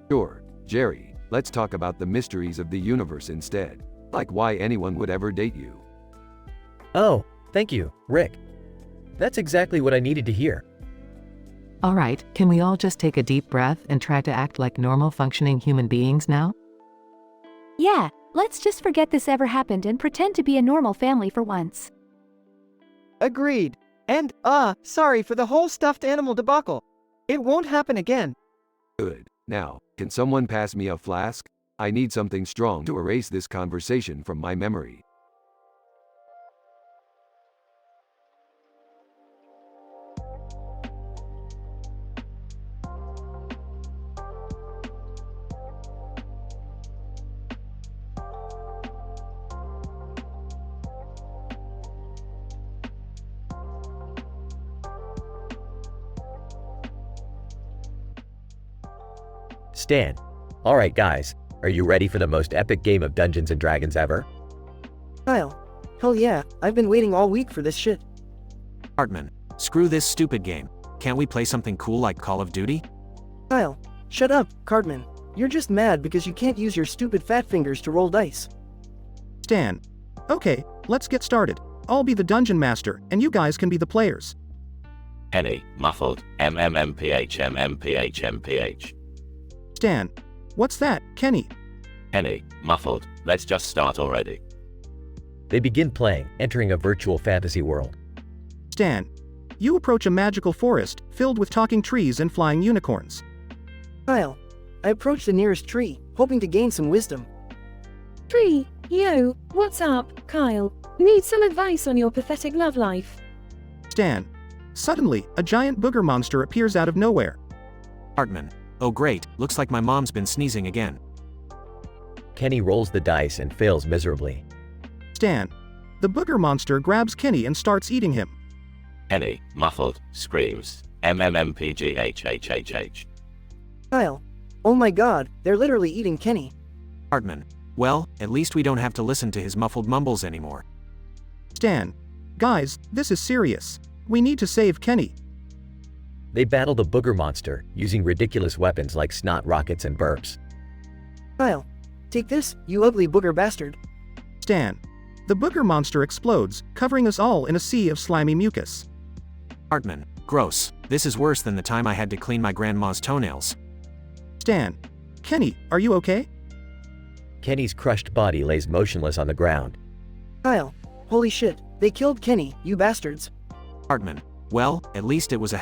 Sure, Jerry, let's talk about the mysteries of the universe instead. Like why anyone would ever date you. Oh, thank you, Rick. That's exactly what I needed to hear. Alright, can we all just take a deep breath and try to act like normal functioning human beings now? Yeah, let's just forget this ever happened and pretend to be a normal family for once. Agreed. And, sorry for the whole stuffed animal debacle. It won't happen again. Good. Now, can someone pass me a flask? I need something strong to erase this conversation from my memory. Stan. Alright guys, are you ready for the most epic game of Dungeons and Dragons ever? Kyle. Hell yeah, I've been waiting all week for this shit. Hartman, screw this stupid game. Can't we play something cool like Call of Duty? Kyle. Shut up, Cartman. You're just mad because you can't use your stupid fat fingers to roll dice. Stan. Okay, let's get started. I'll be the dungeon master, and you guys can be the players. Kenny, muffled, MMMPH. Stan. What's that, Kenny? Kenny, muffled, let's just start already. They begin playing, entering a virtual fantasy world. Stan. You approach a magical forest, filled with talking trees and flying unicorns. Kyle. I approach the nearest tree, hoping to gain some wisdom. Tree, yo, what's up, Kyle? Need some advice on your pathetic love life. Stan. Suddenly, a giant booger monster appears out of nowhere. Hartman. Oh great, looks like my mom's been sneezing again. Kenny rolls the dice and fails miserably. Stan. The booger monster grabs Kenny and starts eating him. Kenny, muffled, screams, MMMPGHHHH. Kyle. Oh my god, they're literally eating Kenny. Hartman. Well, at least we don't have to listen to his muffled mumbles anymore. Stan. Guys, this is serious. We need to save Kenny. They battle the booger monster, using ridiculous weapons like snot rockets and burps. Kyle. Take this, you ugly booger bastard. Stan. The booger monster explodes, covering us all in a sea of slimy mucus. Hartman. Gross. This is worse than the time I had to clean my grandma's toenails. Stan. Kenny, are you okay? Kenny's crushed body lays motionless on the ground. Kyle. Holy shit, they killed Kenny, you bastards. Hartman. Well, at least it was a